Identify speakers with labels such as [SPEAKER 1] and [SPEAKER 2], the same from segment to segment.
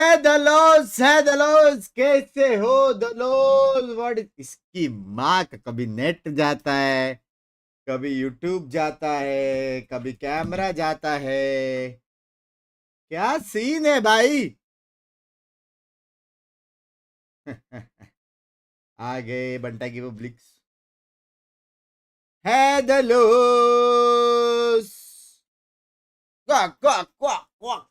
[SPEAKER 1] है दलोज कैसे हो दलोज व्हाट इसकी माँ का कभी नेट जाता है, कभी यूट्यूब जाता है, कभी कैमरा जाता है, क्या सीन है भाई। आ गए बंटा की वो ब्लिक्स है दलोज क्वाक क्वाक क्वाक क्वाक।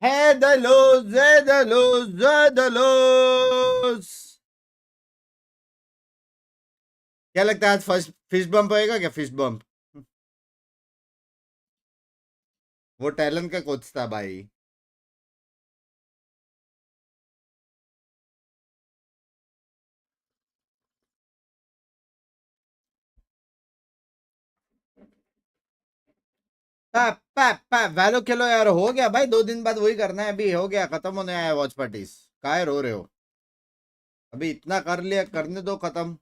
[SPEAKER 1] है दलोज है दलोज है दलोज। क्या लगता है आज फर्स्ट फिश बम्प होएगा क्या? फिश बम्प वो टैलेंट का कोच था भाई। वैलो खेलो यार, हो गया भाई 2 दिन बाद वही करना है, अभी हो गया, खत्म होने आया वॉच पार्टीज। काहे रो रहे हो? अभी इतना कर लिया, करने दो खत्म।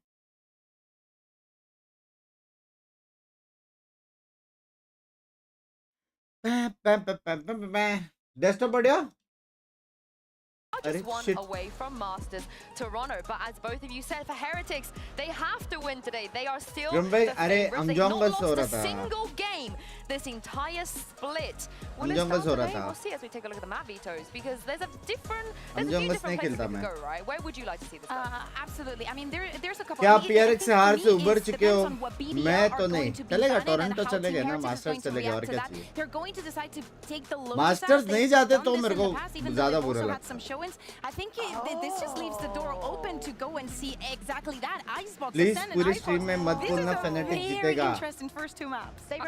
[SPEAKER 1] डेस्कटॉप बढ़िया।
[SPEAKER 2] Just one away from Masters Toronto, but as both of you said, for Heretics, they have to win today. They are still the favorites. They've not lost a single game this entire split. Will it start today? We'll see as we take a look at the map vetoes, because there's a few different places we could go, right? Where would you like to see this go?
[SPEAKER 3] Absolutely. I mean, there's a couple.
[SPEAKER 1] क्या PRX से हार से उबर चुके हो? मैं तो नहीं। चलेगा, टोरंटो चलेगा ना, मास्टर्स चलेगा, और क्या चाहिए?
[SPEAKER 3] They're going to decide to take the low.
[SPEAKER 1] Masters नहीं जाते तो मेरे को ज्यादा बुरा लगता है।
[SPEAKER 3] I think this just leaves the door open to go and see exactly that. Icebox.
[SPEAKER 1] Please पूरी स्ट्रीम में मत बोलना फेनेटिक जीतेगा।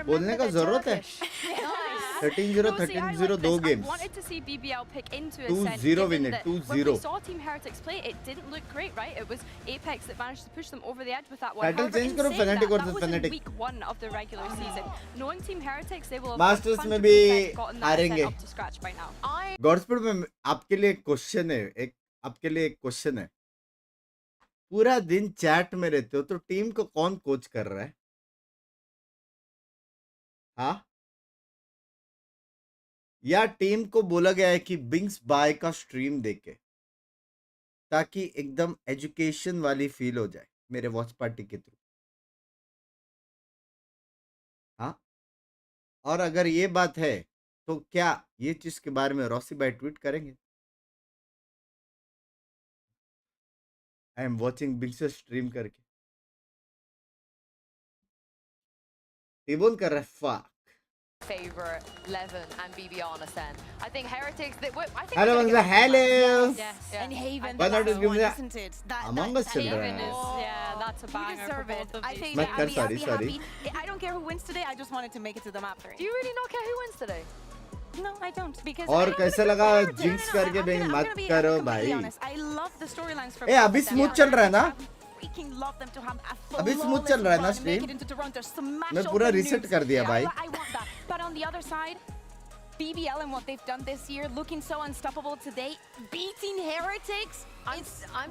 [SPEAKER 1] बोलने का जरूरत है। 13-0 13-0 दो games. 2-0 win it 2-0.
[SPEAKER 2] We saw Team Heretics play. It didn't look great, right? It was Apex that managed to push them over the edge with that one.
[SPEAKER 1] Title change करो फेनेटिक और
[SPEAKER 2] that was in
[SPEAKER 1] phonetic.
[SPEAKER 2] week 1 of the regular season. Knowing Team Heretics, they will have
[SPEAKER 1] masters में भी
[SPEAKER 2] 100% gotten that
[SPEAKER 1] हारेंगे।
[SPEAKER 2] Ascent up to scratch by now.
[SPEAKER 1] Godspeed में आपके लिए question है, आपके लिए एक क्वेश्चन है। पूरा दिन चैट में रहते हो तो टीम को कौन कोच कर रहा है? हाँ, या टीम को बोला गया है कि बिंक्स बाय का स्ट्रीम देखे ताकि एकदम एजुकेशन वाली फील हो जाए मेरे वॉच पार्टी के थ्रू? हाँ, और अगर ये बात है तो क्या ये चीज के बारे में रॉसी भाई ट्वीट करेंगे? I am watching Binks stream करके टीबोन कर रहा है। Fuck
[SPEAKER 2] favorite 11 and BBL on Ascent. I think Heretics. I think
[SPEAKER 1] hello बंदा, hello.
[SPEAKER 3] Yes.
[SPEAKER 2] Yeah.
[SPEAKER 3] And Haven.
[SPEAKER 1] Why not just give me that?
[SPEAKER 3] Isn't it?
[SPEAKER 1] Among Us चल रहा
[SPEAKER 2] Haven
[SPEAKER 1] है।
[SPEAKER 2] is, yeah, that's a
[SPEAKER 3] You
[SPEAKER 2] banger for
[SPEAKER 3] deserve it.
[SPEAKER 2] both of
[SPEAKER 3] I
[SPEAKER 2] these.
[SPEAKER 3] think
[SPEAKER 1] Must
[SPEAKER 3] I'll
[SPEAKER 1] कर,
[SPEAKER 3] be
[SPEAKER 1] sorry,
[SPEAKER 3] happy. I don't care who wins today. I just wanted to make it to the map 3.
[SPEAKER 2] Do you really not care who wins today?
[SPEAKER 3] No, I don't. Because
[SPEAKER 1] और
[SPEAKER 3] I
[SPEAKER 1] कैसे लगा jinx करके
[SPEAKER 3] I'm
[SPEAKER 1] बेंग
[SPEAKER 3] gonna
[SPEAKER 1] मत
[SPEAKER 3] be
[SPEAKER 1] करो
[SPEAKER 3] completely
[SPEAKER 1] भाई।
[SPEAKER 3] honest. I love the storylines for
[SPEAKER 1] ए अभी
[SPEAKER 3] both of them.
[SPEAKER 1] Smooth चल रहा है ना?
[SPEAKER 3] I freaking love them to have a
[SPEAKER 1] अभी स्मूथ
[SPEAKER 3] flawless
[SPEAKER 1] चल रहा है ना
[SPEAKER 3] run,
[SPEAKER 1] stream?
[SPEAKER 3] make it into Toronto, smash
[SPEAKER 1] मैं पूरा
[SPEAKER 3] open
[SPEAKER 1] रीसेट
[SPEAKER 3] nukes.
[SPEAKER 1] कर दिया भाई।
[SPEAKER 3] I want that. But on the other side, BBL and what they've done this year, looking so unstoppable today, beating Heretics.
[SPEAKER 2] I'm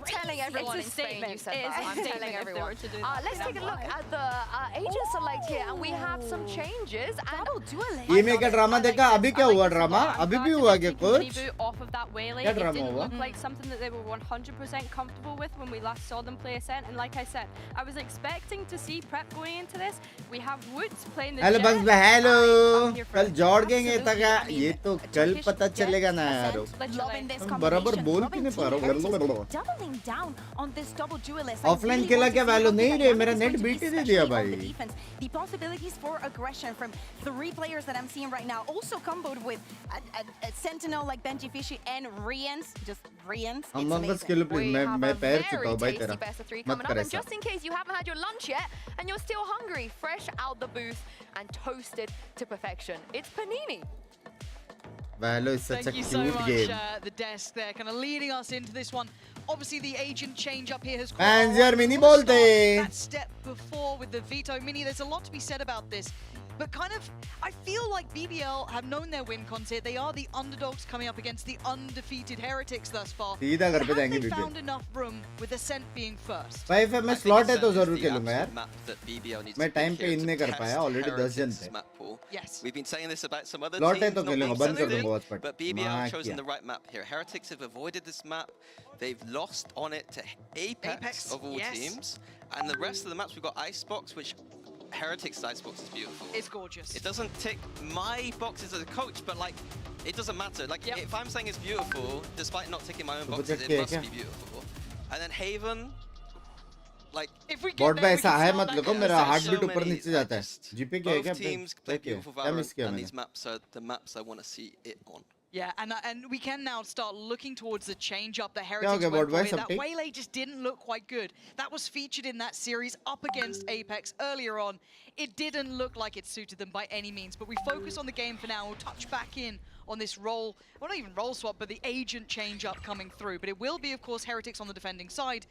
[SPEAKER 2] telling everyone in Spain you said that. I'm telling everyone. Let's take a look at the agent select here, and we have some changes.
[SPEAKER 3] Double duel.
[SPEAKER 1] EMEA का drama देखा? अभी क्या हुआ drama? अभी भी हुआ क्या कुछ?
[SPEAKER 2] Off of that Waylay,
[SPEAKER 1] क्या
[SPEAKER 2] it
[SPEAKER 1] ड्रामा
[SPEAKER 2] didn't
[SPEAKER 1] हुआ?
[SPEAKER 2] look like something that they were 100% comfortable with when we last saw them play Ascent. And like I said, I was expecting to see prep going into this. We have Woods playing the
[SPEAKER 1] hello
[SPEAKER 2] Jet.
[SPEAKER 1] Bunks भाई, hello.
[SPEAKER 2] I'm here for
[SPEAKER 1] कल
[SPEAKER 2] it.
[SPEAKER 1] जोड़ गएंगे तक
[SPEAKER 3] I mean,
[SPEAKER 1] ये तो कल पता चलेगा ना यारो।
[SPEAKER 3] Loving this
[SPEAKER 1] बराबर
[SPEAKER 3] combination.
[SPEAKER 1] बोल क्यों नहीं पा रहा हूँ?
[SPEAKER 3] Doubling down on this double duelist.
[SPEAKER 1] Offline खेला क्या वैल्यू नहीं रे, मेरा नेट बीट ही नहीं दिया भाई।
[SPEAKER 3] The possibilities for aggression from 3 players that I'm seeing right now, also comboed with a Sentinel like Benji Fishy and Rians, just Rians. It's
[SPEAKER 1] Among Us
[SPEAKER 3] amazing.
[SPEAKER 1] Khelo please, मैं पैर छूता हूँ भाई
[SPEAKER 2] tasty
[SPEAKER 1] तेरा।
[SPEAKER 2] best of 3
[SPEAKER 1] मत
[SPEAKER 2] coming up.
[SPEAKER 1] कर
[SPEAKER 2] And
[SPEAKER 1] ऐसा।
[SPEAKER 2] just in case you haven't had your lunch yet and you're still hungry, fresh out the booth and toasted to perfection, it's Panini.
[SPEAKER 1] Valo is such a
[SPEAKER 4] Thank you so
[SPEAKER 1] cute
[SPEAKER 4] much,
[SPEAKER 1] game.
[SPEAKER 4] the desk there, kind of leading us into this one. Obviously, the agent change up here has
[SPEAKER 1] Fans यार mini बोलते।
[SPEAKER 4] that step before with the veto. Mini, there's a lot to be said about this. But kind of, I feel like BBL have known their win cons here. They are the underdogs coming up against the undefeated Heretics thus far.
[SPEAKER 1] सीधा घर पे
[SPEAKER 4] Have
[SPEAKER 1] जाएंगे
[SPEAKER 4] they
[SPEAKER 1] BBL.
[SPEAKER 4] found enough room with Ascent being first?
[SPEAKER 1] भाई फिर मैं slot है तो जरूर खेलूंगा यार. मैं टाइम पे इन नहीं कर पाया. ऑलरेडी 10 जन थे.
[SPEAKER 4] Yes.
[SPEAKER 5] We've been saying this about some other
[SPEAKER 1] slot है
[SPEAKER 5] teams
[SPEAKER 1] तो
[SPEAKER 5] not
[SPEAKER 1] खेलूंगा.
[SPEAKER 5] being
[SPEAKER 1] बंद कर
[SPEAKER 5] selected,
[SPEAKER 1] दूंगा WATCHPARTY.
[SPEAKER 5] but BBL
[SPEAKER 1] माँ
[SPEAKER 5] have chosen
[SPEAKER 1] किया.
[SPEAKER 5] the right map here. Heretics have avoided this map. They've lost on it to Apex of all
[SPEAKER 4] yes.
[SPEAKER 5] teams. And the rest of the maps, we've got Icebox, which Heretics Icebox is beautiful.
[SPEAKER 4] It's gorgeous.
[SPEAKER 5] It doesn't tick my boxes as a coach, but like, it doesn't matter. Like,
[SPEAKER 4] Yep.
[SPEAKER 5] if I'm saying it's beautiful, despite not ticking my own
[SPEAKER 1] तो
[SPEAKER 5] boxes,
[SPEAKER 1] budget
[SPEAKER 5] it
[SPEAKER 1] क्या
[SPEAKER 5] must
[SPEAKER 1] है
[SPEAKER 5] be
[SPEAKER 1] क्या?
[SPEAKER 5] beautiful. And then Haven, like,
[SPEAKER 4] If we get
[SPEAKER 1] bot
[SPEAKER 4] there,
[SPEAKER 1] पे
[SPEAKER 4] we
[SPEAKER 1] ऐसा
[SPEAKER 4] can
[SPEAKER 1] है
[SPEAKER 4] start
[SPEAKER 1] मत
[SPEAKER 4] back
[SPEAKER 1] लगो
[SPEAKER 4] at
[SPEAKER 1] मेरा
[SPEAKER 5] there's
[SPEAKER 1] हार्ट
[SPEAKER 5] so
[SPEAKER 1] बीट ऊपर
[SPEAKER 5] many,
[SPEAKER 1] नीचे जाता है.
[SPEAKER 5] just-
[SPEAKER 1] जीपी क्या है
[SPEAKER 5] both
[SPEAKER 1] क्या?
[SPEAKER 5] teams play beautiful
[SPEAKER 1] क्या मिस
[SPEAKER 5] Valorant,
[SPEAKER 1] किया
[SPEAKER 5] and
[SPEAKER 1] मैंने?
[SPEAKER 5] these maps are the maps I want to see it on.
[SPEAKER 4] Yeah, and we can now start looking towards the change up that
[SPEAKER 1] हो
[SPEAKER 4] Heretics
[SPEAKER 1] गया,
[SPEAKER 4] went
[SPEAKER 1] Board Boy,
[SPEAKER 4] for. That
[SPEAKER 1] something?
[SPEAKER 4] Waylay just didn't look quite good. That was featured in that series up against Apex earlier on. It didn't look like it suited them by any means, but we focus on the game for now. We'll touch back in on this role, well, not even role swap, but the agent change up coming through. But it will be, of course, Heretics on the defending side.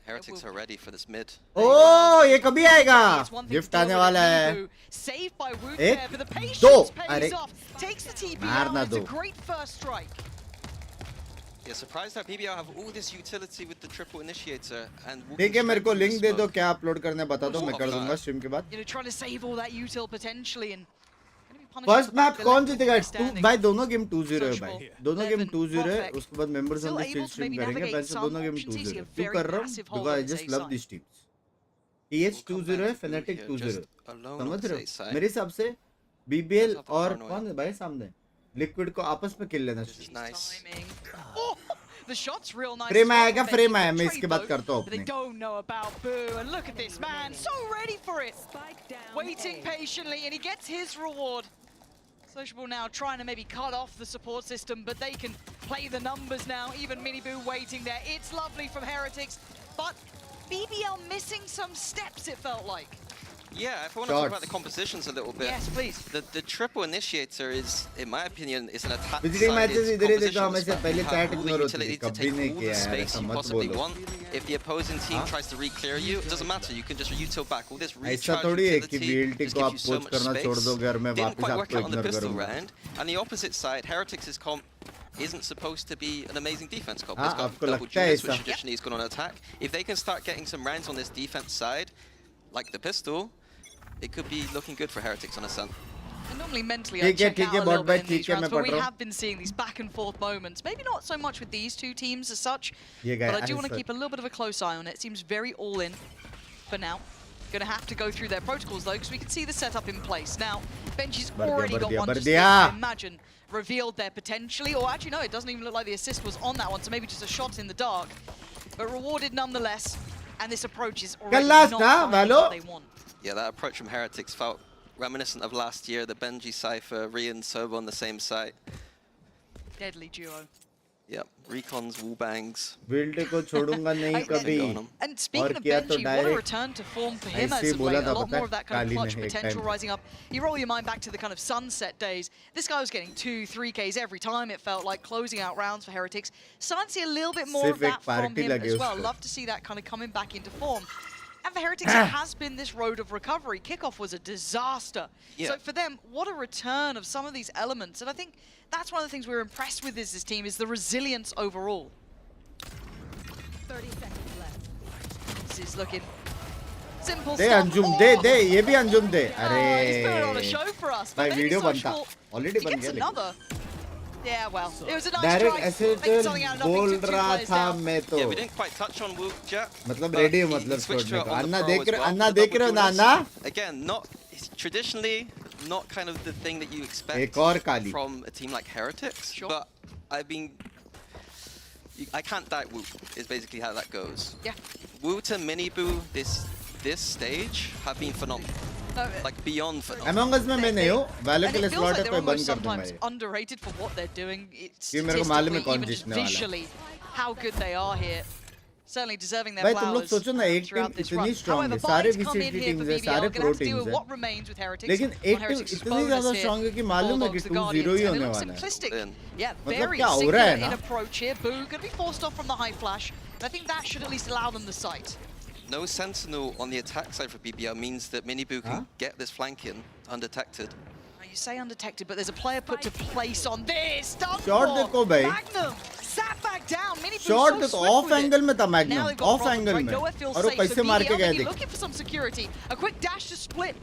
[SPEAKER 5] Heretics are ready for this mid.
[SPEAKER 1] ओह ये कभी आएगा?
[SPEAKER 4] It's one thing to
[SPEAKER 1] gift
[SPEAKER 4] deal
[SPEAKER 1] आने
[SPEAKER 4] with
[SPEAKER 1] वाला
[SPEAKER 4] a
[SPEAKER 1] है.
[SPEAKER 4] Mibu. Saved by Woot
[SPEAKER 1] एक,
[SPEAKER 4] there, but the patience
[SPEAKER 1] दो.
[SPEAKER 4] pays
[SPEAKER 1] अरे.
[SPEAKER 4] off. Takes the TP
[SPEAKER 1] मारना
[SPEAKER 4] out. It's a
[SPEAKER 1] दो.
[SPEAKER 4] great first strike.
[SPEAKER 5] Yeah, surprised that BBL have all this utility with the triple initiator and
[SPEAKER 1] ठीक है मेरे को link दे दो
[SPEAKER 5] smoke.
[SPEAKER 1] क्या अपलोड करना है बता दो मैं कर दूंगा स्ट्रीम के बाद.
[SPEAKER 4] You know, trying to save all that util potentially and gonna be punished
[SPEAKER 1] first
[SPEAKER 4] for the
[SPEAKER 1] map
[SPEAKER 4] fact
[SPEAKER 1] कौन
[SPEAKER 4] that
[SPEAKER 1] जीतेगा?
[SPEAKER 4] standing.
[SPEAKER 1] भाई दोनों गेम 2-0 है भाई.
[SPEAKER 4] Sociable.
[SPEAKER 1] दोनों गेम
[SPEAKER 4] Eleven,
[SPEAKER 1] 2-0 है.
[SPEAKER 4] perfect.
[SPEAKER 1] उसके बाद members
[SPEAKER 4] Still
[SPEAKER 1] on the
[SPEAKER 4] able
[SPEAKER 1] stream
[SPEAKER 4] to
[SPEAKER 1] stream
[SPEAKER 4] maybe
[SPEAKER 1] करेंगे.
[SPEAKER 4] navigate
[SPEAKER 1] वैसे
[SPEAKER 4] some
[SPEAKER 1] दोनों गेम
[SPEAKER 4] options. He's
[SPEAKER 1] 2-0.
[SPEAKER 4] a
[SPEAKER 1] क्यों
[SPEAKER 4] very
[SPEAKER 1] कर रहा हूँ?
[SPEAKER 4] passive holder
[SPEAKER 1] Because I
[SPEAKER 4] on
[SPEAKER 1] just
[SPEAKER 4] his
[SPEAKER 1] love
[SPEAKER 4] side.
[SPEAKER 1] these teams. TH
[SPEAKER 5] We'll come
[SPEAKER 1] 2-0 है,
[SPEAKER 5] back to
[SPEAKER 1] Fnatic
[SPEAKER 5] here,
[SPEAKER 1] 2-0.
[SPEAKER 5] just alone on
[SPEAKER 1] समझ
[SPEAKER 5] the
[SPEAKER 1] रहे
[SPEAKER 5] safe
[SPEAKER 1] हो?
[SPEAKER 5] side.
[SPEAKER 1] मेरे हिसाब से BBL
[SPEAKER 5] Let's have the
[SPEAKER 1] और
[SPEAKER 5] paranoia.
[SPEAKER 1] कौन है भाई सामने? लिक्विड को आपस में किल लेना
[SPEAKER 5] This is
[SPEAKER 1] चाहिए.
[SPEAKER 5] nice.
[SPEAKER 4] Timing. Oh, the shot's real nice.
[SPEAKER 1] Frame
[SPEAKER 4] as well
[SPEAKER 1] आएगा,
[SPEAKER 4] from
[SPEAKER 1] frame
[SPEAKER 4] Benji.
[SPEAKER 1] आया. मैं
[SPEAKER 4] The
[SPEAKER 1] इसके
[SPEAKER 4] trade
[SPEAKER 1] बाद
[SPEAKER 4] though,
[SPEAKER 1] करता हूँ
[SPEAKER 4] but they
[SPEAKER 1] अपनी.
[SPEAKER 4] don't know about Boo. And look at this man, so ready for it. Waiting patiently, and he gets his reward. Sociable now trying to maybe cut off the support system, but they can play the numbers now. Even Mini Boo waiting there. It's lovely from Heretics, but BBL missing some steps, it felt like.
[SPEAKER 5] Yeah, if I want to talk about the compositions a little bit.
[SPEAKER 4] Yes, please.
[SPEAKER 5] The triple initiator is, in my opinion, is an attack
[SPEAKER 1] Visiting matches
[SPEAKER 5] sided
[SPEAKER 1] इधर ही देखो,
[SPEAKER 5] composition
[SPEAKER 1] हमें से
[SPEAKER 5] spec.
[SPEAKER 1] पहले
[SPEAKER 5] You
[SPEAKER 1] chat
[SPEAKER 5] have all the
[SPEAKER 1] ignore होती थी.
[SPEAKER 5] utility to
[SPEAKER 1] कभी
[SPEAKER 5] take
[SPEAKER 1] नहीं
[SPEAKER 5] all
[SPEAKER 1] किया
[SPEAKER 5] the
[SPEAKER 1] यार,
[SPEAKER 5] space
[SPEAKER 1] ऐसा
[SPEAKER 5] you
[SPEAKER 1] मत
[SPEAKER 5] possibly
[SPEAKER 1] बोलो.
[SPEAKER 5] want. If the opposing team tries to re-clear you, it doesn't matter. You can just util back. All this
[SPEAKER 1] ऐसा
[SPEAKER 5] recharge
[SPEAKER 1] थोड़ी है कि
[SPEAKER 5] utility
[SPEAKER 1] BLT
[SPEAKER 5] just
[SPEAKER 1] को आप
[SPEAKER 5] gives you so
[SPEAKER 1] पोच
[SPEAKER 5] much
[SPEAKER 1] करना छोड़
[SPEAKER 5] space.
[SPEAKER 1] दोगे और मैं
[SPEAKER 5] Didn't
[SPEAKER 1] वापस
[SPEAKER 5] quite work
[SPEAKER 1] आपको
[SPEAKER 5] out on the
[SPEAKER 1] ignore
[SPEAKER 5] pistol
[SPEAKER 1] करूंगा.
[SPEAKER 5] round. And the opposite side, Heretics' comp isn't supposed to be an amazing defense comp.
[SPEAKER 1] हाँ,
[SPEAKER 5] It's got
[SPEAKER 1] आपको
[SPEAKER 5] double
[SPEAKER 1] लगता है
[SPEAKER 5] Julius, which
[SPEAKER 1] ऐसा?
[SPEAKER 5] traditionally is good on attack. If they can start getting some rounds on this defense side, like the pistol, it could be looking good for Heretics on Ascent.
[SPEAKER 4] And normally mentally I
[SPEAKER 1] ठीक है,
[SPEAKER 4] check
[SPEAKER 1] ठीक
[SPEAKER 4] out
[SPEAKER 1] है,
[SPEAKER 4] a little
[SPEAKER 1] bot भाई,
[SPEAKER 4] bit in these
[SPEAKER 1] ठीक है,
[SPEAKER 4] rounds,
[SPEAKER 1] मैं
[SPEAKER 4] but
[SPEAKER 1] पढ़
[SPEAKER 4] we
[SPEAKER 1] रहा हूँ.
[SPEAKER 4] have been seeing these back and forth moments. Maybe not so much with these two teams as such,
[SPEAKER 1] ये guy
[SPEAKER 4] but I do want to
[SPEAKER 1] answer.
[SPEAKER 4] keep a little bit of a close eye on it. It seems very all in for now. Going to have to go through their protocols though, because we can see the setup in place. Now, Benji's already got one just I imagine revealed there potentially, or actually no, it doesn't even look like the assist was on that one, so maybe just a shot in the dark, but rewarded nonetheless. And this approach is already
[SPEAKER 1] last,
[SPEAKER 4] not
[SPEAKER 1] huh,
[SPEAKER 4] finding
[SPEAKER 1] Valo?
[SPEAKER 4] what they want.
[SPEAKER 5] Yeah, that approach from Heretics felt reminiscent of last year, the Benji Cypher, Rian Sobo on the same site.
[SPEAKER 4] Deadly duo.
[SPEAKER 5] Yep, recons, wall bangs.
[SPEAKER 1] BLT को छोड़ूंगा नहीं कभी.
[SPEAKER 4] And speaking of
[SPEAKER 1] किया तो
[SPEAKER 4] Benji, what a
[SPEAKER 1] direct
[SPEAKER 4] return to form for him
[SPEAKER 1] ऐसे
[SPEAKER 4] as
[SPEAKER 1] he
[SPEAKER 4] of
[SPEAKER 1] बोला
[SPEAKER 4] late.
[SPEAKER 1] था
[SPEAKER 4] A lot
[SPEAKER 1] पता है,
[SPEAKER 4] more of that kind of
[SPEAKER 1] Kali
[SPEAKER 4] clutch
[SPEAKER 1] ने एक
[SPEAKER 4] potential
[SPEAKER 1] time.
[SPEAKER 4] rising up. You roll your mind back to the kind of sunset days. This guy was getting 2-3Ks every time, it felt like, closing out rounds for Heretics. Starting to see a little bit more of
[SPEAKER 1] सिर्फ एक
[SPEAKER 4] that from
[SPEAKER 1] party
[SPEAKER 4] him
[SPEAKER 1] लगे
[SPEAKER 4] as well.
[SPEAKER 1] उसको.
[SPEAKER 4] Love to see that kind of coming back into form. And for Heretics, it has been this road of recovery. Kickoff was a disaster.
[SPEAKER 5] Yeah.
[SPEAKER 4] So for them, what a return of some of these elements. And I think that's one of the things we're impressed with this team, is the resilience overall.
[SPEAKER 3] 30 seconds left.
[SPEAKER 4] This is looking simple
[SPEAKER 1] they
[SPEAKER 4] stuff.
[SPEAKER 1] Anjum
[SPEAKER 4] Oh!
[SPEAKER 1] दे दे ये भी अंजुम दे.
[SPEAKER 4] Oh, he's put it on a
[SPEAKER 1] अरे
[SPEAKER 4] show for us.
[SPEAKER 1] भाई
[SPEAKER 4] But maybe
[SPEAKER 1] video बनता.
[SPEAKER 4] Sociable-
[SPEAKER 1] already
[SPEAKER 4] He
[SPEAKER 1] बन
[SPEAKER 4] gets
[SPEAKER 1] गया लेकिन.
[SPEAKER 4] another. Yeah, well, it was a nice
[SPEAKER 1] direct
[SPEAKER 4] try.
[SPEAKER 1] ऐसे
[SPEAKER 4] Making something out of nothing,
[SPEAKER 1] बोल
[SPEAKER 4] took two
[SPEAKER 1] रहा
[SPEAKER 4] players
[SPEAKER 1] था
[SPEAKER 4] down.
[SPEAKER 1] मैं तो.
[SPEAKER 5] Yeah, we didn't quite touch on Wook yet.
[SPEAKER 1] मतलब
[SPEAKER 5] but
[SPEAKER 1] रेडी
[SPEAKER 5] he-
[SPEAKER 1] है
[SPEAKER 5] he
[SPEAKER 1] मतलब
[SPEAKER 5] switched to
[SPEAKER 1] छोड़ने
[SPEAKER 5] it
[SPEAKER 1] का.
[SPEAKER 5] on the
[SPEAKER 1] अन्ना
[SPEAKER 5] pro
[SPEAKER 1] देख
[SPEAKER 5] as
[SPEAKER 1] रहे
[SPEAKER 5] well
[SPEAKER 1] अन्ना
[SPEAKER 5] for the
[SPEAKER 1] देख रहे हो
[SPEAKER 5] double
[SPEAKER 1] ना
[SPEAKER 5] Julius.
[SPEAKER 1] Anna.
[SPEAKER 5] Again, not traditionally not kind of the thing that you expect
[SPEAKER 1] एक और काली.
[SPEAKER 5] from a team like Heretics.
[SPEAKER 4] Sure.
[SPEAKER 5] But I've been, I can't doubt Wook is basically how that goes.
[SPEAKER 4] Yeah.
[SPEAKER 5] Woot and Mini Boo this stage have been phenomenal,
[SPEAKER 4] No,
[SPEAKER 5] like beyond phenomenal.
[SPEAKER 1] Among Us में मैं नहीं हूँ. Valor
[SPEAKER 4] and
[SPEAKER 1] के लिए
[SPEAKER 4] it feels
[SPEAKER 1] slot
[SPEAKER 4] like
[SPEAKER 1] है
[SPEAKER 4] they're
[SPEAKER 1] तो बंद
[SPEAKER 4] almost
[SPEAKER 1] कर दूंगा
[SPEAKER 4] sometimes
[SPEAKER 1] ये.
[SPEAKER 4] underrated for what they're doing. It's
[SPEAKER 1] ये मेरे को मालूम है
[SPEAKER 4] statistically,
[SPEAKER 1] कौन
[SPEAKER 4] even just
[SPEAKER 1] जीतने वाला है.
[SPEAKER 4] visually, how good they are here. Certainly deserving their
[SPEAKER 1] भाई तुम लोग
[SPEAKER 4] flowers
[SPEAKER 1] सोचो ना एक
[SPEAKER 4] throughout
[SPEAKER 1] टीम
[SPEAKER 4] this
[SPEAKER 1] इतनी
[SPEAKER 4] run.
[SPEAKER 1] strong
[SPEAKER 4] However,
[SPEAKER 1] है. सारे
[SPEAKER 4] Binks come in
[SPEAKER 1] VCT
[SPEAKER 4] here
[SPEAKER 1] teams
[SPEAKER 4] for
[SPEAKER 1] है,
[SPEAKER 4] BBL.
[SPEAKER 1] सारे
[SPEAKER 4] Gonna
[SPEAKER 1] pro
[SPEAKER 4] have to deal
[SPEAKER 1] teams
[SPEAKER 4] with
[SPEAKER 1] है.
[SPEAKER 4] what remains with Heretics.
[SPEAKER 1] लेकिन
[SPEAKER 4] On
[SPEAKER 1] एक टीम
[SPEAKER 4] Heretics'
[SPEAKER 1] इतनी
[SPEAKER 4] bonus
[SPEAKER 1] ज़्यादा
[SPEAKER 4] here.
[SPEAKER 1] strong है कि मालूम है कि
[SPEAKER 4] Bulldogs, the
[SPEAKER 1] 2-0
[SPEAKER 4] Guardians,
[SPEAKER 1] he
[SPEAKER 4] and it
[SPEAKER 1] होने
[SPEAKER 4] looks
[SPEAKER 1] वाला है.
[SPEAKER 4] simplistic.
[SPEAKER 5] Then.
[SPEAKER 4] Yeah,
[SPEAKER 1] मतलब
[SPEAKER 4] very
[SPEAKER 1] क्या हो
[SPEAKER 4] singular
[SPEAKER 1] रहा है
[SPEAKER 4] in
[SPEAKER 1] ना?
[SPEAKER 4] approach here. Boo going to be forced off from the high flash. And I think that should at least allow them the sight.
[SPEAKER 5] no Sentinel on the attack side for BBL means that Miniboo can get this flank in undetected.
[SPEAKER 4] You say undetected, but there's a player put to place on this.
[SPEAKER 1] Short देखो भाई.
[SPEAKER 4] Magnum sat back down.
[SPEAKER 1] Short देखो off angle में था Magnum. Off angle में. और वो कैसे मार के गए देख.
[SPEAKER 4] Looking for some security. A quick dash to split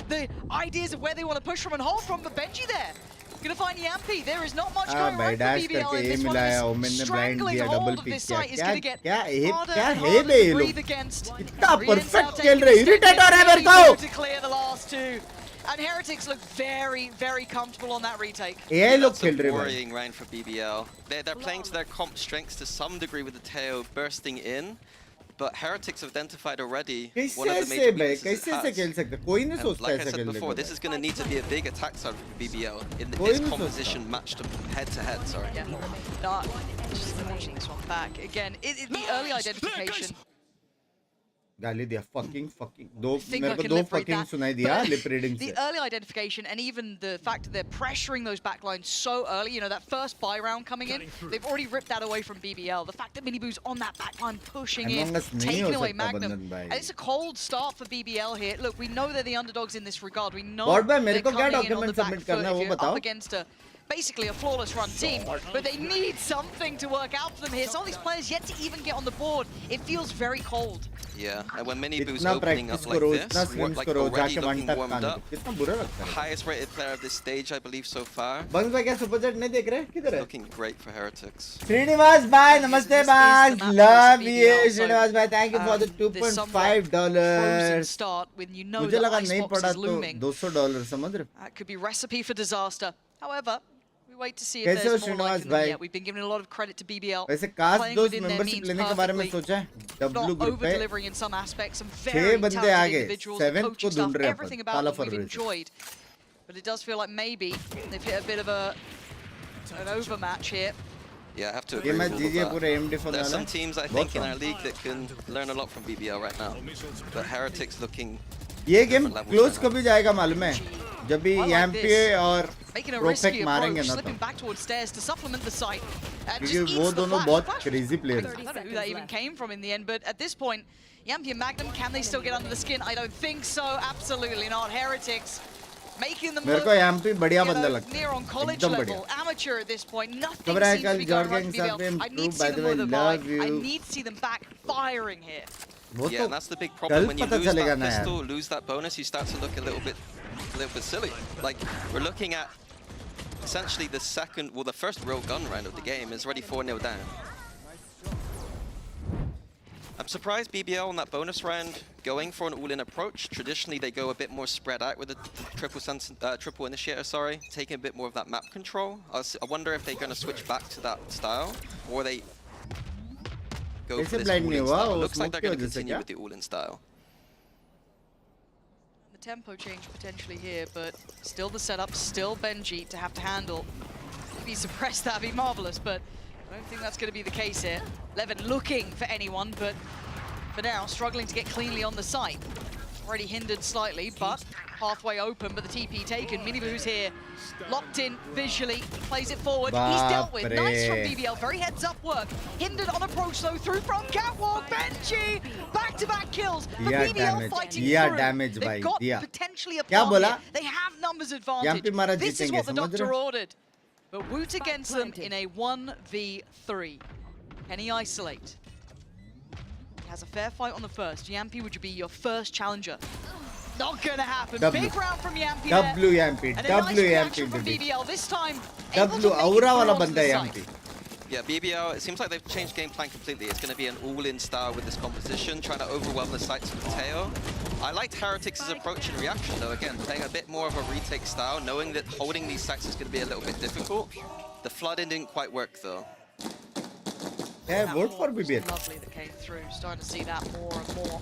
[SPEAKER 4] the ideas of where they want to push from and hold from. But Benji there. Gonna find Yampi. There is not much going right for BBL in this one. This strangling hold of this site is gonna get harder and harder to breathe against.
[SPEAKER 1] इतना perfect खेल रहे. Irritate हो रहा है मेरे को.
[SPEAKER 4] To clear the last two. And Heretics look very, very comfortable on that retake.
[SPEAKER 1] AI look
[SPEAKER 5] That's a worrying round for BBL. They're playing to their comp strengths to some degree with the Teo bursting in. But Heretics have identified already one of the major weaknesses it has. And like I said before, this is going to need to be a big attack side for BBL in this composition matched head to head. Sorry.
[SPEAKER 4] Yeah. No, just watching this one back again. The early identification.
[SPEAKER 1] गाली दिया fucking दो मेरे को दो fucking सुनाई दिया lip reading से.
[SPEAKER 4] The early identification and even the fact that they're pressuring those backlines so early, you know, that first buy round coming in, they've already ripped that away from BBL. The fact that Miniboo's on that backline pushing in, taking away Magnum. And it's a cold start for BBL here. Look, we know they're the underdogs in this regard. We know they're coming in on the back foot if you're up against basically a flawless run team, but they need something to work out for them here. Some of these players yet to even get on the board. It feels very cold.
[SPEAKER 5] Yeah, and when Miniboo's opening up like this, like already looking warmed up, highest rated player of this stage, I believe, so far.
[SPEAKER 1] Binks भाई क्या super chat नहीं देख रहे? किधर है?
[SPEAKER 5] Looking great for Heretics.
[SPEAKER 1] Srinivas bhai, namaste bhai. Love you, Srinivas bhai. Thank you for the $2.5.
[SPEAKER 4] Start when you know
[SPEAKER 1] मुझे लगा
[SPEAKER 4] that
[SPEAKER 1] नहीं
[SPEAKER 4] Icebox
[SPEAKER 1] पड़ा
[SPEAKER 4] is looming.
[SPEAKER 1] तो $200 समझ रहे?
[SPEAKER 4] That could be recipe for disaster. However, we wait to see if there's more like them yet. We've been giving a lot of credit to BBL.
[SPEAKER 1] वैसे cast दोस्त membership लेने के बारे में सोचा है? W ग्रुप पे
[SPEAKER 4] over-delivering in some aspects, some very talented individuals, coaching staff, everything about them we've enjoyed. But it does feel like maybe they've hit a bit of an overmatch here.
[SPEAKER 5] Yeah, I have to agree with that. There's some teams I think in our league that can learn a lot from BBL right now. But Heretics looking
[SPEAKER 1] ये game close कभी जाएगा मालूम है? जब भी यम्पी और perfect मारेंगे ना तो क्योंकि वो दोनों बहुत क्रेजी प्लेयर्स हैं.
[SPEAKER 4] I don't know who that even came from in the end, but at this point, Yampi and Magnum, can they still get under the skin? I don't think so. Absolutely not. Heretics making them look, near on college level, amateur at this point. Nothing seems to be going right for BBL. I need to see them with a vibe. I need to see them back firing here.
[SPEAKER 5] Yeah, and that's the big problem. When you lose that pistol, lose that bonus, you start to look a little bit silly. Like, we're looking at essentially the first real gun round of the game is already 4-0 down. I'm surprised BBL on that bonus round going for an all-in approach. Traditionally, they go a bit more spread out with the triple initiator, taking a bit more of that map control. I wonder if they're going to switch back to that style, or they go for this all-in style. It looks like they're going to continue with the all-in style.
[SPEAKER 4] The tempo change potentially here, but still the setup, still Benji to have to handle. If he suppressed that, would be marvelous, but I don't think that's going to be the case here. Levin looking for anyone, but for now, struggling to get cleanly on the site. Already hindered slightly, but pathway open, but the TP taken. Miniboo's here, locked in visually, plays it forward. He's dealt with. Nice from BBL, very heads up work. Hindered on approach though, through from Catwalk. Benji, back-to-back kills. The BBL fighting through. They've got potentially a plan here. They have numbers advantage. This is what the doctor ordered. But Woot against them in a 1v3. Can he isolate? He has a fair fight on the first. Yampi, would you be your first challenger? Not gonna happen. Big round from Yampi there. And a nice reaction from BBL. This time, able to make it through the site.
[SPEAKER 5] Yeah, BBL, it seems like they've changed game plan completely. It's going to be an all-in style with this composition, trying to overwhelm the sites with Teo. I liked Heretics' approach and reaction, though. Again, playing a bit more of a retake style, knowing that holding these sites is going to be a little bit difficult. The flooding didn't quite work, though.
[SPEAKER 1] Yeah, vote for BBL.
[SPEAKER 4] Lovely that came through. Starting to see that more and more.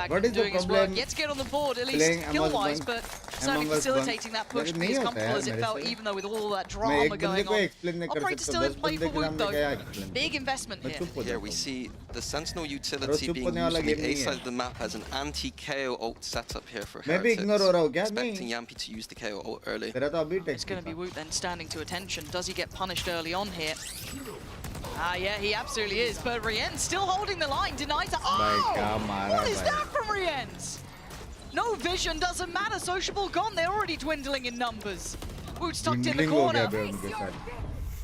[SPEAKER 1] What is the problem?
[SPEAKER 4] Yet to get on the board, at least skill-wise, but certainly facilitating that push to be as comfortable as it felt, even though with all that drama going on. Operator still in play for Woot, though. Big investment here.
[SPEAKER 5] Here we see the Sentinel utility being used on the A side of the map as an anti-KO ult setup here for Heretics. Expecting Yampi to use the KO ult early.
[SPEAKER 4] It's going to be Woot then standing to attention. Does he get punished early on here? Yeah, he absolutely is. But Rien's still holding the line. Denies it. Oh! What is that from Rien's? No vision, doesn't matter. Sociable gone. They're already dwindling in numbers. Woot's tucked in the corner.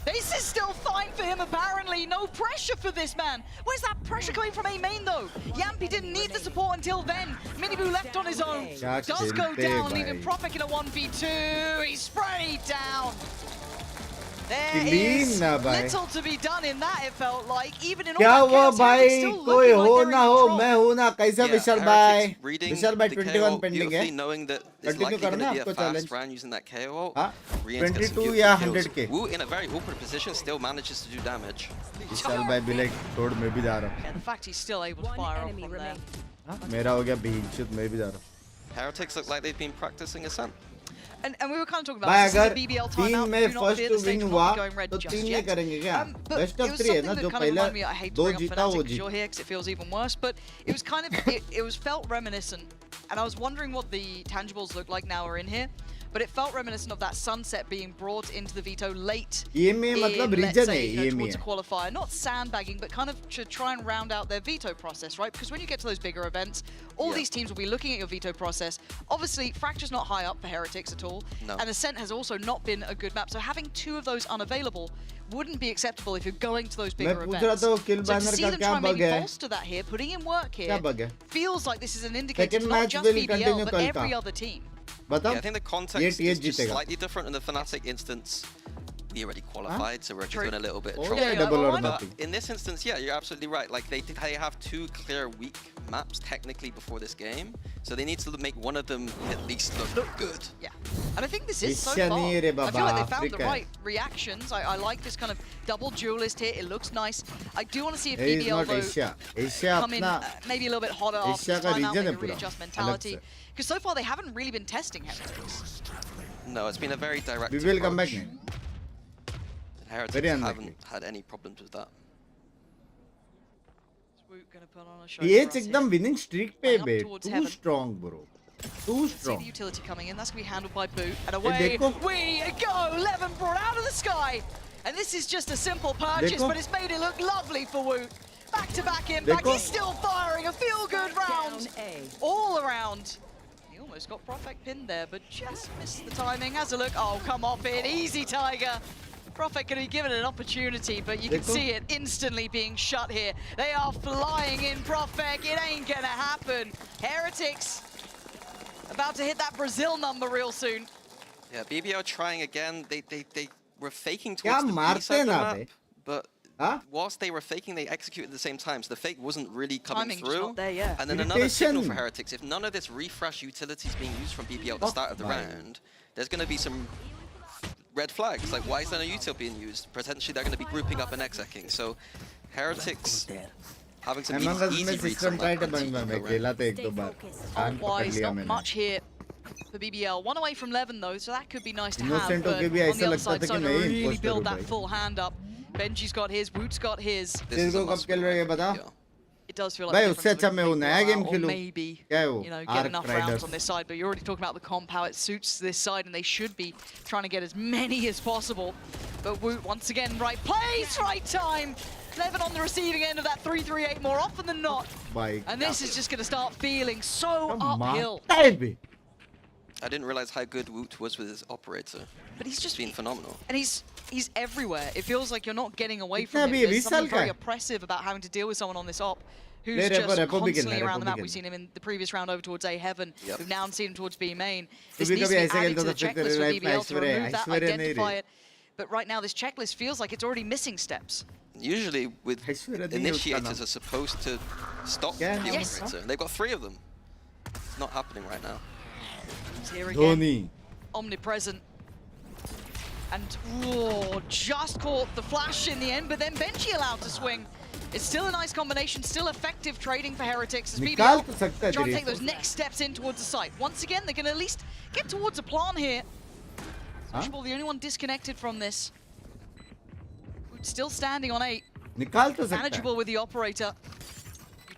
[SPEAKER 4] This is still fine for him, apparently. No pressure for this man. Where's that pressure coming from A main, though? Yampi didn't need the support until then. Miniboo left on his own. Does go down, leaving Profek in a 1v2. He's sprayed down. There is little to be done in that, it felt like. Even in all that chaos, Heretics still looking like they're in control.
[SPEAKER 1] मैं हूँ ना कैसा विशाल भाई विशाल भाई 21
[SPEAKER 5] pending
[SPEAKER 1] है
[SPEAKER 5] knowing that it's likely going to be a fast round using that KO.
[SPEAKER 1] 22 या 100k
[SPEAKER 5] Wu in a very awkward position still manages to do damage.
[SPEAKER 1] विशाल भाई भी like थोड़ मैं भी जा रहा
[SPEAKER 4] हूँ. The fact he's still able to fire off from there.
[SPEAKER 1] मेरा हो गया बीच मैं भी जा रहा हूँ.
[SPEAKER 5] Heretics look like they've been practicing Ascent.
[SPEAKER 4] And we were kind of talking about this is the BBL timeout.
[SPEAKER 1] में first to win हुआ तो 3 में करेंगे क्या? Best of 3 है ना जो पहला 2 जीता वो जीता.
[SPEAKER 4] You're here because it feels even worse, but it was kind of it was felt reminiscent, and I was wondering what the tangibles look like now we're in here. But it felt reminiscent of that sunset being brought into the veto late
[SPEAKER 1] EMEA मतलब region है
[SPEAKER 4] towards a qualifier. Not sandbagging, but kind of to try and round out their veto process, right? Because when you get to those bigger events, all these teams will be looking at your veto process. Obviously, Fracture's not high up for Heretics at all.
[SPEAKER 5] No.
[SPEAKER 4] And Ascent has also not been a good map. So having 2 of those unavailable wouldn't be acceptable if you're going to those bigger events. So to see them try and maybe bolster that here, putting in work here, feels like this is an indicator to not just BBL, but every other team.
[SPEAKER 5] Yeah, I think the context is just slightly different in the Fnatic instance. We already qualified, so we're just in a little bit of trouble. But in this instance, yeah, you're absolutely right. Like they have 2 clear weak maps technically before this game, so they need to make one of them at least look good.
[SPEAKER 4] Yeah, and I think this is so far. I feel like they found the right reactions. I like this kind of double duelist here. It looks nice. I do want to see if BBL though come in maybe a little bit hotter after the timeout, maybe readjust mentality. Because so far they haven't really been testing Heretics.
[SPEAKER 5] No, it's been a very direct
[SPEAKER 1] approach. We will come back.
[SPEAKER 5] Heretics haven't had any problems with that.
[SPEAKER 1] It's एकदम winning streak पे bait. Too strong, bro. Too strong.
[SPEAKER 4] See the utility coming in. That's going to be handled by Boot. And away we go. 11 brought out of the sky. And this is just a simple purchase, but it's made it look lovely for Woot. Back-to-back impact. He's still firing a feel-good round. All around. He almost got Profek pinned there, but just missed the timing. Has a look. Oh, come off it. Easy, Tiger. Profek going to be given an opportunity, but you can see it instantly being shut here. They are flying in Profek. It ain't going to happen. Heretics about to hit that Brazil number real soon.
[SPEAKER 5] Yeah, BBL trying again. They were faking towards the B side of the map, but whilst they were faking, they executed at the same time, so the fake wasn't really coming through.
[SPEAKER 4] There,
[SPEAKER 5] and then another signal for Heretics. If none of this refresh utility is being used from BBL at the start of the round, there's going to be some red flags. Like, why is there no util being used? Potentially, they're going to be grouping up and execing. So, Heretics having some easy reads on that.
[SPEAKER 4] Otherwise, not much here for BBL. 1 away from 11 though, so that could be nice to have. But on the other side, starting to really build that full hand up. Benji's got his, Woot's got his. It does feel like or maybe, you know, get enough rounds on this side, but you're already talking about the comp, how it suits this side, and they should be trying to get as many as possible. But Woot, once again, right place, right time. 11 on the receiving end of that 3-3-8 more often than not. And this is just going to start feeling so uphill.
[SPEAKER 5] I didn't realize how good Woot was with his operator.
[SPEAKER 4] But he's just
[SPEAKER 5] been phenomenal.
[SPEAKER 4] And he's everywhere. It feels like you're not getting away from him. There's something very oppressive about having to deal with someone on this op who's just constantly around the map. We've seen him in the previous round over towards A Heaven. We've now seen him towards B main. This needs to be added to the checklist for BBL to remove that, identify it. But right now, this checklist feels like it's already missing steps.
[SPEAKER 5] Usually, with initiators are supposed to stop the operator. They've got 3 of them. It's not happening right now.
[SPEAKER 4] It's here again. Omnipresent. And just caught the flash in the end, but then Benji allowed to swing. It's still a nice combination, still effective trading for Heretics as BBL trying to take those next steps in towards the site. Once again, they can at least get towards a plan here. Sociable, the only one disconnected from this. Still standing on 8. Manageable with the operator.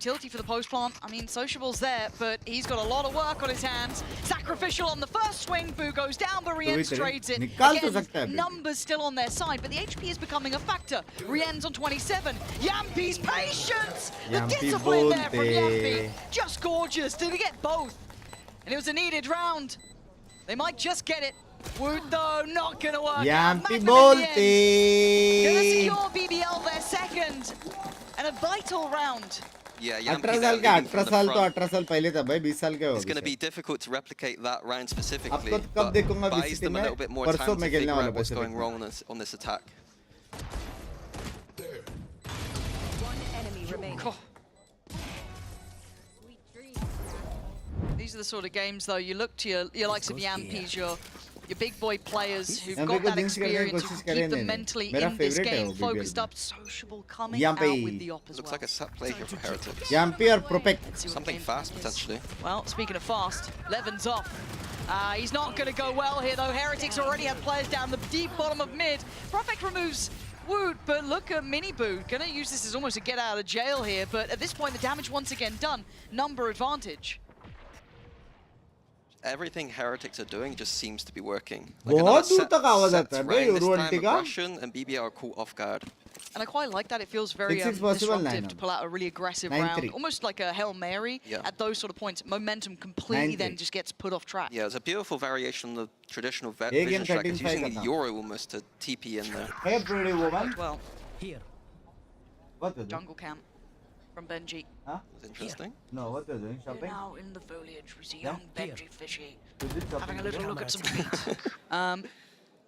[SPEAKER 4] utility for the post plant. I mean, Sociable's there, but he's got a lot of work on his hands. Sacrificial on the first swing. Boo goes down, but Rienz trades it. Again, numbers still on their side, but the HP is becoming a factor. Rienz on 27. Yampi's patience! The discipline there from Yampi. Just gorgeous. Did he get both? And it was a needed round. They might just get it. Wood, though, not gonna work.
[SPEAKER 1] Yampi bolti.
[SPEAKER 4] Gonna secure BBL their second. And a vital round.
[SPEAKER 5] Yeah,
[SPEAKER 1] 18 साल का 18 साल तो 18 साल पहले था भाई 20 साल के हो गए.
[SPEAKER 5] It's going to be difficult to replicate that round specifically.
[SPEAKER 1] अब कब देखूंगा
[SPEAKER 5] buys
[SPEAKER 1] VCT
[SPEAKER 5] them a
[SPEAKER 1] में
[SPEAKER 5] little bit more time
[SPEAKER 1] परसों
[SPEAKER 5] to
[SPEAKER 1] में खेलने
[SPEAKER 5] figure
[SPEAKER 1] वाला
[SPEAKER 5] out what's
[SPEAKER 1] Pacific
[SPEAKER 5] going
[SPEAKER 1] में.
[SPEAKER 5] wrong on this attack.
[SPEAKER 2] One enemy remaining.
[SPEAKER 4] These are the sort of games, though, you look to your likes of Yampi's, your big boy players who've got that experience, who can keep them mentally in this game, focused up, sociable, coming out with the op as well.
[SPEAKER 5] Looks like a set play here for Heretics.
[SPEAKER 1] Yampi or Propect.
[SPEAKER 5] Something fast, potentially.
[SPEAKER 4] Well, speaking of fast, Levin's off. He's not going to go well here, though. Heretics already have players down the deep bottom of mid. Propect removes Woot, but look at Miniboo. Gonna use this as almost a get out of jail here, but at this point, the damage once again done. Number advantage.
[SPEAKER 5] Everything Heretics are doing just seems to be working.
[SPEAKER 1] बहुत दूर तक आवाज आता है भाई
[SPEAKER 5] Ruinty
[SPEAKER 1] का.
[SPEAKER 5] Russian and BBL are caught off guard.
[SPEAKER 4] And I quite like that. It feels very disruptive to pull out a really aggressive round. Almost like a Hail Mary at those sort of points. Momentum completely then just gets put off track.
[SPEAKER 5] Yeah, it's a beautiful variation on the traditional vision track. It's using the Euro almost to TP in there.
[SPEAKER 1] Hey, pretty woman.
[SPEAKER 4] Well,
[SPEAKER 6] here.
[SPEAKER 1] What is it?
[SPEAKER 4] Jungle camp from Benji.
[SPEAKER 1] Huh?
[SPEAKER 5] It's interesting.
[SPEAKER 1] No, what are you doing? Shopping?
[SPEAKER 4] Now in the foliage, we see young Benji Fishy
[SPEAKER 1] You did
[SPEAKER 4] having a
[SPEAKER 1] shopping.
[SPEAKER 4] little look at some feet.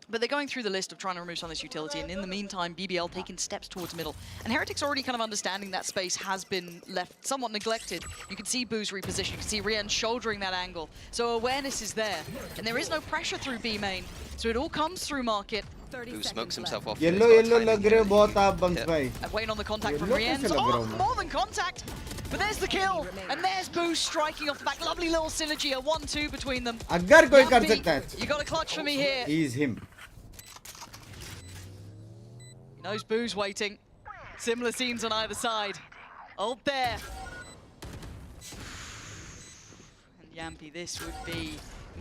[SPEAKER 4] But they're going through the list of trying to remove some of this utility, and in the meantime, BBL taking steps towards middle. And Heretics already kind of understanding that space has been left somewhat neglected. You can see Boo's reposition, you can see Rien shouldering that angle. So awareness is there, and there is no pressure through B main. So it all comes through market.
[SPEAKER 5] Boo smokes himself off.
[SPEAKER 1] Yellow lag rahe ho bahut aap Binks bhai.
[SPEAKER 4] Waiting on the contact from
[SPEAKER 1] Yellow
[SPEAKER 4] Rien.
[SPEAKER 1] kaise lag raha
[SPEAKER 4] Oh,
[SPEAKER 1] hu main?
[SPEAKER 4] more than contact! But there's the kill, and there's Boo striking off the back. Lovely little synergy, a 1-2 between them.
[SPEAKER 1] अगर कोई कर सकता है.
[SPEAKER 4] You got a clutch for me here.
[SPEAKER 1] He is him.
[SPEAKER 4] He knows Boo's waiting. Similar scenes on either side. Ult there. And Yampi, this would be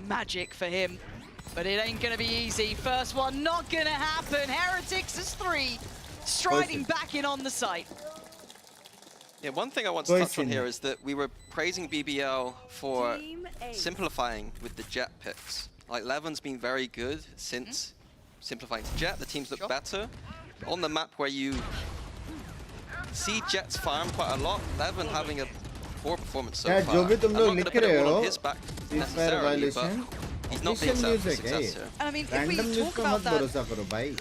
[SPEAKER 4] magic for him. But it ain't gonna be easy. First one not gonna happen. Heretics is 3. Striding back in on the site.
[SPEAKER 5] Yeah, one thing I want to touch on here is that we were praising BBL for simplifying with the jet picks. Like, Levin's been very good since simplifying to jet. The teams look better. On the map where you see Jets farm quite a lot, Levin having a poor performance so far. I'm not going to put it all on his back necessarily, but he's not being set for success here.
[SPEAKER 4] And I mean, if we talk about that,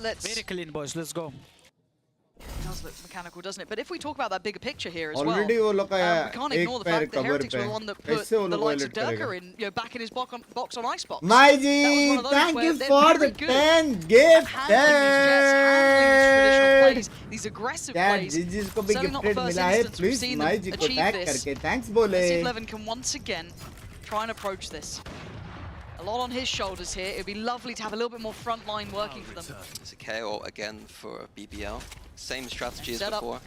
[SPEAKER 4] let's...
[SPEAKER 6] Very clean, boys. Let's go.
[SPEAKER 4] It does look mechanical, doesn't it? But if we talk about that bigger picture here as
[SPEAKER 1] Already
[SPEAKER 4] well,
[SPEAKER 1] वो लोग का
[SPEAKER 4] we can't ignore the fact that Heretics were the one that put the likes of Durka in, you know, back in his box on Icebox.
[SPEAKER 1] Maiji, thank you for the 10 gift.
[SPEAKER 4] These aggressive
[SPEAKER 1] Dad,
[SPEAKER 4] plays.
[SPEAKER 1] जिसको भी gifted मिला है, please Maiji को tag करके thanks बोले.
[SPEAKER 4] Let's see if Levin can once again try and approach this. A lot on his shoulders here. It'd be lovely to have a little bit more front line working for them.
[SPEAKER 5] It's a KO again for BBL. Same strategy as before.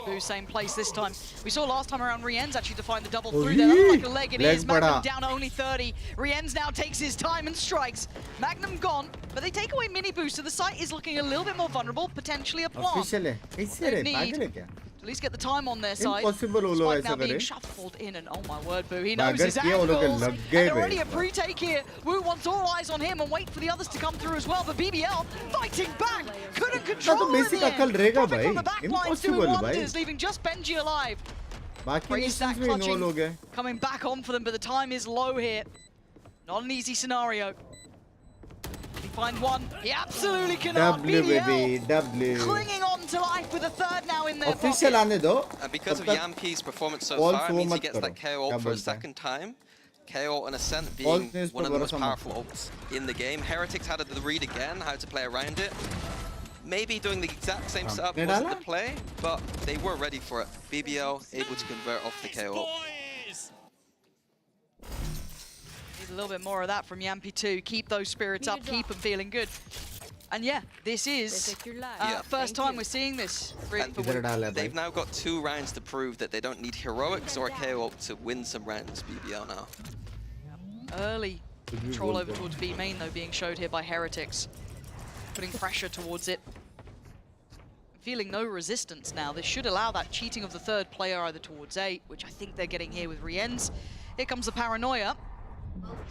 [SPEAKER 4] Boo, same place this time. We saw last time around Rienz actually to find the double through there. That looked like a leg it is. Magnum down to only 30. Rienz now takes his time and strikes. Magnum gone, but they take away Mini Boo, so the site is looking a little bit more vulnerable, potentially a plant.
[SPEAKER 1] Official है. कैसे रे? पागल है क्या?
[SPEAKER 4] At least get the time on their side.
[SPEAKER 1] Impossible वो लोग
[SPEAKER 4] Spike now
[SPEAKER 1] ऐसा
[SPEAKER 4] being
[SPEAKER 1] करे.
[SPEAKER 4] shuffled in, and oh my word, Boo, he knows his
[SPEAKER 1] किया वो लोग
[SPEAKER 4] angles.
[SPEAKER 1] लग
[SPEAKER 4] And
[SPEAKER 1] गए
[SPEAKER 4] already
[SPEAKER 1] भाई.
[SPEAKER 4] a pre-take here. Woo wants all eyes on him and wait for the others to come through as well. But BBL fighting back, couldn't control
[SPEAKER 1] तो
[SPEAKER 4] it in
[SPEAKER 1] basic
[SPEAKER 4] the end.
[SPEAKER 1] अकल रहेगा
[SPEAKER 4] Prophet from the
[SPEAKER 1] भाई.
[SPEAKER 4] back line
[SPEAKER 1] Impossible
[SPEAKER 4] doing
[SPEAKER 1] भाई.
[SPEAKER 4] wonders, leaving just Benji alive.
[SPEAKER 1] बाकी
[SPEAKER 4] Raise that
[SPEAKER 1] nations में involve हो गए.
[SPEAKER 4] coming back on for them, but the time is low here. Not an easy scenario. He find one. He absolutely cannot.
[SPEAKER 1] W
[SPEAKER 4] BBL
[SPEAKER 1] baby, W.
[SPEAKER 4] clinging on to life with a third now in their
[SPEAKER 1] Official
[SPEAKER 4] pocket.
[SPEAKER 1] आने दो.
[SPEAKER 5] And because of
[SPEAKER 1] तब तक
[SPEAKER 5] Yampi's performance so
[SPEAKER 1] False
[SPEAKER 5] far, it
[SPEAKER 1] वो
[SPEAKER 5] means he
[SPEAKER 1] मत
[SPEAKER 5] gets
[SPEAKER 1] करो.
[SPEAKER 5] that KO
[SPEAKER 1] क्या
[SPEAKER 5] ult for a
[SPEAKER 1] बोलता है?
[SPEAKER 5] second time. KO and Ascent
[SPEAKER 1] False
[SPEAKER 5] being
[SPEAKER 1] news
[SPEAKER 5] one of
[SPEAKER 1] पर
[SPEAKER 5] the most
[SPEAKER 1] भरोसा मत.
[SPEAKER 5] powerful ults in the game. Heretics had the read again, how to play around it. Maybe doing the exact same setup wasn't the play, but they were ready for it. BBL able to convert off the KO ult.
[SPEAKER 4] Need a little bit more of that from Yampi too. Keep those spirits up, keep them feeling good. And yeah, this is first time we're seeing this.
[SPEAKER 5] They've now got 2 rounds to prove that they don't need heroics or a KO to win some rounds, BBL now.
[SPEAKER 4] Early control over towards B main though being showed here by Heretics. Putting pressure towards it. Feeling no resistance now. This should allow that cheating of the 3rd player either towards A, which I think they're getting here with Rienz. Here comes the paranoia.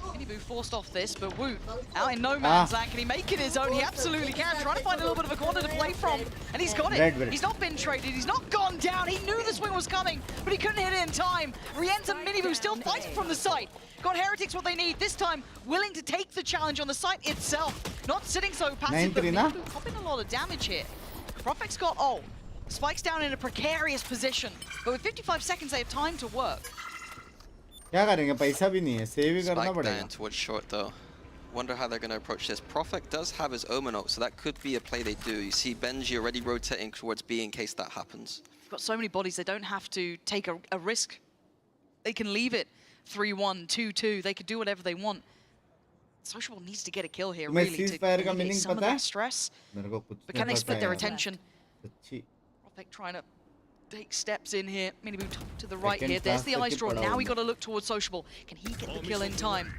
[SPEAKER 4] Miniboo forced off this, but Woot out in no man's land. Can he make it his own? He absolutely can. Trying to find a little bit of a corner to play from, and he's got it. He's not been traded. He's not gone down. He knew the swing was coming, but he couldn't hit it in time. Rienz and Miniboo still fighting from the site. Got Heretics what they need. This time, willing to take the challenge on the site itself. Not sitting so passive, but Miniboo popping a lot of damage here. Propec's got ult. Spike's down in a precarious position, but with 55 seconds, they have time to work.
[SPEAKER 1] क्या करेंगे पैसा भी नहीं है save ही करना
[SPEAKER 5] Spike
[SPEAKER 1] पड़ेगा
[SPEAKER 5] down towards short though. Wonder how they're going to approach this. Prophet does have his Omen ult, so that could be a play they do. You see Benji already rotating towards B in case that happens.
[SPEAKER 4] They've got so many bodies, they don't have to take a risk. They can leave it 3-1, 2-2. They could do whatever they want. Sociable needs to get a kill here, really, to mitigate some of that stress. But can they split their attention? Prophet trying to take steps in here. Miniboo to the right here. There's the ice draw. Now we got to look towards Sociable. Can he get the kill in time?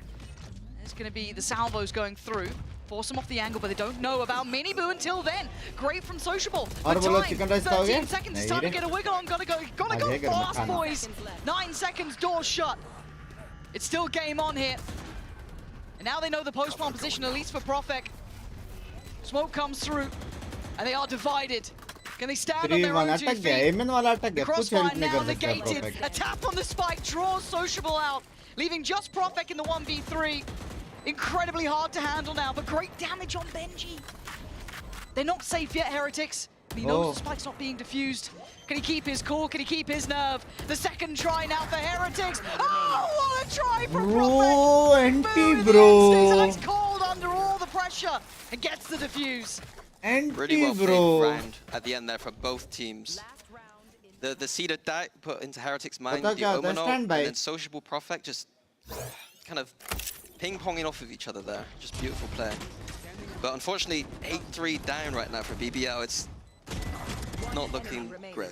[SPEAKER 4] There's going to be the salvos going through. Force him off the angle, but they don't know about Miniboo until then. Great from Sociable. But time, 13 seconds. It's time to get a wiggle on. Gotta go fast, boys. 9 seconds, door shut. It's still game on here. And now they know the post-spawn position, at least for Profek. Smoke comes through, and they are divided. Can they stand on their own 2 feet? The crossfire now negated. A tap on the spike draws Sociable out, leaving just Profek in the 1v3. Incredibly hard to handle now, but great damage on Benji. They're not safe yet, Heretics. He knows the spike's not being diffused. Can he keep his cool? Can he keep his nerve? The second try now for Heretics. Oh, what a try from Profek! Stays ice cold under all the pressure and gets the defuse.
[SPEAKER 5] Really well played round at the end there for both teams. The seed of doubt put into Heretics' mind, the Omen ult, and then Sociable Prophet just kind of ping-ponging off of each other there. Just beautiful play. But unfortunately, 8-3 down right now for BBL. It's not looking great.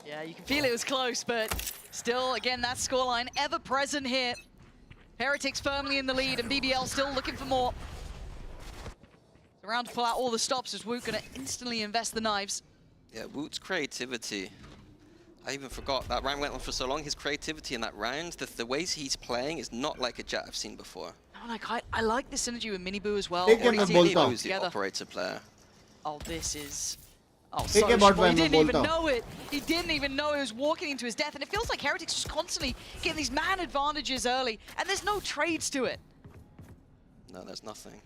[SPEAKER 4] Yeah, you can feel it was close, but still, again, that scoreline ever present here. Heretics firmly in the lead, and BBL still looking for more. Around to pull out all the stops as Woot gonna instantly invest the knives.
[SPEAKER 5] Yeah, Woot's creativity. I even forgot that round went on for so long. His creativity in that round, the ways he's playing is not like a Jet I've seen before.
[SPEAKER 4] No, like I like the synergy with Miniboo as well.
[SPEAKER 5] Miniboo's the operator player.
[SPEAKER 4] Oh, this is. Oh, so he didn't even know it. He didn't even know he was walking into his death, and it feels like Heretics just constantly getting these man advantages early, and there's no trades to it.
[SPEAKER 5] No, there's nothing.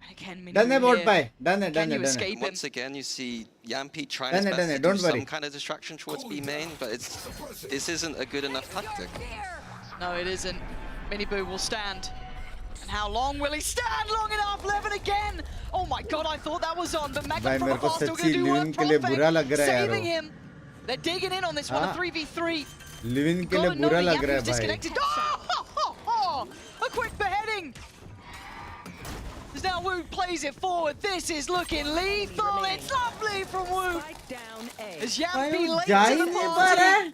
[SPEAKER 4] And again,
[SPEAKER 1] Done
[SPEAKER 4] you escape him?
[SPEAKER 5] Once again, you see Yampi trying his best to do some kind of distraction towards B main, but this isn't a good enough tactic.
[SPEAKER 4] No, it isn't. Miniboo will stand. And how long will he stand? Long enough, Levin again! Oh my god, I thought that was on, but Magna from afar still gonna do work. Profek saving him. They're digging in on this one, a 3v3.
[SPEAKER 1] Living के लिए बुरा लग रहा है
[SPEAKER 4] disconnected. Oh, a quick beheading. As now Woot plays it forward. This is looking lethal. It's lovely from Woot. As Yampi late to the party.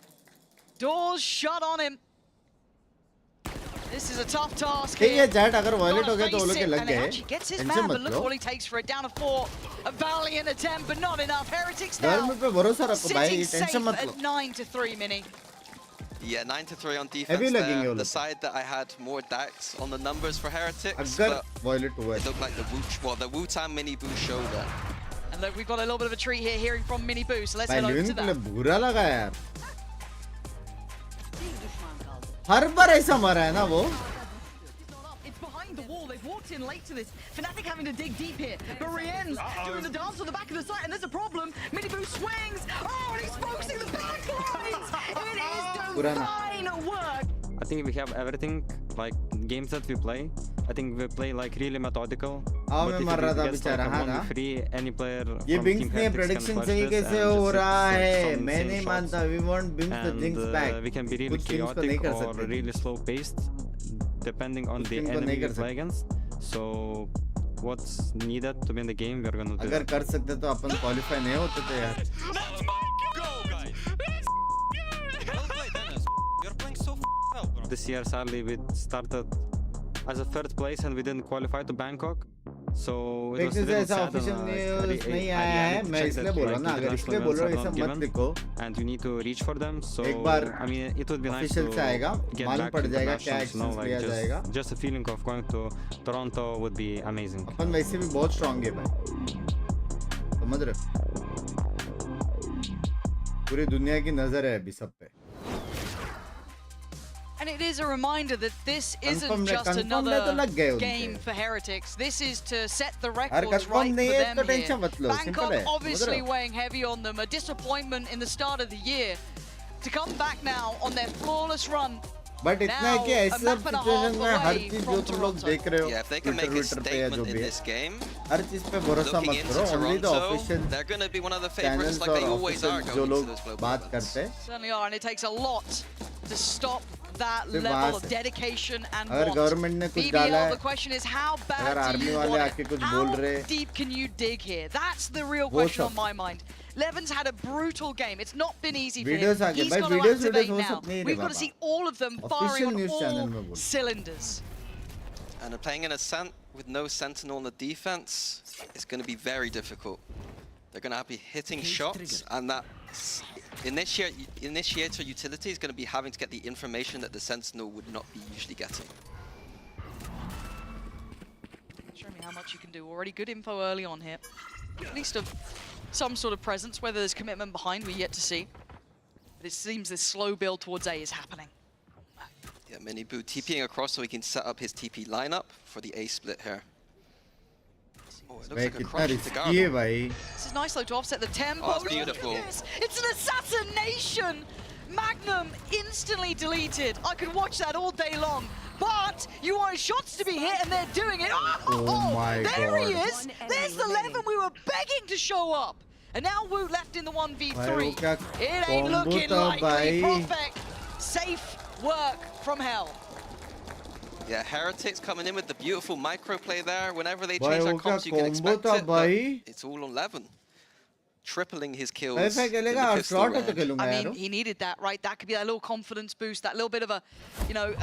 [SPEAKER 4] Doors shut on him. This is a tough task here.
[SPEAKER 1] अगर wallet हो गया तो वो लोग के लग गए
[SPEAKER 4] actually gets his man, but look at what he takes for it. Down to 4. A valiant attempt, but not enough. Heretics now sitting safe at 9-3, Mini.
[SPEAKER 5] Yeah, 9-3 on defense there. The side that I had more doubts on the numbers for Heretics, but it looked like the Wu-Tang Miniboo show there.
[SPEAKER 4] And look, we've got a little bit of a treat here hearing from Miniboo, so let's head over to that.
[SPEAKER 1] हर बार ऐसा मरा है ना वो.
[SPEAKER 4] It's behind the wall. They've walked in late to this. Fnatic having to dig deep here. But Rienz doing the dance on the back of the site, and there's a problem. Miniboo swings. Oh, and he's focusing the back lines. It is divine work.
[SPEAKER 6] I think we have everything, like games that we play. I think we play like really methodical.
[SPEAKER 1] आओ मैं मर रहा था बेचारा हाँ ना ये Binks ने प्रेडिक्शन सही कैसे हो रहा है मैं नहीं मानता we want Binks the jinx back कुछ टीम्स को नहीं कर सकते
[SPEAKER 6] really slow paced depending on the enemy we play against so what's needed to win the game we're going to do
[SPEAKER 1] अगर कर सकते तो अपन क्वालीफाई नहीं होते थे यार
[SPEAKER 6] this year sadly we started as a third place and we didn't qualify to Bangkok so it was really
[SPEAKER 1] ऐसा
[SPEAKER 6] sad
[SPEAKER 1] official
[SPEAKER 6] and
[SPEAKER 1] news नहीं आया है मैं इसलिए बोल रहा हूँ ना अगर इसलिए बोल रहा हूँ ऐसा मत लिखो
[SPEAKER 6] and you need to reach for them so
[SPEAKER 1] एक बार
[SPEAKER 6] I mean it would be nice
[SPEAKER 1] official
[SPEAKER 6] to
[SPEAKER 1] से आएगा
[SPEAKER 6] get
[SPEAKER 1] मालूम
[SPEAKER 6] back
[SPEAKER 1] पड़
[SPEAKER 6] to
[SPEAKER 1] जाएगा क्या
[SPEAKER 6] internationals,
[SPEAKER 1] एक्शंस लिया जाएगा
[SPEAKER 6] just a feeling of going to Toronto would be amazing
[SPEAKER 1] अपन वैसे भी बहुत स्ट्रांग है भाई समझ रहे पूरी दुनिया की नजर है अभी सब पे
[SPEAKER 4] And it is a reminder that this isn't just another game for Heretics. This is to set the records right for them here. Bangkok obviously weighing heavy on them. A disappointment in the start of the year. To come back now on their flawless run.
[SPEAKER 1] But इतना है कि ऐसा situation में हर चीज जो तुम लोग देख रहे हो
[SPEAKER 5] if they can make a statement in this game,
[SPEAKER 1] हर चीज पे भरोसा मत करो only the official
[SPEAKER 5] they're going to be one of the favorites like they always are
[SPEAKER 1] जो
[SPEAKER 5] going
[SPEAKER 1] लोग
[SPEAKER 5] into those global
[SPEAKER 1] बात करते हैं
[SPEAKER 4] Certainly are, and it takes a lot to stop that level of dedication and
[SPEAKER 1] अगर government ने कुछ डाला है
[SPEAKER 4] the question is how bad
[SPEAKER 1] अगर
[SPEAKER 4] do
[SPEAKER 1] आर्मी
[SPEAKER 4] you
[SPEAKER 1] वाले
[SPEAKER 4] want
[SPEAKER 1] आके
[SPEAKER 4] it?
[SPEAKER 1] कुछ बोल
[SPEAKER 4] How
[SPEAKER 1] रहे
[SPEAKER 4] deep can you dig here? That's the real question on my mind. Levin's had a brutal game. It's not been easy for him. He's got to activate now. We've got to see all of them firing on all cylinders.
[SPEAKER 5] And playing in Ascent with no Sentinel on the defense is going to be very difficult. They're going to be hitting shots, and that initiator utility is going to be having to get the information that the Sentinel would not be usually getting.
[SPEAKER 4] Show me how much you can do. Already good info early on here. At least of some sort of presence. Whether there's commitment behind, we're yet to see. But it seems this slow build towards A is happening.
[SPEAKER 5] Yeah, Miniboo TPing across so he can set up his TP lineup for the A split here. Oh, it looks like a crunch to go.
[SPEAKER 4] This is nice though to offset the tempo.
[SPEAKER 5] Oh, that's beautiful.
[SPEAKER 4] It's an assassination! Magnum instantly deleted. I could watch that all day long. But you want shots to be hit and they're doing it.
[SPEAKER 1] Oh my
[SPEAKER 4] there
[SPEAKER 1] God.
[SPEAKER 4] He is. There's the Levin we were begging to show up. And now Wu left in the 1v3. It ain't looking likely. Prophet, safe work from hell.
[SPEAKER 5] Yeah, Heretics coming in with the beautiful micro play there. Whenever they change their comps, you can expect it, but it's all on Levin. Tripling his kills.
[SPEAKER 4] I mean, he needed that, right? That could be that little confidence boost, that little bit of a, you know,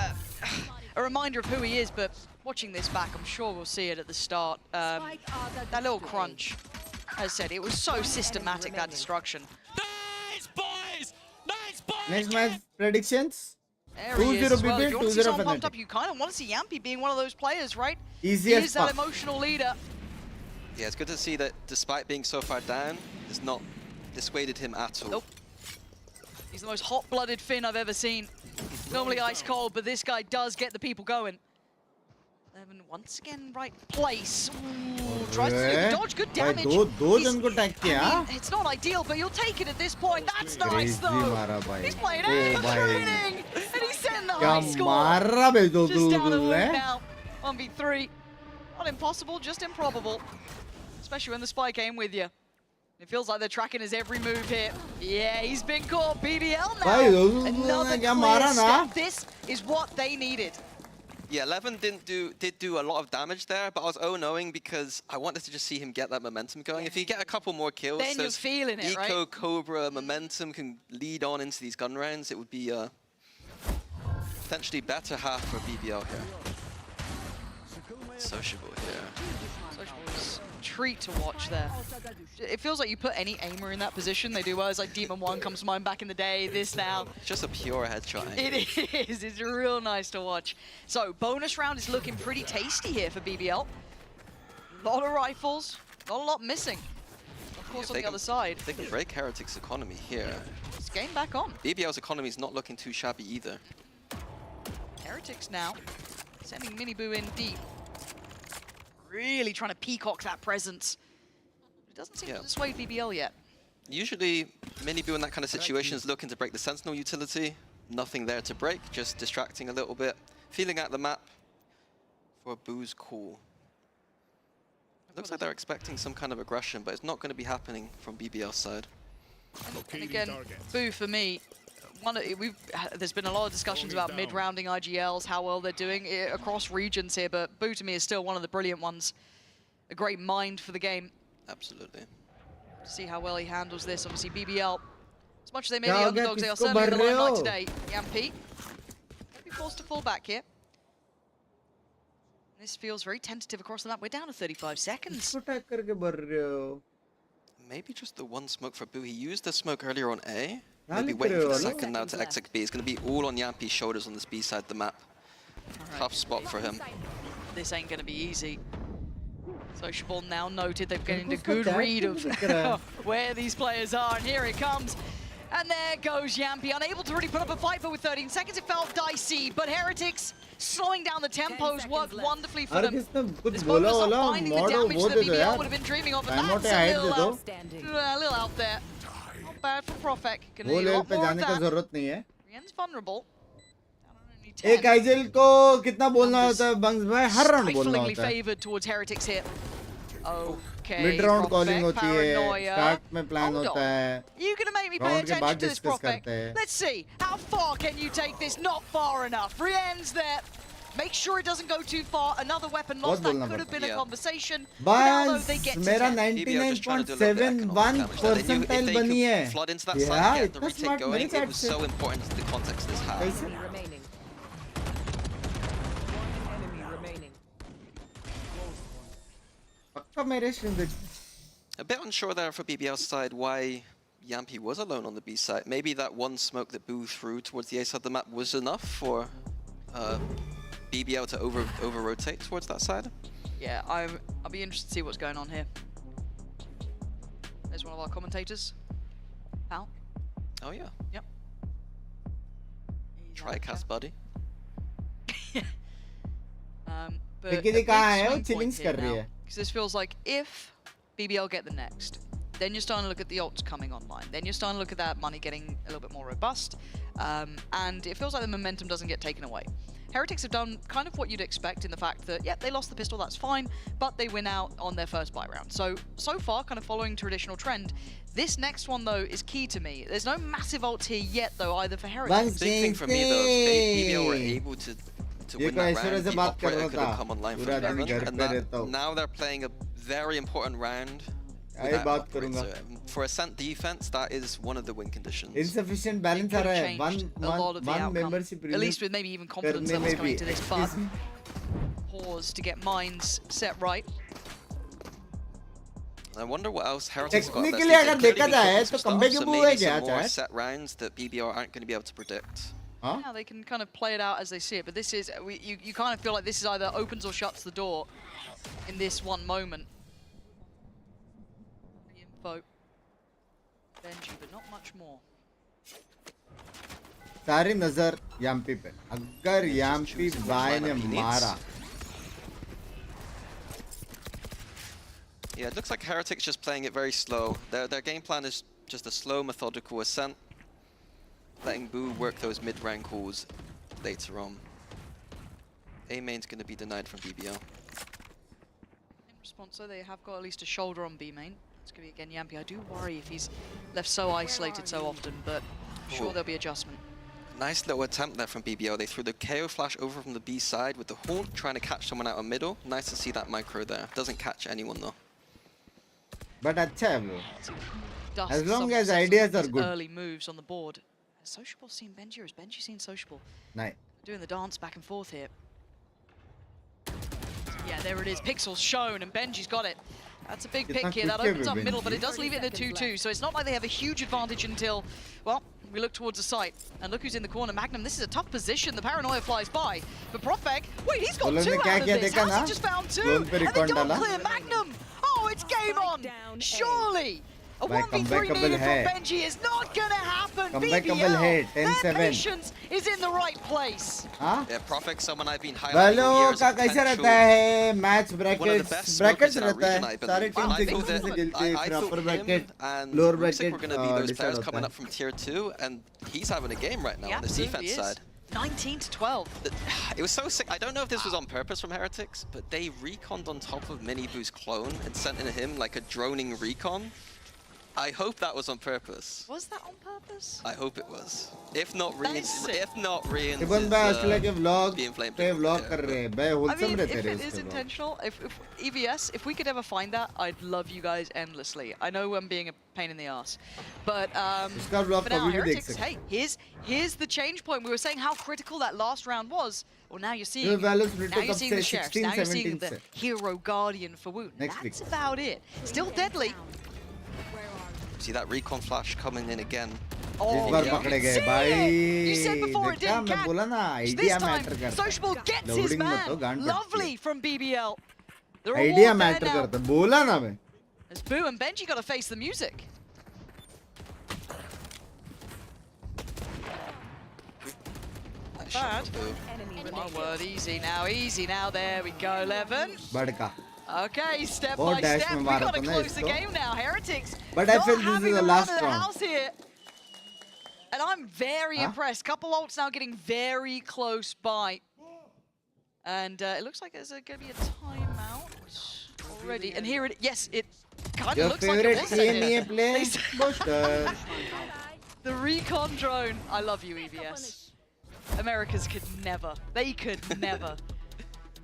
[SPEAKER 4] a reminder of who he is. But watching this back, I'm sure we'll see it at the start. That little crunch, as I said, it was so systematic, that destruction.
[SPEAKER 7] Nice, boys! Nice, boys!
[SPEAKER 1] Next match predictions?
[SPEAKER 4] 2-0
[SPEAKER 1] BBL, 2-0
[SPEAKER 4] pumped up. You kind of want to see Yampy being one of those players, right?
[SPEAKER 1] Easy
[SPEAKER 4] he
[SPEAKER 1] as
[SPEAKER 4] is that
[SPEAKER 1] fuck.
[SPEAKER 4] emotional leader.
[SPEAKER 5] Yeah, it's good to see that despite being so far down, it's not dissuaded him at all.
[SPEAKER 4] Nope. He's the most hot-blooded Finn I've ever seen. Normally ice cold, but this guy does get the people going. Levin once again, right place. Ooh, tries to do the dodge, good damage. It's not ideal, but you'll take it at this point. That's nice though. He's playing training, and he's setting the high score. Just down the wood now. 1v3. Not impossible, just improbable. Especially when the spy came with you. It feels like they're tracking his every move here. Yeah, he's been caught. BBL now. Another clear step. This is what they needed.
[SPEAKER 5] Yeah, Levin did do a lot of damage there, but I was 0-0ing because I wanted to just see him get that momentum going. If he get a couple more kills,
[SPEAKER 4] then you're feeling it, right?
[SPEAKER 5] Eco, Cobra, momentum can lead on into these gun rounds. It would be a potentially better half for BBL here. Sociable here.
[SPEAKER 4] Sociable's a treat to watch there. It feels like you put any aimer in that position, they do well. It's like Demon 1 comes to mind back in the day, this now.
[SPEAKER 5] Just a pure headshot.
[SPEAKER 4] It is, it's real nice to watch. So, bonus round is looking pretty tasty here for BBL. A lot of rifles, not a lot missing. Of course, on the other side.
[SPEAKER 5] They can break Heretics' economy here.
[SPEAKER 4] It's game back on.
[SPEAKER 5] BBL's economy is not looking too shabby either.
[SPEAKER 4] Heretics now, sending Miniboo in deep. Really trying to peacock that presence. It doesn't seem to dissuade BBL yet.
[SPEAKER 5] Usually, Miniboo in that kind of situation is looking to break the Sentinel utility. Nothing there to break, just distracting a little bit. Feeling out the map for a Boo's call. Looks like they're expecting some kind of aggression, but it's not going to be happening from BBL's side.
[SPEAKER 4] And again, Boo for me, there's been a lot of discussions about mid-rounding IGLs, how well they're doing across regions here, but Boo to me is still one of the brilliant ones. A great mind for the game.
[SPEAKER 5] Absolutely.
[SPEAKER 4] See how well he handles this. Obviously, BBL, as much as they may be underdogs, they are certainly in the limelight today. Yampi will be forced to fall back here. This feels very tentative across the map. We're down to 35 seconds.
[SPEAKER 5] Maybe just the one smoke for Boo. He used the smoke earlier on A. Maybe waiting for the second now to exit B. It's going to be all on Yampi's shoulders on this B side of the map. Tough spot for him.
[SPEAKER 4] This ain't going to be easy. Sociable now noted they've gained a good read of where these players are, and here it comes. And there goes Yampi, unable to really put up a fight, but with 13 seconds it felt dicey. But Heretics slowing down the tempos worked wonderfully for them. This bonus on finding the damage that BBL would have been dreaming of, and that's a little out there. Not bad for Profek. Gonna need a lot more of that. Rien's vulnerable.
[SPEAKER 1] एक आइजल को कितना बोलना होता है बंग्स में हर round बोलना होता है
[SPEAKER 4] favored towards Heretics here. Okay,
[SPEAKER 1] mid round calling होती है स्टार्ट में प्लान होता है
[SPEAKER 4] You're going to make me pay attention to this, Profek. Let's see. How far can you take this? Not far enough. Rien's there. Make sure it doesn't go too far. Another weapon lost. That could have been a conversation.
[SPEAKER 1] बस मेरा 99.71 percentile बनी है
[SPEAKER 5] Flood into that side, get the retake going. It was so important to the context this half. A bit unsure there for BBL's side why Yampi was alone on the B side. Maybe that one smoke that Boo threw towards the A side of the map was enough for BBL to over-rotate towards that side.
[SPEAKER 4] Yeah, I'll be interested to see what's going on here. There's one of our commentators. Pal.
[SPEAKER 5] Oh yeah.
[SPEAKER 4] Yep.
[SPEAKER 5] Try cast buddy.
[SPEAKER 4] But a big swing point here now, because this feels like if BBL get the next, then you're starting to look at the ults coming online. Then you're starting to look at that money getting a little bit more robust. And it feels like the momentum doesn't get taken away. Heretics have done kind of what you'd expect in the fact that, yeah, they lost the pistol, that's fine, but they win out on their first buy round. So far, kind of following traditional trend. This next one, though, is key to me. There's no massive ults here yet, though, either for Heretics.
[SPEAKER 5] The big thing for me, though, if BBL were able to win that round, the operator could have come online for them. And now they're playing a very important round. For Ascent defense, that is one of the win conditions.
[SPEAKER 1] Insufficient balance आ रहा है. One membership.
[SPEAKER 4] At least with maybe even confidence levels coming into this, but pause to get minds set right.
[SPEAKER 5] I wonder what else Heretics got.
[SPEAKER 1] Technically, अगर देखा जाए तो comeback की बुआ है क्या?
[SPEAKER 5] More set rounds that BBL aren't going to be able to predict.
[SPEAKER 4] Yeah, they can kind of play it out as they see it, but this is you kind of feel like this is either opens or shuts the door in this one moment. The info, Benji, but not much more.
[SPEAKER 1] सारी नजर याम्पी पे. अगर याम्पी bye ने मारा.
[SPEAKER 5] Yeah, it looks like Heretics just playing it very slow. Their game plan is just a slow, methodical Ascent, letting Boo work those mid-rank calls later on. A main's going to be denied from BBL.
[SPEAKER 4] In response, though, they have got at least a shoulder on B main. It's going to be again Yampi. I do worry if he's left so isolated so often, but I'm sure there'll be adjustment.
[SPEAKER 5] Nice little attempt there from BBL. They threw the KO flash over from the B side with the haunt, trying to catch someone out of middle. Nice to see that micro there. Doesn't catch anyone though.
[SPEAKER 1] But अच्छा है bro. As long as ideas are good.
[SPEAKER 4] Early moves on the board. Has Sociable seen Benji, or has Benji seen Sociable?
[SPEAKER 1] No.
[SPEAKER 4] Doing the dance back and forth here. Yeah, there it is. Pixels shown, and Benji's got it. That's a big pick here. That opens up middle, but it does leave it in a 2-2. So it's not like they have a huge advantage until, well, we look towards the site. And look who's in the corner. Magnum, this is a tough position. The paranoia flies by. But Profek, wait, he's got two out of this. How's he just found two? And they don't clear Magnum. Oh, it's game on. Surely. A 1v3 needed from Benji is not going to happen. BBL, their patience is in the right place.
[SPEAKER 5] Yeah, Profek, someone I've been highlighting all year as a potential.
[SPEAKER 1] Match brackets रहता है.
[SPEAKER 5] सारे teams एक दूसरे से खेलते हैं. Upper bracket, lower bracket were going to be those players coming up from tier 2, and he's having a game right now on the defense side.
[SPEAKER 4] 19-12.
[SPEAKER 5] It was so sick. I don't know if this was on purpose from Heretics, but they reconned on top of Miniboo's clone and sent in him like a droning recon. I hope that was on purpose.
[SPEAKER 4] Was that on purpose?
[SPEAKER 5] I hope it was. If not, Rian's
[SPEAKER 1] Even by like a vlog,
[SPEAKER 5] being flamed.
[SPEAKER 1] vlog कर रहे हैं. भाई
[SPEAKER 4] I
[SPEAKER 1] wholesome
[SPEAKER 4] mean,
[SPEAKER 1] रहते
[SPEAKER 4] if
[SPEAKER 1] हैं
[SPEAKER 4] it is
[SPEAKER 1] इसके vlog.
[SPEAKER 4] intentional, if EVS, if we could ever find that, I'd love you guys endlessly. I know I'm being a pain in the ass, but
[SPEAKER 1] उसका vlog
[SPEAKER 4] for now,
[SPEAKER 1] कभी भी देख
[SPEAKER 4] Heretics,
[SPEAKER 1] सकते.
[SPEAKER 4] hey, here's the change point. We were saying how critical that last round was. Well, now you're seeing,
[SPEAKER 1] ये Valorant
[SPEAKER 4] now
[SPEAKER 1] Retake
[SPEAKER 4] you're
[SPEAKER 1] अब
[SPEAKER 4] seeing
[SPEAKER 1] से
[SPEAKER 4] the sheriffs,
[SPEAKER 1] 16,
[SPEAKER 4] now you're seeing
[SPEAKER 1] 17
[SPEAKER 4] the
[SPEAKER 1] से.
[SPEAKER 4] hero guardian for Wound.
[SPEAKER 1] Next
[SPEAKER 4] That's
[SPEAKER 1] week.
[SPEAKER 4] about it. Still deadly.
[SPEAKER 5] See that recon flash coming in again.
[SPEAKER 4] Oh,
[SPEAKER 1] इस बार
[SPEAKER 4] you
[SPEAKER 1] पकड़े
[SPEAKER 4] can
[SPEAKER 1] गए
[SPEAKER 4] see
[SPEAKER 1] भाई.
[SPEAKER 4] it. You said before it
[SPEAKER 1] देखा
[SPEAKER 4] didn't
[SPEAKER 1] मैं
[SPEAKER 4] catch.
[SPEAKER 1] बोला ना
[SPEAKER 4] This
[SPEAKER 1] idea
[SPEAKER 4] time,
[SPEAKER 1] matter करता है.
[SPEAKER 4] Sociable gets his
[SPEAKER 1] Loading
[SPEAKER 4] man.
[SPEAKER 1] मत हो, गांड पड़ती है.
[SPEAKER 4] Lovely from BBL. The
[SPEAKER 1] Idea
[SPEAKER 4] reward there
[SPEAKER 1] matter
[SPEAKER 4] now.
[SPEAKER 1] करता है. बोला ना मैं.
[SPEAKER 4] As Boo and Benji got to face the music.
[SPEAKER 5] That
[SPEAKER 4] Bad.
[SPEAKER 5] shot for Boo.
[SPEAKER 4] My word, easy now, there we go, Levin.
[SPEAKER 1] बड़का.
[SPEAKER 4] Okay, step
[SPEAKER 1] बहुत
[SPEAKER 4] by
[SPEAKER 1] dash
[SPEAKER 4] step,
[SPEAKER 1] में
[SPEAKER 4] we
[SPEAKER 1] मारा
[SPEAKER 4] got to
[SPEAKER 1] था ना
[SPEAKER 4] close the
[SPEAKER 1] इसको.
[SPEAKER 4] game now. Heretics
[SPEAKER 1] But I
[SPEAKER 4] not
[SPEAKER 1] feel this is
[SPEAKER 4] having
[SPEAKER 1] the
[SPEAKER 4] the
[SPEAKER 1] last
[SPEAKER 4] run of the
[SPEAKER 1] round.
[SPEAKER 4] house here. And I'm very impressed. Couple ults now getting very close by. And it looks like there's going to be a timeout already. And here it, yes, it kind
[SPEAKER 1] Your
[SPEAKER 4] of looks like it
[SPEAKER 1] favorite
[SPEAKER 4] was set
[SPEAKER 1] EMEA
[SPEAKER 4] here.
[SPEAKER 1] play? Booster.
[SPEAKER 4] The recon drone. I love you, EVS. Americas could never. They could never.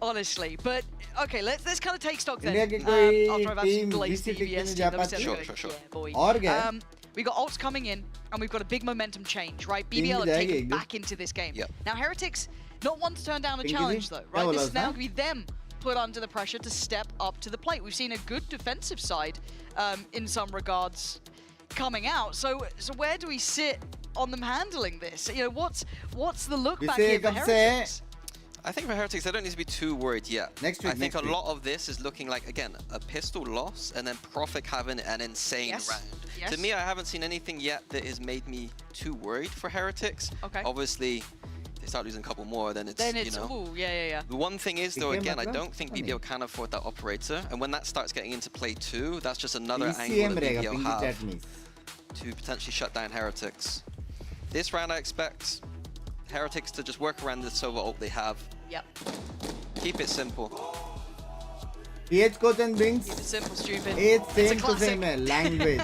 [SPEAKER 4] Honestly. But, okay, let's kind of take stock then.
[SPEAKER 1] India की कोई
[SPEAKER 4] After I've actually
[SPEAKER 1] team
[SPEAKER 4] glazed the
[SPEAKER 1] VCT के
[SPEAKER 4] EVS
[SPEAKER 1] लिए
[SPEAKER 4] team.
[SPEAKER 1] जा
[SPEAKER 4] Let me
[SPEAKER 1] पाती
[SPEAKER 4] say,
[SPEAKER 5] है? Sure.
[SPEAKER 4] yeah, boy.
[SPEAKER 1] और क्या?
[SPEAKER 4] We got ults coming in, and we've got a big momentum change, right?
[SPEAKER 1] Team
[SPEAKER 4] BBL
[SPEAKER 1] भी
[SPEAKER 4] have
[SPEAKER 1] जाएगी
[SPEAKER 4] taken
[SPEAKER 1] एक दिन.
[SPEAKER 4] back into this game.
[SPEAKER 5] Yep.
[SPEAKER 4] Now, Heretics, not one to turn down a
[SPEAKER 1] Pinky
[SPEAKER 4] challenge,
[SPEAKER 1] ji?
[SPEAKER 4] though,
[SPEAKER 1] क्या
[SPEAKER 4] right?
[SPEAKER 1] बोला
[SPEAKER 4] This is now
[SPEAKER 1] उसने?
[SPEAKER 4] going to be them put under the pressure to step up to the plate. We've seen a good defensive side in some regards coming out. So where do we sit on them handling this? You know, what's the look back
[SPEAKER 1] इसे
[SPEAKER 4] here for
[SPEAKER 1] कब से
[SPEAKER 4] Heretics?
[SPEAKER 5] I think for Heretics, they don't need to be too worried yet.
[SPEAKER 1] Next
[SPEAKER 5] I
[SPEAKER 1] week,
[SPEAKER 5] think
[SPEAKER 1] next
[SPEAKER 5] a
[SPEAKER 1] week.
[SPEAKER 5] lot of this is looking like, again, a pistol loss and then Profik having an insane
[SPEAKER 4] Yes.
[SPEAKER 5] round.
[SPEAKER 4] Yes.
[SPEAKER 5] To me, I haven't seen anything yet that has made me too worried for Heretics.
[SPEAKER 4] Okay.
[SPEAKER 5] Obviously, if they start losing a couple more, then it's, you know.
[SPEAKER 4] ooh, yeah.
[SPEAKER 5] The one thing is, though,
[SPEAKER 1] Okay,
[SPEAKER 5] again, I
[SPEAKER 1] मतलब?
[SPEAKER 5] don't think
[SPEAKER 1] Funny.
[SPEAKER 5] BBL can afford that operator. And when that starts getting into play too, that's just another
[SPEAKER 1] ECM
[SPEAKER 5] angle that
[SPEAKER 1] रहेगा,
[SPEAKER 5] BBL
[SPEAKER 1] Pinky
[SPEAKER 5] have
[SPEAKER 1] chat में.
[SPEAKER 5] to potentially shut down Heretics. This round, I expect Heretics to just work around the Sova ult they have.
[SPEAKER 4] Yep.
[SPEAKER 5] Keep it simple.
[SPEAKER 1] PH coach and Binks.
[SPEAKER 4] Keep it simple, stupid.
[SPEAKER 1] It's
[SPEAKER 4] a
[SPEAKER 1] same to
[SPEAKER 4] classic.
[SPEAKER 1] same है. Language.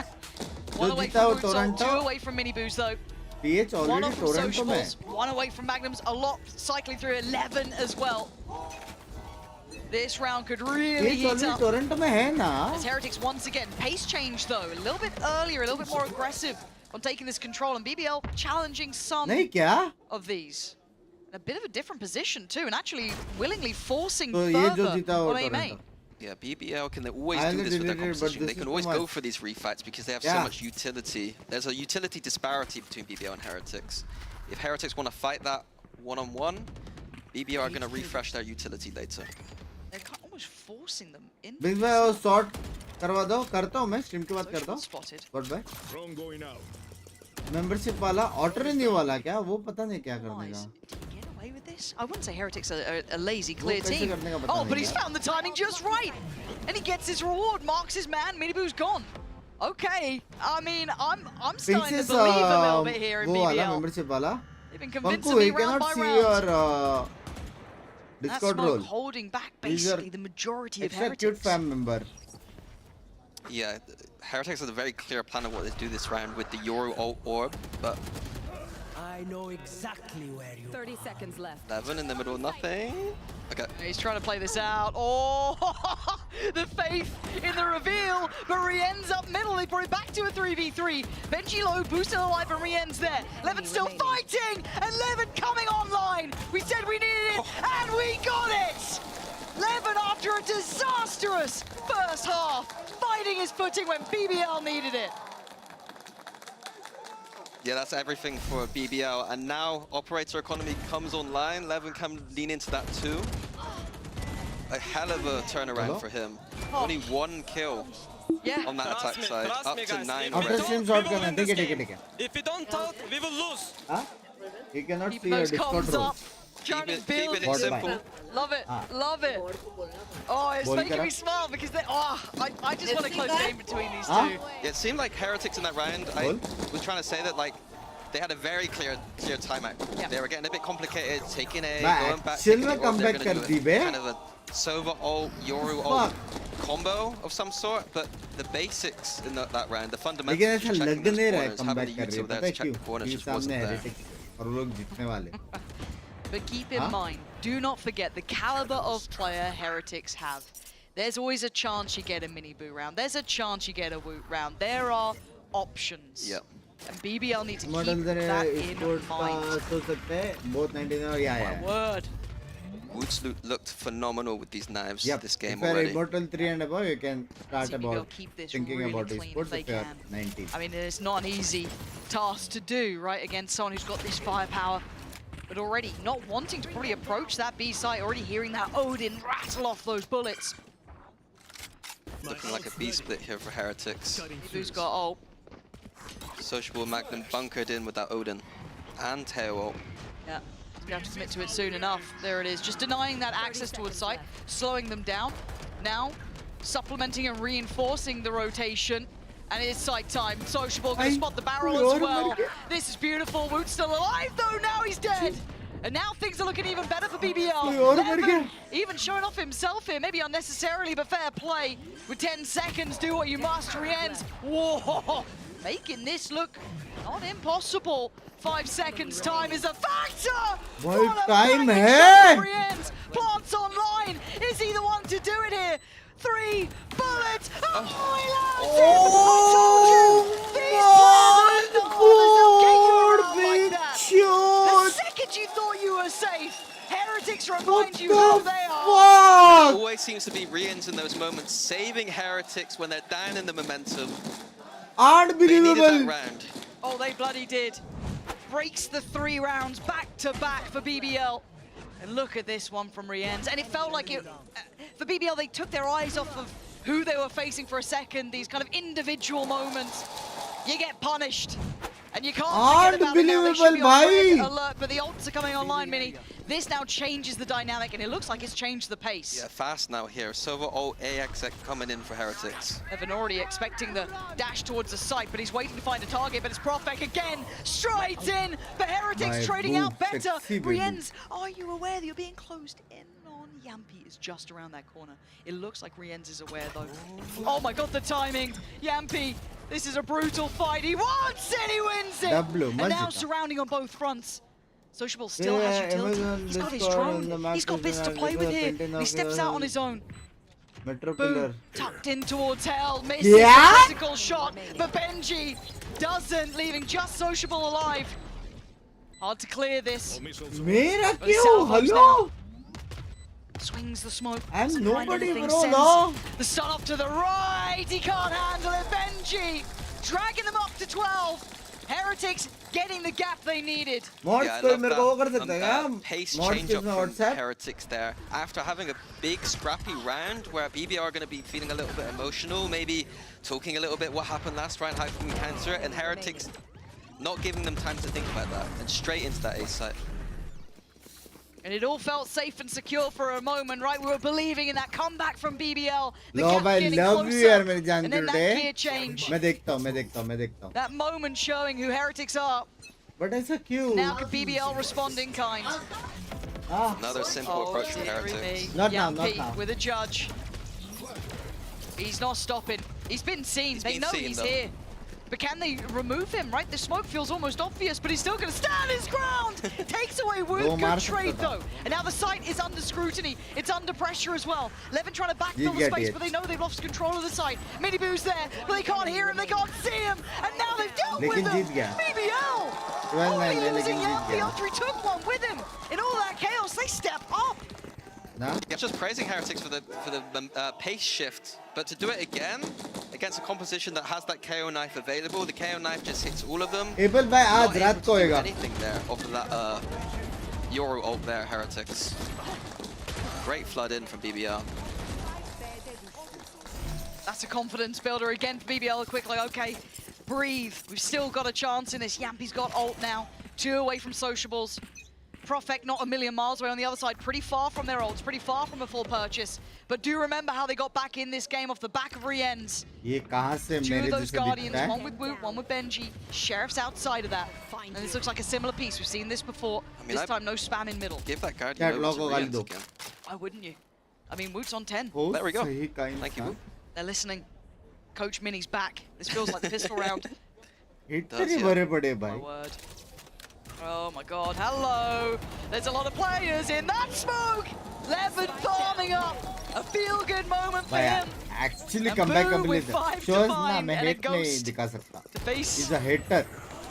[SPEAKER 4] One
[SPEAKER 1] जो
[SPEAKER 4] away
[SPEAKER 1] जीता वो
[SPEAKER 4] from Roots, two
[SPEAKER 1] Toronto.
[SPEAKER 4] away from Mini Boost, though.
[SPEAKER 1] PH
[SPEAKER 4] One
[SPEAKER 1] already
[SPEAKER 4] off from
[SPEAKER 1] Toronto में.
[SPEAKER 4] Sociables, one away from Magnums, a lot cycling through 11 as well. This round could really
[SPEAKER 1] PH
[SPEAKER 4] heat
[SPEAKER 1] already
[SPEAKER 4] up.
[SPEAKER 1] Toronto में है ना.
[SPEAKER 4] As Heretics once again, pace change though, a little bit earlier, a little bit more aggressive on taking this control, and BBL challenging some
[SPEAKER 1] नहीं क्या?
[SPEAKER 4] of these. In a bit of a different position too, and actually willingly forcing
[SPEAKER 1] तो ये जो
[SPEAKER 4] further
[SPEAKER 1] जीता वो
[SPEAKER 4] on EMEA.
[SPEAKER 1] Toronto.
[SPEAKER 5] Yeah, BBL can always
[SPEAKER 1] I
[SPEAKER 5] do this with their
[SPEAKER 1] deleted it, but
[SPEAKER 5] composition. They
[SPEAKER 1] this
[SPEAKER 5] can
[SPEAKER 1] is
[SPEAKER 5] always
[SPEAKER 1] too
[SPEAKER 5] go
[SPEAKER 1] much.
[SPEAKER 5] for these refights because they have so
[SPEAKER 1] Yeah.
[SPEAKER 5] much utility. There's a utility disparity between BBL and Heretics. If Heretics want to fight that one-on-one, BBL are going to refresh their utility later.
[SPEAKER 4] They're almost forcing them into
[SPEAKER 1] Binks भाई वो short करवा दो. करता हूँ मैं. Stream के बाद करता हूँ.
[SPEAKER 4] spotted.
[SPEAKER 1] Spot भाई.
[SPEAKER 7] Drone going out.
[SPEAKER 1] Membership वाला ऑर्डर रिन्यू वाला क्या? वो पता नहीं क्या करने
[SPEAKER 4] Guys,
[SPEAKER 1] का.
[SPEAKER 4] did he get away with this? I wouldn't say Heretics are a lazy, clear
[SPEAKER 1] कैसे
[SPEAKER 4] team.
[SPEAKER 1] करने का पता
[SPEAKER 4] Oh,
[SPEAKER 1] नहीं
[SPEAKER 4] but he's
[SPEAKER 1] यार.
[SPEAKER 4] found the timing just right. And he gets his reward, marks his man, Miniboo's gone. Okay, I mean, I'm starting to
[SPEAKER 1] Binks
[SPEAKER 4] believe a little bit here in
[SPEAKER 1] वो वाला
[SPEAKER 4] BBL.
[SPEAKER 1] membership वाला.
[SPEAKER 4] They've been
[SPEAKER 1] Panku,
[SPEAKER 4] convincing me
[SPEAKER 1] he
[SPEAKER 4] round
[SPEAKER 1] cannot
[SPEAKER 4] by
[SPEAKER 1] see
[SPEAKER 4] round.
[SPEAKER 1] your
[SPEAKER 4] That
[SPEAKER 1] Discord
[SPEAKER 4] smoke
[SPEAKER 1] role.
[SPEAKER 4] holding back
[SPEAKER 1] He's your
[SPEAKER 4] basically the majority of
[SPEAKER 1] Extra cute
[SPEAKER 4] Heretics.
[SPEAKER 1] fam member.
[SPEAKER 5] Yeah, Heretics has a very clear plan of what they do this round with the Euro ult orb, but
[SPEAKER 8] I know exactly where you
[SPEAKER 2] 30 seconds left.
[SPEAKER 5] 11 in the middle of nothing. Okay.
[SPEAKER 4] He's trying to play this out. Oh, the faith in the reveal, but Rien's up middle. They brought it back to a 3v3. Benji low, boosted alive, and Rien's there. Levin still fighting, and Levin coming online. We said we needed it, and we got it. Levin, after a disastrous first half, finding his footing when BBL needed it.
[SPEAKER 5] Yeah, that's everything for BBL. And now Operator Economy comes online. Levin can lean into that too. A hell of a turnaround for him. Only one kill
[SPEAKER 4] Yeah.
[SPEAKER 5] on that attack side.
[SPEAKER 7] trust
[SPEAKER 5] Up
[SPEAKER 7] me,
[SPEAKER 5] to
[SPEAKER 7] guys.
[SPEAKER 5] 9
[SPEAKER 7] If
[SPEAKER 1] After
[SPEAKER 7] we
[SPEAKER 5] red.
[SPEAKER 1] stream
[SPEAKER 7] don't,
[SPEAKER 1] short
[SPEAKER 7] we will
[SPEAKER 1] करना.
[SPEAKER 7] win
[SPEAKER 1] ठीक है
[SPEAKER 7] this
[SPEAKER 1] ठीक है
[SPEAKER 7] game.
[SPEAKER 1] ठीक है.
[SPEAKER 7] If we don't out, we will lose.
[SPEAKER 1] हाँ? He cannot
[SPEAKER 4] Keep
[SPEAKER 1] see your
[SPEAKER 4] those
[SPEAKER 1] Discord
[SPEAKER 4] comms
[SPEAKER 1] role.
[SPEAKER 4] up. Trying to
[SPEAKER 5] Keep
[SPEAKER 4] build
[SPEAKER 5] it
[SPEAKER 4] it.
[SPEAKER 5] simple.
[SPEAKER 4] Love it,
[SPEAKER 1] Ah.
[SPEAKER 4] love it. Oh, it's
[SPEAKER 1] Bol
[SPEAKER 4] making
[SPEAKER 1] kara.
[SPEAKER 4] me smile because they. Oh, I just want a close game between these
[SPEAKER 1] Ah?
[SPEAKER 4] two.
[SPEAKER 5] Yeah, it seemed like Heretics in that round. I
[SPEAKER 1] Bol?
[SPEAKER 5] was trying to say that, like, they had a very clear timeout.
[SPEAKER 4] Yeah.
[SPEAKER 5] They were getting a bit complicated, taking A,
[SPEAKER 1] Bah,
[SPEAKER 5] going back,
[SPEAKER 1] chill
[SPEAKER 5] taking
[SPEAKER 1] में
[SPEAKER 5] it, or they're
[SPEAKER 1] comeback
[SPEAKER 5] gonna do
[SPEAKER 1] कर दी
[SPEAKER 5] a
[SPEAKER 1] bay.
[SPEAKER 5] kind of a Sova ult, Yoru ult combo of some sort, but the basics in that round, the fundamentals,
[SPEAKER 1] लेकिन
[SPEAKER 5] just
[SPEAKER 1] ऐसा
[SPEAKER 5] checking
[SPEAKER 1] लग
[SPEAKER 5] those
[SPEAKER 1] नहीं रहा है
[SPEAKER 5] corners, having
[SPEAKER 1] comeback
[SPEAKER 5] the
[SPEAKER 1] कर रही
[SPEAKER 5] util
[SPEAKER 1] है,
[SPEAKER 5] there
[SPEAKER 1] पता
[SPEAKER 5] to
[SPEAKER 1] है
[SPEAKER 5] check
[SPEAKER 1] क्यों?
[SPEAKER 5] the corners
[SPEAKER 1] क्योंकि
[SPEAKER 5] just wasn't
[SPEAKER 1] सामने
[SPEAKER 5] there.
[SPEAKER 1] heretics और वो लोग जीतने वाले.
[SPEAKER 4] But keep in
[SPEAKER 1] Huh?
[SPEAKER 4] mind, do not forget the caliber of player Heretics have. There's always a chance you get a mini boo round. There's a chance you get a woot round. There are options.
[SPEAKER 5] Yep.
[SPEAKER 4] And BBL need to keep
[SPEAKER 1] Model
[SPEAKER 4] that in
[SPEAKER 1] Esports
[SPEAKER 4] mind.
[SPEAKER 1] का सोच सकते हैं both 99 और
[SPEAKER 4] My word.
[SPEAKER 5] Woods looked phenomenal with these knives
[SPEAKER 1] Yep.
[SPEAKER 5] this game
[SPEAKER 1] If you're
[SPEAKER 5] already.
[SPEAKER 1] Immortal 3 and above, you can start
[SPEAKER 4] See if
[SPEAKER 1] about
[SPEAKER 4] they'll keep this
[SPEAKER 1] thinking
[SPEAKER 4] really
[SPEAKER 1] about
[SPEAKER 4] clean if
[SPEAKER 1] esports
[SPEAKER 4] they
[SPEAKER 1] if you're
[SPEAKER 4] can.
[SPEAKER 1] 19.
[SPEAKER 4] I mean, it's not an easy task to do, right, against someone who's got this firepower. But already not wanting to probably approach that B site, already hearing that Odin rattle off those bullets.
[SPEAKER 5] Looking like a B split here for Heretics.
[SPEAKER 4] Who's got ult?
[SPEAKER 5] Sociable Magnum bunkered in with that Odin and tail ult.
[SPEAKER 4] Yeah, we have to commit to it soon enough. There it is, just denying that access towards site, slowing them down. Now, supplementing and reinforcing the rotation. And it is site time. Sociable gonna spot the barrel as well. This is beautiful. Woot's still alive though, now he's dead. And now things are looking even better for BBL. Levin even showing off himself here, maybe unnecessarily, but fair play. With 10 seconds, do what you must, Rienz. Whoa, making this look not impossible. 5 seconds time is a factor.
[SPEAKER 1] What time hai?
[SPEAKER 4] Rienz plants online. Is he the one to do it here? 3 bullets. Oh, he lands it. I told you. These players the second you thought you were safe, Heretics remind you how they are.
[SPEAKER 5] It always seems to be Rienz in those moments, saving Heretics when they're down in the momentum. They needed that round.
[SPEAKER 4] Oh, they bloody did. Breaks the 3 rounds back to back for BBL. And look at this one from Rienz. And it felt like it, for BBL, they took their eyes off of who they were facing for a second. These kind of individual moments. You get punished. And you can't forget about it now. They should be on red alert, but the ults are coming online, Mini. This now changes the dynamic, and it looks like it's changed the pace.
[SPEAKER 5] Yeah, fast now here. Sova ult AX coming in for Heretics.
[SPEAKER 4] Evan already expecting the dash towards the site, but he's waiting to find a target, but it's Profek again, strides in, but Heretics trading out better. Rienz, are you aware that you're being closed in on? Yampi is just around that corner. It looks like Rienz is aware though. Oh my god, the timing. Yampi, this is a brutal fight. He wants it, he wins it. And now surrounding on both fronts. Sociable still has utility. He's got his drone. He's got bits to play with here. And he steps out on his own. Boom, tucked in towards hell, misses a critical shot, but Benji doesn't, leaving just Sociable alive. Hard to clear this.
[SPEAKER 1] मेरा क्यों? Hello?
[SPEAKER 4] Swings the smoke.
[SPEAKER 1] I'm nobody, bro. No.
[SPEAKER 4] The stun off to the right. He can't handle it. Benji dragging them up to 12. Heretics getting the gap they needed.
[SPEAKER 5] Yeah, I love that pace change up from Heretics there. After having a big scrappy round where BBL are going to be feeling a little bit emotional, maybe talking a little bit what happened last round, how can we counter it, and Heretics not giving them time to think about that, and straight into that A site.
[SPEAKER 4] And it all felt safe and secure for a moment, right? We were believing in that comeback from BBL. The gap getting closer, and then that gear change.
[SPEAKER 1] मैं देखता हूँ.
[SPEAKER 4] That moment showing who Heretics are.
[SPEAKER 1] But ऐसा क्यों?
[SPEAKER 4] Now could BBL respond in kind?
[SPEAKER 5] Another simple approach from Heretics.
[SPEAKER 1] Not now.
[SPEAKER 4] With a judge. He's not stopping. He's been seen. They know he's here. But can they remove him, right? The smoke feels almost obvious, but he's still going to stand his ground. Takes away Woot. Good trade, though. And now the site is under scrutiny. It's under pressure as well. Levin trying to backfill the space, but they know they've lost control of the site. Miniboo's there, but they can't hear him. They can't see him. And now they've dealt with him. BBL! Only losing Yampi after he took one with him. In all that chaos, they step up.
[SPEAKER 5] Yeah, just praising Heretics for the pace shift, but to do it again against a composition that has that KO knife available, the KO knife just hits all of them.
[SPEAKER 1] Able by आज रात को होएगा.
[SPEAKER 5] Anything there off of that Yoru ult there, Heretics. Great flood in from BBL.
[SPEAKER 4] That's a confidence builder again for BBL. Quickly, okay, breathe. We've still got a chance in this. Yampi's got ult now. 2 away from Sociables. Profek not a million miles away on the other side, pretty far from their ults, pretty far from a full purchase. But do remember how they got back in this game off the back of Rienz. 2 of those Guardians, one with Woot, one with Benji. Sheriff's outside of that.
[SPEAKER 3] find
[SPEAKER 4] And this
[SPEAKER 3] you.
[SPEAKER 4] looks like a similar piece. We've seen this before. This time, no spam in middle.
[SPEAKER 5] Give that Guardian over to Rians again.
[SPEAKER 4] Why wouldn't you? I mean, Woot's on 10.
[SPEAKER 5] There we go. Thank you, Woot.
[SPEAKER 4] They're listening. Coach Mini's back. This feels like the pistol round.
[SPEAKER 1] My
[SPEAKER 4] word. Oh my god, hello! There's a lot of players in that smoke! Levin farming up! A feel-good moment for him!
[SPEAKER 1] Actually, comeback ability shows na मैं hate नहीं दिखा सकता. He's a hater.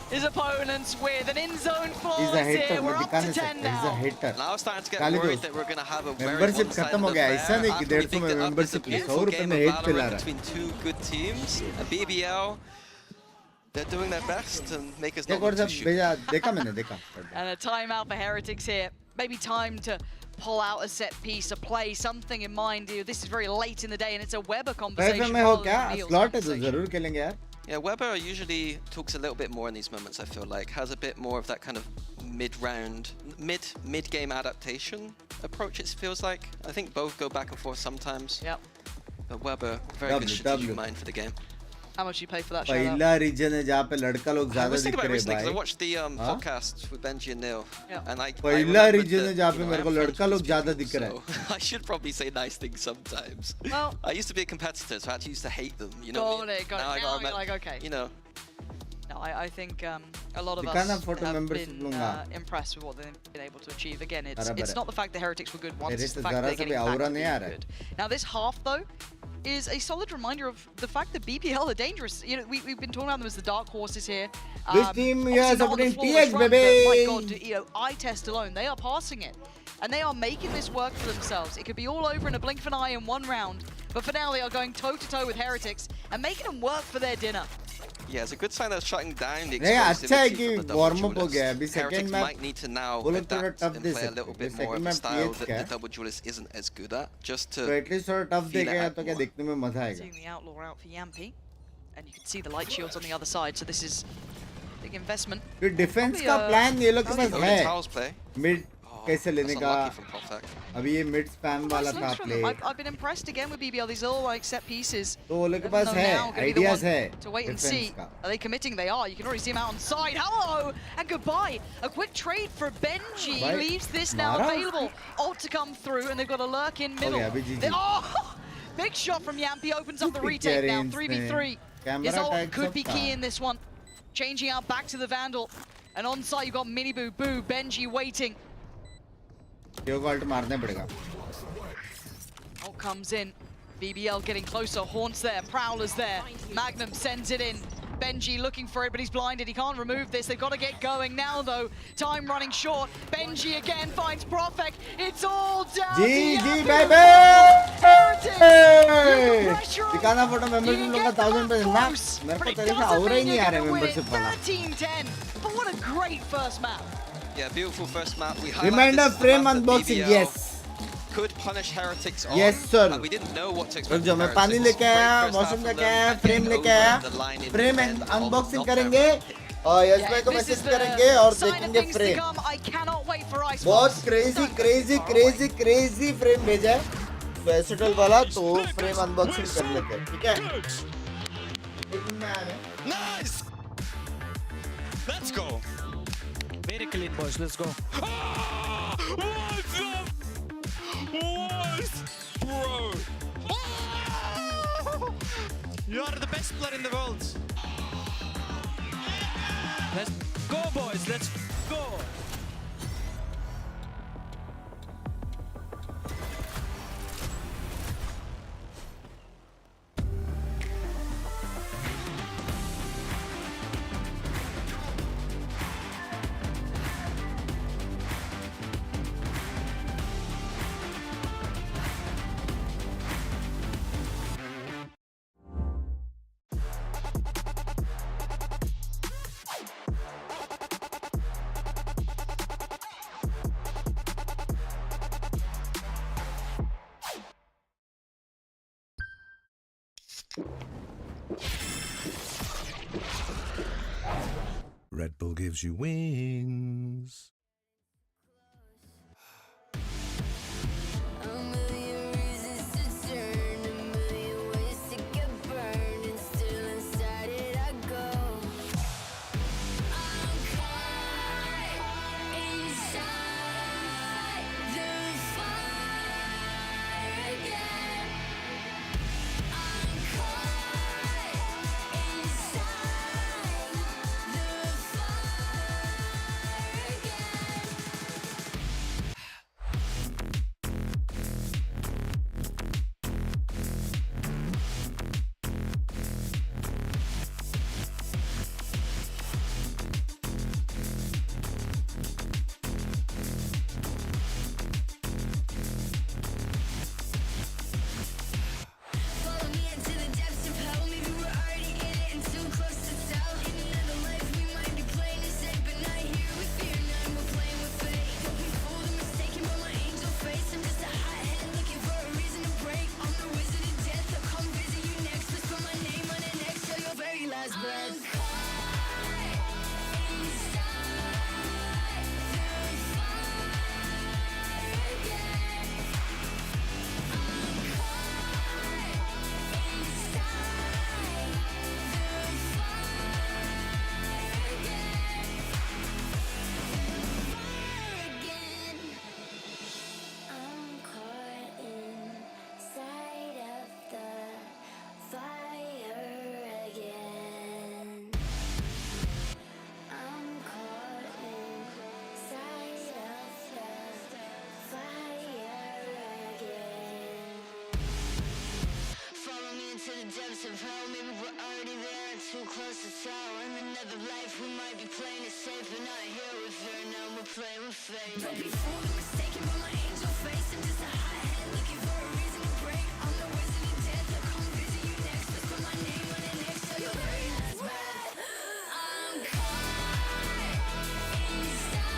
[SPEAKER 4] His opponents with an in-zone
[SPEAKER 1] He's a
[SPEAKER 4] flawless
[SPEAKER 1] hater.
[SPEAKER 4] here. We're
[SPEAKER 1] मैं
[SPEAKER 4] up
[SPEAKER 1] दिखा
[SPEAKER 4] to
[SPEAKER 1] नहीं
[SPEAKER 4] 10
[SPEAKER 1] सकता. He's a
[SPEAKER 4] now.
[SPEAKER 1] hater.
[SPEAKER 5] Now I'm starting to get
[SPEAKER 1] गाली
[SPEAKER 5] worried
[SPEAKER 1] दो.
[SPEAKER 5] that we're going to have a very
[SPEAKER 1] Membership
[SPEAKER 5] one-sided
[SPEAKER 1] खत्म हो गया.
[SPEAKER 5] affair
[SPEAKER 1] ऐसा नहीं कि
[SPEAKER 5] after we
[SPEAKER 1] 150
[SPEAKER 5] picked
[SPEAKER 1] में
[SPEAKER 5] it up. It's a
[SPEAKER 1] membership Lee.
[SPEAKER 5] beautiful
[SPEAKER 1] 100
[SPEAKER 5] game
[SPEAKER 1] में
[SPEAKER 5] of
[SPEAKER 1] hate पिला
[SPEAKER 5] Valorant
[SPEAKER 1] रहा है.
[SPEAKER 5] between two good teams. BBL, they're doing their best to make us not
[SPEAKER 1] एक और
[SPEAKER 5] look too
[SPEAKER 1] जब
[SPEAKER 5] shoot.
[SPEAKER 1] भेजा देखा मैंने देखा.
[SPEAKER 4] And a timeout for Heretics here. Maybe time to pull out a set piece, a play, something in mind. This is very late in the day and it's a Weber conversation.
[SPEAKER 1] में हो क्या? Slot है तो जरूर खेलेंगे यार.
[SPEAKER 5] Yeah, Weber usually talks a little bit more in these moments, I feel like. Has a bit more of that kind of mid-round, mid-game adaptation approach, it feels like. I think both go back and forth sometimes.
[SPEAKER 4] Yep.
[SPEAKER 5] But Weber, very good strategic mind for the game.
[SPEAKER 4] How much do you pay for that show?
[SPEAKER 1] पहला region है जहाँ पे लड़का लोग
[SPEAKER 5] I
[SPEAKER 1] ज़्यादा
[SPEAKER 5] was
[SPEAKER 1] दिख
[SPEAKER 5] thinking about
[SPEAKER 1] रहे
[SPEAKER 5] recently
[SPEAKER 1] हैं
[SPEAKER 5] because I
[SPEAKER 1] भाई.
[SPEAKER 5] watched the podcast with Benji and Neil.
[SPEAKER 4] Yeah.
[SPEAKER 5] And I
[SPEAKER 1] पहला
[SPEAKER 5] remembered
[SPEAKER 1] region है
[SPEAKER 5] that,
[SPEAKER 1] जहाँ
[SPEAKER 5] you
[SPEAKER 1] पे
[SPEAKER 5] know,
[SPEAKER 1] मेरे को
[SPEAKER 5] I have
[SPEAKER 1] लड़का
[SPEAKER 5] friends
[SPEAKER 1] लोग
[SPEAKER 5] with
[SPEAKER 1] ज़्यादा
[SPEAKER 5] people,
[SPEAKER 1] दिख रहे हैं.
[SPEAKER 5] so I should probably say nice things sometimes.
[SPEAKER 4] Well,
[SPEAKER 5] I used to be a competitor, so I actually used to hate them. You know,
[SPEAKER 4] got it.
[SPEAKER 5] now I
[SPEAKER 4] Now
[SPEAKER 5] got
[SPEAKER 4] you're like, okay.
[SPEAKER 5] You know,
[SPEAKER 4] No, I think a lot of
[SPEAKER 1] दिखाना
[SPEAKER 4] us
[SPEAKER 1] photo
[SPEAKER 4] have
[SPEAKER 1] membership
[SPEAKER 4] been
[SPEAKER 1] लूँगा.
[SPEAKER 4] impressed with what they've been able to achieve. Again,
[SPEAKER 1] बराबर
[SPEAKER 4] it's
[SPEAKER 1] है.
[SPEAKER 4] not the fact the Heretics were good once,
[SPEAKER 1] मेरे
[SPEAKER 4] it's the
[SPEAKER 1] से
[SPEAKER 4] fact that
[SPEAKER 1] ज़रा
[SPEAKER 4] they're
[SPEAKER 1] सा भी
[SPEAKER 4] getting back
[SPEAKER 1] aura
[SPEAKER 4] to
[SPEAKER 1] नहीं आ
[SPEAKER 4] being
[SPEAKER 1] रहा है.
[SPEAKER 4] good. Now this half, though, is a solid reminder of the fact that BBL are dangerous. You know, we've been talking about them as the dark horses here.
[SPEAKER 1] Which team you are
[SPEAKER 4] obviously not on the
[SPEAKER 1] supporting?
[SPEAKER 4] flawless
[SPEAKER 1] TX,
[SPEAKER 4] front, but
[SPEAKER 1] baby!
[SPEAKER 4] my God, you know, eye test alone, they are passing it. And they are making this work for themselves. It could be all over in a blink of an eye in one round. But for now, they are going toe-to-toe with Heretics and making them work for their dinner.
[SPEAKER 5] yeah, it's a good sign they're shutting down the
[SPEAKER 1] नहीं अच्छा है
[SPEAKER 5] explosivity
[SPEAKER 1] कि
[SPEAKER 5] from the double
[SPEAKER 1] warm up हो
[SPEAKER 5] duelist.
[SPEAKER 1] गया. अभी second
[SPEAKER 5] Heretics
[SPEAKER 1] map
[SPEAKER 5] might need to now
[SPEAKER 1] वो लोग थोड़ा
[SPEAKER 5] adapt
[SPEAKER 1] tough
[SPEAKER 5] and
[SPEAKER 1] they
[SPEAKER 5] play a
[SPEAKER 1] सकते
[SPEAKER 5] little
[SPEAKER 1] हैं.
[SPEAKER 5] bit more
[SPEAKER 1] Second
[SPEAKER 5] of a
[SPEAKER 1] map
[SPEAKER 5] style
[SPEAKER 1] PH
[SPEAKER 5] that
[SPEAKER 1] का
[SPEAKER 5] the
[SPEAKER 1] है.
[SPEAKER 5] double duelist isn't as good at, just
[SPEAKER 1] तो
[SPEAKER 5] to
[SPEAKER 1] at least थोड़ा tough
[SPEAKER 5] feel it
[SPEAKER 1] देखेगा
[SPEAKER 5] out
[SPEAKER 1] तो क्या
[SPEAKER 5] more.
[SPEAKER 1] देखने में मजा आएगा.
[SPEAKER 4] Seeing the Outlaw out for Yampi. And you can see the light shields on the other side. So this is a big investment.
[SPEAKER 1] फिर defense
[SPEAKER 4] Probably,
[SPEAKER 1] का plan ये लोग के पास
[SPEAKER 5] Only
[SPEAKER 1] है.
[SPEAKER 5] Towels play.
[SPEAKER 1] Mid कैसे लेने
[SPEAKER 5] That's
[SPEAKER 1] का.
[SPEAKER 5] unlucky from Poptech.
[SPEAKER 1] अभी ये mid spam वाला
[SPEAKER 4] Nice
[SPEAKER 1] था
[SPEAKER 4] looks from
[SPEAKER 1] play.
[SPEAKER 4] them. I've been impressed again with BBL. These little like set pieces.
[SPEAKER 1] तो वो लोग के
[SPEAKER 4] Even
[SPEAKER 1] पास
[SPEAKER 4] though
[SPEAKER 1] है.
[SPEAKER 4] now gonna be the
[SPEAKER 1] Ideas
[SPEAKER 4] one
[SPEAKER 1] है.
[SPEAKER 4] To wait and
[SPEAKER 1] Defense
[SPEAKER 4] see.
[SPEAKER 1] का.
[SPEAKER 4] Are they committing? They are. You can already see him out on side. Hello and goodbye. A quick trade for Benji
[SPEAKER 1] Bye.
[SPEAKER 4] leaves this now
[SPEAKER 1] Mara.
[SPEAKER 4] available. Ult to come through, and they've got a lurk in middle.
[SPEAKER 1] गया, अभी GG.
[SPEAKER 4] Oh, big shot from Yampi opens up the
[SPEAKER 1] Stupid
[SPEAKER 4] retake now.
[SPEAKER 1] Karens
[SPEAKER 4] 3v3.
[SPEAKER 1] Camera
[SPEAKER 4] His ult
[SPEAKER 1] tag
[SPEAKER 4] could be
[SPEAKER 1] सब
[SPEAKER 4] key
[SPEAKER 1] था.
[SPEAKER 4] in this one. Changing out back to the Vandal. And on site you've got Mini Boo, Benji waiting.
[SPEAKER 1] यो को ult मारना पड़ेगा.
[SPEAKER 4] Ult comes in. BBL getting closer. Haunts there. Prowler's there. Magnum sends it in. Benji looking for it, but he's blinded. He can't remove this. They've got to get going now, though. Time running short. Benji again finds Profek. It's all down
[SPEAKER 1] GG
[SPEAKER 4] to
[SPEAKER 1] baby! दिखाना photo membership लूँगा 1000 ना. मेरे को तेरे से aura ही नहीं आ रहा membership वाला.
[SPEAKER 4] 13-10. But what a great first map.
[SPEAKER 5] Yeah, beautiful first map. We highlighted
[SPEAKER 1] Reminder
[SPEAKER 5] this
[SPEAKER 1] frame
[SPEAKER 5] map that
[SPEAKER 1] unboxing.
[SPEAKER 5] BBL
[SPEAKER 1] Yes.
[SPEAKER 5] could punish Heretics on.
[SPEAKER 1] Yes, sir.
[SPEAKER 5] And we didn't know what to
[SPEAKER 1] रुक
[SPEAKER 5] expect
[SPEAKER 1] जाओ
[SPEAKER 5] from
[SPEAKER 1] मैं पानी
[SPEAKER 5] Heretics.
[SPEAKER 1] लेके आया,
[SPEAKER 5] Great first
[SPEAKER 1] washroom
[SPEAKER 5] half
[SPEAKER 1] लेके
[SPEAKER 5] from
[SPEAKER 1] आया,
[SPEAKER 5] them,
[SPEAKER 1] frame
[SPEAKER 5] and
[SPEAKER 1] लेके
[SPEAKER 5] over
[SPEAKER 1] आया.
[SPEAKER 5] the line in
[SPEAKER 1] frame
[SPEAKER 5] the end of
[SPEAKER 1] unboxing
[SPEAKER 5] knockout.
[SPEAKER 1] करेंगे और यस भाई को
[SPEAKER 4] This
[SPEAKER 1] मैसेज
[SPEAKER 4] is the
[SPEAKER 1] करेंगे और
[SPEAKER 4] sign of
[SPEAKER 1] देखेंगे
[SPEAKER 4] things to
[SPEAKER 1] frame.
[SPEAKER 4] come. I cannot wait for Icebox.
[SPEAKER 1] बहुत क्रेजी फ्रेम भेजा है तो एसिटल वाला तो फ्रेम अनबॉक्सिंग कर लेते हैं. ठीक है. एक मिनट में आ रहे हैं.
[SPEAKER 7] Nice! Let's go!
[SPEAKER 8] Very clean, boys. Let's go.
[SPEAKER 7] Ah! What's up? What? Bro! Ah!
[SPEAKER 6] You are the best player in the world.
[SPEAKER 8] Let's go, boys. Let's go.
[SPEAKER 9] Red Bull gives you wings.
[SPEAKER 10] depths of hell, maybe we're already there and too close to tell. In another life we might be playing it safe, but not here with fear, now we're playing with fate. Don't be fooled or mistaken by my angel face. I'm just a hothead looking for a reason to break. I'm the wizard of death, I'll come visit you next. Just put my name on it next to your very last breath. I'm caught inside the fire again.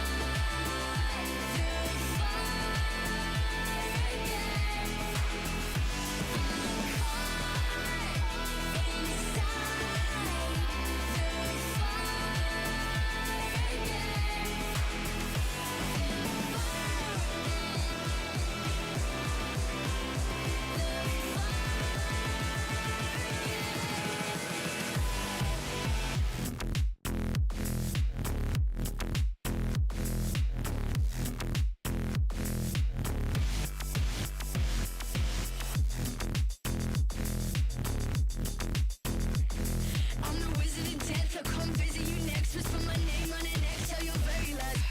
[SPEAKER 10] I'm the wizard of death, I'll come visit you next. Just put my name on it next till your very last.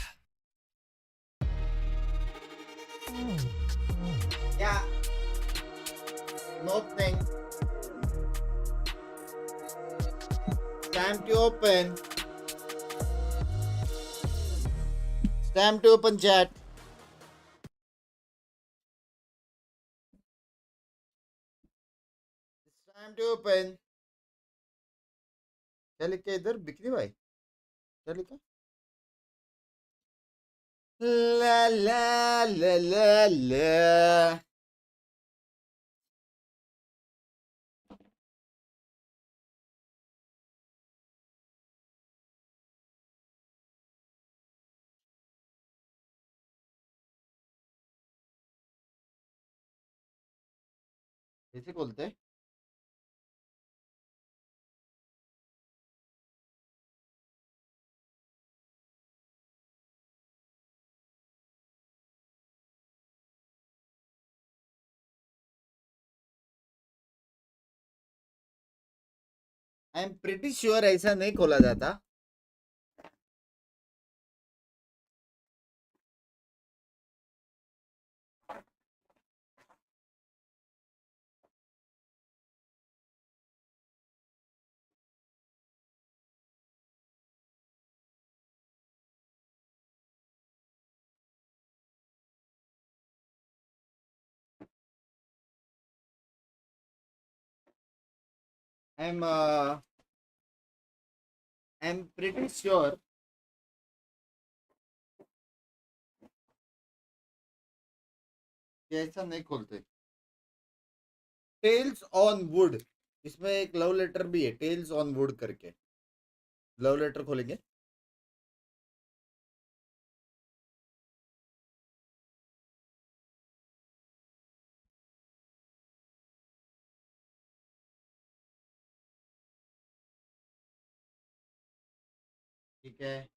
[SPEAKER 1] Yeah. No thing. Time to open. It's time to open chat. It's time to open. क्या लिखा है इधर बिक्री भाई क्या लिखा ला ला ला ला ला ऐसे बोलते हैं आई एम प्रिटी श्योर ऐसा नहीं खोला जाता I'm pretty sure कि ऐसा नहीं खोलते टेल्स ऑन वुड इसमें एक लव लेटर भी है टेल्स ऑन वुड करके लव लेटर खोलेंगे ठीक है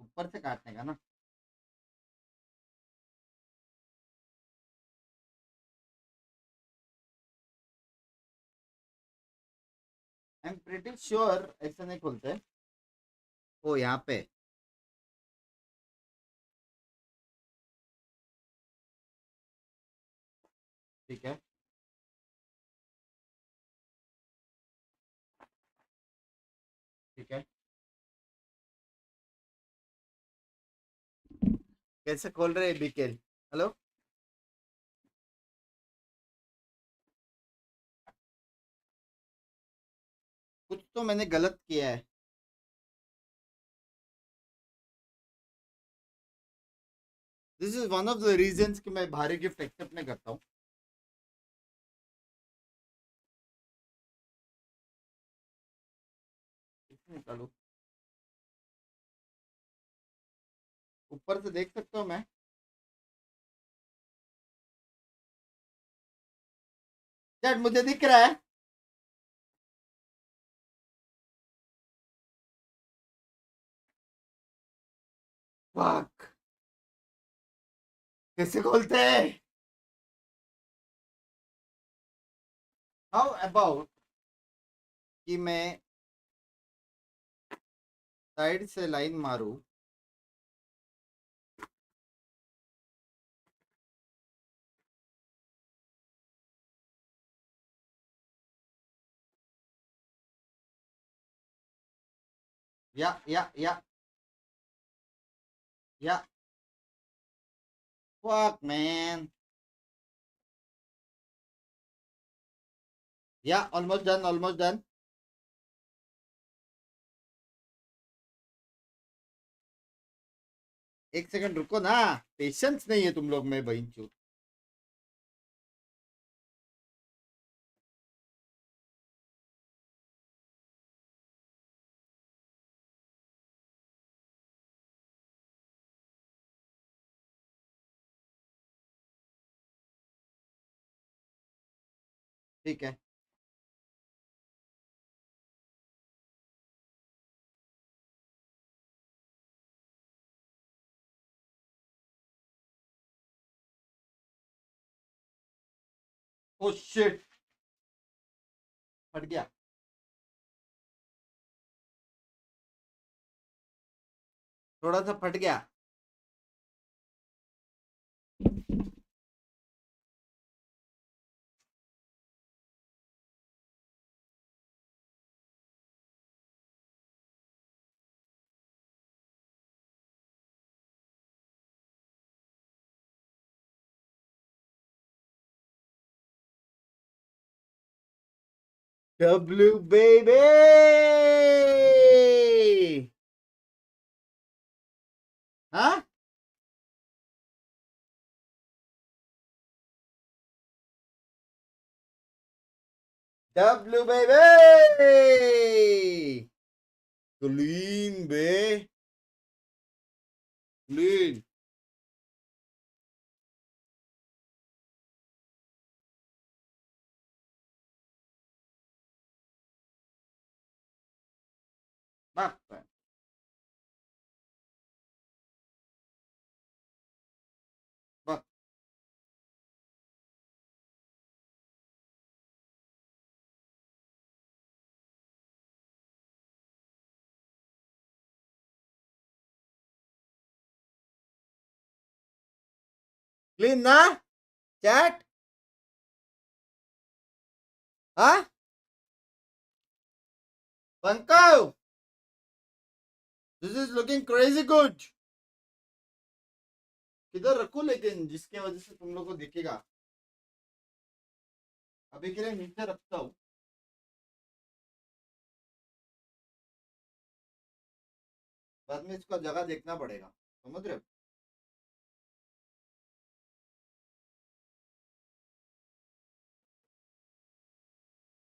[SPEAKER 1] ऊपर से काटने का ना आई एम प्रिटी श्योर ऐसा नहीं खोलते ओ यहाँ पे ठीक है ठीक है कैसे खोल रहे हैं बीकेल हेलो कुछ तो मैंने गलत किया है this is one of the reasons कि मैं भारी गिफ्ट एक्सेप्ट नहीं करता हूँ निकालो ऊपर से देख सकता हूँ मैं चैट मुझे दिख रहा है फक कैसे खोलते हैं हाउ अबाउट कि मैं साइड से लाइन मारूं Yeah. Fuck, man. Yeah, almost done. एक सेकंड रुको ना, पेशेंस नहीं है तुम लोग में बहनचोद। ठीक है। ओ शिट, फट गया। थोड़ा सा फट गया। W baby, हाँ W baby, clean बे, clean। बाप रे। बाप। क्लीन ना चैट, हाँ Pankaj, this is looking crazy good. किधर रखूं लेकिन जिसके वजह से तुम लोग को दिखेगा। अभी के लिए नीचे रखता हूँ। बाद में इसका जगह देखना पड़ेगा, समझ रहे हो।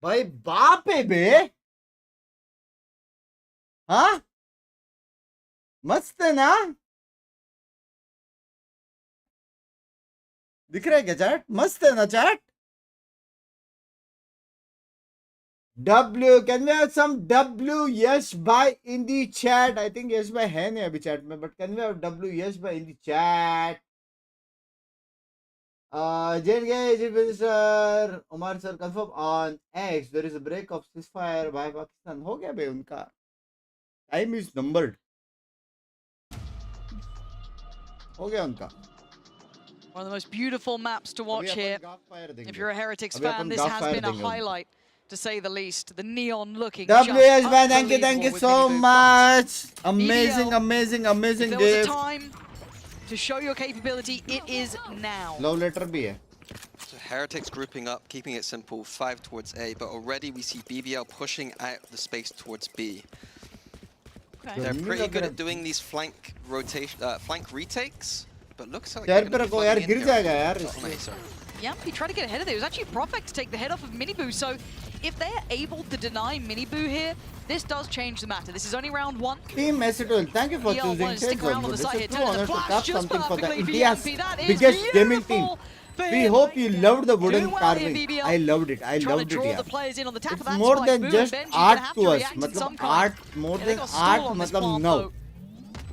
[SPEAKER 1] भाई बाप है बे, हाँ मस्त है ना, दिख रहा है क्या चैट? मस्त है ना chat? W, can we have some W yes by in the chat? I think yes by है नहीं अभी chat में, but can we have W yes by in the chat? JNK sir, Umar sir, confirm on X. There is a break of ceasefire by Pakistan. हो गया बे उनका, time is numbered. हो गया उनका।
[SPEAKER 4] One of the most beautiful maps to watch here. If you're a Heretics fan, this has been a highlight, to say the least. The neon looking
[SPEAKER 1] WS man, thank you so much. Amazing
[SPEAKER 4] If there was a time to show your capability, it is now.
[SPEAKER 1] Love letter भी है।
[SPEAKER 5] So Heretics grouping up, keeping it simple, 5 towards A, but already we see BBL pushing out the space towards B.
[SPEAKER 4] Okay.
[SPEAKER 5] They're pretty good at doing these flank retakes, but looks like
[SPEAKER 1] यार पर को यार गिर जाएगा यार।
[SPEAKER 4] Yeah, he tried to get ahead of it. It was actually perfect to take the head off of Miniboo. So if they're able to deny Miniboo here, this does change the matter. This is only round 1.
[SPEAKER 1] Team Messetul, thank you for
[SPEAKER 4] EL
[SPEAKER 1] choosing
[SPEAKER 4] stick around on the side here.
[SPEAKER 1] It's a true honor to craft something for the
[SPEAKER 4] perfectly,
[SPEAKER 1] India's
[SPEAKER 4] VMP. That is
[SPEAKER 1] biggest gaming team.
[SPEAKER 4] beautiful.
[SPEAKER 1] We hope you loved the wooden
[SPEAKER 4] Doing well here,
[SPEAKER 1] carving.
[SPEAKER 4] BBL.
[SPEAKER 1] I loved it. I
[SPEAKER 4] Trying
[SPEAKER 1] loved
[SPEAKER 4] to
[SPEAKER 1] it
[SPEAKER 4] draw
[SPEAKER 1] यार।
[SPEAKER 4] the players in on the tap of
[SPEAKER 1] It's
[SPEAKER 4] that
[SPEAKER 1] more
[SPEAKER 4] spike.
[SPEAKER 1] than
[SPEAKER 4] Boo
[SPEAKER 1] just
[SPEAKER 4] and Benji gonna
[SPEAKER 1] art
[SPEAKER 4] have
[SPEAKER 1] to
[SPEAKER 4] to
[SPEAKER 1] us.
[SPEAKER 4] react in some
[SPEAKER 1] मतलब
[SPEAKER 4] kind.
[SPEAKER 1] art more
[SPEAKER 4] Yeah, they
[SPEAKER 1] than
[SPEAKER 4] got stall
[SPEAKER 1] art
[SPEAKER 4] on this
[SPEAKER 1] मतलब
[SPEAKER 4] farm,
[SPEAKER 1] no.
[SPEAKER 4] though.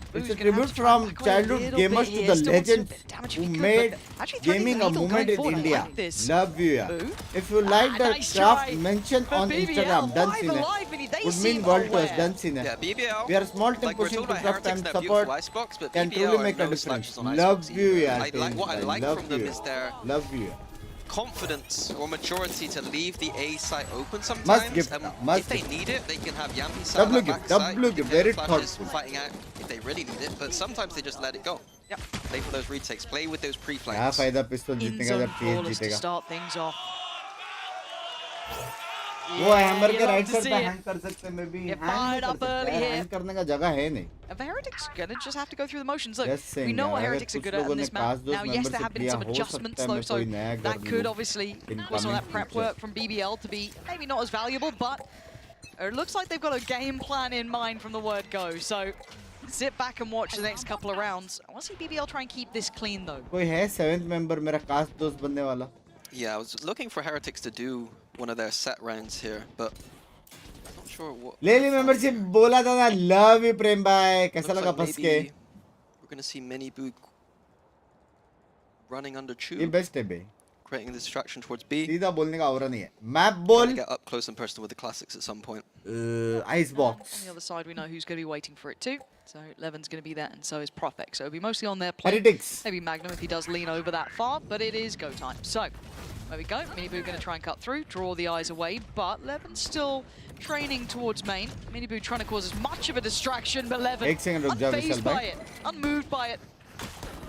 [SPEAKER 1] It's
[SPEAKER 4] Boo's
[SPEAKER 1] a
[SPEAKER 4] gonna have
[SPEAKER 1] tribute
[SPEAKER 4] to try
[SPEAKER 1] from
[SPEAKER 4] and back away a
[SPEAKER 1] childhood
[SPEAKER 4] little
[SPEAKER 1] gamers
[SPEAKER 4] bit
[SPEAKER 1] to
[SPEAKER 4] here.
[SPEAKER 1] the
[SPEAKER 4] Still do some
[SPEAKER 1] legends
[SPEAKER 4] bit of damage if
[SPEAKER 1] who
[SPEAKER 4] he could,
[SPEAKER 1] made
[SPEAKER 4] but actually threading
[SPEAKER 1] gaming
[SPEAKER 4] the
[SPEAKER 1] a
[SPEAKER 4] needle
[SPEAKER 1] movement
[SPEAKER 4] going
[SPEAKER 1] in
[SPEAKER 4] forward. I
[SPEAKER 1] India.
[SPEAKER 4] like this.
[SPEAKER 1] Love you यार।
[SPEAKER 4] Boo.
[SPEAKER 1] If you like the
[SPEAKER 4] Nice
[SPEAKER 1] craft
[SPEAKER 4] try
[SPEAKER 1] mentioned
[SPEAKER 4] for
[SPEAKER 1] on
[SPEAKER 4] BBL.
[SPEAKER 1] Instagram, done
[SPEAKER 4] 5
[SPEAKER 1] seen it.
[SPEAKER 4] alive, and they
[SPEAKER 1] Would
[SPEAKER 4] seem
[SPEAKER 1] mean world to us,
[SPEAKER 4] aware.
[SPEAKER 1] done seen it.
[SPEAKER 5] Yeah, BBL.
[SPEAKER 1] We are a small team
[SPEAKER 5] Like we're
[SPEAKER 1] pushing
[SPEAKER 5] talking
[SPEAKER 1] to
[SPEAKER 5] about
[SPEAKER 1] craft
[SPEAKER 5] Heretics
[SPEAKER 1] and
[SPEAKER 5] and their
[SPEAKER 1] support
[SPEAKER 5] beautiful Icebox, but
[SPEAKER 1] can
[SPEAKER 5] BBL
[SPEAKER 1] truly
[SPEAKER 5] are
[SPEAKER 1] make a
[SPEAKER 5] no
[SPEAKER 1] difference.
[SPEAKER 5] slouches on
[SPEAKER 1] Love
[SPEAKER 5] Icebox
[SPEAKER 1] you
[SPEAKER 5] either.
[SPEAKER 1] यार।
[SPEAKER 5] What I like
[SPEAKER 1] love
[SPEAKER 5] from them
[SPEAKER 1] you.
[SPEAKER 5] is their confidence or maturity to leave the A site open sometimes.
[SPEAKER 1] Gift,
[SPEAKER 5] if they need it, they can have Yampi side
[SPEAKER 1] W
[SPEAKER 5] that
[SPEAKER 1] gift,
[SPEAKER 5] back side,
[SPEAKER 1] W gift, very
[SPEAKER 5] flashes,
[SPEAKER 1] thoughtful.
[SPEAKER 5] fighting out if they really need it. But sometimes they just let it go.
[SPEAKER 4] Yep.
[SPEAKER 5] Play for those retakes. Play with those
[SPEAKER 1] क्या
[SPEAKER 5] pre-flanks.
[SPEAKER 1] फायदा पिस्तौल
[SPEAKER 4] In
[SPEAKER 1] जीतेगा
[SPEAKER 4] zone
[SPEAKER 1] जब TH
[SPEAKER 4] flawless to
[SPEAKER 1] जीतेगा
[SPEAKER 4] start things off.
[SPEAKER 1] वो hammer
[SPEAKER 4] you
[SPEAKER 1] के
[SPEAKER 4] love
[SPEAKER 1] right
[SPEAKER 4] to
[SPEAKER 1] side
[SPEAKER 4] see
[SPEAKER 1] पे
[SPEAKER 4] it.
[SPEAKER 1] Hang कर सकते हैं may be
[SPEAKER 4] Get
[SPEAKER 1] hang
[SPEAKER 4] fired
[SPEAKER 1] कर
[SPEAKER 4] up
[SPEAKER 1] सकते
[SPEAKER 4] early
[SPEAKER 1] हैं
[SPEAKER 4] here.
[SPEAKER 1] हैंग करने का जगह है नहीं
[SPEAKER 4] And the Heretics are going to just have to go through the motions. Look,
[SPEAKER 1] Just saying,
[SPEAKER 4] we know what
[SPEAKER 1] यार,
[SPEAKER 4] Heretics are
[SPEAKER 1] अगर
[SPEAKER 4] good
[SPEAKER 1] कुछ
[SPEAKER 4] at
[SPEAKER 1] लोगों
[SPEAKER 4] in
[SPEAKER 1] ने
[SPEAKER 4] this map.
[SPEAKER 1] class dos
[SPEAKER 4] Now, yes,
[SPEAKER 1] member
[SPEAKER 4] there
[SPEAKER 1] से
[SPEAKER 4] have been
[SPEAKER 1] किया,
[SPEAKER 4] some
[SPEAKER 1] हो
[SPEAKER 4] adjustments
[SPEAKER 1] सकता है
[SPEAKER 4] though,
[SPEAKER 1] मैं
[SPEAKER 4] so
[SPEAKER 1] कोई नया
[SPEAKER 4] that
[SPEAKER 1] कर
[SPEAKER 4] could
[SPEAKER 1] लूं
[SPEAKER 4] obviously
[SPEAKER 1] in
[SPEAKER 4] cause some of that
[SPEAKER 1] coming
[SPEAKER 4] prep
[SPEAKER 1] future.
[SPEAKER 4] work from BBL to be maybe not as valuable, but it looks like they've got a game plan in mind from the word go. So sit back and watch the next couple of rounds. I want to see BBL try and keep this clean though.
[SPEAKER 1] कोई है 7th member मेरा cast दोस्त बनने वाला
[SPEAKER 5] Yeah, I was looking for Heretics to do one of their set rounds here, but I'm not sure what.
[SPEAKER 1] ले ली membership बोला था ना लव यू प्रेम भाई कैसा
[SPEAKER 5] Looks
[SPEAKER 1] लगा
[SPEAKER 5] like
[SPEAKER 1] फंस के
[SPEAKER 5] maybe we're gonna see Mini Boo running under
[SPEAKER 1] ये
[SPEAKER 5] tube,
[SPEAKER 1] बेस्ट है बे
[SPEAKER 5] creating the distraction towards B.
[SPEAKER 1] सीधा बोलने का औरा नहीं है मैप
[SPEAKER 5] Trying
[SPEAKER 1] बोल
[SPEAKER 5] to get up close and personal with the classics at some point.
[SPEAKER 1] Icebox
[SPEAKER 4] On the other side, we know who's going to be waiting for it too. So Levin's going to be there, and so is Profek. So it'll be mostly on their play.
[SPEAKER 1] Heretics
[SPEAKER 4] Maybe Magnum if he does lean over that far, but it is go time. So there we go. Miniboo going to try and cut through, draw the eyes away, but Levin's still training towards main. Miniboo trying to cause as much of a distraction, but Levin
[SPEAKER 1] एक second रुक जा विशाल
[SPEAKER 4] unfazed by
[SPEAKER 1] भाई
[SPEAKER 4] it, unmoved by it.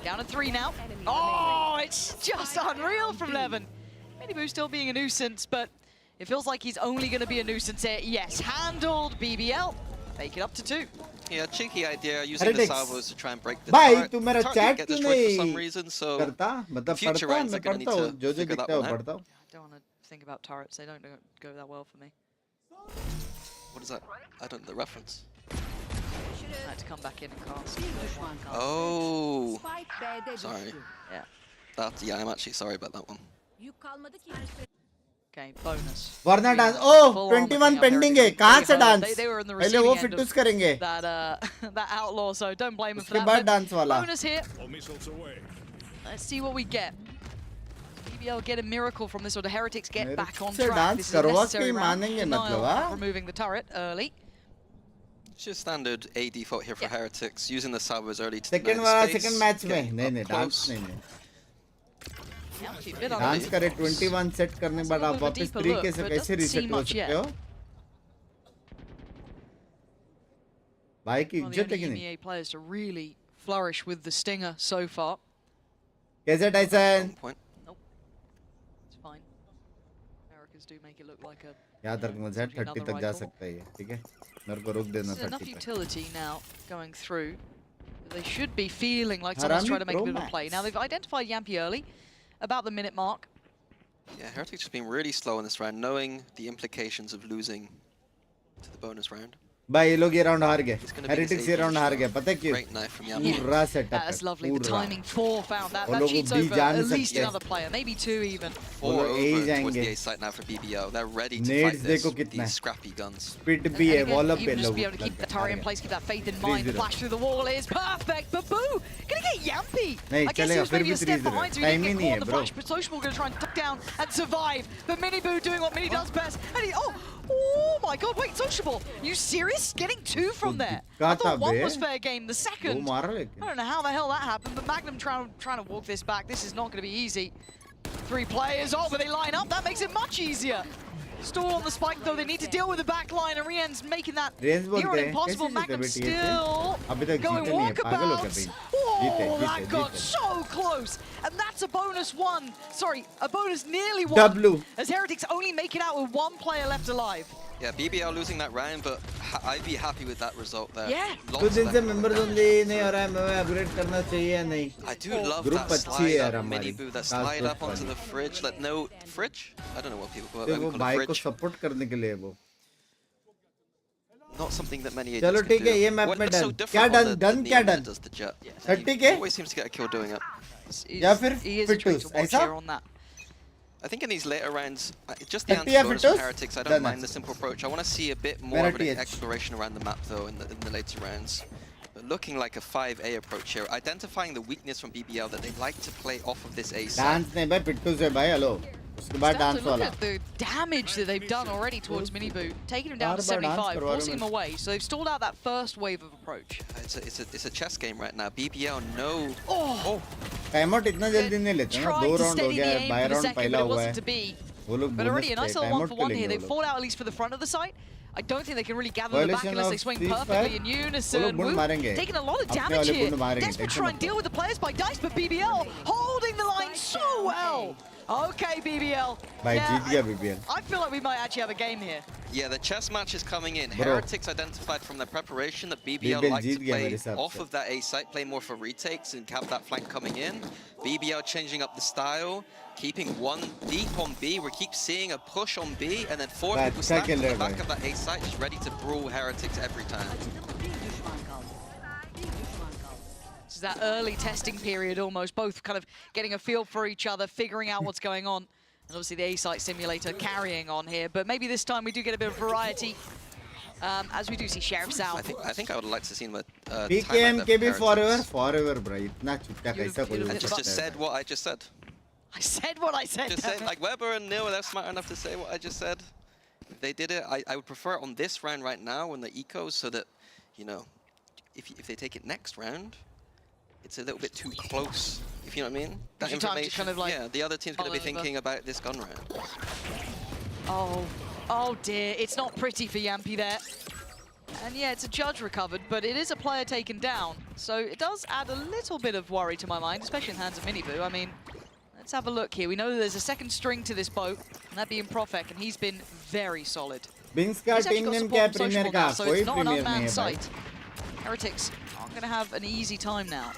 [SPEAKER 4] Down to 3 now. Oh, it's just unreal from Levin. Miniboo still being a nuisance, but it feels like he's only going to be a nuisance here. Yes, handled BBL. Make it up to 2.
[SPEAKER 5] Yeah, cheeky idea using
[SPEAKER 1] Heretics.
[SPEAKER 5] the salvos to try and break the
[SPEAKER 1] भाई
[SPEAKER 5] turret.
[SPEAKER 1] तू मेरा
[SPEAKER 5] Turret
[SPEAKER 1] chat
[SPEAKER 5] didn't get
[SPEAKER 1] क्यों
[SPEAKER 5] destroyed for some
[SPEAKER 1] नहीं
[SPEAKER 5] reason, so
[SPEAKER 1] करता मतलब
[SPEAKER 5] future
[SPEAKER 1] पढ़ता
[SPEAKER 5] rounds
[SPEAKER 1] मैं
[SPEAKER 5] are gonna
[SPEAKER 1] पढ़ता
[SPEAKER 5] need
[SPEAKER 1] हूँ
[SPEAKER 5] to
[SPEAKER 1] जो
[SPEAKER 5] figure
[SPEAKER 1] दिखता
[SPEAKER 5] that
[SPEAKER 1] है
[SPEAKER 5] one
[SPEAKER 1] वो
[SPEAKER 5] out.
[SPEAKER 1] पढ़ता हूँ
[SPEAKER 4] I don't want to think about turrets. They don't go that well for me.
[SPEAKER 5] What is that? I don't know the reference.
[SPEAKER 4] I had to come back in and cast.
[SPEAKER 5] Oh, sorry.
[SPEAKER 4] Yeah.
[SPEAKER 5] Yeah, I'm actually sorry about that one.
[SPEAKER 4] Okay, bonus.
[SPEAKER 1] वरना dance oh
[SPEAKER 4] Full on
[SPEAKER 1] 21
[SPEAKER 4] looking up
[SPEAKER 1] pending है
[SPEAKER 4] Heretics.
[SPEAKER 1] कहाँ से
[SPEAKER 4] They
[SPEAKER 1] dance
[SPEAKER 4] heard- They were on the
[SPEAKER 1] पहले वो
[SPEAKER 4] receiving end
[SPEAKER 1] फिटूस
[SPEAKER 4] of
[SPEAKER 1] करेंगे
[SPEAKER 4] that outlaw, so don't blame him for
[SPEAKER 1] उसके
[SPEAKER 4] that.
[SPEAKER 1] बाद
[SPEAKER 4] but
[SPEAKER 1] dance वाला
[SPEAKER 4] bonus here. Let's see what we get. BBL get a miracle from this, or the Heretics get back on
[SPEAKER 1] से
[SPEAKER 4] track.
[SPEAKER 1] Dance
[SPEAKER 4] This is a
[SPEAKER 1] करवा के
[SPEAKER 4] necessary
[SPEAKER 1] ही
[SPEAKER 4] round.
[SPEAKER 1] मानेंगे मतलब
[SPEAKER 4] Denial
[SPEAKER 1] हाँ
[SPEAKER 4] removing the turret early.
[SPEAKER 5] It's just standard A default here for
[SPEAKER 4] Yeah.
[SPEAKER 5] Heretics, using the salvos early to
[SPEAKER 1] second
[SPEAKER 5] deny
[SPEAKER 1] वाला
[SPEAKER 5] the space,
[SPEAKER 1] second match में
[SPEAKER 5] getting
[SPEAKER 1] नहीं
[SPEAKER 5] up
[SPEAKER 1] नहीं
[SPEAKER 5] close.
[SPEAKER 1] Dance नहीं नहीं
[SPEAKER 4] Yeah, keep it on
[SPEAKER 1] dance
[SPEAKER 4] it.
[SPEAKER 1] करे 21 set करने के बाद आप
[SPEAKER 4] It's a little bit
[SPEAKER 1] वापस
[SPEAKER 4] deeper
[SPEAKER 1] तरीके
[SPEAKER 4] look,
[SPEAKER 1] से
[SPEAKER 4] but it
[SPEAKER 1] कैसे
[SPEAKER 4] doesn't
[SPEAKER 1] रीसेट
[SPEAKER 4] seem
[SPEAKER 1] हो
[SPEAKER 4] much
[SPEAKER 1] सकते हो भाई की
[SPEAKER 4] One of the
[SPEAKER 1] इज्जत है
[SPEAKER 4] only
[SPEAKER 1] कि नहीं
[SPEAKER 4] EMEA players to really flourish with the stinger so far.
[SPEAKER 1] कैसे Tyson
[SPEAKER 5] One point.
[SPEAKER 4] It's fine. Americans do make it look like a
[SPEAKER 1] याद रखना जेट 30 तक जा सकता है ये ठीक है मेरे को रोक देना
[SPEAKER 4] There's enough
[SPEAKER 1] 30 तक
[SPEAKER 4] utility now going through. They should be feeling like
[SPEAKER 1] Harami
[SPEAKER 4] someone's trying to make a
[SPEAKER 1] Pro
[SPEAKER 4] bit of a play.
[SPEAKER 1] Max.
[SPEAKER 4] Now they've identified Yampi early, about the minute mark.
[SPEAKER 5] Yeah, Heretics has been really slow in this round, knowing the implications of losing to the bonus round.
[SPEAKER 1] भाई ये लोग ये round हार गए
[SPEAKER 5] It's gonna be
[SPEAKER 1] heretics
[SPEAKER 5] this
[SPEAKER 1] ये
[SPEAKER 5] A
[SPEAKER 1] round हार गए
[SPEAKER 5] shot.
[SPEAKER 1] पता है क्यों
[SPEAKER 5] Great knife from Yampi.
[SPEAKER 1] पूरा सेटअप
[SPEAKER 4] That's
[SPEAKER 1] है
[SPEAKER 4] lovely. The
[SPEAKER 1] पूरा
[SPEAKER 4] timing for found that.
[SPEAKER 1] वो
[SPEAKER 4] That
[SPEAKER 1] लोग
[SPEAKER 4] cheats
[SPEAKER 1] भी
[SPEAKER 4] over
[SPEAKER 1] जा
[SPEAKER 4] at
[SPEAKER 1] नहीं
[SPEAKER 4] least
[SPEAKER 1] सकते।
[SPEAKER 4] another player, maybe 2 even.
[SPEAKER 5] Four
[SPEAKER 1] लोग
[SPEAKER 5] over
[SPEAKER 1] A
[SPEAKER 5] towards
[SPEAKER 1] जाएंगे।
[SPEAKER 5] the A site now for BBL. They're ready to
[SPEAKER 1] Nades
[SPEAKER 5] fight this
[SPEAKER 1] देखो
[SPEAKER 5] with
[SPEAKER 1] कितना
[SPEAKER 5] these
[SPEAKER 1] है।
[SPEAKER 5] scrappy guns.
[SPEAKER 1] स्पीड
[SPEAKER 4] And
[SPEAKER 1] भी है
[SPEAKER 4] again,
[SPEAKER 1] वॉल अप पे
[SPEAKER 4] even just
[SPEAKER 1] लोग
[SPEAKER 4] be able to keep the turret in place, keep that faith in mind. The
[SPEAKER 1] 3-0
[SPEAKER 4] flash through the wall is perfect. But Boo, gonna get Yampi.
[SPEAKER 1] नहीं
[SPEAKER 4] I guess he
[SPEAKER 1] चलेगा
[SPEAKER 4] was
[SPEAKER 1] फिर
[SPEAKER 4] maybe
[SPEAKER 1] भी
[SPEAKER 4] a step
[SPEAKER 1] 3-0
[SPEAKER 4] behind, so he
[SPEAKER 1] time
[SPEAKER 4] didn't
[SPEAKER 1] he
[SPEAKER 4] get
[SPEAKER 1] नहीं
[SPEAKER 4] caught
[SPEAKER 1] है
[SPEAKER 4] in the
[SPEAKER 1] bro
[SPEAKER 4] flash. But Social gonna try and tuck down and survive. But Mini Boo doing what Mini does best. And he, oh my God, wait, Sociable, you serious? Getting 2 from there. I thought 1 was fair game. The
[SPEAKER 1] वो
[SPEAKER 4] second,
[SPEAKER 1] मारा
[SPEAKER 4] I
[SPEAKER 1] लेकिन
[SPEAKER 4] don't know how the hell that happened, but Magnum trying to walk this back. This is not going to be easy. 3 players, but they line up. That makes it much easier. Stall on the spike, though. They need to deal with the back line, and Rien's making that
[SPEAKER 1] range
[SPEAKER 4] near
[SPEAKER 1] बोलते
[SPEAKER 4] on
[SPEAKER 1] हैं
[SPEAKER 4] impossible.
[SPEAKER 1] कैसे जीते
[SPEAKER 4] Magnum
[SPEAKER 1] बेटी ये
[SPEAKER 4] still
[SPEAKER 1] अभी तक
[SPEAKER 4] going
[SPEAKER 1] जीते नहीं है पागल हो गए
[SPEAKER 4] walkabouts.
[SPEAKER 1] भाई जीते
[SPEAKER 4] Oh, that
[SPEAKER 1] जीते
[SPEAKER 4] got
[SPEAKER 1] जीते
[SPEAKER 4] so close. And that's a bonus 1. Sorry, a bonus nearly 1.
[SPEAKER 1] W
[SPEAKER 4] As Heretics only make it out with 1 player left alive.
[SPEAKER 5] Yeah, BBL losing that round, but I'd be happy with that result there.
[SPEAKER 4] Yeah.
[SPEAKER 5] Lots
[SPEAKER 1] कुछ दिन
[SPEAKER 5] of
[SPEAKER 1] से
[SPEAKER 5] them.
[SPEAKER 1] Member zone नहीं हो रहा है मैं upgrade करना चाहिए या नहीं
[SPEAKER 5] I do love
[SPEAKER 1] Group
[SPEAKER 5] that
[SPEAKER 1] अच्छी है
[SPEAKER 5] slide
[SPEAKER 1] यार
[SPEAKER 5] up,
[SPEAKER 1] हमारी,
[SPEAKER 5] Mini Boo, that
[SPEAKER 1] खास
[SPEAKER 5] slide
[SPEAKER 1] तौर
[SPEAKER 5] up onto
[SPEAKER 1] पर।
[SPEAKER 5] the fridge. Like, no, fridge? I don't know what people call it.
[SPEAKER 1] तो
[SPEAKER 5] We
[SPEAKER 1] वो
[SPEAKER 5] call
[SPEAKER 1] भाई
[SPEAKER 5] it
[SPEAKER 1] को
[SPEAKER 5] fridge.
[SPEAKER 1] सपोर्ट करने के लिए वो
[SPEAKER 5] Not something that many
[SPEAKER 1] चलो
[SPEAKER 5] agents can
[SPEAKER 1] ठीक है
[SPEAKER 5] do.
[SPEAKER 1] ये मैप
[SPEAKER 5] What-
[SPEAKER 1] में
[SPEAKER 5] what's so
[SPEAKER 1] डन
[SPEAKER 5] different
[SPEAKER 1] क्या
[SPEAKER 5] on
[SPEAKER 1] डन
[SPEAKER 5] the
[SPEAKER 1] डन क्या
[SPEAKER 5] Neon that
[SPEAKER 1] done
[SPEAKER 5] does the jet?
[SPEAKER 1] 30
[SPEAKER 5] He
[SPEAKER 1] के
[SPEAKER 5] always seems to get a kill doing it.
[SPEAKER 1] या फिर
[SPEAKER 4] He is a traitor
[SPEAKER 1] फिटूस
[SPEAKER 4] watch
[SPEAKER 1] ऐसा
[SPEAKER 4] here on that.
[SPEAKER 5] I think in these later rounds, just the
[SPEAKER 1] 30 या
[SPEAKER 5] anti-bonus from
[SPEAKER 1] Fitos?
[SPEAKER 5] Heretics, I
[SPEAKER 1] Done
[SPEAKER 5] don't
[SPEAKER 1] that.
[SPEAKER 5] mind the simple approach. I want to see a bit more
[SPEAKER 1] Meera
[SPEAKER 5] of an
[SPEAKER 1] TH.
[SPEAKER 5] exploration around the map, though, in the later rounds. But looking like a 5A approach here, identifying the weakness from BBL that they like to play off of this A side.
[SPEAKER 1] Dance नहीं भाई फिटूस है भाई hello उसके बाद dance
[SPEAKER 4] Look
[SPEAKER 1] वाला
[SPEAKER 4] at the damage that they've done already towards Minibu, taking him down to 75, forcing him away. So they've stalled out that first wave of approach.
[SPEAKER 5] It's a chess game right now. BBL no.
[SPEAKER 4] Oh,
[SPEAKER 1] time out इतना जल्दी नहीं लेते ना 2 round हो गया bye round पहला हुआ है वो लोग
[SPEAKER 4] but already a nice little 1-for-1 here. They've fought out at least for the front of the site. I don't think they can really gather the back unless they swing perfectly in unison. Woo, taking a lot of damage here. Desperate to try and deal with the players by Dice, but BBL holding the line so well. Okay, BBL.
[SPEAKER 1] BBL.
[SPEAKER 4] I feel like we might actually have a game here.
[SPEAKER 5] Yeah, the chess match is coming in. Heretics identified from their preparation that BBL like to play off of that A site, play more for retakes and have that flank coming in. BBL changing up the style, keeping one deep on B. We keep seeing a push on B, and then 4 people stacked on the back of that A site, just ready to brawl Heretics every time.
[SPEAKER 4] This is that early testing period almost, both kind of getting a feel for each other, figuring out what's going on. And obviously the A-Site simulator carrying on here, but maybe this time we do get a bit of variety, as we do see Sheriff South.
[SPEAKER 5] I think I would like to see him with
[SPEAKER 1] PKM KB forever bro. इतना चुपचाप कैसा कोई
[SPEAKER 5] I just said what I just said.
[SPEAKER 4] I said what I said.
[SPEAKER 5] Just said, like Weber and Neil, they're smart enough to say what I just said. If they did it, I would prefer it on this round right now on the ecos, so that, you know, if they take it next round, it's a little bit too close, if you know what I mean. That information,
[SPEAKER 4] kind of like
[SPEAKER 5] yeah, the other team's going to be thinking about this gun round.
[SPEAKER 4] Oh dear, it's not pretty for Yampy there. And yeah, it's a judge recovered, but it is a player taken down. So it does add a little bit of worry to my mind, especially in the hands of Minibu. I mean, let's have a look here. We know that there's a second string to this boat, and that being Profek, and he's been very solid.
[SPEAKER 1] Binks का team name क्या premier का
[SPEAKER 4] so
[SPEAKER 1] कोई
[SPEAKER 4] it's not an
[SPEAKER 1] premier
[SPEAKER 4] unmanned
[SPEAKER 1] नहीं है भाई.
[SPEAKER 4] site. Heretics aren't going to have an easy time now.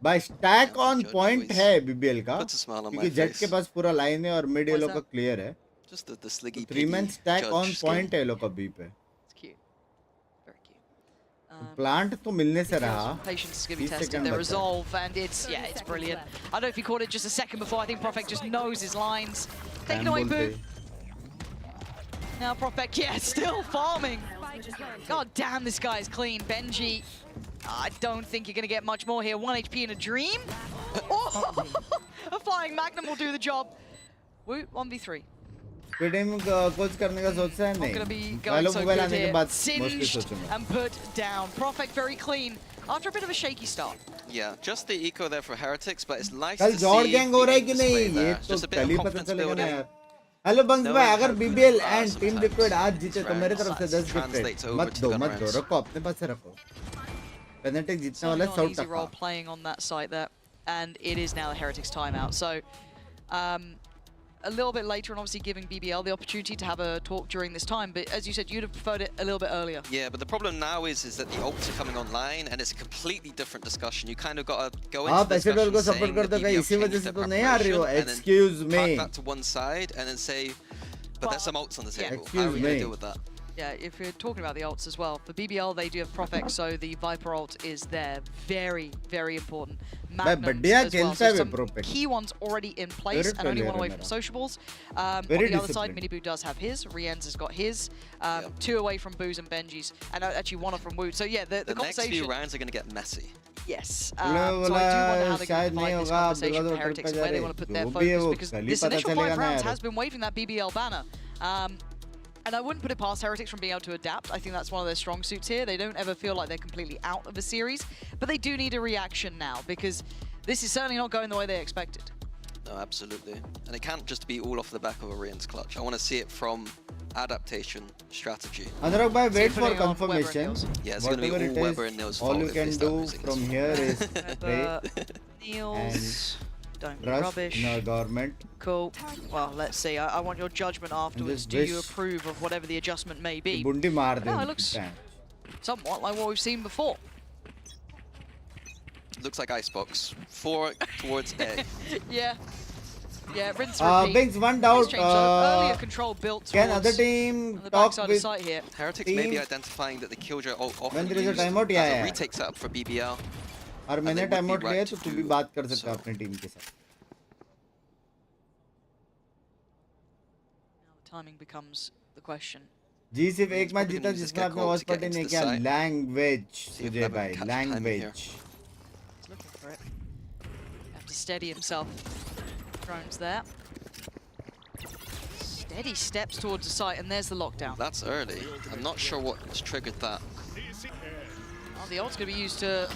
[SPEAKER 1] भाई stack on point है BBL का
[SPEAKER 5] Puts a smile on my
[SPEAKER 1] क्योंकि Jet
[SPEAKER 5] face.
[SPEAKER 1] के पास पूरा line है और mid ये लोग का clear है.
[SPEAKER 5] Just the sliggy
[SPEAKER 1] 3-man stack
[SPEAKER 5] judge
[SPEAKER 1] on
[SPEAKER 5] skill.
[SPEAKER 1] point है ये लोग का B पे.
[SPEAKER 4] It's cute. Very cute.
[SPEAKER 1] Plant तो मिलने से रहा.
[SPEAKER 4] Patience is going to be
[SPEAKER 1] 30
[SPEAKER 4] tested.
[SPEAKER 1] second
[SPEAKER 4] Their
[SPEAKER 1] बचा.
[SPEAKER 4] resolve, and it's brilliant. I don't know if he caught it just a second before. I think Profek just knows his lines. Taking away Boo. Now Profek, yeah, still farming. God damn, this guy is clean. Benji, I don't think you're going to get much more here. 1 HP in a dream. Oh, a flying Magnum will do the job. Woo, 1v3.
[SPEAKER 1] Team coach करने का सोच रहा है
[SPEAKER 4] Not going to
[SPEAKER 1] नहीं.
[SPEAKER 4] be going so
[SPEAKER 1] mobile
[SPEAKER 4] good
[SPEAKER 1] आने के
[SPEAKER 4] here.
[SPEAKER 1] बाद mostly
[SPEAKER 4] Singed
[SPEAKER 1] सोचूंगा.
[SPEAKER 4] and put down. Profek very clean after a bit of a shaky start.
[SPEAKER 5] Yeah, just the eco there for Heretics, but it's nice
[SPEAKER 1] कल
[SPEAKER 5] to
[SPEAKER 1] जॉर्ड
[SPEAKER 5] see
[SPEAKER 1] gang हो रहा है कि
[SPEAKER 5] the
[SPEAKER 1] नहीं
[SPEAKER 5] display
[SPEAKER 1] ये
[SPEAKER 5] there.
[SPEAKER 1] तो
[SPEAKER 5] Just a bit
[SPEAKER 1] कल
[SPEAKER 5] of
[SPEAKER 1] ही पता
[SPEAKER 5] confidence
[SPEAKER 1] चलेगा ना
[SPEAKER 5] building.
[SPEAKER 1] यार. हेलो बंक्स
[SPEAKER 5] No
[SPEAKER 1] भाई
[SPEAKER 5] one
[SPEAKER 1] अगर
[SPEAKER 5] had
[SPEAKER 1] BBL
[SPEAKER 5] good
[SPEAKER 1] and team
[SPEAKER 5] sometimes.
[SPEAKER 1] Liquid आज जीते तो मेरे तरफ से 10
[SPEAKER 5] Translates
[SPEAKER 1] गिफ्ट
[SPEAKER 5] over
[SPEAKER 1] मत
[SPEAKER 5] to
[SPEAKER 1] दो
[SPEAKER 5] gun
[SPEAKER 1] मत दो
[SPEAKER 5] rounds.
[SPEAKER 1] रखो अपने पास से रखो. पेनल्टी जीतने
[SPEAKER 4] So
[SPEAKER 1] वाला
[SPEAKER 4] not
[SPEAKER 1] 100
[SPEAKER 4] an easy role
[SPEAKER 1] टका.
[SPEAKER 4] playing on that site there, and it is now the Heretics timeout. So a little bit later, and obviously giving BBL the opportunity to have a talk during this time. But as you said, you'd have preferred it a little bit earlier.
[SPEAKER 5] Yeah, but the problem now is that the ults are coming online, and it's a completely different discussion. You kind of got to go into
[SPEAKER 1] आप
[SPEAKER 5] the
[SPEAKER 1] ऐसे डोल को
[SPEAKER 5] discussion
[SPEAKER 1] support
[SPEAKER 5] saying
[SPEAKER 1] करते
[SPEAKER 5] that
[SPEAKER 1] हो क्या
[SPEAKER 5] BBL
[SPEAKER 1] इसी वजह
[SPEAKER 5] changed
[SPEAKER 1] से
[SPEAKER 5] their
[SPEAKER 1] तो नहीं आ रही हो.
[SPEAKER 5] preparation, and then
[SPEAKER 1] Excuse
[SPEAKER 5] park
[SPEAKER 1] me.
[SPEAKER 5] that to one side, and then say, but there's some ults on the
[SPEAKER 4] Yeah.
[SPEAKER 5] table. How are
[SPEAKER 1] Excuse
[SPEAKER 5] we going
[SPEAKER 1] me.
[SPEAKER 5] to deal with that?
[SPEAKER 4] Yeah, if you're talking about the ults as well, for BBL they do have Profek, so the Viper ult is there. Very, very important. Magnums
[SPEAKER 1] बढ़िया
[SPEAKER 4] as well.
[SPEAKER 1] खेलता
[SPEAKER 4] So
[SPEAKER 1] है वे
[SPEAKER 4] some
[SPEAKER 1] Profek.
[SPEAKER 4] key ones already in place,
[SPEAKER 1] Favorite
[SPEAKER 4] and only
[SPEAKER 1] player
[SPEAKER 4] one away
[SPEAKER 1] है
[SPEAKER 4] from
[SPEAKER 1] मेरा.
[SPEAKER 4] sociables. On
[SPEAKER 1] Very
[SPEAKER 4] the other side,
[SPEAKER 1] disciplined.
[SPEAKER 4] Minibu does have his. Rienz has got his. 2 away from Boo's and Benji's, and actually 1 off from Wood. So yeah, the
[SPEAKER 5] The next few
[SPEAKER 4] conversation.
[SPEAKER 5] rounds are going to get messy.
[SPEAKER 4] Yes.
[SPEAKER 1] बोला
[SPEAKER 4] So I do wonder how they're
[SPEAKER 1] शायद
[SPEAKER 4] going to
[SPEAKER 1] नहीं
[SPEAKER 4] divide this
[SPEAKER 1] होगा.
[SPEAKER 4] conversation
[SPEAKER 1] Abdul
[SPEAKER 4] with
[SPEAKER 1] कदर
[SPEAKER 4] Heretics
[SPEAKER 1] ऊपर
[SPEAKER 4] and where
[SPEAKER 1] जा
[SPEAKER 4] they
[SPEAKER 1] रहे.
[SPEAKER 4] want to put their
[SPEAKER 1] जो भी है
[SPEAKER 4] focus,
[SPEAKER 1] वो
[SPEAKER 4] because
[SPEAKER 1] कल ही
[SPEAKER 4] this
[SPEAKER 1] पता
[SPEAKER 4] initial
[SPEAKER 1] चलेगा
[SPEAKER 4] 5
[SPEAKER 1] ना
[SPEAKER 4] rounds
[SPEAKER 1] यार.
[SPEAKER 4] has been waving that BBL banner. And I wouldn't put it past Heretics from being able to adapt. I think that's one of their strong suits here. They don't ever feel like they're completely out of a series, but they do need a reaction now, because this is certainly not going the way they expected.
[SPEAKER 5] No, absolutely. And it can't just be all off the back of a Rian's clutch. I want to see it from adaptation strategy.
[SPEAKER 1] Anurag bhai, wait for
[SPEAKER 4] putting on Weber and
[SPEAKER 1] confirmation.
[SPEAKER 4] Nils.
[SPEAKER 5] Yeah, it's going to be
[SPEAKER 1] Whatever
[SPEAKER 5] all
[SPEAKER 1] it
[SPEAKER 5] Weber
[SPEAKER 1] is,
[SPEAKER 5] and Nils'
[SPEAKER 1] all
[SPEAKER 5] fault
[SPEAKER 1] you
[SPEAKER 5] if they
[SPEAKER 1] can
[SPEAKER 5] start
[SPEAKER 1] do
[SPEAKER 5] losing
[SPEAKER 1] from
[SPEAKER 5] this.
[SPEAKER 1] here is pray
[SPEAKER 4] Niels, don't be
[SPEAKER 1] trust
[SPEAKER 4] rubbish.
[SPEAKER 1] in our government.
[SPEAKER 4] Cool. Well, let's see. I want your judgment afterwards.
[SPEAKER 1] just
[SPEAKER 4] Do you
[SPEAKER 1] wish
[SPEAKER 4] approve of whatever the adjustment may be?
[SPEAKER 1] बुंडी मार
[SPEAKER 4] No,
[SPEAKER 1] they.
[SPEAKER 4] it looks somewhat like what we've seen before.
[SPEAKER 5] Looks like Icebox. 4 towards A.
[SPEAKER 4] Yeah. Yeah, rinse repeat.
[SPEAKER 1] Binks, one
[SPEAKER 4] Nice
[SPEAKER 1] doubt.
[SPEAKER 4] change, though. Earlier control built
[SPEAKER 1] Can
[SPEAKER 4] towards
[SPEAKER 1] other team
[SPEAKER 4] on the
[SPEAKER 1] talk
[SPEAKER 4] backside of
[SPEAKER 1] with
[SPEAKER 4] site here.
[SPEAKER 5] Heretics
[SPEAKER 1] team?
[SPEAKER 5] may be identifying that the Killjoy ult often
[SPEAKER 1] When there is a
[SPEAKER 5] used
[SPEAKER 1] timeout,
[SPEAKER 5] as
[SPEAKER 1] yeah,
[SPEAKER 5] a
[SPEAKER 1] yeah.
[SPEAKER 5] retake setup for BBL.
[SPEAKER 1] और
[SPEAKER 5] And
[SPEAKER 1] मैंने
[SPEAKER 5] they would
[SPEAKER 1] time
[SPEAKER 5] be
[SPEAKER 1] out लिया
[SPEAKER 5] right
[SPEAKER 1] तो तू
[SPEAKER 5] to
[SPEAKER 1] भी
[SPEAKER 5] do
[SPEAKER 1] बात कर सकता है
[SPEAKER 5] so.
[SPEAKER 1] अपनी टीम के साथ.
[SPEAKER 4] Now the timing becomes the question.
[SPEAKER 1] जी सिर्फ एक मैच
[SPEAKER 5] probably
[SPEAKER 1] जीता
[SPEAKER 5] gonna just
[SPEAKER 1] जिसमें
[SPEAKER 5] get
[SPEAKER 1] आपने
[SPEAKER 5] called
[SPEAKER 1] watch
[SPEAKER 5] to get
[SPEAKER 1] party
[SPEAKER 5] into
[SPEAKER 1] ने
[SPEAKER 5] the
[SPEAKER 1] किया.
[SPEAKER 5] site.
[SPEAKER 1] लैंग्वेज
[SPEAKER 5] See if
[SPEAKER 1] तुझे
[SPEAKER 5] Weber
[SPEAKER 1] भाई
[SPEAKER 5] can catch timing here.
[SPEAKER 1] Language.
[SPEAKER 4] He's looking for it. Have to steady himself. drones there. Steady steps towards the site, and there's the lockdown.
[SPEAKER 5] That's early. I'm not sure what's triggered that.
[SPEAKER 4] Oh, the ult's going to be used to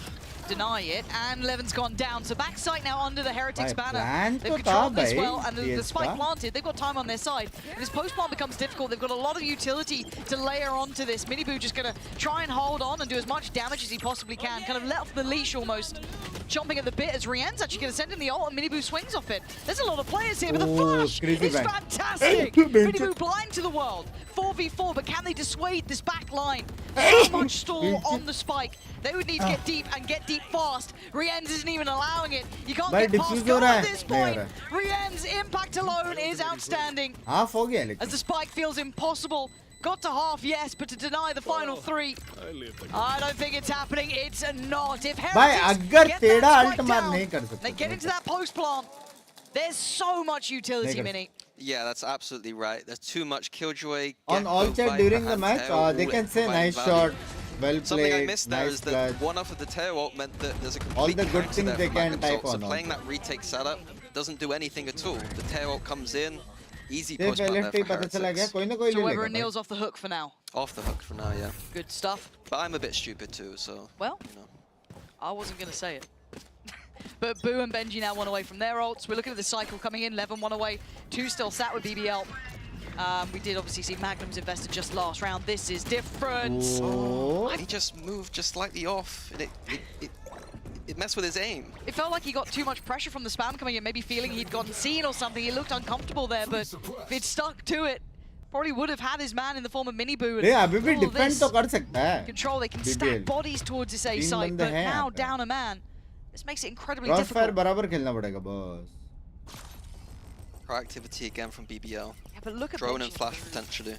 [SPEAKER 4] deny it, and Levin's gone down. So back site now under the Heretics banner. They've controlled this well, and the spike planted. They've got time on their side. And this post-plant becomes difficult. They've got a lot of utility to layer onto this. Miniboo just going to try and hold on and do as much damage as he possibly can. Kind of let off the leash almost. Chomping at the bit as Rien's actually going to send in the ult, and Miniboo swings off it. There's a lot of players here, but the flash is fantastic. Miniboo blind to the world. 4v4, but can they dissuade this back line? So much stall on the spike. They would need to get deep and get deep fast. Rien's isn't even allowing it. You can't get past go at this point. Rien's impact alone is outstanding. As the spike feels impossible. Got to half, yes, but to deny the final 3, I don't think it's happening. It's not. If Heretics get that spike down, they get into that post plant. There's so much utility, Mini.
[SPEAKER 5] Yeah, that's absolutely right. There's too much Killjoy.
[SPEAKER 1] On all chat during the match, they can say nice shot, well played,
[SPEAKER 5] Something I missed there
[SPEAKER 1] nice
[SPEAKER 5] is that one off of the tail ult meant that there's a complete
[SPEAKER 1] all the good things they can type
[SPEAKER 5] ult.
[SPEAKER 1] on.
[SPEAKER 5] So playing that retake setup doesn't do anything at all. The tail ult comes in, easy post
[SPEAKER 1] So
[SPEAKER 4] Weber Neil's off the hook for now.
[SPEAKER 5] Off the hook for now, yeah.
[SPEAKER 4] Good stuff.
[SPEAKER 5] But I'm a bit stupid too, so.
[SPEAKER 4] Well,
[SPEAKER 5] you know.
[SPEAKER 4] I wasn't going to say it. But Boo and Benji now 1 away from their ults. We're looking at the cycle coming in. Levin 1 away. 2 still sat with BBL. We did obviously see Magnum's invested just last round. This is different.
[SPEAKER 5] He just moved just slightly off, and it messed with his aim.
[SPEAKER 4] It felt like he got too much pressure from the spam coming in, maybe feeling he'd gotten seen or something. He looked uncomfortable there, but if he'd stuck to it, probably would have had his man in the form of Miniboo. Control, they can stack bodies towards this A site, but now down a man. This makes it incredibly difficult.
[SPEAKER 5] Proactivity again from BBL.
[SPEAKER 4] Yeah, but look at
[SPEAKER 5] drone and flash potentially.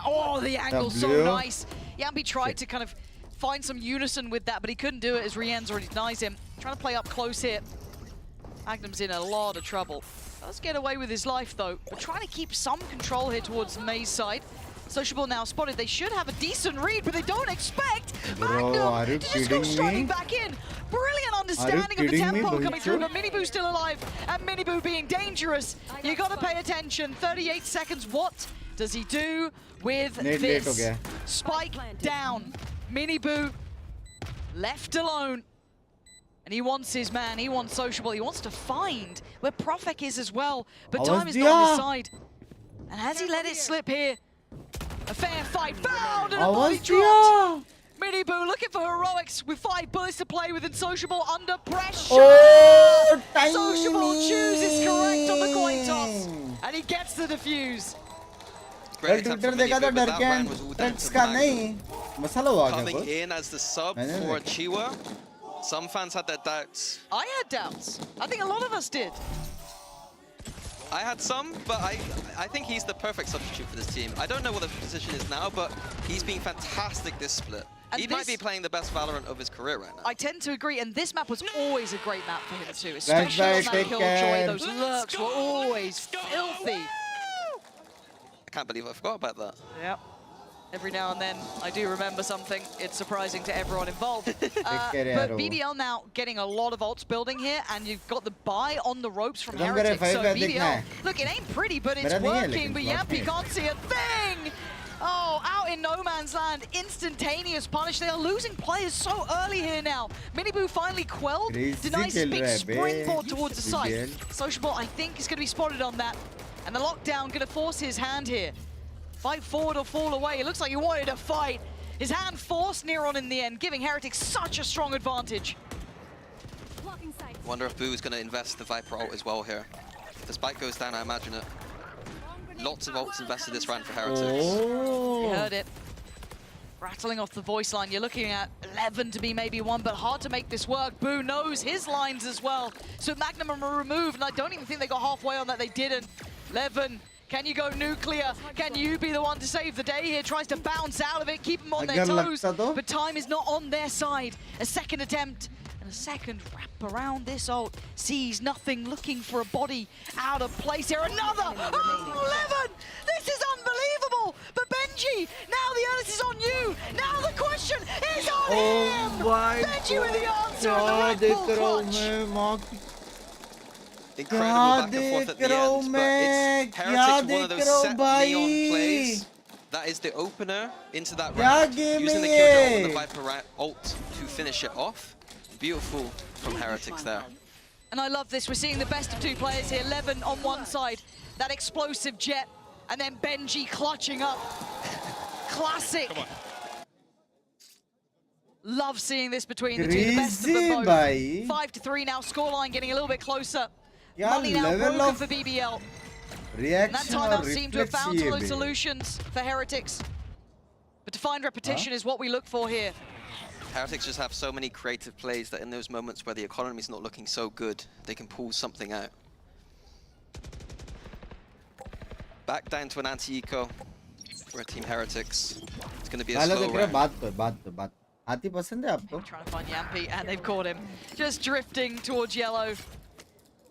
[SPEAKER 4] Oh, the angle's so nice. Yambi tried to kind of find some unison with that, but he couldn't do it as Rien's already denies him. Trying to play up close here. Magnum's in a lot of trouble. Does get away with his life though, but trying to keep some control here towards May's side. Sociable now spotted. They should have a decent read, but they don't expect Magnum to just go striding back in. Brilliant understanding of the tempo coming through, but Miniboo still alive, and Miniboo being dangerous. You got to pay attention. 38 seconds. What does he do with this? Spike down. Miniboo left alone. And he wants his man. He wants Sociable. He wants to find where Profek is as well. But time is not on his side. And has he let it slip here? A fair fight found and a body dropped. Miniboo looking for heroics with 5 bullets to play with and Sociable under pressure. Sociable chooses correct on the coin toss. And he gets the defuse.
[SPEAKER 5] Great attempt from Miniboo, but that round was all down to Magnum. Coming in as the sub for Chiwa. Some fans had their doubts.
[SPEAKER 4] I had doubts. I think a lot of us did.
[SPEAKER 5] I had some, but I think he's the perfect substitute for this team. I don't know what the position is now, but he's been fantastic this split. And he might be playing the best Valorant of his career right now.
[SPEAKER 4] I tend to agree, and this map was always a great map for him too, especially on that Killjoy. Those lurks were always filthy.
[SPEAKER 5] I can't believe I forgot about that.
[SPEAKER 4] Yep. Every now and then, I do remember something. It's surprising to everyone involved. But BBL now getting a lot of ults building here, and you've got the buy on the ropes from Heretics. So BBL, look, it ain't pretty, but it's working. But Yampi can't see a thing. Oh, out in no man's land, instantaneous punish. They are losing players so early here now. Miniboo finally quelled, denies his big springboard towards the site. Sociable, I think, is going to be spotted on that. And the lockdown going to force his hand here. Fight forward or fall away. It looks like he wanted to fight. His hand forced Neron in the end, giving Heretics such a strong advantage.
[SPEAKER 5] Wonder if Boo's going to invest the Viper ult as well here. If the spike goes down, I imagine it. Lots of ults invested this round for Heretics.
[SPEAKER 4] You heard it. Rattling off the voice line. You're looking at 11 to be maybe 1, but hard to make this work. Boo knows his lines as well. So Magnum are removed, and I don't even think they got halfway on that. They didn't. 11. Can you go nuclear? Can you be the one to save the day here? Tries to bounce out of it, keep them on their toes. But time is not on their side. A second attempt and a second wrap around this ult. Sees nothing, looking for a body out of place here. Another! Oh, 11! This is unbelievable! But Benji, now the onus is on you. Now the question is on him! Benji with the answer and the Red Bull clutch.
[SPEAKER 5] incredible back and forth at the end, but it's Heretics, one of those set neon plays. That is the opener into that round, using the Killjoy and the Viper ult to finish it off. Beautiful from Heretics there.
[SPEAKER 4] And I love this. We're seeing the best of two players here. 11 on one side, that explosive jet, and then Benji clutching up. Classic. Love seeing this between the two. The best of them both. 5-3 now. Scoreline getting a little bit closer. Money now broken for BBL. And that timeout seemed to have found some of those solutions for Heretics. But defined repetition is what we look for here.
[SPEAKER 5] Heretics just have so many creative plays that in those moments where the economy's not looking so good, they can pull something out. Back down to an anti-eco for a Team Heretics. It's going to be a slow round.
[SPEAKER 4] Trying to find Yampi, and they've caught him. Just drifting towards yellow.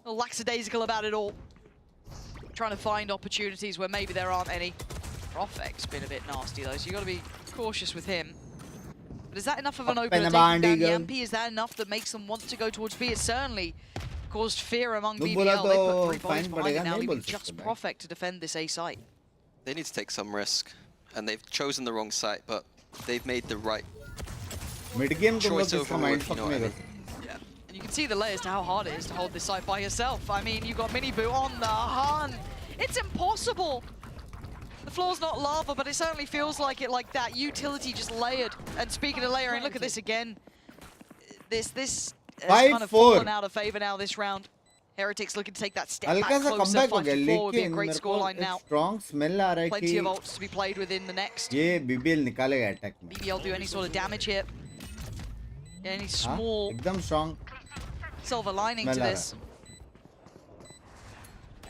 [SPEAKER 4] A lackadaisical about it all. Trying to find opportunities where maybe there aren't any. Profec's been a bit nasty though, so you've got to be cautious with him. But is that enough of an opener taking down Yampi? Is that enough that makes them want to go towards B? It certainly caused fear among BBL. They put 3 bodies behind it now, leaving just Profec to defend this A site.
[SPEAKER 5] They need to take some risk, and they've chosen the wrong site, but they've made the right choice overall, you know what I mean.
[SPEAKER 4] And you can see the layers to how hard it is to hold this site by yourself. I mean, you've got Miniboo on the hunt. It's impossible. The floor's not lava, but it certainly feels like it, like that. Utility just layered. And speaking of layering, look at this again. This has kind of fallen out of favor now this round. Heretics looking to take that step back closer. 5-4 would be a great scoreline now. Plenty of ults to be played within the next. BBL do any sort of damage here. Any small silver lining to this.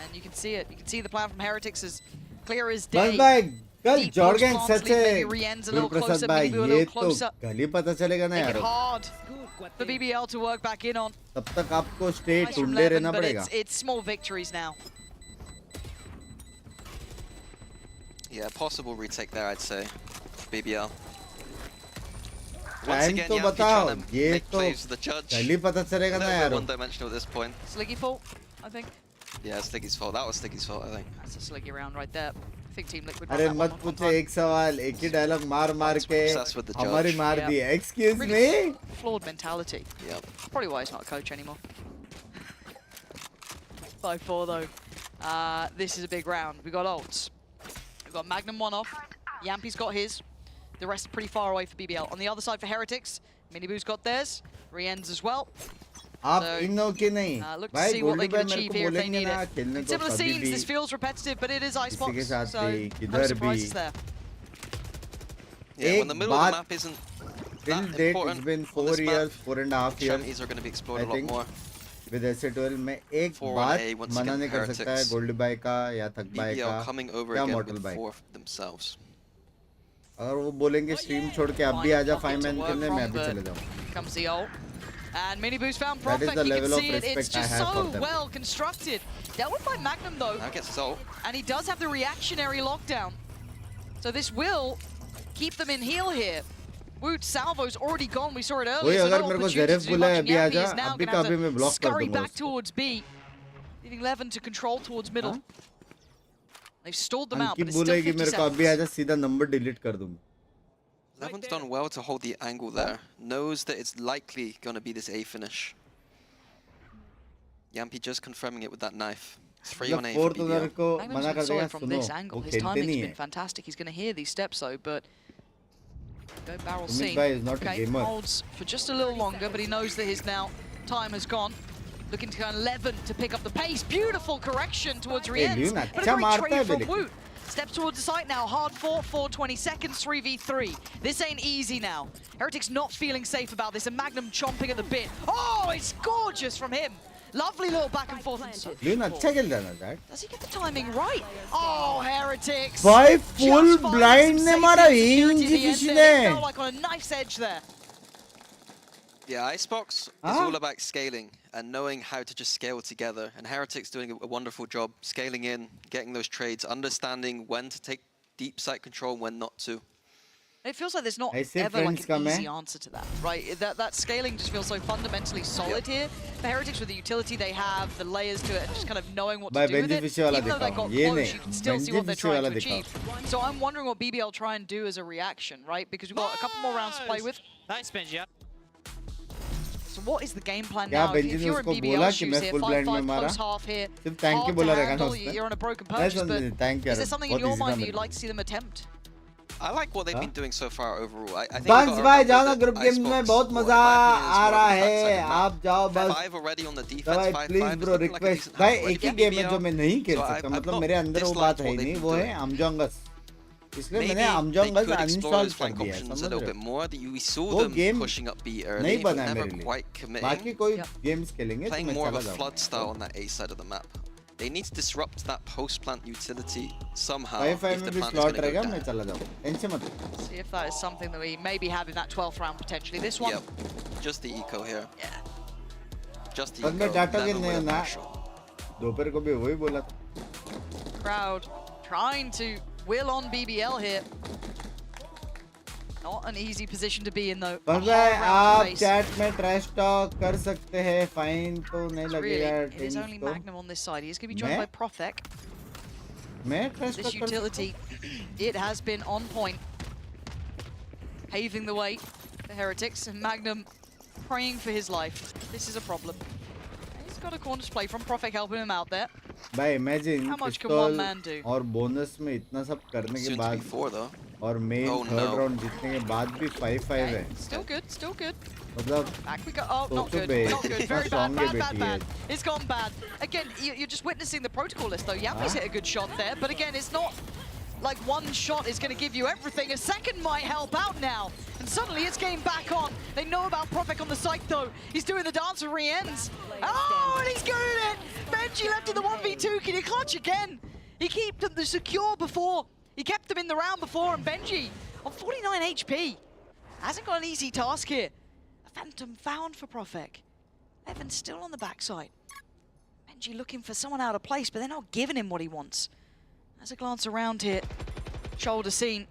[SPEAKER 4] And you can see it. You can see the plan from Heretics is clear as day. Deep Jorgen such a Rien's a little closer, maybe a little closer. Make it hard for BBL to work back in on. Nice from Levin, but it's small victories now.
[SPEAKER 5] Yeah, possible retake there, I'd say, for BBL. Once again, Yampi trying to make plays for the judge. A little bit one-dimensional at this point.
[SPEAKER 4] Sliggy fault, I think.
[SPEAKER 5] Yeah, Sliggy's fault. That was Sliggy's fault, I think.
[SPEAKER 4] That's a Sliggy round right there. I think Team Liquid.
[SPEAKER 1] अरे मत पूछो एक सवाल एक ही dialogue मार के हमारी मार दी. Excuse me.
[SPEAKER 4] Flawed mentality.
[SPEAKER 5] Yep.
[SPEAKER 4] Probably why he's not a coach anymore. 5-4 though. This is a big round. We got ults. We've got Magnum one off. Yampi's got his. The rest are pretty far away for BBL. On the other side for Heretics, Miniboo's got theirs. Rien's as well.
[SPEAKER 1] आप
[SPEAKER 4] So,
[SPEAKER 1] इन लोगों के नहीं
[SPEAKER 4] भाई गोल्डी भाई मेरे को
[SPEAKER 1] बोलेंगे ना खेलने को
[SPEAKER 4] Similar
[SPEAKER 1] कभी
[SPEAKER 4] scenes,
[SPEAKER 1] भी
[SPEAKER 4] this feels repetitive, but it is Icebox,
[SPEAKER 1] किसी के साथ
[SPEAKER 4] so
[SPEAKER 1] भी
[SPEAKER 4] no
[SPEAKER 1] किधर भी
[SPEAKER 4] surprises there.
[SPEAKER 5] Yeah, when the middle of the map isn't
[SPEAKER 1] till
[SPEAKER 5] that
[SPEAKER 1] date
[SPEAKER 5] important
[SPEAKER 1] it's been
[SPEAKER 5] on this
[SPEAKER 1] 4
[SPEAKER 5] map,
[SPEAKER 1] years 4.5 years
[SPEAKER 5] Chummies are going to be explored
[SPEAKER 1] I
[SPEAKER 5] a lot
[SPEAKER 1] think
[SPEAKER 5] more.
[SPEAKER 1] with SA12 में एक
[SPEAKER 5] 4-1A
[SPEAKER 1] बात
[SPEAKER 5] once
[SPEAKER 1] मना
[SPEAKER 5] again,
[SPEAKER 1] नहीं कर सकता है
[SPEAKER 5] Heretics.
[SPEAKER 1] Goldy by का या थक बाई का
[SPEAKER 5] BBL coming over
[SPEAKER 1] या
[SPEAKER 5] again
[SPEAKER 1] model
[SPEAKER 5] with
[SPEAKER 1] by.
[SPEAKER 5] 4 themselves.
[SPEAKER 1] अगर वो बोलेंगे स्ट्रीम छोड़ के आप भी आजा 5 मैन खेलने मैं भी चले जाऊँ.
[SPEAKER 4] Comes the ult. And Miniboo's found
[SPEAKER 1] That is
[SPEAKER 4] Profec,
[SPEAKER 1] the
[SPEAKER 4] you
[SPEAKER 1] level
[SPEAKER 4] can
[SPEAKER 1] of
[SPEAKER 4] see it, it's
[SPEAKER 1] respect I
[SPEAKER 4] just
[SPEAKER 1] have for
[SPEAKER 4] so
[SPEAKER 1] them.
[SPEAKER 4] well constructed. Dealt with by Magnum though,
[SPEAKER 5] Now gets his ult.
[SPEAKER 4] and he does have the reactionary lockdown. So this will keep them in heal here. Woot Salvo's already gone, we saw it earlier, so no opportunity to do much. Yampi is now going to have to scurry back towards B, leaving Levin to control towards middle. They've stalled them out, but it's still 50 seconds.
[SPEAKER 1] सीधा number delete कर दूंगा.
[SPEAKER 5] Levin's done well to hold the angle there. Knows that it's likely going to be this A finish. Yampi just confirming it with that knife. 3 on A for BBL.
[SPEAKER 4] Magnum's been solid from this angle. His timing's been fantastic. He's going to hear these steps though, but go barrel scene. Okay, holds for just a little longer, but he knows that his time has gone. Looking to go 11 to pick up the pace. Beautiful correction towards Rienz, but a great trade from Woot. Steps towards the site now, hard fought, 420 seconds, 3v3. This ain't easy now. Heretics not feeling safe about this, and Magnum chomping at the bit. Oh, it's gorgeous from him. Lovely little back and forth. So does he get the timing right? Oh, Heretics.
[SPEAKER 1] By full blind ne mara
[SPEAKER 4] felt like on a knife's edge there.
[SPEAKER 5] Yeah, Icebox is all about scaling and knowing how to just scale together. And Heretics doing a wonderful job scaling in, getting those trades, understanding when to take deep site control and when not to.
[SPEAKER 4] It feels like there's not
[SPEAKER 1] ऐसे
[SPEAKER 4] ever like
[SPEAKER 1] friends
[SPEAKER 4] an
[SPEAKER 1] come
[SPEAKER 4] easy
[SPEAKER 1] है।
[SPEAKER 4] answer to that, right? That scaling just feels so fundamentally solid here. For Heretics, with the utility they have, the layers to it, and just kind of knowing what to do with it. Even though they got close, you can still see what they're trying to achieve. So I'm wondering what BBL try and do as a reaction, right? Because we've got a couple more rounds to play with.
[SPEAKER 8] Nice Benji, yeah.
[SPEAKER 4] So what is the game plan
[SPEAKER 1] क्या
[SPEAKER 4] now?
[SPEAKER 1] Benji
[SPEAKER 4] If
[SPEAKER 1] ने
[SPEAKER 4] you're in
[SPEAKER 1] उसको
[SPEAKER 4] BBL
[SPEAKER 1] बोला कि
[SPEAKER 4] shoes
[SPEAKER 1] मैं
[SPEAKER 4] here,
[SPEAKER 1] full blind में
[SPEAKER 4] 5-5
[SPEAKER 1] मारा?
[SPEAKER 4] close half here,
[SPEAKER 1] सिर्फ thank you
[SPEAKER 4] hard
[SPEAKER 1] बोला
[SPEAKER 4] to
[SPEAKER 1] रहेगा ना
[SPEAKER 4] handle,
[SPEAKER 1] उसने?
[SPEAKER 4] you're on a broken
[SPEAKER 1] मैं
[SPEAKER 4] purchase,
[SPEAKER 1] समझ
[SPEAKER 4] but
[SPEAKER 1] thank you
[SPEAKER 4] is there something in
[SPEAKER 1] बहुत
[SPEAKER 4] your
[SPEAKER 1] easy था
[SPEAKER 4] mind that
[SPEAKER 1] मेरे
[SPEAKER 4] you'd like to see them attempt?
[SPEAKER 5] I like what they've been doing so far overall. I think
[SPEAKER 1] bunks भाई जाओ ना group game में बहुत मजा आ रहा है आप जाओ बस
[SPEAKER 5] 5 already on the defense,
[SPEAKER 1] भाई
[SPEAKER 5] 5-5
[SPEAKER 1] please
[SPEAKER 5] is
[SPEAKER 1] bro
[SPEAKER 5] looking like a
[SPEAKER 1] request
[SPEAKER 5] decent
[SPEAKER 1] भाई
[SPEAKER 5] half
[SPEAKER 1] एक ही
[SPEAKER 5] already.
[SPEAKER 1] गेम है जो मैं नहीं खेल
[SPEAKER 5] So
[SPEAKER 1] सकता
[SPEAKER 5] I've
[SPEAKER 1] मतलब
[SPEAKER 5] not
[SPEAKER 1] मेरे अंदर वो
[SPEAKER 5] disliked
[SPEAKER 1] बात
[SPEAKER 5] what
[SPEAKER 1] है ही
[SPEAKER 5] they've
[SPEAKER 1] नहीं
[SPEAKER 5] been
[SPEAKER 1] वो है
[SPEAKER 5] doing.
[SPEAKER 1] अमजोंगस इसलिए
[SPEAKER 5] Maybe
[SPEAKER 1] मैंने
[SPEAKER 5] they
[SPEAKER 1] अमजोंगस
[SPEAKER 5] could explore
[SPEAKER 1] uninstall
[SPEAKER 5] those
[SPEAKER 1] कर
[SPEAKER 5] flank
[SPEAKER 1] दिया
[SPEAKER 5] options a
[SPEAKER 1] समझ
[SPEAKER 5] little
[SPEAKER 1] रहे
[SPEAKER 5] bit
[SPEAKER 1] हो
[SPEAKER 5] more. We saw
[SPEAKER 1] वो
[SPEAKER 5] them
[SPEAKER 1] game
[SPEAKER 5] pushing up B early,
[SPEAKER 1] नहीं
[SPEAKER 5] but
[SPEAKER 1] बना है
[SPEAKER 5] never
[SPEAKER 1] मेरे लिए
[SPEAKER 5] quite committing.
[SPEAKER 1] बाकी कोई गेम्स खेलेंगे तो
[SPEAKER 5] Playing
[SPEAKER 1] मैं
[SPEAKER 5] more of
[SPEAKER 1] चला
[SPEAKER 5] a
[SPEAKER 1] जाऊंगा
[SPEAKER 5] flood style on that A side of the map. They need to disrupt that post-plant utility somehow
[SPEAKER 1] 5-5
[SPEAKER 5] if
[SPEAKER 1] में
[SPEAKER 5] the
[SPEAKER 1] भी
[SPEAKER 5] plant is
[SPEAKER 1] slot
[SPEAKER 5] going to
[SPEAKER 1] रहेगा
[SPEAKER 5] go
[SPEAKER 1] मैं
[SPEAKER 5] down.
[SPEAKER 1] चला जाऊंगा टेंशन मत
[SPEAKER 4] See if that is something that we maybe have in that 12th round potentially. This one,
[SPEAKER 5] Yep, just the eco here.
[SPEAKER 4] yeah.
[SPEAKER 5] Just the
[SPEAKER 1] बस मैं
[SPEAKER 5] eco,
[SPEAKER 1] data के
[SPEAKER 5] never
[SPEAKER 1] नहीं
[SPEAKER 5] with a
[SPEAKER 1] ना
[SPEAKER 5] partial.
[SPEAKER 1] दोपहर को भी वही बोला था
[SPEAKER 4] Crowd trying to will on BBL here. Not an easy position to be in though.
[SPEAKER 1] बस
[SPEAKER 4] A
[SPEAKER 1] भाई
[SPEAKER 4] hard round to
[SPEAKER 1] आप
[SPEAKER 4] face.
[SPEAKER 1] चैट में ट्रैश टॉक कर सकते हैं फाइन तो नहीं
[SPEAKER 4] Really,
[SPEAKER 1] लगेगा
[SPEAKER 4] it is
[SPEAKER 1] टीम्स
[SPEAKER 4] only
[SPEAKER 1] को
[SPEAKER 4] Magnum on this side. He is going to be joined
[SPEAKER 1] मैं?
[SPEAKER 4] by Profek.
[SPEAKER 1] मैं ट्रैश
[SPEAKER 4] This
[SPEAKER 1] टॉक कर सकता
[SPEAKER 4] utility, it has been on point. Paving the way for Heretics, and Magnum praying for his life. This is a problem. He's got a corner to play from. Profek helping him out there.
[SPEAKER 1] भाई imagine
[SPEAKER 4] How much can one
[SPEAKER 1] पिस्तौल
[SPEAKER 4] man do?
[SPEAKER 1] और bonus में इतना सब करने के
[SPEAKER 5] Soon to
[SPEAKER 1] बाद
[SPEAKER 5] be 4 though.
[SPEAKER 1] और main
[SPEAKER 5] Oh,
[SPEAKER 1] third
[SPEAKER 5] no.
[SPEAKER 1] Round जीतने के बाद भी 5-5
[SPEAKER 4] Okay,
[SPEAKER 1] है
[SPEAKER 4] still good, still good.
[SPEAKER 1] मतलब
[SPEAKER 4] Back we go. Oh, not
[SPEAKER 1] तो
[SPEAKER 4] good.
[SPEAKER 1] Bay,
[SPEAKER 4] Not good.
[SPEAKER 1] इतना
[SPEAKER 4] Very bad.
[SPEAKER 1] strong है
[SPEAKER 4] Bad, bad,
[SPEAKER 1] बेटी
[SPEAKER 4] bad.
[SPEAKER 1] है
[SPEAKER 4] It's gone bad. Again, you're just witnessing the protocol list, though. Yami's
[SPEAKER 1] Huh?
[SPEAKER 4] hit a good shot there, but again, it's not like one shot is going to give you everything. A second might help out now. And suddenly it's game back on. They know about Profek on the site, though. He's doing the dance with re-ends. Oh, and he's good at it. Benji left in the 1v2. Can he clutch again? He kept them secure before. He kept them in the round before, and Benji on 49 HP. Hasn't got an easy task here. A Phantom found for Profek. Evan's still on the backside. Benji looking for someone out of place, but they're not giving him what he wants. As a glance around here, shoulder seen.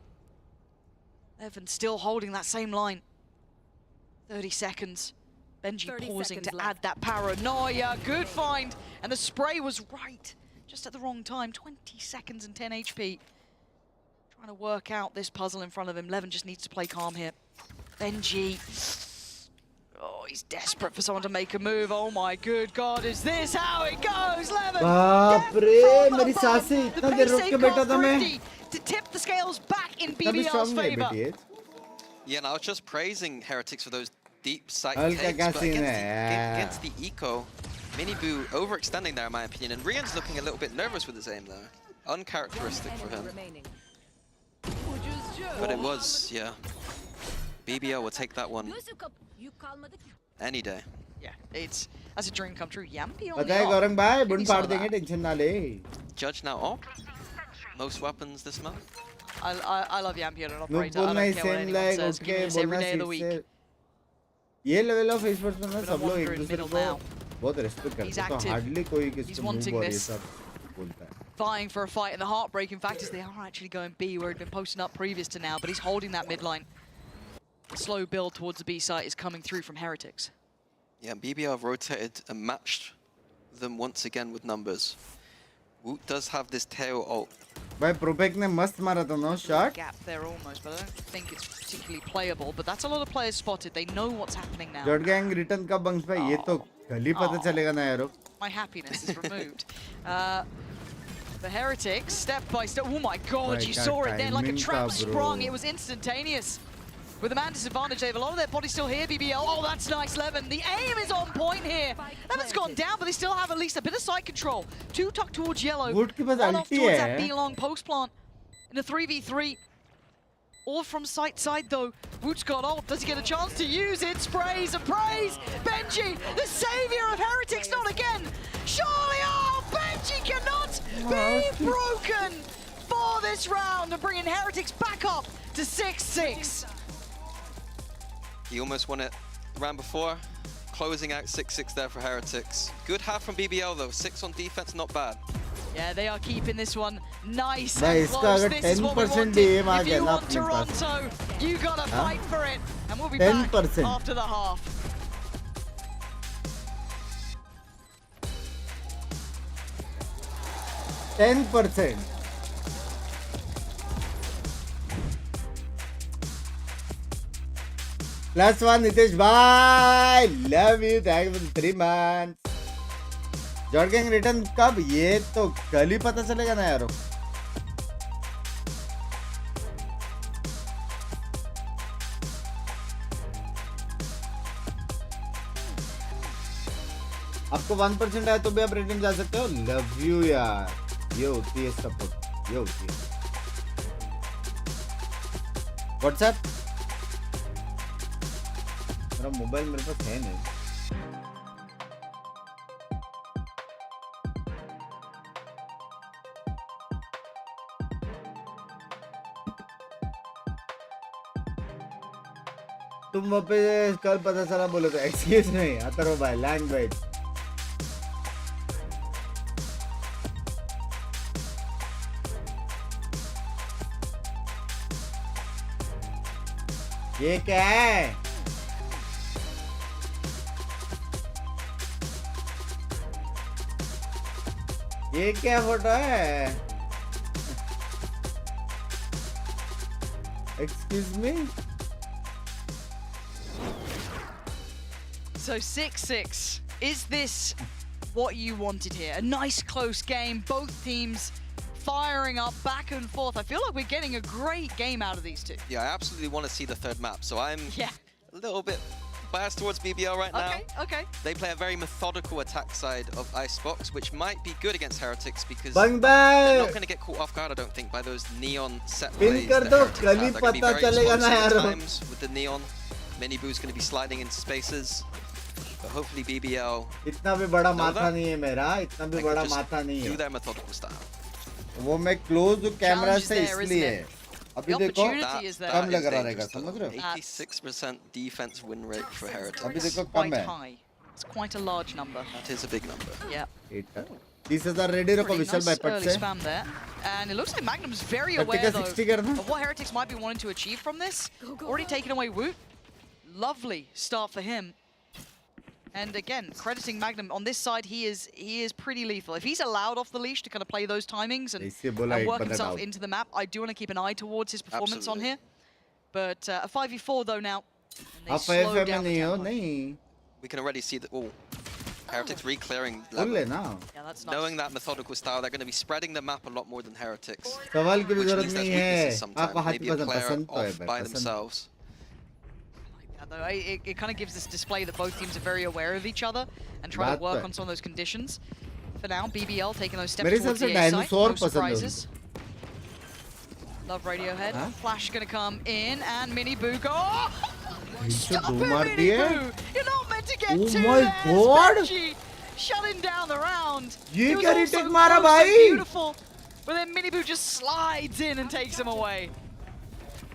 [SPEAKER 4] Evan still holding that same line. 30 seconds. Benji
[SPEAKER 3] 30
[SPEAKER 4] pausing
[SPEAKER 3] seconds
[SPEAKER 4] to
[SPEAKER 3] left.
[SPEAKER 4] add that paranoia. Good find. And the spray was right. Just at the wrong time. 20 seconds and 10 HP. Trying to work out this puzzle in front of him. Levin just needs to play calm here. Benji. Oh, he's desperate for someone to make a move. Oh my good God, is this how it goes, Levin?
[SPEAKER 1] बाप रे मेरी सांसें
[SPEAKER 4] The
[SPEAKER 1] इतना देर रुक
[SPEAKER 4] pace
[SPEAKER 1] के बैठा था मैं
[SPEAKER 4] thrifty to tip the scales back in
[SPEAKER 1] तभी
[SPEAKER 4] BBL's
[SPEAKER 1] strong है
[SPEAKER 4] favor.
[SPEAKER 1] बेटी
[SPEAKER 5] Yeah, and I was just praising Heretics for those deep sight
[SPEAKER 1] हल्का
[SPEAKER 5] takes,
[SPEAKER 1] क्या
[SPEAKER 5] but
[SPEAKER 1] scene
[SPEAKER 5] against
[SPEAKER 1] है
[SPEAKER 5] against the eco, Miniboo overextending there in my opinion, and Rian's looking a little bit nervous with his aim there. Uncharacteristic for him. But it was, yeah. BBL will take that one any day.
[SPEAKER 4] Yeah, that's a dream come true. Yampi on
[SPEAKER 1] पता
[SPEAKER 4] the
[SPEAKER 1] है
[SPEAKER 4] off.
[SPEAKER 1] Gaurang भाई
[SPEAKER 4] Maybe
[SPEAKER 1] बुन
[SPEAKER 4] some
[SPEAKER 1] फाड़
[SPEAKER 4] of
[SPEAKER 1] देंगे
[SPEAKER 4] that.
[SPEAKER 1] Tension ना ले
[SPEAKER 5] Judge now op. Most weapons this map.
[SPEAKER 4] I love Yampi on an
[SPEAKER 1] नुक
[SPEAKER 4] operator. I
[SPEAKER 1] बोलना
[SPEAKER 4] don't
[SPEAKER 1] he
[SPEAKER 4] care what
[SPEAKER 1] same
[SPEAKER 4] anyone
[SPEAKER 1] like
[SPEAKER 4] says. Give me
[SPEAKER 1] okay
[SPEAKER 4] this every
[SPEAKER 1] बोलना
[SPEAKER 4] day of the
[SPEAKER 1] seat
[SPEAKER 4] week.
[SPEAKER 1] से ये level of esports में ना
[SPEAKER 4] But
[SPEAKER 1] सब लोग
[SPEAKER 4] I
[SPEAKER 1] एक
[SPEAKER 4] wonder in
[SPEAKER 1] दूसरे
[SPEAKER 4] middle
[SPEAKER 1] को
[SPEAKER 4] now.
[SPEAKER 1] बहुत रिस्पेक्ट
[SPEAKER 4] He's
[SPEAKER 1] करते हैं तो
[SPEAKER 4] active.
[SPEAKER 1] हार्डली कोई
[SPEAKER 4] He's
[SPEAKER 1] किसी को
[SPEAKER 4] wanting
[SPEAKER 1] मूव और ये
[SPEAKER 4] this.
[SPEAKER 1] सब बोलता है
[SPEAKER 4] Vying for a fight, and the heartbreaking fact is they are actually going B, where he'd been posting up previous to now, but he's holding that midline. Slow build towards the B site is coming through from Heretics.
[SPEAKER 5] Yeah, BBL have rotated and matched them once again with numbers. Woot does have this tail ult.
[SPEAKER 1] भाई प्रोपेक ने मस्त मारा था no shot
[SPEAKER 4] Gap there almost, but I don't think it's particularly playable. But that's a lot of players spotted. They know what's happening now.
[SPEAKER 1] Jot gang return का bunks भाई ये तो गली पता चलेगा ना यारो
[SPEAKER 4] My happiness is removed. The Heretics, step by step. Oh my God,
[SPEAKER 1] Like
[SPEAKER 4] you
[SPEAKER 1] that
[SPEAKER 4] saw it then, like a
[SPEAKER 1] timing
[SPEAKER 4] trap
[SPEAKER 1] tha,
[SPEAKER 4] sprung.
[SPEAKER 1] bro.
[SPEAKER 4] It was instantaneous. With the man disadvantage, they have a lot of their body still here, BBL. Oh, that's nice, Levin. The aim is on point here. Levin's gone down, but they still have at least a bit of side control. Two tucked towards yellow.
[SPEAKER 1] Wood के पास
[SPEAKER 4] One off
[SPEAKER 1] ulti
[SPEAKER 4] towards that
[SPEAKER 1] है
[SPEAKER 4] B-long post plant. In a 3v3. All from side though. Woot's got ult. Does he get a chance to use it? Sprays and praise. Benji, the savior of Heretics, not again. Surely, oh, Benji cannot be broken for this round and bringing Heretics back up to 6-6.
[SPEAKER 5] He almost won it round before. Closing out 6-6 there for Heretics. Good half from BBL though. 6 on defense, not bad.
[SPEAKER 4] Yeah, they are keeping this one nice
[SPEAKER 1] भाई
[SPEAKER 4] and
[SPEAKER 1] इसका
[SPEAKER 4] close.
[SPEAKER 1] अगर
[SPEAKER 4] This is what we
[SPEAKER 1] 10%
[SPEAKER 4] wanted.
[SPEAKER 1] DM uh
[SPEAKER 4] If
[SPEAKER 1] गया
[SPEAKER 4] you
[SPEAKER 1] ना
[SPEAKER 4] want
[SPEAKER 1] अपने पास,
[SPEAKER 4] Toronto, you gotta
[SPEAKER 1] हाँ?
[SPEAKER 4] fight for it. And we'll be back
[SPEAKER 1] 10%.
[SPEAKER 4] after the half.
[SPEAKER 1] %10%. +1 Nitesh भाई, love you, thank you for the 3 months. जॉर्ड gang return कब? ये तो कल ही पता चलेगा ना यारो. आपको 1% आया तो भी आप रेटिंग जा सकते हो. लव यू यार, ये होती है सपोर्ट, ये होती है. व्हाट्सएप मेरा मोबाइल मेरे पास है नहीं. तुम वहाँ पे कल पता चला बोले तो एक्सक्यूज नहीं अतरो भाई लैंग्वेज. ये क्या है? ये क्या फोटो है? Excuse me.
[SPEAKER 4] So 6-6. Is this what you wanted here? A nice close game. Both teams firing up back and forth. I feel like we're getting a great game out of these two.
[SPEAKER 5] Yeah, I absolutely want to see the third map. So I'm
[SPEAKER 4] Yeah.
[SPEAKER 5] a little bit biased towards BBL right now.
[SPEAKER 4] Okay.
[SPEAKER 5] They play a very methodical attack side of Icebox, which might be good against Heretics because
[SPEAKER 1] Bang
[SPEAKER 5] they're not
[SPEAKER 1] भाई
[SPEAKER 5] going to get caught off guard, I don't think, by those neon set
[SPEAKER 1] pin
[SPEAKER 5] plays.
[SPEAKER 1] कर
[SPEAKER 5] that
[SPEAKER 1] दो,
[SPEAKER 5] Heretics
[SPEAKER 1] कल ही
[SPEAKER 5] have. They're gonna be
[SPEAKER 1] पता
[SPEAKER 5] very
[SPEAKER 1] चलेगा ना
[SPEAKER 5] explosive at
[SPEAKER 1] यारो.
[SPEAKER 5] times with the neon. Mini Boo's going to be sliding into spaces. But hopefully BBL
[SPEAKER 1] इतना भी बड़ा
[SPEAKER 5] know
[SPEAKER 1] माथा
[SPEAKER 5] that.
[SPEAKER 1] नहीं है मेरा, इतना भी
[SPEAKER 5] they
[SPEAKER 1] बड़ा
[SPEAKER 5] can just
[SPEAKER 1] माथा नहीं
[SPEAKER 5] do
[SPEAKER 1] है.
[SPEAKER 5] their methodical style.
[SPEAKER 1] वो मैं क्लोज हूँ कैमरा
[SPEAKER 4] Challenge is
[SPEAKER 1] से
[SPEAKER 4] there,
[SPEAKER 1] इसलिए.
[SPEAKER 4] isn't
[SPEAKER 1] अभी
[SPEAKER 4] The
[SPEAKER 1] देखो
[SPEAKER 4] opportunity is there.
[SPEAKER 1] Come
[SPEAKER 5] That
[SPEAKER 1] लग
[SPEAKER 5] is
[SPEAKER 1] रहा
[SPEAKER 5] dangerous,
[SPEAKER 1] रहेगा, समझ रहे हो?
[SPEAKER 5] 86% defense win rate for Heretics.
[SPEAKER 1] अभी देखो
[SPEAKER 4] It's
[SPEAKER 1] कम
[SPEAKER 4] quite
[SPEAKER 1] है.
[SPEAKER 4] high. It's quite a large number.
[SPEAKER 5] That is a big number.
[SPEAKER 4] Yeah.
[SPEAKER 1] 30,000 ready रखो
[SPEAKER 4] Pretty
[SPEAKER 1] विशाल
[SPEAKER 4] nice
[SPEAKER 1] भाई पट
[SPEAKER 4] early
[SPEAKER 1] से.
[SPEAKER 4] spam there. And it looks like Magnum's very
[SPEAKER 1] But
[SPEAKER 4] aware
[SPEAKER 1] take a
[SPEAKER 4] though
[SPEAKER 1] 60 करना.
[SPEAKER 4] of what Heretics might be wanting to achieve from this. Already taken away Woot. Lovely start for him. And again, crediting Magnum on this side, he is pretty lethal. If he's allowed off the leash to kind of play those timings and
[SPEAKER 1] इससे बोला एक
[SPEAKER 4] work
[SPEAKER 1] बंदा
[SPEAKER 4] himself
[SPEAKER 1] out.
[SPEAKER 4] into the map, I do want to keep an eye towards his performance on
[SPEAKER 5] Absolutely.
[SPEAKER 4] here. But a 5v4 though now. And they
[SPEAKER 1] आप
[SPEAKER 4] slow
[SPEAKER 1] FFM में
[SPEAKER 4] down the
[SPEAKER 1] नहीं हो
[SPEAKER 4] tempo.
[SPEAKER 1] नहीं.
[SPEAKER 5] We can already see that all Heretics re-clearing
[SPEAKER 1] बोल
[SPEAKER 5] level.
[SPEAKER 1] लेना.
[SPEAKER 4] Yeah, that's nice.
[SPEAKER 5] Knowing that methodical style, they're going to be spreading the map a lot more than Heretics.
[SPEAKER 1] सवाल की भी
[SPEAKER 5] Which
[SPEAKER 1] जरूरत
[SPEAKER 5] means there's
[SPEAKER 1] नहीं है.
[SPEAKER 5] weaknesses sometimes.
[SPEAKER 1] आपको हाथ
[SPEAKER 5] Maybe a
[SPEAKER 1] पसंद
[SPEAKER 5] player
[SPEAKER 1] पसंद तो है
[SPEAKER 5] off
[SPEAKER 1] भाई,
[SPEAKER 5] by
[SPEAKER 1] पसंद.
[SPEAKER 5] themselves.
[SPEAKER 4] Yeah, though, it kind of gives this display that both teams are very aware of each other and try
[SPEAKER 1] बात
[SPEAKER 4] to work
[SPEAKER 1] तो
[SPEAKER 4] on some of those conditions. For now, BBL taking those steps
[SPEAKER 1] मेरे हिसाब
[SPEAKER 4] towards
[SPEAKER 1] से
[SPEAKER 4] the A site.
[SPEAKER 1] Dinosaur
[SPEAKER 4] No
[SPEAKER 1] पसंद है
[SPEAKER 4] surprises. Love Radiohead.
[SPEAKER 1] Huh?
[SPEAKER 4] Flash gonna come in and Mini Boo go. Oh!
[SPEAKER 1] इनसे
[SPEAKER 4] Stop
[SPEAKER 1] दो
[SPEAKER 4] it,
[SPEAKER 1] मार
[SPEAKER 4] Mini
[SPEAKER 1] दिए.
[SPEAKER 4] Boo! You're not meant to get
[SPEAKER 1] Oh
[SPEAKER 4] two
[SPEAKER 1] my
[SPEAKER 4] there.
[SPEAKER 1] God!
[SPEAKER 4] Benji shutting down the round.
[SPEAKER 1] ये
[SPEAKER 4] It was
[SPEAKER 1] क्या
[SPEAKER 4] all
[SPEAKER 1] retake
[SPEAKER 4] so
[SPEAKER 1] मारा
[SPEAKER 4] close and
[SPEAKER 1] भाई?
[SPEAKER 4] beautiful. But then Mini Boo just slides in and takes him away.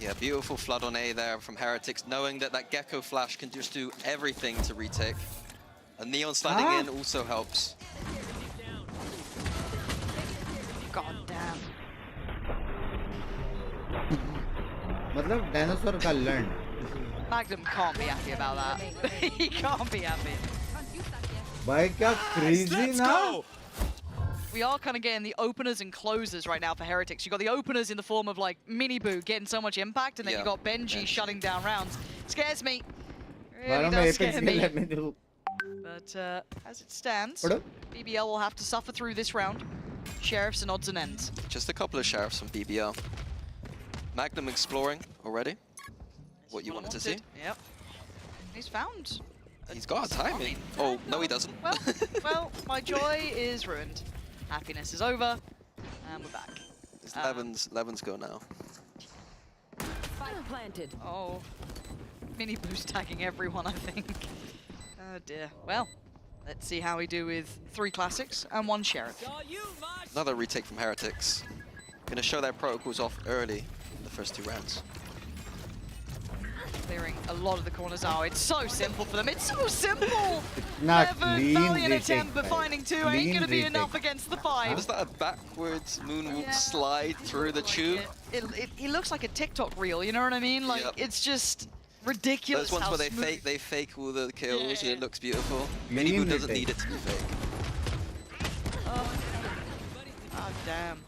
[SPEAKER 5] Yeah, beautiful flood on A there from Heretics, knowing that that Gecko Flash can just do everything to retake. A Neon sliding
[SPEAKER 1] Ah.
[SPEAKER 5] in also helps.
[SPEAKER 4] God damn.
[SPEAKER 1] मतलब dinosaur का learn.
[SPEAKER 4] Magnum can't be happy about that. He can't be happy.
[SPEAKER 1] भाई क्या crazy
[SPEAKER 7] Let's
[SPEAKER 1] ना?
[SPEAKER 7] go!
[SPEAKER 4] We are kind of getting the openers and closers right now for Heretics. You got the openers in the form of like Mini Boo getting so much impact, and then you
[SPEAKER 5] Yeah,
[SPEAKER 4] got Benji shutting down rounds. Scares me.
[SPEAKER 1] मारो
[SPEAKER 4] Really
[SPEAKER 1] मैं
[SPEAKER 4] does
[SPEAKER 1] apex
[SPEAKER 4] scare
[SPEAKER 1] के
[SPEAKER 4] me.
[SPEAKER 1] लिए मैं देखूं.
[SPEAKER 4] But as it stands,
[SPEAKER 1] पढ़ो.
[SPEAKER 4] BBL will have to suffer through this round. Sheriffs and odds and ends.
[SPEAKER 5] Just a couple of sheriffs from BBL. Magnum exploring already. What you wanted to see?
[SPEAKER 4] Yep. He's found.
[SPEAKER 5] He's got a timing. Oh, no he doesn't.
[SPEAKER 4] Well, my joy is ruined. Happiness is over, and we're back.
[SPEAKER 5] It's Levin's go now.
[SPEAKER 4] Oh, Mini Boo's tagging everyone, I think. Oh dear. Well, let's see how we do with 3 classics and 1 sheriff.
[SPEAKER 5] Another retake from Heretics. Gonna show their protocols off early in the first 2 rounds.
[SPEAKER 4] clearing a lot of the corners. Oh, it's so simple for them. It's so simple.
[SPEAKER 1] Not
[SPEAKER 4] Clever,
[SPEAKER 1] clean
[SPEAKER 4] valiant
[SPEAKER 1] retake,
[SPEAKER 4] attempt, but
[SPEAKER 1] guys.
[SPEAKER 4] finding two ain't
[SPEAKER 1] Clean
[SPEAKER 4] going to be
[SPEAKER 1] retake.
[SPEAKER 4] enough against the five.
[SPEAKER 5] Was that a backwards moonwalk slide through the tube?
[SPEAKER 4] It looks like a TikTok reel, you know what I mean? Like,
[SPEAKER 5] Yep.
[SPEAKER 4] it's just ridiculous.
[SPEAKER 5] Those ones
[SPEAKER 4] how
[SPEAKER 5] where
[SPEAKER 4] smooth.
[SPEAKER 5] they fake all the kills and it looks beautiful.
[SPEAKER 1] Clean
[SPEAKER 5] Minibu doesn't
[SPEAKER 1] retake.
[SPEAKER 5] need it to be fake.
[SPEAKER 4] Oh, damn.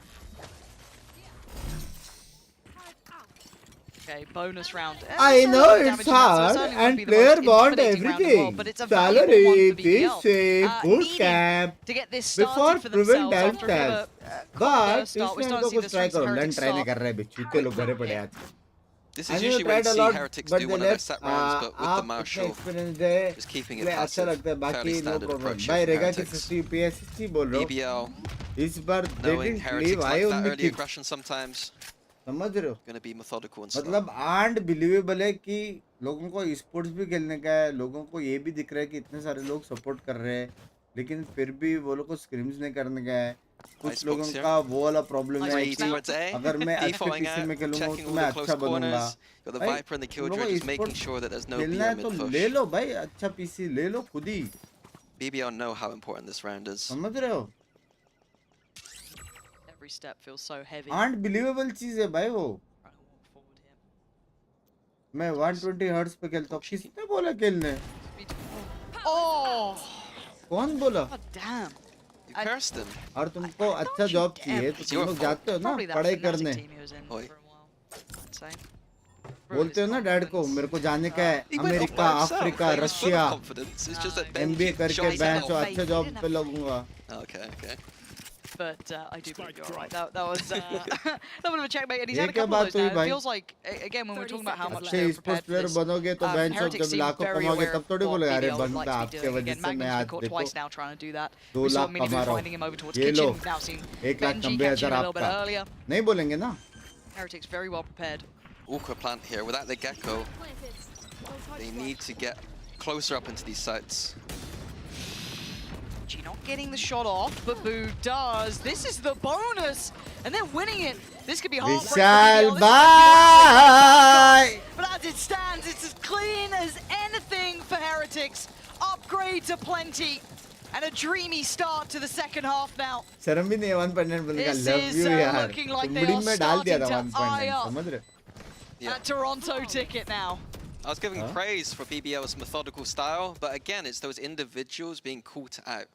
[SPEAKER 4] Okay, bonus round.
[SPEAKER 1] I know
[SPEAKER 4] Damage
[SPEAKER 1] it's
[SPEAKER 4] in that, so
[SPEAKER 1] hard
[SPEAKER 4] certainly won't
[SPEAKER 1] and
[SPEAKER 4] be the
[SPEAKER 1] player
[SPEAKER 4] most
[SPEAKER 1] want
[SPEAKER 4] intimidating round in the world,
[SPEAKER 1] everything.
[SPEAKER 4] but it's a valuable one
[SPEAKER 1] Salary,
[SPEAKER 4] for BBL.
[SPEAKER 1] fish save, boot
[SPEAKER 4] Needing
[SPEAKER 1] camp.
[SPEAKER 4] to get this
[SPEAKER 1] Before
[SPEAKER 4] started for
[SPEAKER 1] prevent
[SPEAKER 4] themselves after a bit of
[SPEAKER 1] downstairs.
[SPEAKER 4] a
[SPEAKER 1] But
[SPEAKER 4] start. We
[SPEAKER 1] इसने
[SPEAKER 4] start
[SPEAKER 1] इनको
[SPEAKER 4] to see
[SPEAKER 1] कुछ
[SPEAKER 4] the
[SPEAKER 1] try
[SPEAKER 4] strengths of
[SPEAKER 1] करो.
[SPEAKER 4] Heretics
[SPEAKER 1] Len try नहीं
[SPEAKER 4] start.
[SPEAKER 1] कर रहे बे. चूते लोग घरे पड़े आज.
[SPEAKER 5] This
[SPEAKER 1] I
[SPEAKER 5] is
[SPEAKER 1] know you
[SPEAKER 5] usually where
[SPEAKER 1] tried
[SPEAKER 5] you
[SPEAKER 1] a
[SPEAKER 5] see
[SPEAKER 1] lot,
[SPEAKER 5] Heretics
[SPEAKER 1] but
[SPEAKER 5] do
[SPEAKER 1] the
[SPEAKER 5] one of their
[SPEAKER 1] left
[SPEAKER 5] set rounds, but with the
[SPEAKER 1] आप इतना
[SPEAKER 5] Marshall,
[SPEAKER 1] experience है.
[SPEAKER 5] just keeping it
[SPEAKER 1] इसलिए अच्छा
[SPEAKER 5] passive,
[SPEAKER 1] लगता है.
[SPEAKER 5] fairly
[SPEAKER 1] बाकी no
[SPEAKER 5] standard
[SPEAKER 1] problem.
[SPEAKER 5] approach
[SPEAKER 1] भाई
[SPEAKER 5] of
[SPEAKER 1] रेगा की
[SPEAKER 5] Heretics.
[SPEAKER 1] 60 PSC बोल रहा हूँ.
[SPEAKER 5] BBL,
[SPEAKER 1] इस बार they
[SPEAKER 5] knowing
[SPEAKER 1] didn't
[SPEAKER 5] Heretics
[SPEAKER 1] leave.
[SPEAKER 5] like
[SPEAKER 1] I
[SPEAKER 5] that
[SPEAKER 1] only
[SPEAKER 5] early
[SPEAKER 1] kicked.
[SPEAKER 5] aggression sometimes,
[SPEAKER 1] समझ रहे हो?
[SPEAKER 5] going to be methodical and slow.
[SPEAKER 1] मतलब आंड बिलीवेबल है कि लोगों को स्पोर्ट्स भी खेलने का है. लोगों को ये भी दिख रहा है कि इतने सारे लोग सपोर्ट कर रहे हैं, लेकिन फिर भी वो लोग को स्क्रिम्स नहीं करने का है. कुछ
[SPEAKER 5] Icebox
[SPEAKER 1] लोगों
[SPEAKER 5] here.
[SPEAKER 1] का वो वाला प्रॉब्लम है
[SPEAKER 5] Three
[SPEAKER 1] कि
[SPEAKER 5] towards A,
[SPEAKER 1] अगर मैं अच्छे
[SPEAKER 5] defaulting
[SPEAKER 1] पीसी में
[SPEAKER 5] out,
[SPEAKER 1] खेलूंगा
[SPEAKER 5] checking
[SPEAKER 1] तो
[SPEAKER 5] all
[SPEAKER 1] मैं
[SPEAKER 5] the
[SPEAKER 1] अच्छा
[SPEAKER 5] close
[SPEAKER 1] बनूंगा.
[SPEAKER 5] corners. Got the
[SPEAKER 1] भाई
[SPEAKER 5] Viper and the
[SPEAKER 1] तुम लोगों
[SPEAKER 5] Killjoy
[SPEAKER 1] को
[SPEAKER 5] just making
[SPEAKER 1] sports
[SPEAKER 5] sure that there's no
[SPEAKER 1] खेलना
[SPEAKER 5] BO
[SPEAKER 1] है तो
[SPEAKER 5] mid
[SPEAKER 1] ले
[SPEAKER 5] push.
[SPEAKER 1] लो भाई. अच्छा पीसी ले लो खुद ही.
[SPEAKER 5] BBL know how important this round is.
[SPEAKER 1] समझ रहे हो?
[SPEAKER 4] Every step feels so heavy.
[SPEAKER 1] And believable चीज है भाई वो. मैं 120 हर्ट्ज पे खेलता हूँ. किसने बोला खेलने?
[SPEAKER 4] Oh,
[SPEAKER 1] कौन बोला?
[SPEAKER 4] God damn.
[SPEAKER 5] You cursed him.
[SPEAKER 1] और तुमको अच्छा जॉब चाहिए तो
[SPEAKER 5] It's
[SPEAKER 1] तुम
[SPEAKER 5] your
[SPEAKER 1] लोग
[SPEAKER 5] fault.
[SPEAKER 1] जाते हो ना
[SPEAKER 4] Probably that
[SPEAKER 1] पढ़ाई
[SPEAKER 4] Fnatic
[SPEAKER 1] करने.
[SPEAKER 4] team he was in
[SPEAKER 5] Oi.
[SPEAKER 4] for a while. Insane.
[SPEAKER 1] बोलते हो ना डैड को मेरे को जाने का है
[SPEAKER 5] He went off
[SPEAKER 1] America,
[SPEAKER 5] by himself.
[SPEAKER 1] Africa,
[SPEAKER 5] He was full of
[SPEAKER 1] Russia,
[SPEAKER 5] confidence. It's just that
[SPEAKER 1] MBA
[SPEAKER 5] Benji
[SPEAKER 1] करके
[SPEAKER 5] shot
[SPEAKER 1] बैंक
[SPEAKER 5] himself.
[SPEAKER 1] अच्छे जॉब पे लगूंगा.
[SPEAKER 5] Okay, okay.
[SPEAKER 4] But I do believe you're right. That was a bit of a checkmate, and he's
[SPEAKER 1] ये
[SPEAKER 4] had a
[SPEAKER 1] क्या
[SPEAKER 4] couple of
[SPEAKER 1] बात
[SPEAKER 4] those
[SPEAKER 1] हुई
[SPEAKER 4] now. It
[SPEAKER 1] भाई?
[SPEAKER 4] feels like, again, when we're talking about how much
[SPEAKER 1] अच्छे
[SPEAKER 4] they're
[SPEAKER 1] sports
[SPEAKER 4] prepared for
[SPEAKER 1] player
[SPEAKER 4] this,
[SPEAKER 1] बनोगे तो bank
[SPEAKER 4] Heretics
[SPEAKER 1] जब
[SPEAKER 4] seem
[SPEAKER 1] लाखों
[SPEAKER 4] very
[SPEAKER 1] कमाओगे
[SPEAKER 4] aware
[SPEAKER 1] तब
[SPEAKER 4] of
[SPEAKER 1] थोड़ी
[SPEAKER 4] what
[SPEAKER 1] बोलोगे अरे
[SPEAKER 4] BBL would
[SPEAKER 1] बनता
[SPEAKER 4] like to be
[SPEAKER 1] आपके
[SPEAKER 4] doing.
[SPEAKER 1] वजह
[SPEAKER 4] Again,
[SPEAKER 1] से मैं
[SPEAKER 4] Magnum's
[SPEAKER 1] आज
[SPEAKER 4] been caught
[SPEAKER 1] देखो
[SPEAKER 4] twice now trying to do that.
[SPEAKER 1] 2
[SPEAKER 4] We saw
[SPEAKER 1] lakh
[SPEAKER 4] Minibu
[SPEAKER 1] कमा रहा
[SPEAKER 4] finding him over
[SPEAKER 1] हूँ.
[SPEAKER 4] towards
[SPEAKER 1] ये लो
[SPEAKER 4] Kitchen. We've now seen
[SPEAKER 1] 1 lakh
[SPEAKER 4] Benji
[SPEAKER 1] 90
[SPEAKER 4] catching
[SPEAKER 1] हजार
[SPEAKER 4] him a little bit
[SPEAKER 1] आपका.
[SPEAKER 4] earlier.
[SPEAKER 1] नहीं बोलेंगे ना?
[SPEAKER 4] Heretics very well prepared.
[SPEAKER 5] Awkward plant here. Without the Gecko, they need to get closer up into these sites.
[SPEAKER 4] G not getting the shot off, but Boo does. This is the bonus, and they're winning it. This could be hard.
[SPEAKER 1] Vishal bye.
[SPEAKER 4] But as it stands, it's as clean as anything for Heretics. Upgrades aplenty, and a dreamy start to the second half now.
[SPEAKER 1] शर्म भी नहीं है 1.9 बोलने का.
[SPEAKER 4] This
[SPEAKER 1] love
[SPEAKER 4] is,
[SPEAKER 1] you यार.
[SPEAKER 4] looking like they
[SPEAKER 1] तुमड़ी
[SPEAKER 4] are
[SPEAKER 1] में डाल दिया था
[SPEAKER 4] starting to eye
[SPEAKER 1] 1.9
[SPEAKER 4] up.
[SPEAKER 1] समझ रहे?
[SPEAKER 5] Yeah.
[SPEAKER 4] A Toronto ticket now.
[SPEAKER 5] I was giving praise for BBL's methodical style, but again, it's those individuals being caught out.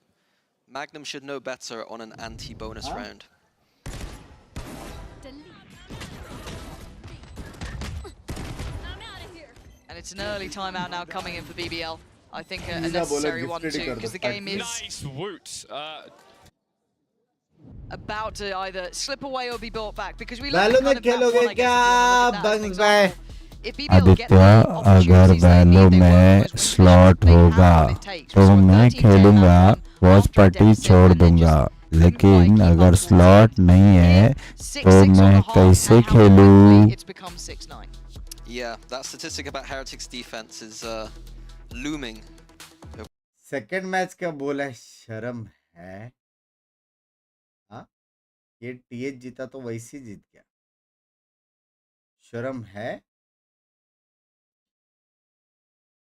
[SPEAKER 5] Magnum should know better on an anti-bonus round.
[SPEAKER 4] And it's an early timeout now coming in for BBL. I think a
[SPEAKER 1] Lisa बोला
[SPEAKER 4] necessary one
[SPEAKER 1] gifted ही
[SPEAKER 4] too,
[SPEAKER 1] कर
[SPEAKER 4] because
[SPEAKER 1] दो,
[SPEAKER 4] the game is
[SPEAKER 7] Nice woot.
[SPEAKER 4] about to either slip away or be brought back. Because we look
[SPEAKER 1] Valorant
[SPEAKER 4] at kind of map
[SPEAKER 1] खेलोगे
[SPEAKER 4] one, I guess, if you
[SPEAKER 1] क्या?
[SPEAKER 4] wanna look at that as an
[SPEAKER 1] Bunks भाई.
[SPEAKER 4] example. If BBL get the
[SPEAKER 11] Aditya अगर
[SPEAKER 4] opportunities they
[SPEAKER 11] वैलो
[SPEAKER 4] need, they
[SPEAKER 11] में
[SPEAKER 4] won't lose.
[SPEAKER 11] Slot
[SPEAKER 4] They have
[SPEAKER 11] होगा
[SPEAKER 4] what it takes.
[SPEAKER 11] तो
[SPEAKER 4] We saw
[SPEAKER 11] मैं
[SPEAKER 4] 13-10
[SPEAKER 11] खेलूंगा
[SPEAKER 4] after
[SPEAKER 11] watch
[SPEAKER 4] a
[SPEAKER 11] party
[SPEAKER 4] deficit
[SPEAKER 11] छोड़
[SPEAKER 4] and then
[SPEAKER 11] दूंगा
[SPEAKER 4] just
[SPEAKER 11] लेकिन
[SPEAKER 4] keep
[SPEAKER 11] अगर
[SPEAKER 4] up
[SPEAKER 11] स्लॉट
[SPEAKER 4] towards
[SPEAKER 11] नहीं है
[SPEAKER 4] 6-6
[SPEAKER 11] तो
[SPEAKER 4] on
[SPEAKER 11] मैं
[SPEAKER 4] the half,
[SPEAKER 11] कैसे
[SPEAKER 4] and how quickly
[SPEAKER 11] खेलूं
[SPEAKER 4] it's become 6-9.
[SPEAKER 5] Yeah, that statistic about Heretics defense is looming.
[SPEAKER 1] Second match का बोला है, शर्म है? हाँ, ये टीएच जीता तो वैसे ही जीत गया. शर्म है?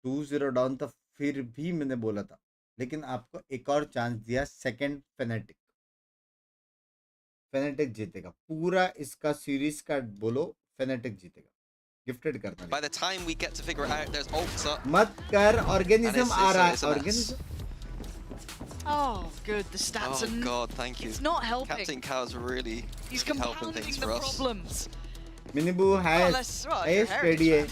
[SPEAKER 1] 2-0 डाउन था फिर भी मैंने बोला था, लेकिन आपको एक और चांस दिया. सेकंड फेनेटिक जीतेगा पूरा इसका सीरीज का. बोलो फेनेटिक जीतेगा. गिफ्टेड करना.
[SPEAKER 5] By the time we get to figure it out, there's ults up.
[SPEAKER 1] मत कर. ऑर्गेनिज्म आ रहा है.
[SPEAKER 5] it's a mess.
[SPEAKER 1] Organism.
[SPEAKER 4] Oh, good. The stats
[SPEAKER 5] Oh
[SPEAKER 4] are
[SPEAKER 5] God, thank you.
[SPEAKER 4] it's not helping.
[SPEAKER 5] Captain Cal's really
[SPEAKER 4] He's
[SPEAKER 5] helping
[SPEAKER 4] compounding
[SPEAKER 5] things
[SPEAKER 4] the
[SPEAKER 5] for us.
[SPEAKER 4] problems.
[SPEAKER 1] मिनीबू
[SPEAKER 4] Oh,
[SPEAKER 1] है
[SPEAKER 4] well,
[SPEAKER 1] है
[SPEAKER 4] you're
[SPEAKER 1] steady है.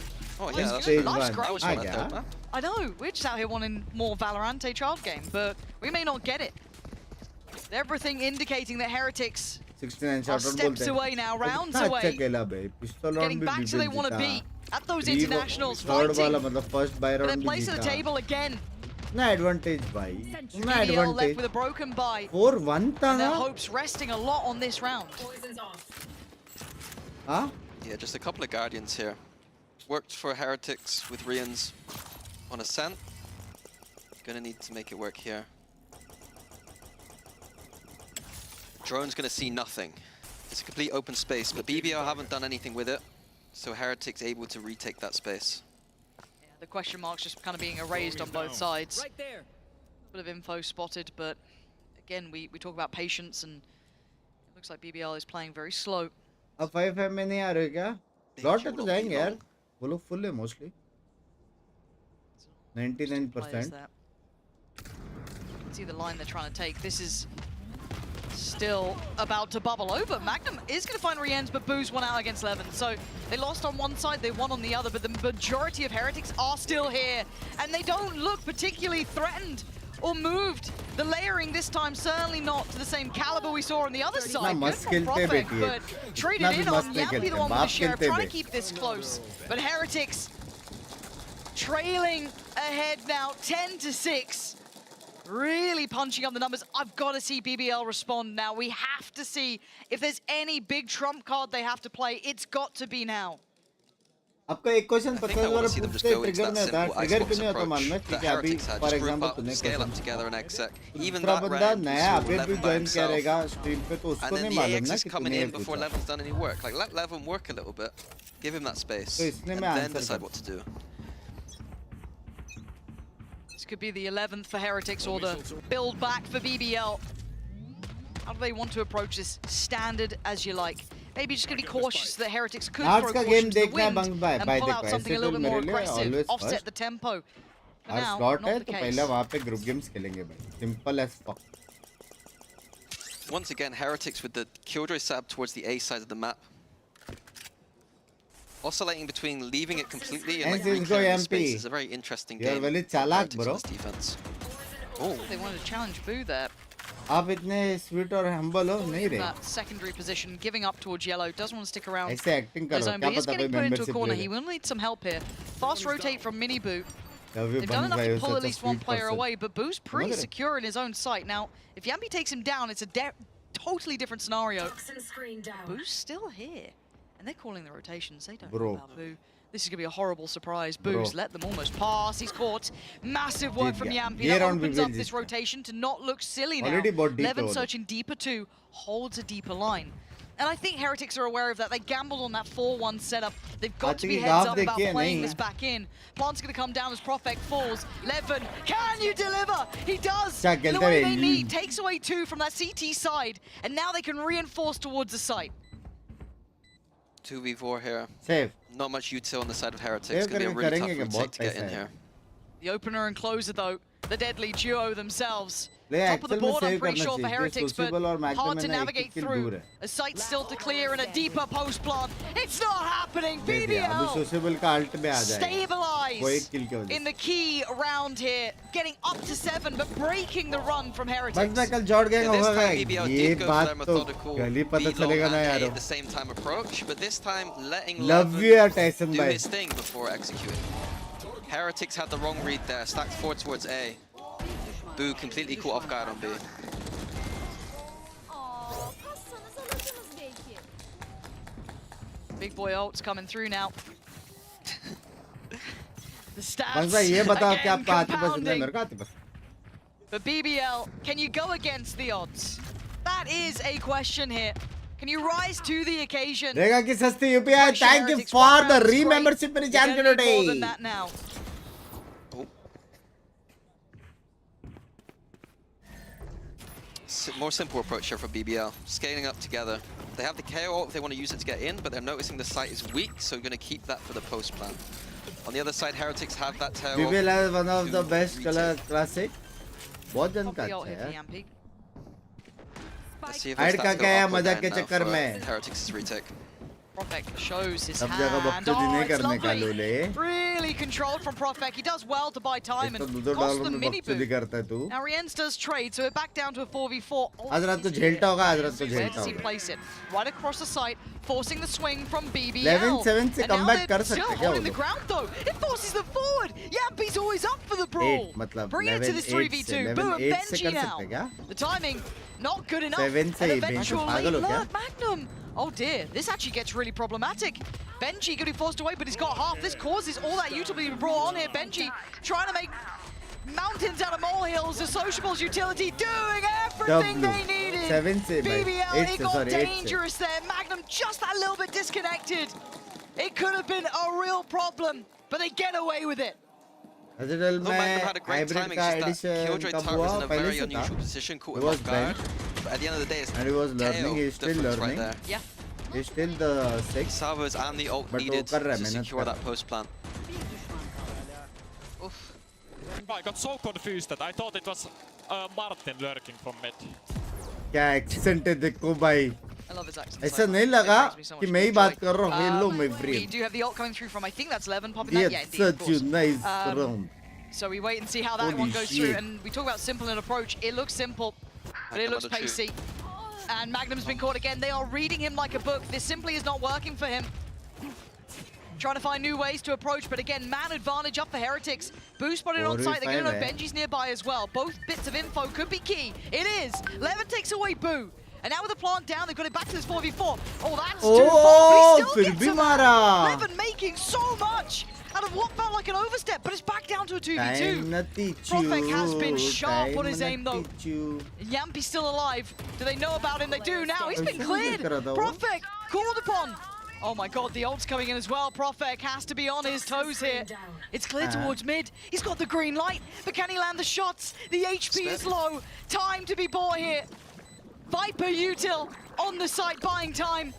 [SPEAKER 5] Oh
[SPEAKER 4] Life's
[SPEAKER 5] yeah,
[SPEAKER 4] good.
[SPEAKER 5] that's
[SPEAKER 1] Stage
[SPEAKER 4] Life's
[SPEAKER 1] one.
[SPEAKER 4] great.
[SPEAKER 5] I wish
[SPEAKER 1] I
[SPEAKER 5] I
[SPEAKER 1] get
[SPEAKER 5] had
[SPEAKER 1] it.
[SPEAKER 5] that.
[SPEAKER 4] I know, we're just out here wanting more Valorant, a child game, but we may not get it. Everything indicating that Heretics
[SPEAKER 1] 69
[SPEAKER 4] are
[SPEAKER 1] shot out
[SPEAKER 4] steps
[SPEAKER 1] बोलते हैं.
[SPEAKER 4] away now, rounds
[SPEAKER 1] कितना अच्छा
[SPEAKER 4] away,
[SPEAKER 1] खेला बे. पिस्तौल round
[SPEAKER 4] getting
[SPEAKER 1] भी
[SPEAKER 4] back to they
[SPEAKER 1] BBL
[SPEAKER 4] want to
[SPEAKER 1] जीता.
[SPEAKER 4] be at those internationals,
[SPEAKER 1] third वाला
[SPEAKER 4] fighting
[SPEAKER 1] मतलब first by
[SPEAKER 4] for their
[SPEAKER 1] round भी
[SPEAKER 4] place at the
[SPEAKER 1] जीता.
[SPEAKER 4] table again.
[SPEAKER 1] ना एडवांटेज भाई. ना
[SPEAKER 4] BBL left
[SPEAKER 1] advantage.
[SPEAKER 4] with a broken bye,
[SPEAKER 1] 4-1 था
[SPEAKER 4] and their
[SPEAKER 1] ना.
[SPEAKER 4] hopes resting a lot on this round.
[SPEAKER 1] हाँ.
[SPEAKER 5] Yeah, just a couple of Guardians here. Worked for Heretics with Rians on Ascent. Gonna need to make it work here. Drone's gonna see nothing. It's a complete open space, but BBL haven't done anything with it, so Heretics able to retake that space.
[SPEAKER 4] the question marks just kind of being erased on both sides.
[SPEAKER 8] Right there.
[SPEAKER 4] Bit of info spotted, but again, we talk about patience, and it looks like BBL is playing very slow.
[SPEAKER 1] अब 5-5 में नहीं आ रहे क्या? Lot तो जाएंगे यार. वो लोग full है mostly. 99%.
[SPEAKER 4] See the line they're trying to take. This is still about to bubble over. Magnum is going to find Rienz, but Boo's won out against Levin. So they lost on one side, they won on the other, but the majority of Heretics are still here, and they don't look particularly threatened or moved. The layering this time certainly not to the same caliber we saw on the other side. Good from Prophet, but traded in on Yampi, the one with the sheriff, trying to keep this close. But Heretics trailing ahead now, 10-6. Really punching up the numbers. I've got to see BBL respond now. We have to see if there's any big trump card they have to play. It's got to be now.
[SPEAKER 1] आपका एक question पता है अगर पूछते trigger में था trigger क्यों नहीं होता मान में ठीक है अभी फॉर एग्जांपल तूने दूसरा बंदा नया अभी भी ज्वाइन करेगा स्ट्रीम पे तो उसको नहीं मालूम ना कि तूने ये पूछा
[SPEAKER 5] let Levin work a little bit, give him that space,
[SPEAKER 1] तो इसने
[SPEAKER 5] and
[SPEAKER 1] मैं
[SPEAKER 5] then
[SPEAKER 1] answer
[SPEAKER 5] decide what to do.
[SPEAKER 4] This could be the 11th for Heretics or the build back for BBL. How do they want to approach this? Standard as you like. Maybe just going to be cautious that Heretics could throw caution to the wind and pull out something a little bit more aggressive, offset the tempo. For now, not the
[SPEAKER 1] तो
[SPEAKER 4] case.
[SPEAKER 1] पहले वहाँ पे group games खेलेंगे भाई. Simple as fuck.
[SPEAKER 5] Once again, Heretics with the Killjoy setup towards the A side of the map. Oscillating between leaving it completely and like reclaiming the space is a very interesting game.
[SPEAKER 1] You're very chalak, bro.
[SPEAKER 5] Defense.
[SPEAKER 4] Oh, they wanted to challenge Boo there.
[SPEAKER 1] आप इतने sweet और humble हो नहीं रहे.
[SPEAKER 4] That secondary position, giving up towards yellow, doesn't want to stick around.
[SPEAKER 1] ऐसे acting करो. क्या
[SPEAKER 4] He's
[SPEAKER 1] पता
[SPEAKER 4] getting
[SPEAKER 1] भाई
[SPEAKER 4] put into a
[SPEAKER 1] membership
[SPEAKER 4] corner.
[SPEAKER 1] ले
[SPEAKER 4] He
[SPEAKER 1] ले.
[SPEAKER 4] will need some help here. Fast rotate from Mini Boo.
[SPEAKER 1] They've
[SPEAKER 4] They've done enough to pull at least one player away, but Boo's pretty secure in his own sight. Now, if Yampi takes him down, it's a totally different scenario. Boo's still here, and they're calling the rotations. They don't know about Boo. This is going to be a horrible surprise. Boo's let them almost pass. He's caught. Massive work from Yampi. That opens up this rotation to not look silly now. Levin searching deeper too, holds a deeper line. And I think Heretics are aware of that. They gambled on that 4-1 setup. They've got to be heads up about playing this back in. Plant's going to come down as Profek falls. Levin, can you deliver? He does. In the way they need. Takes away 2 from that CT side. And now they can reinforce towards the site.
[SPEAKER 5] 2v4 here.
[SPEAKER 1] Safe.
[SPEAKER 5] Not much util on the side of Heretics. It's going to be a really tough retake to get in here.
[SPEAKER 4] The opener and closer though, the deadly duo themselves. Top of the board, I'm pretty sure, for Heretics, but hard to navigate through. A site still to clear and a deeper post plant. It's not happening. BBL stabilized in the key round here, getting up to 7, but breaking the run from Heretics.
[SPEAKER 5] This time BBL did go for their methodical B-long at the same time approach, but this time letting Levin do his thing before executing. Heretics had the wrong read there, stacked forward towards A. Boo completely caught off guard on B.
[SPEAKER 4] Big boy ult's coming through now. The stats again compounding. But BBL, can you go against the odds? That is a question here. Can you rise to the occasion?
[SPEAKER 1] Thank you for the re-membership today.
[SPEAKER 4] More than that now.
[SPEAKER 5] More simple approach here for BBL, scaling up together. They have the KO ult if they want to use it to get in, but they're noticing the site is weak, so we're going to keep that for the post plan. On the other side, Heretics have that tail.
[SPEAKER 1] BBL has one of the best color classic. बहुत जन का अच्छा है. Hide का क्या है मजाक के चक्कर में?
[SPEAKER 5] Heretics' retake.
[SPEAKER 4] Profek shows his
[SPEAKER 1] सब
[SPEAKER 4] hand.
[SPEAKER 1] जगह बख्तूरी नहीं
[SPEAKER 4] It's
[SPEAKER 1] करने का
[SPEAKER 4] lovely.
[SPEAKER 1] लूले.
[SPEAKER 4] Really controlled from Profek. He does well to buy time
[SPEAKER 1] तो
[SPEAKER 4] and
[SPEAKER 1] दूसरे
[SPEAKER 4] cost
[SPEAKER 1] डालों
[SPEAKER 4] them
[SPEAKER 1] में
[SPEAKER 4] mini
[SPEAKER 1] बख्तूरी
[SPEAKER 4] boot.
[SPEAKER 1] करता है तू.
[SPEAKER 4] Now Rienz does trade, so we're back down to a 4v4.
[SPEAKER 1] आज रात तो झेलता होगा, आज रात तो
[SPEAKER 4] Where
[SPEAKER 1] झेलता
[SPEAKER 4] does he
[SPEAKER 1] होगा.
[SPEAKER 4] place it? Right across the site, forcing the swing from BBL.
[SPEAKER 1] 11-7 से
[SPEAKER 4] And now
[SPEAKER 1] comeback
[SPEAKER 4] they're
[SPEAKER 1] कर सकते
[SPEAKER 4] still
[SPEAKER 1] हैं क्या
[SPEAKER 4] holding
[SPEAKER 1] वो
[SPEAKER 4] the
[SPEAKER 1] लोग?
[SPEAKER 4] ground though. It forces them forward. Yampi's always up for the brawl.
[SPEAKER 1] 8 मतलब
[SPEAKER 4] Bring it to this 3v2. Boo and
[SPEAKER 1] 11-8 से
[SPEAKER 4] Benji
[SPEAKER 1] कर
[SPEAKER 4] now.
[SPEAKER 1] सकते हैं क्या?
[SPEAKER 4] The timing not good enough.
[SPEAKER 1] 7 से
[SPEAKER 4] And
[SPEAKER 1] ही Benji
[SPEAKER 4] eventually
[SPEAKER 1] पागल हो क्या?
[SPEAKER 4] Lurk Magnum. Oh dear, this actually gets really problematic. Benji gonna be forced away, but he's got half. This causes all that utility to be brought on here. Benji trying to make mountains out of molehills. The sociables utility doing everything they needed.
[SPEAKER 1] 7 से
[SPEAKER 4] BBL,
[SPEAKER 1] 8
[SPEAKER 4] it
[SPEAKER 1] से
[SPEAKER 4] got
[SPEAKER 1] sorry 8 से.
[SPEAKER 4] dangerous there. Magnum just that little bit disconnected. It could have been a real problem, but they get away with it.
[SPEAKER 1] Digital
[SPEAKER 5] Though Magnum
[SPEAKER 1] में
[SPEAKER 5] had a great
[SPEAKER 1] hybrid
[SPEAKER 5] timing,
[SPEAKER 1] का
[SPEAKER 5] it's just that
[SPEAKER 1] addition
[SPEAKER 5] Killjoy
[SPEAKER 1] कब
[SPEAKER 5] Tart
[SPEAKER 1] हुआ
[SPEAKER 5] was in a
[SPEAKER 1] पहले
[SPEAKER 5] very
[SPEAKER 1] से था
[SPEAKER 5] unusual position, caught
[SPEAKER 1] He
[SPEAKER 5] him
[SPEAKER 1] was
[SPEAKER 5] off guard.
[SPEAKER 1] benched
[SPEAKER 5] But at the end of the day, it's
[SPEAKER 1] and he was learning.
[SPEAKER 5] KO
[SPEAKER 1] He is still
[SPEAKER 5] difference right
[SPEAKER 1] learning.
[SPEAKER 5] there.
[SPEAKER 4] Yeah.
[SPEAKER 1] He's still the sixth.
[SPEAKER 5] Salvos and the ult
[SPEAKER 1] But वो
[SPEAKER 5] needed
[SPEAKER 1] कर रहा है,
[SPEAKER 5] to
[SPEAKER 1] मेहनत
[SPEAKER 5] secure
[SPEAKER 1] कर
[SPEAKER 5] that
[SPEAKER 1] रहा है.
[SPEAKER 5] post plant.
[SPEAKER 4] Oof.
[SPEAKER 7] I got so confused that I thought it was Martin lurking from mid.
[SPEAKER 1] क्या accent है देखो भाई.
[SPEAKER 4] I love his accent.
[SPEAKER 1] ऐसा नहीं लगा कि मैं ही बात कर रहा हूँ. Hello my
[SPEAKER 4] We
[SPEAKER 1] friend.
[SPEAKER 4] do have the ult coming through from, I think that's 11 popping that. Yeah,
[SPEAKER 1] It's
[SPEAKER 4] indeed, of
[SPEAKER 1] such a
[SPEAKER 4] course.
[SPEAKER 1] nice round.
[SPEAKER 4] So we wait and see how that
[SPEAKER 1] Holy
[SPEAKER 4] one goes
[SPEAKER 1] shit.
[SPEAKER 4] through. And we talk about simple in approach. It looks simple, but it looks
[SPEAKER 5] Another two.
[SPEAKER 4] pacey. And Magnum's been caught again. They are reading him like a book. This simply is not working for him. Trying to find new ways to approach, but again, man advantage up for Heretics. Boo spotted on site. They're going to know Benji's nearby as well. Both bits of info could be key. It is. Levin takes away Boo. And now with the plant down, they've got it back to this 4v4. Oh, that's too far, but he still
[SPEAKER 1] फिर
[SPEAKER 4] gets
[SPEAKER 1] भी
[SPEAKER 4] him.
[SPEAKER 1] मारा.
[SPEAKER 4] Levin making so much out of what felt like an overstep, but it's back down to a 2v2.
[SPEAKER 1] Time na teach
[SPEAKER 4] Profek has been
[SPEAKER 1] you.
[SPEAKER 4] sharp on
[SPEAKER 1] Time
[SPEAKER 4] his
[SPEAKER 1] na
[SPEAKER 4] aim though.
[SPEAKER 1] teach you.
[SPEAKER 4] Yampi's still alive. Do they know about him? They do now. He's been cleared. Profek called upon. Oh my god, the ult's coming in as well. Profek has to be on his toes here. It's clear towards mid. He's got the green light, but can he land the shots? The HP is low. Time to be bought here. Viper Util on the site buying time.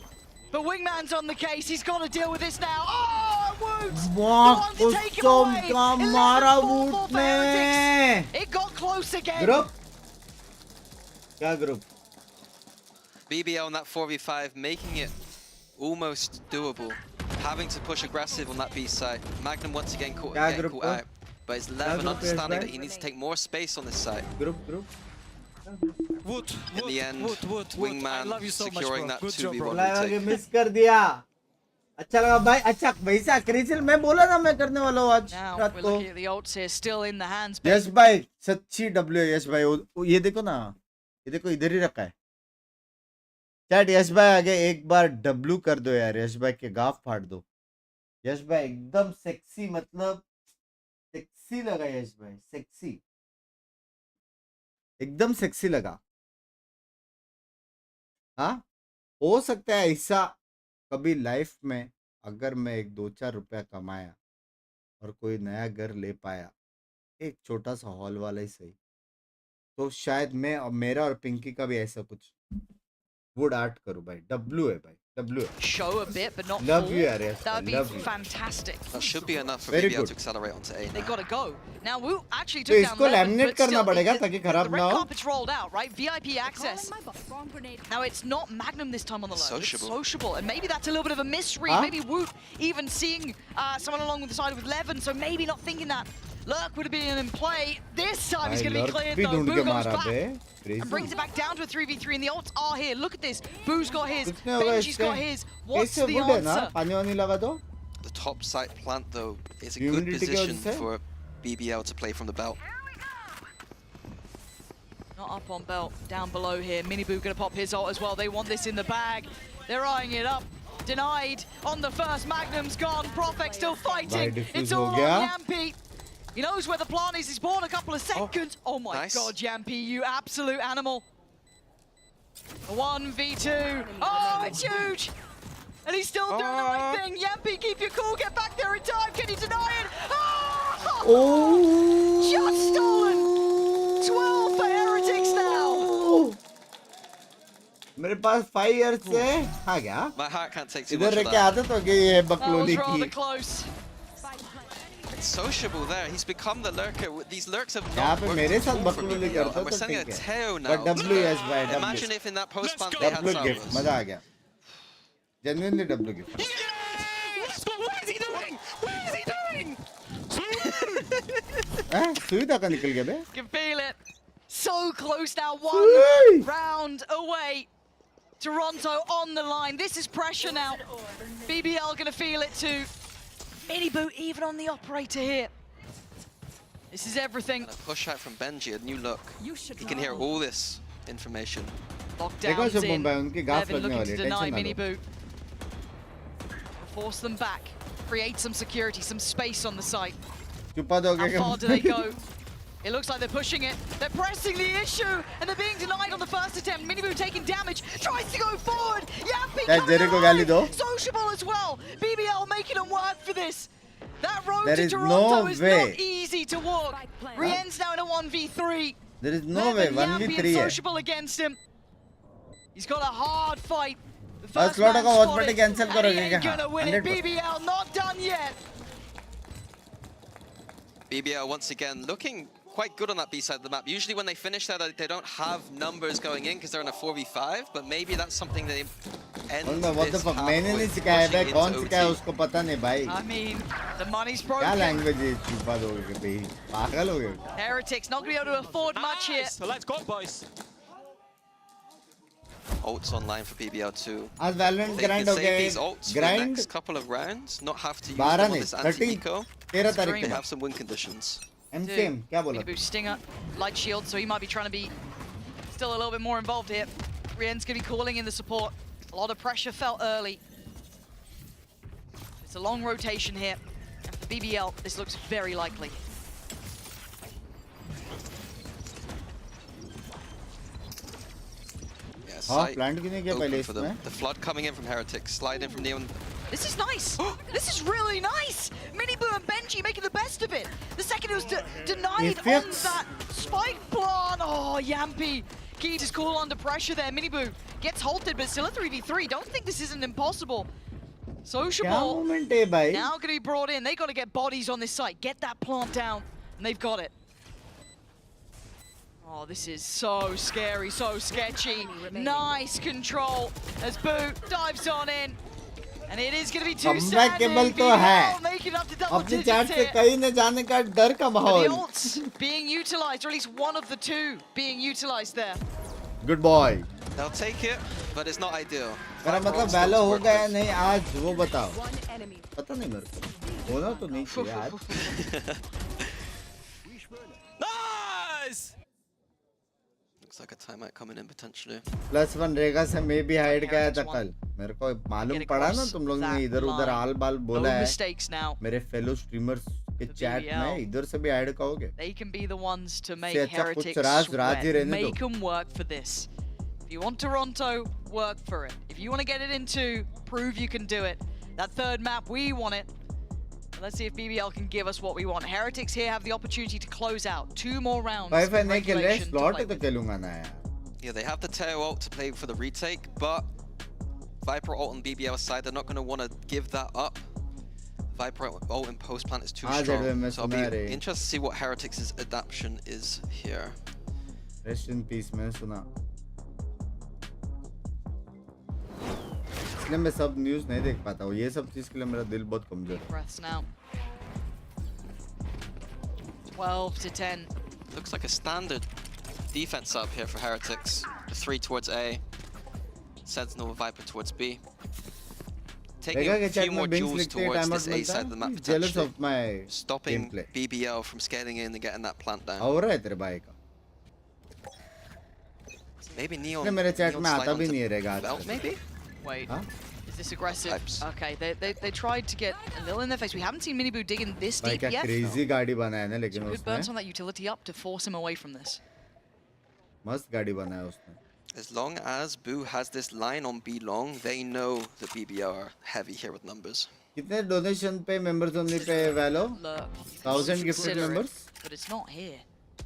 [SPEAKER 4] But Wingman's on the case. He's got to deal with this now. Oh, Woods!
[SPEAKER 1] Mark
[SPEAKER 4] To take him
[SPEAKER 1] उसको
[SPEAKER 4] away.
[SPEAKER 1] का
[SPEAKER 4] 11
[SPEAKER 1] मारा
[SPEAKER 4] 4
[SPEAKER 1] would
[SPEAKER 4] for
[SPEAKER 1] ने.
[SPEAKER 4] Heretics. It got close again.
[SPEAKER 1] Group. क्या group?
[SPEAKER 5] BBL on that 4v5, making it almost doable. Having to push aggressive on that B side. Magnum once again
[SPEAKER 1] क्या
[SPEAKER 5] getting
[SPEAKER 1] group
[SPEAKER 5] caught
[SPEAKER 1] को?
[SPEAKER 5] out. But it's Levin
[SPEAKER 1] group
[SPEAKER 5] understanding
[SPEAKER 1] is
[SPEAKER 5] that he needs to take more space on this side.
[SPEAKER 1] Group.
[SPEAKER 8] Wood,
[SPEAKER 5] In the end,
[SPEAKER 8] Wood. I
[SPEAKER 5] Wingman
[SPEAKER 8] love you so much,
[SPEAKER 5] securing
[SPEAKER 8] bro.
[SPEAKER 5] that
[SPEAKER 8] Good job,
[SPEAKER 5] 2v1
[SPEAKER 8] bro.
[SPEAKER 1] Live आगे
[SPEAKER 5] retake.
[SPEAKER 1] Miss कर दिया. अच्छा लगा भाई. अच्छा वैसा क्रिसिल मैं बोला ना मैं करने वाला हूँ आज
[SPEAKER 4] Now
[SPEAKER 1] रात
[SPEAKER 4] we're
[SPEAKER 1] को.
[SPEAKER 4] looking at the ults here, still in the hands.
[SPEAKER 1] यश भाई सच्ची W है यश भाई. ये देखो ना. ये देखो इधर ही रखा है. चैट यश भाई आगे एक बार W कर दो यार. यश भाई के गाफ फाड़ दो. यश भाई एकदम सेक्सी मतलब सेक्सी लगा यश भाई. सेक्सी एकदम सेक्सी लगा. हाँ हो सकता है ऐसा कभी लाइफ में अगर मैं एक 2-4 रुपया कमाया और कोई नया घर ले पाया, एक छोटा सा हॉल वाला ही सही, तो शायद मैं और मेरा और पिंकी का भी ऐसा कुछ वुड आर्ट करूं भाई. W है भाई. W है.
[SPEAKER 4] Show a bit, but not
[SPEAKER 1] Love
[SPEAKER 4] full.
[SPEAKER 1] you, Arias.
[SPEAKER 4] That would be
[SPEAKER 1] Love you.
[SPEAKER 4] fantastic.
[SPEAKER 5] That should be enough for
[SPEAKER 1] Very
[SPEAKER 5] BBL
[SPEAKER 1] good.
[SPEAKER 5] to accelerate onto A
[SPEAKER 4] They
[SPEAKER 5] now.
[SPEAKER 4] got to go. Now, Wu actually
[SPEAKER 1] तो
[SPEAKER 4] took down
[SPEAKER 1] इसको
[SPEAKER 4] 11,
[SPEAKER 1] laminate
[SPEAKER 4] but
[SPEAKER 1] करना
[SPEAKER 4] still,
[SPEAKER 1] पड़ेगा
[SPEAKER 4] the
[SPEAKER 1] ताकि खराब
[SPEAKER 4] red
[SPEAKER 1] ना हो.
[SPEAKER 4] carpet's rolled out, right? VIP access. Now, it's not Magnum this time on the low.
[SPEAKER 5] Sociable.
[SPEAKER 4] It's sociable. And maybe that's a little bit of a misread.
[SPEAKER 1] Huh?
[SPEAKER 4] Maybe Woot even seeing someone along with the side with Levin, so maybe not thinking that. Lurk would have been in play. This time he's
[SPEAKER 1] भाई
[SPEAKER 4] going to be
[SPEAKER 1] lurk
[SPEAKER 4] cleared,
[SPEAKER 1] भी
[SPEAKER 4] though.
[SPEAKER 1] ढूंढ
[SPEAKER 4] Boo
[SPEAKER 1] के
[SPEAKER 4] goes
[SPEAKER 1] मारा
[SPEAKER 4] back.
[SPEAKER 1] बे.
[SPEAKER 4] And brings it back down to a 3v3, and the ults are here. Look at this. Boo's got his.
[SPEAKER 1] कितने होगा
[SPEAKER 4] Benji's got
[SPEAKER 1] इसके?
[SPEAKER 4] his. What's
[SPEAKER 1] कैसे
[SPEAKER 4] the
[SPEAKER 1] would है ना.
[SPEAKER 4] answer?
[SPEAKER 1] पानी वानी लगा दो.
[SPEAKER 5] The top site plant, though, is a good
[SPEAKER 1] Humidity के
[SPEAKER 5] position
[SPEAKER 1] वजह से?
[SPEAKER 5] for BBL to play from the belt.
[SPEAKER 4] Not up on belt, down below here. Miniboo gonna pop his ult as well. They want this in the bag. They're eyeing it up. Denied on the first. Magnum's gone. Profek still fighting.
[SPEAKER 1] diffuse
[SPEAKER 4] It's
[SPEAKER 1] हो
[SPEAKER 4] all
[SPEAKER 1] गया.
[SPEAKER 4] on Yampi. He knows where the plant is. He's bought a couple of seconds. Oh, my
[SPEAKER 5] nice.
[SPEAKER 4] god, Yampi, you absolute animal. 1v2. Oh, it's huge. And he's still doing the right thing. Yampi, keep your cool. Get back there in time. Can he deny it? Oh!
[SPEAKER 1] Oh!
[SPEAKER 4] Shot stolen. 12 for Heretics now.
[SPEAKER 1] मेरे पास 5 years से हाँ क्या.
[SPEAKER 5] My heart can't take too
[SPEAKER 1] इधर
[SPEAKER 5] much
[SPEAKER 1] रह
[SPEAKER 5] of
[SPEAKER 1] के
[SPEAKER 5] that.
[SPEAKER 1] आदत हो गई है
[SPEAKER 4] That was
[SPEAKER 1] बकलोली
[SPEAKER 4] rather
[SPEAKER 1] की.
[SPEAKER 4] close.
[SPEAKER 5] It's sociable there. He's become the lurker. These lurks have
[SPEAKER 1] यहाँ
[SPEAKER 5] not
[SPEAKER 1] पे
[SPEAKER 5] worked
[SPEAKER 1] मेरे
[SPEAKER 5] at
[SPEAKER 1] साथ
[SPEAKER 5] all for
[SPEAKER 1] बकलोली
[SPEAKER 5] BBL,
[SPEAKER 1] करता
[SPEAKER 5] and we're
[SPEAKER 1] तो
[SPEAKER 5] sending a
[SPEAKER 1] ठीक है.
[SPEAKER 5] Teo now.
[SPEAKER 1] But W yes भाई W.
[SPEAKER 5] Imagine if in that post plant
[SPEAKER 7] go.
[SPEAKER 5] they had
[SPEAKER 1] W gift
[SPEAKER 5] Salvos.
[SPEAKER 1] मजा आ गया. Genuinely W gift.
[SPEAKER 7] Let's go! What is he doing? What is he doing?
[SPEAKER 1] हैं सुई तक निकल गया बे.
[SPEAKER 4] Can feel it. So close now.
[SPEAKER 1] Sweet.
[SPEAKER 4] One round away. Toronto on the line. This is pressure now. BBL gonna feel it too. Mini boot even on the operator here. This is everything.
[SPEAKER 5] And a push out from Benji, a new look. He can hear all this information.
[SPEAKER 1] देखो
[SPEAKER 4] Lockdowns
[SPEAKER 1] सब
[SPEAKER 4] in.
[SPEAKER 1] Mumbai उनकी गाफ
[SPEAKER 4] Levin
[SPEAKER 1] लगने
[SPEAKER 4] looking
[SPEAKER 1] वाली
[SPEAKER 4] to
[SPEAKER 1] है.
[SPEAKER 4] deny
[SPEAKER 1] tension ना
[SPEAKER 4] Mini
[SPEAKER 1] low.
[SPEAKER 4] boot. Force them back. Create some security, some space on the site.
[SPEAKER 1] छुपा दोगे
[SPEAKER 4] How far do they go? It looks like they're pushing it. They're pressing the issue, and they're being denied on the first attempt. Miniboo taking damage, tries to go forward. Yampi
[SPEAKER 1] क्या
[SPEAKER 4] coming
[SPEAKER 1] जेरे को गाली दो.
[SPEAKER 4] alive. Sociable as well. BBL making them work for this. That road
[SPEAKER 1] There
[SPEAKER 4] to
[SPEAKER 1] is
[SPEAKER 4] Toronto
[SPEAKER 1] no
[SPEAKER 4] is
[SPEAKER 1] way.
[SPEAKER 4] not easy to walk. Rien's now in a 1v3.
[SPEAKER 1] There is no way.
[SPEAKER 4] Yampy
[SPEAKER 1] 1v3
[SPEAKER 4] and
[SPEAKER 1] है.
[SPEAKER 4] Sociable against him. He's got a hard fight. The
[SPEAKER 1] और
[SPEAKER 4] first
[SPEAKER 1] slot
[SPEAKER 4] man
[SPEAKER 1] का watch
[SPEAKER 4] spotted,
[SPEAKER 1] party cancel
[SPEAKER 4] and he
[SPEAKER 1] करोगे
[SPEAKER 4] ain't
[SPEAKER 1] क्या?
[SPEAKER 4] gonna win it.
[SPEAKER 1] 100%.
[SPEAKER 4] BBL not done yet.
[SPEAKER 5] BBL once again looking quite good on that B side of the map. Usually when they finish that, they don't have numbers going in because they're in a 4v5, but maybe that's something they end
[SPEAKER 1] what the
[SPEAKER 5] this
[SPEAKER 1] fuck?
[SPEAKER 5] half
[SPEAKER 1] मैंने
[SPEAKER 5] with
[SPEAKER 1] नहीं सिखाया
[SPEAKER 5] pushing
[SPEAKER 1] भाई.
[SPEAKER 5] into
[SPEAKER 1] कौन सिखाया
[SPEAKER 5] OT.
[SPEAKER 1] उसको पता नहीं भाई.
[SPEAKER 4] I mean, the money's
[SPEAKER 1] क्या
[SPEAKER 4] broken.
[SPEAKER 1] लैंग्वेज है छुपा दोगे भाई? पागल हो गए.
[SPEAKER 4] Heretics not gonna be able to afford much here.
[SPEAKER 7] Nice. Let's go, boys.
[SPEAKER 5] Ults online for BBL too.
[SPEAKER 1] आज Valorant
[SPEAKER 5] They
[SPEAKER 1] grind
[SPEAKER 5] can
[SPEAKER 1] हो
[SPEAKER 5] save
[SPEAKER 1] गए.
[SPEAKER 5] these ults for the
[SPEAKER 1] Grind
[SPEAKER 5] next couple of rounds, not have to use
[SPEAKER 1] 12
[SPEAKER 5] them on
[SPEAKER 1] नहीं,
[SPEAKER 5] this
[SPEAKER 1] 13
[SPEAKER 5] anti-eco.
[SPEAKER 1] 13 तारीख
[SPEAKER 5] They
[SPEAKER 1] को.
[SPEAKER 5] have some win conditions.
[SPEAKER 1] MCM क्या बोला?
[SPEAKER 4] Minibu Stinger, light shield, so he might be trying to be still a little bit more involved here. Rien's gonna be calling in the support. A lot of pressure felt early. It's a long rotation here. And for BBL, this looks very likely.
[SPEAKER 5] Yeah,
[SPEAKER 1] हाँ
[SPEAKER 5] site
[SPEAKER 1] plant क्यों नहीं किया
[SPEAKER 5] open
[SPEAKER 1] पहले
[SPEAKER 5] for them.
[SPEAKER 1] इसमें?
[SPEAKER 5] The flood coming in from Heretics, slide in from Neon.
[SPEAKER 4] This is nice. This is really nice. Minibu and Benji making the best of it. The second it was denied on
[SPEAKER 1] Effects.
[SPEAKER 4] that spike plant. Oh, Yampy keeps his cool under pressure there. Minibu gets halted, but still a 3v3. Don't think this isn't impossible.
[SPEAKER 1] क्या
[SPEAKER 4] Sociable
[SPEAKER 1] moment है भाई?
[SPEAKER 4] now going to be brought in. They got to get bodies on this site. Get that plant down, and they've got it. Oh, this is so scary, so sketchy. Nice control as Boo dives on in. And it is going to be too
[SPEAKER 1] Comebackable
[SPEAKER 4] standing.
[SPEAKER 1] तो है.
[SPEAKER 4] Make it up to double
[SPEAKER 1] अपने
[SPEAKER 4] digits
[SPEAKER 1] chart से
[SPEAKER 4] here.
[SPEAKER 1] कहीं न जाने का डर का
[SPEAKER 4] But the
[SPEAKER 1] माहौल.
[SPEAKER 4] ults being utilized, or at least one of the two being utilized there.
[SPEAKER 1] Good boy.
[SPEAKER 5] They'll take it, but it's not ideal.
[SPEAKER 1] मेरा
[SPEAKER 5] Viper
[SPEAKER 1] मतलब
[SPEAKER 5] ult
[SPEAKER 1] वैलो
[SPEAKER 5] still
[SPEAKER 1] हो
[SPEAKER 5] works
[SPEAKER 1] गया
[SPEAKER 5] with.
[SPEAKER 1] नहीं आज वो बताओ. पता नहीं मेरे को. होना तो नहीं चाहिए आज.
[SPEAKER 7] Nice.
[SPEAKER 5] Looks like a timeout coming in potentially.
[SPEAKER 1] +1 रेगा से मैं भी हाइड गया था कल. मेरे को मालूम
[SPEAKER 4] Get
[SPEAKER 1] पड़ा ना
[SPEAKER 4] across
[SPEAKER 1] तुम लोग ने
[SPEAKER 4] that
[SPEAKER 1] इधर उधर
[SPEAKER 4] line.
[SPEAKER 1] आल बाल
[SPEAKER 4] No
[SPEAKER 1] बोला है.
[SPEAKER 4] mistakes now.
[SPEAKER 1] मेरे फेलो स्ट्रीमर्स के
[SPEAKER 4] For
[SPEAKER 1] चैट
[SPEAKER 4] BBL.
[SPEAKER 1] में इधर से भी हाइड कहोगे.
[SPEAKER 4] They can be the ones to make
[SPEAKER 1] अच्छा कुछ
[SPEAKER 4] Heretics
[SPEAKER 1] राज
[SPEAKER 4] sweat.
[SPEAKER 1] राज ही रहने दो.
[SPEAKER 4] Make them work for this. If you want Toronto, work for it. If you want to get it into, prove you can do it. That third map, we want it. Let's see if BBL can give us what we want. Heretics here have the opportunity to close out 2 more rounds.
[SPEAKER 1] भाई
[SPEAKER 4] of
[SPEAKER 1] फिर नहीं खेल रहे.
[SPEAKER 4] regulation to
[SPEAKER 1] slot
[SPEAKER 4] play
[SPEAKER 1] ही तो
[SPEAKER 4] with.
[SPEAKER 1] खेलूंगा ना यार.
[SPEAKER 5] Yeah, they have the Teo ult to play for the retake, but Viper ult on BBL side, they're not going to want to give that up. Viper ult in post plant is too
[SPEAKER 1] आज
[SPEAKER 5] strong.
[SPEAKER 1] Advance
[SPEAKER 5] So I'll
[SPEAKER 1] सुना
[SPEAKER 5] be
[SPEAKER 1] रे.
[SPEAKER 5] interested to see what Heretics' adaptation is here.
[SPEAKER 1] Rest in peace मैंने सुना. इसलिए मैं सब news नहीं देख पाता हूँ. ये सब चीज़ के लिए मेरा दिल बहुत कमजोर है.
[SPEAKER 4] Breaths now. 12 to 10.
[SPEAKER 5] Looks like a standard defense up here for Heretics. The 3 towards A, Sentinel Viper towards B. Taking
[SPEAKER 1] देखा
[SPEAKER 5] a
[SPEAKER 1] कि
[SPEAKER 5] few
[SPEAKER 1] चैट
[SPEAKER 5] more
[SPEAKER 1] में बिंक्स
[SPEAKER 5] duels
[SPEAKER 1] लिखते हैं
[SPEAKER 5] towards
[SPEAKER 1] time
[SPEAKER 5] this
[SPEAKER 1] out
[SPEAKER 5] A side of the
[SPEAKER 1] मिलता
[SPEAKER 5] map
[SPEAKER 1] है. Jealous
[SPEAKER 5] potentially,
[SPEAKER 1] of my
[SPEAKER 5] stopping
[SPEAKER 1] gameplay.
[SPEAKER 5] BBL from scaling in and getting that plant down.
[SPEAKER 1] हो रहा है तेरे भाई का.
[SPEAKER 5] Maybe
[SPEAKER 1] इसलिए
[SPEAKER 5] Neon.
[SPEAKER 1] मेरे चैट
[SPEAKER 5] Neon
[SPEAKER 1] में
[SPEAKER 5] slide
[SPEAKER 1] आता भी
[SPEAKER 5] onto
[SPEAKER 1] नहीं रहेगा
[SPEAKER 5] belt,
[SPEAKER 1] आज.
[SPEAKER 5] maybe?
[SPEAKER 4] Wait.
[SPEAKER 1] हाँ?
[SPEAKER 4] Is this aggressive?
[SPEAKER 5] Pipes.
[SPEAKER 4] Okay, they tried to get a little in their face. We haven't seen Minibu digging this
[SPEAKER 1] भाई
[SPEAKER 4] deep
[SPEAKER 1] क्या
[SPEAKER 4] yet.
[SPEAKER 1] क्रेजी गाड़ी बनाया ना लेकिन
[SPEAKER 4] Some good
[SPEAKER 1] उसने.
[SPEAKER 4] burns on that utility up to force him away from this.
[SPEAKER 1] मस्त गाड़ी बनाया उसने.
[SPEAKER 5] As long as Boo has this line on B long, they know that BBL are heavy here with numbers.
[SPEAKER 1] कितने donation पे members only pay वैलो?
[SPEAKER 4] Look,
[SPEAKER 1] 1000 gifted
[SPEAKER 4] consider it,
[SPEAKER 1] members?
[SPEAKER 4] but it's not here.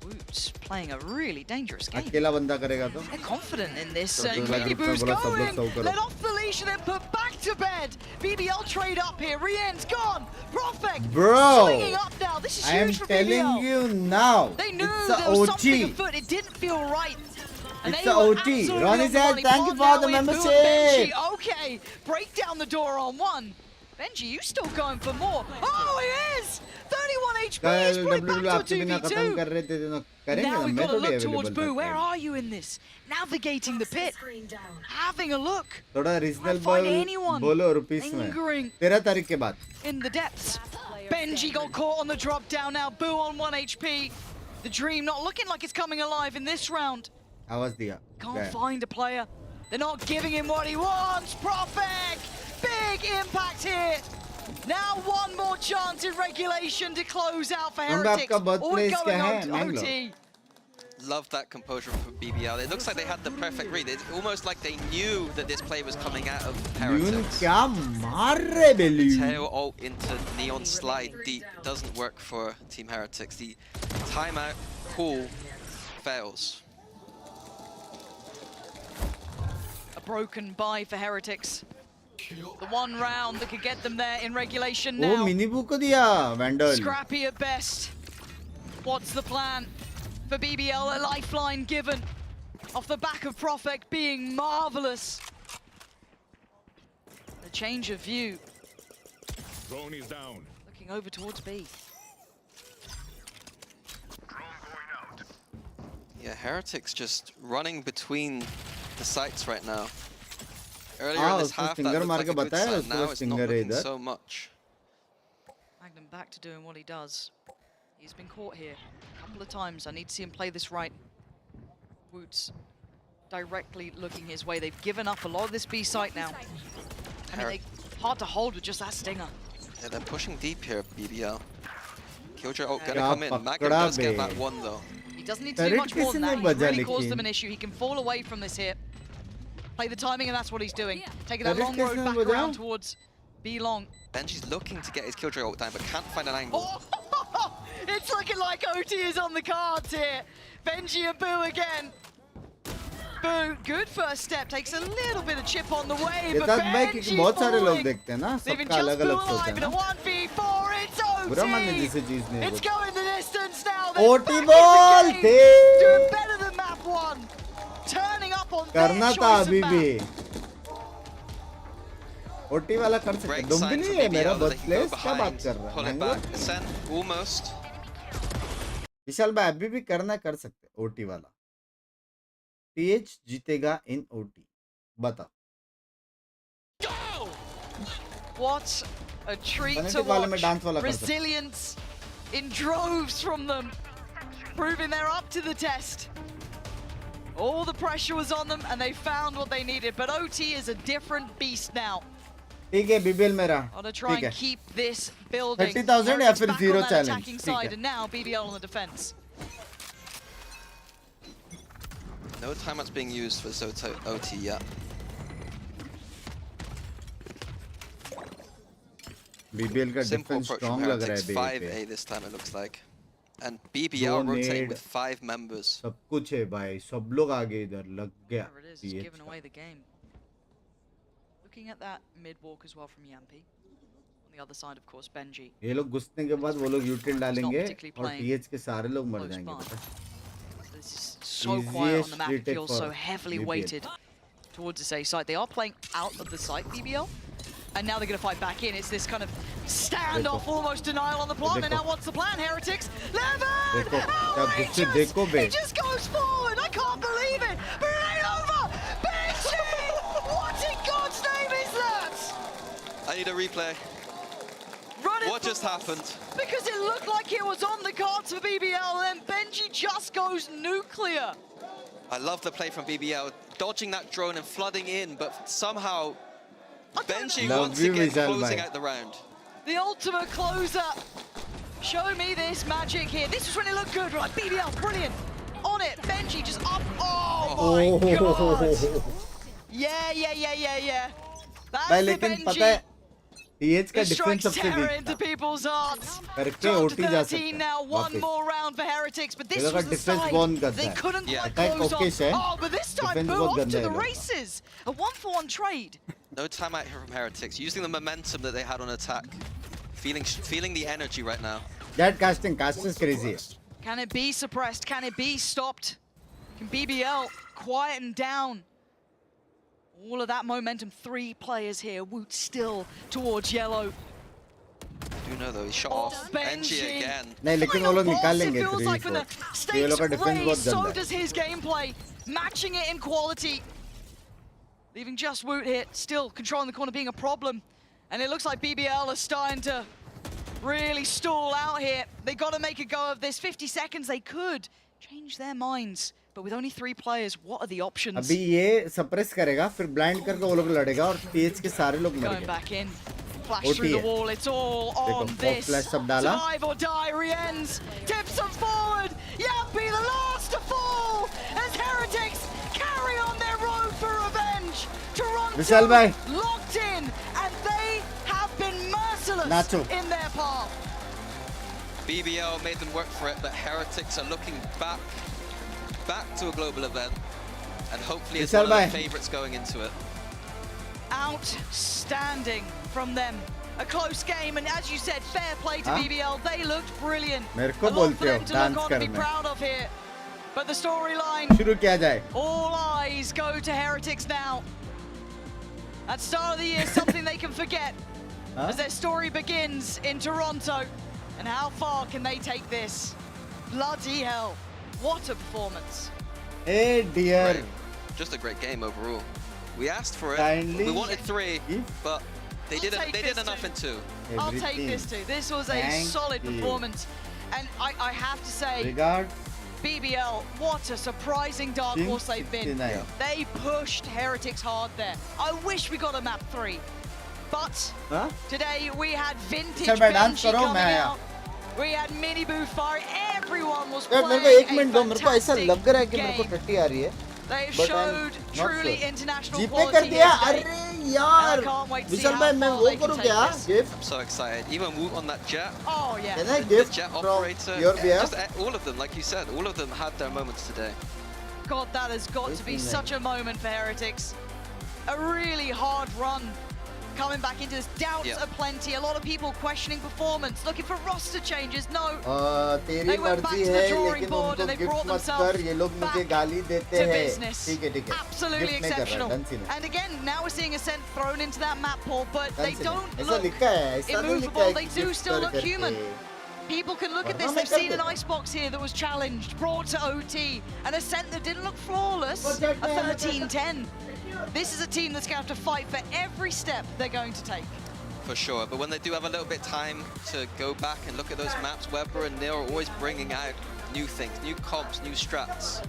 [SPEAKER 4] Woot's playing a really dangerous game.
[SPEAKER 1] अकेला बंदा करेगा तो.
[SPEAKER 4] They're confident in this.
[SPEAKER 1] तो
[SPEAKER 4] And
[SPEAKER 1] जो लगा
[SPEAKER 4] Minibu's
[SPEAKER 1] बोला सब लोग
[SPEAKER 4] going.
[SPEAKER 1] सो करो.
[SPEAKER 4] Let off the leash and then put back to bed. BBL trade up here. Rien's gone. Profek
[SPEAKER 1] Bro,
[SPEAKER 4] swinging up now. This is
[SPEAKER 1] I am
[SPEAKER 4] huge for
[SPEAKER 1] telling
[SPEAKER 4] BBL.
[SPEAKER 1] you now.
[SPEAKER 4] They knew
[SPEAKER 1] It's
[SPEAKER 4] there
[SPEAKER 1] a
[SPEAKER 4] was something
[SPEAKER 1] OT.
[SPEAKER 4] afoot. It didn't feel right. And
[SPEAKER 1] It's
[SPEAKER 4] they
[SPEAKER 1] a
[SPEAKER 4] were
[SPEAKER 1] OT.
[SPEAKER 4] absolutely
[SPEAKER 1] Ronnie
[SPEAKER 4] on the
[SPEAKER 1] said,
[SPEAKER 4] money.
[SPEAKER 1] "Thank you
[SPEAKER 4] Bond
[SPEAKER 1] for
[SPEAKER 4] now
[SPEAKER 1] the
[SPEAKER 4] with Boo and
[SPEAKER 1] membership."
[SPEAKER 4] Benji. Okay, break down the door on one. Benji, you still going for more? Oh, he is. 31 HP. He's
[SPEAKER 1] कल
[SPEAKER 4] put it
[SPEAKER 1] WW
[SPEAKER 4] back
[SPEAKER 1] आपके
[SPEAKER 4] to
[SPEAKER 1] बिना
[SPEAKER 4] a
[SPEAKER 1] खत्म
[SPEAKER 4] 2v2.
[SPEAKER 1] कर रहे थे तो करेंगे
[SPEAKER 4] Now
[SPEAKER 1] ना.
[SPEAKER 4] we've
[SPEAKER 1] मैं
[SPEAKER 4] got to
[SPEAKER 1] थोड़ी
[SPEAKER 4] look towards
[SPEAKER 1] available
[SPEAKER 4] Boo. Where
[SPEAKER 1] था.
[SPEAKER 4] are you in this? Navigating the pit. Having a look.
[SPEAKER 1] थोड़ा
[SPEAKER 4] find
[SPEAKER 1] रीजनेबल
[SPEAKER 4] anyone
[SPEAKER 1] बोलो रुपीस में.
[SPEAKER 4] lingering
[SPEAKER 1] 13 तारीख के बाद.
[SPEAKER 4] in the depths. Benji got caught on the drop down now. Boo on 1 HP. The dream not looking like it's coming alive in this round.
[SPEAKER 1] आवाज दिया.
[SPEAKER 4] Can't
[SPEAKER 1] गया.
[SPEAKER 4] find a player. They're not giving him what he wants. Profek! Big impact here. Now one more chance in regulation to close out for
[SPEAKER 1] Mumbai
[SPEAKER 4] Heretics.
[SPEAKER 1] आपका birthplace
[SPEAKER 4] All
[SPEAKER 1] क्या
[SPEAKER 4] going
[SPEAKER 1] है?
[SPEAKER 4] on to
[SPEAKER 1] Mangalore.
[SPEAKER 4] OT.
[SPEAKER 5] Love that composure from BBL. It looks like they had the perfect read. It's almost like they knew that this play was coming out of Heretics.
[SPEAKER 1] क्या मार रहे बे ल्यून?
[SPEAKER 5] Tail ult into Neon slide deep doesn't work for Team Heretics. The timeout call fails.
[SPEAKER 4] A broken buy for Heretics. The one round that could get them there in regulation
[SPEAKER 1] वो
[SPEAKER 4] now.
[SPEAKER 1] Mini बू को दिया Vandal.
[SPEAKER 4] Scrappy at best. What's the plan for BBL? A lifeline given off the back of Profect being marvelous. A change of view.
[SPEAKER 7] Drone is down.
[SPEAKER 4] Looking over towards B.
[SPEAKER 5] Yeah, Heretics just running between the sites right now. Earlier in this
[SPEAKER 1] उसको
[SPEAKER 5] half, that
[SPEAKER 1] stinger
[SPEAKER 5] looked
[SPEAKER 1] मार
[SPEAKER 5] like
[SPEAKER 1] के
[SPEAKER 5] a good
[SPEAKER 1] बताया
[SPEAKER 5] sign.
[SPEAKER 1] उसको
[SPEAKER 5] Now it's not
[SPEAKER 1] stinger है
[SPEAKER 5] looking
[SPEAKER 1] इधर.
[SPEAKER 5] so much.
[SPEAKER 4] Magnum back to doing what he does. He's been caught here a couple of times. I need to see him play this right. Woots directly looking his way. They've given up a lot of this B site now. I mean, hard to hold with just that stinger.
[SPEAKER 5] Yeah, they're pushing deep here, BBL. Killjoy ult gonna
[SPEAKER 1] क्या
[SPEAKER 5] come in. Magnum
[SPEAKER 1] पकड़ा
[SPEAKER 5] does get
[SPEAKER 1] bay.
[SPEAKER 5] that one though.
[SPEAKER 4] He doesn't need to do much more than that. He's really caused them an issue. He can fall away from this here. Play the timing, and that's what he's doing. Taking that long road back around towards B long.
[SPEAKER 5] Benji's looking to get his Killjoy ult down, but can't find an angle.
[SPEAKER 4] Oh, it's looking like OT is on the cards here. Benji and Boo again. Boo, good first step. Takes a little bit of chip on the way, but Benji
[SPEAKER 1] बहुत सारे लोग
[SPEAKER 4] falling.
[SPEAKER 1] देखते हैं ना,
[SPEAKER 4] Leaving
[SPEAKER 1] सबका
[SPEAKER 4] just
[SPEAKER 1] अलग
[SPEAKER 4] Boo
[SPEAKER 1] अलग सोचता
[SPEAKER 4] alive
[SPEAKER 1] है
[SPEAKER 4] in a
[SPEAKER 1] ना.
[SPEAKER 4] 1v4. It's OT.
[SPEAKER 1] बुरा मानने जैसे चीज नहीं है
[SPEAKER 4] It's
[SPEAKER 1] वो.
[SPEAKER 4] going the distance now.
[SPEAKER 1] OT ball थे.
[SPEAKER 4] Doing better than map one. Turning up on
[SPEAKER 1] करना
[SPEAKER 4] their
[SPEAKER 1] था
[SPEAKER 4] choice
[SPEAKER 1] अभी
[SPEAKER 4] of
[SPEAKER 1] भी.
[SPEAKER 4] map.
[SPEAKER 1] ओटी वाला कर सकते.
[SPEAKER 5] Great
[SPEAKER 1] दुम्बी
[SPEAKER 5] sign
[SPEAKER 1] नहीं
[SPEAKER 5] from
[SPEAKER 1] है मेरा
[SPEAKER 5] BBL that
[SPEAKER 1] birth
[SPEAKER 5] they can go
[SPEAKER 1] place. क्या बात
[SPEAKER 5] behind,
[SPEAKER 1] कर रहा
[SPEAKER 5] pull
[SPEAKER 1] है?
[SPEAKER 5] it back. Ascent almost.
[SPEAKER 1] विशाल भाई अभी भी करना कर सकते. ओटी वाला. TH जीतेगा इन OT. बताओ.
[SPEAKER 4] What a treat to
[SPEAKER 1] वाले में
[SPEAKER 4] watch.
[SPEAKER 1] डांस वाला कर सकते.
[SPEAKER 4] Resilience in droves from them. Proving they're up to the test. All the pressure was on them and they found what they needed. But OT is a different beast now.
[SPEAKER 1] ठीक है BBL मेरा.
[SPEAKER 4] On to try and keep this building.
[SPEAKER 1] 30,000 या फिर
[SPEAKER 4] Back
[SPEAKER 1] zero
[SPEAKER 4] on that
[SPEAKER 1] challenge.
[SPEAKER 4] attacking
[SPEAKER 1] ठीक
[SPEAKER 4] side
[SPEAKER 1] है.
[SPEAKER 4] and now BBL on the defense.
[SPEAKER 5] No timeouts being used for Zoto OT yet.
[SPEAKER 1] BBL का
[SPEAKER 5] Simple
[SPEAKER 1] defence
[SPEAKER 5] approach from
[SPEAKER 1] strong लग रहा
[SPEAKER 5] Heretics.
[SPEAKER 1] है
[SPEAKER 5] 5A this time it looks like. And BBL rotating with 5 members.
[SPEAKER 1] सब कुछ है भाई. सब लोग आगे इधर लग गया.
[SPEAKER 4] There it is, it's given away the game. Looking at that mid walk as well from Yampi. On the other side, of course, Benji.
[SPEAKER 1] ये लोग घुसने के बाद वो लोग यूटिल डालेंगे
[SPEAKER 4] particularly
[SPEAKER 1] और
[SPEAKER 4] playing
[SPEAKER 1] TH के सारे लोग मर
[SPEAKER 4] close
[SPEAKER 1] जाएंगे.
[SPEAKER 4] by.
[SPEAKER 1] पता?
[SPEAKER 4] This is so quiet on the map. It
[SPEAKER 1] retake
[SPEAKER 4] feels so
[SPEAKER 1] for
[SPEAKER 4] heavily
[SPEAKER 1] BBL.
[SPEAKER 4] weighted towards this A site. They are playing out of the site, BBL. And now they're going to fight back in. It's this kind of standoff, almost denial on the plant. And now what's the plan, Heretics? Levin! Outrageous! He just goes forward! I can't believe it! But it ain't over! Benji! What in God's name is that?
[SPEAKER 5] I need a replay.
[SPEAKER 4] Run
[SPEAKER 5] What just happened?
[SPEAKER 4] Because it looked like it was on the cards for BBL, and Benji just goes nuclear.
[SPEAKER 5] I love the play from BBL, dodging that drone and flooding in, but somehow Benji once again closing out the round.
[SPEAKER 4] The ultimate closer. Show me this magic here. This is when it looked good, right? BBL, brilliant. On it, Benji just up. Oh my God. Yeah. That's the Benji.
[SPEAKER 1] TH का
[SPEAKER 4] It
[SPEAKER 1] defence
[SPEAKER 4] strikes
[SPEAKER 1] सबसे
[SPEAKER 4] terror
[SPEAKER 1] week
[SPEAKER 4] into
[SPEAKER 1] था.
[SPEAKER 4] people's hearts.
[SPEAKER 1] करके
[SPEAKER 4] Down to
[SPEAKER 1] OT जा
[SPEAKER 4] 13
[SPEAKER 1] सकता
[SPEAKER 4] now,
[SPEAKER 1] है.
[SPEAKER 4] one
[SPEAKER 1] वापस.
[SPEAKER 4] more round for Heretics, but this
[SPEAKER 1] ये लोग
[SPEAKER 4] was
[SPEAKER 1] का
[SPEAKER 4] the
[SPEAKER 1] defense
[SPEAKER 4] side
[SPEAKER 1] बहुत गंदा
[SPEAKER 4] they
[SPEAKER 1] है.
[SPEAKER 4] couldn't quite
[SPEAKER 1] Attack
[SPEAKER 4] close
[SPEAKER 1] okay
[SPEAKER 4] on.
[SPEAKER 1] है.
[SPEAKER 4] Oh, but this time,
[SPEAKER 1] Defense
[SPEAKER 4] Boo
[SPEAKER 1] बहुत
[SPEAKER 4] off to
[SPEAKER 1] गंदा
[SPEAKER 4] the
[SPEAKER 1] है ये लोग का.
[SPEAKER 4] races. A 1-for-1 trade.
[SPEAKER 5] No timeout here from Heretics, using the momentum that they had on attack. Feeling the energy right now.
[SPEAKER 1] That casting is crazy.
[SPEAKER 4] Can it be suppressed? Can it be stopped? Can BBL quieten down all of that momentum? 3 players here. Woot still towards yellow.
[SPEAKER 5] I do know though, he shot off Benji again.
[SPEAKER 1] नहीं लेकिन वो लोग निकाल लेंगे
[SPEAKER 4] It feels like when the
[SPEAKER 1] 3-4. ये लोग का
[SPEAKER 4] stakes
[SPEAKER 1] defence बहुत
[SPEAKER 4] raise, so
[SPEAKER 1] गंदा
[SPEAKER 4] does
[SPEAKER 1] है.
[SPEAKER 4] his gameplay. Matching it in quality. Leaving just Woot here, still controlling the corner, being a problem. And it looks like BBL are starting to really stall out here. They got to make a go of this. 50 seconds, they could change their minds. But with only 3 players, what are the options?
[SPEAKER 1] अभी ये suppress करेगा, फिर blind करके वो लोग लड़ेगा और TH के सारे लोग मर
[SPEAKER 4] Going
[SPEAKER 1] गए.
[SPEAKER 4] back in. Flash through the wall, it's all on this.
[SPEAKER 1] flash सब डाला.
[SPEAKER 4] Survive or die, Rienz tips them forward. Yampi, the last to fall.
[SPEAKER 1] Vishal bhai.
[SPEAKER 4] Locked in, and they have been merciless
[SPEAKER 1] Nacho.
[SPEAKER 4] in their path.
[SPEAKER 5] BBL made them work for it, but Heretics are looking back to a global event, and hopefully it's one of the favorites going into it.
[SPEAKER 4] Outstanding from them. A close game, and as you said, fair play to BBL. They looked brilliant.
[SPEAKER 1] मेरे को
[SPEAKER 4] A lot
[SPEAKER 1] बोलते
[SPEAKER 4] for them
[SPEAKER 1] हो
[SPEAKER 4] to
[SPEAKER 1] dance
[SPEAKER 4] look on to be
[SPEAKER 1] करना
[SPEAKER 4] proud of here. But the storyline,
[SPEAKER 1] शुरू किया जाए
[SPEAKER 4] all eyes go to Heretics now. At start of the year, something they can forget as their story begins in Toronto. And how far can they take this? Bloody hell. What a performance.
[SPEAKER 1] Hey dear.
[SPEAKER 5] Great. Just a great game overall. We asked for it.
[SPEAKER 1] Kindly.
[SPEAKER 5] We wanted 3, but they did enough in 2.
[SPEAKER 4] I'll take this too. This was a solid performance. And I have to say,
[SPEAKER 1] Regard.
[SPEAKER 4] BBL, what a surprising dark horse they've been. They pushed Heretics hard there. I wish we got a map 3. But today we had vintage Benji coming out. We had mini booth fire. Everyone was playing a fantastic game. They've showed truly international quality here today. And I can't wait to see how far they can take this.
[SPEAKER 5] I'm so excited. Even Woot on that jet.
[SPEAKER 4] Oh yeah.
[SPEAKER 1] Can I
[SPEAKER 5] The
[SPEAKER 1] gift
[SPEAKER 5] jet
[SPEAKER 1] from
[SPEAKER 5] operator.
[SPEAKER 1] your behalf?
[SPEAKER 5] Just all of them, like you said, all of them had their moments today.
[SPEAKER 4] God, that has got to be such a moment for Heretics. A really hard run. Coming back into this, doubts are plenty. A lot of people questioning performance, looking for roster changes. No,
[SPEAKER 1] तेरी मर्जी है लेकिन उनको gift मत कर ये लोग मुझे गाली देते हैं ठीक है
[SPEAKER 4] absolutely exceptional. And again, now we're seeing Ascent thrown into that map pool, but they don't look immovable. They do still look human. People can look at this. They've seen an Icebox here that was challenged, brought to OT, an Ascent that didn't look flawless, a 13-10. This is a team that's going to have to fight for every step they're going to take.
[SPEAKER 5] For sure, but when they do have a little bit time to go back and look at those maps, Weber and Neil are always bringing out new things, new comps, new strats.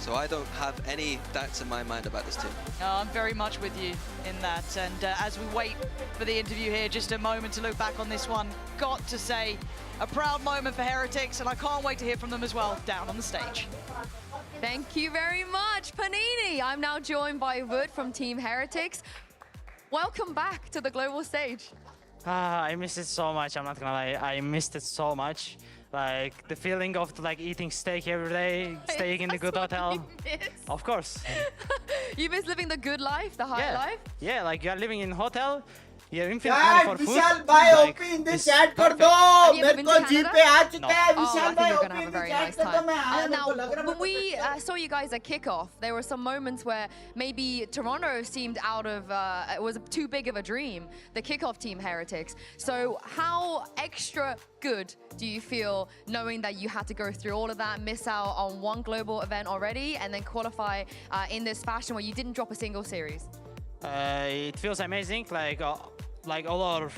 [SPEAKER 5] So I don't have any doubts in my mind about this team.
[SPEAKER 4] I'm very much with you in that. And as we wait for the interview here, just a moment to look back on this one, got to say, a proud moment for Heretics, and I can't wait to hear from them as well down on the stage.
[SPEAKER 2] Thank you very much, Panini. I'm now joined by Wood from Team Heretics. Welcome back to the global stage.
[SPEAKER 11] I missed it so much, I'm not gonna lie. I missed it so much. Like the feeling of like eating steak every day, staying in the good hotel. Of course.
[SPEAKER 2] You miss living the good life, the high life?
[SPEAKER 11] Yeah, like you're living in hotel. You're infinite money for food.
[SPEAKER 1] विशाल भाई OP in the chat कर दो मेरे को जी पे आ चुका है विशाल भाई OP in the chat कर दो मैं आया मेरे को लग रहा है
[SPEAKER 2] when we saw you guys at kickoff, there were some moments where maybe Toronto seemed out of it was too big of a dream, the kickoff team Heretics. So how extra good do you feel knowing that you had to go through all of that, miss out on one global event already, and then qualify in this fashion where you didn't drop a single series?
[SPEAKER 11] It feels amazing, like all our,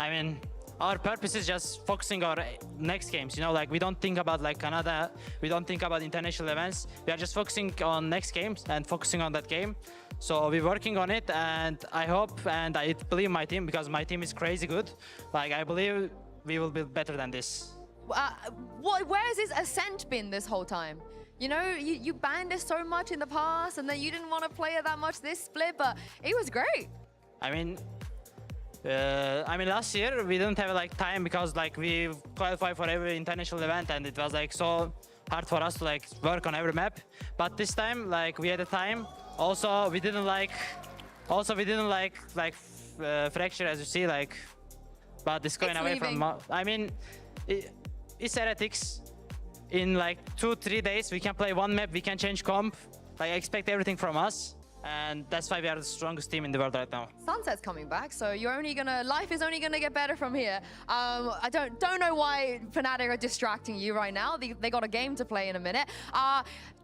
[SPEAKER 11] I mean, our purpose is just focusing our next games, you know, like we don't think about like Canada, we don't think about international events, we are just focusing on next games and focusing on that game. So we're working on it, and I hope and I believe my team, because my team is crazy good, like I believe we will be better than this.
[SPEAKER 2] Where has this Ascent been this whole time? You know, you banned us so much in the past, and then you didn't want to play it that much this split, but it was great.
[SPEAKER 11] I mean, last year we didn't have like time because like we qualified for every international event, and it was like so hard for us to like work on every map. But this time, like we had the time. Also, we didn't like fracture, as you see, like. But it's going away from. I mean, it's Heretics. In like 2-3 days, we can play one map, we can change comp. Like, I expect everything from us. And that's why we are the strongest team in the world right now.
[SPEAKER 2] Sunset's coming back, so life is only gonna get better from here. I don't know why Fnatic are distracting you right now. They got a game to play in a minute.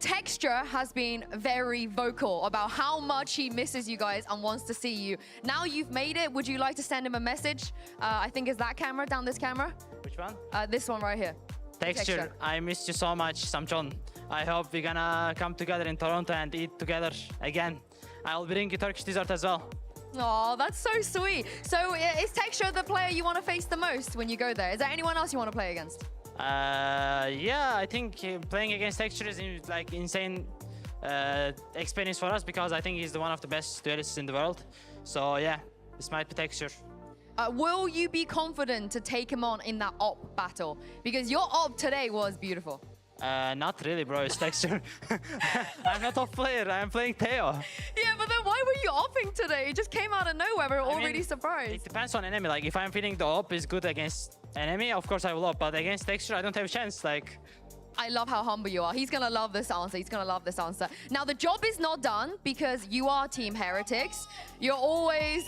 [SPEAKER 2] Texture has been very vocal about how much he misses you guys and wants to see you. Now you've made it, would you like to send him a message? I think it's that camera, down this camera.
[SPEAKER 11] Which one?
[SPEAKER 2] This one right here.
[SPEAKER 11] Texture, I missed you so much, Samchon. I hope we're gonna come together in Toronto and eat together again. I'll bring you Turkish dessert as well.
[SPEAKER 2] Oh, that's so sweet. So is Texture the player you want to face the most when you go there? Is there anyone else you want to play against?
[SPEAKER 11] Yeah, I think playing against Texture is like insane experience for us because I think he's one of the best duelists in the world. So yeah, this might be texture.
[SPEAKER 2] Will you be confident to take him on in that op battle? Because your op today was beautiful.
[SPEAKER 11] Not really, bro. It's texture. I'm not a player. I'm playing Theo.
[SPEAKER 2] Yeah, but then why were you opping today? It just came out of nowhere. We're already surprised.
[SPEAKER 11] It depends on enemy. Like, if I'm feeling the op is good against enemy, of course I will op. But against texture, I don't have a chance. Like,
[SPEAKER 2] I love how humble you are. He's gonna love this answer. He's gonna love this answer. Now the job is not done because you are Team Heretics. You're always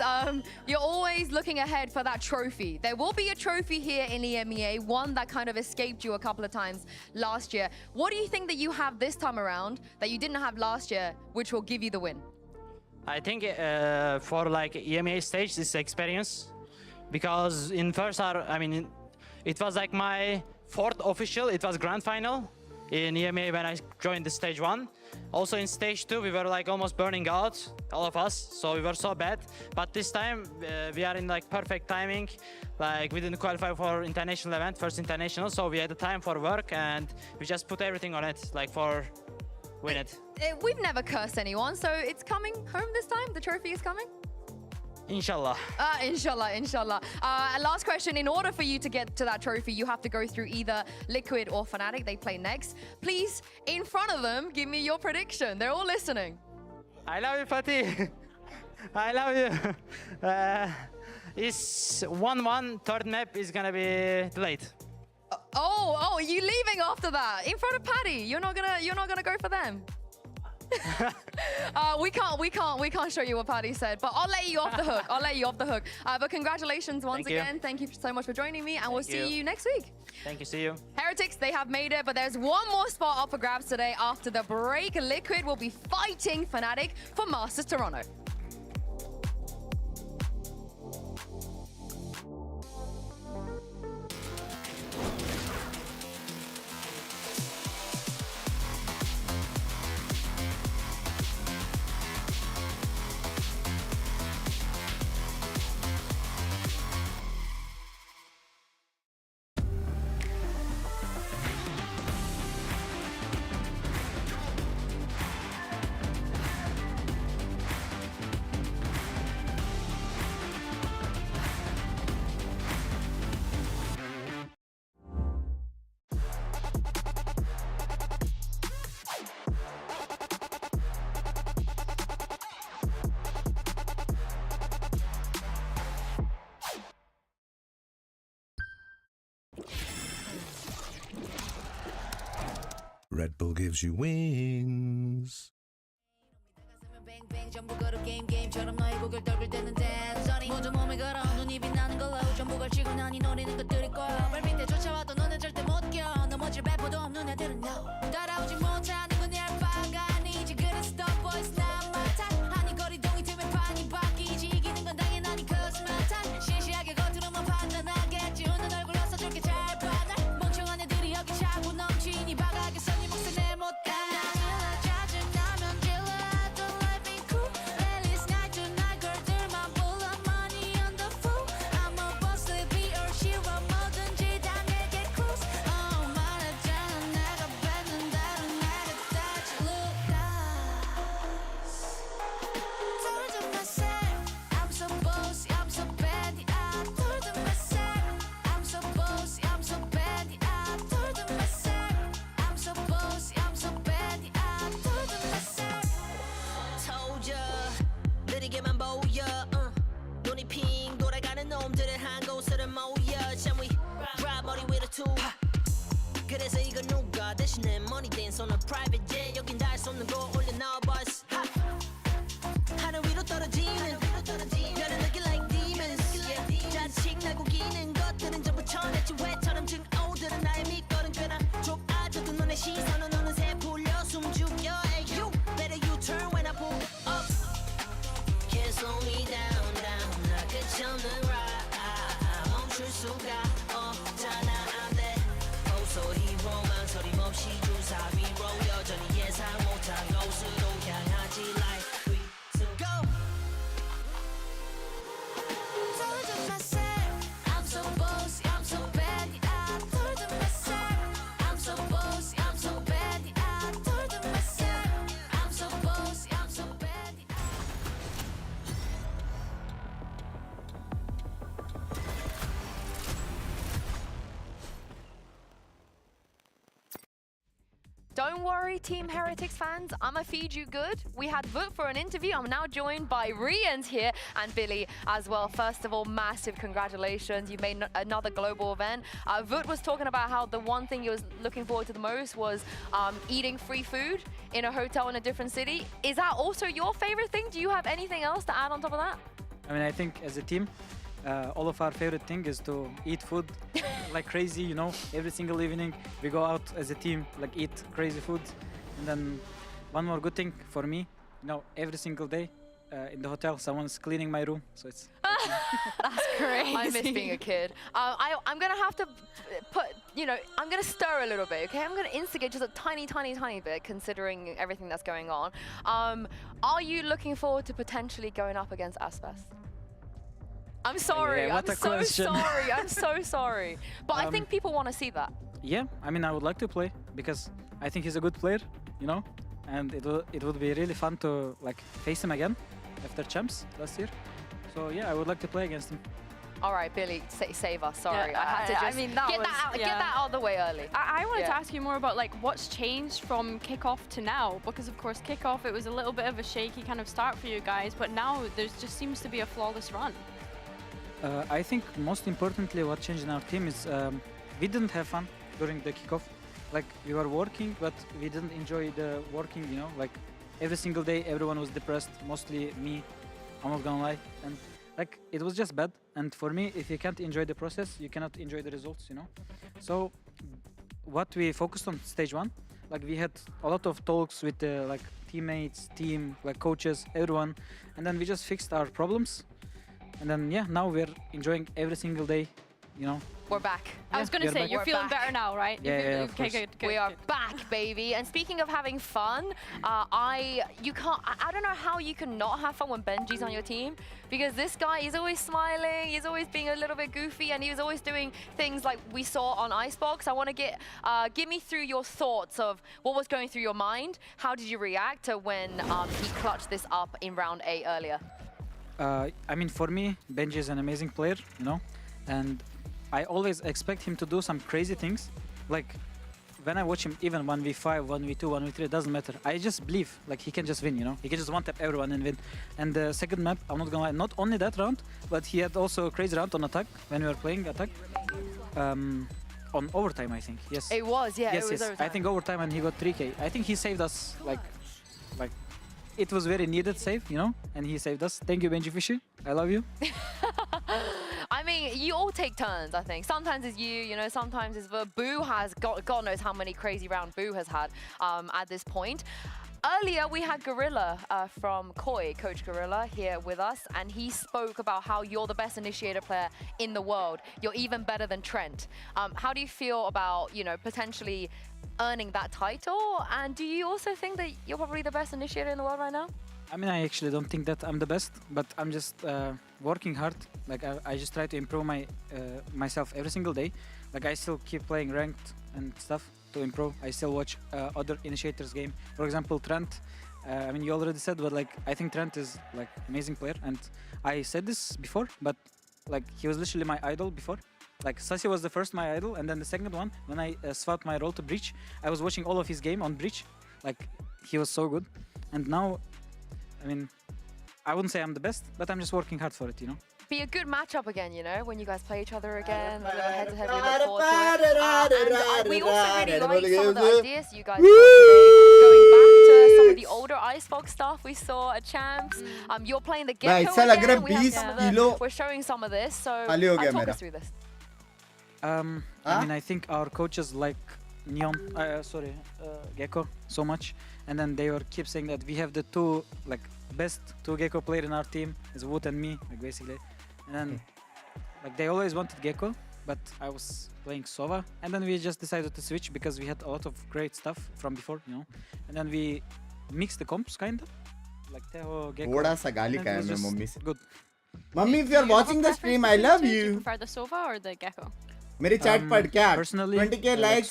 [SPEAKER 2] looking ahead for that trophy. There will be a trophy here in EMEA, one that kind of escaped you a couple of times last year. What do you think that you have this time around that you didn't have last year, which will give you the win?
[SPEAKER 11] I think for like EMEA stage, this experience, because in first hour, I mean, it was like my 4th official. It was grand final in EMEA when I joined the stage 1. Also in stage 2, we were like almost burning out, all of us. So we were so bad. But this time we are in like perfect timing. Like we didn't qualify for international event, first international. So we had the time for work and we just put everything on it, like for win it.
[SPEAKER 2] We've never cursed anyone, so it's coming home this time. The trophy is coming.
[SPEAKER 11] Inshallah.
[SPEAKER 2] Inshallah. Last question. In order for you to get to that trophy, you have to go through either Liquid or Fnatic. They play next. Please, in front of them, give me your prediction. They're all listening.
[SPEAKER 11] I love you, Fatih. I love you. It's 1-1. Third map is gonna be delayed.
[SPEAKER 2] Oh, you leaving after that? In front of Paddy. You're not gonna go for them. We can't show you what Paddy said, but I'll let you off the hook. But congratulations once again. Thank you so much for joining me, and we'll see you next week.
[SPEAKER 11] Thank you. See you.
[SPEAKER 2] Heretics, they have made it, but there's one more spot up for grabs today. After the break, Liquid will be fighting Fnatic for Masters Toronto.
[SPEAKER 9] Red Bull gives you wings.
[SPEAKER 10] 전부 걸어 게임처럼 너의 고개를 떨굴 때는 dance 먼저 몸에 걸어 눈이 빛나는 걸로 전부 걸치고 난 이 노래는 것들일 거야 발 밑에 쫓아와도 너는 절대 못 껴 넘어질 배포도 없는 애들은 no 따라오지 못하는 건 내 알바가 아니지 그래서 the boys not my type 아니 거리동이 틈에 판이 바뀌지 이기는 건 당연하니 cause my type 시시하게 겉으로만 판단하겠지 웃는 얼굴 웃어줄게 잘 봐 날 멍청한 애들이 여기 자꾸 넘치니 바가겠어 네 몫을 내 못해 느리게만 보여 눈이 핑 돌아가는 놈들은 한 곳으로 모여 잠위 drop 머리 위로 투 그래서 이건 누가 대신에 money dance on a private jet 여긴 닿을 수 없는 거 올려 now boss 하늘 위로 떨어지는 별을 느끼 like demons 자칭 날 구기는 것들은 전부 천했지 왜처럼 증오들은 나의 밑거름 꽤나 좁아져도 눈의 시선은 어느새 풀려 숨죽여 Hey you better you turn when I pull up Can't slow me down 나 끝이 없는 ride 멈출 수가 없잖아 I'm that oh so hero 망설임 없이 주사 위로 여전히 예상 못한 곳으로 향하지 like 3, 2, go
[SPEAKER 2] don't worry, Team Heretics fans, I'ma feed you good. We had Voot for an interview. I'm now joined by Rians here and Billy as well. First of all, massive congratulations. You made another global event. Voot was talking about how the one thing he was looking forward to the most was eating free food in a hotel in a different city. Is that also your favorite thing? Do you have anything else to add on top of that?
[SPEAKER 12] I mean, I think as a team, all of our favorite thing is to eat food like crazy, you know. Every single evening we go out as a team, like eat crazy food. And then one more good thing for me, you know, every single day in the hotel someone's cleaning my room, so it's
[SPEAKER 2] that's crazy. I miss being a kid. I'm gonna have to put, you know, I'm gonna stir a little bit, okay? I'm gonna instigate just a tiny bit considering everything that's going on. Are you looking forward to potentially going up against Ascent? I'm sorry,
[SPEAKER 12] yeah,
[SPEAKER 2] I'm so sorry, I'm so sorry. But I think people want to see that.
[SPEAKER 12] Yeah, I mean, I would like to play because I think he's a good player, you know, and it would be really fun to like face him again after champs last year. So yeah, I would like to play against him.
[SPEAKER 2] All right, Billy, save us. Sorry,
[SPEAKER 13] yeah,
[SPEAKER 2] I had to just get that out of the way early.
[SPEAKER 13] I wanted to ask you more about like what's changed from kickoff to now, because of course kickoff it was a little bit of a shaky kind of start for you guys, but now there just seems to be a flawless run.
[SPEAKER 12] I think most importantly what changed in our team is we didn't have fun during the kickoff. Like we were working, but we didn't enjoy the working, you know, like every single day everyone was depressed, mostly me, I'm not gonna lie. And like it was just bad. And for me, if you can't enjoy the process, you cannot enjoy the results, you know. So what we focused on stage one, like we had a lot of talks with the like teammates, team, like coaches, everyone. And then we just fixed our problems. And then, yeah, now we're enjoying every single day, you know.
[SPEAKER 2] We're back.
[SPEAKER 13] I was going to say, you're feeling better now, right?
[SPEAKER 12] Yeah,
[SPEAKER 13] okay, good.
[SPEAKER 2] We are back, baby. And speaking of having fun, I don't know how you can not have fun when Benji's on your team, because this guy is always smiling, he's always being a little bit goofy, and he was always doing things like we saw on Icebox. I want to give me through your thoughts of what was going through your mind. How did you react to when he clutched this up in round 8 earlier?
[SPEAKER 12] I mean, for me, Benji is an amazing player, you know, and I always expect him to do some crazy things. Like, when I watch him, even 1v5, 1v2, 1v3, it doesn't matter. I just believe, like, he can just win, you know? He can just one-tap everyone and win. And the second map, I'm not gonna lie, not only that round, but he had also a crazy round on attack, when we were playing attack. On overtime, I think, yes.
[SPEAKER 2] It was, yeah,
[SPEAKER 12] yes,
[SPEAKER 2] it was
[SPEAKER 12] yes.
[SPEAKER 2] overtime.
[SPEAKER 12] I think overtime, and he got 3k. I think he saved us, like, it was very needed save, you know, and he saved us. Thank you, Benji Fishy. I love you.
[SPEAKER 2] I mean, you all take turns, I think. Sometimes it's you know, sometimes it's Boo has, God knows how many crazy rounds Boo has had at this point. Earlier, we had Gorilla from Koi, Coach Gorilla, here with us, and he spoke about how you're the best initiator player in the world. You're even better than Trent. How do you feel about, you know, potentially earning that title? And do you also think that you're probably the best initiator in the world right now?
[SPEAKER 12] I mean, I actually don't think that I'm the best, but I'm just working hard. Like, I just try to improve myself every single day. Like, I still keep playing ranked and stuff to improve. I still watch other initiators game. For example, Trent. I mean, you already said, but like, I think Trent is like amazing player. And I said this before, but like, he was literally my idol before. Like, Sassy was the first my idol, and then the second one, when I swapped my role to Breach, I was watching all of his game on Breach. Like, he was so good. And now, I mean, I wouldn't say I'm the best, but I'm just working hard for it, you know?
[SPEAKER 2] Be a good matchup again, you know, when you guys play each other again, a little head-to-head, we look forward to it. And we also really like some of the ideas you guys today, going back to some of the older Icebox stuff we saw at Champs. You're playing the Gecko again, we're showing some of this, so talk us through this.
[SPEAKER 12] I mean, I think our coaches like Neon, Gecko so much, and then they were keep saying that we have the two best Gecko player in our team, is Woot and me, like basically, and then like they always wanted Gecko, but I was playing Sova, and then we just decided to switch because we had a lot of great stuff from before, you know, and then we mixed the comps kind of, like Teho, Gecko.
[SPEAKER 1] थोड़ा सा गाली खाया मैं mummy से.
[SPEAKER 12] Good.
[SPEAKER 1] Mummy, if you are watching the stream, I love you.
[SPEAKER 13] Do you prefer the Sova or the Gecko?
[SPEAKER 1] मेरी chat पढ़ क्या?
[SPEAKER 12] Personally,
[SPEAKER 1] 20k likes.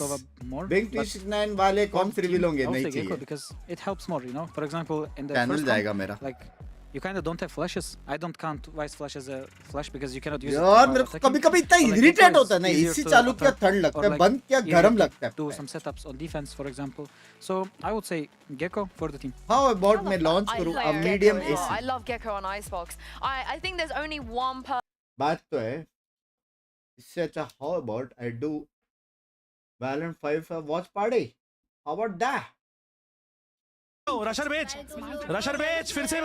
[SPEAKER 1] Binks 269 वाले comps reveal होंगे नहीं चाहिए.
[SPEAKER 12] Because it helps more, you know. For example, in the
[SPEAKER 1] channel
[SPEAKER 12] first
[SPEAKER 1] जाएगा मेरा.
[SPEAKER 12] like you kind of don't have flashes. I don't count Vice Flash as a flash because you cannot use it.
[SPEAKER 1] यार मेरे को कभी-कभी इतना irritate होता है ना, एसी चालू किया ठंड लगता है, बंद किया गरम लगता है.
[SPEAKER 12] Do some setups on defense, for example. So I would say Gecko for the team.
[SPEAKER 1] How about मैं launch करूँ a medium AC?
[SPEAKER 2] I love Gecko on Icebox. I think there's only one person.
[SPEAKER 1] बात तो है. इससे अच्छा how about I do Valorant 5 watch party? How about that?
[SPEAKER 8] Rusher बेच फिर से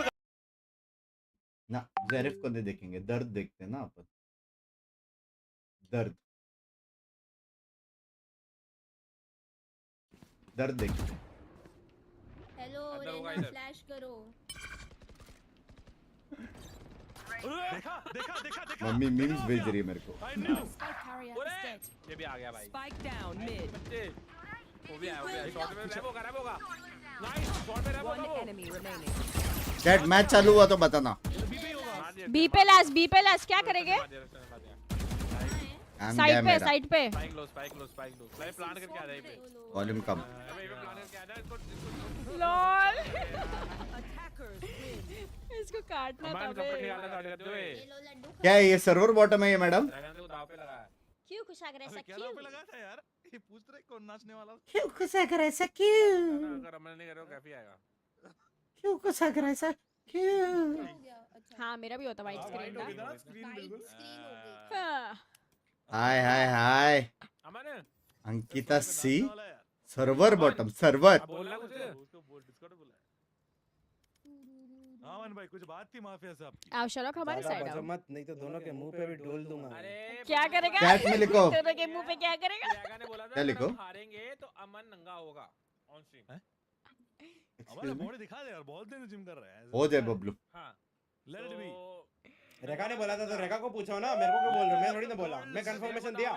[SPEAKER 1] ना ज़ेरिफ को नहीं देखेंगे, दर्द देखते हैं ना अपन. दर्द देखते हैं.
[SPEAKER 10] हेलो रेना फ्लैश करो.
[SPEAKER 8] देखा
[SPEAKER 1] मम्मी मीम्स भेज रही है मेरे को.
[SPEAKER 7] ये भी आ गया भाई.
[SPEAKER 14] Spike down mid.
[SPEAKER 7] वो भी आया शॉट में रैप होगा. नाइस शॉट में रैप
[SPEAKER 14] One
[SPEAKER 7] होगा.
[SPEAKER 14] enemy remaining.
[SPEAKER 1] चैट मैच चालू हुआ तो बताना.
[SPEAKER 13] बी पे लास्ट क्या करेंगे? साइड पे
[SPEAKER 7] स्पाइक लो लाइव प्लान करके आ रहा है पे.
[SPEAKER 1] वॉल्यूम कम.
[SPEAKER 7] अबे ये प्लान करके आ रहा है इसको.
[SPEAKER 13] Lol
[SPEAKER 14] Attackers win.
[SPEAKER 13] इसको काटना था बे.
[SPEAKER 1] क्या है ये सर्वर बॉटम है ये मैडम?
[SPEAKER 7] ड्रैगन को दाव पे लगा है.
[SPEAKER 10] क्यों कुशागर ऐसा
[SPEAKER 8] क्या
[SPEAKER 10] क्यों?
[SPEAKER 8] पे लगा था यार, ये पूछ रहे कौन नाचने वाला.
[SPEAKER 1] क्यों कुशागर ऐसा क्यों?
[SPEAKER 7] अगर अमल नहीं करो कैफी आएगा.
[SPEAKER 1] क्यों कुशागर ऐसा क्यों?
[SPEAKER 13] हाँ मेरा भी होता वाइट स्क्रीन का.
[SPEAKER 8] स्क्रीन बिल्कुल.
[SPEAKER 1] हाय
[SPEAKER 7] अमन
[SPEAKER 1] अंकिता सी सर्वर बॉटम सर्वर.
[SPEAKER 7] बोलना कुछ.
[SPEAKER 8] उसको बोल डिस्कॉर्ड बोला. हाँ भाई कुछ बात थी माफिया से आपकी.
[SPEAKER 13] आओ शलोक हमारे साइड आओ.
[SPEAKER 15] मत नहीं तो दोनों के मुंह पे भी डोल दूंगा.
[SPEAKER 13] क्या करेगा?
[SPEAKER 1] चैट में लिखो.
[SPEAKER 13] दोनों के मुंह पे क्या करेगा?
[SPEAKER 7] ड्रैगन ने बोला था
[SPEAKER 1] क्या लिखो?
[SPEAKER 7] अगर हम हारेंगे तो अमन नंगा होगा ऑन स्ट्रीम.
[SPEAKER 8] हमारा बॉडी दिखा दे यार, बहुत दिन से जिम कर रहा है.
[SPEAKER 1] हो जाए बबलू.
[SPEAKER 7] हां
[SPEAKER 8] लेट इट बी.
[SPEAKER 15] रेखा ने बोला था तो रेखा को पूछो ना, मेरे को क्यों बोल रहे हो? मैं थोड़ी ना बोला, मैं कंफर्मेशन दिया.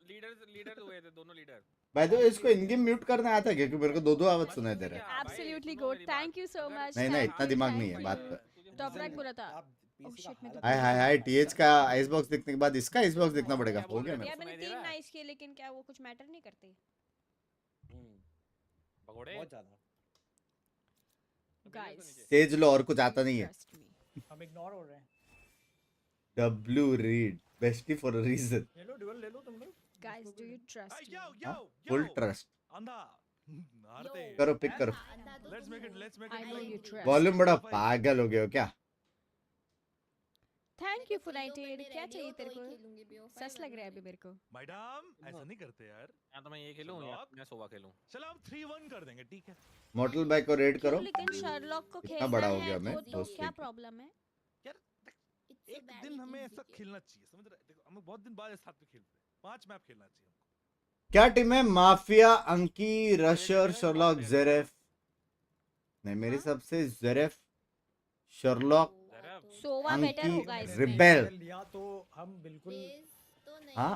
[SPEAKER 7] लीडर हुए थे दोनों लीडर.
[SPEAKER 1] बाय द वे इसको इन गेम म्यूट करना आता है क्योंकि मेरे को दो आवाज सुनाई दे रहा है.
[SPEAKER 13] Absolutely good. Thank you so much.
[SPEAKER 1] नहीं इतना दिमाग नहीं है बात पर.
[SPEAKER 13] टॉप रैंक बोला था. ओह शिट मैं तो
[SPEAKER 1] हाय टीएच का आइसबॉक्स देखने के बाद इसका आइसबॉक्स देखना पड़ेगा. हो गया मेरा.
[SPEAKER 13] यार मैंने 3 नाइस किए लेकिन क्या वो कुछ मैटर नहीं करते?
[SPEAKER 7] भगोड़े
[SPEAKER 15] बहुत ज्यादा.
[SPEAKER 13] गाइस
[SPEAKER 1] सेज लो और कुछ आता नहीं है.
[SPEAKER 15] हम इग्नोर हो रहे हैं.
[SPEAKER 1] W read bestie for a reason.
[SPEAKER 15] ले लो ड्यूल ले लो तुम लोग.
[SPEAKER 13] Guys do you trust me?
[SPEAKER 1] Full trust.
[SPEAKER 8] अंधा हारते.
[SPEAKER 1] करो पिक करो.
[SPEAKER 8] Let's make it.
[SPEAKER 13] I know you trust.
[SPEAKER 1] Volume बड़ा पागल हो गए हो क्या?
[SPEAKER 13] Thank you for 98. क्या चाहिए तेरे को? सच लग रहा है अभी मेरे को.
[SPEAKER 8] मैडम ऐसा नहीं करते यार.
[SPEAKER 7] या तो मैं ये खेलूं या मैं सोवा खेलूं.
[SPEAKER 8] चलो हम 3-1 कर देंगे ठीक है.
[SPEAKER 1] मॉर्टल बाय को रेड करो.
[SPEAKER 13] लेकिन शर्लॉक को खेलना
[SPEAKER 1] बड़ा हो
[SPEAKER 13] है
[SPEAKER 1] गया मैं,
[SPEAKER 13] तो
[SPEAKER 1] दोस्त
[SPEAKER 13] क्या
[SPEAKER 1] देख।
[SPEAKER 13] प्रॉब्लम है?
[SPEAKER 8] एक दिन हमें ऐसा खेलना चाहिए, समझ रहे? देखो हम बहुत दिन बाद एक साथ में खेलते हैं. 5 मैप खेलना चाहिए हमको.
[SPEAKER 1] क्या टीम है? माफिया, अंकी, रशर, शर्लॉक, जेरेफ. नहीं मेरे हिसाब से जेरेफ, शर्लॉक,
[SPEAKER 13] सोवा बेटर होगा इसमें.
[SPEAKER 1] रिबेल.
[SPEAKER 15] लिया तो हम बिल्कुल.
[SPEAKER 1] हाँ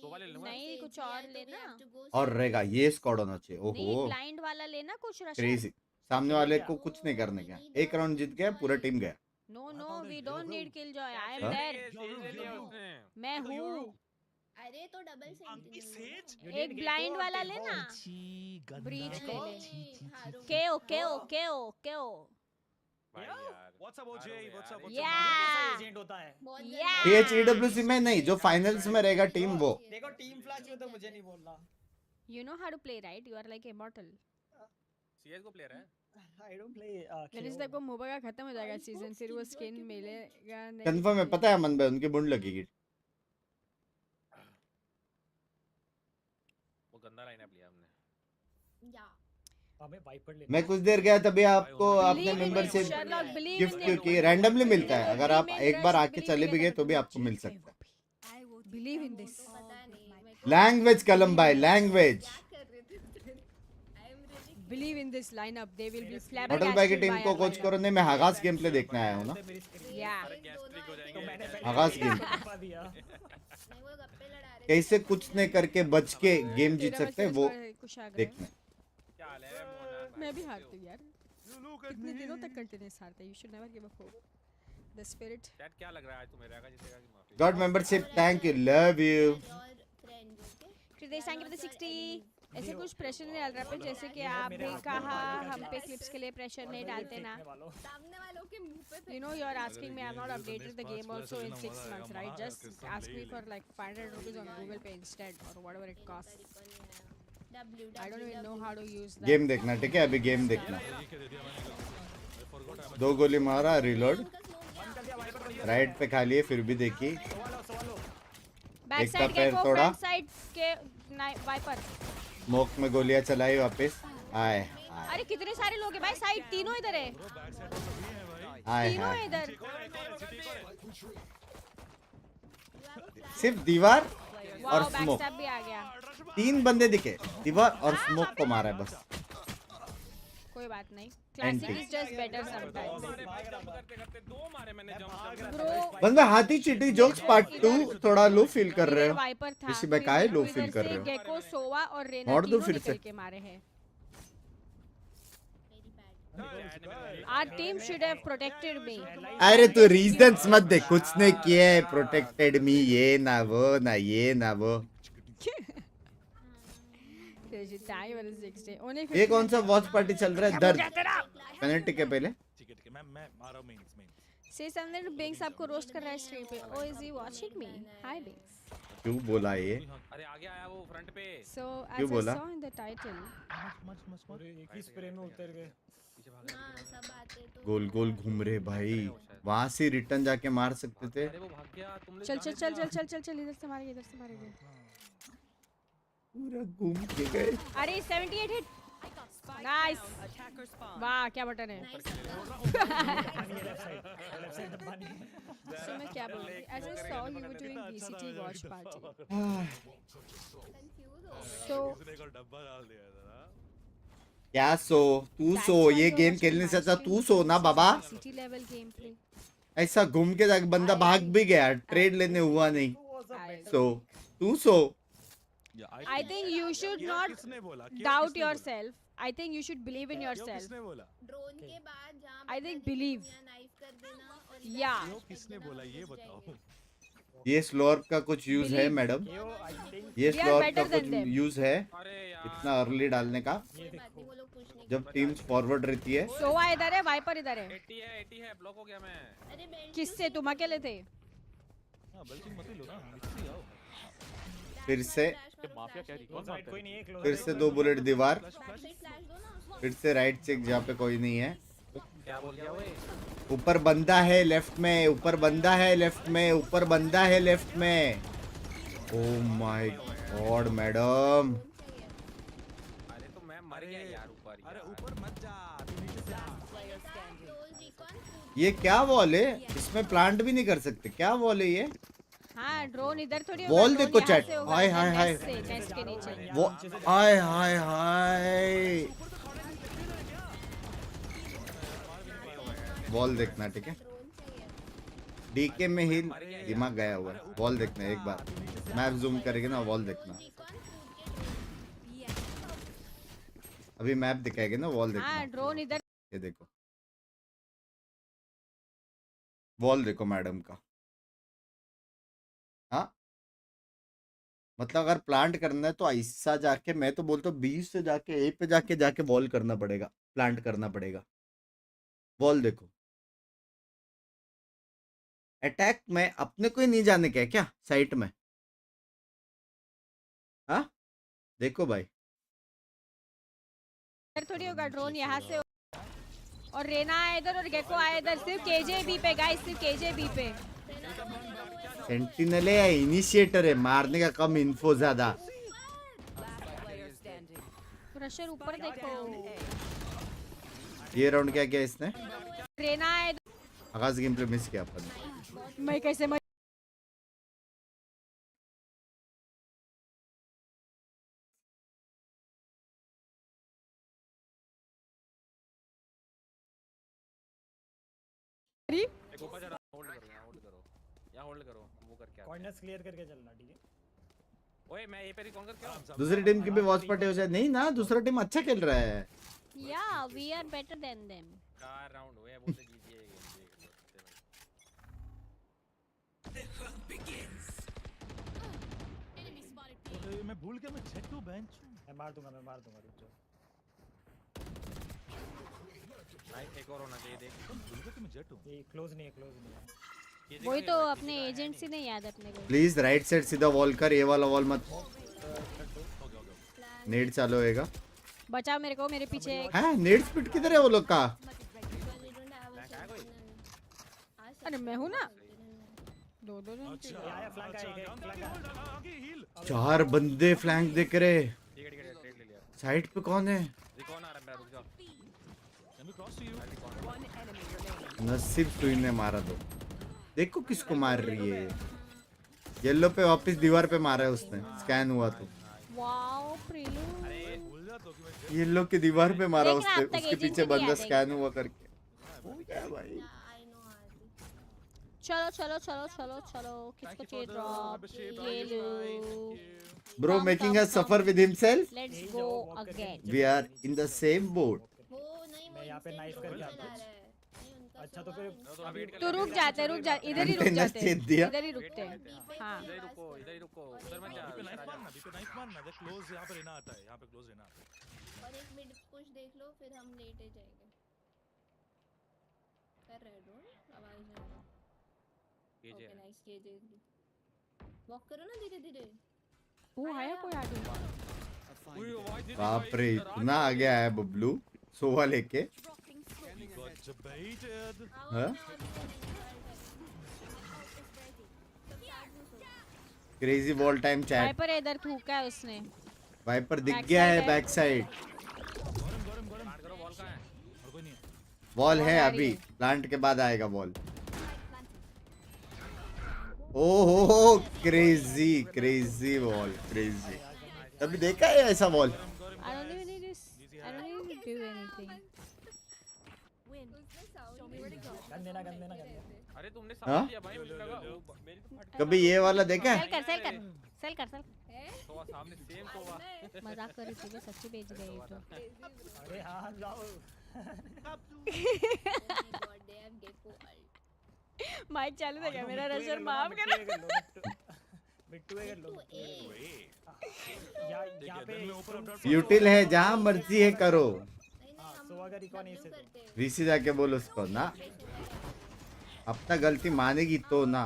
[SPEAKER 7] सोवा ले लूंगा.
[SPEAKER 13] नहीं कुछ और लेना.
[SPEAKER 1] और रहेगा ये स्क्वाड होना चाहिए.
[SPEAKER 13] नहीं
[SPEAKER 1] ओहो
[SPEAKER 13] ब्लाइंड वाला लेना कुछ रशर.
[SPEAKER 1] क्रेजी. सामने वाले को कुछ नहीं करने का. एक राउंड जीत गया पूरा टीम गया.
[SPEAKER 13] No we don't need Killjoy. I am
[SPEAKER 1] हाँ?
[SPEAKER 13] देयर. मैं हूँ.
[SPEAKER 10] अरे तो डबल सेंटिनल.
[SPEAKER 13] एक ब्लाइंड वाला लेना. ब्रीच ले ले. केओ.
[SPEAKER 7] भाई यार
[SPEAKER 8] व्हाट्सअप ओजे व्हाट्सअप
[SPEAKER 15] एजेंट होता है.
[SPEAKER 1] THEWC में नहीं जो फाइनल्स में रहेगा टीम वो.
[SPEAKER 15] देखो टीम फ्लैश हो तो मुझे नहीं बोलना.
[SPEAKER 13] You know how to play, right? You are like immortal.
[SPEAKER 7] CS को प्लेयर है.
[SPEAKER 15] I don't play.
[SPEAKER 13] लेकिन जब वो मोबा का खत्म हो जाएगा सीजन फिर वो स्किन मिलेगा नहीं.
[SPEAKER 1] कंफर्म है पता है अमन भाई उनके बुंड लगेगी.
[SPEAKER 7] वो गंदा लाइनअप लिया हमने.
[SPEAKER 10] या
[SPEAKER 15] हमें वाइपर ले.
[SPEAKER 1] मैं कुछ देर गया तभी आपको आपने मेंबरशिप गिफ्ट की रैंडमली मिलता है. अगर आप एक बार आके चले भी गए तो भी आपको मिल सकता है.
[SPEAKER 13] Believe in this.
[SPEAKER 10] पता नहीं.
[SPEAKER 1] लैंग्वेज कलम भाई language.
[SPEAKER 13] Believe in this lineup. They will be
[SPEAKER 1] hotel
[SPEAKER 13] flabbergasted.
[SPEAKER 1] भाई की टीम को कोच करो. नहीं मैं हगास गेम प्ले देखने आया हूँ ना.
[SPEAKER 13] Yeah.
[SPEAKER 7] गैस्ट्रिक हो जाएंगे.
[SPEAKER 1] हगास गेम
[SPEAKER 10] नहीं वो गप्पे लड़ा रहे.
[SPEAKER 1] कैसे कुछ नहीं करके बच के गेम जीत सकते हैं वो देखना.
[SPEAKER 7] क्या हाल है मोना?
[SPEAKER 13] मैं भी हारती हूँ यार. कितने दिनों तक कंटिन्यूस हारते हैं. You should never give up hope. The spirit.
[SPEAKER 7] Chat क्या लग रहा है आज तुम्हें रहेगा जीतेगा कि माफी?
[SPEAKER 1] God membership thank you love you.
[SPEAKER 10] और friend okay.
[SPEAKER 13] Kridesh, thank you for the 60.
[SPEAKER 16] ऐसे कुछ प्रेशर नहीं डाल रहा पे, जैसे कि आपने कहा हम पे क्लिप्स के लिए प्रेशर नहीं डालते ना.
[SPEAKER 13] सामने वालों के मुंह पे
[SPEAKER 16] You know, you're asking me, I've not updated the game also in 6 months, right? Just ask me for like 500 rupees on Google Pay instead, or whatever it costs. I don't even know how to use that.
[SPEAKER 1] Game देखना, ठीक है? अभी game देखना. 2 गोली मारा, reload. Right पे खाली है, फिर भी देखी.
[SPEAKER 16] बैक
[SPEAKER 1] एक का
[SPEAKER 16] साइड
[SPEAKER 1] पैर
[SPEAKER 16] के
[SPEAKER 1] तोड़ा.
[SPEAKER 16] फ्रंट साइड के वाइपर.
[SPEAKER 1] स्मोक में गोलियां चलाई वापस. आए
[SPEAKER 16] अरे कितने सारे लोग हैं भाई, साइड तीनों इधर है.
[SPEAKER 1] आए
[SPEAKER 16] तीनों
[SPEAKER 1] हाय.
[SPEAKER 16] इधर.
[SPEAKER 1] सिर्फ दीवार और
[SPEAKER 16] वाओ,
[SPEAKER 1] स्मोक.
[SPEAKER 16] बैकस्टैब भी आ गया.
[SPEAKER 1] 3 बंदे दिखे. दीवार और स्मोक को मारा है बस.
[SPEAKER 16] कोई बात नहीं. Classic is just better sometimes. Bro
[SPEAKER 1] बंदा हाथी चीटी जोक्स पार्ट 2 थोड़ा लो फील कर रहे हो.
[SPEAKER 16] वाइपर था.
[SPEAKER 1] किसी में काहे लो फील कर रहे हो?
[SPEAKER 16] गेको, सोवा और रेना
[SPEAKER 1] और दो
[SPEAKER 16] तीनों
[SPEAKER 1] फिर
[SPEAKER 16] निकल
[SPEAKER 1] से.
[SPEAKER 16] के मारे हैं. Our team should have protected me.
[SPEAKER 1] अरे तू रीजंस मत दे. कुछ नहीं किया है. प्रोटेक्टेड मी, ये ना वो ना ये ना वो. ये कौन सा वॉच पार्टी चल रहा है? दर्द पेनल्टी के पहले.
[SPEAKER 8] मैं आ रहा हूं मेंस.
[SPEAKER 16] Say something to Binks, आपको रोस्ट कर रहा है स्ट्रीम पे. Oh, is he watching me? Hi Binks.
[SPEAKER 1] क्यों बोला ये?
[SPEAKER 17] अरे आगे आया वो फ्रंट पे.
[SPEAKER 16] So
[SPEAKER 1] क्यों
[SPEAKER 16] as I
[SPEAKER 1] बोला?
[SPEAKER 16] saw in the title.
[SPEAKER 12] एक ही स्प्रे में उतर गए.
[SPEAKER 1] गोल गोल घूम रहे भाई. वहां से रिटर्न जाके मार सकते थे.
[SPEAKER 16] चल चल चल चल चल चल चल इधर से मारेंगे, इधर से मारेंगे.
[SPEAKER 1] पूरा घूम के गए.
[SPEAKER 16] अरे 78 हिट. नाइस. वाह क्या बटन है. So मैं क्या बोल रही? As I saw you were doing VCT watch party. So
[SPEAKER 1] क्या सो? तू सो. ये गेम खेलने से अच्छा तू सो ना बाबा.
[SPEAKER 16] VCT level gameplay.
[SPEAKER 1] ऐसा घूम के जाके बंदा भाग भी गया. ट्रेड लेने हुआ नहीं. सो तू सो.
[SPEAKER 16] I think you should not doubt yourself. I think you should believe in yourself.
[SPEAKER 13] Drone के बाद जहां
[SPEAKER 16] I think believe.
[SPEAKER 13] नाइफ कर देना और
[SPEAKER 16] Yeah.
[SPEAKER 8] किसने बोला ये बताओ.
[SPEAKER 1] ये स्लोअर का कुछ यूज है मैडम? ये स्लोअर का कुछ यूज है इतना अर्ली डालने का जब टीम्स फॉरवर्ड रहती है?
[SPEAKER 16] सोवा इधर है, वाइपर इधर है.
[SPEAKER 17] 80 है ब्लॉक हो गया मैं.
[SPEAKER 16] किससे? तुम अकेले थे?
[SPEAKER 1] फिर से
[SPEAKER 17] माफिया क्या
[SPEAKER 1] फिर से 2 बुलेट दीवार. फिर से राइट चेक जहाँ पे कोई नहीं है.
[SPEAKER 17] क्या बोल गया वो?
[SPEAKER 1] ऊपर बंदा है लेफ्ट में. ऊपर बंदा है लेफ्ट में. ऊपर बंदा है लेफ्ट में. Oh my God madam.
[SPEAKER 17] अरे तो मैं मर गया यार ऊपर.
[SPEAKER 8] अरे ऊपर मत जा. तू नीचे जा.
[SPEAKER 1] ये क्या वॉल है? इसमें प्लांट भी नहीं कर सकते. क्या वॉल है ये?
[SPEAKER 16] हाँ ड्रोन इधर थोड़ी होगा.
[SPEAKER 1] वॉल
[SPEAKER 16] ड्रोन
[SPEAKER 1] देखो
[SPEAKER 16] यहाँ
[SPEAKER 1] चैट.
[SPEAKER 16] से होगा,
[SPEAKER 1] हाय हाय हाय.
[SPEAKER 16] नेस्ट के नीचे.
[SPEAKER 1] वो हाय हाय हाय. वॉल देखना ठीक है. डीके में ही दिमाग गया हुआ है. वॉल देखना एक बार. मैप जूम करेंगे ना. वॉल देखना. अभी मैप दिखाएंगे ना. वॉल देखना.
[SPEAKER 16] हाँ ड्रोन इधर.
[SPEAKER 1] ये देखो वॉल देखो मैडम का. हाँ मतलब अगर प्लांट करना है तो ऐसा जाके, मैं तो बोलता हूँ 20 से जाके ए पे जाके वॉल करना पड़ेगा. प्लांट करना पड़ेगा. वॉल देखो. अटैक में अपने को ही नहीं जाने का है क्या साइट में? हाँ देखो भाई.
[SPEAKER 16] इधर थोड़ी होगा. ड्रोन यहाँ से होगा. और रेना आया इधर और गेको आया इधर. सिर्फ केजेबी पे गाइस, सिर्फ केजेबी पे.
[SPEAKER 1] सेंटिनल है या इनिशिएटर है? मारने का कम, इन्फो ज्यादा.
[SPEAKER 16] प्रेशर ऊपर देखो.
[SPEAKER 1] ये राउंड क्या किया इसने?
[SPEAKER 16] रेना आया.
[SPEAKER 1] आगाज गेम प्ले मिस किया अपन.
[SPEAKER 16] मैं कैसे
[SPEAKER 17] ऊपर जरा होल्ड करो. यहाँ होल्ड करो. वो करके
[SPEAKER 12] कॉर्नर्स क्लियर करके चलना. ठीक है.
[SPEAKER 17] ओए मैं ये पे रिकॉन करके.
[SPEAKER 1] दूसरी टीम की भी वॉच पार्टी हो जाए. नहीं ना, दूसरा टीम अच्छा खेल रहा है.
[SPEAKER 16] Yeah, we are better than them.
[SPEAKER 17] 4 round हुए बोलते जीतिए गेम.
[SPEAKER 8] मैं भूल गया मैं Z2 बेंच.
[SPEAKER 18] मैं मार दूंगा रुक जाओ।
[SPEAKER 17] एक और होना चाहिए देख।
[SPEAKER 8] कि मैं जेट हूं।
[SPEAKER 18] ये क्लोज नहीं है
[SPEAKER 16] वही तो अपने एजेंसी नहीं याद अपने को।
[SPEAKER 1] प्लीज राइट साइड सीधा वॉल कर, ये वाला वॉल मत। नेट चालू होएगा।
[SPEAKER 16] बचाओ मेरे को, मेरे पीछे।
[SPEAKER 1] हैं नेट स्पीड किधर है वो लोग का?
[SPEAKER 16] अरे मैं हूं ना। दो
[SPEAKER 1] चार बंदे फ्लैंक देख रहे। साइड पे कौन है? नसीब सुई ने मारा दो। देखो किसको मार रही है। येलो पे वापस दीवार पे मारा है उसने, स्कैन हुआ तो।
[SPEAKER 16] वाओ प्रीलू।
[SPEAKER 1] येलो की दीवार पे मारा उसने, उसके पीछे बंदा स्कैन हुआ करके। हो गया भाई।
[SPEAKER 16] चलो किसको चाहिए ड्रॉप? ये लो।
[SPEAKER 1] Bro making us suffer with himself.
[SPEAKER 16] Let's go again.
[SPEAKER 1] We are in the same boat.
[SPEAKER 18] मैं यहाँ पे नाइफ करके आता हूँ। अच्छा तो फिर
[SPEAKER 16] तो रुक जाते इधर ही रुक जाते इधर ही रुकते हैं। हाँ
[SPEAKER 17] इधर ही रुको उधर मत जा।
[SPEAKER 8] नाइफ मारना देख, क्लोज यहाँ पे रहना आता है, यहाँ पे क्लोज रहना आता है।
[SPEAKER 19] और एक मिड पुश देख लो, फिर हम लेटे जाएंगे। कर रहे हो आवाज नहीं आ रहा। Okay nice KJ. वॉक करो ना धीरे-धीरे।
[SPEAKER 16] वो आया कोई आगे।
[SPEAKER 1] बाप रे इतना आ गया है बबलू सोवा लेके। हाँ? Crazy wall time chat.
[SPEAKER 16] Viper इधर थूका है उसने।
[SPEAKER 1] वाइपर दिख गया है बैक साइड। वॉल है अभी, प्लांट के बाद आएगा वॉल। ओहो क्रेजी वॉल, क्रेजी। अभी देखा है ऐसा wall?
[SPEAKER 16] I don't even need this. I don't even do anything.
[SPEAKER 17] अरे तुमने
[SPEAKER 1] हाँ?
[SPEAKER 17] साथ दिया भाई, मुझे लगा मेरी तो फट।
[SPEAKER 1] कभी ये वाला देखा है?
[SPEAKER 16] सेल कर।
[SPEAKER 17] सोवा सामने सेम सोवा।
[SPEAKER 16] मजाक कर रही थी, मैं सच्ची भेज गई तो।
[SPEAKER 18] अरे हाँ जाओ।
[SPEAKER 16] माइक चालू था क्या? मेरा रशर माफ करो।
[SPEAKER 18] बिट्टू यहाँ पे
[SPEAKER 1] यूटिल है, जहाँ मर्जी है करो।
[SPEAKER 18] सोवा का रिकॉन ऐसे
[SPEAKER 1] वीसी जाके बोलो उसको ना, अपना गलती मानेगी तो ना।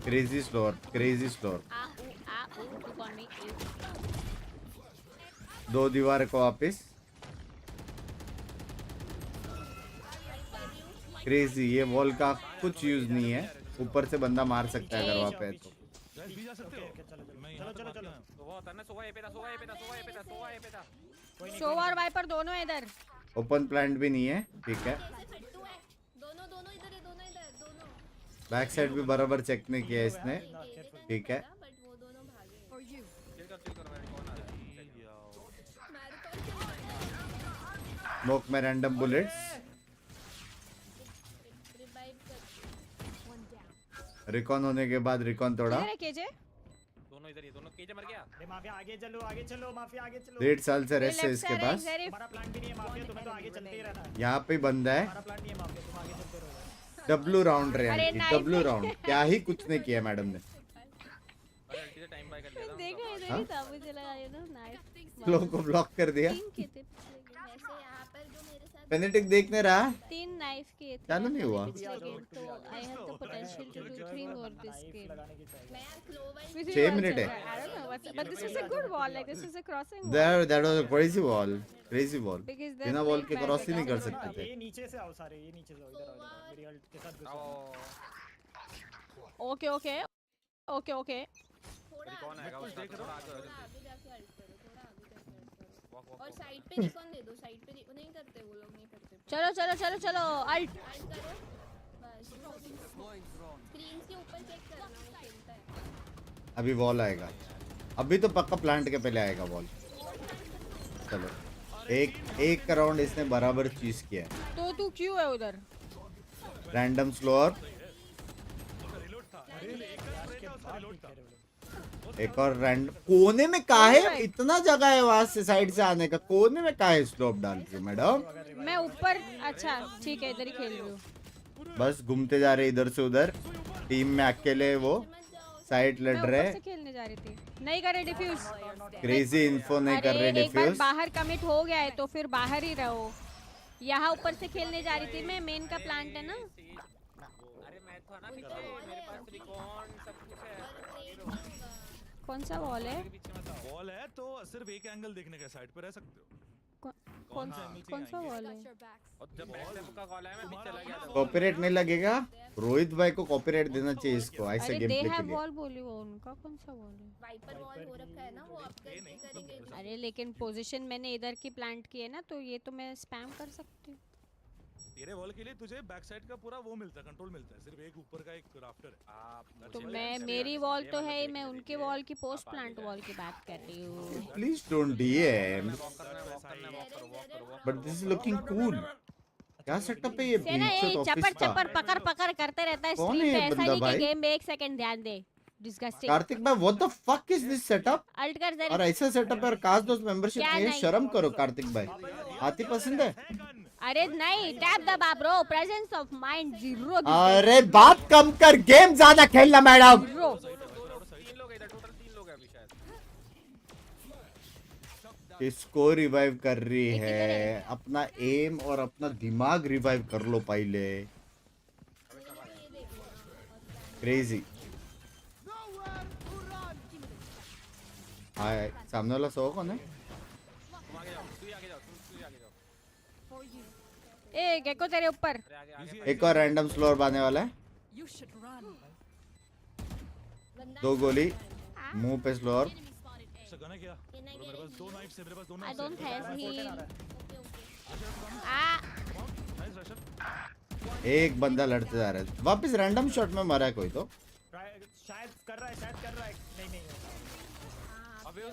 [SPEAKER 1] क्रेजी स्लोर। दो दीवार को वापिस। क्रेजी, ये वॉल का कुछ यूज नहीं है, ऊपर से बंदा मार सकता है अगर वहाँ पे तो।
[SPEAKER 16] सोवा और वाइपर दोनों इधर।
[SPEAKER 1] ओपन प्लांट भी नहीं है, ठीक है।
[SPEAKER 19] दोनों इधर है, दोनों
[SPEAKER 1] बैक साइड भी बराबर चेक नहीं किया इसने, ठीक है। स्मोक में रैंडम बुलेट्स। रिकॉन होने के बाद रिकॉन तोड़ा।
[SPEAKER 17] दोनों इधर ही, दोनों केजे मर गया।
[SPEAKER 18] अरे माफिया आगे चलो माफिया आगे चलो।
[SPEAKER 1] 1.5 साल से रेस्ट है इसके पास।
[SPEAKER 18] हमारा प्लान भी नहीं है माफिया, तुम्हें तो आगे चलते ही रहना है।
[SPEAKER 1] यहाँ पे बंदा है।
[SPEAKER 18] हमारा प्लान नहीं है माफिया, तुम आगे चलते रहो।
[SPEAKER 1] डब्लू राउंड रहे, डब्लू राउंड क्या ही कुछ नहीं किया मैडम ने।
[SPEAKER 17] टाइम बाय कर लिया था।
[SPEAKER 16] देखो इधर ही था, मुझे लगा ये ना नाइफ।
[SPEAKER 1] फ्लो को ब्लॉक कर दिया। पेनेटिक देखने रहा।
[SPEAKER 16] 3 नाइफ के थे।
[SPEAKER 1] चालू नहीं हुआ।
[SPEAKER 16] तो I have the potential to do 3 more this game.
[SPEAKER 1] 6 minute है।
[SPEAKER 16] I don't know what's, but this was a good wall, like this was a crossing wall.
[SPEAKER 1] That was a crazy wall, crazy wall.
[SPEAKER 16] Because
[SPEAKER 1] बिना wall के cross ही नहीं कर सकते थे।
[SPEAKER 18] ये नीचे से आओ सारे, ये नीचे से आओ, इधर आओ, मेरी अल्ट के साथ घुसो।
[SPEAKER 16] ओके
[SPEAKER 19] थोड़ा
[SPEAKER 17] कौन आएगा उसका
[SPEAKER 19] आगे जाके अल्ट करो, थोड़ा आगे जाके अल्ट करो। और साइड पे रिकॉन दे दो, साइड पे नहीं करते वो लोग, नहीं करते।
[SPEAKER 16] चलो अल्ट
[SPEAKER 19] करो बस। स्क्रीन के ऊपर चेक करना, वो खेलता है।
[SPEAKER 1] अभी वॉल आएगा, अभी तो पक्का प्लांट के पहले आएगा वॉल। चलो एक राउंड इसने बराबर चीज किया है।
[SPEAKER 16] तो तू क्यों है उधर?
[SPEAKER 1] Random slower. एक और रैंडम। कोने में काहे इतना जगह है वहां से साइड से आने का? कोने में काहे स्लोप डाल रही हो मैडम?
[SPEAKER 16] मैं ऊपर। अच्छा ठीक है, इधर ही खेल रही हूँ।
[SPEAKER 1] बस घूमते जा रहे इधर से उधर। टीम में अकेले वो साइड लड़
[SPEAKER 16] मैं
[SPEAKER 1] रहे
[SPEAKER 16] ऊपर से खेलने जा रही थी, नहीं करे डिफ्यूज।
[SPEAKER 1] क्रेजी इन्फो नहीं कर रहे
[SPEAKER 16] एक बार
[SPEAKER 1] डिफ्यूज।
[SPEAKER 16] बाहर कमिट हो गया है तो फिर बाहर ही रहो। यहाँ ऊपर से खेलने जा रही थी मैं, मेन का प्लांट है ना।
[SPEAKER 17] अरे मैं था ना पीछे, मेरे पास त्रिकोण सब कुछ है।
[SPEAKER 16] कौन सा वॉल है?
[SPEAKER 8] वॉल है तो सिर्फ एक एंगल देखने का, साइड पे रह सकते हो।
[SPEAKER 16] कौन सा वॉल है?
[SPEAKER 17] और जब बैकस्टेप का कॉल है मैं पीछे चला गया था।
[SPEAKER 1] कॉपीराइट नहीं लगेगा? रोहित भाई को कॉपीराइट देना चाहिए इसको ऐसे
[SPEAKER 16] अरे
[SPEAKER 1] गेम
[SPEAKER 16] दे
[SPEAKER 1] प्ले के
[SPEAKER 16] हैव
[SPEAKER 1] लिए।
[SPEAKER 16] वॉल बोली वो, उनका कौन सा वॉल है?
[SPEAKER 19] वाइपर वॉल हो रखा है ना, वो अपडेट करेंगे।
[SPEAKER 16] अरे लेकिन पोजीशन मैंने इधर की प्लांट की है ना, तो ये तो मैं स्पैम कर सकती हूँ।
[SPEAKER 8] तेरे वॉल के लिए तुझे बैक साइड का पूरा वो मिलता है, कंट्रोल मिलता है, सिर्फ एक ऊपर का एक राफ्टर है।
[SPEAKER 16] तो मैं मेरी वॉल तो है, मैं उनके वॉल की पोस्ट प्लांट वॉल की बात कर रही हूँ।
[SPEAKER 1] Please don't DM, but this is looking cool. क्या सेटअप है ये
[SPEAKER 16] सेना ये
[SPEAKER 1] बीच ऑफिस
[SPEAKER 16] चपर
[SPEAKER 1] का?
[SPEAKER 16] चपर पकड़ पकड़ करते रहता है
[SPEAKER 1] कौन
[SPEAKER 16] स्ट्रीम
[SPEAKER 1] है
[SPEAKER 16] पे,
[SPEAKER 1] ये
[SPEAKER 16] ऐसा
[SPEAKER 1] बंदा
[SPEAKER 16] नहीं कि
[SPEAKER 1] भाई?
[SPEAKER 16] गेम में एक सेकंड ध्यान दे। डिस्गस्टिंग।
[SPEAKER 1] कार्तिक भाई what the fuck is this setup?
[SPEAKER 16] Alt कर जरा।
[SPEAKER 1] और ऐसा सेटअप और काश दोस्त मेंबरशिप
[SPEAKER 16] क्या
[SPEAKER 1] नहीं है,
[SPEAKER 16] नहीं?
[SPEAKER 1] शर्म करो कार्तिक भाई। हाथी पसंद है?
[SPEAKER 16] अरे नहीं, टैप दबा bro, presence of mind zero.
[SPEAKER 1] अरे बात कम कर, गेम ज्यादा खेलना मैडम।
[SPEAKER 17] तीन लोग हैं इधर, टोटल 3 लोग हैं अभी शायद।
[SPEAKER 1] इसको रिवाइव कर रही है, अपना एम और अपना दिमाग रिवाइव कर लो पहले। क्रेजी। हाय, सामने वाला सो कौन है?
[SPEAKER 17] तुम आगे जाओ, तू ही आगे जाओ, तू ही आगे जाओ।
[SPEAKER 16] ए गेको तेरे ऊपर।
[SPEAKER 1] एक और रैंडम स्लोर आने वाला है। 2 गोली मुंह पे स्लोर।
[SPEAKER 16] I don't have heal.
[SPEAKER 1] एक बंदा लड़ते जा रहा है, वापस रैंडम शॉट में मरा है कोई तो।
[SPEAKER 18] शायद कर रहा है नहीं नहीं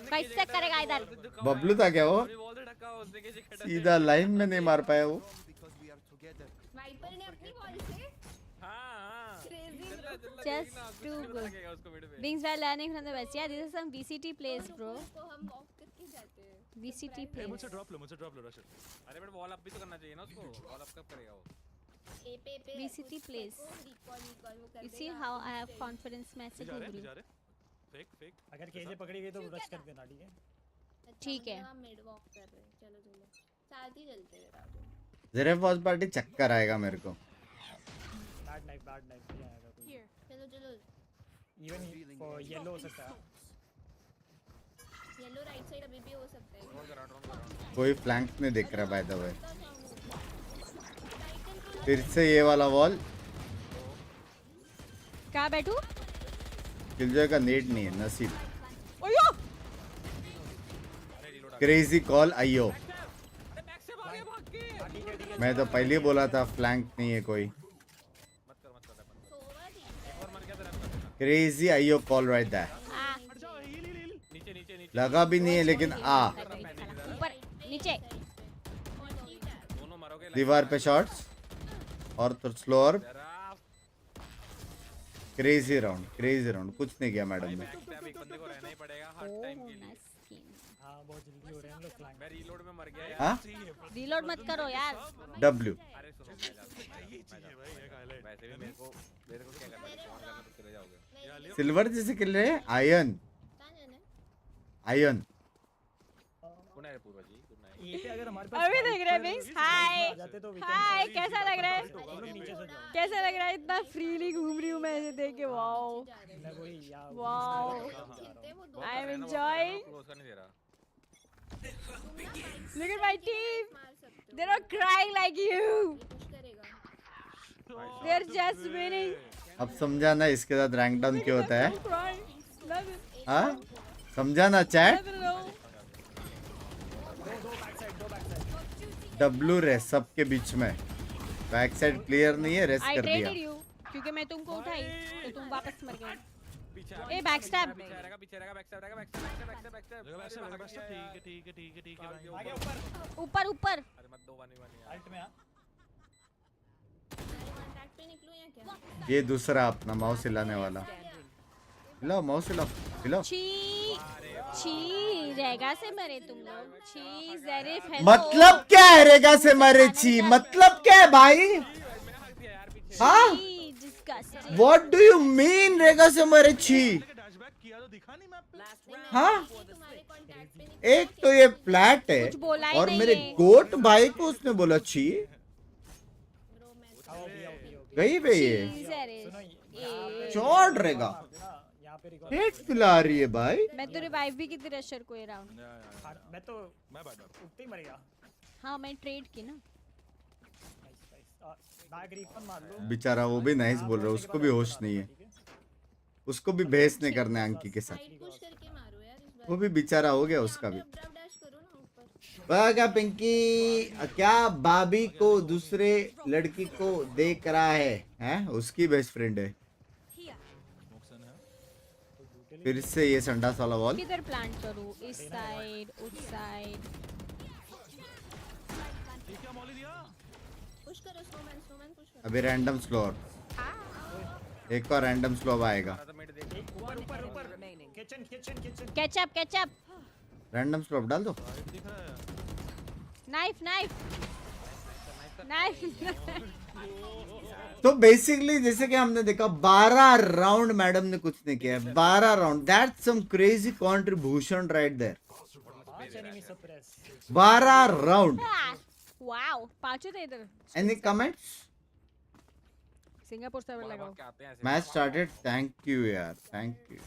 [SPEAKER 16] कैसे करेगा इधर?
[SPEAKER 1] बबलू था क्या वो? सीधा लाइन में नहीं मार पाया वो।
[SPEAKER 19] वाइपर ने अपनी बॉल से
[SPEAKER 16] Just too good. Binks while learning from the best. Yeah, these are some VCT plays, bro.
[SPEAKER 19] को हम वॉक करके जाते हैं।
[SPEAKER 16] VCT plays.
[SPEAKER 8] मुझे ड्रॉप लो रश।
[SPEAKER 17] अरे बट वॉल अप भी तो करना चाहिए ना उसको, वॉल अप कब करेगा वो?
[SPEAKER 19] ए पे
[SPEAKER 16] VCT plays.
[SPEAKER 19] रिकॉल वो कर
[SPEAKER 16] You see how I have confidence message
[SPEAKER 8] जा
[SPEAKER 16] with you.
[SPEAKER 8] रहे फेक
[SPEAKER 18] अगर केजे पकड़ी गई तो रश कर देना, ठीक है?
[SPEAKER 16] ठीक है।
[SPEAKER 19] हम मिड वॉक कर रहे हैं, चलो साथ ही चलते हैं राजू।
[SPEAKER 1] जरा वॉच पार्टी चक्कर आएगा मेरे को।
[SPEAKER 18] बैड नाइफ ये आएगा कोई।
[SPEAKER 19] चलो
[SPEAKER 18] इवन फॉर येलो हो सकता है।
[SPEAKER 19] येलो राइट साइड अभी भी हो सकता है।
[SPEAKER 1] कोई फ्लैंक नहीं दिख रहा बाय द वे। फिर से ये वाला वॉल।
[SPEAKER 16] कहाँ बैठूं?
[SPEAKER 1] किलजॉय का नेट नहीं है, नसीब।
[SPEAKER 16] ओयो!
[SPEAKER 1] क्रेजी कॉल आइयो। मैं तो पहले ही बोला था फ्लैंक नहीं है कोई। क्रेजी आइयो कॉल राइट दैट। लगा भी नहीं है लेकिन
[SPEAKER 16] ऊपर नीचे।
[SPEAKER 1] दीवार पे शॉट्स और तो स्लोअर। क्रेजी राउंड कुछ नहीं किया मैडम ने।
[SPEAKER 17] एक बंदे को रहना ही पड़ेगा हर टाइम के लिए।
[SPEAKER 18] हां बहुत जल्दी हो रहे हैं हम लोग फ्लैंक।
[SPEAKER 17] मैं रीलोड में मर गया यार।
[SPEAKER 1] हां
[SPEAKER 16] रीलोड मत करो यार।
[SPEAKER 1] W
[SPEAKER 17] अरे सुनो वैसे भी मेरे को क्या करना है, फोन करना तो चले जाओगे।
[SPEAKER 1] सिल्वर जैसे खेल रहे हैं। आयन
[SPEAKER 17] कौन है पूर्वा जी? Good night.
[SPEAKER 18] ये पे अगर हमारे पास
[SPEAKER 16] अभी देख रहे हैं बिंक्स। हाय हाय,
[SPEAKER 18] तो
[SPEAKER 16] कैसा लग रहा है?
[SPEAKER 18] नीचे से जाओ।
[SPEAKER 16] कैसा लग रहा है? इतना फ्रीली घूम रही हूँ मैं ऐसे देख के। Wow wow, I am enjoying. Look at my team. They're not crying like you. They're just winning.
[SPEAKER 1] अब समझा ना इसके साथ रैंक डाउन क्यों होता है?
[SPEAKER 16] Crying. Love it.
[SPEAKER 1] हाँ समझा ना चैट?
[SPEAKER 16] Never know.
[SPEAKER 1] W रेस सबके बीच में। बैक साइड क्लियर नहीं है, रेस
[SPEAKER 16] I
[SPEAKER 1] कर दिया।
[SPEAKER 16] traded you क्योंकि मैं तुमको उठाई तो तुम वापस मर गए। ए बैक स्टैब।
[SPEAKER 17] पीछे रहेगा बैक स्टैब। ठीक है भाई।
[SPEAKER 16] ऊपर।
[SPEAKER 17] अरे मत दो वानी
[SPEAKER 18] अल्ट में आ।
[SPEAKER 19] कांटेक्ट पे निकलूं या क्या?
[SPEAKER 1] ये दूसरा अपना माउस हिलाने वाला। हिलाओ माउस हिलाओ। छी रेगा से मरे तुम लोग। छी ज़रीफ है। मतलब क्या है रेगा से मरे छी? मतलब क्या है भाई? हाँ
[SPEAKER 16] Disgusting.
[SPEAKER 1] What do you mean रेगा से मरे छी? हाँ? एक तो ये फ्लैट है
[SPEAKER 16] कुछ बोला ही
[SPEAKER 1] और
[SPEAKER 16] नहीं
[SPEAKER 1] मेरे
[SPEAKER 16] है।
[SPEAKER 1] गोट भाई को उसने बोला छी। गई बे ये चौड़ रहेगा। हेट खिला रही है भाई।
[SPEAKER 16] मैं तो रिवाइव भी की थी रशर को ये राउंड।
[SPEAKER 18] मैं उठते ही मरेगा।
[SPEAKER 16] हाँ मैं ट्रेड की ना।
[SPEAKER 18] बैग रिफंड मार लो।
[SPEAKER 1] बेचारा वो भी नाइस बोल रहा है, उसको भी होश नहीं है, उसको भी बहस नहीं करना है अंकी के साथ। वो भी बेचारा हो गया उसका भी। क्या पिंकी क्या भाभी को दूसरे लड़की को देख रहा है? हैं? उसकी बेस्ट फ्रेंड है। फिर से ये संडास वाला वॉल।
[SPEAKER 16] किधर प्लांट करूँ? इस साइड, उस साइड।
[SPEAKER 1] अभी रैंडम स्लोर, एक और रैंडम स्लो आएगा।
[SPEAKER 16] Ketchup ketchup.
[SPEAKER 1] रैंडम स्लो डाल दो।
[SPEAKER 16] Knife knife knife.
[SPEAKER 1] तो बेसिकली जैसे कि हमने देखा 12 राउंड मैडम ने कुछ नहीं किया। 12 round, that's some crazy contribution right there. 12 round.
[SPEAKER 16] Wow, पांचों थे इधर।
[SPEAKER 1] Any comments?
[SPEAKER 16] सिंगापुर सर्वर लगाओ।
[SPEAKER 1] मैच स्टार्टेड, थैंक यू यार, थैंक यू।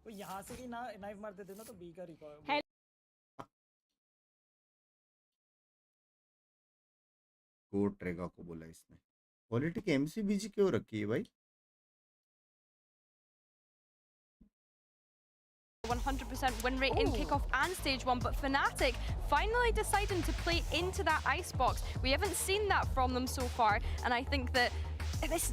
[SPEAKER 18] तो यहाँ से भी ना नाइफ मार देते ना तो बी का रिकॉर्ड।
[SPEAKER 1] कोट रेगा को बोला इसने। क्वालिटी की एमसीबीजी क्यों रखी है भाई?
[SPEAKER 13] 100% win rate in kickoff and stage 1, but Fnatic finally deciding to play into that Icebox. We haven't seen that from them so far, and I think that this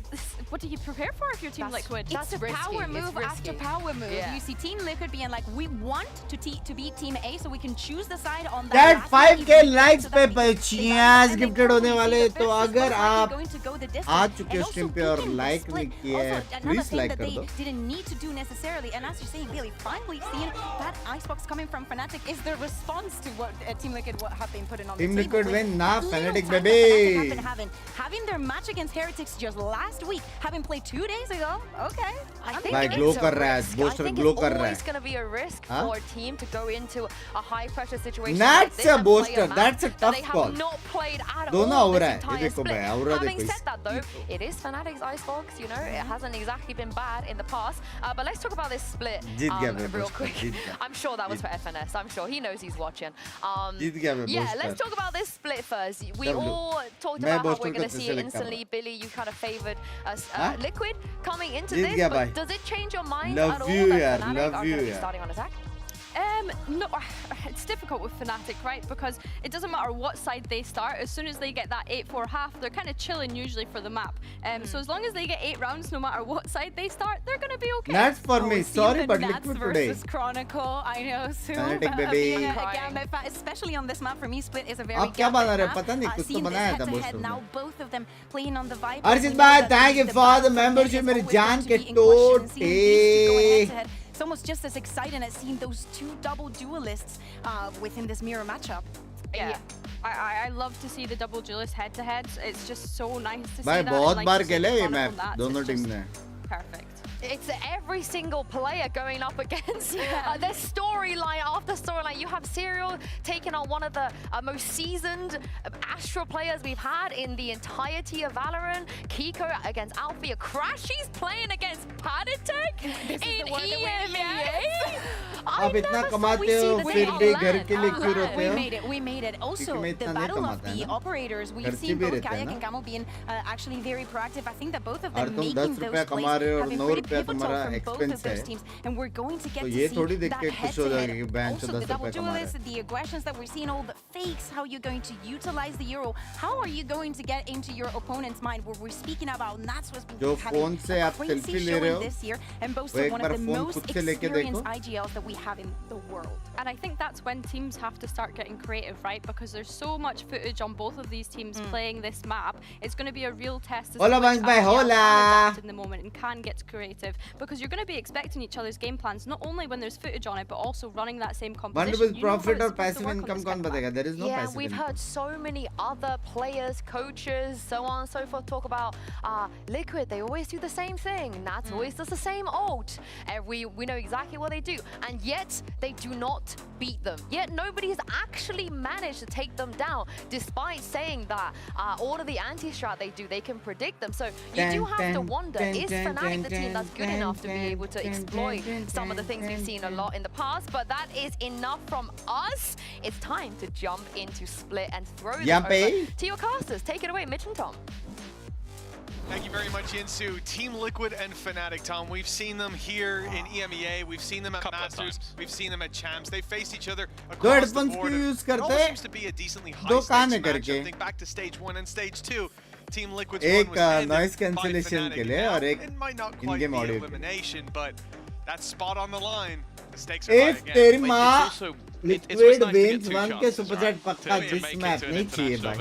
[SPEAKER 13] what do you prepare for if you're Team Liquid?
[SPEAKER 3] It's a power move after power move.
[SPEAKER 13] Yeah.
[SPEAKER 3] You see Team Liquid being like, we want to beat Team A, so we can choose the side on
[SPEAKER 1] That
[SPEAKER 3] that.
[SPEAKER 1] 5k likes पे 50 gifted होने वाले। तो अगर आप आ चुके हो stream पे और लाइक नहीं किया है, प्लीज लाइक कर दो।
[SPEAKER 3] Didn't need to do necessarily, and as you're saying, really, finally seeing that Icebox coming from Fnatic is the response to what Team Liquid have been putting on the
[SPEAKER 1] Team
[SPEAKER 3] table.
[SPEAKER 1] Liquid win ना Fnatic
[SPEAKER 3] Little time
[SPEAKER 1] baby।
[SPEAKER 3] that Fnatic have been having their match against Heretics just last week, having played 2 days ago. Okay.
[SPEAKER 1] भाई glow कर रहा है, booster glow कर रहा है।
[SPEAKER 2] It's going to be a risk for a team to go into a high pressure situation.
[SPEAKER 1] That's a booster, that's a tough
[SPEAKER 2] they
[SPEAKER 1] call.
[SPEAKER 2] have not played at
[SPEAKER 1] दोनों
[SPEAKER 2] all
[SPEAKER 1] हो रहा
[SPEAKER 2] this
[SPEAKER 1] है, ये
[SPEAKER 2] entire
[SPEAKER 1] देखो
[SPEAKER 2] split.
[SPEAKER 1] भाई, हो रहा
[SPEAKER 2] Having
[SPEAKER 1] देखो।
[SPEAKER 2] said that though, it is Fnatic's Icebox, you know, it hasn't exactly been bad in the past. But let's talk about this split
[SPEAKER 1] जीत गया भाई
[SPEAKER 2] real
[SPEAKER 1] बूस्टर,
[SPEAKER 2] quick.
[SPEAKER 1] जीत गया।
[SPEAKER 2] I'm sure that was for FNS. I'm sure he knows he's watching.
[SPEAKER 1] जीत गया भाई
[SPEAKER 2] Yeah,
[SPEAKER 1] booster.
[SPEAKER 2] let's talk about this split first. We
[SPEAKER 1] W.
[SPEAKER 2] all talked
[SPEAKER 1] मैं
[SPEAKER 2] about how
[SPEAKER 1] booster
[SPEAKER 2] we're
[SPEAKER 1] को
[SPEAKER 2] going to see it
[SPEAKER 1] select कर
[SPEAKER 2] instantly. Billy, you kind of favored
[SPEAKER 1] हाँ?
[SPEAKER 2] Liquid coming into
[SPEAKER 1] Jeet
[SPEAKER 2] this,
[SPEAKER 1] गया
[SPEAKER 2] but
[SPEAKER 1] भाई।
[SPEAKER 2] does it change your mind
[SPEAKER 1] Love
[SPEAKER 2] at all
[SPEAKER 1] you
[SPEAKER 2] that
[SPEAKER 1] यार,
[SPEAKER 2] Fnatic
[SPEAKER 1] love
[SPEAKER 2] are
[SPEAKER 1] you
[SPEAKER 2] going to be
[SPEAKER 1] यार।
[SPEAKER 2] starting on attack?
[SPEAKER 13] No, it's difficult with Fnatic, right? Because it doesn't matter what side they start. As soon as they get that 8-4 half, they're kind of chilling usually for the map. So as long as they get 8 rounds, no matter what side they start, they're going to be okay.
[SPEAKER 1] That's for me.
[SPEAKER 3] See
[SPEAKER 1] Sorry,
[SPEAKER 3] the
[SPEAKER 1] but
[SPEAKER 3] Nats
[SPEAKER 1] Liquid
[SPEAKER 3] versus
[SPEAKER 1] today.
[SPEAKER 3] Chronicle, I know, Sue.
[SPEAKER 1] Fnatic baby।
[SPEAKER 3] Again, especially on this map, for me, split is a very
[SPEAKER 1] आप क्या बना रहे हो?
[SPEAKER 3] map.
[SPEAKER 1] पता नहीं, कुछ तो
[SPEAKER 3] Seeing this
[SPEAKER 1] बनाया था
[SPEAKER 3] head-to-head
[SPEAKER 1] बूस्टर
[SPEAKER 3] now,
[SPEAKER 1] में।
[SPEAKER 3] both of them playing on the vibe.
[SPEAKER 1] अर्शित भाई, thank you for the membership, मेरी जान के टोटे।
[SPEAKER 3] It's almost just as exciting as seeing those 2 double duelists within this mirror matchup.
[SPEAKER 13] Yeah. I love to see the double duelist head-to-heads. It's just so nice to see
[SPEAKER 1] भाई
[SPEAKER 13] that.
[SPEAKER 1] बहुत
[SPEAKER 13] and
[SPEAKER 1] bar
[SPEAKER 13] to see
[SPEAKER 1] खेले
[SPEAKER 13] the
[SPEAKER 1] ये
[SPEAKER 13] Chronicle
[SPEAKER 1] map
[SPEAKER 13] Nats,
[SPEAKER 1] दोनों
[SPEAKER 13] it's
[SPEAKER 1] team
[SPEAKER 13] just
[SPEAKER 1] ने।
[SPEAKER 13] Perfect.
[SPEAKER 2] It's every single player going up against their storyline after storyline. You have Serial taking on one of the most seasoned Astro players we've had in the entirety of Valorant. Kiko against Alfia. Crashy's playing against Padatek in EMEA.
[SPEAKER 1] आप इतना कमाते हो फिर भी घर के लिए क्यों रोते हो?
[SPEAKER 3] We made it. Also,
[SPEAKER 1] मैं
[SPEAKER 3] the
[SPEAKER 1] इतना नहीं
[SPEAKER 3] battle of
[SPEAKER 1] कमाता है
[SPEAKER 3] the
[SPEAKER 1] ना।
[SPEAKER 3] operators, we've
[SPEAKER 1] खर्चे
[SPEAKER 3] seen
[SPEAKER 1] भी
[SPEAKER 3] both
[SPEAKER 1] रहते हैं
[SPEAKER 3] Kayak
[SPEAKER 1] ना।
[SPEAKER 3] and Camel being actually very proactive. I think that both of
[SPEAKER 1] और
[SPEAKER 3] them
[SPEAKER 1] तुम
[SPEAKER 3] making
[SPEAKER 1] 10
[SPEAKER 3] those
[SPEAKER 1] रुपया
[SPEAKER 3] plays
[SPEAKER 1] कमा रहे हो और
[SPEAKER 3] have been
[SPEAKER 1] 9
[SPEAKER 3] pretty
[SPEAKER 1] रुपया
[SPEAKER 3] pivotal
[SPEAKER 1] तुम्हारा
[SPEAKER 3] from both of
[SPEAKER 1] expense
[SPEAKER 3] those
[SPEAKER 1] है।
[SPEAKER 3] teams, and we're going to get
[SPEAKER 1] तो
[SPEAKER 3] to
[SPEAKER 1] ये
[SPEAKER 3] see
[SPEAKER 1] थोड़ी देख
[SPEAKER 3] that
[SPEAKER 1] के खुश हो जाएगी कि
[SPEAKER 3] head-to-head.
[SPEAKER 1] Bank
[SPEAKER 3] Also,
[SPEAKER 1] 10
[SPEAKER 3] the double
[SPEAKER 1] रुपया कमा रहा है।
[SPEAKER 3] duelists, the aggressions that we're seeing, all the fakes, how you're going to utilize the Euro. How are you going to get into your opponent's mind? Where we're speaking about Nats was
[SPEAKER 1] जो
[SPEAKER 3] having
[SPEAKER 1] phone से
[SPEAKER 3] a
[SPEAKER 1] आप
[SPEAKER 3] crazy
[SPEAKER 1] selfie ले रहे
[SPEAKER 3] showing
[SPEAKER 1] हो,
[SPEAKER 3] this year and
[SPEAKER 1] वो
[SPEAKER 3] boasted
[SPEAKER 1] एक
[SPEAKER 3] one
[SPEAKER 1] bar
[SPEAKER 3] of the
[SPEAKER 1] phone
[SPEAKER 3] most
[SPEAKER 1] खुद से लेके देखो।
[SPEAKER 3] experienced IGLs that we
[SPEAKER 13] have in the world. And I think that's when teams have to start getting creative, right? Because there's so much footage on both of these teams playing this map. It's going to be a real test as to
[SPEAKER 1] Hola,
[SPEAKER 13] which
[SPEAKER 1] Binks, bye.
[SPEAKER 13] actually
[SPEAKER 1] Hola.
[SPEAKER 13] can adapt in the moment and can get creative. Because you're going to be expecting each other's game plans, not only when there's footage on it, but also running that same composition.
[SPEAKER 1] Wonderful
[SPEAKER 13] You know how
[SPEAKER 1] profit
[SPEAKER 13] it's
[SPEAKER 1] or
[SPEAKER 13] supposed to
[SPEAKER 1] passive
[SPEAKER 13] work on
[SPEAKER 1] income
[SPEAKER 13] this
[SPEAKER 1] कौन
[SPEAKER 13] kind of
[SPEAKER 1] बताएगा? There is no
[SPEAKER 2] Yeah,
[SPEAKER 1] passive
[SPEAKER 2] we've
[SPEAKER 1] income.
[SPEAKER 2] heard so many other players, coaches, so on and so forth talk about Liquid. They always do the same thing. Nats always does the same ult. We know exactly what they do, and yet they do not beat them. Yet nobody has actually managed to take them down, despite saying that all of the anti-strat they do, they can predict them. So you do have to wonder, is Fnatic the team that's good enough to be able to exploit some of the things we've seen a lot in the past? But that is enough from us. It's time to jump into Split and throw this over to your casters. Take it away, Mitch and Tom.
[SPEAKER 20] Thank you very much, Yinsu. Team Liquid and Fnatic, Tom. We've seen them here in EMEA. We've seen them at Masters. We've seen them at Champs. They faced each other across the board. It almost seems to be a decently high-stakes matchup. Think back to Stage 1 and Stage 2. Team Liquid's one was ended
[SPEAKER 1] noise
[SPEAKER 20] by
[SPEAKER 1] cancellation
[SPEAKER 20] Fnatic. Now, it might not quite be elimination, but that spot on the line, the stakes are high
[SPEAKER 1] If
[SPEAKER 20] again.
[SPEAKER 1] तेरी माँ Liquid Wings 1 के super chat पक्का this map नहीं चाहिए भाई.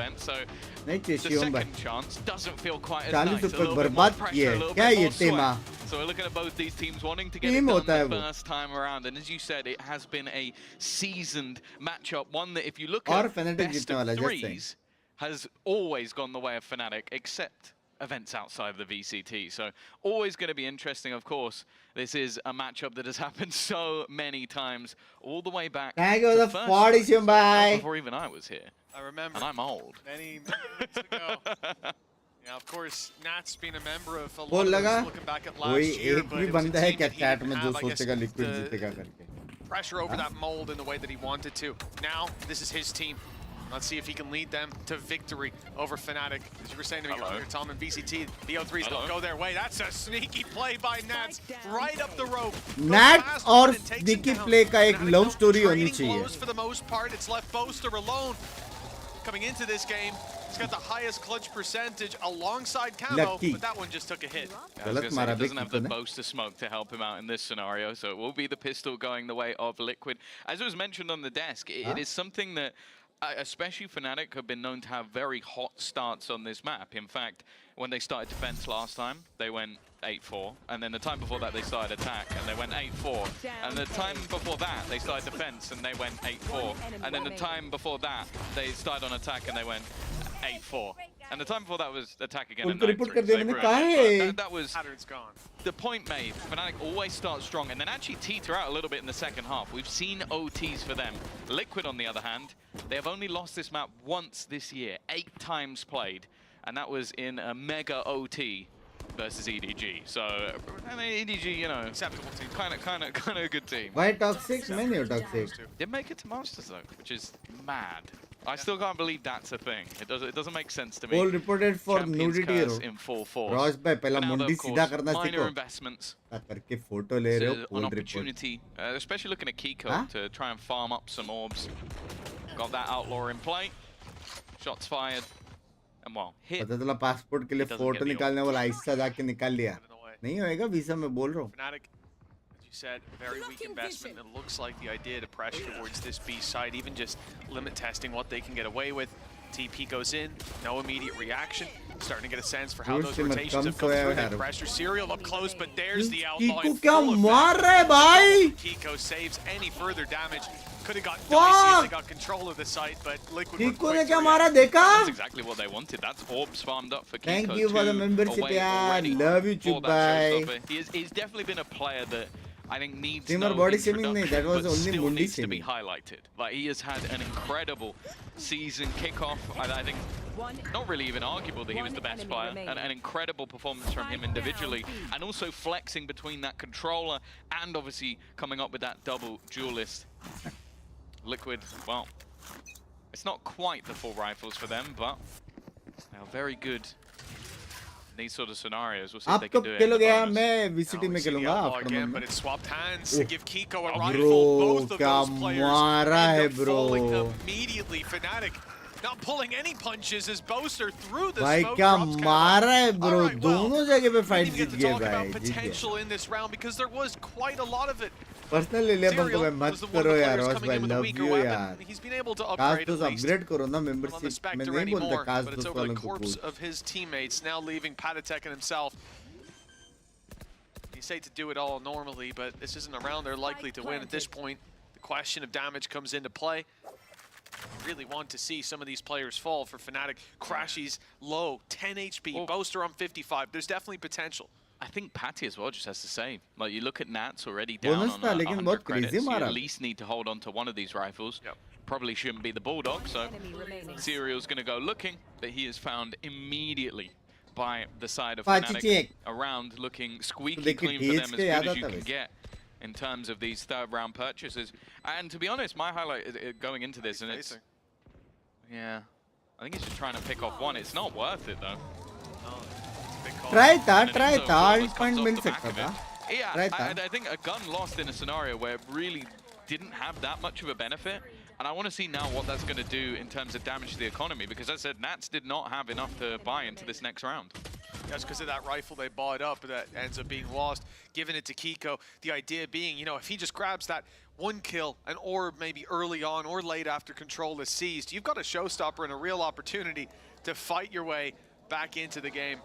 [SPEAKER 1] नहीं चाहिए शिवम भाई.
[SPEAKER 21] chance doesn't feel quite as
[SPEAKER 1] 40
[SPEAKER 21] nice.
[SPEAKER 1] ऊपर बर्बाद किए. क्या ये team?
[SPEAKER 21] So we're looking at both these teams wanting to get
[SPEAKER 1] Team
[SPEAKER 21] it done
[SPEAKER 1] होता
[SPEAKER 21] the
[SPEAKER 1] है वो.
[SPEAKER 21] first time around, and as you said, it has been a seasoned matchup. One that, if you look
[SPEAKER 1] और
[SPEAKER 21] at
[SPEAKER 1] Fnatic
[SPEAKER 21] best
[SPEAKER 1] जीतने वाला
[SPEAKER 21] of
[SPEAKER 1] है, just saying.
[SPEAKER 21] threes, has always gone the way of Fnatic, except events outside of the VCT. So always going to be interesting, of course. This is a matchup that has happened so many times, all the way back.
[SPEAKER 1] Thank you
[SPEAKER 21] to
[SPEAKER 1] for the
[SPEAKER 21] first
[SPEAKER 1] 40
[SPEAKER 21] time,
[SPEAKER 1] Shumbai.
[SPEAKER 21] before even I was here.
[SPEAKER 20] I remember.
[SPEAKER 21] And I'm old.
[SPEAKER 20] Many weeks ago. Yeah, of course, Nat's been a member of a lot
[SPEAKER 1] बोल
[SPEAKER 20] of
[SPEAKER 1] लगा
[SPEAKER 20] those looking back at last
[SPEAKER 1] कोई
[SPEAKER 20] year,
[SPEAKER 1] एक
[SPEAKER 20] but
[SPEAKER 1] भी
[SPEAKER 20] it was a
[SPEAKER 1] बंदा है
[SPEAKER 20] team
[SPEAKER 1] क्या
[SPEAKER 20] that he
[SPEAKER 1] chat
[SPEAKER 20] didn't
[SPEAKER 1] में जो
[SPEAKER 20] have, I guess,
[SPEAKER 1] सोचेगा Liquid
[SPEAKER 20] the
[SPEAKER 1] जीतेगा करके.
[SPEAKER 20] pressure over that mold in the way that he wanted to. Now, this is his team. Let's see if he can lead them to victory over Fnatic. As you were saying to me earlier, Tom, and VCT, the O3s don't go their way. That's a sneaky play by Nats, right up the rope.
[SPEAKER 1] Nat और Dicky play का एक love story होनी चाहिए.
[SPEAKER 20] Blows for the most part. It's left Boaster alone. Coming into this game, he's got the highest clutch percentage alongside Camo,
[SPEAKER 1] Lucky.
[SPEAKER 20] but that one just took a hit.
[SPEAKER 21] I was gonna say, he doesn't have the Boaster smoke to help him out in this scenario, so it will be the pistol going the way of Liquid. As was mentioned on the desk, it is something that, especially Fnatic, have been known to have very hot starts on this map. In fact, when they started defense last time, they went 8-4, and then the time before that they started attack and they went 8-4, and the time before that they started defense and they went 8-4, and then the time before that they started on attack and they went 8-4, and the time before that was attack again and 9-3. That was the point made. Fnatic always start strong and then actually teeter out a little bit in the second half. We've seen OTs for them. Liquid, on the other hand, they have only lost this map once this year, 8 times played, and that was in a mega OT versus EDG. So, I mean, EDG, you know, acceptable team, kind of a good team.
[SPEAKER 1] Why toxic? Many are toxic.
[SPEAKER 21] Didn't make it to Masters though, which is mad. I still can't believe that's a thing. It doesn't make sense to me.
[SPEAKER 1] All reported for
[SPEAKER 21] Champions
[SPEAKER 1] nudity.
[SPEAKER 21] curse in full force.
[SPEAKER 1] Raj bhai, pehla
[SPEAKER 21] But now,
[SPEAKER 1] mundi
[SPEAKER 21] of course,
[SPEAKER 1] सीधा करना
[SPEAKER 21] minor
[SPEAKER 1] सीखो.
[SPEAKER 21] investments.
[SPEAKER 1] करके photo ले रहे हो.
[SPEAKER 21] It's an opportunity, especially looking at Kiko to try and farm up some orbs. Got that outlaw in play. Shots fired. And well, hit.
[SPEAKER 1] पता चला passport के लिए photo निकालने वाला ऐसा जाके निकाल लिया. नहीं होएगा visa में बोल रहा हूँ.
[SPEAKER 20] Fnatic, as you said, very weak investment. It looks like the idea to pressure towards this B side, even just limit testing what they can get away with. TP goes in, no immediate reaction. Starting to get a sense for how those rotations have come through. They pressure Serial up close, but there's the outlaw in full effect. Kiko saves any further damage. Could have got dicey if they got control of the site, but Liquid were quick to react.
[SPEAKER 21] That's exactly what they wanted. That's orbs farmed up for Kiko.
[SPEAKER 1] Thank you for the membership, yeah. Love you, Chubai.
[SPEAKER 21] He's definitely been a player that I think needs
[SPEAKER 1] Team or
[SPEAKER 21] no
[SPEAKER 1] body shaming nahi, that was
[SPEAKER 21] but
[SPEAKER 1] only
[SPEAKER 21] still
[SPEAKER 1] Mundi
[SPEAKER 21] needs to be
[SPEAKER 1] shaming.
[SPEAKER 21] highlighted. Like, he has had an incredible season kickoff. I think not really even arguable that he was the best player. An incredible performance from him individually, and also flexing between that controller and obviously coming up with that double duelist. Liquid, well, it's not quite the full rifles for them, but they are very good in these sort of scenarios. We'll see if they can do it.
[SPEAKER 1] खेलोगे यार मैं VCT में खेलूँगा after
[SPEAKER 20] Again,
[SPEAKER 1] में.
[SPEAKER 20] but it swapped hands to give Kiko a rifle. Both of those players end up falling immediately. Fnatic not pulling any punches as Boaster through the
[SPEAKER 1] भाई
[SPEAKER 20] smoke
[SPEAKER 1] क्या
[SPEAKER 20] drops
[SPEAKER 1] मारा है bro. दोनों जगह पे fight
[SPEAKER 20] didn't even
[SPEAKER 1] Jeet
[SPEAKER 20] get to
[SPEAKER 1] गए
[SPEAKER 20] talk about
[SPEAKER 1] भाई. जीत गए.
[SPEAKER 20] potential in this round because there was quite a lot of it.
[SPEAKER 1] Personally ले बंदो मैं मत करो यार रोज भाई लव यू यार
[SPEAKER 20] He's been able to
[SPEAKER 1] काश
[SPEAKER 20] upgrade
[SPEAKER 1] तो
[SPEAKER 20] at least
[SPEAKER 1] अपग्रेड करो ना
[SPEAKER 20] on the
[SPEAKER 1] मेंबरशिप
[SPEAKER 20] specter
[SPEAKER 1] मैं नहीं बोलता
[SPEAKER 20] anymore,
[SPEAKER 1] काश
[SPEAKER 20] but
[SPEAKER 1] तो
[SPEAKER 20] it's over the
[SPEAKER 1] वालों को
[SPEAKER 20] corpse
[SPEAKER 1] पूछ
[SPEAKER 20] of his teammates now leaving Patatek and himself. You say to do it all normally, but this isn't a round they're likely to win at this point. The question of damage comes into play. Really want to see some of these players fall for Fnatic. Crashy's low, 10 HP, Boaster on 55. There's definitely potential.
[SPEAKER 21] I think Patty as well just has the same. Like you look at Nats already down
[SPEAKER 1] Bonus
[SPEAKER 21] on
[SPEAKER 1] था, लेकिन
[SPEAKER 21] 100
[SPEAKER 1] बहुत
[SPEAKER 21] credits.
[SPEAKER 1] crazy
[SPEAKER 21] You
[SPEAKER 1] मारा.
[SPEAKER 21] at least need to hold on to one of these rifles. Probably shouldn't be the Bulldog, so Serial's going to go looking, but he is found immediately by the side of Fnatic around, looking squeaky clean for them, as good as you can get in terms of these third-round purchases. And to be honest, my highlight is going into this, and it's... Yeah, I think he's just trying to pick off one. It's not worth it, though.
[SPEAKER 1] Try था alt point मिल सकता था.
[SPEAKER 21] Yeah, I think a gun lost in a scenario where it really didn't have that much of a benefit. And I want to see now what that's going to do in terms of damage to the economy, because as I said, Nats did not have enough to buy into this next round.
[SPEAKER 20] That's because of that rifle they bought up that ends up being lost, giving it to Kiko. The idea being, you know, if he just grabs that one kill, an orb maybe early on or late after control is seized, you've got a showstopper and a real opportunity to fight your way back into the game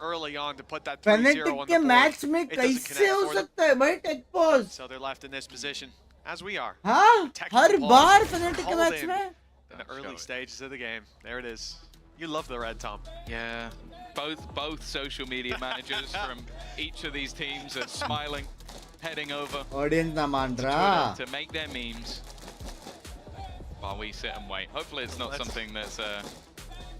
[SPEAKER 20] early on to put that 3-0 on the board.
[SPEAKER 1] में कैसे हो सकता है भाई take pause?
[SPEAKER 20] So they're left in this position, as we are.
[SPEAKER 1] हाँ, हर बार Fnatic के match में.
[SPEAKER 20] In the early stages of the game, there it is. You love the red, Tom.
[SPEAKER 21] Yeah, both social media managers from each of these teams are smiling, heading over
[SPEAKER 1] Audience na maan raha.
[SPEAKER 21] to make their memes while we sit and wait. Hopefully it's not something that's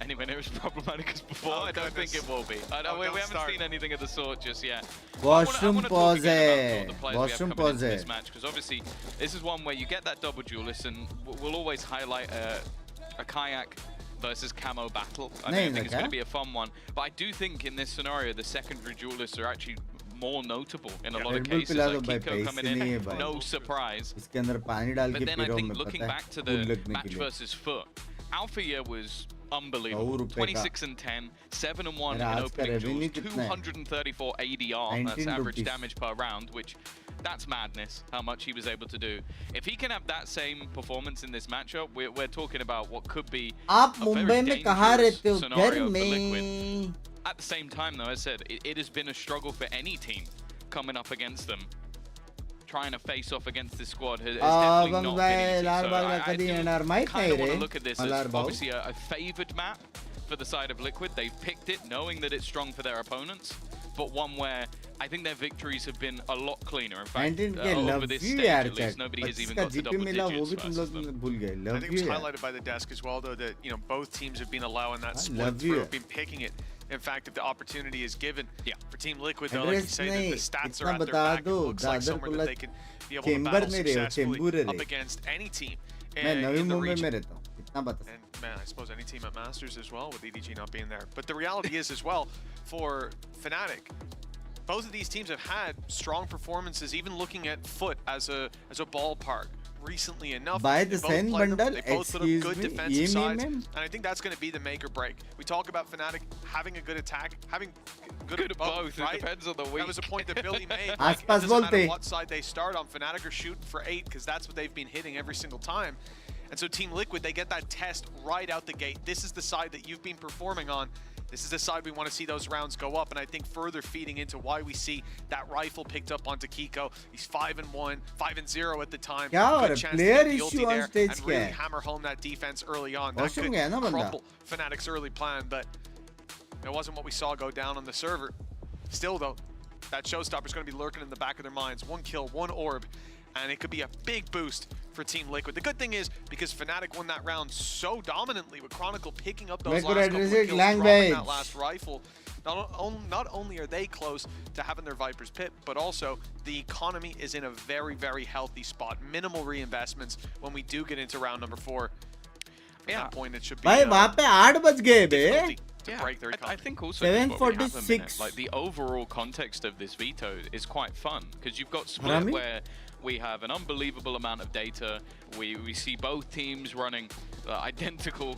[SPEAKER 21] anywhere near as problematic as before. I don't think it will be. We haven't seen anything of the sort just yet.
[SPEAKER 1] Washroom pause hai.
[SPEAKER 21] Washroom pause hai. This match, because obviously this is one where you get that double duelist, and we'll always highlight a kayak versus camo battle. I think it's going to be a fun one. But I do think in this scenario, the secondary duelists are actually more notable in a lot of cases. Like Kiko coming in, no surprise. But then I think looking back to the match versus Foot, Alpha Year was unbelievable. 26 and 10, 7 and 1 in opening duels, 234 ADR, that's average damage per round, which that's madness, how much he was able to do. If he can have that same performance in this matchup, we're talking about what could be a very dangerous scenario for Liquid. At the same time, though, as I said, it has been a struggle for any team coming up against them. Trying to face off against this squad has definitely not been easy. So I kind of want to look at this as obviously a favoured map for the side of Liquid. They've picked it knowing that it's strong for their opponents, but one where I think their victories have been a lot cleaner. In fact, over this stage at least, nobody has even got to double digits versus them.
[SPEAKER 20] I think it was highlighted by the desk as well, though, that both teams have been allowing that split through, have been picking it. In fact, if the opportunity is given for Team Liquid, though, like you say, the stats are at their back. It looks like somewhere that they can be able to battle successfully up against any team in the region. And man, I suppose any team at Masters as well, with EDG not being there. But the reality is as well, for Fnatic, both of these teams have had strong performances, even looking at Foot as a ballpark. Recently enough,
[SPEAKER 1] By the same bundle,
[SPEAKER 20] they both put up good defensive sides, and I think that's going to be the make or break. We talk about Fnatic having a good attack, having good at both, right?
[SPEAKER 21] It depends on the week.
[SPEAKER 20] That was a point that Billy made. Like, it doesn't matter what side they start on. Fnatic are shooting for 8 because that's what they've been hitting every single time. And so Team Liquid, they get that test right out the gate. This is the side that you've been performing on. This is the side we want to see those rounds go up, and I think further feeding into why we see that rifle picked up onto Kiko. He's 5-1, 5-0 at the time. Good chance to get the ulti there and really hammer home that defense early on. That could crumble Fnatic's early plan, but it wasn't what we saw go down on the server. Still, though, that showstopper is going to be lurking in the back of their minds. 1 kill, 1 orb, and it could be a big boost for Team Liquid. The good thing is, because Fnatic won that round so dominantly, with Chronicle picking up those last couple of kills, dropping that last rifle, not only are they close to having their Viper's Pit, but also the economy is in a very, very healthy spot. Minimal reinvestments when we do get into round number 4. At that point, it should be difficulty to break their economy.
[SPEAKER 21] I think also what we have a minute, like the overall context of this veto is quite fun, because you've got split where we have an unbelievable amount of data. We see both teams running identical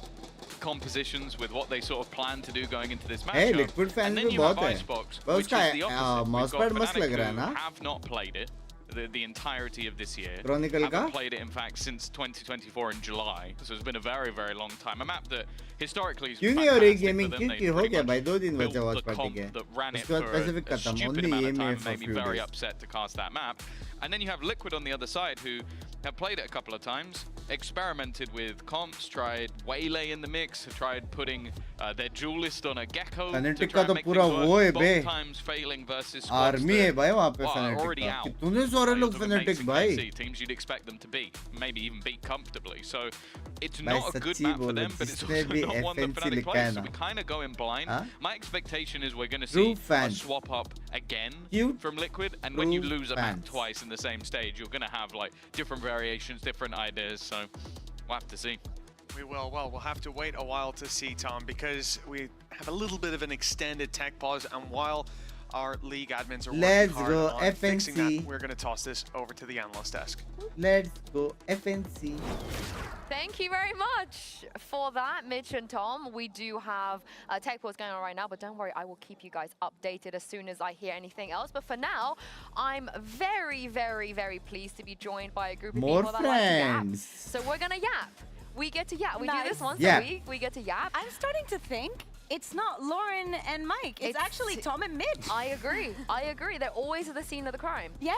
[SPEAKER 21] compositions with what they sort of plan to do going into this matchup.
[SPEAKER 1] Hey, Liquid fans
[SPEAKER 21] and then you have Icebox, which is the opposite.
[SPEAKER 1] mousepad
[SPEAKER 21] We've got
[SPEAKER 1] must lag
[SPEAKER 21] Fnatic
[SPEAKER 1] raha hai
[SPEAKER 21] who
[SPEAKER 1] na?
[SPEAKER 21] have not played it. the entirety of this year.
[SPEAKER 1] Chronicle
[SPEAKER 21] Haven't
[SPEAKER 1] ka?
[SPEAKER 21] played it, in fact, since 2024 in July. So it's been a very, very long time. A map that historically is
[SPEAKER 1] क्यों नहीं हो रही
[SPEAKER 21] fantastic
[SPEAKER 1] gaming
[SPEAKER 21] for them.
[SPEAKER 1] की
[SPEAKER 21] They
[SPEAKER 1] हो गया
[SPEAKER 21] pretty
[SPEAKER 1] भाई 2 दिन
[SPEAKER 21] much
[SPEAKER 1] बचा
[SPEAKER 21] built
[SPEAKER 1] watch
[SPEAKER 21] the
[SPEAKER 1] party
[SPEAKER 21] comp
[SPEAKER 1] के
[SPEAKER 21] that ran it
[SPEAKER 1] उसके बाद
[SPEAKER 21] for
[SPEAKER 1] पैसिफिक
[SPEAKER 21] a
[SPEAKER 1] खत्म
[SPEAKER 21] stupid
[SPEAKER 1] only
[SPEAKER 21] amount of
[SPEAKER 1] EMEA
[SPEAKER 21] time,
[SPEAKER 1] for
[SPEAKER 21] made me
[SPEAKER 1] few
[SPEAKER 21] very
[SPEAKER 1] days
[SPEAKER 21] upset to cast that map. And then you have Liquid on the other side, who have played it a couple of times, experimented with comps, tried Waylay in the mix, tried putting their duelist on a Gecko to
[SPEAKER 1] Fnatic
[SPEAKER 21] try
[SPEAKER 1] का
[SPEAKER 21] and
[SPEAKER 1] तो
[SPEAKER 21] make
[SPEAKER 1] पूरा
[SPEAKER 21] things
[SPEAKER 1] वो
[SPEAKER 21] work,
[SPEAKER 1] है बे
[SPEAKER 21] both times failing versus squads
[SPEAKER 1] army है
[SPEAKER 21] that
[SPEAKER 1] भाई वहाँ पे
[SPEAKER 21] are
[SPEAKER 1] Fnatic
[SPEAKER 21] already
[SPEAKER 1] का
[SPEAKER 21] out.
[SPEAKER 1] कितने सारे लोग
[SPEAKER 21] Sort of
[SPEAKER 1] Fnatic
[SPEAKER 21] amazing
[SPEAKER 1] भाई
[SPEAKER 21] VC teams you'd expect them to beat, maybe even beat comfortably. So it's
[SPEAKER 1] भाई
[SPEAKER 21] not a good
[SPEAKER 1] सच्ची
[SPEAKER 21] map for
[SPEAKER 1] बोलो
[SPEAKER 21] them, but it's
[SPEAKER 1] जिसने
[SPEAKER 21] also
[SPEAKER 1] भी
[SPEAKER 21] not one that
[SPEAKER 1] FNC
[SPEAKER 21] Fnatic
[SPEAKER 1] लिखा है
[SPEAKER 21] plays. So
[SPEAKER 1] ना
[SPEAKER 21] we kind of go in blind.
[SPEAKER 1] हाँ?
[SPEAKER 21] My expectation is we're going to
[SPEAKER 1] True
[SPEAKER 21] see a
[SPEAKER 1] fans.
[SPEAKER 21] swap up again
[SPEAKER 1] Cute.
[SPEAKER 21] from Liquid, and when you
[SPEAKER 1] True
[SPEAKER 21] lose a map
[SPEAKER 1] fans.
[SPEAKER 21] twice in the same stage, you're going to have like different variations, different ideas. So we'll have to see.
[SPEAKER 6] We will. Well, we'll have to wait a while to see, Tom, because we have a little bit of an extended tech pause, and while our league admins are
[SPEAKER 1] Let's
[SPEAKER 6] working hard
[SPEAKER 1] go,
[SPEAKER 6] on fixing that,
[SPEAKER 1] FNC.
[SPEAKER 6] we're going to toss this over to the analyst desk.
[SPEAKER 1] Let's go FNC.
[SPEAKER 2] Thank you very much for that, Mitch and Tom. We do have a tech pause going on right now, but don't worry, I will keep you guys updated as soon as I hear anything else. But for now, I'm very, very, very pleased to be joined by a group of
[SPEAKER 1] More
[SPEAKER 2] people that like to yap.
[SPEAKER 1] friends.
[SPEAKER 2] So we're gonna yap. We get to yap. We do this once
[SPEAKER 1] Yeah.
[SPEAKER 2] a week. We get to yap.
[SPEAKER 3] I'm starting to think it's not Lauren and Mike. It's actually Tom and Mitch.
[SPEAKER 2] I agree. I agree. They're always at the scene of the crime.
[SPEAKER 3] Yeah.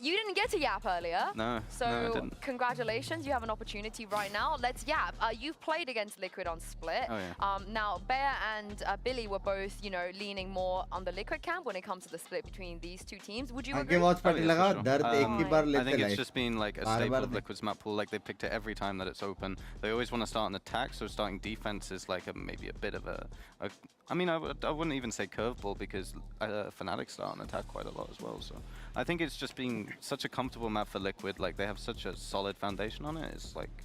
[SPEAKER 2] You didn't get to yap earlier.
[SPEAKER 22] No,
[SPEAKER 2] So
[SPEAKER 22] no, I didn't.
[SPEAKER 2] congratulations. You have an opportunity right now. Let's yap. You've played against Liquid on Split.
[SPEAKER 22] Oh, yeah.
[SPEAKER 2] Now, Bear and Billy were both, you know, leaning more on the Liquid camp when it comes to the split between these two teams. Would you agree?
[SPEAKER 1] आगे watch party
[SPEAKER 22] Oh, yeah,
[SPEAKER 1] लगा
[SPEAKER 22] for sure.
[SPEAKER 1] दर्द एक ही बार
[SPEAKER 22] I
[SPEAKER 1] लेते
[SPEAKER 22] think it's
[SPEAKER 1] life
[SPEAKER 22] just been like a
[SPEAKER 1] bar
[SPEAKER 22] staple
[SPEAKER 1] bar
[SPEAKER 22] of
[SPEAKER 1] नहीं
[SPEAKER 22] Liquid's map pool. Like they picked it every time that it's open. They always want to start an attack, so starting defense is like maybe a bit of a I mean, I wouldn't even say curveball because Fnatic start an attack quite a lot as well. So I think it's just been such a comfortable map for Liquid. Like they have such a solid foundation on it. It's like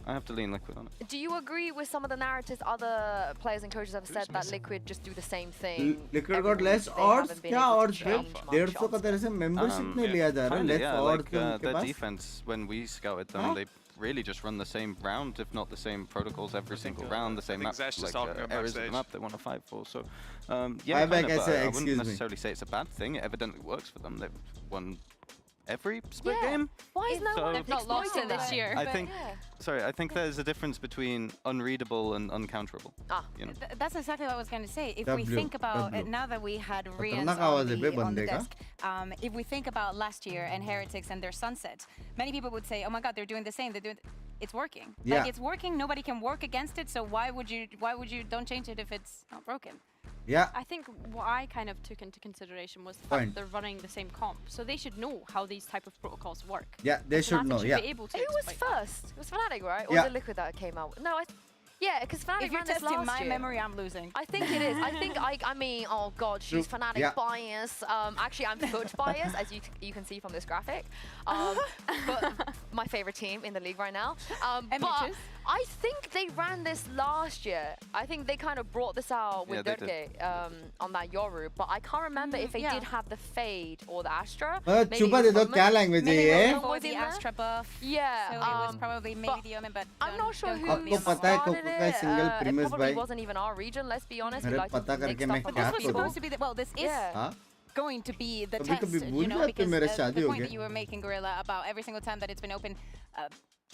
[SPEAKER 22] I have to lean Liquid on it.
[SPEAKER 2] Do you agree with some of the narratives other players and coaches have said that Liquid just do the same thing?
[SPEAKER 1] Liquid got less odds क्या odds है 150 का तरह से membership नहीं लिया जा रहा
[SPEAKER 22] Kinda,
[SPEAKER 1] less
[SPEAKER 22] yeah,
[SPEAKER 1] odds
[SPEAKER 22] like,
[SPEAKER 1] है उनके
[SPEAKER 22] their
[SPEAKER 1] pass
[SPEAKER 22] defense, when we scouted them,
[SPEAKER 1] Huh?
[SPEAKER 22] they really just run the same round, if not the same protocols every single round, the same
[SPEAKER 6] think
[SPEAKER 22] maps,
[SPEAKER 6] Zesh is
[SPEAKER 22] like
[SPEAKER 6] talking about
[SPEAKER 22] areas of the
[SPEAKER 6] backstage.
[SPEAKER 22] map they want to fight for. So, yeah,
[SPEAKER 1] Bye bye,
[SPEAKER 22] kinda,
[SPEAKER 1] guys,
[SPEAKER 22] but I
[SPEAKER 1] excuse
[SPEAKER 22] wouldn't
[SPEAKER 1] me.
[SPEAKER 22] necessarily say it's a bad thing. It evidently works for them. They've won every split
[SPEAKER 2] Yeah.
[SPEAKER 22] game.
[SPEAKER 2] Why is no
[SPEAKER 22] So-
[SPEAKER 2] one
[SPEAKER 13] They've not lost it
[SPEAKER 2] exploiting
[SPEAKER 13] this
[SPEAKER 2] that?
[SPEAKER 13] year.
[SPEAKER 22] I think, sorry, I think there's a difference between unreadable and uncounterable. You know.
[SPEAKER 3] That's exactly what I was going to say. If we
[SPEAKER 22] W,
[SPEAKER 3] think about
[SPEAKER 22] W.
[SPEAKER 3] now that we had Rians
[SPEAKER 1] खतरनाक आवाज है बे
[SPEAKER 3] on the
[SPEAKER 1] बंदे का
[SPEAKER 3] desk, if we think about last year and Heretics and their sunset, many people would say, "Oh my God, they're doing the same. They're doing." It's working.
[SPEAKER 1] Yeah.
[SPEAKER 3] Like it's working. Nobody can work against it. So why would you don't change it if it's not broken?
[SPEAKER 1] Yeah.
[SPEAKER 13] I think what I kind of took into consideration was the
[SPEAKER 1] Point.
[SPEAKER 13] fact they're running the same comp, so they should know how these type of protocols work.
[SPEAKER 1] Yeah, they should
[SPEAKER 13] Fnatic
[SPEAKER 1] know,
[SPEAKER 13] should
[SPEAKER 1] yeah.
[SPEAKER 13] be able to
[SPEAKER 2] Who was
[SPEAKER 13] exploit that.
[SPEAKER 2] first? It was Fnatic, right? Or
[SPEAKER 1] Yeah.
[SPEAKER 2] was it Liquid that came out? No, yeah, because Fnatic
[SPEAKER 3] If you're
[SPEAKER 2] ran this
[SPEAKER 3] testing
[SPEAKER 2] last
[SPEAKER 3] my
[SPEAKER 2] year.
[SPEAKER 3] memory, I'm losing.
[SPEAKER 2] I think it is. I mean, oh God, she's
[SPEAKER 3] True.
[SPEAKER 2] Fnatic
[SPEAKER 3] Yeah.
[SPEAKER 2] bias. Actually, I'm foot bias, as you can see from this graphic. But my favorite team in the league right now.
[SPEAKER 3] And
[SPEAKER 2] But
[SPEAKER 3] Mitch's?
[SPEAKER 2] I think they ran this last year. I think they kind of brought this out with
[SPEAKER 22] Yeah, they
[SPEAKER 2] Durke on that Yoru. But I can't remember if they
[SPEAKER 3] yeah.
[SPEAKER 2] did have the Fade or the Astra.
[SPEAKER 1] छुपा दे दो क्या language है
[SPEAKER 3] Maybe
[SPEAKER 1] ये
[SPEAKER 3] before the Astra buff.
[SPEAKER 2] Yeah,
[SPEAKER 3] So it was probably maybe the Omen, but
[SPEAKER 2] I'm not sure who
[SPEAKER 1] आपको पता है
[SPEAKER 2] started
[SPEAKER 1] cocoa का
[SPEAKER 2] it.
[SPEAKER 1] single
[SPEAKER 2] It
[SPEAKER 1] premise
[SPEAKER 2] probably
[SPEAKER 1] भाई
[SPEAKER 2] wasn't even our region. Let's be honest. We
[SPEAKER 1] अरे
[SPEAKER 2] like to
[SPEAKER 1] पता
[SPEAKER 2] mix
[SPEAKER 1] करके
[SPEAKER 2] stuff
[SPEAKER 1] मैं
[SPEAKER 2] from
[SPEAKER 1] क्या
[SPEAKER 2] other
[SPEAKER 3] This was
[SPEAKER 2] people.
[SPEAKER 3] supposed to be the, well, this is
[SPEAKER 1] हाँ
[SPEAKER 3] going to be the
[SPEAKER 1] कभी
[SPEAKER 3] test,
[SPEAKER 1] कभी भूल
[SPEAKER 3] you know,
[SPEAKER 1] जाते
[SPEAKER 3] because
[SPEAKER 1] मेरे
[SPEAKER 3] the
[SPEAKER 1] शादी हो
[SPEAKER 3] point that
[SPEAKER 1] गया
[SPEAKER 3] you were making, Gorilla, about every single time that it's been open,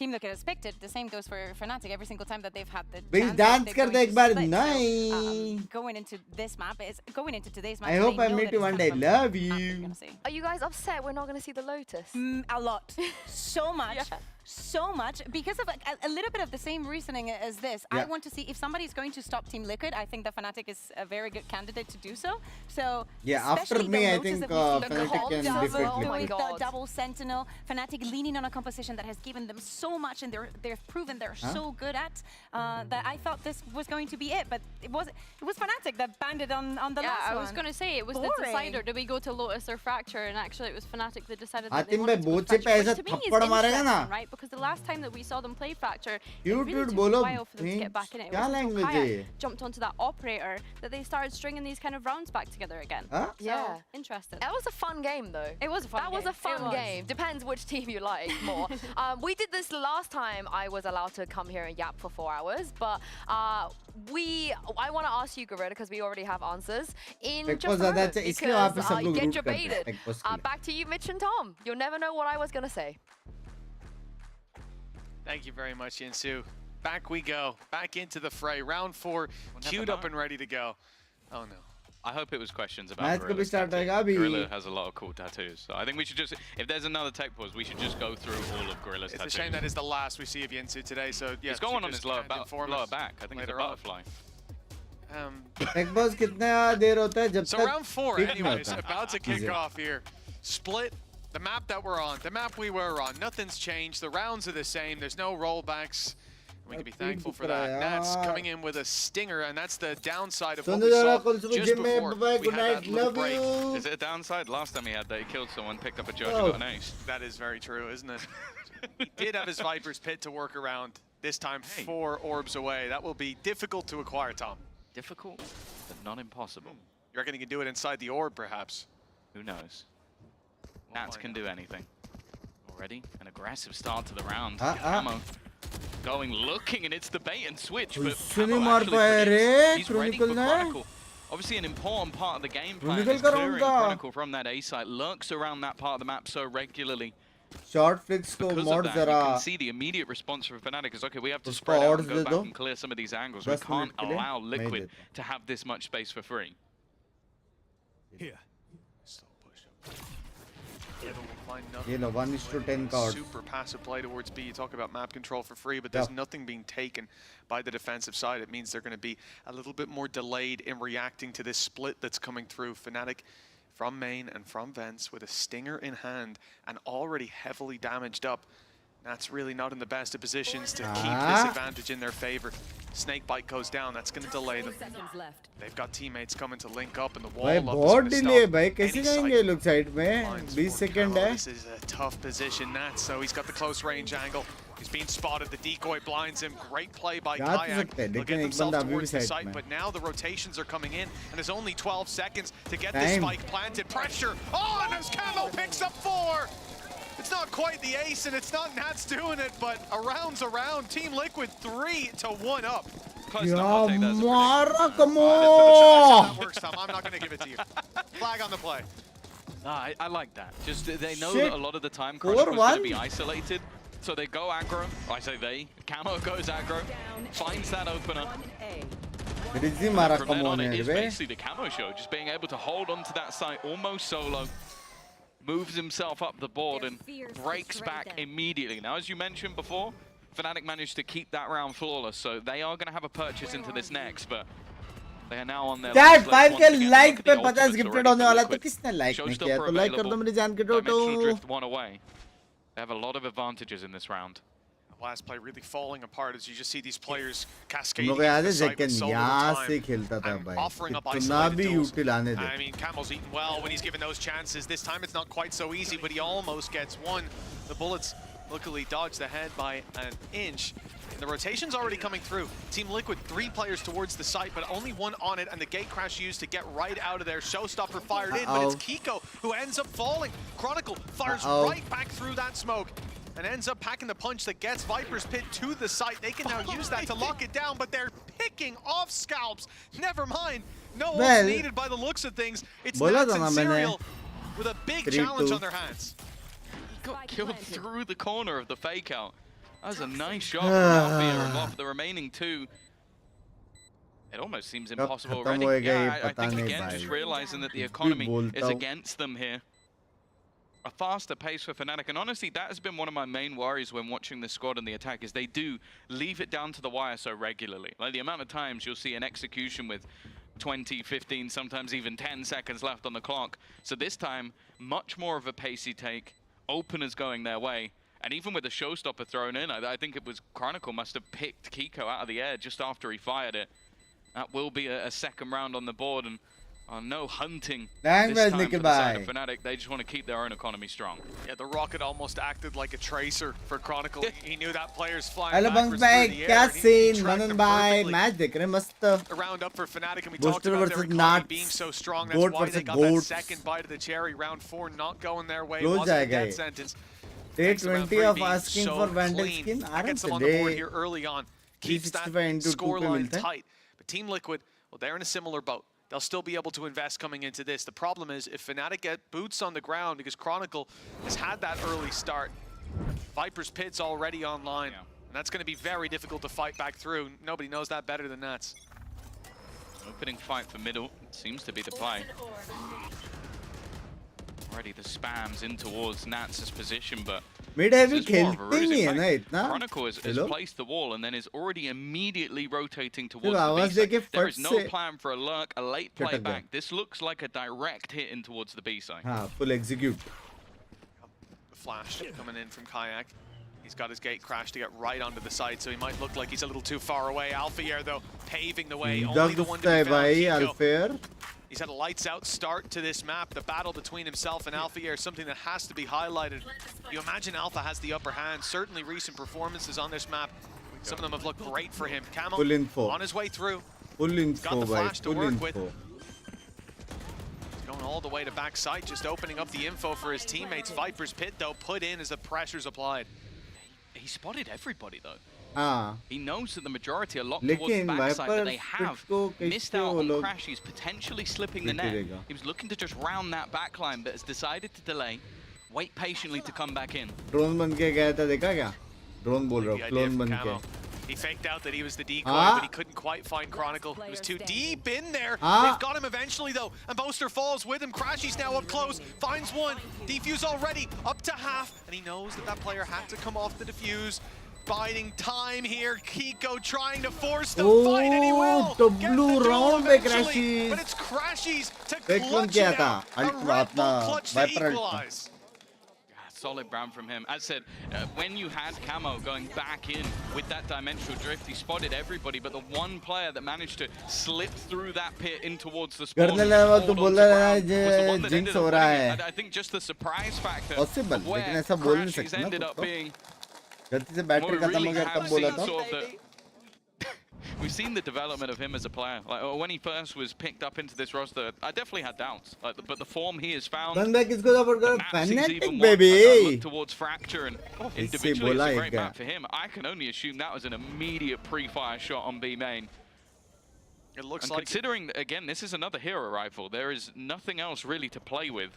[SPEAKER 3] Team Liquid has picked it. The same goes for Fnatic. Every single time that they've had the
[SPEAKER 1] भाई
[SPEAKER 3] chance,
[SPEAKER 1] dance
[SPEAKER 3] they're
[SPEAKER 1] कर
[SPEAKER 3] going
[SPEAKER 1] they
[SPEAKER 3] to
[SPEAKER 1] एक बार
[SPEAKER 3] split. So,
[SPEAKER 1] नहीं
[SPEAKER 3] going into this map is going into today's match.
[SPEAKER 1] I hope
[SPEAKER 3] they
[SPEAKER 1] I
[SPEAKER 3] know
[SPEAKER 1] meet
[SPEAKER 3] that
[SPEAKER 1] you
[SPEAKER 3] it's
[SPEAKER 1] one
[SPEAKER 3] kind
[SPEAKER 1] day
[SPEAKER 3] of a
[SPEAKER 1] love
[SPEAKER 3] map that
[SPEAKER 1] you
[SPEAKER 3] you're gonna see.
[SPEAKER 2] Are you guys upset we're not going to see the Lotus?
[SPEAKER 3] A lot. So much. So much. Because of a little bit of the same reasoning as this. I
[SPEAKER 1] Yeah.
[SPEAKER 3] want to see if somebody's going to stop Team Liquid. I think the Fnatic is a very good candidate to do so. So
[SPEAKER 1] Yeah, after
[SPEAKER 3] especially
[SPEAKER 1] me,
[SPEAKER 3] the
[SPEAKER 1] I
[SPEAKER 3] Lotus
[SPEAKER 1] think
[SPEAKER 3] that we see,
[SPEAKER 1] Fnatic can
[SPEAKER 3] double,
[SPEAKER 1] definitely
[SPEAKER 3] doing
[SPEAKER 1] pick.
[SPEAKER 3] the double Sentinel. Fnatic leaning on a composition that has given them so much and they've proven they're
[SPEAKER 1] Huh?
[SPEAKER 3] so good at that I thought this was going to be it. But it was Fnatic that banned it on the last one.
[SPEAKER 13] I was going to say, it was
[SPEAKER 3] Boring.
[SPEAKER 13] the decider. Did we go to Lotus or Fracture? And actually it was Fnatic that decided that
[SPEAKER 1] Atif
[SPEAKER 13] they
[SPEAKER 1] भाई
[SPEAKER 13] wanted to go
[SPEAKER 1] बोझ से
[SPEAKER 13] Fracture,
[SPEAKER 1] पैसा
[SPEAKER 13] which to me is
[SPEAKER 1] थप्पड़ मारेगा ना
[SPEAKER 13] interesting, right? Because the last time that we saw them play Fracture, it
[SPEAKER 1] Cute
[SPEAKER 13] really
[SPEAKER 1] dude
[SPEAKER 13] took
[SPEAKER 1] बोलो
[SPEAKER 13] a while for them to get back in it. It
[SPEAKER 1] क्या
[SPEAKER 13] wasn't until
[SPEAKER 1] language
[SPEAKER 13] Kaya
[SPEAKER 1] है ये?
[SPEAKER 13] jumped onto that operator that they started stringing these kind of rounds back together again.
[SPEAKER 1] Huh?
[SPEAKER 13] So,
[SPEAKER 2] Yeah.
[SPEAKER 13] interesting.
[SPEAKER 2] That was a fun game, though.
[SPEAKER 13] It was a fun
[SPEAKER 2] That
[SPEAKER 13] game.
[SPEAKER 2] was a fun
[SPEAKER 13] It was.
[SPEAKER 2] game. Depends which team you like more. We did this the last time I was allowed to come here and yap for 4 hours, but I want to ask you, Gorilla, because we already have answers in just a moment, because you get debated. Back to you, Mitch and Tom. You'll never know what I was going to say.
[SPEAKER 6] Thank you very much, Yinsu. Back we go. Back into the fray. Round 4, queued up and ready to go. Oh, no.
[SPEAKER 21] I hope it was questions about Gorilla. Gorilla has a lot of cool tattoos. So I think we should just, if there's another tech pause, we should just go through all of Gorilla's tattoos.
[SPEAKER 6] It's a shame that is the last we see of Yinsu today. So yeah,
[SPEAKER 21] he's got one on his lower back. I think it's a butterfly.
[SPEAKER 6] So round 4, anyways, about to kick off here. Split. The map that we're on, the map we were on, nothing's changed. The rounds are the same. There's no rollbacks. We can be thankful for that. Nats coming in with a stinger, and that's the downside of what we saw just before we had that little break.
[SPEAKER 21] Is it a downside? Last time he had that, he killed someone, picked up a judge, and got an ace.
[SPEAKER 6] That is very true, isn't it? He did have his Viper's Pit to work around, this time 4 orbs away. That will be difficult to acquire, Tom.
[SPEAKER 21] Difficult, but not impossible.
[SPEAKER 6] You reckon he can do it inside the orb, perhaps?
[SPEAKER 21] Who knows? Nats can do anything. Already an aggressive start to the round. Camo going, looking, and it's the bait and switch. But Camo actually he's ready for Chronicle. Obviously an important part of the game plan is clearing Chronicle from that A site. Lurks around that part of the map so regularly.
[SPEAKER 1] Short flicks ko mod zara.
[SPEAKER 21] You can see the immediate response from Fnatic is, okay, we have to spread out and go back and clear some of these angles. We can't allow Liquid to have this much space for free.
[SPEAKER 8] Here.
[SPEAKER 1] You know, 1:10 cards.
[SPEAKER 6] Super passive play towards B. You talk about map control for free, but there's nothing being taken by the defensive side. It means they're going to be a little bit more delayed in reacting to this split that's coming through. Fnatic from main and from vents with a stinger in hand and already heavily damaged up. That's really not in the best of positions to keep this advantage in their favor. Snakebite goes down. That's going to delay them. They've got teammates coming to link up in the wall.
[SPEAKER 1] बहुत delay भाई कैसे जाएंगे लोग side में 20 seconds है.
[SPEAKER 6] This is a tough position, Nats. So he's got the close range angle. He's being spotted. The decoy blinds him. Great play by Kayak. They'll get themselves towards the site, but now the rotations are coming in, and there's only 12 seconds to get this spike planted. Pressure. Oh, and as Camo picks up 4. It's not quite the ace, and it's not Nats doing it, but a round's around. Team Liquid 3-1 up.
[SPEAKER 1] Yeah, Mara, come
[SPEAKER 6] on! That works, Tom. I'm not going to give it to you. Flag on the play.
[SPEAKER 21] I like that. Just they know that a lot of the time Chronicle's going to be isolated, so they go aggro. I say they. Camo goes aggro, finds that opener. From then on, it is basically the Camo show, just being able to hold onto that site almost solo. Moves himself up the board and breaks back immediately. Now, as you mentioned before, Fnatic managed to keep that round flawless, so they are going to have a purchase into this next, but they are now on their
[SPEAKER 1] Chat 5 के like पे 50 gifted होने वाला तो किसने like नहीं किया तो like कर दो मेरी जान के
[SPEAKER 21] Dimensional Drift one away. They have a lot of advantages in this round.
[SPEAKER 6] Last play really falling apart as you just see these players cascading offering up isolated tools. I mean, Camel's eating well when he's given those chances. This time it's not quite so easy, but he almost gets one. The bullets luckily dodged the head by an inch. And the rotation's already coming through. Team Liquid, 3 players towards the site, but only 1 on it, and the gate crash used to get right out of there. Showstopper fired in, but it's Kiko who ends up falling. Chronicle fires right back through that smoke and ends up packing the punch that gets Viper's Pit to the site. They can now use that to lock it down, but they're picking off scalps. Never mind. No one's needed by the looks of things. It's Nats and Serial with a big challenge on their hands.
[SPEAKER 21] He got killed through the corner of the fake out. That was a nice shot from Alfia, and off the remaining 2. It almost seems impossible already. Yeah, I think again, just realizing that the economy is against them here. A faster pace for Fnatic, and honestly, that has been one of my main worries when watching the squad and the attack, is they do leave it down to the wire so regularly. Like the amount of times you'll see an execution with 20, 15, sometimes even 10 seconds left on the clock. So this time, much more of a pacey take, openers going their way, and even with the showstopper thrown in, I think it was Chronicle must have picked Kiko out of the air just after he fired it. That will be a second round on the board, and no hunting this time for the side of Fnatic. They just want to keep their own economy strong.
[SPEAKER 6] Yeah, the rocket almost acted like a tracer for Chronicle. He knew that player's flying backwards through the air. He tracked him perfectly. A round up for Fnatic, and we talked about their economy being so strong. That's why they got that second bite of the cherry. Round 4 not going their way. Wasn't a death sentence.
[SPEAKER 1] Day
[SPEAKER 6] Thanks to round
[SPEAKER 1] 20
[SPEAKER 6] three
[SPEAKER 1] of
[SPEAKER 6] being
[SPEAKER 1] asking
[SPEAKER 6] so
[SPEAKER 1] for Vandal
[SPEAKER 6] clean.
[SPEAKER 1] skin.
[SPEAKER 6] That gets them
[SPEAKER 1] Aren't
[SPEAKER 6] on the board
[SPEAKER 1] they?
[SPEAKER 6] here early on. Keeps that
[SPEAKER 1] 365 into 2
[SPEAKER 6] scoreline
[SPEAKER 1] पे मिलता है.
[SPEAKER 6] tight. But Team Liquid, well, they're in a similar boat. They'll still be able to invest coming into this. The problem is if Fnatic get boots on the ground, because Chronicle has had that early start. Viper's Pit's already online. And that's going to be very difficult to fight back through. Nobody knows that better than Nats.
[SPEAKER 21] Opening fight for middle seems to be the play. Already the spams in towards Nats' position, but
[SPEAKER 1] Mid heavy खेलते नहीं है ना इतना.
[SPEAKER 21] Chronicle has placed the wall and then is already immediately rotating towards
[SPEAKER 1] सिर्फ
[SPEAKER 21] the
[SPEAKER 1] आवाज
[SPEAKER 21] B
[SPEAKER 1] देके
[SPEAKER 21] side. There is
[SPEAKER 1] फट
[SPEAKER 21] no
[SPEAKER 1] से
[SPEAKER 21] plan for a lurk, a late play
[SPEAKER 1] चटक गया.
[SPEAKER 21] back. This looks like a direct hit in towards the B side.
[SPEAKER 1] हाँ, full execute.
[SPEAKER 6] The flash coming in from Kayak. He's got his gate crash to get right onto the side, so he might look like he's a little too far away. Alphayer, though, paving the way. Only the one to be found.
[SPEAKER 1] Alphayer.
[SPEAKER 6] He's had a lights out start to this map. The battle between himself and Alphayer is something that has to be highlighted. You imagine Alpha has the upper hand. Certainly recent performances on this map. Some of them have looked great for him. Camo
[SPEAKER 1] Full info.
[SPEAKER 6] on his way through.
[SPEAKER 1] Full info,
[SPEAKER 6] got the flash to
[SPEAKER 1] full
[SPEAKER 6] work
[SPEAKER 1] info.
[SPEAKER 6] with. He's going all the way to backside, just opening up the info for his teammates. Viper's Pit, though, put in as the pressure's applied.
[SPEAKER 21] He spotted everybody though.
[SPEAKER 1] हाँ.
[SPEAKER 21] He knows that the majority are locked towards the backside, but they have missed out on crashes, potentially slipping the net. He was looking to just round that backline, but has decided to delay, wait patiently to come back in.
[SPEAKER 1] Drone बन के गया था देखा क्या? Drone बोल रहा हूँ, clone बन के.
[SPEAKER 6] He faked out that he was the decoy, but he couldn't quite find Chronicle. He was too deep in there. They've got him eventually, though. And Boaster falls with him. Crashy's now up close. Finds one. Defuse already up to half. And he knows that that player had to come off the defuse. Biding time here. Kiko trying to force the fight, and he will.
[SPEAKER 1] तो
[SPEAKER 6] Get
[SPEAKER 1] blue
[SPEAKER 6] the duel
[SPEAKER 1] round पे
[SPEAKER 6] eventually.
[SPEAKER 1] Crashies.
[SPEAKER 6] But it's Crashies to
[SPEAKER 1] Fake one
[SPEAKER 6] clutch
[SPEAKER 1] किया
[SPEAKER 6] it
[SPEAKER 1] था.
[SPEAKER 6] out. A Red Bull clutch to
[SPEAKER 1] Viper
[SPEAKER 6] equalize.
[SPEAKER 21] Solid round from him. As said, when you had Camo going back in with that dimensional drift, he spotted everybody, but the one player that managed to slip through that pit in towards the spawn
[SPEAKER 1] करने लगा तो बोला
[SPEAKER 21] was
[SPEAKER 1] jinx हो रहा है.
[SPEAKER 21] I think just the surprise factor
[SPEAKER 1] Possible,
[SPEAKER 21] of where
[SPEAKER 1] लेकिन ऐसा बोल नहीं
[SPEAKER 21] Crashies
[SPEAKER 1] सकते ना
[SPEAKER 21] ended up
[SPEAKER 1] खुद को.
[SPEAKER 21] being.
[SPEAKER 1] गलती से बैटरी खत्म हो गया तब बोला था.
[SPEAKER 21] We've seen the development of him as a player. Like when he first was picked up into this roster, I definitely had doubts. Like, but the form he has found,
[SPEAKER 1] बंदा किसको support कर? Fnatic
[SPEAKER 21] look
[SPEAKER 1] baby.
[SPEAKER 21] towards Fracture and
[SPEAKER 1] इससे
[SPEAKER 21] individually it's
[SPEAKER 1] बोला
[SPEAKER 21] a
[SPEAKER 1] एक
[SPEAKER 21] great
[SPEAKER 1] guy.
[SPEAKER 21] map for him. I can only assume that was an immediate pre-fire shot on B main.
[SPEAKER 6] It looks
[SPEAKER 21] and
[SPEAKER 6] like
[SPEAKER 21] considering again, this is another hero rifle. There is nothing else really to play with.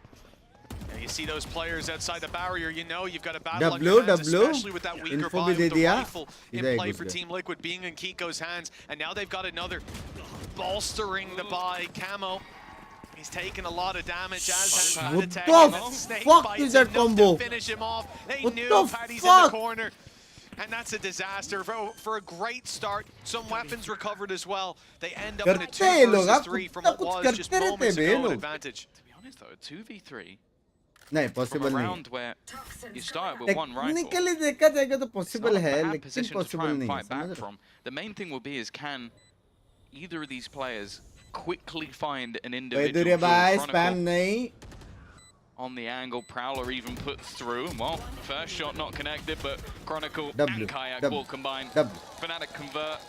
[SPEAKER 6] Yeah, you see those players outside the barrier, you know you've got a battle on your hands, especially with that weaker
[SPEAKER 1] Info
[SPEAKER 6] buy
[SPEAKER 1] भी
[SPEAKER 6] with
[SPEAKER 1] they
[SPEAKER 6] the
[SPEAKER 1] दिया.
[SPEAKER 6] rifle in play for Team Liquid being in Kiko's hands. And now they've got another bolstering the buy. Camo, he's taken a lot of damage as has
[SPEAKER 1] What
[SPEAKER 6] Pattek.
[SPEAKER 1] the
[SPEAKER 6] And Snake
[SPEAKER 1] fuck
[SPEAKER 6] bites
[SPEAKER 1] is that
[SPEAKER 6] enough
[SPEAKER 1] combo?
[SPEAKER 6] to finish him off. They
[SPEAKER 1] What
[SPEAKER 6] knew
[SPEAKER 1] the
[SPEAKER 6] Patty's in the
[SPEAKER 1] fuck?
[SPEAKER 6] corner. And that's a disaster for a great start. Some weapons recovered as well. They end up in a 2 versus 3 from what was just moments ago an advantage.
[SPEAKER 21] To be honest though, a 2v3
[SPEAKER 1] नहीं
[SPEAKER 21] from
[SPEAKER 1] possible
[SPEAKER 21] a
[SPEAKER 1] नहीं.
[SPEAKER 21] round where you start with one rifle.
[SPEAKER 1] Technically देखा जाएगा तो possible है,
[SPEAKER 21] Bad
[SPEAKER 1] लेकिन
[SPEAKER 21] position to try
[SPEAKER 1] possible
[SPEAKER 21] and
[SPEAKER 1] नहीं है.
[SPEAKER 21] fight back
[SPEAKER 1] समझ रहे हो?
[SPEAKER 21] from. The main thing will be is can either of these players quickly find an individual
[SPEAKER 1] वैदुर्य भाई
[SPEAKER 21] Chronicle
[SPEAKER 1] spam नहीं.
[SPEAKER 21] on the angle. Prowler even put through. Well, first shot not connected, but Chronicle
[SPEAKER 1] W,
[SPEAKER 21] and Kayak
[SPEAKER 1] W,
[SPEAKER 21] will combine.
[SPEAKER 1] W.
[SPEAKER 21] Fnatic convert.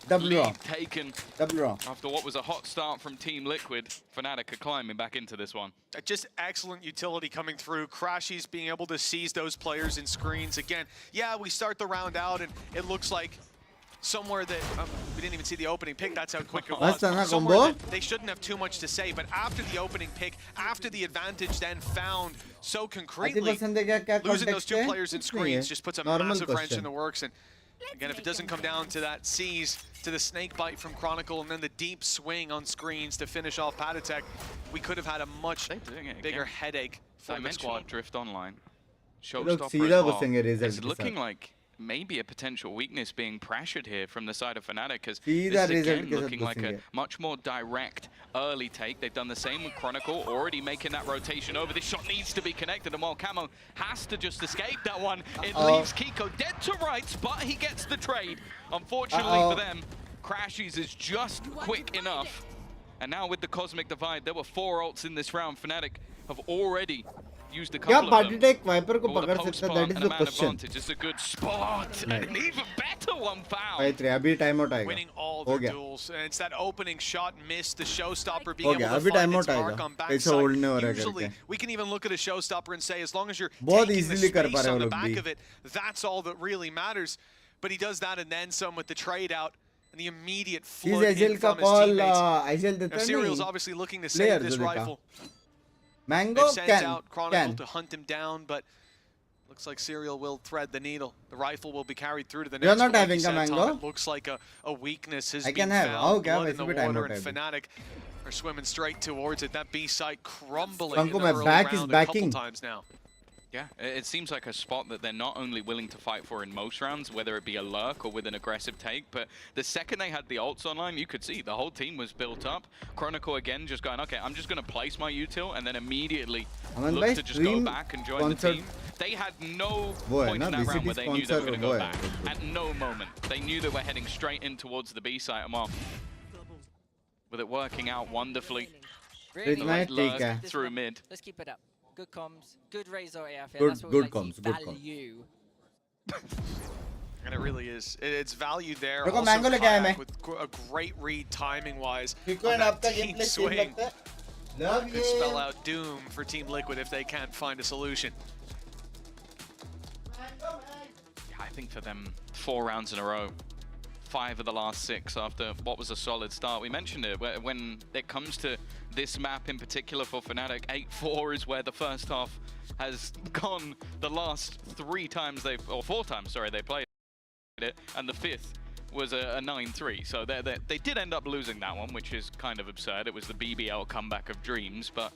[SPEAKER 1] W
[SPEAKER 21] Lead taken.
[SPEAKER 1] W wrong.
[SPEAKER 21] After what was a hot start from Team Liquid, Fnatic are climbing back into this one.
[SPEAKER 6] Just excellent utility coming through. Crashies being able to seize those players in screens. Again, yeah, we start the round out and it looks like somewhere that we didn't even see the opening pick. That's how quick it was. Somewhere that they shouldn't have too much to say, but after the opening pick, after the advantage then found so concretely, losing those two players in screens just puts a massive wrench in the works. And again, if it doesn't come down to that seize, to the snake bite from Chronicle, and then the deep swing on screens to finish off Pattek, we could have had a much bigger headache for the squad.
[SPEAKER 21] Drift online.
[SPEAKER 1] Look,
[SPEAKER 21] Showstopper
[SPEAKER 1] सीधा
[SPEAKER 21] as well.
[SPEAKER 1] घुसेंगे result
[SPEAKER 21] It's
[SPEAKER 1] के
[SPEAKER 21] looking
[SPEAKER 1] साथ.
[SPEAKER 21] like maybe a potential weakness being pressured here from the side of Fnatic, because
[SPEAKER 1] सीधा
[SPEAKER 21] this is
[SPEAKER 1] result
[SPEAKER 21] again
[SPEAKER 1] के साथ
[SPEAKER 21] looking like a
[SPEAKER 1] घुसेंगे.
[SPEAKER 21] much more direct early take. They've done the same with Chronicle, already making that rotation over. This shot needs to be connected, and while Camo has to just escape that one, it leaves Kiko dead to rights, but he gets the trade. Unfortunately for them, Crashies is just quick enough. And now with the Cosmic Divide, there were 4 ults in this round. Fnatic have already used a
[SPEAKER 1] क्या
[SPEAKER 21] couple of
[SPEAKER 1] party
[SPEAKER 21] them.
[SPEAKER 1] Take Viper को
[SPEAKER 21] But with
[SPEAKER 1] पकड़
[SPEAKER 21] a post
[SPEAKER 1] सकता?
[SPEAKER 21] spot
[SPEAKER 1] That is
[SPEAKER 21] and
[SPEAKER 1] the
[SPEAKER 21] a man
[SPEAKER 1] question.
[SPEAKER 21] advantage. It's a good spot. And an even better one foul.
[SPEAKER 1] भाई 3 अभी time out आएगा.
[SPEAKER 6] Winning all
[SPEAKER 1] हो
[SPEAKER 6] their
[SPEAKER 1] गया.
[SPEAKER 6] duels, and it's that opening shot missed, the showstopper
[SPEAKER 1] हो
[SPEAKER 6] being
[SPEAKER 1] गया.
[SPEAKER 6] able to
[SPEAKER 1] अभी
[SPEAKER 6] find
[SPEAKER 1] time
[SPEAKER 6] its
[SPEAKER 1] out
[SPEAKER 6] mark
[SPEAKER 1] आएगा.
[SPEAKER 6] on
[SPEAKER 1] ऐसा होल्ड नहीं हो
[SPEAKER 6] backside.
[SPEAKER 1] रहा
[SPEAKER 6] Usually,
[SPEAKER 1] करके.
[SPEAKER 6] we can even look at a showstopper and say, as long as you're
[SPEAKER 1] बहुत
[SPEAKER 6] taking the
[SPEAKER 1] easily कर पा
[SPEAKER 6] space
[SPEAKER 1] रहे
[SPEAKER 6] on
[SPEAKER 1] हो
[SPEAKER 6] the
[SPEAKER 1] लोग
[SPEAKER 6] back
[SPEAKER 1] भी.
[SPEAKER 6] of it, that's all that really matters. But he does that and then some with the trade out and the immediate flood in
[SPEAKER 1] ISL का
[SPEAKER 6] from his
[SPEAKER 1] call
[SPEAKER 6] teammates.
[SPEAKER 1] ISL
[SPEAKER 6] Now,
[SPEAKER 1] देता
[SPEAKER 6] Serial's
[SPEAKER 1] नहीं.
[SPEAKER 6] obviously looking to
[SPEAKER 1] Player
[SPEAKER 6] save this
[SPEAKER 1] जो देखा.
[SPEAKER 6] rifle.
[SPEAKER 1] Mango
[SPEAKER 6] They've sent
[SPEAKER 1] can
[SPEAKER 6] out Chronicle to hunt him down, but looks like Serial will thread the needle. The rifle will be carried through to the next.
[SPEAKER 1] You're not
[SPEAKER 6] one. Like
[SPEAKER 1] having
[SPEAKER 6] you
[SPEAKER 1] a
[SPEAKER 6] said,
[SPEAKER 1] Mango?
[SPEAKER 6] Tom, it looks like a weakness has
[SPEAKER 1] I
[SPEAKER 6] been
[SPEAKER 1] can have.
[SPEAKER 6] found.
[SPEAKER 1] Okay,
[SPEAKER 6] Blood in the
[SPEAKER 1] वैसे भी time
[SPEAKER 6] water,
[SPEAKER 1] out
[SPEAKER 6] and
[SPEAKER 1] है अभी.
[SPEAKER 6] Fnatic are swimming straight towards it. That B site crumbling
[SPEAKER 1] Mango,
[SPEAKER 6] in the
[SPEAKER 1] my
[SPEAKER 6] early
[SPEAKER 1] back is
[SPEAKER 6] round a couple
[SPEAKER 1] backing.
[SPEAKER 6] times now.
[SPEAKER 21] Yeah, it seems like a spot that they're not only willing to fight for in most rounds, whether it be a lurk or with an aggressive take, but the second they had the ults online, you could see the whole team was built up. Chronicle again just going, okay, I'm just going to place my util and then immediately look to just go back and join the team. They had no point in that round where they knew they were going to go back. At no moment. They knew they were heading straight in towards the B site. With it working out wonderfully.
[SPEAKER 4] Really
[SPEAKER 21] Lurk
[SPEAKER 1] ठीक है.
[SPEAKER 21] through mid.
[SPEAKER 4] Let's keep it up. Good comms, good Razor AF.
[SPEAKER 1] Good-
[SPEAKER 4] That's what
[SPEAKER 1] good
[SPEAKER 4] we like
[SPEAKER 1] comms,
[SPEAKER 4] to
[SPEAKER 1] good
[SPEAKER 4] value.
[SPEAKER 6] And it really is. It's valued there.
[SPEAKER 1] देखो,
[SPEAKER 6] Also,
[SPEAKER 1] Mango लेके आया मैं.
[SPEAKER 6] Kayak with a great read timing-wise.
[SPEAKER 1] Kiko
[SPEAKER 6] on
[SPEAKER 1] and
[SPEAKER 6] that
[SPEAKER 1] आपका
[SPEAKER 6] team
[SPEAKER 1] gameplay same
[SPEAKER 6] swing.
[SPEAKER 1] लगता है. Love
[SPEAKER 6] Could spell out doom for Team Liquid if they can't find a solution.
[SPEAKER 21] I think for them, 4 rounds in a row, 5 of the last 6 after what was a solid start. We mentioned it, when it comes to this map in particular for Fnatic, 8-4 is where the first half has gone the last 4 times they played it, and the 5th was a 9-3. So they did end up losing that one, which is kind of absurd. It was the BBL comeback of dreams, but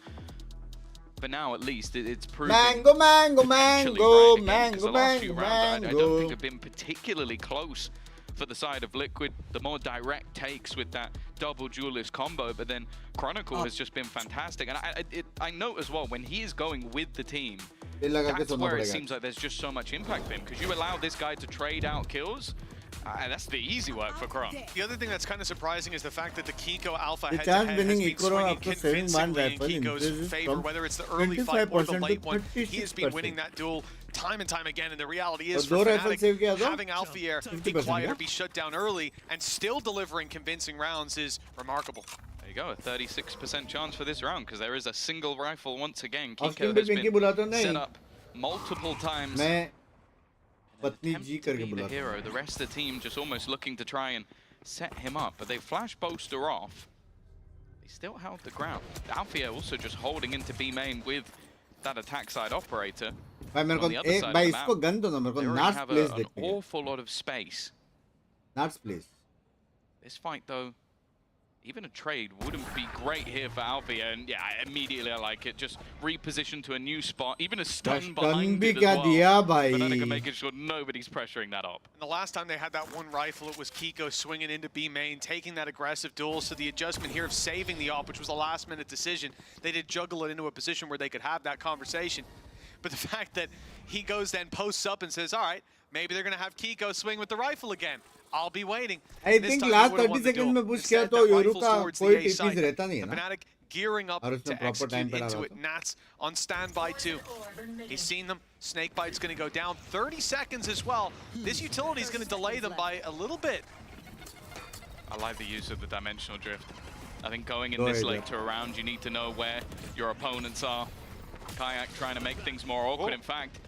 [SPEAKER 21] for now at least it's proving
[SPEAKER 1] Mango, mango,
[SPEAKER 21] potentially
[SPEAKER 1] mango,
[SPEAKER 21] right again, because the
[SPEAKER 1] mango,
[SPEAKER 21] last few
[SPEAKER 1] mango,
[SPEAKER 21] rounds I don't think
[SPEAKER 1] mango.
[SPEAKER 21] have been particularly close for the side of Liquid. The more direct takes with that double duelist combo, but then Chronicle has just been fantastic. And I note as well, when he is going with the team, that's where it seems like there's just so much impact for him, because you allow this guy to trade out kills. That's the easy work for Chrome.
[SPEAKER 6] The other thing that's kind of surprising is the fact that the Kiko Alpha
[SPEAKER 1] The
[SPEAKER 6] head-to-head
[SPEAKER 1] chance
[SPEAKER 6] has
[SPEAKER 1] winning
[SPEAKER 6] been
[SPEAKER 1] Equoro
[SPEAKER 6] swinging
[SPEAKER 1] after saving one
[SPEAKER 6] convincingly in
[SPEAKER 1] rifle
[SPEAKER 6] Kiko's
[SPEAKER 1] increases
[SPEAKER 6] favor,
[SPEAKER 1] from
[SPEAKER 6] whether it's the early fight or the
[SPEAKER 1] 25%
[SPEAKER 6] late
[SPEAKER 1] to
[SPEAKER 6] one. He has been
[SPEAKER 1] 36%.
[SPEAKER 6] winning that duel time and time again, and the reality is
[SPEAKER 1] और
[SPEAKER 6] for
[SPEAKER 1] दो rifle save किया
[SPEAKER 6] Fnatic,
[SPEAKER 1] तो
[SPEAKER 6] having Alfier be
[SPEAKER 1] 50%
[SPEAKER 6] quiet
[SPEAKER 1] क्या?
[SPEAKER 6] or be shut down early and still delivering convincing rounds is remarkable.
[SPEAKER 21] There you go, a 36% chance for this round, because there is a single rifle once again.
[SPEAKER 1] Off
[SPEAKER 21] Kiko
[SPEAKER 1] team पे
[SPEAKER 21] has
[SPEAKER 1] Pinky
[SPEAKER 21] been
[SPEAKER 1] बुलाता नहीं.
[SPEAKER 21] set up multiple times.
[SPEAKER 1] मैं पत्नी
[SPEAKER 21] Attempt
[SPEAKER 1] ji
[SPEAKER 21] to
[SPEAKER 1] करके
[SPEAKER 21] be the
[SPEAKER 1] बुलाता.
[SPEAKER 21] hero. The rest of the team just almost looking to try and set him up, but they flash Boaster off. They still held the ground. Alfia also just holding into B main with that attack side operator.
[SPEAKER 1] भाई मेरे को
[SPEAKER 21] On the other
[SPEAKER 1] एक
[SPEAKER 21] side
[SPEAKER 1] भाई
[SPEAKER 21] of the
[SPEAKER 1] इसको
[SPEAKER 21] map,
[SPEAKER 1] gun दो ना मेरे को
[SPEAKER 21] they already
[SPEAKER 1] knots
[SPEAKER 21] have
[SPEAKER 1] place
[SPEAKER 21] an
[SPEAKER 1] देखनी है.
[SPEAKER 21] awful lot of space.
[SPEAKER 1] Knots place.
[SPEAKER 21] This fight though, even a trade wouldn't be great here for Alfia, and yeah, immediately I like it. Just reposition to a new spot, even a stun behind
[SPEAKER 1] भी
[SPEAKER 21] it
[SPEAKER 1] क्या
[SPEAKER 21] as well.
[SPEAKER 1] दिया भाई.
[SPEAKER 21] Fnatic are making sure nobody's pressuring that up.
[SPEAKER 6] And the last time they had that one rifle, it was Kiko swinging into B main, taking that aggressive duel. So the adjustment here of saving the op, which was a last-minute decision, they did juggle it into a position where they could have that conversation. But the fact that he goes then posts up and says, all right, maybe they're going to have Kiko swing with the rifle again. I'll be waiting.
[SPEAKER 1] I think last 30 seconds में push किया तो Yoru का कोई TPs रहता नहीं है ना.
[SPEAKER 6] Fnatic gearing up
[SPEAKER 1] और उसमें
[SPEAKER 6] to
[SPEAKER 1] proper time
[SPEAKER 6] execute
[SPEAKER 1] पे
[SPEAKER 6] into
[SPEAKER 1] डाला
[SPEAKER 6] it. Nats on standby too. He's seen them. Snakebite's going to go down. 30 seconds as well. This utility is going to delay them by a little bit.
[SPEAKER 21] I like the use of the dimensional drift. I think going in this late to a round, you need to know where your opponents are. Kayak trying to make things more awkward. In fact,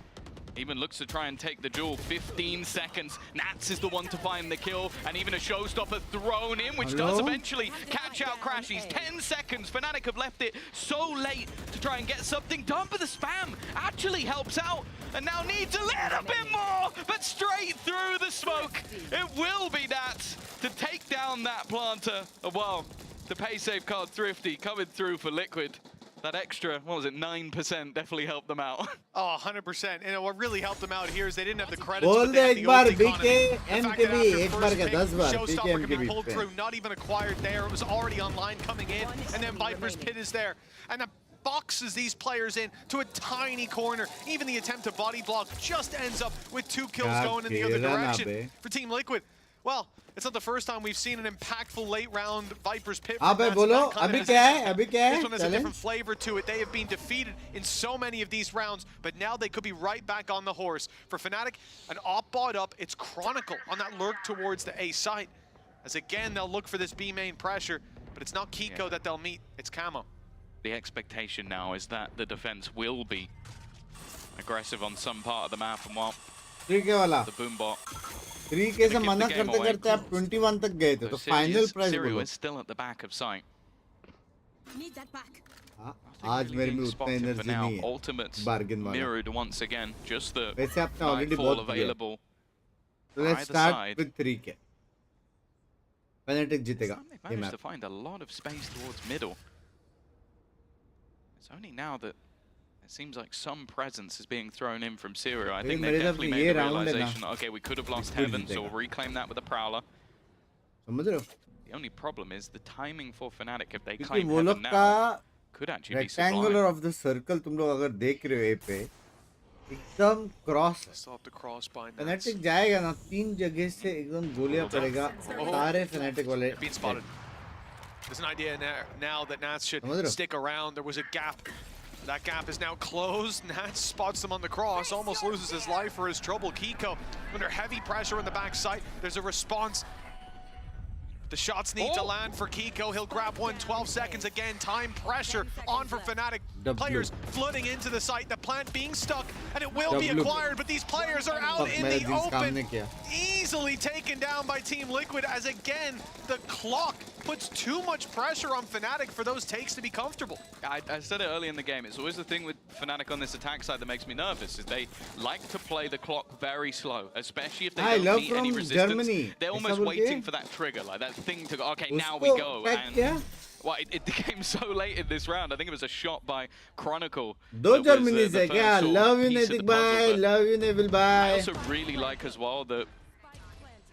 [SPEAKER 21] even looks to try and take the duel. 15 seconds. Nats is the one to find the kill, and even a showstopper thrown in, which does eventually catch out Crashies. 10 seconds. Fnatic have left it so late to try and get something done, but the spam actually helps out, and now needs a little bit more, but straight through the smoke. It will be Nats to take down that planter. Well, the pay save card Thrifty coming through for Liquid. That extra, what was it, 9% definitely helped them out.
[SPEAKER 6] Oh, 100%. And what really helped them out here is they didn't have the credits,
[SPEAKER 1] बोल
[SPEAKER 6] but
[SPEAKER 1] they
[SPEAKER 6] they had
[SPEAKER 1] एक
[SPEAKER 6] the
[SPEAKER 1] bar
[SPEAKER 6] ult economy.
[SPEAKER 1] BK
[SPEAKER 6] The fact
[SPEAKER 1] MKB
[SPEAKER 6] that after
[SPEAKER 1] एक
[SPEAKER 6] first
[SPEAKER 1] बार क्या
[SPEAKER 6] pick,
[SPEAKER 1] 10 bar BK
[SPEAKER 6] Showstopper could be
[SPEAKER 1] MKB
[SPEAKER 6] pulled through, not even acquired there. It was already online coming in, and then Viper's Pit is there. And that boxes these players in to a tiny corner. Even the attempt to body block just ends up with 2 kills going in the other direction for Team Liquid. Well, it's not the first time we've seen an impactful late-round Vipers pit.
[SPEAKER 1] अबे बोलो अभी क्या है अभी क्या है
[SPEAKER 6] This one has a different flavor to it. They have been defeated in so many of these rounds, but now they could be right back on the horse. For Fnatic, an op-bot up, it's Chronicle on that lurk towards the A site. As again, they'll look for this B main pressure, but it's not Kiko that they'll meet, it's Camo.
[SPEAKER 21] The expectation now is that the defense will be aggressive on some part of the map, and while the boom bot
[SPEAKER 1] 3K से मना करते करते आप 21 तक गए थे तो final price
[SPEAKER 21] Sirius
[SPEAKER 1] बोलो
[SPEAKER 21] is still at the back of sight.
[SPEAKER 3] Need that back.
[SPEAKER 1] आज मेरे में उतना एनर्जी नहीं है
[SPEAKER 21] Ultimates
[SPEAKER 1] बार्गेन वाला
[SPEAKER 21] mirrored once again, just the
[SPEAKER 1] वैसे आपने ऑलरेडी
[SPEAKER 21] nightfall
[SPEAKER 1] बहुत
[SPEAKER 21] available.
[SPEAKER 1] So let's start with 3K. Fnatic जीतेगा
[SPEAKER 21] They managed to find a lot of space towards middle. It's only now that it seems like some presence is being thrown in from Syria. I think they definitely made the realization that, okay, we could have lost Heaven, so we'll reclaim that with a Prowler. The only problem is the timing for Fnatic, if they claim Heaven now, could actually be
[SPEAKER 1] rectangular
[SPEAKER 21] sublime.
[SPEAKER 1] of the circle तुम लोग अगर देख रहे हो ए पे एकदम cross
[SPEAKER 6] Still have to cross by Nats.
[SPEAKER 1] Fnatic जाएगा ना 3 जगह से एकदम गोलियां पड़ेगा सारे Fnatic वाले
[SPEAKER 6] Being spotted. There's an idea now that Nats should stick around. There was a gap. That gap is now closed. Nats spots them on the cross, almost loses his life for his trouble. Kiko under heavy pressure in the backside. There's a response. The shots need to land for Kiko. He'll grab one, 12 seconds again. Time pressure on for Fnatic. Players flooding into the site. The plant being stuck, and it will be acquired, but these players are out in the open. Easily taken down by Team Liquid as, again, the clock puts too much pressure on Fnatic for those takes to be comfortable.
[SPEAKER 21] I said it early in the game. It's always the thing with Fnatic on this attack side that makes me nervous, is they like to play the clock very slow, especially if they don't meet any resistance.
[SPEAKER 1] Germany.
[SPEAKER 21] They're almost waiting for that trigger, like that thing to go, okay, now we go. And well, it came so late in this round. I think it was a shot by Chronicle.
[SPEAKER 1] दो Germany से क्या? Love you Natic bye, love you Neville bye.
[SPEAKER 21] I also really like as well the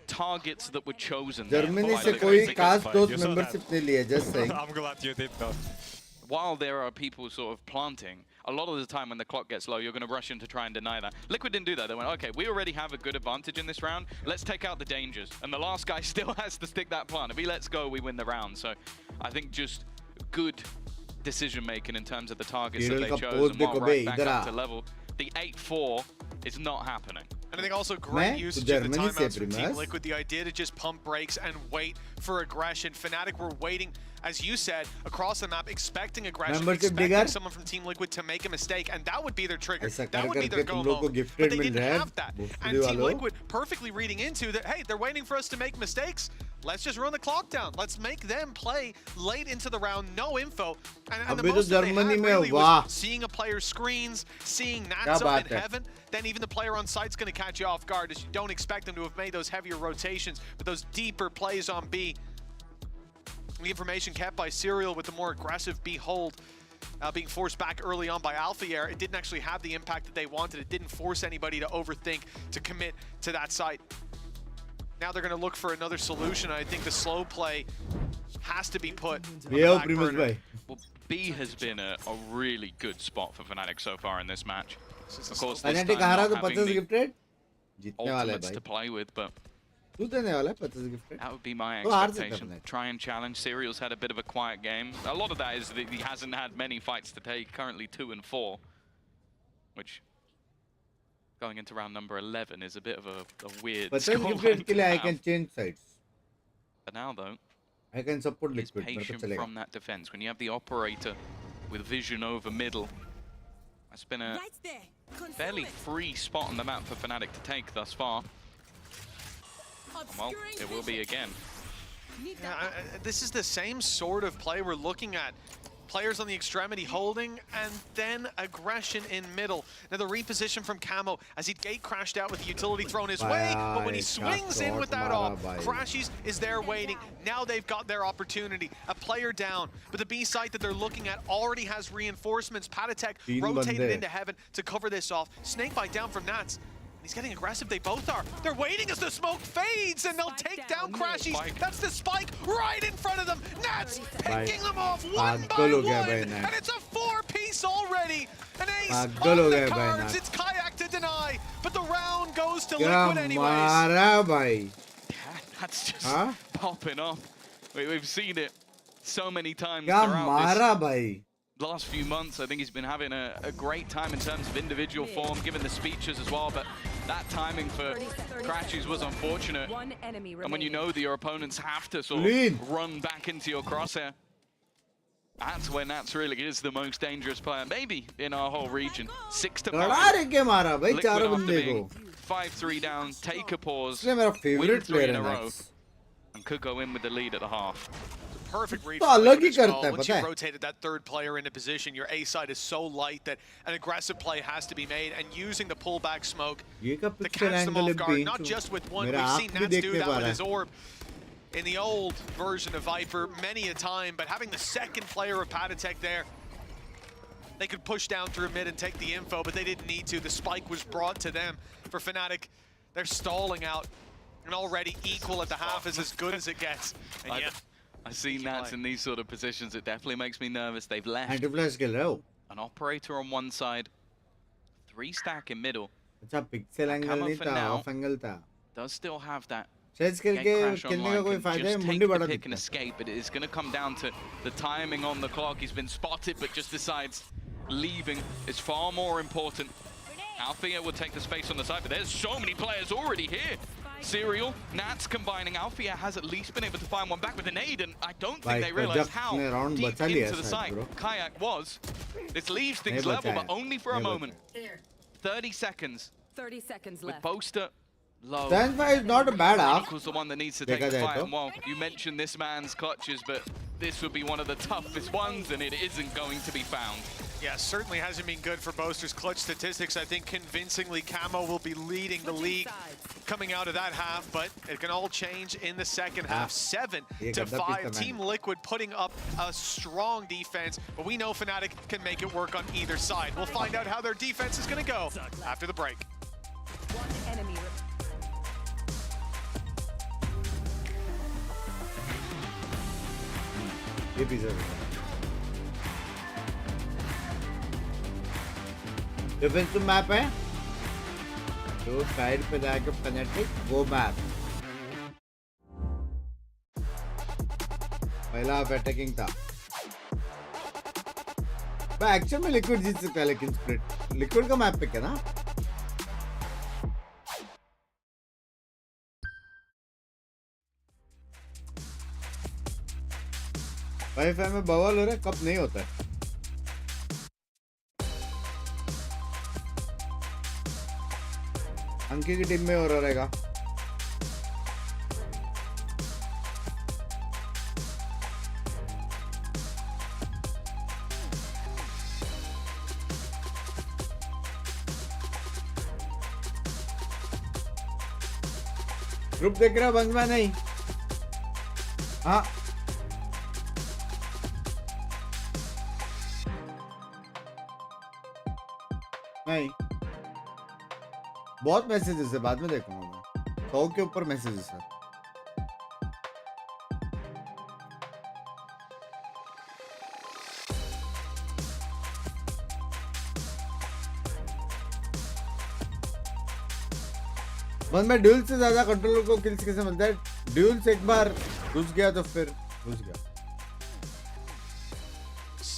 [SPEAKER 21] targets that were chosen.
[SPEAKER 1] Germany से कोई खास दोस्त membership नहीं लिया, just saying.
[SPEAKER 7] I'm glad you did that.
[SPEAKER 21] While there are people sort of planting, a lot of the time when the clock gets low, you're going to rush in to try and deny that. Liquid didn't do that. They went, okay, we already have a good advantage in this round. Let's take out the dangers. And the last guy still has to stick that plant. If he lets go, we win the round. So I think just good decision-making in terms of the targets that they chose. And while right back up to level, the 8-4 is not happening.
[SPEAKER 6] And I think also great usage of the timeouts from Team Liquid. The idea to just pump brakes and wait for aggression. Fnatic were waiting, as you said, across the map, expecting aggression, expecting someone from Team Liquid to make a mistake, and that would be their trigger. That would be their go home. But they didn't have that. And Team Liquid perfectly reading into that, hey, they're waiting for us to make mistakes. Let's just run the clock down. Let's make them play late into the round, no info. And the most that they had really was seeing a player's screens, seeing Nats up in heaven. Then even the player on site's going to catch you off guard, as you don't expect them to have made those heavier rotations, but those deeper plays on B. The information kept by Serial with the more aggressive B hold being forced back early on by Alphair. It didn't actually have the impact that they wanted. It didn't force anybody to overthink, to commit to that site. Now they're going to look for another solution. I think the slow play has to be put on the back burner.
[SPEAKER 21] Well, B has been a really good spot for Fnatic so far in this match. Of course, this
[SPEAKER 1] Fnatic
[SPEAKER 21] time
[SPEAKER 1] हारा
[SPEAKER 21] not
[SPEAKER 1] तो
[SPEAKER 21] having
[SPEAKER 1] 50 gifted
[SPEAKER 21] the ultimates to play with, but
[SPEAKER 1] तू देने वाला है 50 gifted
[SPEAKER 21] that would be my expectation. Try and challenge. Serial's had a bit of a quiet game. A lot of that is that he hasn't had many fights to take, currently 2-4, which going into round number 11 is a bit of a weird
[SPEAKER 1] gifted के लिए I can change sides.
[SPEAKER 21] But now though,
[SPEAKER 1] I can support Liquid.
[SPEAKER 21] Patient from that defense. When you have the operator with vision over middle, that's been a fairly free spot on the map for Fnatic to take thus far. Well, it will be again.
[SPEAKER 6] Yeah, this is the same sort of play we're looking at. Players on the extremity holding, and then aggression in middle. Now the reposition from Camo as he gate crashed out with the utility thrown his way, but when he swings in with that off, Crashies is there waiting. Now they've got their opportunity. A player down, but the B site that they're looking at already has reinforcements. Patatek rotated into heaven to cover this off. Snakebite down from Nats. He's getting aggressive, they both are. They're waiting as the smoke fades, and they'll take down Crashies. That's the spike right in front of them. Nats picking them off one by one, and it's a 4-piece already. An ace on the cards, it's Kayak to deny, but the round goes to Liquid anyways.
[SPEAKER 21] That's just popping off. We've seen it so many times
[SPEAKER 1] क्या
[SPEAKER 21] throughout
[SPEAKER 1] मारा
[SPEAKER 21] this
[SPEAKER 1] भाई
[SPEAKER 21] last few months. I think he's been having a great time in terms of individual form, given the speeches as well, but that timing for Crashes was unfortunate. And when you know that your opponents have to sort of run back into your crosshair, that's when Nats really is the most dangerous player, maybe in our whole region. 6-5. Liquid after being 5-3 down, take a pause, win 3 in a row, and could go in with the lead at the half.
[SPEAKER 6] Perfect read from Liquid as well. Once you've rotated that third player into position, your A side is so light that an aggressive play has to be made, and using the pullback smoke to catch them off guard, not just with one. We've seen Nats do that with his orb in the old version of Viper many a time, but having the second player of Patatek there, they could push down through mid and take the info, but they didn't need to. The spike was brought to them. For Fnatic, they're stalling out, and already equal at the half is as good as it gets. And yeah,
[SPEAKER 21] I see Nats in these sort of positions. It definitely makes me nervous. They've left an operator on one side, 3 stack in middle. Camo for now does still have that crash online. Can just take the pick and escape, but it is going to come down to the timing on the clock. He's been spotted, but just decides leaving is far more important. Althea will take the space on the side, but there's so many players already here. Serial, Nats combining. Althea has at least been able to find one back with an aid, and I don't think they realized how deep into the site Kayak was. This leaves things level, but only for a moment. 30 seconds.
[SPEAKER 5] 30 seconds
[SPEAKER 21] with
[SPEAKER 5] left.
[SPEAKER 21] Boaster low.
[SPEAKER 1] Stanford is not a bad half.
[SPEAKER 21] Equals the one that needs to take the fight. And while you mentioned this man's clutches, but this would be one of the toughest ones, and it isn't going to be found.
[SPEAKER 6] Yeah, certainly hasn't been good for Boaster's clutch statistics. I think convincingly Camo will be leading the league coming out of that half, but it can all change in the second half. 7-5. Team Liquid putting up a strong defense, but we know Fnatic can make it work on either side. We'll find out how their defense is going to go after the break.
[SPEAKER 5] One enemy.
[SPEAKER 1] Defensive map है तो side पे जाके पेनेट्रिक वो map पहला half attacking था actually में liquid जीत सकता है लेकिन स्प्लिट लिक्विड का मैप पे क्या ना वाईफाई में बवाल हो रहा है कब नहीं होता है अंकी की टीम में हो रहेगा ग्रुप देख रहा बंद में नहीं हाँ नहीं बहुत मैसेजेस है बाद में देखूंगा मैं 100 के ऊपर मैसेजेस है बस मैं ड्यूल से ज्यादा कंट्रोलर को किल्स कैसे मिलता है ड्यूल से एक बार घुस गया तो फिर घुस गया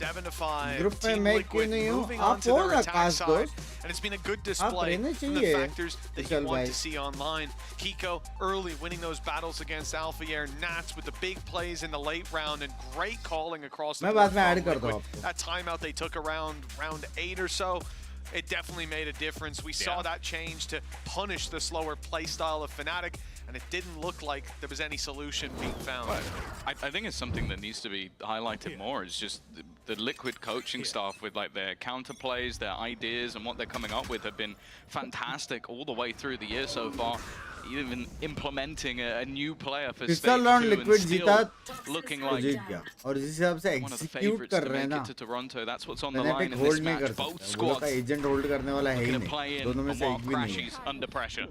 [SPEAKER 6] 7-5. Team Liquid moving on to their attack side, and it's been a good display from the factors that you want to see online. Kiko early winning those battles against Alpha Air, Nats with the big plays in the late round, and great calling across the board from Liquid. That timeout they took around round 8 or so, it definitely made a difference. We saw that change to punish the slower play style of Fnatic, and it didn't look like there was any solution being found.
[SPEAKER 21] I think it's something that needs to be highlighted more. It's just the Liquid coaching staff with like their counter plays, their ideas, and what they're coming up with have been fantastic all the way through the year so far. Even implementing a new player for stage 2 and still looking like
[SPEAKER 1] और जिस हिसाब से
[SPEAKER 21] one of the favorites to make it to Toronto. That's what's on the line in this match. Both squads
[SPEAKER 1] agent hold करने वाला है ही
[SPEAKER 21] नहीं
[SPEAKER 1] दोनों में से एक भी नहीं है
[SPEAKER 21] under pressure.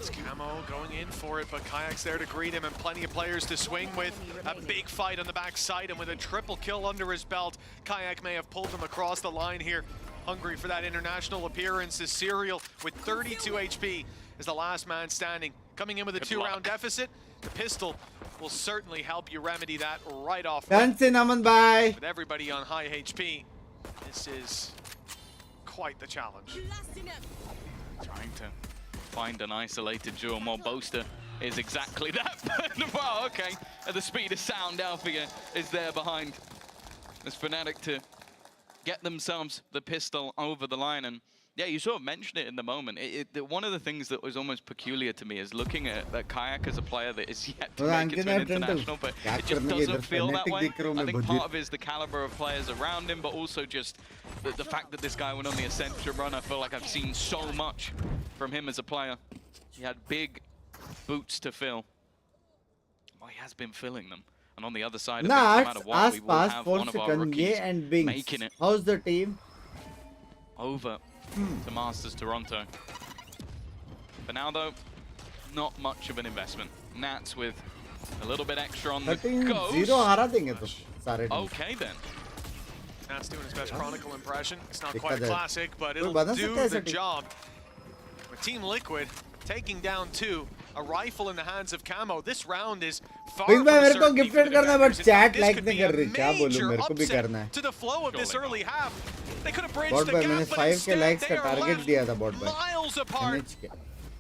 [SPEAKER 6] It's Camo going in for it, but Kayak's there to greet him and plenty of players to swing with. A big fight on the backside, and with a triple kill under his belt, Kayak may have pulled him across the line here. Hungry for that international appearance is Serial with 32 HP is the last man standing. coming in with a 2-round deficit. The pistol will certainly help you remedy that right off.
[SPEAKER 1] Dancing Aman bye.
[SPEAKER 6] With everybody on high HP, this is quite the challenge.
[SPEAKER 21] Trying to find an isolated duel. More Boaster is exactly that. Wow, okay. At the speed of sound, Alfia is there behind. As Fnatic to get themselves the pistol over the line. And yeah, you sort of mentioned it in the moment. One of the things that was almost peculiar to me is looking at Kayak as a player that is yet to make it to an international, but it just doesn't feel that way. I think part of it is the caliber of players around him, but also just the fact that this guy went on the Ascent run. I feel like I've seen so much from him as a player. He had big boots to fill. Well, he has been filling them. And on the other side of it, no matter what, we will have one of our rookies
[SPEAKER 1] and Binks.
[SPEAKER 21] Making it.
[SPEAKER 1] How's the team?
[SPEAKER 21] Over to Masters Toronto. For now, though, not much of an investment. Nats with a little bit extra on the ghost. Okay, then.
[SPEAKER 6] Nats doing his best Chronicle impression. It's not quite classic, but it'll do the job. With Team Liquid taking down 2. A rifle in the hands of Camo. This round is far from certain.
[SPEAKER 1] Gifted karna, but chat like nahi kar rahi.
[SPEAKER 6] Kya bolu? Mere ko bhi karna hai. To the flow of this early half, they could have bridged the gap, but instead they are left miles apart.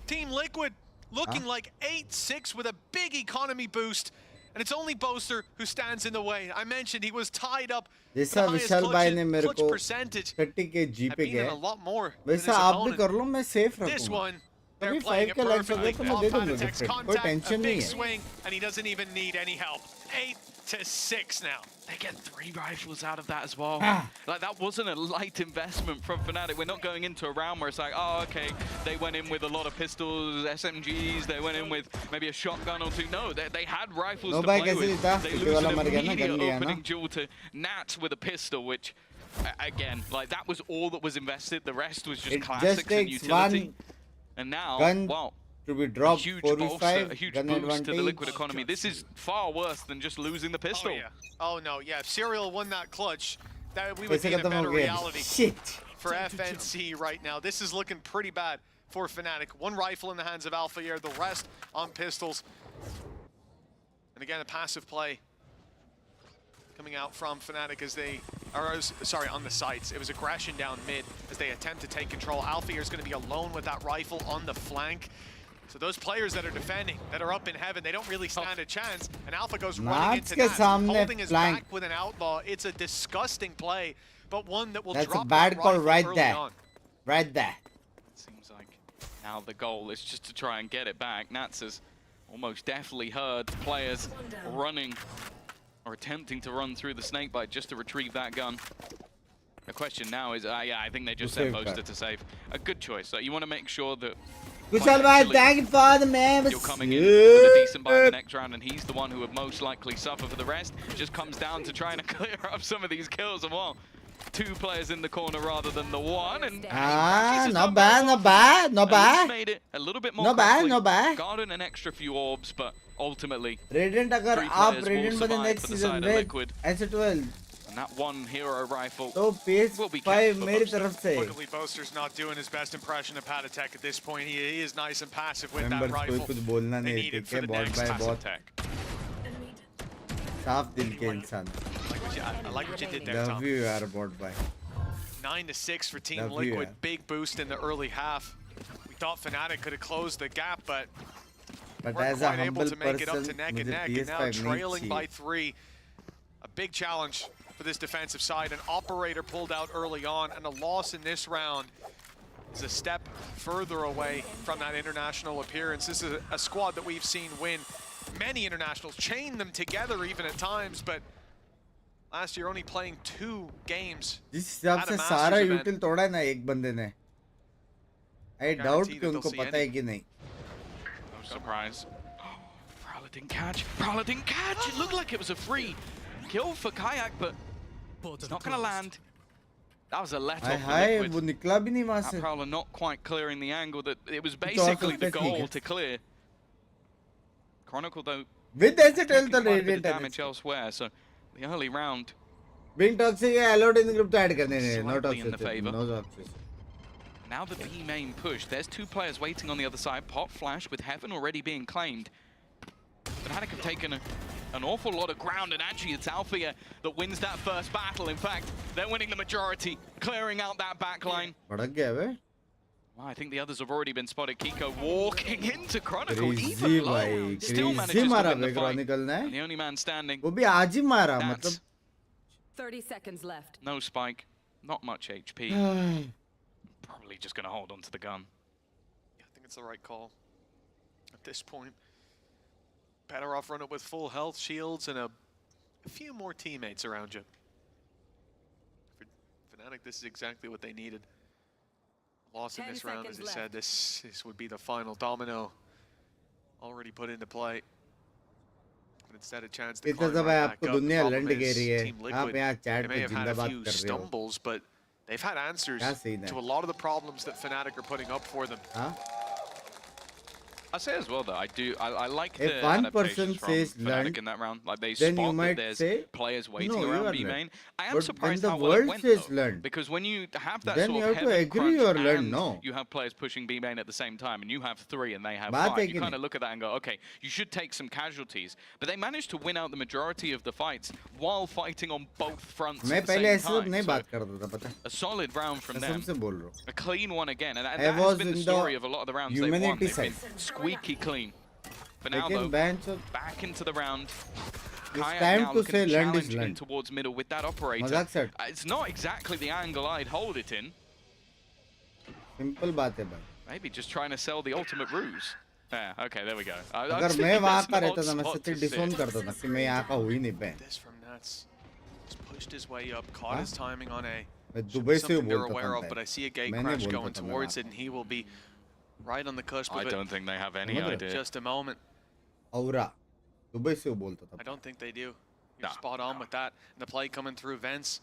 [SPEAKER 6] Team Liquid looking like 8-6 with a big economy boost, and it's only Boaster who stands in the way. I mentioned he was tied up.
[SPEAKER 1] जैसा विशाल भाई ने मेरे को 30 के जी पे गए वैसा आप भी कर लो मैं सेफ रखूंगा
[SPEAKER 6] They're playing it perfectly. Off Fanatec's contact, a big swing, and he doesn't even need any help. 8-6 now.
[SPEAKER 21] They get 3 rifles out of that as well. Like, that wasn't a light investment from Fnatic. We're not going into a round where it's like, oh, okay, they went in with a lot of pistols, SMGs, they went in with maybe a shotgun or 2. No, they had rifles to play with. They lose an immediate opening duel to Nats with a pistol, which, again, like, that was all that was invested. The rest was just classics and utility. And now, wow,
[SPEAKER 1] to be dropped,
[SPEAKER 21] a huge bolster, a huge boost to the Liquid economy. This is far worse than just losing the pistol.
[SPEAKER 6] Oh no, yeah. If Serial won that clutch, that we would be in a better reality for FNC right now. This is looking pretty bad for Fnatic. 1 rifle in the hands of Alpha Air, the rest on pistols. And again, a passive play coming out from Fnatic as they, sorry, on the sites. It was aggression down mid as they attempt to take control. Alfia is going to be alone with that rifle on the flank. So those players that are defending, that are up in heaven, they don't really stand a chance. And Alpha goes running into that, holding his back with an outlaw. It's a disgusting play, but one that will drop.
[SPEAKER 1] That's a bad call right there. Right there.
[SPEAKER 21] It seems like now the goal is just to try and get it back. Nats has almost definitely heard players running or attempting to run through the snakebite just to retrieve that gun. The question now is, yeah, I think they just sent Boaster to save. A good choice. So you want to make sure that
[SPEAKER 1] thank you for the man.
[SPEAKER 21] You're coming in with a decent buy in the next round, and he's the one who would most likely suffer. For the rest, it just comes down to trying to clear up some of these kills. And well, 2 players in the corner rather than the 1. And
[SPEAKER 1] not bad.
[SPEAKER 21] Just made it a little bit more
[SPEAKER 1] not bad.
[SPEAKER 21] Garden an extra few orbs, but ultimately,
[SPEAKER 1] Radiant अगर आप Radiant बने next season में ऐसे 12
[SPEAKER 21] and that 1 hero rifle
[SPEAKER 1] तो PS 5 मेरी तरफ से.
[SPEAKER 6] Luckily, Boaster's not doing his best impression of Patatech at this point. He is nice and passive with that rifle.
[SPEAKER 1] कुछ बोलना नहीं है ठीक है बहुत बाय बहुत साफ दिल के इंसान.
[SPEAKER 6] I like what you did there, Tom.
[SPEAKER 1] Love you, यार बहुत bye.
[SPEAKER 6] 9-6 for Team Liquid. Big boost in the early half. We thought Fnatic could have closed the gap, but
[SPEAKER 1] as a humble
[SPEAKER 6] able to make it up
[SPEAKER 1] person,
[SPEAKER 6] to neck and neck, and now trailing by 3. A big challenge for this defensive side. An operator pulled out early on, and a loss in this round is a step further away from that international appearance. This is a squad that we've seen win many internationals, chain them together even at times, but last year only playing 2 games.
[SPEAKER 1] जिस हिसाब से सारा यूटिल तोड़ा है ना एक बंदे ने. I doubt कि उनको पता है कि नहीं.
[SPEAKER 21] No surprise. Prowler didn't catch. Prowler didn't catch. It looked like it was a free kill for Kayak, but it's not going to land. That was a let-off for Liquid.
[SPEAKER 1] वो निकला भी नहीं वहाँ से.
[SPEAKER 21] That Prowler not quite clearing the angle that it was basically the goal to clear. Chronicle though.
[SPEAKER 1] With Ascent तो
[SPEAKER 21] Radiant damage elsewhere, so the early round.
[SPEAKER 1] Being toxic है allowed in the group to add करने नहीं. No toxic. No toxic.
[SPEAKER 21] Now the B main push. There's two players waiting on the other side. Pop Flash with Heaven already being claimed. Fnatic have taken an awful lot of ground, and actually it's Althea that wins that first battle. In fact, they're winning the majority, clearing out that backline. Well, I think the others have already been spotted. Kiko walking into Chronicle, even low, still manages to win the fight. And the only man standing. That's
[SPEAKER 5] 30 seconds left.
[SPEAKER 21] No spike, not much HP. Probably just going to hold on to the gun.
[SPEAKER 6] Yeah, I think it's the right call at this point. Better off run it with full health, shields, and a few more teammates around you. For Fnatic, this is exactly what they needed. Lost in this round, as I said, this would be the final domino already put into play. But instead a chance to climb right back up. The problem is Team Liquid, they may have had a few stumbles, but they've had answers to a lot of the problems that Fnatic are putting up for them.
[SPEAKER 21] I say as well though, I like the
[SPEAKER 1] if one person
[SPEAKER 21] adaptations from
[SPEAKER 1] says
[SPEAKER 21] Fnatic
[SPEAKER 1] learn,
[SPEAKER 21] in that round. Like they
[SPEAKER 1] then
[SPEAKER 21] spot
[SPEAKER 1] you
[SPEAKER 21] that
[SPEAKER 1] might
[SPEAKER 21] there's
[SPEAKER 1] say,
[SPEAKER 21] players waiting
[SPEAKER 1] no,
[SPEAKER 21] around B main. I am
[SPEAKER 1] but
[SPEAKER 21] surprised
[SPEAKER 1] when
[SPEAKER 21] how
[SPEAKER 1] the
[SPEAKER 21] well it
[SPEAKER 1] world
[SPEAKER 21] went
[SPEAKER 1] says
[SPEAKER 21] though,
[SPEAKER 1] learn,
[SPEAKER 21] because when you have that
[SPEAKER 1] then
[SPEAKER 21] sort
[SPEAKER 1] you
[SPEAKER 21] of
[SPEAKER 1] have to
[SPEAKER 21] heavy
[SPEAKER 1] agree
[SPEAKER 21] crunch
[SPEAKER 1] or learn,
[SPEAKER 21] and
[SPEAKER 1] no.
[SPEAKER 21] you have players pushing B main at the same time, and you have 3 and they have
[SPEAKER 1] Baat
[SPEAKER 21] 5,
[SPEAKER 1] hai
[SPEAKER 21] you
[SPEAKER 1] ki
[SPEAKER 21] kind of
[SPEAKER 1] nahi?
[SPEAKER 21] look at that and go, okay, you should take some casualties. But they managed to win out the majority of the fights while fighting on both fronts
[SPEAKER 1] मैं
[SPEAKER 21] at the
[SPEAKER 1] पहले
[SPEAKER 21] same
[SPEAKER 1] ऐसे
[SPEAKER 21] time.
[SPEAKER 1] नहीं
[SPEAKER 21] So,
[SPEAKER 1] बात करता था पता
[SPEAKER 21] a solid round from them.
[SPEAKER 1] कसम से बोल रहा हूँ
[SPEAKER 21] A clean one again, and
[SPEAKER 1] I
[SPEAKER 21] that has
[SPEAKER 1] was
[SPEAKER 21] been the
[SPEAKER 1] in
[SPEAKER 21] story
[SPEAKER 1] the
[SPEAKER 21] of a lot of the rounds they've won.
[SPEAKER 1] humanity
[SPEAKER 21] They've been
[SPEAKER 1] side.
[SPEAKER 21] squeaky clean. But now
[SPEAKER 1] लेकिन
[SPEAKER 21] though,
[SPEAKER 1] bench of
[SPEAKER 21] back into the round.
[SPEAKER 1] it's
[SPEAKER 21] Kayak
[SPEAKER 1] time
[SPEAKER 21] now
[SPEAKER 1] to
[SPEAKER 21] looking
[SPEAKER 1] say
[SPEAKER 21] to
[SPEAKER 1] learned is
[SPEAKER 21] challenge in
[SPEAKER 1] learned.
[SPEAKER 21] towards middle with that operator.
[SPEAKER 1] मजाक से हट.
[SPEAKER 21] It's not exactly the angle I'd hold it in.
[SPEAKER 1] Simple बात है भाई.
[SPEAKER 21] Maybe just trying to sell the ultimate ruse. Yeah, okay, there we go.
[SPEAKER 1] अगर मैं वहाँ का रहता था मैं सच्ची डिसोन करता था कि मैं यहाँ का हुई नहीं पे.
[SPEAKER 6] This from Nats. Just pushed his way up, caught his timing on A.
[SPEAKER 1] मैं दुबई से
[SPEAKER 6] Something they're
[SPEAKER 1] बोलता
[SPEAKER 6] aware
[SPEAKER 1] था
[SPEAKER 6] of, but I see a gate
[SPEAKER 1] मैंने
[SPEAKER 6] crash
[SPEAKER 1] बोलता
[SPEAKER 6] going
[SPEAKER 1] था मैं
[SPEAKER 6] towards
[SPEAKER 1] वहाँ.
[SPEAKER 6] it, and he will be right on the cusp of
[SPEAKER 21] I
[SPEAKER 6] it.
[SPEAKER 21] don't think they have any idea.
[SPEAKER 6] Just a moment.
[SPEAKER 1] Aura Dubai से बोलता था.
[SPEAKER 6] I don't think they do. You're spot on with that. And the play coming through vents.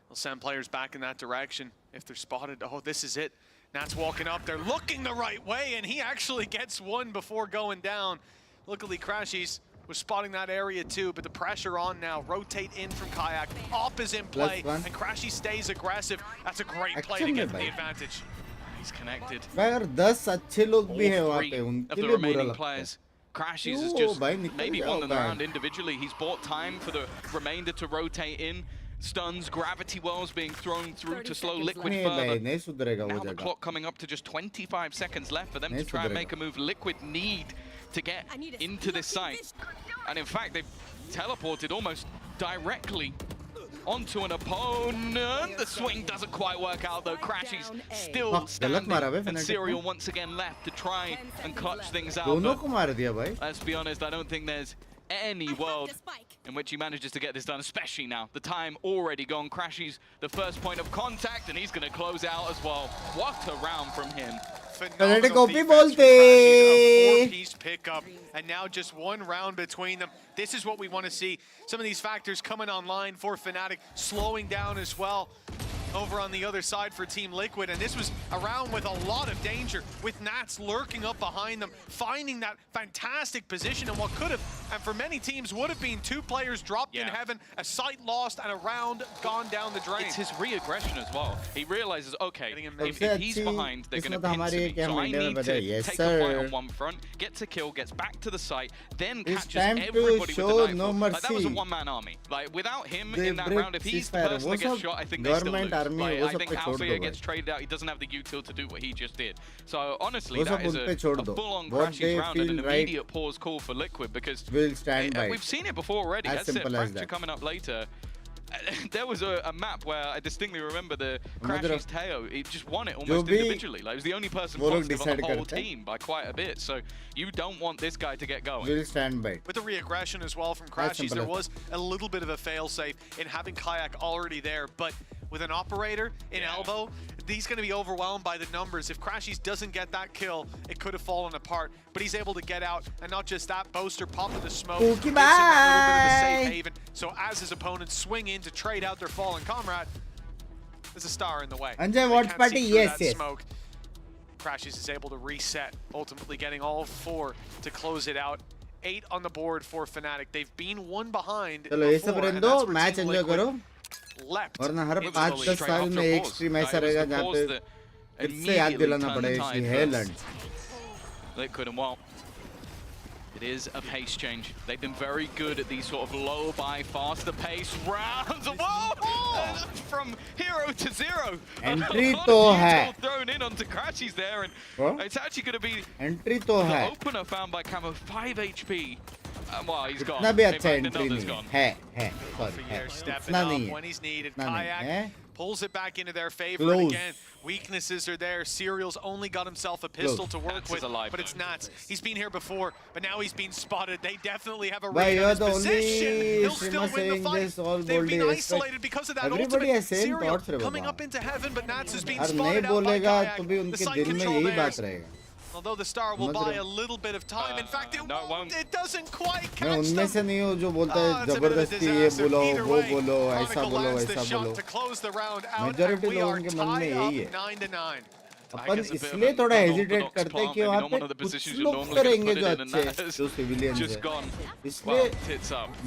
[SPEAKER 6] They'll send players back in that direction if they're spotted. Oh, this is it. Nat's walking up. They're looking the right way, and he actually gets one before going down. Luckily, Crashies was spotting that area too, but the pressure on now. Rotate in from Kayak. Op is in play, and Crashies stays aggressive. That's a great play to get the advantage.
[SPEAKER 21] He's connected.
[SPEAKER 1] अगर 10 अच्छे लोग भी हैं वहाँ पे
[SPEAKER 21] Of
[SPEAKER 1] उनके
[SPEAKER 21] the
[SPEAKER 1] लिए बुरा
[SPEAKER 21] remaining
[SPEAKER 1] लगता है.
[SPEAKER 21] players. Crashies
[SPEAKER 1] Oh,
[SPEAKER 21] has just
[SPEAKER 1] भाई निकल
[SPEAKER 21] maybe
[SPEAKER 1] जाओ
[SPEAKER 21] won them the
[SPEAKER 1] भाई.
[SPEAKER 21] round individually. He's bought time for the remainder to rotate in. Stuns, gravity wells being thrown through to slow Liquid
[SPEAKER 1] नहीं
[SPEAKER 21] further.
[SPEAKER 1] भाई नहीं सुधरेगा वो
[SPEAKER 21] Now the
[SPEAKER 1] जगह.
[SPEAKER 21] clock coming up to just 25 seconds left for them
[SPEAKER 1] नहीं
[SPEAKER 21] to try and
[SPEAKER 1] सुधरेगा.
[SPEAKER 21] make a move. Liquid need to get into this site. And in fact, they've teleported almost directly onto an opponent. The swing doesn't quite work out though. Crashies still standing, and Serial once again left to try and clutch things out.
[SPEAKER 1] दोनों
[SPEAKER 21] But
[SPEAKER 1] को मार दिया भाई.
[SPEAKER 21] let's be honest, I don't think there's any world in which he manages to get this done, especially now. The time already gone. Crashies the first point of contact, and he's going to close out as well. What a round from him.
[SPEAKER 6] Phenomenal defense from Crashies, a 4-piece pickup, and now just one round between them. This is what we want to see. Some of these factors coming online for Fnatic, slowing down as well over on the other side for Team Liquid, and this was a round with a lot of danger, with Nats lurking up behind them, finding that fantastic position, and what could have, and for many teams, would have been 2 players dropped in heaven, a sight lost, and a round gone down the drain.
[SPEAKER 21] It's his re-aggression as well. He realizes, okay, if he's behind, they're going to pinch me, so I need to take a fight on one front, gets a kill, gets back to the site, then catches everybody with the knife. Like, that was a one-man army. Like, without him in that round, if he's the person that gets shot, I think they still lose. Like, I think Althea gets traded out. He doesn't have the util to do what he just did. So honestly, that is a full-on Crashies round and an immediate pause call for Liquid, because
[SPEAKER 1] we'll stand by.
[SPEAKER 21] We've seen it before already.
[SPEAKER 1] As
[SPEAKER 21] That's it.
[SPEAKER 1] simple as
[SPEAKER 21] Fracture
[SPEAKER 1] that.
[SPEAKER 21] coming up later. There was a map where I distinctly remember the Crashies Teo. He just won it almost individually. Like, he was the only person positive on the whole team by quite a bit. So you don't want this guy to get going.
[SPEAKER 1] We'll stand by.
[SPEAKER 6] With the re-aggression as well from Crashies, there was a little bit of a fail-safe in having Kayak already there, but with an operator in elbow, he's going to be overwhelmed by the numbers. If Crashies doesn't get that kill, it could have fallen apart. But he's able to get out, and not just that, Boaster popping the smoke, gives him that little bit of a safe haven. So as his opponents swing in to trade out their fallen comrade, there's a star in the way.
[SPEAKER 1] Anjay, watch party, yes, yes.
[SPEAKER 6] Smoke. Crashies is able to reset, ultimately getting all 4 to close it out. 8 on the board for Fnatic. They've been 1 behind
[SPEAKER 1] चलो ये सब
[SPEAKER 6] before,
[SPEAKER 1] रहने
[SPEAKER 6] and
[SPEAKER 1] दो,
[SPEAKER 6] that's where
[SPEAKER 1] match
[SPEAKER 6] Team
[SPEAKER 1] enjoy
[SPEAKER 6] Liquid
[SPEAKER 1] करो.
[SPEAKER 6] leapt
[SPEAKER 1] वरना हर
[SPEAKER 21] It was
[SPEAKER 1] 5-10 साल में एक स्ट्रीम ऐसा रहेगा जहाँ पे
[SPEAKER 21] immediately turn the tide for Liquid. And well, it is a pace change. They've been very good at these sort of low by faster pace rounds. Whoa! From hero to zero.
[SPEAKER 1] Entry to hai.
[SPEAKER 21] Thrown in onto Crashies there, and it's actually going to be
[SPEAKER 1] entry to
[SPEAKER 21] the opener found by Camo. 5 HP. Well, he's gone.
[SPEAKER 1] इतना भी अच्छा entry नहीं है. Sorry.
[SPEAKER 6] Stepping up when he's needed. Kayak pulls it back into their favor. And again, weaknesses are there. Serial's only got himself a pistol to work with, but it's Nats. He's been here before, but now he's been spotted. They definitely have a read on his position. He'll still win the fight. They've been isolated because of that ultimate. Serial coming up into heaven, but Nats has been spotted out by Kayak. The sight control there. Although the star will buy a little bit of time. In fact, it won't. It doesn't quite catch them.
[SPEAKER 1] उनमें से नहीं हो जो बोलता है जबरदस्ती ये बोलो वो बोलो ऐसा बोलो वैसा बोलो. Majority लोगों के मन में यही है. अपन इसलिए थोड़ा हेजिटेट करते हैं कि वहाँ पे कुछ लोग करेंगे जो अच्छे जो सिविलियंस हैं. इसलिए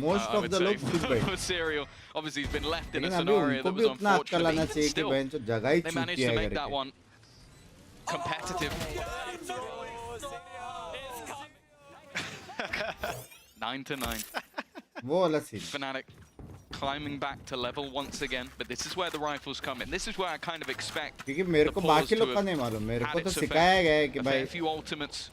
[SPEAKER 1] most of the लोग चुप बैठे.
[SPEAKER 21] Obviously, he's been left in a
[SPEAKER 1] लेकिन अभी
[SPEAKER 21] scenario
[SPEAKER 1] उनको
[SPEAKER 21] that
[SPEAKER 1] भी
[SPEAKER 21] was
[SPEAKER 1] उतना अक्ल आना
[SPEAKER 21] unfortunate.
[SPEAKER 1] चाहिए कि बहन जो जगह ही
[SPEAKER 21] They
[SPEAKER 1] चूकी
[SPEAKER 21] managed to
[SPEAKER 1] है
[SPEAKER 21] make that
[SPEAKER 1] करके.
[SPEAKER 21] one competitive. 9-9.
[SPEAKER 1] वो वाला scene.
[SPEAKER 21] Fnatic climbing back to level once again, but this is where the rifles come in. This is where I kind of expect.
[SPEAKER 1] क्योंकि मेरे को बाकी लोग का नहीं मालूम. मेरे को तो सिखाया गया है कि भाई.
[SPEAKER 21] A few ultimates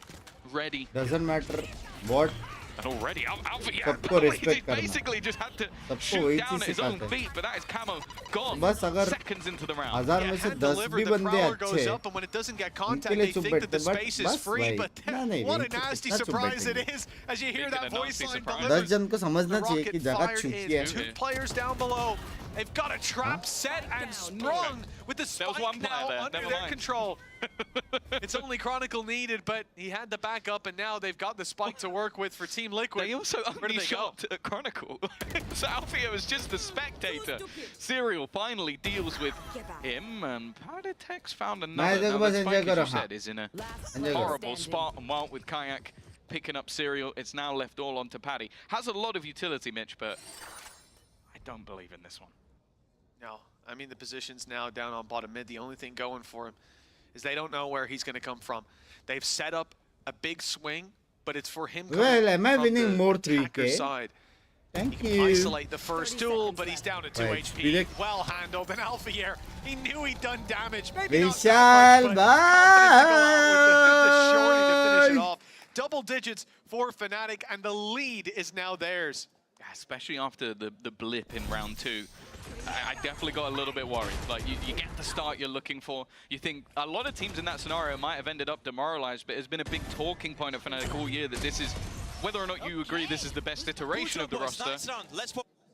[SPEAKER 21] ready.
[SPEAKER 1] Doesn't matter what.
[SPEAKER 21] And already, Alpha, yeah,
[SPEAKER 1] सबको respect करना.
[SPEAKER 21] basically just had to
[SPEAKER 1] सबको
[SPEAKER 21] shoot
[SPEAKER 1] वही
[SPEAKER 21] down
[SPEAKER 1] cheese
[SPEAKER 21] at his own
[SPEAKER 1] सिखाते हैं.
[SPEAKER 21] feet, but that is Camo gone.
[SPEAKER 1] बस अगर
[SPEAKER 21] seconds into the round.
[SPEAKER 1] 1000 में से 10 भी बंदे अच्छे हैं.
[SPEAKER 6] Up, and when it doesn't get contact, they think that the space is free, but what a nasty surprise it is as you hear that voice line delivered.
[SPEAKER 1] 10 जन को समझना चाहिए कि जगह चुकी है.
[SPEAKER 6] 2 players down below. They've got a trap set and sprung with the spike now under their control. It's only Chronicle needed, but he had the backup, and now they've got the spike to work with for Team Liquid.
[SPEAKER 21] They also only shot at Chronicle. So Alfio is just the spectator. Serial finally deals with him, and Paratex found another. Now the spike, as you said, is in a horrible spot, and while with Kayak picking up Serial, it's now left all onto Paddy. Has a lot of utility, Mitch, but I don't believe in this one.
[SPEAKER 6] No, I mean the position's now down on bottom mid. The only thing going for him is they don't know where he's going to come from. They've set up a big swing, but it's for him coming
[SPEAKER 1] am I
[SPEAKER 6] from
[SPEAKER 1] winning
[SPEAKER 6] the
[SPEAKER 1] more
[SPEAKER 6] attacker
[SPEAKER 1] 3K?
[SPEAKER 6] side.
[SPEAKER 1] Thank
[SPEAKER 6] He
[SPEAKER 1] you.
[SPEAKER 6] can isolate the first duel, but he's down to 2
[SPEAKER 1] Right.
[SPEAKER 6] HP. Well handled, and Alpha here, he knew he'd done damage. Maybe
[SPEAKER 1] Vishal,
[SPEAKER 6] not the shorty to finish it off. Double digits for Fnatic, and the lead is now theirs.
[SPEAKER 21] Yeah, especially after the blip in round 2. I definitely got a little bit worried. Like, you get the start you're looking for. You think a lot of teams in that scenario might have ended up demoralized, but it's been a big talking point of Fnatic all year that this is, whether or not you agree this is the best iteration of the roster,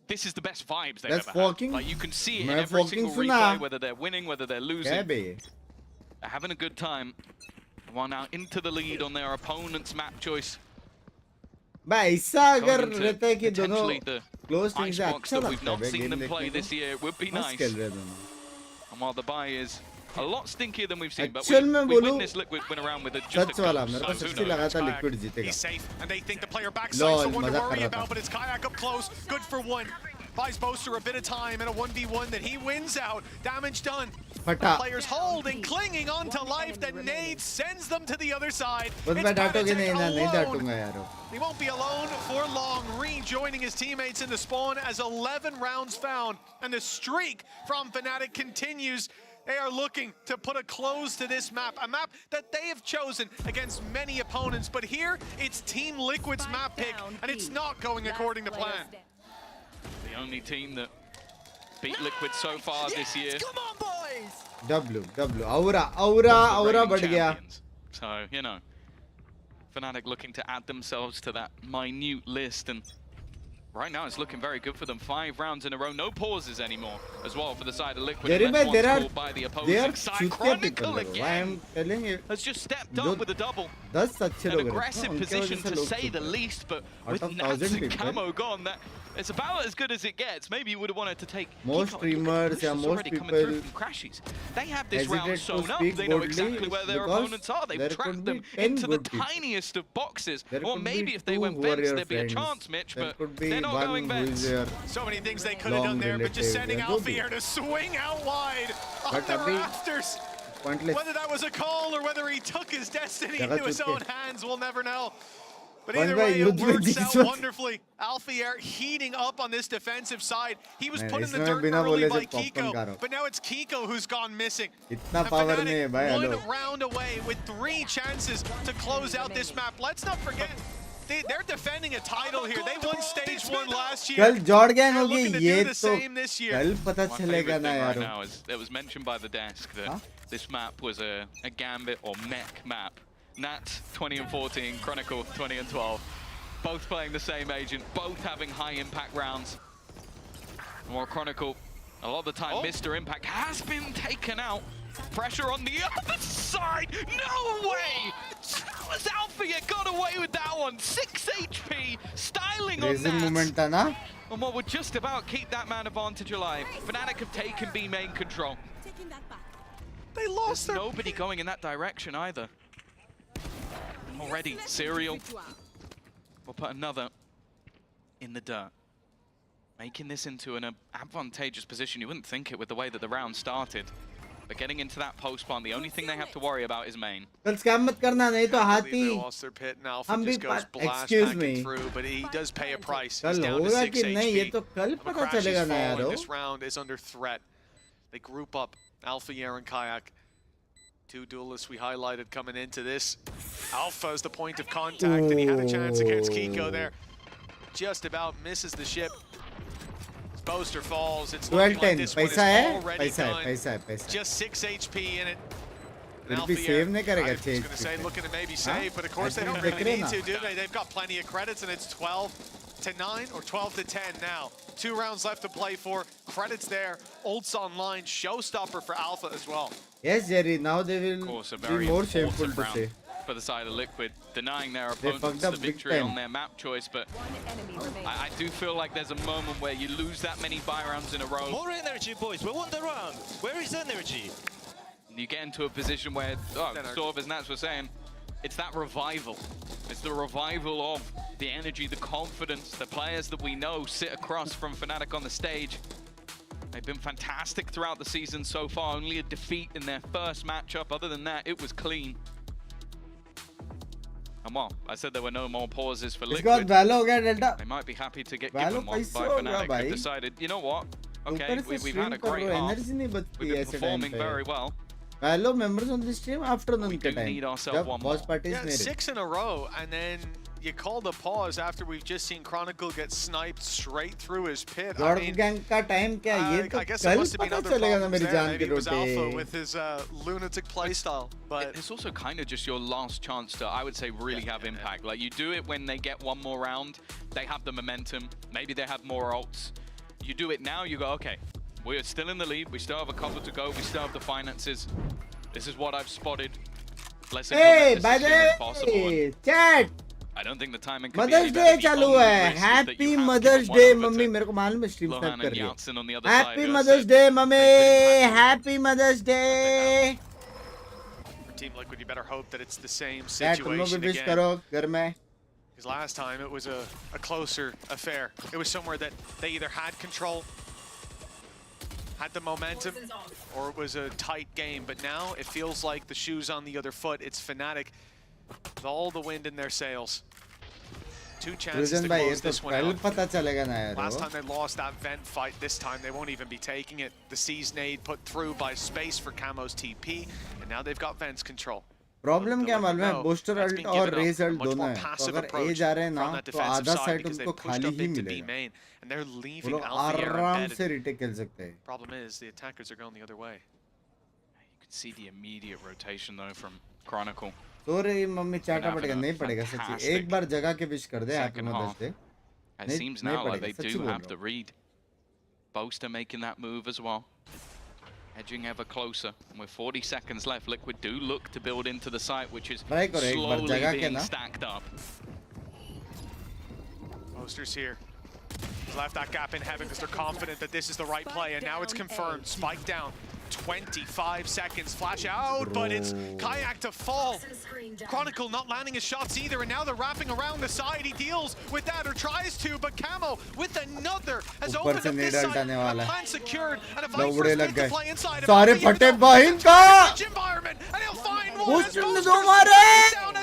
[SPEAKER 21] this is the best vibes they've ever had. Like, you can see it in every single replay, whether they're winning, whether they're losing. They're having a good time. Well, now into the lead on their opponent's map choice.
[SPEAKER 1] ऐसा अगर रहता है कि दोनों close team से अच्छा
[SPEAKER 21] that we've not
[SPEAKER 1] लगता है
[SPEAKER 21] seen them
[SPEAKER 1] game
[SPEAKER 21] play
[SPEAKER 1] देखने
[SPEAKER 21] this year. It would be
[SPEAKER 1] को.
[SPEAKER 21] nice.
[SPEAKER 1] खेल रहे हैं दोनों.
[SPEAKER 21] And while the buy is a lot stinkier than we've seen, but
[SPEAKER 1] Actual में
[SPEAKER 21] we
[SPEAKER 1] बोलूं,
[SPEAKER 21] witnessed Liquid win around with just a
[SPEAKER 1] सच वाला
[SPEAKER 21] ghost,
[SPEAKER 1] मेरे को
[SPEAKER 21] so who
[SPEAKER 1] सच्ची
[SPEAKER 21] knows?
[SPEAKER 1] लगा था Liquid जीतेगा.
[SPEAKER 6] He's safe, and they think the player backside's the one to
[SPEAKER 1] मजाक
[SPEAKER 6] worry
[SPEAKER 1] कर रहा
[SPEAKER 6] about,
[SPEAKER 1] था.
[SPEAKER 6] but it's Kayak up close. Good for 1. Buys Boaster a bit of time and a 1v1 that he wins out. Damage done.
[SPEAKER 1] फटा.
[SPEAKER 6] Players holding, clinging onto life. The nade sends them to the other side.
[SPEAKER 1] बस मैं डांटोगे नहीं ना नहीं
[SPEAKER 6] alone.
[SPEAKER 1] डांटूंगा यारो.
[SPEAKER 6] He won't be alone for long, rejoining his teammates in the spawn as 11 rounds found. And the streak from Fnatic continues. They are looking to put a close to this map, a map that they have chosen against many opponents. But here, it's Team Liquid's map pick, and it's not going according to plan.
[SPEAKER 21] The only team that beat Liquid so far this year.
[SPEAKER 6] Come on, boys!
[SPEAKER 1] W aura बढ़ गया.
[SPEAKER 21] So, you know, Fnatic looking to add themselves to that minute list, and right now it's looking very good for them. 5 rounds in a row, no pauses anymore as well for the side of Liquid. By the opposing side. Chronicle again.
[SPEAKER 1] I am telling you.
[SPEAKER 21] Has just stepped up with a double.
[SPEAKER 1] That's such
[SPEAKER 21] An aggressive position to say the least, but with Nats and Camo gone, that it's about as good as it gets. Maybe you would have wanted to take
[SPEAKER 1] most streamers and most people
[SPEAKER 21] Crashies. They have this round sewn up. They know exactly where their opponents are. They've tracked them into the tiniest of boxes. Or maybe if they went Binks, there'd be a chance, Mitch, but they're not going Binks.
[SPEAKER 6] So many things they could have done there, but just sending Alfie here to swing out wide on the rafters.
[SPEAKER 1] pointless.
[SPEAKER 6] Whether that was a call or whether he took his destiny into his own hands, we'll never know. But either way, it works out wonderfully. Alfier heating up on this defensive side. He was put in the dirt early by Kiko, but now it's Kiko who's gone missing.
[SPEAKER 1] Itna power nahi hai bhai, hello.
[SPEAKER 6] 1 round away with 3 chances to close out this map. Let's not forget, they're defending a title here. They won stage 1 last year.
[SPEAKER 1] कल Jordan होगी ये तो
[SPEAKER 6] कल
[SPEAKER 1] पता चलेगा ना यार.
[SPEAKER 21] It was mentioned by the desk that this map was a Gambit or mech map. Nat 20 and 14, Chronicle 20 and 12. Both playing the same agent, both having high impact rounds. More Chronicle, a lot of the time Mr. Impact has been taken out. Pressure on the other side, no way! That was Alfia, got away with that one. 6 HP, styling on that. And what would just about keep that man advantage alive. Fnatic have taken B main control.
[SPEAKER 6] They lost
[SPEAKER 21] There's nobody going in that direction either. Already, Serial will put another in the dirt. Making this into an advantageous position. You wouldn't think it with the way that the round started. But getting into that post-spawn, the only thing they have to worry about is main.
[SPEAKER 1] कल scam मत करना नहीं तो हाथी.
[SPEAKER 6] They lost their pit and Alpha just goes blast packing through, but he does pay a price. He's down to 6 HP. Crash is falling. This round is under threat. They group up, Alpha, Yer, and Kayak. 2 duelists we highlighted coming into this. Alpha is the point of contact, and he had a chance against Kiko there. Just about misses the ship. His boaster falls. It's looking like this one is already done. Just 6 HP in it. And Alpha, I was going to say looking to maybe save, but of course they don't really need to, do they? They've got plenty of credits, and it's 12 to 9 or 12 to 10 now. 2 rounds left to play for. Credits there. Ults online. Showstopper for Alpha as well.
[SPEAKER 1] Yes, Jerry. Now they will be more shameful to say.
[SPEAKER 21] For the side of Liquid, denying their opponents the victory on their map choice, but I do feel like there's a moment where you lose that many buy rounds in a row.
[SPEAKER 9] More energy, boys. We won the round. Where is energy?
[SPEAKER 21] You get into a position where, sort of as Nats was saying, it's that revival. It's the revival of the energy, the confidence, the players that we know sit across from Fnatic on the stage. They've been fantastic throughout the season so far. Only a defeat in their first matchup. Other than that, it was clean. And well, I said there were no more pauses for Liquid. They might be happy to get given one by Fnatic. They've decided, you know what? Okay, we've had a great half. We've been performing very well.
[SPEAKER 1] Hello, members on the stream afternoon
[SPEAKER 21] we do need ourselves one more.
[SPEAKER 6] Yeah, 6 in a row, and then you call the pause after we've just seen Chronicle get sniped straight through his pit. I mean, I guess it must have been other problems there. Maybe it was Alpha with his lunatic playstyle. But
[SPEAKER 21] it's also kind of just your last chance to, I would say, really have impact. Like, you do it when they get one more round, they have the momentum, maybe they have more ults. You do it now, you go, okay, we're still in the lead, we still have a couple to go, we still have the finances. This is what I've spotted. Let's implement this as soon as possible.
[SPEAKER 1] Chat!
[SPEAKER 21] I don't think the timing could
[SPEAKER 1] Mother's Day चालू है. Happy Mother's Day, mummy. मेरे को मालूम है stream start कर रही है. Happy Mother's Day, mummy. Happy Mother's Day.
[SPEAKER 6] Team Liquid, you better hope that it's the same situation again.
[SPEAKER 1] करो घर में.
[SPEAKER 6] Because last time it was a closer affair. It was somewhere that they either had control, had the momentum, or it was a tight game. But now it feels like the shoe's on the other foot. It's Fnatic with all the wind in their sails. 2 chances to close this one out. Last time they lost that vent fight, this time they won't even be taking it. The C's nade put through by Space for Camo's TP, and now they've got Vent's control.
[SPEAKER 1] Problem क्या मालूम है, booster alt और raise alt दोनों है. तो अगर ए जा रहे हैं ना तो आधा साइड उनको खाली ही मिलेगा. वो लोग आराम से रिटेक खेल सकते हैं.
[SPEAKER 6] Problem is the attackers are going the other way.
[SPEAKER 21] You can see the immediate rotation though from Chronicle.
[SPEAKER 1] तो रे मम्मी चाटा पड़ेगा, नहीं पड़ेगा सच्ची. एक बार जगह के विश कर दे happy mother's day.
[SPEAKER 21] It seems now like they do have the read. Boaster making that move as well. Edging ever closer. And with 40 seconds left, Liquid do look to build into the site, which is slowly being stacked up.
[SPEAKER 6] Boaster's here. He's left that gap in heaven because they're confident that this is the right play, and now it's confirmed. Spike down. 25 seconds. Flash out, but it's Kayak to fall. Chronicle not landing his shots either, and now they're wrapping around the side. He deals with that, or tries to, but Camo with another has opened up this side. And a plan secured, and a Vice first mid to play inside of
[SPEAKER 1] सारे फटे बहिन का
[SPEAKER 6] environment, and he'll find one.
[SPEAKER 1] Push down a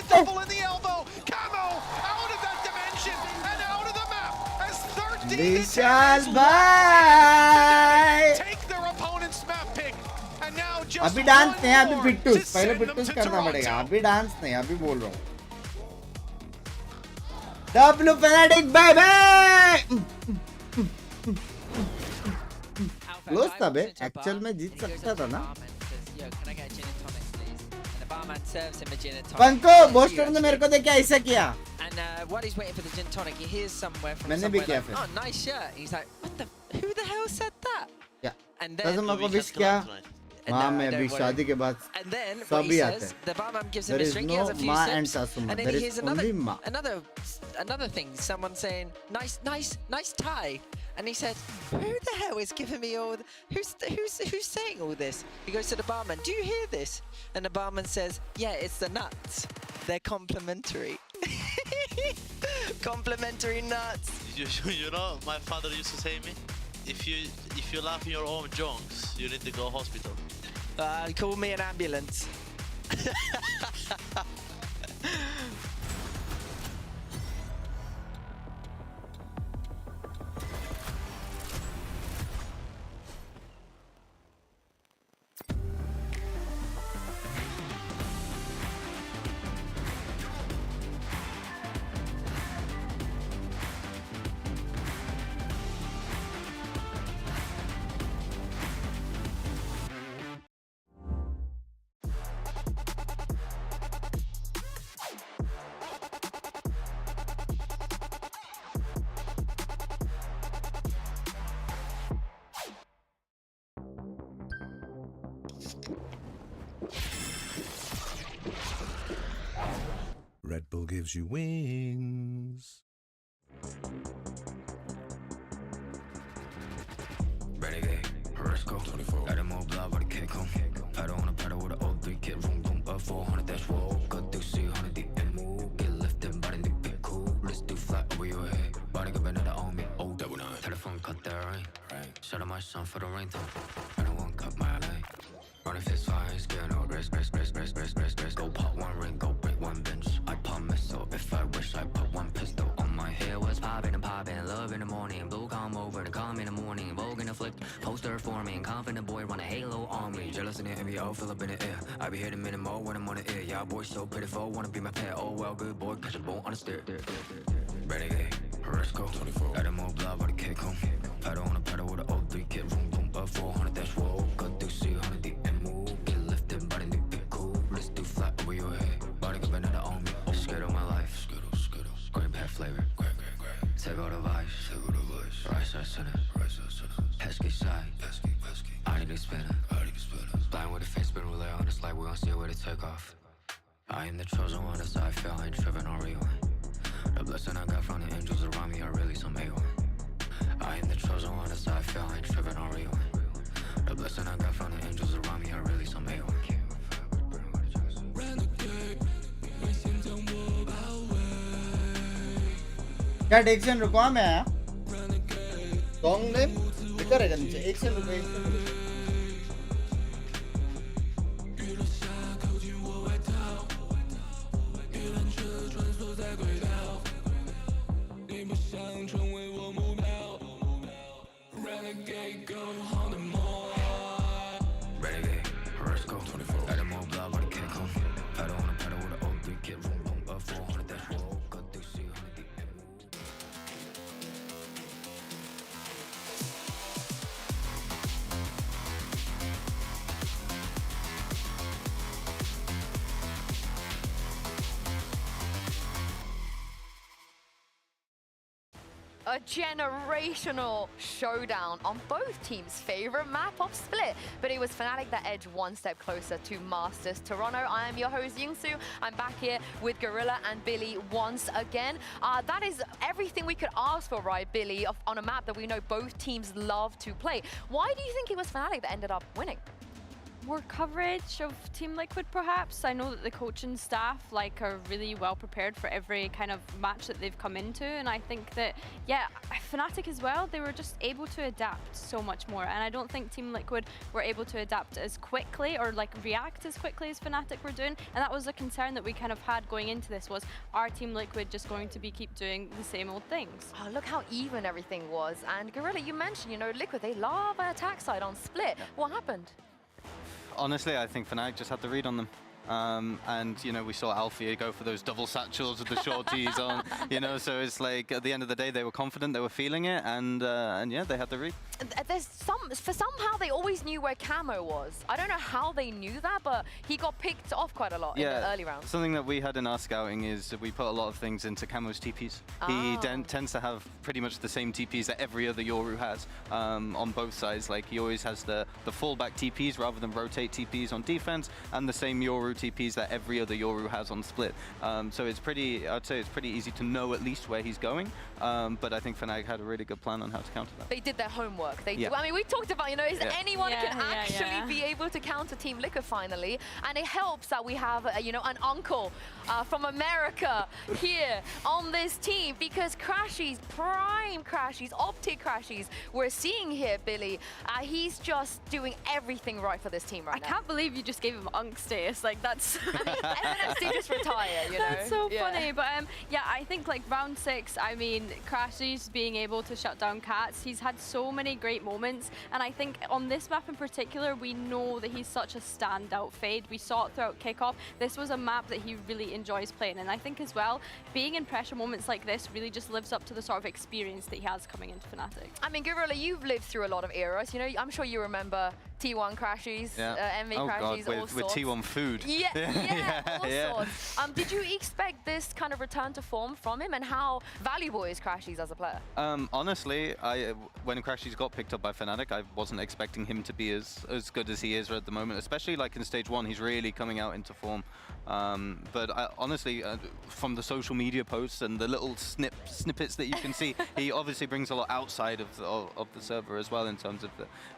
[SPEAKER 6] double in the elbow. Camo out of that dimension and out of the map as 13
[SPEAKER 1] विशाल भाई
[SPEAKER 6] take their opponent's map pick, and now just
[SPEAKER 1] अभी dance नहीं, अभी पिट्टूस, पहले पिट्टूस करना पड़ेगा, अभी dance नहीं, अभी बोल रहा हूँ W Fnatic baby क्लोज था बे, एक्चुअल में जीत सकता था ना पंको बोस्टर ने मेरे को देख के ऐसा किया
[SPEAKER 11] and while he's waiting for the gin tonic he hears somewhere from
[SPEAKER 1] मैंने भी किया फिर
[SPEAKER 11] oh nice shirt he's like what the who the hell said that
[SPEAKER 1] yeah
[SPEAKER 11] and then
[SPEAKER 1] मेरे को विश किया माँ मैं अभी शादी के बाद सभी आते हैं
[SPEAKER 11] the barman gives him
[SPEAKER 1] there
[SPEAKER 11] a
[SPEAKER 1] is
[SPEAKER 11] drink
[SPEAKER 1] no
[SPEAKER 11] he has a few
[SPEAKER 1] Ma
[SPEAKER 11] sips
[SPEAKER 1] and Sasuma
[SPEAKER 11] and then
[SPEAKER 1] there
[SPEAKER 11] he
[SPEAKER 1] is
[SPEAKER 11] hears
[SPEAKER 1] only Ma
[SPEAKER 11] another thing someone saying nice tie and he said who the hell is giving me all who's saying all this he goes to the barman do you hear this and the barman says yeah it's the nuts they're complimentary complimentary nuts
[SPEAKER 9] you know my father used to say me if you laugh in your own jokes you need to go hospital
[SPEAKER 11] call me an ambulance
[SPEAKER 14] Red Bull gives you wings.
[SPEAKER 23] Renegade, Risco, 24. Got him all blah, but I can't come. Pedal on a pedal with an old 3 kit, room, boom, 400, that's whoa. Got to see 100 the move. Get lifted, body the big cool. Let's do flat over your head. Body got another on me, oh, double 9. Telephone cut that rain. Shout out my son for the rain, though. I don't want cut my lane. Running fist fire, scare no grace. Go pop one ring, go break one bench. I pop missile, if I wish I put one pistol on my head. Was popping and popping, love in the morning. Blue come over to come in the morning. Vogue in the flick, poster forming. Confident boy run a halo on me. Jealous in the NBA, fill up in the air. I be hitting minute more when I'm on the air. Yeah, boy so pitiful, wanna be my pet. Oh well, good boy, catch a bone on the stair. Renegade, Risco, 24. Got him all blah, but I can't come. Pedal on a pedal with an old 3 kit, room, boom, 400, that's whoa. Got to see 100 the move. Get lifted, body the big cool. Let's do flat over your head. Body got another on me. Oh, scared of my life. Green pet flavor. Take all the vice. Right side center. Pesky side. I need to spin it. Blind with a face, spin relay on this light. We gon' see where to take off. I am the chosen one, that's how I feel. I ain't tripping on rewind. The blessing I got from the angels around me are really some A1. I am the chosen one, that's how I feel. I ain't tripping on rewind. The blessing I got from the angels around me are really some A1.
[SPEAKER 1] क्या action रुकवा मैं आया song name इधर है नीचे action रुको
[SPEAKER 23] Renegade, go on the mall. Renegade, Risco, 24. Got him all blah, but I can't come. Pedal on a pedal with an old 3 kit, room, boom, 400, that's whoa. Got to see 100 the
[SPEAKER 2] A generational showdown on both teams' favorite map of Split, but it was Fnatic that edged one step closer to Masters Toronto. I am your host Yingsu. I'm back here with Gorilla and Billy once again. That is everything we could ask for, right, Billy, on a map that we know both teams love to play. Why do you think it was Fnatic that ended up winning?
[SPEAKER 13] more coverage of Team Liquid, perhaps. I know that the coaching staff are really well prepared for every kind of match that they've come into, and I think that, yeah, Fnatic as well, they were just able to adapt so much more, and I don't think Team Liquid were able to adapt as quickly or react as quickly as Fnatic were doing, and that was a concern that we kind of had going into this, was our Team Liquid just going to keep doing the same old things?
[SPEAKER 2] Oh, look how even everything was. And Gorilla, you mentioned, you know, Liquid, they love an attack side on split. Yeah. What happened?
[SPEAKER 22] Honestly, I think Fnatic just had the read on them. And, you know, we saw Alfia go for those double satchels with the shorties on, you know, so it's like at the end of the day, they were confident, they were feeling it, and yeah, they had the read.
[SPEAKER 2] Somehow they always knew where Camo was. I don't know how they knew that, but he got picked off quite a lot in the early rounds.
[SPEAKER 22] Something that we had in our scouting is we put a lot of things into Camo's TPs. He tends to have pretty much the same TPs that every other Yoru has on both sides. Like, he always has the fallback TPs rather than rotate TPs on defense, and the same Yoru TPs that every other Yoru has on split. So it's I'd say it's pretty easy to know at least where he's going, but I think Fnatic had a really good plan on how to counter that.
[SPEAKER 2] They did their homework. I mean, we talked about, you know, anyone can actually be able to counter Team Liquid finally, and it helps that we have, you know, an uncle from America here on this team, because Crashies, prime Crashies, Optic Crashies, we're seeing here, Billy, he's just doing everything right for this team right now.
[SPEAKER 13] I can't believe you just gave him Unk status. Like, that's...
[SPEAKER 2] I mean, FNC just retire, you know?
[SPEAKER 13] That's so funny. But yeah, I think round 6, I mean, Crashies being able to shut down Cats, he's had so many great moments, and I think on this map in particular, we know that he's such a standout Fade. We saw it throughout kickoff. This was a map that he really enjoys playing, and I think as well, being in pressure moments like this really just lives up to the sort of experience that he has coming into Fnatic.
[SPEAKER 2] I mean, Gorilla, you've lived through a lot of eras. You know, I'm sure you remember T1 Crashies, MV Crashies, all sorts.
[SPEAKER 22] With T1 food.
[SPEAKER 2] Yeah, all sorts. Did you expect this kind of return to form from him, and how valuable is Crashies as a player?
[SPEAKER 22] Honestly, when Crashies got picked up by Fnatic, I wasn't expecting him to be as good as he is at the moment, especially like in stage 1, he's really coming out into form. But honestly, from the social media posts and the little snippets that you can see, he obviously brings a lot outside of the server as well in terms of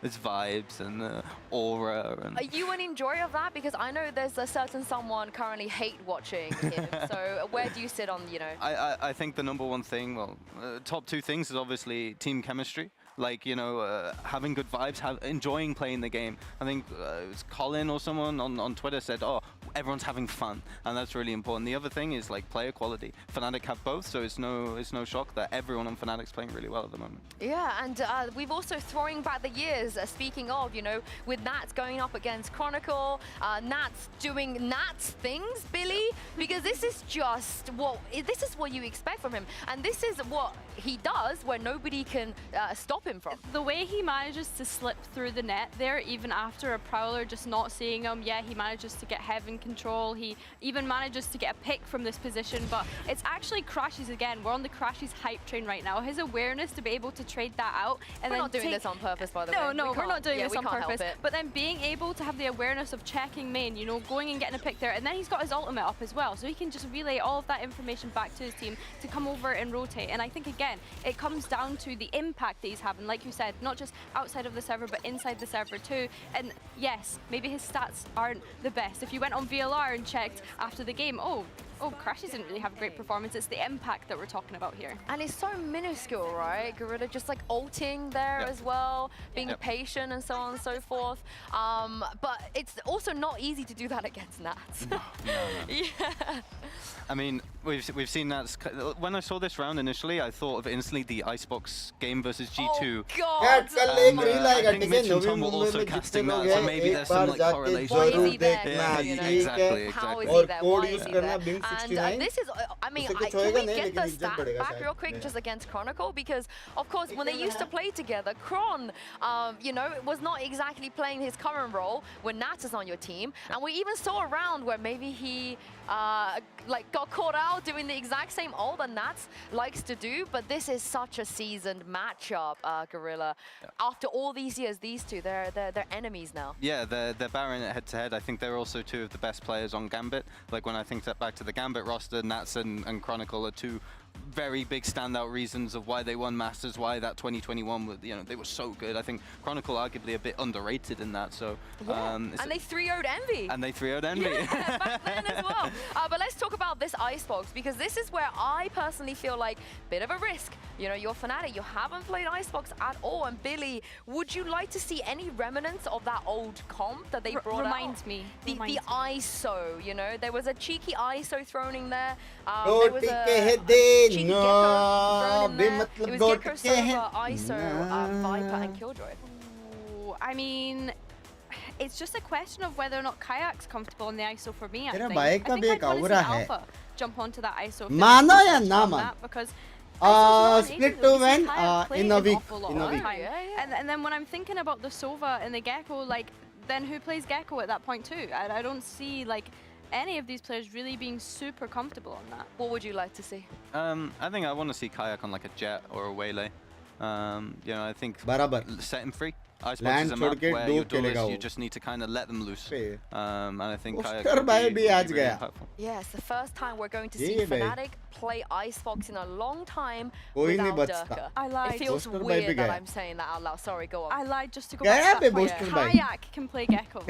[SPEAKER 22] his vibes and aura. And
[SPEAKER 2] are you an enjoyer of that? Because I know there's a certain someone currently hate watching him. So where do you sit on, you know?
[SPEAKER 22] I think the number one thing, well, top 2 things is obviously team chemistry. Like, you know, having good vibes, enjoying playing the game. I think it was Colin or someone on Twitter said, oh, everyone's having fun, and that's really important. The other thing is like player quality. Fnatic have both, so it's no shock that everyone on Fnatic's playing really well at the moment.
[SPEAKER 2] Yeah, and we've also throwing back the years. Speaking of, you know, with Nats going up against Chronicle, Nats doing Nats things, Billy, because this is just this is what you expect from him, and this is what he does where nobody can stop him from.
[SPEAKER 13] The way he manages to slip through the net there, even after a Prowler just not seeing him, yeah, he manages to get Heaven control, he even manages to get a pick from this position, but it's actually Crashies again. We're on the Crashies hype train right now. His awareness to be able to trade that out, and
[SPEAKER 2] we're not doing this on purpose, by the way.
[SPEAKER 13] No, we're not doing this on purpose. But then being able to have the awareness of checking main, you know, going and getting a pick there, and then he's got his ultimate up as well, so he can just relay all of that information back to his team to come over and rotate. And I think again, it comes down to the impact that he's having, like you said, not just outside of the server, but inside the server too. And yes, maybe his stats aren't the best. If you went on VLR and checked after the game, oh, Crashies didn't really have a great performance. It's the impact that we're talking about here.
[SPEAKER 2] And it's so minuscule, right? Gorilla just like ulting there as well, being patient and so on and so forth. But it's also not easy to do that against Nats.
[SPEAKER 22] No.
[SPEAKER 2] Yeah.
[SPEAKER 22] I mean, we've seen Nats. When I saw this round initially, I thought of instantly the Icebox game versus G2.
[SPEAKER 2] Oh God!
[SPEAKER 22] I think Mitch and Tom were also casting that, so maybe there's some like correlation.
[SPEAKER 2] Why is he there?
[SPEAKER 22] Exactly.
[SPEAKER 2] How is he there? Why is he there? And this is, I mean, can we get the stat back real quick just against Chronicle? Because, of course, when they used to play together, Chron, you know, was not exactly playing his current role when Nats is on your team. And we even saw a round where maybe he like got caught out doing the exact same ult that Nats likes to do. But this is such a seasoned matchup, Gorilla. After all these years, these two, they're enemies now.
[SPEAKER 22] Yeah, they're Baron head-to-head. I think they're also 2 of the best players on Gambit. Like when I think back to the Gambit roster, Nats and and Chronicle are two very big standout reasons of why they won Masters, why that 2021 was, you know, they were so good. I think Chronicle arguably a bit underrated in that. So
[SPEAKER 2] and they 3-0'd Envy.
[SPEAKER 22] And they 3-0'd Envy.
[SPEAKER 2] Yeah, back then as well. But let's talk about this Icebox, because this is where I personally feel like a bit of a risk. You know, you're Fnatic, you haven't played Icebox at all. And Billy, would you like to see any remnants of that old comp that they brought
[SPEAKER 13] Reminds me.
[SPEAKER 2] The ISO, you know, there was a cheeky ISO thrown in there.
[SPEAKER 1] There was a cheeky
[SPEAKER 2] Gecko thrown in there. It was Gecko, Sova, ISO, Viper, and Killjoy.
[SPEAKER 13] Ooh, I mean, it's just a question of whether or not Kayak's comfortable in the ISO for me. I think I'd want to see Alpha jump onto that ISO.
[SPEAKER 1] Mano ya na man?
[SPEAKER 13] Because
[SPEAKER 1] split to win in a week.
[SPEAKER 13] And then when I'm thinking about the Sova and the Gecko, like, then who plays Gecko at that point too? I don't see like any of these players really being super comfortable on that.
[SPEAKER 2] What would you like to see?
[SPEAKER 22] I think I want to see Kayak on like a Jet or a Waylay. You know, I think set him free. Icebox is a map where your duelists, you just need to kind of let them loose. And I think Kayak would be really impactful.
[SPEAKER 2] Yeah, it's the first time we're going to see Fnatic play Icebox in a long time without Durka.
[SPEAKER 13] I lied.
[SPEAKER 2] It feels weird that I'm saying that out loud. Sorry, go on.
[SPEAKER 13] I lied just to go back to that point. Kayak can play Gecko.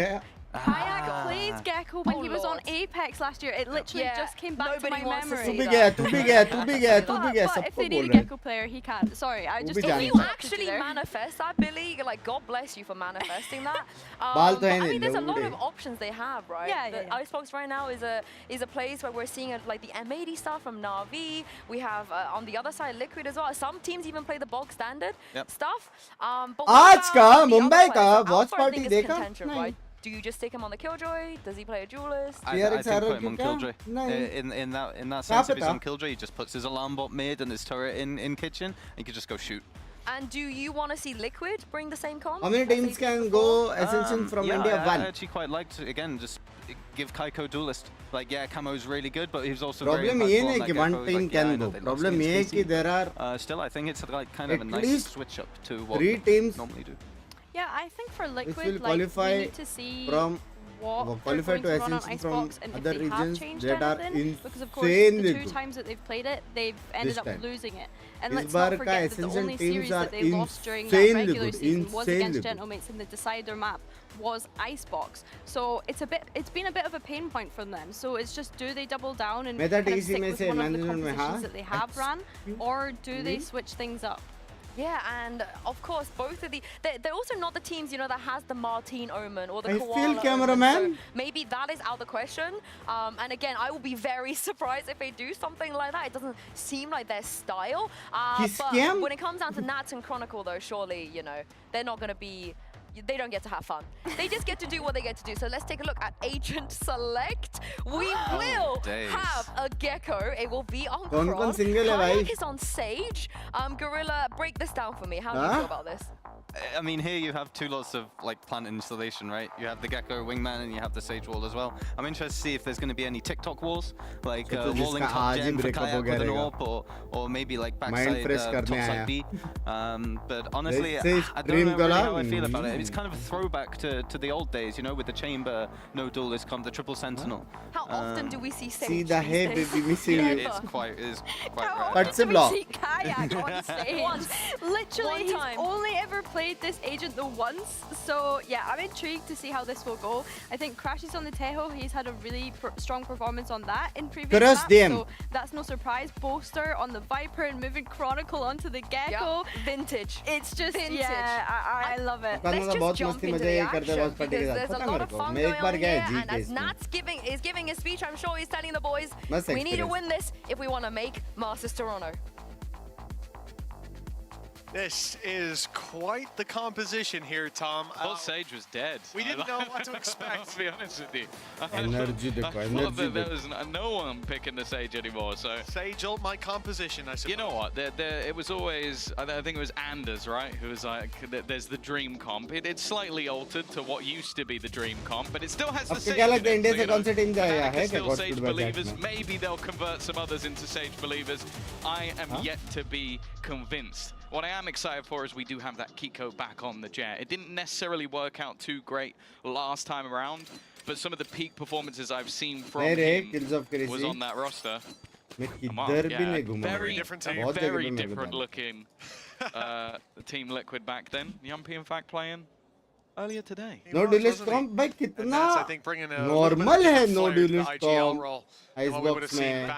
[SPEAKER 13] Kayak played Gecko when he was on Apex last year. It literally just came back to my memory.
[SPEAKER 1] Too big.
[SPEAKER 13] But if they need a Gecko player, he can. Sorry, I just
[SPEAKER 2] if you actually manifest that, Billy, like, God bless you for manifesting that. But, I mean, there's a lot of options they have, right?
[SPEAKER 13] Yeah.
[SPEAKER 2] Icebox right now is a place where we're seeing like the M80 stuff from Na'Vi. We have on the other side Liquid as well. Some teams even play the bog standard stuff. But
[SPEAKER 1] आज का Mumbai का watch party देखा
[SPEAKER 2] right? Do you just stick him on the Killjoy? Does he play a duelist?
[SPEAKER 22] I think put him on Killjoy. In that sense, if he's on Killjoy, he just puts his alarm bot mid and his turret in kitchen, and he can just go shoot.
[SPEAKER 2] And do you want to see Liquid bring the same comp?
[SPEAKER 1] How many teams can go Ascension from India?
[SPEAKER 22] I actually quite like to, again, just give Kaiko duelist. Like, yeah, Camo's really good, but he's also
[SPEAKER 1] Problem
[SPEAKER 22] very
[SPEAKER 1] impactful. Problem one team can go. Problem is that there are
[SPEAKER 22] still, I think it's like kind of a nice switch up to what
[SPEAKER 1] 3 teams
[SPEAKER 22] normally do.
[SPEAKER 13] Yeah, I think for Liquid,
[SPEAKER 1] will
[SPEAKER 13] like, we
[SPEAKER 1] qualify
[SPEAKER 13] need to see
[SPEAKER 1] from
[SPEAKER 13] qualify
[SPEAKER 1] to
[SPEAKER 13] run on
[SPEAKER 1] Ascension
[SPEAKER 13] Icebox
[SPEAKER 1] from
[SPEAKER 13] and
[SPEAKER 1] other
[SPEAKER 13] if they
[SPEAKER 1] regions
[SPEAKER 13] have changed
[SPEAKER 1] that are
[SPEAKER 13] anything, because of course the
[SPEAKER 1] insanely
[SPEAKER 13] 2
[SPEAKER 1] good.
[SPEAKER 13] times that they've played it, they've ended up
[SPEAKER 1] time.
[SPEAKER 13] losing it. And
[SPEAKER 1] This
[SPEAKER 13] let's not
[SPEAKER 1] bar
[SPEAKER 13] forget that the
[SPEAKER 1] Ascension
[SPEAKER 13] only
[SPEAKER 1] teams
[SPEAKER 13] series
[SPEAKER 1] are
[SPEAKER 13] that they lost during that
[SPEAKER 1] insanely
[SPEAKER 13] regular
[SPEAKER 1] good,
[SPEAKER 13] season was
[SPEAKER 1] insanely
[SPEAKER 13] against
[SPEAKER 1] good.
[SPEAKER 13] Gentlemates in the decider map was Icebox. So it's been a bit of a pain point for them. So it's just, do they double down and kind of stick with one of the compositions that they have ran, or do they switch things up?
[SPEAKER 2] Yeah, and of course, both of they're also not the teams, you know, that has the Martine Omen or the
[SPEAKER 1] I
[SPEAKER 2] Koala
[SPEAKER 1] feel
[SPEAKER 2] Omen,
[SPEAKER 1] cameraman.
[SPEAKER 2] so maybe that is out of the question. And again, I will be very surprised if they do something like that. It doesn't seem like their style. But when it comes down to Nats and Chronicle, though, surely, you know, they're not going to be... They don't get to have fun. They just get to do what they get to do. So let's take a look at Agent Select. We will have a Gecko. It will be on Kron. Kayak is on Sage. Gorilla, break this down for me. How do you feel about this?
[SPEAKER 22] I mean, here you have 2 lots of like plant installation, right? You have the Gecko Wingman and you have the Sage Wall as well. I'm interested to see if there's going to be any TikTok walls, like walling top gen for Kayak with an AWP, or maybe like backside topside B. But honestly, I don't know really how I feel about it. It's kind of a throwback to the old days, you know, with the chamber, no duelist comp, the triple sentinel.
[SPEAKER 2] How often do we see Sage?
[SPEAKER 1] See the head, baby, missing you.
[SPEAKER 22] It's quite rare.
[SPEAKER 1] That's a block.
[SPEAKER 13] Kayak on stage. Literally, he's only ever played this agent the once, so yeah, I'm intrigued to see how this will go. I think Crashes on the Tejo, he's had a really strong performance on that in previous maps, so that's no surprise. Boaster on the Viper and moving Chronicle onto the Gecko.
[SPEAKER 2] Yep. Vintage.
[SPEAKER 13] It's just,
[SPEAKER 2] vintage.
[SPEAKER 13] yeah, I love it.
[SPEAKER 2] Let's just jump into the action, because there's a lot of fun going on here, and as Nat's is giving his speech, I'm sure he's telling the boys, we need to win this if we want to make Masters Toronto.
[SPEAKER 6] This is quite the composition here, Tom.
[SPEAKER 21] I thought Sage was dead.
[SPEAKER 6] We didn't know what to expect.
[SPEAKER 21] To be honest with you.
[SPEAKER 1] Energy
[SPEAKER 21] there was no one picking the Sage anymore. So
[SPEAKER 6] Sage ult my composition, I suppose.
[SPEAKER 21] You know what? It was always, I think it was Anders, right? Who was like, there's the dream comp. It's slightly altered to what used to be the dream comp, but it still has the Sage. Still Sage believers. Maybe they'll convert some others into Sage believers. I am yet to be convinced. What I am excited for is we do have that Kiko back on the Jet. It didn't necessarily work out too great last time around, but some of the peak performances I've seen from him was on that roster.
[SPEAKER 1] मैं किधर भी नहीं घूमा
[SPEAKER 21] Very
[SPEAKER 1] बहुत जगह पे
[SPEAKER 21] very
[SPEAKER 1] मेरे को
[SPEAKER 21] different
[SPEAKER 1] जाना
[SPEAKER 21] looking the Team Liquid back then. Yumpy, in fact, playing earlier today.
[SPEAKER 1] No duelist comp भाई कितना नॉर्मल है नो duelist comp Icebox में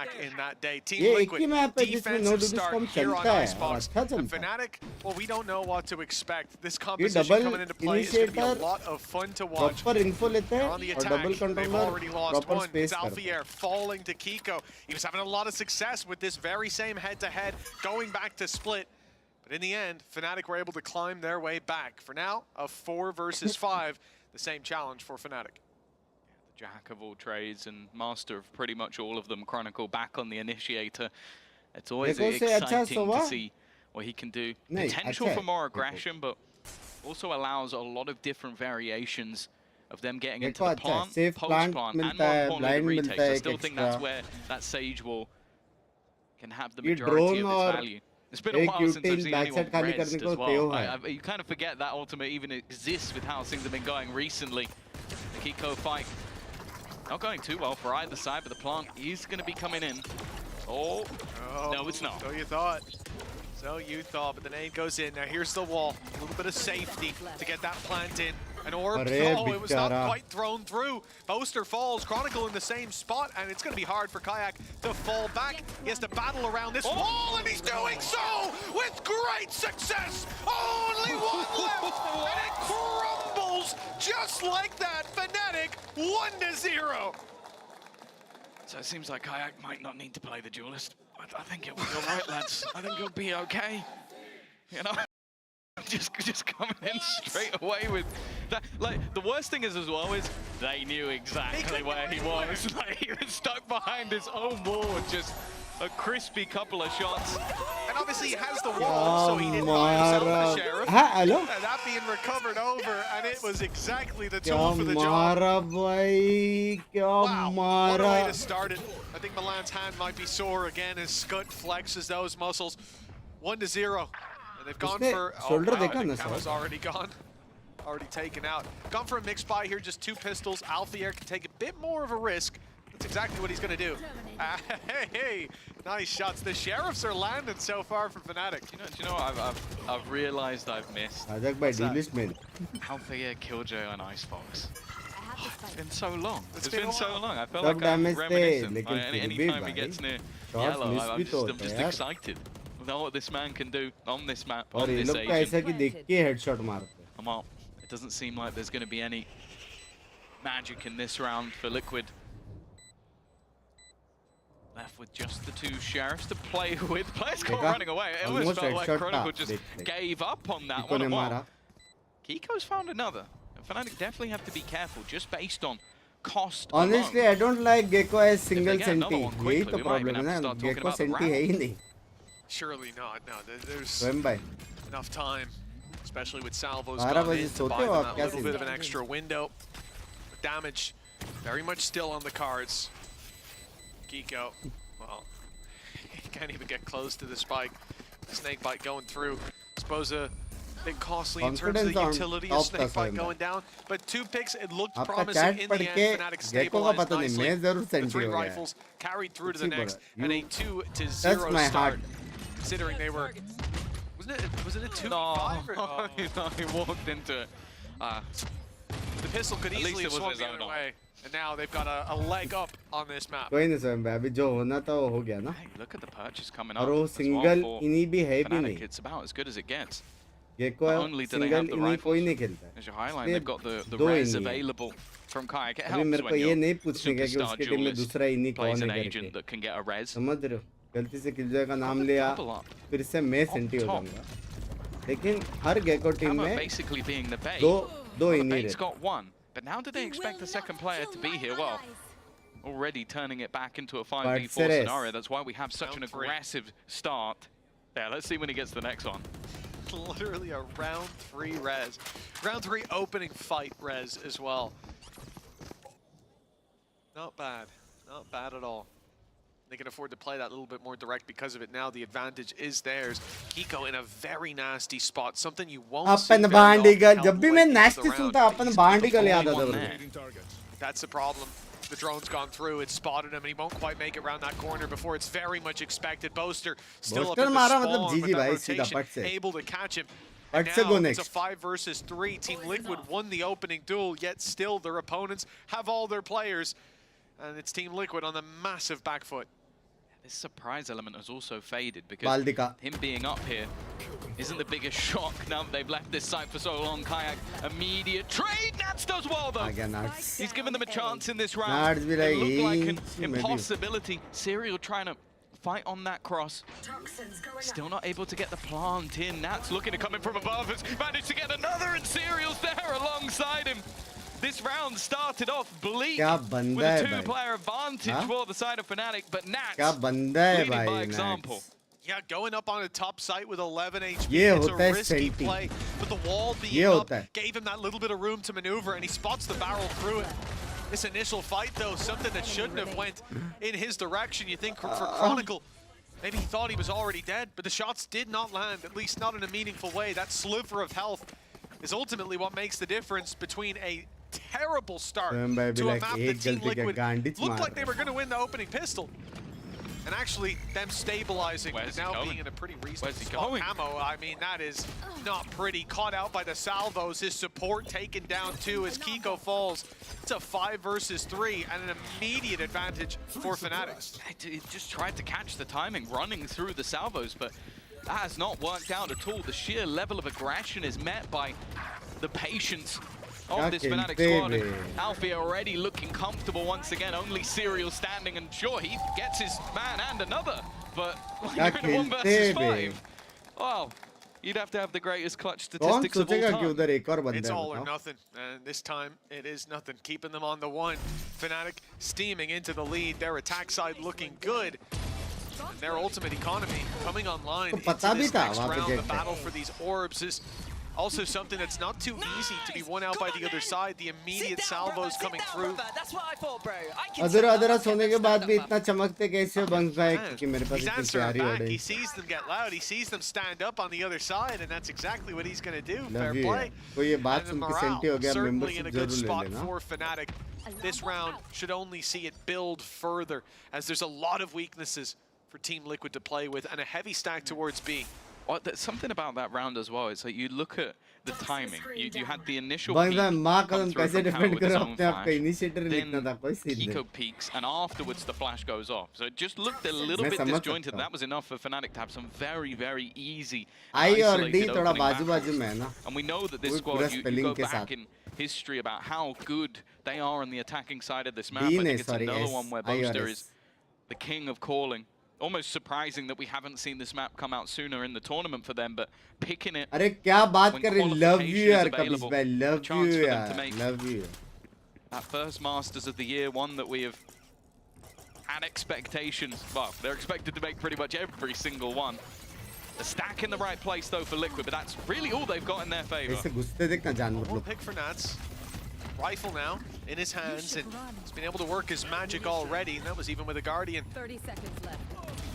[SPEAKER 1] ये एक ही मैप है जिसमें नो duelist comp चलता है और अच्छा चलता है
[SPEAKER 6] Fnatic, well, we don't know what to expect. This
[SPEAKER 1] ये
[SPEAKER 6] composition
[SPEAKER 1] double
[SPEAKER 6] coming into play is going to be a
[SPEAKER 1] initiator
[SPEAKER 6] lot of fun to watch.
[SPEAKER 1] Proper info लेते हैं
[SPEAKER 6] On the
[SPEAKER 1] और
[SPEAKER 6] attack,
[SPEAKER 1] double
[SPEAKER 6] they've already
[SPEAKER 1] controller
[SPEAKER 6] lost
[SPEAKER 1] proper
[SPEAKER 6] one.
[SPEAKER 1] Space
[SPEAKER 6] It's
[SPEAKER 1] करते हैं
[SPEAKER 6] Alfier falling to Kiko. He was having a lot of success with this very same head-to-head, going back to split. But in the end, Fnatic were able to climb their way back. For now, a 4 versus 5, the same challenge for Fnatic.
[SPEAKER 21] The jack of all trades and master of pretty much all of them. Chronicle back on the initiator. It's always exciting to see what he can do. Potential for more aggression, but also allows a lot of different variations of them getting into the plant, post-plant, and more importantly, the retakes. I still think that's where that Sage Wall can have the majority of its value. It's been a while since I've seen anyone rest as well. You kind of forget that ultimate even exists with how things have been going recently. The Kiko fight not going too well for either side, but the plant is going to be coming in. Oh, no, it's not.
[SPEAKER 6] So you thought. So you thought, but the nade goes in. Now here's the wall. A little bit of safety to get that plant in. An orb, it was not quite thrown through. Boaster falls, Chronicle in the same spot, and it's going to be hard for Kayak to fall back. He has to battle around this wall, and he's doing so with great success. Only one left, and it crumbles just like that. Fnatic 1-0.
[SPEAKER 21] So it seems like Kayak might not need to play the duelist. I think it'll be all right, lads. I think it'll be okay. You know? Just coming in straight away with that. Like, the worst thing is as well is they knew exactly where he was. Like, he was stuck behind his own wall with just a crispy couple of shots.
[SPEAKER 6] And obviously he has the wall, so he didn't buy himself the sheriff.
[SPEAKER 1] Hello?
[SPEAKER 6] And that being recovered over, and it was exactly the tool for the job.
[SPEAKER 1] Wow,
[SPEAKER 6] what a way to start it. I think Milan's hand might be sore again as Scut flexes those muscles. 1-0. They've gone for was already gone, already taken out. Gone for a mixed buy here, just 2 pistols. Alfier can take a bit more of a risk. That's exactly what he's going to do. Hey, nice shots. The sheriffs are landing so far from Fnatic.
[SPEAKER 21] Do you know what I've realized I've missed? Alfier, Killjoy, and Icebox. It's been so long. It's been so long. I feel like I'm reminiscent. Anytime he gets near yellow, I'm just excited. Know what this man can do on this map, on this agent. Well, it doesn't seem like there's going to be any magic in this round for Liquid. Left with just the 2 sheriffs to play with. Players go running away. It almost felt like Chronicle just gave up on that one. Kiko's found another. And Fnatic definitely have to be careful, just based on cost.
[SPEAKER 1] Honestly, I don't like Gecko as single senti. यही तो problem है ना. Gecko senti है ही नहीं.
[SPEAKER 6] Surely not. No, there's enough time, especially with salvos gone in, to buy them a little bit of an extra window. Damage very much still on the cards. Kiko, well, he can't even get close to the spike. Snake bite going through. I suppose a bit costly in terms of the utility of snake bite going down, but 2 picks, it looked promising in the end. Fnatic stabilized nicely. The 3 rifles carried through to the next, and a 2-0 start. Considering they were, was it a 2v5?
[SPEAKER 21] No, he walked into it.
[SPEAKER 6] The pistol could easily have swung the other way, and now they've got a leg up on this map.
[SPEAKER 1] कोई नहीं समझ अभी जो होना था वो हो गया ना.
[SPEAKER 21] Look at the purchase coming up.
[SPEAKER 1] और वो single इन्हीं भी है भी नहीं.
[SPEAKER 21] It's about as good as it gets.
[SPEAKER 1] Gecko single इन्हीं कोई नहीं खेलता.
[SPEAKER 21] As your highlight, they've got the res available from Kayak. It helps
[SPEAKER 1] मेरे को ये नहीं
[SPEAKER 21] when
[SPEAKER 1] पूछने का कि उसके टीम में दूसरा इन्हीं कौन है
[SPEAKER 21] agent that can get a res.
[SPEAKER 1] समझ रहे हो? गलती से किलजॉय का नाम लिया फिर से मैं सेंटी हो जाऊंगा लेकिन हर गेको टीम में दो init
[SPEAKER 21] got one, but now do they expect the second player to be here? Well, already turning it back into a 5v4 scenario. That's why we have such an aggressive start. Yeah, let's see when he gets the next one.
[SPEAKER 6] Literally a round 3 res. Round 3 opening fight res as well. Not bad. Not bad at all. They can afford to play that a little bit more direct because of it now. The advantage is theirs. Kiko in a very nasty spot. Something you won't see very often.
[SPEAKER 1] जब भी मैं nasty सुनता अपन बांडिगल याद आता है.
[SPEAKER 6] That's the problem. The drone's gone through, it's spotted him, and he won't quite make it around that corner before it's very much expected. Boaster still up in the spawn, but that rotation, able to catch him. And now it's a 5 versus 3. Team Liquid won the opening duel, yet still their opponents have all their players. And it's Team Liquid on the massive back foot.
[SPEAKER 21] This surprise element has also faded because him being up here isn't the biggest shock now that they've left this site for so long. Kayak, immediate trade. Nats does well though. He's given them a chance in this round. It looked like an impossibility. Serial trying to fight on that cross. Still not able to get the plant in. Nats looking to come in from above. Has managed to get another, and Serial's there alongside him. This round started off bleak with a 2-player advantage for the side of Fnatic, but Nats leading by example.
[SPEAKER 6] Yeah, going up on a top site with 11 HP, it's a risky play, but the wall being up gave him that little bit of room to maneuver, and he spots the barrel through it. This initial fight, though, something that shouldn't have went in his direction. You think for Chronicle, maybe he thought he was already dead, but the shots did not land, at least not in a meaningful way. That sliver of health is ultimately what makes the difference between a terrible start to a map that Team Liquid looked like they were going to win the opening pistol. And actually, them stabilizing and now being in a pretty reasonable spot. Camo, I mean, that is not pretty. Caught out by the salvos. His support taken down too as Kiko falls. It's a 5 versus 3 and an immediate advantage for Fnatic.
[SPEAKER 21] He just tried to catch the timing running through the salvos, but that has not worked out at all. The sheer level of aggression is met by the patience of this Fnatic squad. And Alfie already looking comfortable once again, only Serial standing, and sure, he gets his man and another, but when you're in a 1 versus 5, well, you'd have to have the greatest clutch statistics of all time.
[SPEAKER 6] It's all or nothing, and this time it is nothing. Keeping them on the 1. Fnatic steaming into the lead, their attack side looking good. And their ultimate economy coming online into this next round. The battle for these orbs is also something that's not too easy to be won out by the other side. The immediate salvos coming through.
[SPEAKER 11] That's what I thought, bro.
[SPEAKER 6] He sees them get loud. He sees them stand up on the other side, and that's exactly what he's going to do. Fair play. And the morale certainly in a good spot for Fnatic. This round should only see it build further, as there's a lot of weaknesses for Team Liquid to play with, and a heavy stack towards B.
[SPEAKER 21] Well, there's something about that round as well. It's like you look at the timing. You had the initial peak come through from Hao with his own flash. Then Kiko peaks, and afterwards the flash goes off. So it just looked a little bit disjointed. That was enough for Fnatic to have some very, very easy isolated opening backgrounds. And we know that this squad, you go back in history about how good they are on the attacking side of this map. I think it's another one where Boaster is the king of calling. Almost surprising that we haven't seen this map come out sooner in the tournament for them, but picking it when qualification is available, a chance for them to make that first Masters of the Year, one that we have had expectations. Well, they're expected to make pretty much every single one. A stack in the right place though for Liquid, but that's really all they've got in their favor.
[SPEAKER 6] One pick for Nats. Rifle now in his hands, and he's been able to work his magic already, and that was even with a Guardian.
[SPEAKER 5] 30 seconds left.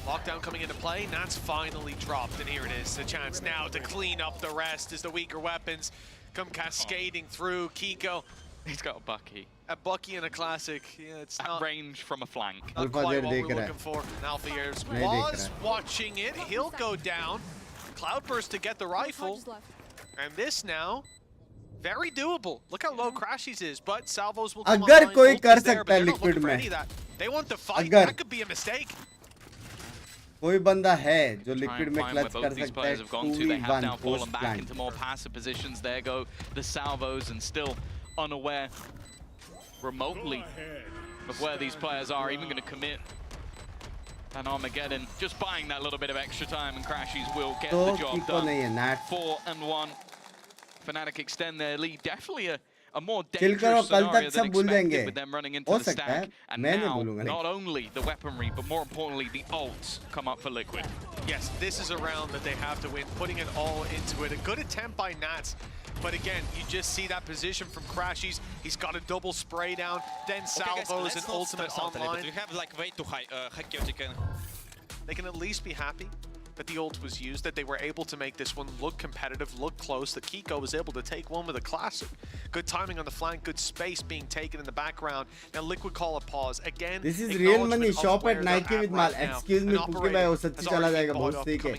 [SPEAKER 6] Lockdown coming into play, Nats finally dropped, and here it is, the chance now to clean up the rest as the weaker weapons come cascading through. Kiko,
[SPEAKER 21] he's got a Bucky.
[SPEAKER 6] A Bucky and a classic. Yeah, it's not
[SPEAKER 21] range from a flank.
[SPEAKER 6] Not quite what we're looking for. And Alfiers was watching it. He'll go down. Cloudburst to get the rifle. And this now, very doable. Look how low Crashies is, but salvos will come online. They want the fight. That could be a mistake.
[SPEAKER 1] कोई बंदा है जो liquid में clutch कर
[SPEAKER 21] these
[SPEAKER 1] सकता
[SPEAKER 21] players
[SPEAKER 1] है
[SPEAKER 21] have gone to. They have now fallen back into more passive positions. There go the salvos, and still unaware remotely of where these players are even going to commit an Armageddon. Just buying that little bit of extra time, and Crashies will get the job done. 4-1. Fnatic extend their lead. Definitely a more dangerous scenario than expected with them running into the stack. And now, not only the weaponry, but more importantly, the ults come up for Liquid.
[SPEAKER 6] Yes, this is a round that they have to win, putting it all into it. A good attempt by Nats, but again, you just see that position from Crashies. He's got a double spray down, then salvos and ultimate online.
[SPEAKER 10] We have like way too high chaotic.
[SPEAKER 6] They can at least be happy that the ult was used, that they were able to make this one look competitive, look close, that Kiko was able to take one with a classic. Good timing on the flank, good space being taken in the background. Now Liquid call a pause. Again,
[SPEAKER 1] this is real money. Shop at Nike with mal. Excuse me, Puki bhai, wo sachchi chala jayega, bahut theek hai.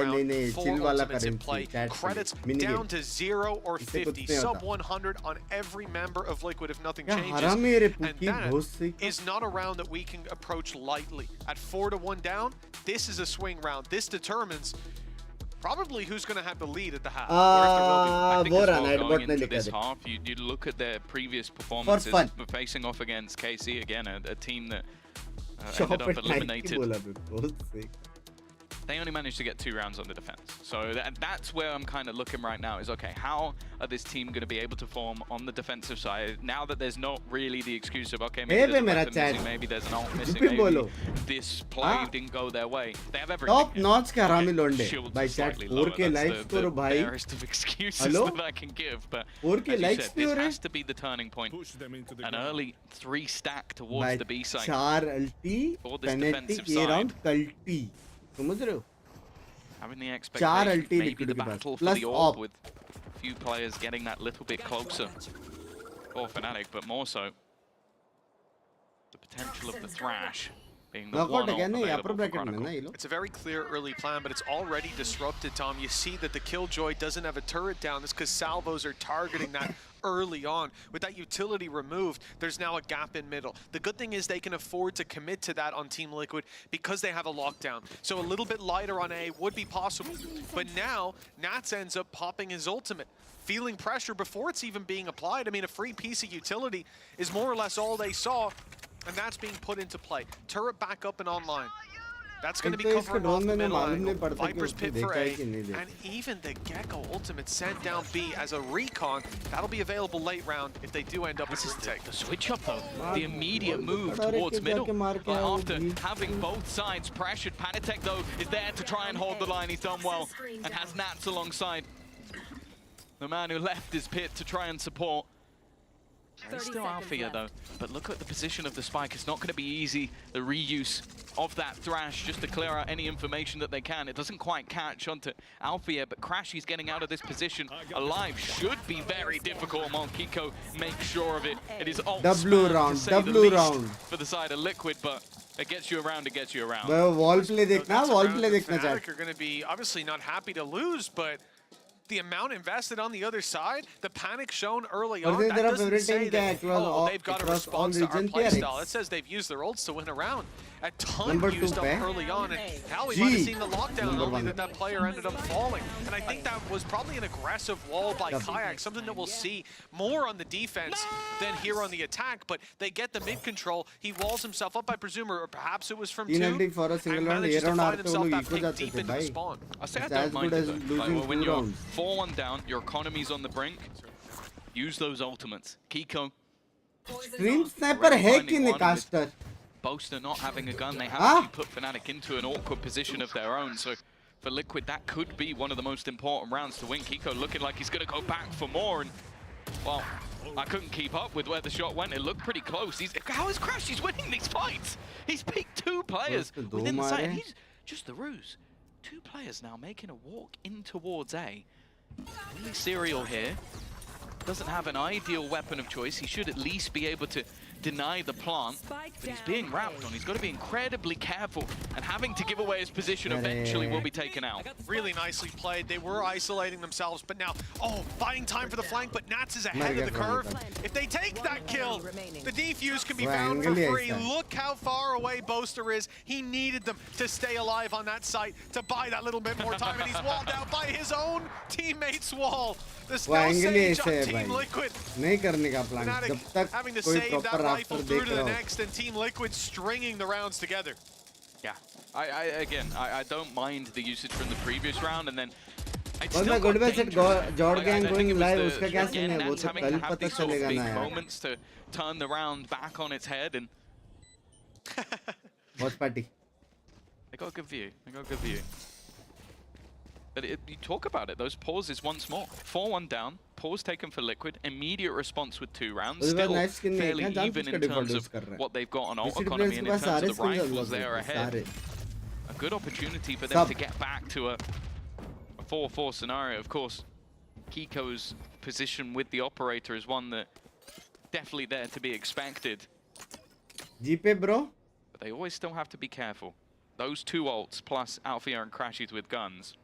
[SPEAKER 1] Bhai nahi, chill wala currency.
[SPEAKER 6] Credits down to 0 or 50, sub 100 on every member of Liquid if nothing changes. And that is not a round that we can approach lightly. At 4-1 down, this is a swing round. This determines probably who's going to have the lead at the half.
[SPEAKER 21] I think as well, going into this half, you look at their previous performances, facing off against KC again, a team that ended up eliminated. They only managed to get 2 rounds on the defense. So that's where I'm kind of looking right now is, okay, how are this team going to be able to form on the defensive side now that there's not really the excuse of, okay, maybe there's a weapon missing, maybe there's an ult missing, maybe this play didn't go their way. They have everything.
[SPEAKER 1] Top notch ka Rami Londe. By chat 4K likes karo bhai.
[SPEAKER 21] The barest of excuses that I can give, but
[SPEAKER 1] 4K likes
[SPEAKER 21] said, this has to be the turning point. An early 3 stack towards the B side.
[SPEAKER 1] 4 ulti,
[SPEAKER 21] for this defensive side.
[SPEAKER 1] Culti. समझ रहे हो?
[SPEAKER 21] Having the expectation, maybe the battle for the orb with a few players getting that little bit closer for Fnatic, but more so the potential of the Thrash being the one available for Chronicle.
[SPEAKER 6] It's a very clear early plan, but it's already disrupted, Tom. You see that the Killjoy doesn't have a turret down. It's because salvos are targeting that early on. With that utility removed, there's now a gap in middle. The good thing is they can afford to commit to that on Team Liquid because they have a lockdown. So a little bit lighter on A would be possible. But now, Nats ends up popping his ultimate, feeling pressure before it's even being applied. I mean, a free piece of utility is more or less all they saw, and that's being put into play. Turret back up and online. That's going to be covering off the middle angle. Viper's pit for A, and even the Gecko ultimate sent down B as a recon. That'll be available late round if they do end up with retake.
[SPEAKER 21] The switch up though, the immediate move towards middle. After having both sides pressured, Panitek though is there to try and hold the line. He's done well and has Nats alongside. The man who left his pit to try and support. He's still Althea though, but look at the position of the spike. It's not going to be easy, the reuse of that Thrash, just to clear out any information that they can. It doesn't quite catch onto Althea, but Crashy's getting out of this position alive. Should be very difficult while Kiko makes sure of it. It is ult
[SPEAKER 1] W round
[SPEAKER 21] for the side of Liquid, but it gets you around, it gets you around.
[SPEAKER 1] Wall play देखना
[SPEAKER 6] Fnatic are going to be obviously not happy to lose, but the amount invested on the other side, the panic shown early on, that doesn't say that, oh, they've got a response to our playstyle. It says they've used their ults to win a round. A ton used up early on, and hell, we might have seen the lockdown only that player ended up falling. And I think that was probably an aggressive wall by Kayak, something that we'll see more on the defense than here on the attack, but they get the mid control. He walls himself up, I presume, or perhaps it was from 2, and manages to find himself that pick deep into the spawn.
[SPEAKER 21] I say I don't mind it though. Like, when you're 4-1 down, your economy's on the brink, use those ultimates. Kiko.
[SPEAKER 1] Stream sniper hai ki nahi caster?
[SPEAKER 21] Boaster not having a gun, they have actually put Fnatic into an awkward position of their own. So for Liquid, that could be one of the most important rounds to win. Kiko looking like he's going to go back for more. And, well, I couldn't keep up with where the shot went. It looked pretty close. How is Crash? He's winning these fights. He's picked 2 players within the site. And he's just the ruse. 2 players now making a walk in towards A. Really serial here. Doesn't have an ideal weapon of choice. He should at least be able to deny the plant, but he's being wrapped on. He's got to be incredibly careful, and having to give away his position eventually will be taken out.
[SPEAKER 6] Really nicely played. They were isolating themselves, but now, buying time for the flank, but Nats is ahead of the curve. If they take that kill, the defuse can be found for free. Look how far away Boaster is. He needed them to stay alive on that site to buy that little bit more time, and he's walled out by his own teammate's wall. The Snow Sage on Team Liquid. Fnatic having to save that rifle through to the next, and Team Liquid stringing the rounds together.
[SPEAKER 21] Yeah, I don't mind the usage from the previous round, and then moments to turn the round back on its head. And
[SPEAKER 1] WATCHPARTY.
[SPEAKER 21] They got a good view. But you talk about it, those pauses once more. 4-1 down, pause taken for Liquid, immediate response with 2 rounds. Still fairly even in terms of what they've got on ult economy and in terms of the rifles they are ahead. good opportunity for them to get back to a 4-4 scenario. Of course, Kiko's position with the operator is one that definitely there to be expected.
[SPEAKER 1] GP, bro.
[SPEAKER 21] But they always still have to be careful. Those two ults plus Alfia and Crashies with guns.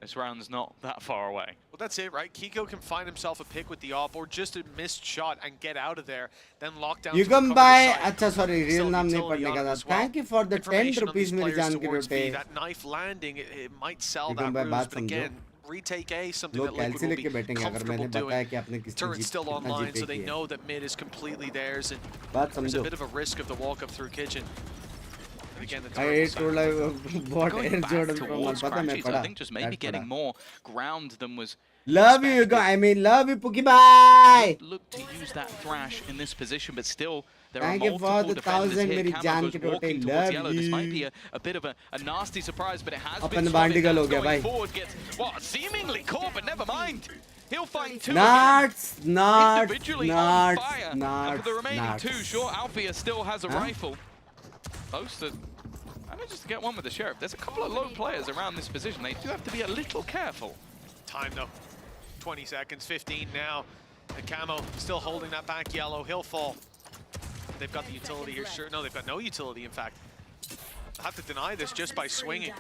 [SPEAKER 21] This round's not that far away.
[SPEAKER 6] Well, that's it, right? Kiko can find himself a pick with the op or just a missed shot and get out of there. Then lockdown.
[SPEAKER 1] You come by. अच्छा sorry, real नाम नहीं पढ़ने का था. Thank you for the 10 rupees मेरी जान की रोटे.
[SPEAKER 6] That knife landing, it might sell that bruise, but again, retake A, something that Liquid will be comfortable doing. Turret's still online, so they know that mid is completely theirs, and there's a bit of a risk of the walk up through kitchen. Again, the
[SPEAKER 1] I told I bought Air Jordan from
[SPEAKER 21] Crashies, I think just maybe getting more ground than was.
[SPEAKER 1] Love you, I mean, love you, Pookie Bye.
[SPEAKER 21] Look to use that Thrash in this position, but still there
[SPEAKER 1] Thank
[SPEAKER 21] are multiple
[SPEAKER 1] you for the
[SPEAKER 21] defenders
[SPEAKER 1] 1000
[SPEAKER 21] here.
[SPEAKER 1] मेरी जान की
[SPEAKER 21] Camo goes walking
[SPEAKER 1] Rote.
[SPEAKER 21] towards
[SPEAKER 1] Love
[SPEAKER 21] yellow. This might
[SPEAKER 1] you.
[SPEAKER 21] be a bit of a nasty surprise, but it has
[SPEAKER 1] upon
[SPEAKER 21] been
[SPEAKER 1] बांडिगल हो गया
[SPEAKER 21] going
[SPEAKER 1] भाई.
[SPEAKER 21] forward. Gets what seemingly caught, but never mind. He'll find two.
[SPEAKER 1] Nuts,
[SPEAKER 21] Individually on fire. And for the remaining
[SPEAKER 1] nuts.
[SPEAKER 21] two, sure, Alfia still has a rifle. Close to manages to get one with the Sheriff. There's a couple of low players around this position. They do have to be a little careful.
[SPEAKER 6] Time though. 20 seconds, 15 now. And Camo still holding that back yellow. He'll fall. They've got the utility here. Sure, no, they've got no utility, in fact. I have to deny this just by swinging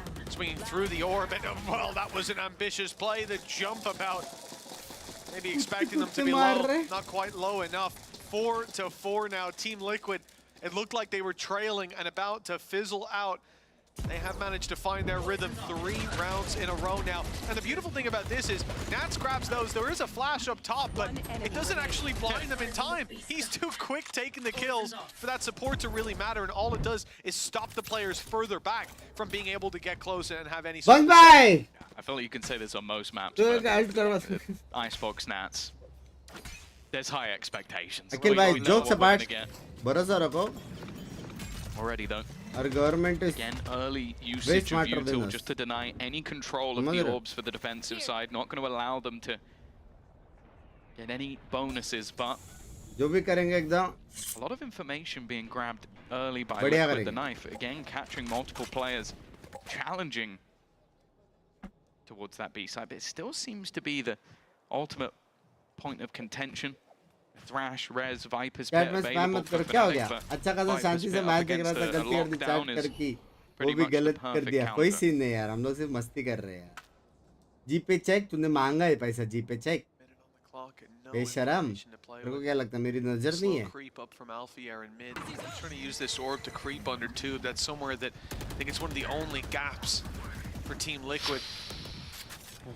[SPEAKER 6] through the orb. And, well, that was an ambitious play. The jump about maybe expecting them to be low. Not quite low enough. 4-4 now. Team Liquid. It looked like they were trailing and about to fizzle out. They have managed to find their rhythm 3 rounds in a row now. And the beautiful thing about this is Nats grabs those. There is a flash up top, but it doesn't actually blind them in time. He's too quick taking the kills for that support to really matter. And all it does is stop the players further back from being able to get close and have any sort of...
[SPEAKER 21] I feel like you can say this on most maps. Icebox Nats. There's high expectations.
[SPEAKER 1] Akhil bhai, jokes apart. Bharosa rakho.
[SPEAKER 21] Already though.
[SPEAKER 1] Our government is
[SPEAKER 21] again early usage of util just to deny any control of the orbs for the defensive side. Not going to allow them to get any bonuses, but
[SPEAKER 1] जो भी करेंगे एकदम.
[SPEAKER 21] A lot of information being grabbed early by Liquid with the knife. Again, capturing multiple players, challenging towards that B side, but it still seems to be the ultimate point of contention. Thrash, Rez, Viper's pit available for Fnatic, but
[SPEAKER 1] अच्छा खासा शांति से match देख रहा था, गलती कर the chat करके, वो भी गलत कर दिया. कोई सीन नहीं यार, हम लोग सिर्फ मस्ती कर रहे हैं. जीपे चेक, तूने मांगा है पैसा, जीपे चेक. बेशरम, तेरे को क्या लगता है मेरी नजर नहीं है?
[SPEAKER 6] Creep up from Alfia and mid. Trying to use this orb to creep under tube. That's somewhere that I think it's one of the only gaps for Team Liquid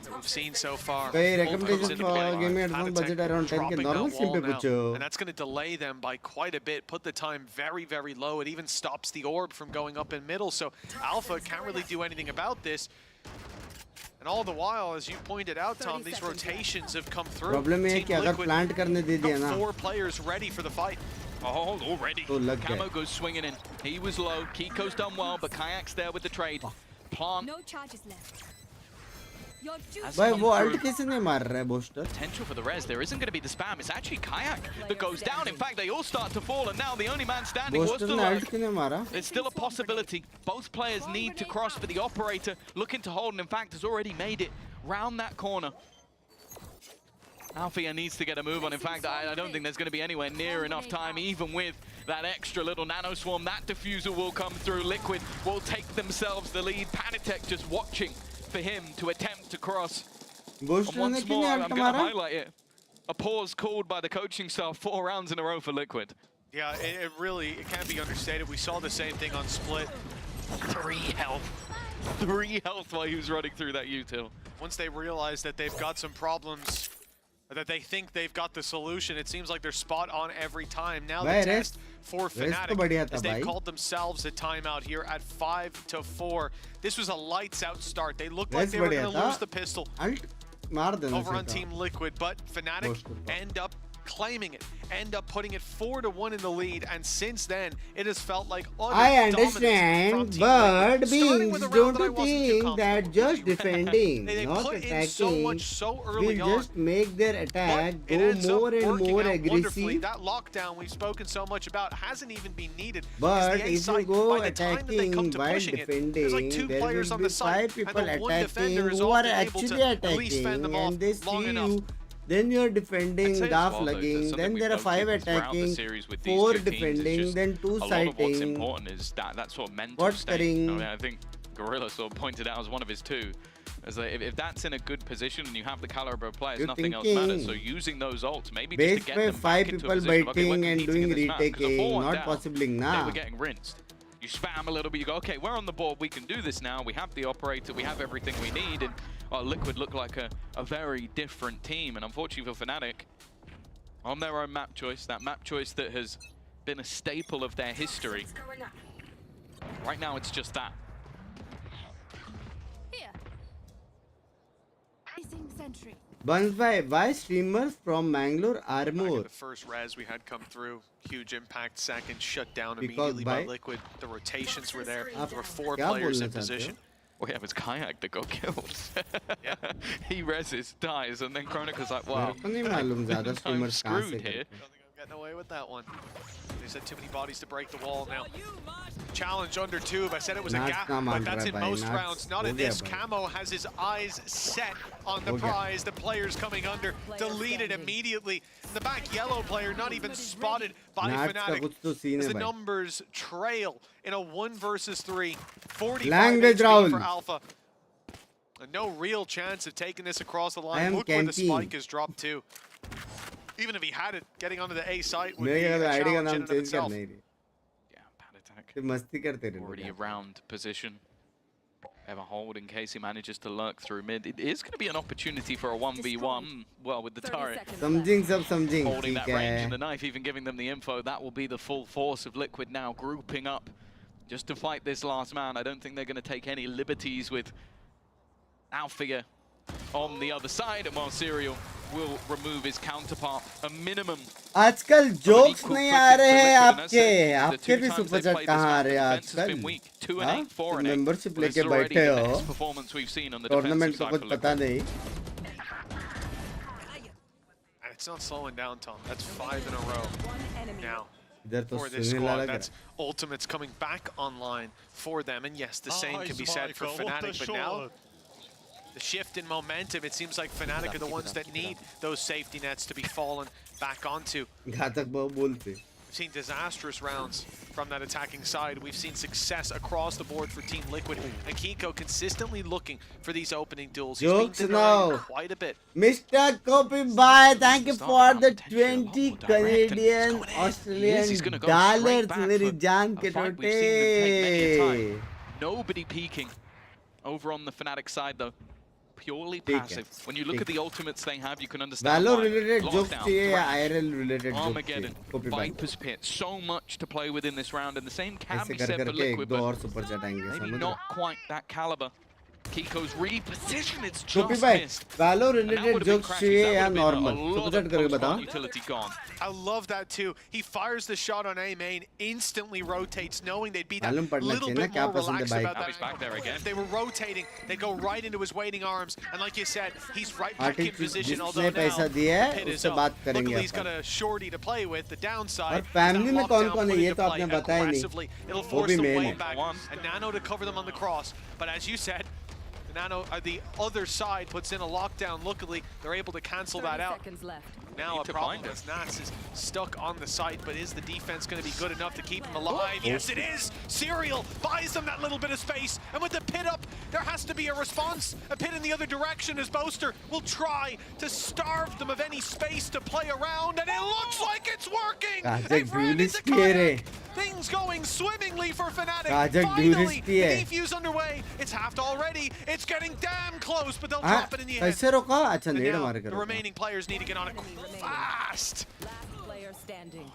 [SPEAKER 6] that we've seen so far.
[SPEAKER 1] Recommendation for game headphone budget around 10 के normal sim पे पूछो.
[SPEAKER 6] And that's going to delay them by quite a bit. Put the time very, very low. It even stops the orb from going up in middle. So Alpha can't really do anything about this. And all the while, as you pointed out, Tom, these rotations have come through.
[SPEAKER 1] Problem है कि अगर plant करने दे दिया ना.
[SPEAKER 6] 4 players ready for the fight.
[SPEAKER 21] Oh, already. Camo goes swinging in. He was low. Kiko's done well, but Kayak's there with the trade. Plant.
[SPEAKER 10] No charges left.
[SPEAKER 1] भाई वो alt कैसे नहीं मार रहा है booster?
[SPEAKER 21] Potential for the res. There isn't going to be the spam. It's actually Kayak that goes down. In fact, they all start to fall, and now the only man standing was the low. It's still a possibility. Both players need to cross for the operator, looking to hold, and in fact has already made it round that corner. Alfia needs to get a move on. In fact, I don't think there's going to be anywhere near enough time, even with that extra little nano swarm. That diffuser will come through. Liquid will take themselves the lead. Panitek just watching for him to attempt to cross. And once more, I'm going to highlight it. A pause called by the coaching staff. 4 rounds in a row for Liquid.
[SPEAKER 6] Yeah, it really can't be understated. We saw the same thing on Split.
[SPEAKER 21] 3 health. 3 health while he was running through that util.
[SPEAKER 6] Once they realize that they've got some problems, that they think they've got the solution, it seems like they're spot on every time. Now the test for Fnatic, as they called themselves a timeout here at 5-4. This was a lights out start. They looked like they were going to lose the pistol over on Team Liquid, but Fnatic end up claiming it, end up putting it 4-1 in the lead, and since then it has felt like utter
[SPEAKER 1] I
[SPEAKER 6] dominance
[SPEAKER 1] understand,
[SPEAKER 6] from Team
[SPEAKER 1] but
[SPEAKER 6] Liquid. Starting with
[SPEAKER 1] Binks,
[SPEAKER 6] a round
[SPEAKER 1] don't
[SPEAKER 6] that I
[SPEAKER 1] you
[SPEAKER 6] wasn't too
[SPEAKER 1] think
[SPEAKER 6] confident
[SPEAKER 1] that
[SPEAKER 6] with.
[SPEAKER 1] just defending,
[SPEAKER 6] They
[SPEAKER 1] not
[SPEAKER 6] put in
[SPEAKER 1] attacking,
[SPEAKER 6] so much so early
[SPEAKER 1] will
[SPEAKER 6] on.
[SPEAKER 1] just make their attack
[SPEAKER 6] But it
[SPEAKER 1] go
[SPEAKER 6] ends
[SPEAKER 1] more
[SPEAKER 6] up
[SPEAKER 1] and
[SPEAKER 6] working
[SPEAKER 1] more
[SPEAKER 6] out wonderfully.
[SPEAKER 1] aggressive.
[SPEAKER 6] That lockdown we've spoken so much about hasn't even been needed.
[SPEAKER 1] But
[SPEAKER 6] the A
[SPEAKER 1] if you
[SPEAKER 6] side,
[SPEAKER 1] go
[SPEAKER 6] by the time that they come
[SPEAKER 1] attacking
[SPEAKER 6] to
[SPEAKER 1] while
[SPEAKER 6] pushing
[SPEAKER 1] defending,
[SPEAKER 6] it, there's like 2
[SPEAKER 1] there
[SPEAKER 6] players
[SPEAKER 1] will
[SPEAKER 6] on
[SPEAKER 1] be
[SPEAKER 6] the side,
[SPEAKER 1] 5 people
[SPEAKER 6] and the one defender
[SPEAKER 1] attacking
[SPEAKER 6] is
[SPEAKER 1] who are
[SPEAKER 6] often able
[SPEAKER 1] actually
[SPEAKER 6] to at least fend
[SPEAKER 1] attacking,
[SPEAKER 6] them off
[SPEAKER 1] and they see
[SPEAKER 6] long enough.
[SPEAKER 1] you. Then you're defending,
[SPEAKER 21] I'd say as
[SPEAKER 1] daft
[SPEAKER 21] well, though,
[SPEAKER 1] lugging,
[SPEAKER 21] something
[SPEAKER 1] then
[SPEAKER 21] we've
[SPEAKER 1] there are 5
[SPEAKER 21] noted throughout the
[SPEAKER 1] attacking,
[SPEAKER 21] series with these
[SPEAKER 1] 4
[SPEAKER 21] two teams is
[SPEAKER 1] defending,
[SPEAKER 21] just
[SPEAKER 1] then 2
[SPEAKER 21] a lot of what's
[SPEAKER 1] sighting.
[SPEAKER 21] important is that sort of mental
[SPEAKER 1] What's
[SPEAKER 21] state.
[SPEAKER 1] cutting?
[SPEAKER 21] I mean, I think Gorilla sort of pointed out as one of his 2. As like, if that's in a good position and you have the caliber of players,
[SPEAKER 1] You're
[SPEAKER 21] nothing else
[SPEAKER 1] thinking
[SPEAKER 21] matters. So using those ults, maybe
[SPEAKER 1] Base
[SPEAKER 21] just to get
[SPEAKER 1] पे
[SPEAKER 21] them
[SPEAKER 1] 5
[SPEAKER 21] back into a
[SPEAKER 1] people
[SPEAKER 21] position of, okay, we're
[SPEAKER 1] biting and
[SPEAKER 21] competing
[SPEAKER 1] doing
[SPEAKER 21] in this map. 'Cause a
[SPEAKER 1] retaking,
[SPEAKER 21] 4-1
[SPEAKER 1] not
[SPEAKER 21] down,
[SPEAKER 1] possible
[SPEAKER 21] they
[SPEAKER 1] now.
[SPEAKER 21] were getting rinsed. You spam a little bit, you go, okay, we're on the board, we can do this now, we have the operator, we have everything we need, and Liquid look like a very different team, and unfortunately for Fnatic, on their own map choice, that map choice that has been a staple of their history, right now it's just that.
[SPEAKER 1] Why streamers from Mangalore are more?
[SPEAKER 6] The first res we had come through, huge impact. Second, shut down
[SPEAKER 1] Because
[SPEAKER 6] immediately by
[SPEAKER 1] by-
[SPEAKER 6] Liquid. The rotations were there.
[SPEAKER 1] आप
[SPEAKER 6] There were 4
[SPEAKER 1] क्या
[SPEAKER 6] players
[SPEAKER 1] बोलना
[SPEAKER 6] in
[SPEAKER 1] चाहते हो?
[SPEAKER 6] position.
[SPEAKER 21] Well, yeah, it was Kayak that got killed. He reses, dies, and then Chronica's like, wow,
[SPEAKER 1] मेरे को नहीं मालूम ज़्यादा
[SPEAKER 21] I'm
[SPEAKER 1] streamers कहाँ से
[SPEAKER 21] screwed here.
[SPEAKER 1] करते हैं.
[SPEAKER 6] Getting away with that one. They said too many bodies to break the wall now. Challenge under tube. I said it was a
[SPEAKER 1] Nats
[SPEAKER 6] gap,
[SPEAKER 1] ना
[SPEAKER 6] but
[SPEAKER 1] मान
[SPEAKER 6] that's
[SPEAKER 1] रहा
[SPEAKER 6] in
[SPEAKER 1] है भाई,
[SPEAKER 6] most
[SPEAKER 1] Nats
[SPEAKER 6] rounds. Not
[SPEAKER 1] हो
[SPEAKER 6] in
[SPEAKER 1] गया
[SPEAKER 6] this.
[SPEAKER 1] भाई.
[SPEAKER 6] Camo has his eyes set on the
[SPEAKER 1] हो गया.
[SPEAKER 6] prize. The players coming under, deleted immediately. The back yellow player not even spotted by
[SPEAKER 1] Nats का
[SPEAKER 6] Fnatic.
[SPEAKER 1] कुछ तो scene
[SPEAKER 6] As
[SPEAKER 1] है
[SPEAKER 6] the
[SPEAKER 1] भाई.
[SPEAKER 6] numbers trail in a 1 versus 3. 45
[SPEAKER 1] Language
[SPEAKER 6] HP
[SPEAKER 1] round.
[SPEAKER 6] for Alpha. And no real chance of taking this across the
[SPEAKER 1] I
[SPEAKER 6] line.
[SPEAKER 1] am
[SPEAKER 6] Look where the
[SPEAKER 1] camping.
[SPEAKER 6] spike is dropped to. Even if he had it, getting onto the A site would
[SPEAKER 1] मेरे
[SPEAKER 6] be
[SPEAKER 1] ख्याल
[SPEAKER 6] a
[SPEAKER 1] में ID का
[SPEAKER 6] challenge in
[SPEAKER 1] नाम
[SPEAKER 6] and of
[SPEAKER 1] change
[SPEAKER 6] itself.
[SPEAKER 1] करना ही नहीं.
[SPEAKER 21] Yeah, bad attack.
[SPEAKER 1] सिर्फ मस्ती करते रहे.
[SPEAKER 21] Already around position. Ever hold in case he manages to lurk through mid. It is going to be an opportunity for a 1v1. Well, with the turret.
[SPEAKER 1] समझिंग सब समझिंग.
[SPEAKER 21] Holding
[SPEAKER 1] ठीक
[SPEAKER 21] that range and
[SPEAKER 1] है.
[SPEAKER 21] the knife, even giving them the info. That will be the full force of Liquid now grouping up just to fight this last man. I don't think they're going to take any liberties with Alfia on the other side. And while Serial will remove his counterpart, a minimum.
[SPEAKER 1] आजकल jokes नहीं आ रहे हैं आपके.
[SPEAKER 21] The
[SPEAKER 1] आपके
[SPEAKER 21] two
[SPEAKER 1] भी
[SPEAKER 21] times
[SPEAKER 1] super
[SPEAKER 21] they've
[SPEAKER 1] chat
[SPEAKER 21] played this
[SPEAKER 1] कहाँ आ
[SPEAKER 21] map, the
[SPEAKER 1] रहे हैं
[SPEAKER 21] defense has been
[SPEAKER 1] आजकल?
[SPEAKER 21] weak. 2 and
[SPEAKER 1] हाँ?
[SPEAKER 21] 8, 4 and 8.
[SPEAKER 1] Membership
[SPEAKER 21] Well, this
[SPEAKER 1] लेके
[SPEAKER 21] is already
[SPEAKER 1] बैठे
[SPEAKER 21] the
[SPEAKER 1] हो.
[SPEAKER 21] best performance we've seen on the
[SPEAKER 1] Tournament
[SPEAKER 21] defensive
[SPEAKER 1] को
[SPEAKER 21] side
[SPEAKER 1] कुछ
[SPEAKER 21] for
[SPEAKER 1] पता
[SPEAKER 21] Liquid.
[SPEAKER 1] नहीं.
[SPEAKER 6] And it's not slowing down, Tom. That's 5 in a row now.
[SPEAKER 1] इधर तो
[SPEAKER 6] For this
[SPEAKER 1] सुनील
[SPEAKER 6] squad,
[SPEAKER 1] लग
[SPEAKER 6] that's
[SPEAKER 1] रहा.
[SPEAKER 6] ultimates coming back online for them. And yes, the same can be said for Fnatic, but now the shift in momentum, it seems like Fnatic are the ones that need those safety nets to be fallen back onto.
[SPEAKER 1] घातक बहुत बोलते.
[SPEAKER 6] We've seen disastrous rounds from that attacking side. We've seen success across the board for Team Liquid. And Kiko consistently looking for these opening duels. He's
[SPEAKER 1] Jokes
[SPEAKER 6] been denying
[SPEAKER 1] now.
[SPEAKER 6] quite a bit.
[SPEAKER 1] Mr. Copy Bye, thank you for the 20 Canadian Australian dollars. मेरी जान के टोटे.
[SPEAKER 21] Nobody peeking over on the Fnatic side though. Purely passive. When you look at the ultimates they have, you can understand
[SPEAKER 1] Valor
[SPEAKER 21] why.
[SPEAKER 1] related jokes
[SPEAKER 21] Lockdown,
[SPEAKER 1] चाहिए या
[SPEAKER 21] Thresh,
[SPEAKER 1] IRL related jokes
[SPEAKER 21] Armageddon,
[SPEAKER 1] चाहिए. Copy Bye.
[SPEAKER 21] Viper's Pit. So much to play with in this round, and the same can
[SPEAKER 1] ऐसे
[SPEAKER 21] be
[SPEAKER 1] कर
[SPEAKER 21] said for
[SPEAKER 1] करके एक
[SPEAKER 21] Liquid,
[SPEAKER 1] दो
[SPEAKER 21] but
[SPEAKER 1] और super chat आएंगे.
[SPEAKER 21] maybe
[SPEAKER 1] समझ
[SPEAKER 21] not
[SPEAKER 1] रहे?
[SPEAKER 21] quite that caliber. Kiko's reposition, it's
[SPEAKER 1] Copy
[SPEAKER 21] just
[SPEAKER 1] Bye.
[SPEAKER 21] missed.
[SPEAKER 1] Valor
[SPEAKER 21] And that
[SPEAKER 1] related
[SPEAKER 21] would've been
[SPEAKER 1] jokes
[SPEAKER 21] crashes,
[SPEAKER 1] चाहिए
[SPEAKER 21] that
[SPEAKER 1] या
[SPEAKER 21] would've been a
[SPEAKER 1] normal?
[SPEAKER 21] lot
[SPEAKER 1] Super chat
[SPEAKER 21] of
[SPEAKER 1] करके
[SPEAKER 21] post-fight
[SPEAKER 1] बताओ.
[SPEAKER 21] utility gone.
[SPEAKER 6] I love that too. He fires the shot on A main, instantly rotates, knowing they'd be that
[SPEAKER 1] मालूम पड़ना
[SPEAKER 6] little
[SPEAKER 1] चाहिए ना
[SPEAKER 6] bit
[SPEAKER 1] क्या
[SPEAKER 6] more
[SPEAKER 1] पसंद है
[SPEAKER 6] relaxed
[SPEAKER 1] भाई.
[SPEAKER 6] about
[SPEAKER 21] Now he's
[SPEAKER 6] that.
[SPEAKER 21] back there again.
[SPEAKER 6] If they were rotating, they'd go right into his waiting arms. And like you said, he's right back in
[SPEAKER 1] Artist
[SPEAKER 6] position, although
[SPEAKER 1] जिसने
[SPEAKER 6] now
[SPEAKER 1] पैसा दिया
[SPEAKER 6] the
[SPEAKER 1] है
[SPEAKER 6] pit is
[SPEAKER 1] उससे
[SPEAKER 6] up.
[SPEAKER 1] बात करेंगे
[SPEAKER 6] Luckily, he's got
[SPEAKER 1] upon.
[SPEAKER 6] a shorty to play with. The downside
[SPEAKER 1] और family में
[SPEAKER 6] is that
[SPEAKER 1] कौन
[SPEAKER 6] lockdown
[SPEAKER 1] कौन है
[SPEAKER 6] put
[SPEAKER 1] ये
[SPEAKER 6] into
[SPEAKER 1] तो
[SPEAKER 6] play
[SPEAKER 1] आपने बताया नहीं.
[SPEAKER 6] aggressively. It'll
[SPEAKER 1] वो
[SPEAKER 6] force
[SPEAKER 1] भी
[SPEAKER 6] them
[SPEAKER 1] main
[SPEAKER 6] way
[SPEAKER 1] है.
[SPEAKER 6] back. And Nano to cover them on the cross. But as you said, Nano, the other side puts in a lockdown. Luckily, they're able to cancel that out. Now a problem is Nats is stuck on the site, but is the defense going to be good enough to keep him alive? Yes, it is! Serial buys them that little bit of space, and with the pit up, there has to be a response. A pit in the other direction as Boaster will try to starve them of any space to play around, and it looks like it's working! They've ran into kayak. Things going swimmingly for Fnatic. Finally, the defuse underway. It's halved already. It's getting damn close, but they'll drop it in the end.
[SPEAKER 1] कैसे रोका? अच्छा
[SPEAKER 6] And
[SPEAKER 1] Ned
[SPEAKER 6] now
[SPEAKER 1] मार के
[SPEAKER 6] the
[SPEAKER 1] रोका.
[SPEAKER 6] remaining players need to get on it fast.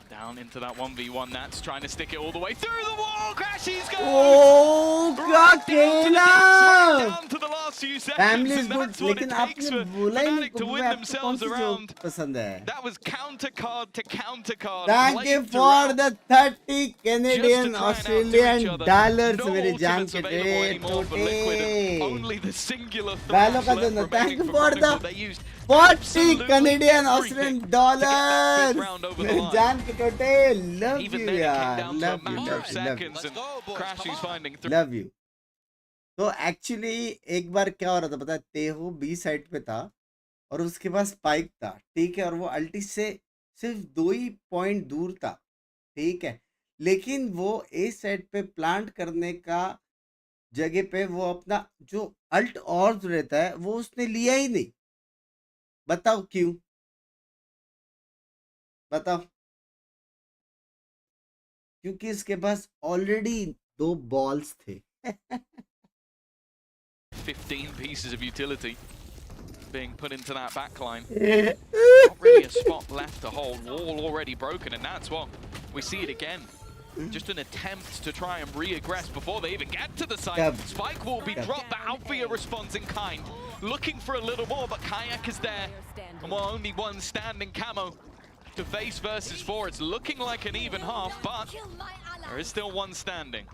[SPEAKER 21] Down into that 1v1, Nats trying to stick it all the way through the wall. Crash, he's gone!
[SPEAKER 1] Oh, क्या खेला!
[SPEAKER 21] Down to the last few
[SPEAKER 1] family
[SPEAKER 21] seconds,
[SPEAKER 1] is
[SPEAKER 21] and
[SPEAKER 1] good,
[SPEAKER 21] that's what
[SPEAKER 1] लेकिन
[SPEAKER 21] it takes
[SPEAKER 1] आपने
[SPEAKER 21] for
[SPEAKER 1] बोला ही नहीं
[SPEAKER 21] Fnatic to
[SPEAKER 1] कुछ
[SPEAKER 21] win
[SPEAKER 1] में आपको कौन
[SPEAKER 21] themselves
[SPEAKER 1] सी
[SPEAKER 21] around.
[SPEAKER 1] जोक पसंद है.
[SPEAKER 21] That was counter card to counter card.
[SPEAKER 1] Thank you
[SPEAKER 21] played
[SPEAKER 1] for
[SPEAKER 21] throughout.
[SPEAKER 1] the 30
[SPEAKER 21] Just to
[SPEAKER 1] Canadian
[SPEAKER 21] try and outdo
[SPEAKER 1] Australian
[SPEAKER 21] each other.
[SPEAKER 1] dollars
[SPEAKER 21] No
[SPEAKER 1] मेरे जान
[SPEAKER 21] ultimates
[SPEAKER 1] के
[SPEAKER 21] available anymore for Liquid, and
[SPEAKER 1] टोटे.
[SPEAKER 21] only the singular
[SPEAKER 1] Balo
[SPEAKER 21] threats
[SPEAKER 1] का
[SPEAKER 21] left
[SPEAKER 1] दोनों. Thank
[SPEAKER 21] remaining
[SPEAKER 1] you
[SPEAKER 21] for
[SPEAKER 1] for the
[SPEAKER 21] Chronicle. They used
[SPEAKER 1] 40
[SPEAKER 21] absolutely
[SPEAKER 1] Canadian
[SPEAKER 21] everything
[SPEAKER 1] Australian
[SPEAKER 21] to
[SPEAKER 1] dollars.
[SPEAKER 21] get that fifth round over the
[SPEAKER 1] मेरे
[SPEAKER 21] line.
[SPEAKER 1] जान के टोटे. Love
[SPEAKER 21] Even
[SPEAKER 1] you
[SPEAKER 21] then, it came
[SPEAKER 1] यार.
[SPEAKER 21] down to a
[SPEAKER 1] Love you,
[SPEAKER 21] matter
[SPEAKER 1] love
[SPEAKER 21] of
[SPEAKER 1] you, love you.
[SPEAKER 21] seconds, and Crashy's finding through.
[SPEAKER 1] Love you. तो actually एक बार क्या हो रहा था पता है, तेहो बी साइड पे था और उसके पास स्पाइक था, ठीक है, और वो अल्टी से सिर्फ 2 ही पॉइंट दूर था, ठीक है, लेकिन वो ए साइड पे प्लांट करने का जगह पे वो अपना जो अल्ट और रहता है वो उसने लिया ही नहीं. बताओ क्यों, बताओ. क्योंकि इसके पास ऑलरेडी 2 बॉल्स थे.
[SPEAKER 21] 15 pieces of utility being put into that backline. Not really a spot left to hold. Wall already broken, and that's what we see it again. Just an attempt to try and re-aggress before they even get to the site. Spike will be dropped, but Althea responds in kind. Looking for a little more, but Kayak is there. And well, only one standing. Camo to face versus 4. It's looking like an even half, but there is still one standing.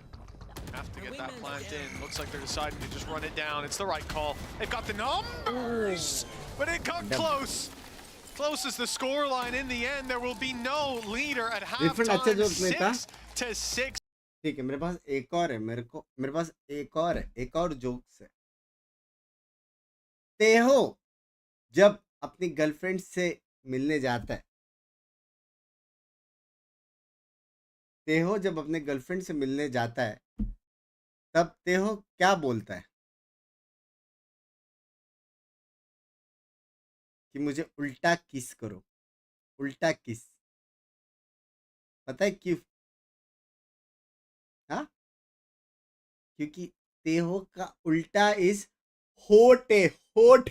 [SPEAKER 6] Have to get that plant in. Looks like they're deciding to just run it down. It's the right call. They've got the numbers, but it got close. Close as the score line in the end. There will be no leader at halftime. 6-6.
[SPEAKER 1] ठीक है, मेरे पास एक और है, मेरे पास एक और है, एक और जोक्स है. तेहो जब अपनी गर्लफ्रेंड से मिलने जाता है, तेहो जब अपने गर्लफ्रेंड से मिलने जाता है, तब तेहो क्या बोलता है कि मुझे उल्टा किस करो. उल्टा किस, पता है क्यों? हाँ, क्योंकि तेहो का उल्टा इज होट है, होट.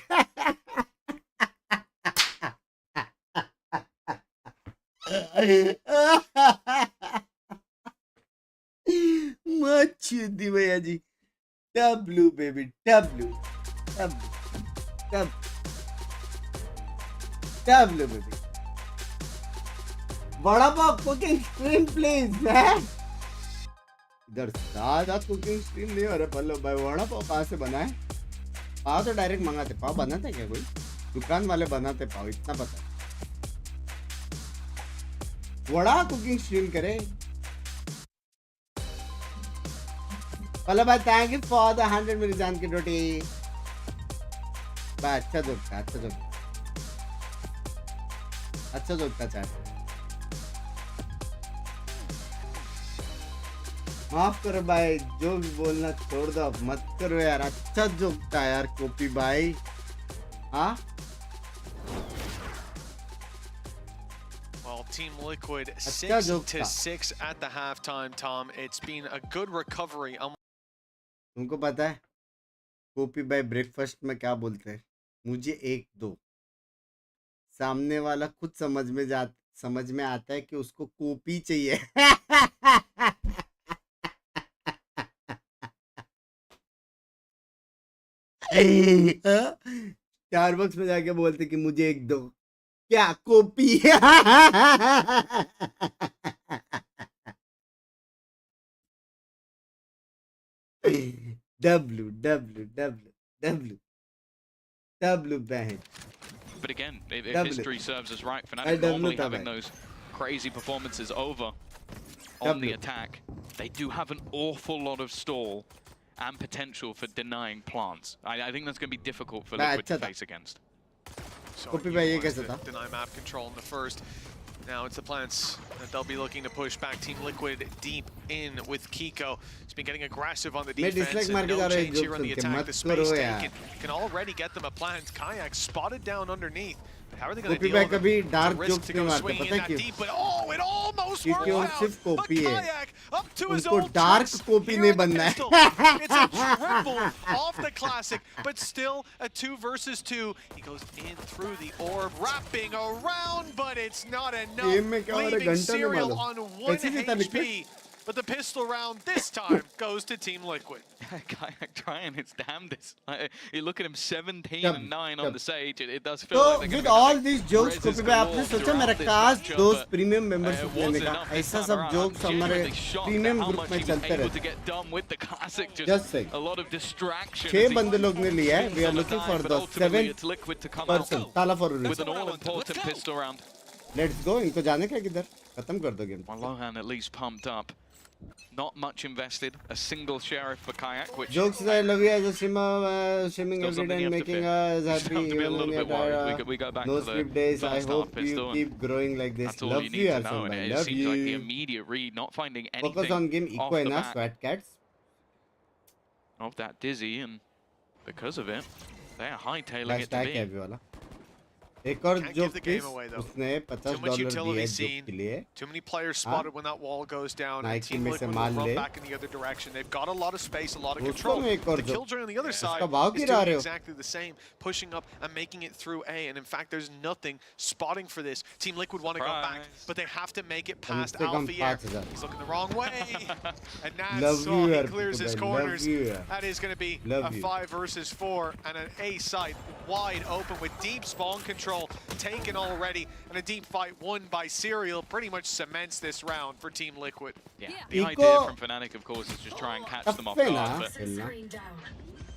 [SPEAKER 1] मत दी भैया जी. W baby, W baby. बड़ा पाप कुकिंग स्ट्रीम प्लीज मैन. इधर सादा कुकिंग स्ट्रीम नहीं हो रहा पल्लव भाई. वड़ा पाव कहाँ से बना है? पाव तो डायरेक्ट मंगाते. पाव बनाते क्या कोई? दुकान वाले बनाते पाव, इतना पता है. वड़ा कुकिंग स्ट्रीम करे. पल्लव भाई थैंक यू फॉर द 100 मेरी जान की रोटी. भाई अच्छा जोकता, अच्छा जोकता, अच्छा जोकता चाहे. माफ करो भाई, जो भी बोलना छोड़ दो, मत करो यार. अच्छा जोकता यार कॉपी भाई. हाँ.
[SPEAKER 6] Well, Team Liquid 6-6 at the halftime, Tom. It's been a good recovery.
[SPEAKER 1] तुमको पता है कॉपी भाई ब्रेकफास्ट में क्या बोलते हैं? मुझे एक दो. सामने वाला खुद समझ में आता है कि उसको कॉपी चाहिए. स्टारबक्स में जाके बोलते कि मुझे एक दो. क्या copy? W bang.
[SPEAKER 21] But again, if history serves us right, Fnatic normally having those crazy performances over on the attack, they do have an awful lot of stall and potential for denying plants. I think that's going to be difficult for Liquid to face against.
[SPEAKER 6] So deny map control in the first. Now it's the plants that they'll be looking to push back. Team Liquid deep in with Kiko. He's been getting aggressive on the defense. And no change here on the attack. The space taken can already get them a plant. Kayak spotted down underneath. How are they going to deal with it? It's a risk to go swinging in that deep, but oh, it almost worked out. But Kayak up to his own tricks here in the pistol. It's a triple off the classic, but still a 2 versus 2. He goes in through the orb, wrapping around, but it's not enough. Leaving Serial on 1 HP. but the pistol round this time goes to Team Liquid.
[SPEAKER 21] Kayak trying his damnedest. You look at him, 17 and 9 on the Sage. It does feel
[SPEAKER 1] So
[SPEAKER 21] like
[SPEAKER 1] with all these jokes, कभी भी आपने सोचा मेरा काश दोस्त premium membership लेने का ऐसा सब jokes हमारे प्रीमियम ग्रुप में चलते रहते. Just saying.
[SPEAKER 21] A lot of distraction.
[SPEAKER 1] 6 बंदे लोग ने लिया है. We are looking for the 7th person. ताला for a
[SPEAKER 21] with an all-important pistol round.
[SPEAKER 1] Let's go. इनको जाने का किधर? खत्म कर दो game.
[SPEAKER 21] Well, Lohan at least pumped up. Not much invested. A single sheriff for Kayak, which
[SPEAKER 1] jokes I love you as a streamer, streaming every day and making us happy.
[SPEAKER 21] We go back
[SPEAKER 1] no
[SPEAKER 21] to
[SPEAKER 1] sleep
[SPEAKER 21] the
[SPEAKER 1] days. I
[SPEAKER 21] first
[SPEAKER 1] hope
[SPEAKER 21] half
[SPEAKER 1] you
[SPEAKER 21] pistol,
[SPEAKER 1] keep growing like this.
[SPEAKER 21] That's all
[SPEAKER 1] Love
[SPEAKER 21] you
[SPEAKER 1] you,
[SPEAKER 21] need to know,
[SPEAKER 1] Arsenal.
[SPEAKER 21] and it
[SPEAKER 1] Love
[SPEAKER 21] seems
[SPEAKER 1] you.
[SPEAKER 21] like the immediate read, not finding anything
[SPEAKER 1] Focus on game
[SPEAKER 21] off
[SPEAKER 1] equal
[SPEAKER 21] the
[SPEAKER 1] enough,
[SPEAKER 21] bat
[SPEAKER 1] Sweat Cats.
[SPEAKER 21] of that Dizzy, and because of it, they are hightailing it to
[SPEAKER 1] Hashtag
[SPEAKER 21] be.
[SPEAKER 1] heavy वाला. एक और joke please उसने $50 दिए joke के लिए.
[SPEAKER 6] Too many players spotted when that wall goes down. And
[SPEAKER 1] Nike
[SPEAKER 6] Team
[SPEAKER 1] में से
[SPEAKER 6] Liquid will
[SPEAKER 1] मार
[SPEAKER 6] run
[SPEAKER 1] ले.
[SPEAKER 6] back in the other direction. They've got a lot of space, a lot of
[SPEAKER 1] उसको
[SPEAKER 6] control.
[SPEAKER 1] में एक और
[SPEAKER 6] The
[SPEAKER 1] joke.
[SPEAKER 6] Killjoy on the other side
[SPEAKER 1] उसका भाव
[SPEAKER 6] is
[SPEAKER 1] गिरा रहे
[SPEAKER 6] doing
[SPEAKER 1] हो.
[SPEAKER 6] exactly the same, pushing up and making it through A. And in fact, there's nothing spotting for this. Team Liquid want to go back, but they have to make it past Alfier. He's looking the wrong way. And Nats, he clears his corners. That is going to be a 5 versus 4 and an A side wide open with deep spawn control taken already. And a deep fight won by Serial pretty much cements this round for Team Liquid.
[SPEAKER 21] Yeah, the idea from Fnatic, of course, is just try and catch them off guard. But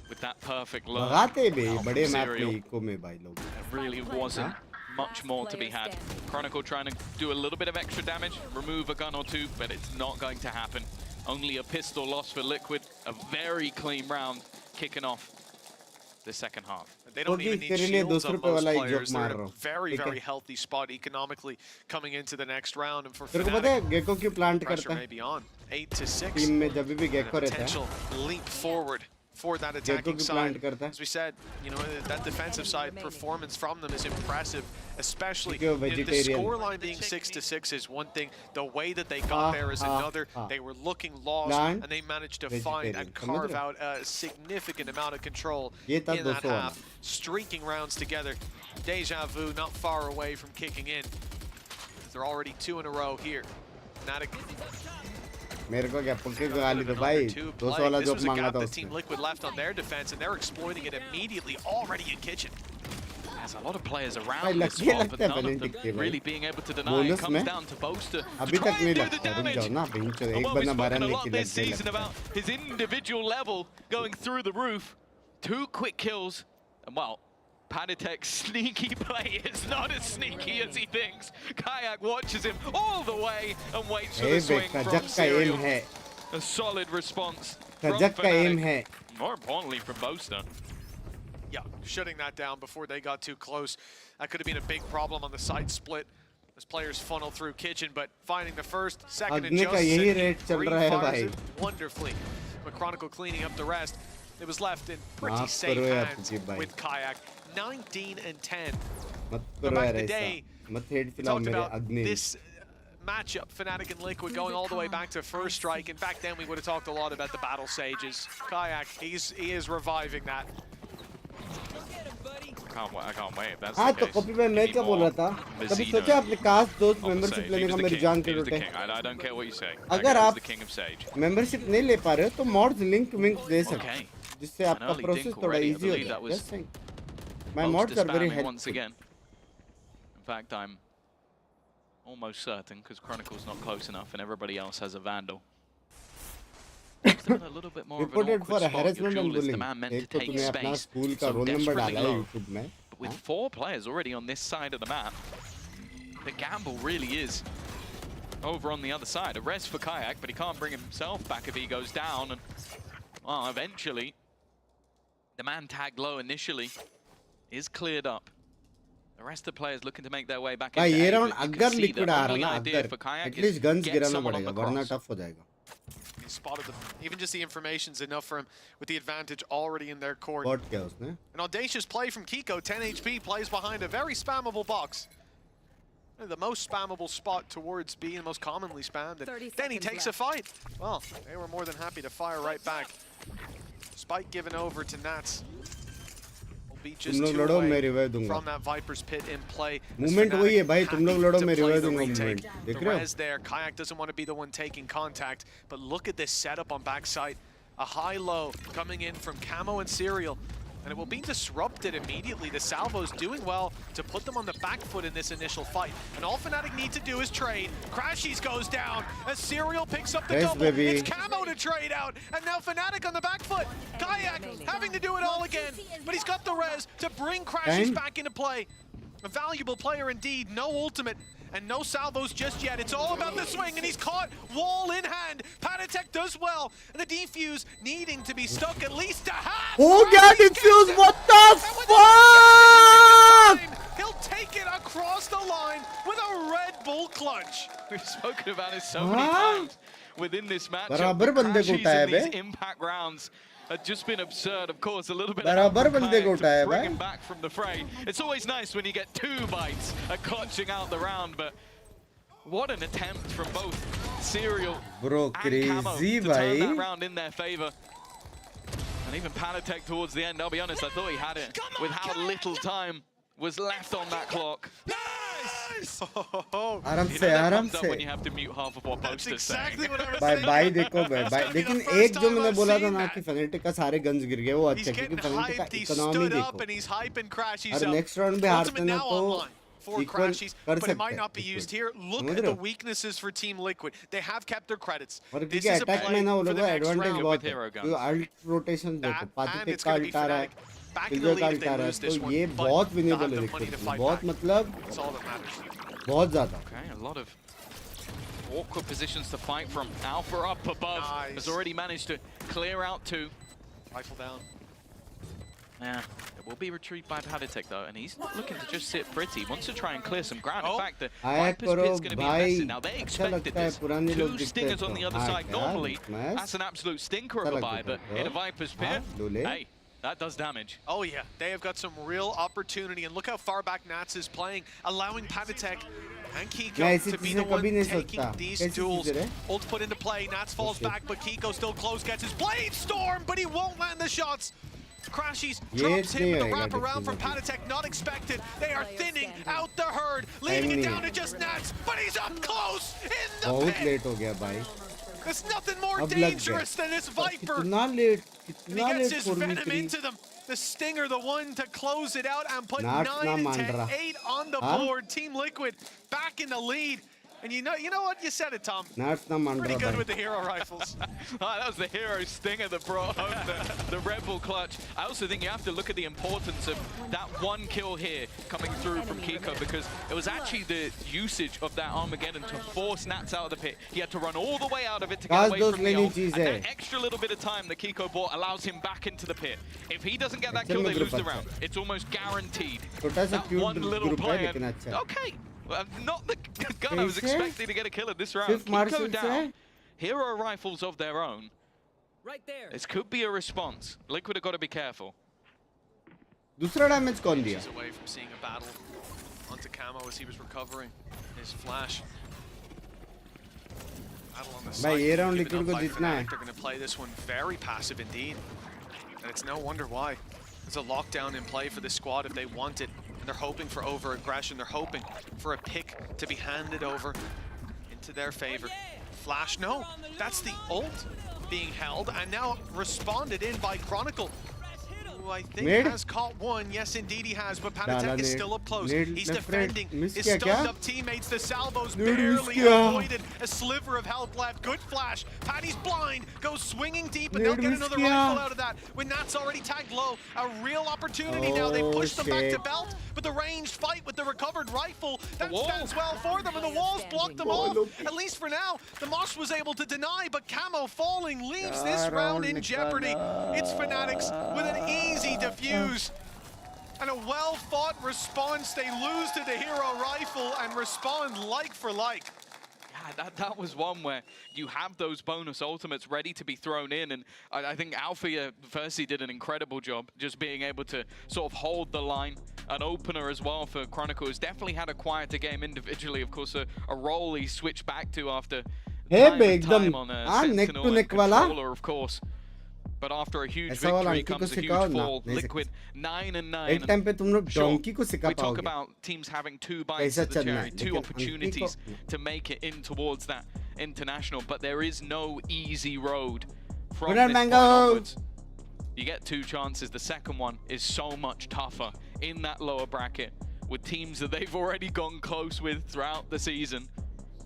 [SPEAKER 21] with that perfect look
[SPEAKER 1] बड़े map
[SPEAKER 21] Serial,
[SPEAKER 1] में eco में भाई लोग.
[SPEAKER 21] there really wasn't much more to be had. Chronicle trying to do a little bit of extra damage, remove a gun or two, but it's not going to happen. Only a pistol loss for Liquid. A very clean round kicking off the second half.
[SPEAKER 6] They don't even need shields on most players. They're in a very, very healthy spot economically coming into the next round. And for Fnatic, pressure may be on. 8-6.
[SPEAKER 1] Team में जब भी gecko रहता है.
[SPEAKER 6] Potential leap forward for that attacking side. As we said, you know, that defensive side performance from them is impressive, especially the scoreline being 6-6 is one thing. The way that they got there is another. They were looking lost, and they managed to find and carve out a significant amount of control in that half, streaking rounds together. Deja vu not far away from kicking in. They're already 2 in a row here. Fnatic.
[SPEAKER 1] मेरे को क्या पक्के को गाली दो भाई. 200 वाला joke मांगा था उसने.
[SPEAKER 6] Team Liquid left on their defense, and they're exploiting it immediately already in kitchen.
[SPEAKER 21] There's a lot of players around this spot, but none of them really being able to deny. It comes down to Boaster to try and do the damage. And what we've spoken a lot this season about his individual level going through the roof. 2 quick kills, and well, Panitek's sneaky play is not as sneaky as he thinks. Kayak watches him all the way and waits for the swing from Serial. A solid response from Fnatic. More importantly from Boaster.
[SPEAKER 6] Yeah, shutting that down before they got too close. That could have been a big problem on the side split as players funnel through kitchen, but finding the first, second, and just it wonderfully. But Chronicle cleaning up the rest. It was left in pretty safe hands with Kayak. 19 and 10. Go back the day, talked about this matchup, Fnatic and Liquid going all the way back to first strike, and back then we would have talked a lot about the battle sages. Kayak, he is reviving that.
[SPEAKER 21] I can't wait. That's
[SPEAKER 1] हाँ तो copy में मैं क्या बोल रहा था. कभी सोचा अपने कास्ट दोस्त मेंबरशिप लेने का मेरी जान के रोटे.
[SPEAKER 21] I don't care what you say.
[SPEAKER 1] अगर आप मेंबरशिप नहीं ले पा रहे हो तो मॉड्स लिंक विंक दे सकते हैं जिससे आपका प्रोसेस थोड़ा इजी हो जाए. Just saying. My mods are very helpful.
[SPEAKER 21] Once again. In fact, I'm almost certain because Chronicle's not close enough and everybody else has a Vandal. A little bit more
[SPEAKER 1] Reported
[SPEAKER 21] of
[SPEAKER 1] for
[SPEAKER 21] an
[SPEAKER 1] a
[SPEAKER 21] awkward
[SPEAKER 1] harassment
[SPEAKER 21] spot.
[SPEAKER 1] and
[SPEAKER 21] You're the
[SPEAKER 1] bullying.
[SPEAKER 21] man meant
[SPEAKER 1] एक
[SPEAKER 21] to
[SPEAKER 1] तो
[SPEAKER 21] take
[SPEAKER 1] तूने अपना
[SPEAKER 21] space.
[SPEAKER 1] School का
[SPEAKER 21] So
[SPEAKER 1] roll number
[SPEAKER 21] desperately
[SPEAKER 1] डाला है
[SPEAKER 21] low.
[SPEAKER 1] YouTube में.
[SPEAKER 21] But with 4 players already on this side of the map, the gamble really is over on the other side. A res for Kayak, but he can't bring himself back if he goes down. And well, eventually, the man tagged low initially is cleared up. The rest of the players looking to make their way back.
[SPEAKER 1] भाई ये round अगर liquid आ रहा ना अगर at least guns गिराना पड़ेगा वरना tough हो जाएगा.
[SPEAKER 6] He spotted them. Even just the information's enough for him with the advantage already in their court.
[SPEAKER 1] Bot क्या उसने?
[SPEAKER 6] An audacious play from Kiko. 10 HP plays behind a very spammable box. The most spammable spot towards being the most commonly spammed. And then he takes a fight. Well, they were more than happy to fire right back. Spike given over to Nats. be just two away from that Viper's pit in play.
[SPEAKER 1] Movement वही है भाई, तुम लोग लड़ो मैं revive दूंगा movement.
[SPEAKER 6] देख रहे हो? There, Kayak doesn't want to be the one taking contact, but look at this setup on backside. A high-low coming in from Camo and Serial. And it will be disrupted immediately. The salvo's doing well to put them on the back foot in this initial fight. And all Fnatic need to do is trade. Crashies goes down as Serial picks up the double.
[SPEAKER 1] Baby.
[SPEAKER 6] It's Camo to trade out. And now Fnatic on the back foot. Kayak having to do it all again. But he's got the res to bring Crashies back into play. A valuable player indeed. No ultimate. And no salvos just yet. It's all about the swing, and he's caught wall in hand. Panatek does well, and the defuse needing to be stuck at least a half.
[SPEAKER 1] Oh, God, defuse! What the fuck?
[SPEAKER 6] He'll take it across the line with a Red Bull clutch.
[SPEAKER 21] We've spoken about it so many times within this matchup.
[SPEAKER 1] बराबर बंदे को उठाया
[SPEAKER 21] These
[SPEAKER 1] bay.
[SPEAKER 21] impact rounds have just been absurd. Of course, a little bit
[SPEAKER 1] बराबर
[SPEAKER 21] of
[SPEAKER 1] बंदे को उठाया
[SPEAKER 21] bring
[SPEAKER 1] bay.
[SPEAKER 21] him back from the fray. It's always nice when you get 2 bites at clutching out the round, but what an attempt from both Serial and Camo to turn that round in their favor. And even Panatek towards the end, I'll be honest, I thought he had it with how little time was left on that clock.
[SPEAKER 1] आराम से
[SPEAKER 21] when you have to mute half of what Post is saying.
[SPEAKER 1] भाई देखो भाई लेकिन एक जो मैंने बोला था ना कि Fnatic का सारे guns गिर गए वो अच्छा क्योंकि Fnatic का economy देखो और next round भी हारते ना तो equal कर
[SPEAKER 6] but it might not be
[SPEAKER 1] सकते
[SPEAKER 6] used here. Look at the weaknesses for Team Liquid. They have kept their credits.
[SPEAKER 1] और क्योंकि attack में ना वो लोगों का advantage बहुत है क्योंकि alt rotation देखो Pathetic का alt आ रहा है Killjoy का alt आ रहा है तो ये बहुत winnable है Liquid बहुत मतलब बहुत ज़्यादा.
[SPEAKER 21] Okay, a lot of awkward positions to fight from. Alpha up above has already managed to clear out 2.
[SPEAKER 6] Rifle down.
[SPEAKER 21] Yeah, it will be retrieved by Panatek though, and he's not looking to just sit pretty. He wants to try and clear some ground. In fact, the Viper's pit's going to be invested. Now they expected this. 2 stingers on the other side. Normally, that's an absolute stinker of a buy, but in a Viper's pit, hey, that does damage.
[SPEAKER 6] Oh yeah, they have got some real opportunity, and look how far back Nats is playing, allowing Panatek and Kiko to be the one taking these duels. Ult put into play, Nats falls back, but Kiko still close, gets his Blade Storm, but he won't land the shots. Crashies drops him with a wrap around from Panatek, not expected. They are thinning out the herd, leaving it down to just Nats, but he's up close in the
[SPEAKER 1] बहुत
[SPEAKER 6] pit.
[SPEAKER 1] late हो गया भाई.
[SPEAKER 6] There's nothing more dangerous than this Viper.
[SPEAKER 1] कितना late
[SPEAKER 6] And he gets his venom into them. The Stinger, the one to close it out and put 9 and 10, 8 on the board. Team Liquid back in the lead. And you know what? You said it, Tom. Pretty good with the hero rifles.
[SPEAKER 21] That was the hero Stinger that brought home the Red Bull clutch. I also think you have to look at the importance of that 1 kill here coming through from Kiko, because it was actually the usage of that Armageddon to force Nats out of the pit. He had to run all the way out of it to get away from the ult. And that extra little bit of time that Kiko bought allows him back into the pit. If he doesn't get that kill, they lose the round. It's almost guaranteed. That one little player. Okay. Not the gun I was expecting to get a kill in this round. Kiko down. Hero rifles of their own.
[SPEAKER 17] Right there.
[SPEAKER 21] This could be a response. Liquid have got to be careful.
[SPEAKER 1] दूसरा damage कौन दिया?
[SPEAKER 6] He's away from seeing a battle onto Camo as he was recovering his flash. Battle on the side.
[SPEAKER 1] भाई ये round Liquid को जीतना है.
[SPEAKER 6] They're going to play this one very passive indeed. And it's no wonder why. There's a lockdown in play for this squad if they want it. And they're hoping for over-aggression. They're hoping for a pick to be handed over into their favor. Flash, no. That's the ult being held and now responded in by Chronicle, who I think has caught one. Yes, indeed he has, but Panatek is still up close. He's defending his stunned-up teammates. The salvos barely avoided. A sliver of health left. Good flash. Patty's blind. Goes swinging deep, and they'll get another rifle out of that. When Nat's already tagged low, a real opportunity now. They push them back to belt, but the ranged fight with the recovered rifle, that stands well for them, and the walls block them off. At least for now, the Moss was able to deny, but Camo falling leaves this round in jeopardy. It's Fanatics with an easy defuse. And a well-fought response. They lose to the hero rifle and respond like for like.
[SPEAKER 21] Yeah, that was one where you have those bonus ultimates ready to be thrown in, and I think Alpha firstly did an incredible job just being able to sort of hold the line. An opener as well for Chronicle, who's definitely had a quieter game individually. Of course, a role he switched back to after time on Sentinel and Controller, of course. But after a huge victory comes a huge fall. Liquid 9-9.
[SPEAKER 1] एक time पे तुम लोग donkey को सिखा
[SPEAKER 21] We talk
[SPEAKER 1] पाओगे
[SPEAKER 21] about teams having 2 bites of the cherry, 2 opportunities to make it in towards that international, but there is no easy road from this point onwards. You get 2 chances. The second one is so much tougher in that lower bracket with teams that they've already gone close with throughout the season,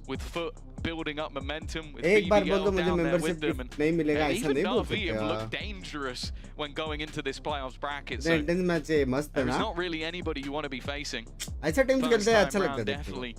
[SPEAKER 21] with Foot building up momentum, with BBL down there with them, and even Navi have looked dangerous when going into this playoffs bracket. So there's not really anybody you want to be facing. First time round definitely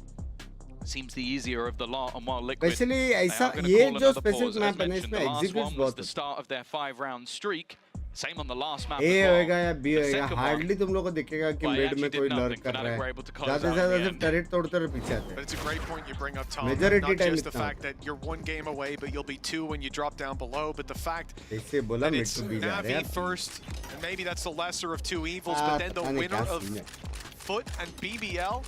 [SPEAKER 21] seems the easier of the lot, and while Liquid
[SPEAKER 1] Especially
[SPEAKER 21] they
[SPEAKER 1] ऐसा
[SPEAKER 21] are going to
[SPEAKER 1] ये
[SPEAKER 21] call
[SPEAKER 1] जो
[SPEAKER 21] another pause,
[SPEAKER 1] specific
[SPEAKER 21] as
[SPEAKER 1] map है ना
[SPEAKER 21] mentioned,
[SPEAKER 1] इसमें
[SPEAKER 21] the last
[SPEAKER 1] executes
[SPEAKER 21] one was
[SPEAKER 1] बहुत
[SPEAKER 21] the start of their 5-round streak. Same on the last map
[SPEAKER 1] A
[SPEAKER 21] as well.
[SPEAKER 1] होएगा या B
[SPEAKER 21] The
[SPEAKER 1] होएगा
[SPEAKER 21] second
[SPEAKER 1] hardly
[SPEAKER 21] one,
[SPEAKER 1] तुम लोगों को दिखेगा कि
[SPEAKER 21] well, he
[SPEAKER 1] मिड में
[SPEAKER 21] actually
[SPEAKER 1] कोई
[SPEAKER 21] did
[SPEAKER 1] लर्क
[SPEAKER 21] nothing.
[SPEAKER 1] कर रहा
[SPEAKER 21] Fnatic were
[SPEAKER 1] है
[SPEAKER 21] able to close
[SPEAKER 1] ज़्यादा से
[SPEAKER 21] out in
[SPEAKER 1] ज़्यादा
[SPEAKER 21] the
[SPEAKER 1] सिर्फ
[SPEAKER 21] end.
[SPEAKER 1] टरेट तोड़ते रहे पीछे आते
[SPEAKER 6] But it's a great point you bring up, Tom.
[SPEAKER 1] Majority
[SPEAKER 6] Not
[SPEAKER 1] time
[SPEAKER 6] just the
[SPEAKER 1] इतना
[SPEAKER 6] fact that you're 1 game away, but you'll be 2 when you drop down below, but the fact
[SPEAKER 1] इससे बोला
[SPEAKER 6] that
[SPEAKER 1] mid
[SPEAKER 6] it's
[SPEAKER 1] to be जा रहे
[SPEAKER 6] Navi
[SPEAKER 1] हैं
[SPEAKER 6] first, and maybe that's the lesser of 2 evils, but then the
[SPEAKER 1] पता नहीं
[SPEAKER 6] winner
[SPEAKER 1] क्या
[SPEAKER 6] of
[SPEAKER 1] scene है
[SPEAKER 6] Foot and BBL,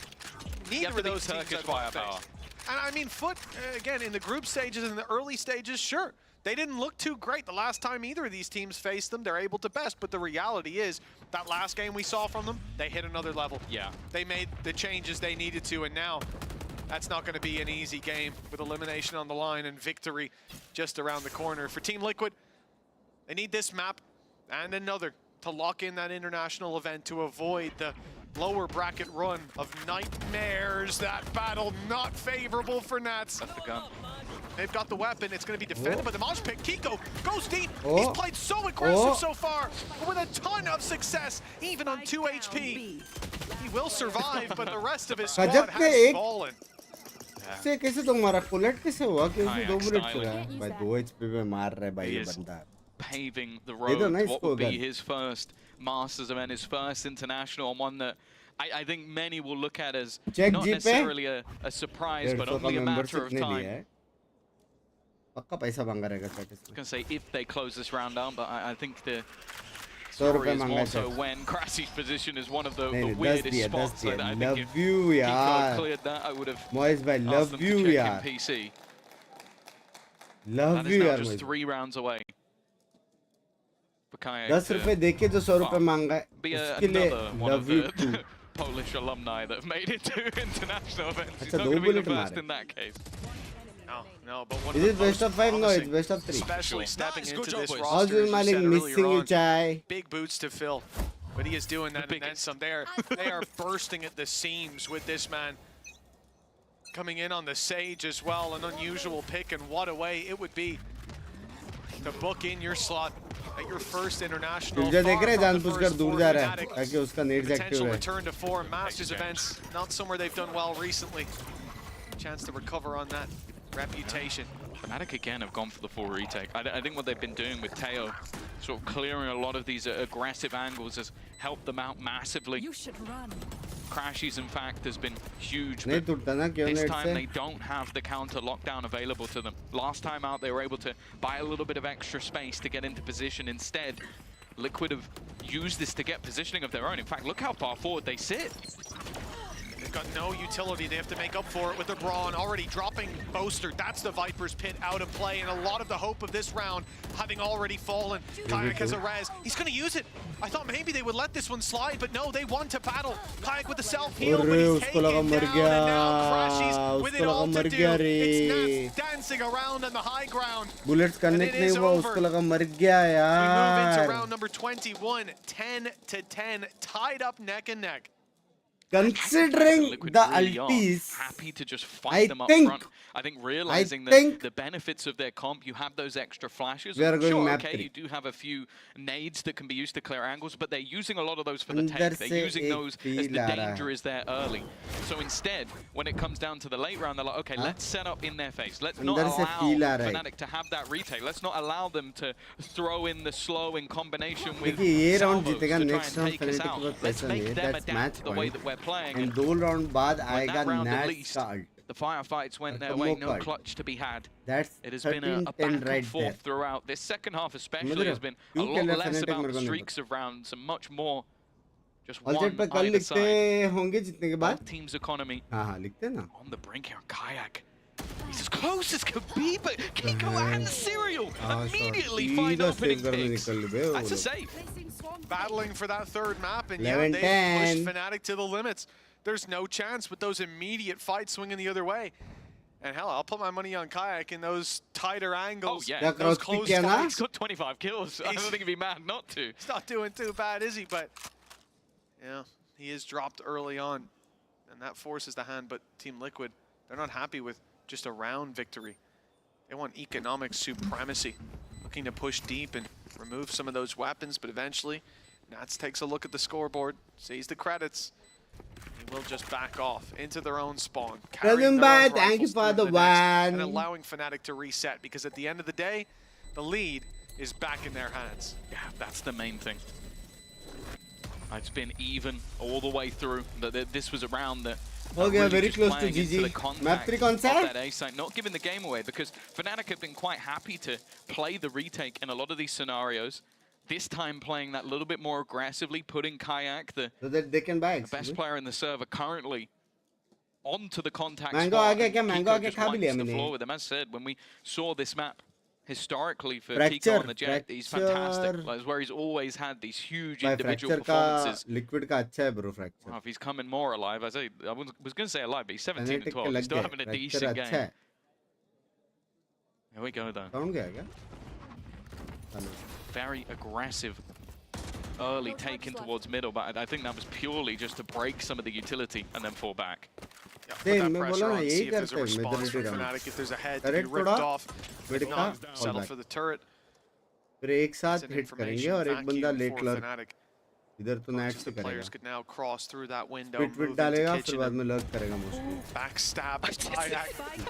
[SPEAKER 6] neither of those teams
[SPEAKER 21] Turkish
[SPEAKER 6] had one
[SPEAKER 21] firepower.
[SPEAKER 6] face. And I mean, Foot, again, in the group stages, in the early stages, sure, they didn't look too great the last time either of these teams faced them. They're able to best, but the reality is that last game we saw from them, they hit another level.
[SPEAKER 21] Yeah.
[SPEAKER 6] They made the changes they needed to, and now that's not going to be an easy game with elimination on the line and victory just around the corner. For Team Liquid, they need this map and another to lock in that international event to avoid the lower bracket run of nightmares. That battle not favorable for Nats.
[SPEAKER 21] That's the gun.
[SPEAKER 6] They've got the weapon. It's going to be defended by the Mosh pick. Kiko goes deep.
[SPEAKER 1] Oh.
[SPEAKER 6] He's played so aggressive
[SPEAKER 1] Oh.
[SPEAKER 6] so far, but with a ton of success, even on 2 HP. He will survive, but the rest of his squad
[SPEAKER 1] गजब के
[SPEAKER 6] has
[SPEAKER 1] एक
[SPEAKER 6] fallen.
[SPEAKER 1] से कैसे तो मारा bullet कैसे हुआ कि उसने 2
[SPEAKER 21] Kayak
[SPEAKER 1] बुलेट
[SPEAKER 21] styling.
[SPEAKER 1] चला भाई 2 HP पे मार रहा है भाई
[SPEAKER 21] He
[SPEAKER 1] ये
[SPEAKER 21] is
[SPEAKER 1] बंदा
[SPEAKER 21] paving the
[SPEAKER 1] दे
[SPEAKER 21] road
[SPEAKER 1] दो ना
[SPEAKER 21] to what
[SPEAKER 1] इसको
[SPEAKER 21] will be
[SPEAKER 1] gun
[SPEAKER 21] his first Masters event, his first international, and one that I think many will look at as
[SPEAKER 1] Check
[SPEAKER 21] not
[SPEAKER 1] G पे
[SPEAKER 21] necessarily a surprise, but
[SPEAKER 1] 150 का
[SPEAKER 21] only a matter
[SPEAKER 1] membership
[SPEAKER 21] of
[SPEAKER 1] ने
[SPEAKER 21] time.
[SPEAKER 1] लिया है पक्का पैसा मांगा रहेगा sir
[SPEAKER 21] I was going to say if they close this round down, but I think the
[SPEAKER 1] 100
[SPEAKER 21] story
[SPEAKER 1] रुपए
[SPEAKER 21] is
[SPEAKER 1] मांगा
[SPEAKER 21] more
[SPEAKER 1] है
[SPEAKER 21] so
[SPEAKER 1] sir
[SPEAKER 21] when Crassy's position is one of the
[SPEAKER 1] नहीं नहीं 10
[SPEAKER 21] weirdest
[SPEAKER 1] दिया
[SPEAKER 21] spots. Like that. I think
[SPEAKER 1] love
[SPEAKER 21] if
[SPEAKER 1] you
[SPEAKER 21] Kiko
[SPEAKER 1] यार
[SPEAKER 21] cleared that, I would have
[SPEAKER 1] मोइस भाई
[SPEAKER 21] asked
[SPEAKER 1] love
[SPEAKER 21] them
[SPEAKER 1] you
[SPEAKER 21] to check
[SPEAKER 1] यार
[SPEAKER 21] in PC.
[SPEAKER 1] love
[SPEAKER 21] That
[SPEAKER 1] you
[SPEAKER 21] is now
[SPEAKER 1] यार
[SPEAKER 21] just
[SPEAKER 1] moist
[SPEAKER 21] 3 rounds away. For Kayak
[SPEAKER 1] 10 रुपए देके जो 100 रुपए मांगा है
[SPEAKER 21] be
[SPEAKER 1] उसके लिए
[SPEAKER 21] another one of
[SPEAKER 1] love you too
[SPEAKER 21] the Polish alumni that have made it to international events. He's
[SPEAKER 1] अच्छा
[SPEAKER 21] not
[SPEAKER 1] 2
[SPEAKER 21] going to be the
[SPEAKER 1] bullet
[SPEAKER 21] first
[SPEAKER 1] मारे
[SPEAKER 21] in that case.
[SPEAKER 6] No, but one
[SPEAKER 1] Is
[SPEAKER 6] of
[SPEAKER 1] it
[SPEAKER 6] the
[SPEAKER 1] best
[SPEAKER 6] most
[SPEAKER 1] of 5? No, it's
[SPEAKER 6] promising,
[SPEAKER 1] best of 3.
[SPEAKER 6] especially stepping
[SPEAKER 8] Nice,
[SPEAKER 6] into
[SPEAKER 8] good job,
[SPEAKER 6] this
[SPEAKER 8] boys.
[SPEAKER 6] roster, as
[SPEAKER 1] Azul
[SPEAKER 6] you
[SPEAKER 1] Malik
[SPEAKER 6] said earlier
[SPEAKER 1] missing you
[SPEAKER 6] on.
[SPEAKER 1] chai
[SPEAKER 6] Big boots to fill, but he is doing that and then some. They are bursting at the seams with this man. Coming in on the Sage as well, an unusual pick, and what a way it would be to book in your slot at your first international.
[SPEAKER 1] तुझे देख रहे
[SPEAKER 6] far from the
[SPEAKER 1] जानबूझकर
[SPEAKER 6] first
[SPEAKER 1] दूर
[SPEAKER 6] four
[SPEAKER 1] जा रहा है
[SPEAKER 6] Fnatic.
[SPEAKER 1] ताकि उसका नेट्स एक्टिव
[SPEAKER 6] Potential
[SPEAKER 1] रहे
[SPEAKER 6] return to 4 Masters events, not somewhere they've done well recently. Chance to recover on that reputation.
[SPEAKER 21] Fnatic again have gone for the full retake. I think what they've been doing with Teo, sort of clearing a lot of these aggressive angles, has helped them out massively.
[SPEAKER 5] You should run.
[SPEAKER 21] Crashes, in fact, has been huge,
[SPEAKER 1] नहीं
[SPEAKER 21] but
[SPEAKER 1] टूटता ना क्यों
[SPEAKER 21] this
[SPEAKER 1] net
[SPEAKER 21] time
[SPEAKER 1] से
[SPEAKER 21] they don't have the counter lockdown available to them. Last time out, they were able to buy a little bit of extra space to get into position. Instead, Liquid have used this to get positioning of their own. In fact, look how far forward they sit.
[SPEAKER 6] They've got no utility. They have to make up for it with the Brawn already dropping Boaster. That's the Viper's pit out of play, and a lot of the hope of this round having already fallen. Kayak has a res. He's going to use it. I thought maybe they would let this one slide, but no, they want to battle. Kayak with the self-heal, but he's taken down, and now Crashies with it all to do. It's Nats dancing around on the high ground.
[SPEAKER 1] Bullets connect नहीं हुआ उसको लगा मर गया
[SPEAKER 6] We move into
[SPEAKER 1] यार
[SPEAKER 6] round number 21, 10-10, tied up neck and neck.
[SPEAKER 1] considering
[SPEAKER 21] Liquid
[SPEAKER 1] the
[SPEAKER 21] really are
[SPEAKER 1] ultis
[SPEAKER 21] happy to just
[SPEAKER 1] I
[SPEAKER 21] fight them up
[SPEAKER 1] think-
[SPEAKER 21] front. I think realizing
[SPEAKER 1] think-
[SPEAKER 21] that the benefits of their comp, you have those extra flashes.
[SPEAKER 1] We are
[SPEAKER 21] and
[SPEAKER 1] going
[SPEAKER 21] sure,
[SPEAKER 1] map
[SPEAKER 21] okay,
[SPEAKER 1] 3.
[SPEAKER 21] you do have a few nades that can be used to clear angles, but they're using a lot of those for the
[SPEAKER 1] अंदर
[SPEAKER 21] tank.
[SPEAKER 1] से
[SPEAKER 21] They're using
[SPEAKER 1] एक
[SPEAKER 21] those
[SPEAKER 1] feel
[SPEAKER 21] as the
[SPEAKER 1] आ रहा
[SPEAKER 21] danger
[SPEAKER 1] है
[SPEAKER 21] is there early. So instead, when it comes down to the late round, they're like, okay, let's set up in their face. Let's not
[SPEAKER 1] अंदर से feel आ
[SPEAKER 21] allow
[SPEAKER 1] रहा है
[SPEAKER 21] Fnatic to have that retake. Let's not allow them to throw in the slow in combination with
[SPEAKER 1] देखिए ये round
[SPEAKER 21] salvos
[SPEAKER 1] जीतेगा
[SPEAKER 21] to try
[SPEAKER 1] next
[SPEAKER 21] and
[SPEAKER 1] round
[SPEAKER 21] take us
[SPEAKER 1] phonetic
[SPEAKER 21] out.
[SPEAKER 1] के पास
[SPEAKER 21] Let's
[SPEAKER 1] पैसा
[SPEAKER 21] make
[SPEAKER 1] नहीं है
[SPEAKER 21] them
[SPEAKER 1] that's
[SPEAKER 21] adapt
[SPEAKER 1] match
[SPEAKER 21] to the way that we're playing.
[SPEAKER 1] And
[SPEAKER 21] And
[SPEAKER 1] 2 round बाद
[SPEAKER 21] when
[SPEAKER 1] आएगा
[SPEAKER 21] that round at
[SPEAKER 1] nits
[SPEAKER 21] least,
[SPEAKER 1] का alt
[SPEAKER 21] the firefights went their
[SPEAKER 1] Like a
[SPEAKER 21] way,
[SPEAKER 1] mock
[SPEAKER 21] no
[SPEAKER 1] ult.
[SPEAKER 21] clutch to be had.
[SPEAKER 1] That's
[SPEAKER 21] It has been a
[SPEAKER 1] 13-10
[SPEAKER 21] back and
[SPEAKER 1] right
[SPEAKER 21] forth
[SPEAKER 1] there.
[SPEAKER 21] throughout. This second half especially
[SPEAKER 1] समझ रहे
[SPEAKER 21] has
[SPEAKER 1] हो?
[SPEAKER 21] been a
[SPEAKER 1] क्यों
[SPEAKER 21] lot
[SPEAKER 1] खेला
[SPEAKER 21] less
[SPEAKER 1] Fnatic
[SPEAKER 21] about
[SPEAKER 1] मेरे
[SPEAKER 21] the
[SPEAKER 1] को नहीं
[SPEAKER 21] streaks of rounds and much more just
[SPEAKER 1] all
[SPEAKER 21] one
[SPEAKER 1] set पे कल
[SPEAKER 21] either
[SPEAKER 1] लिखते
[SPEAKER 21] side.
[SPEAKER 1] होंगे जितने के बाद
[SPEAKER 21] Both teams' economy
[SPEAKER 1] हाँ हाँ लिखते हैं ना
[SPEAKER 21] on the brink here. Kayak He's as close as could be, but Kiko and Serial immediately find opening picks. That's a save.
[SPEAKER 6] Battling for that third map, and yeah, they pushed Fnatic to the limits. There's no chance with those immediate fights swinging the other way. And hell, I'll put my money on Kayak in those tighter angles.
[SPEAKER 21] Oh yeah,
[SPEAKER 6] those close fights.
[SPEAKER 21] He's got 25 kills. I don't think he'd be mad not to.
[SPEAKER 6] He's not doing too bad, is he? But yeah, he is dropped early on, and that forces the hand. But Team Liquid, they're not happy with just a round victory. They want economic supremacy, looking to push deep and remove some of those weapons. But eventually, Nats takes a look at the scoreboard, sees the credits. He will just back off into their own spawn.
[SPEAKER 1] Thank you for the one.
[SPEAKER 6] And allowing Fnatic to reset, because at the end of the day, the lead is back in their hands.
[SPEAKER 21] Yeah, that's the main thing. It's been even all the way through. This was a round that
[SPEAKER 1] really very close to GG. Map 3 concept.
[SPEAKER 21] Not giving the game away, because Fnatic have been quite happy to play the retake in a lot of these scenarios. This time playing that little bit more aggressively, putting Kayak, the best player in the server currently, onto the contact spot.
[SPEAKER 1] Mango just
[SPEAKER 21] wipes the floor with them. As said, when we saw this map historically for Kiko on the Jet, he's fantastic. That's where he's always had these huge individual performances.
[SPEAKER 1] Liquid ka acha hai bro, Fracture.
[SPEAKER 21] Well, if he's coming more alive, I was going to say alive, but he's 17 and 12. He's still having a decent game. Here we go though. Very aggressive early taken towards middle, but I think that was purely just to break some of the utility and then fall back.
[SPEAKER 6] Yeah, put that pressure on, see if there's a response from Fnatic, if there's a head to be ripped off. If not, settle for the turret.
[SPEAKER 1] फिर एक साथ hit करेंगे और एक बंदा late lurk इधर तो net से करेगा.
[SPEAKER 6] Players could now cross through that window.
[SPEAKER 1] Twit डालेगा फिर बाद में लर्क करेगा mostly.
[SPEAKER 6] Backstab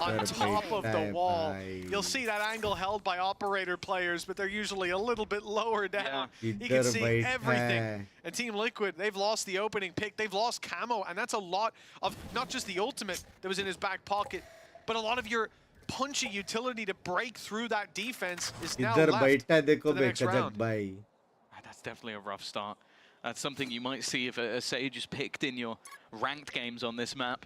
[SPEAKER 6] on top of the wall. You'll see that angle held by operator players, but they're usually a little bit lower down. You can see everything. And Team Liquid, they've lost the opening pick. They've lost camo, and that's a lot of not just the ultimate that was in his back pocket, but a lot of your punchy utility to break through that defense is now left for the next round.
[SPEAKER 21] That's definitely a rough start. That's something you might see if a Sage is picked in your ranked games on this map.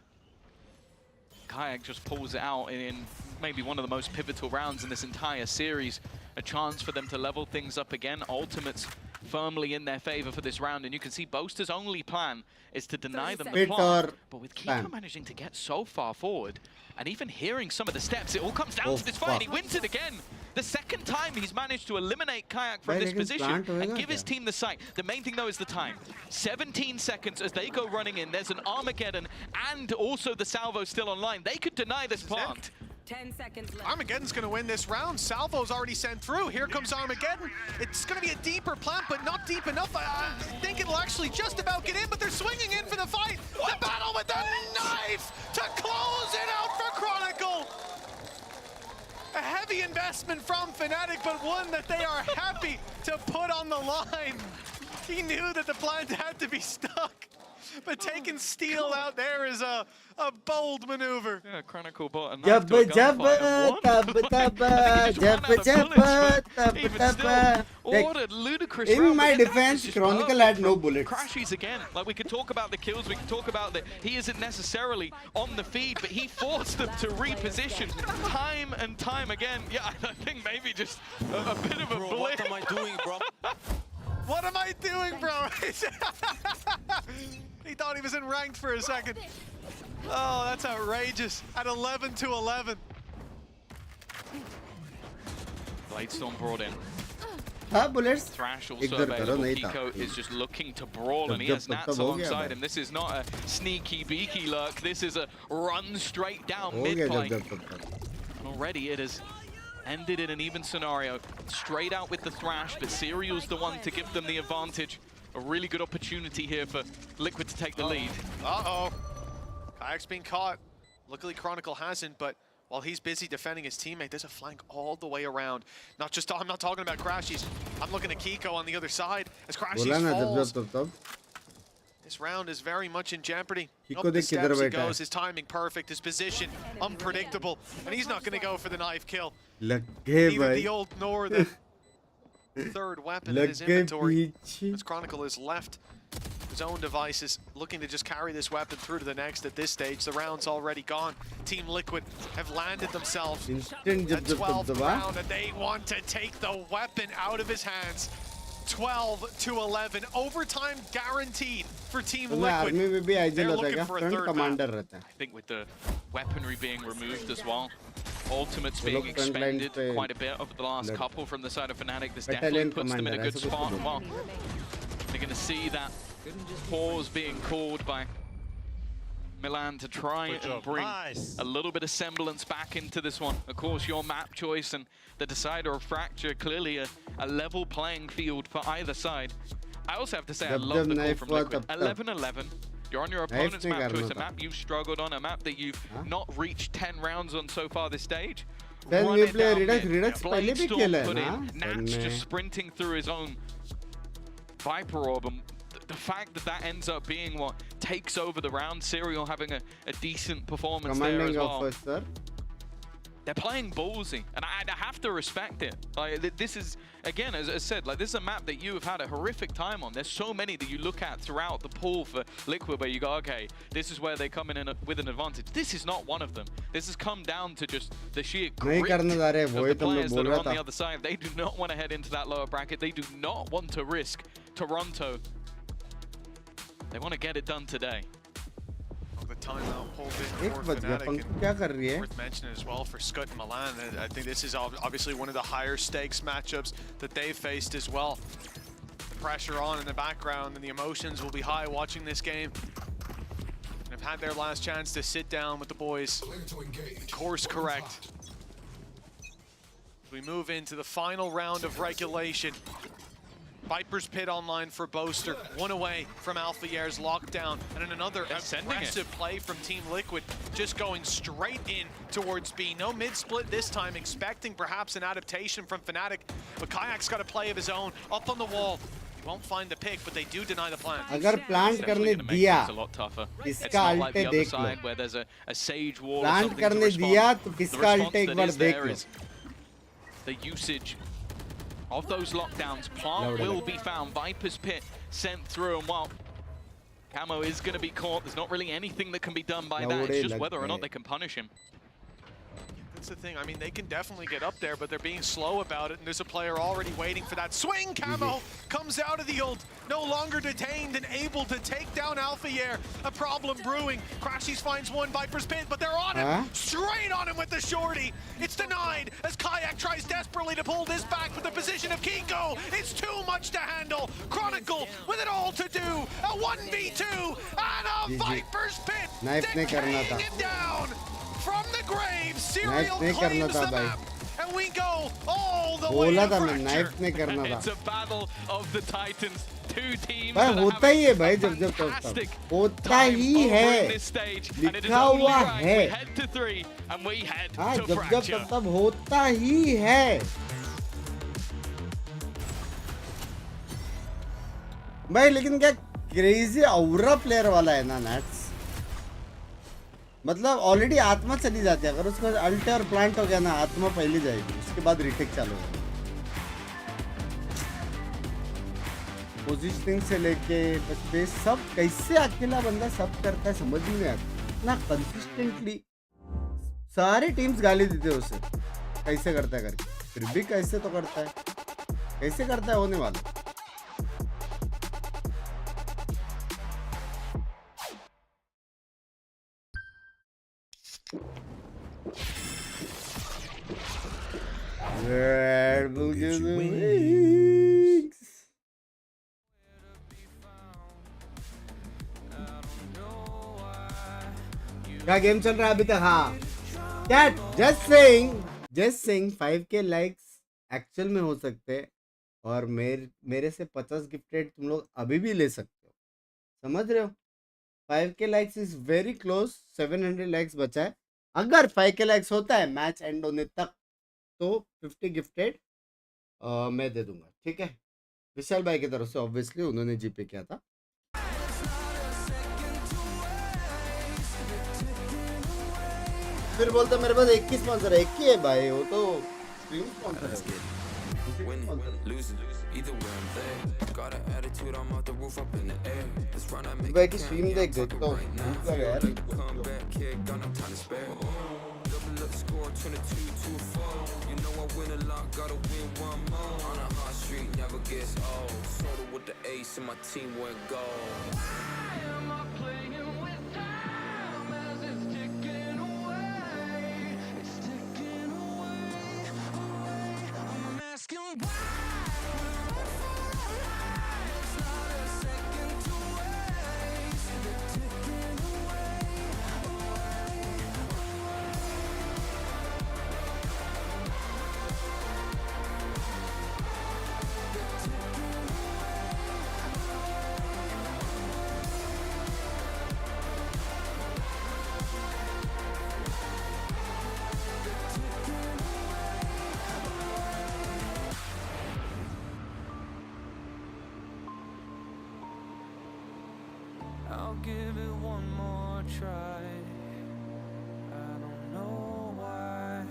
[SPEAKER 21] Kayak just pulls it out in maybe one of the most pivotal rounds in this entire series. A chance for them to level things up again. Ultimates firmly in their favor for this round, and you can see Boaster's only plan is to deny them the plant. But with Kiko managing to get so far forward, and even hearing some of the steps, it all comes down to this fight. He wins it again. The second time he's managed to eliminate Kayak from this position and give his team the site. The main thing though is the time. 17 seconds as they go running in. There's an Armageddon and also the Salvo still online. They could deny this plant.
[SPEAKER 5] 10 seconds left.
[SPEAKER 6] Armageddon's going to win this round. Salvo's already sent through. Here comes Armageddon. It's going to be a deeper plant, but not deep enough. I think it'll actually just about get in, but they're swinging in for the fight. The battle with the knife to close it out for Chronicle. A heavy investment from Fnatic, but one that they are happy to put on the line. He knew that the plant had to be stuck, but taking steel out there is a bold maneuver.
[SPEAKER 21] Yeah, Chronicle bought a knife
[SPEAKER 1] Jab
[SPEAKER 21] to a gunfight. What a ludicrous round.
[SPEAKER 1] In my defense, Chronicle had no bullets.
[SPEAKER 21] Crashes again. Like, we could talk about the kills, we could talk about that he isn't necessarily on the feed, but he forced them to reposition time and time again. Yeah, I think maybe just a bit of a blip.
[SPEAKER 9] What am I doing, bro?
[SPEAKER 6] What am I doing, bro? He thought he was in ranked for a second. Oh, that's outrageous. At 11 to 11.
[SPEAKER 21] Bladestorm brought in.
[SPEAKER 1] Bullets.
[SPEAKER 21] Thrash also available. Kiko is just looking to brawl, and he has Nats alongside him. This is not a sneaky beaky lurk. This is a run straight down mid-plane. And already it has ended in an even scenario. Straight out with the Thrash, but Serial's the one to give them the advantage. A really good opportunity here for Liquid to take the lead.
[SPEAKER 6] Uh-oh. Kayak's been caught. Luckily, Chronicle hasn't, but while he's busy defending his teammate, there's a flank all the way around. I'm not talking about Crashies. I'm looking at Kiko on the other side as Crashies falls. This round is very much in jeopardy. Up the steps he goes, his timing perfect, his position unpredictable, and he's not going to go for the knife kill. Neither the ult nor the third weapon in his inventory. As Chronicle is left his own devices, looking to just carry this weapon through to the next at this stage. The round's already gone. Team Liquid have landed themselves at 12th round, and they want to take the weapon out of his hands. 12-11, overtime guaranteed for Team Liquid. They're looking for a third map.
[SPEAKER 21] I think with the weaponry being removed as well, ultimates being expended quite a bit over the last couple from the side of Fnatic, this definitely puts them in a good spot. Well, they're going to see that pause being called by Milan to try and bring a little bit of semblance back into this one. Of course, your map choice and the decider of Fracture, clearly a level playing field for either side. I also have to say I love the call from Liquid. 11-11. You're on your opponent's map choice, a map you've struggled on, a map that you've not reached 10 rounds on so far this stage. Run it down mid. Bladestorm put in. Nats just sprinting through his own Viper Orb. And the fact that that ends up being what takes over the round, Serial having a decent performance there as well. They're playing ballsy, and I have to respect it. Like, this is, again, as I said, like, this is a map that you have had a horrific time on. There's so many that you look at throughout the pool for Liquid where you go, okay, this is where they come in with an advantage. This is not one of them. This has come down to just the sheer grit of the players that are on the other side. They do not want to head into that lower bracket. They do not want to risk Toronto. They want to get it done today.
[SPEAKER 6] The timeout pulled in for Fnatic. Worth mentioning as well for Scud and Milan. I think this is obviously one of the higher stakes matchups that they've faced as well. The pressure on in the background and the emotions will be high watching this game. And have had their last chance to sit down with the boys. Course correct. We move into the final round of regulation. Viper's Pit online for Boaster, one away from Alpha Yair's lockdown, and then another aggressive play from Team Liquid, just going straight in towards B. No mid-split this time, expecting perhaps an adaptation from Fnatic, but Kayak's got a play of his own, up on the wall. He won't find the pick, but they do deny the plant.
[SPEAKER 1] अगर plant करने दिया, इसका अल्टे देख लो. Plant करने दिया तो किसका अल्टे एक बार देख लो.
[SPEAKER 21] The usage of those lockdowns, plant will be found. Viper's Pit sent through, and while Camo is going to be caught, there's not really anything that can be done by that. It's just whether or not they can punish him.
[SPEAKER 6] That's the thing. I mean, they can definitely get up there, but they're being slow about it, and there's a player already waiting for that swing. Camo comes out of the ult, no longer detained and able to take down Alpha Yair. A problem brewing. Crashies finds one, Viper's Pit, but they're on him, straight on him with the shorty. It's denied as Kayak tries desperately to pull this back with the position of Kiko. It's too much to handle. Chronicle with it all to do. A 1v2 and a Viper's Pit. Decaying it down. From the grave, Serial claims the map, and we go all the way to Fracture.
[SPEAKER 21] It's a battle of the Titans. Two teams
[SPEAKER 1] भाई होता ही है भाई जब जब होता ही है लिखा हुआ है हाँ जब जब तब होता ही है भाई लेकिन क्या क्रेजी औरा प्लेयर वाला है ना नैट्स मतलब ऑलरेडी आत्मा चली जाती है अगर उसका अल्टे और प्लांट हो गया ना आत्मा पहले जाएगी उसके बाद रिटेक चालू होगा पोजीशनिंग से लेके बस सब कैसे अकेला बंदा सब करता है समझ नहीं आता ना कंसिस्टेंटली सारी टीम्स गाली देते हैं उसे कैसे करता है करके फिर भी कैसे तो करता है कैसे करता है होने वाला Red Bull gives you wings. क्या गेम चल रहा है अभी तक हाँ क्या just saying 5k likes actual में हो सकते हैं और मेरे से 50 गिफ्टेड तुम लोग अभी भी ले सकते हो समझ रहे हो 5k likes is very close 700 likes बचा है अगर 5k लाइक्स होता है मैच एंड होने तक तो 50 गिफ्टेड मैं दे दूंगा ठीक है विशाल भाई की तरफ से ऑब्वियसली उन्होंने जीपे किया था फिर बोलता मेरे पास 21 स्पॉन्सर है 21 है भाई वो तो स्ट्रीम स्पॉन्सर है
[SPEAKER 10] Winning, losing, either way I'm there. Got an attitude, I'm off the roof up in the air. Let's run and make
[SPEAKER 1] it stream देख तो भूख लगा यार
[SPEAKER 10] comeback kid, got no time to spare. Double up score, 22-4. You know I win a lot, gotta win one more. On a hot street, never gets old. Soda with the ace and my team went gold. Why am I playing with time as it's ticking away? It's ticking away, away. I'm asking why. It's not a second to waste. It's ticking away, away, away. I'll give it one more try. I don't know why,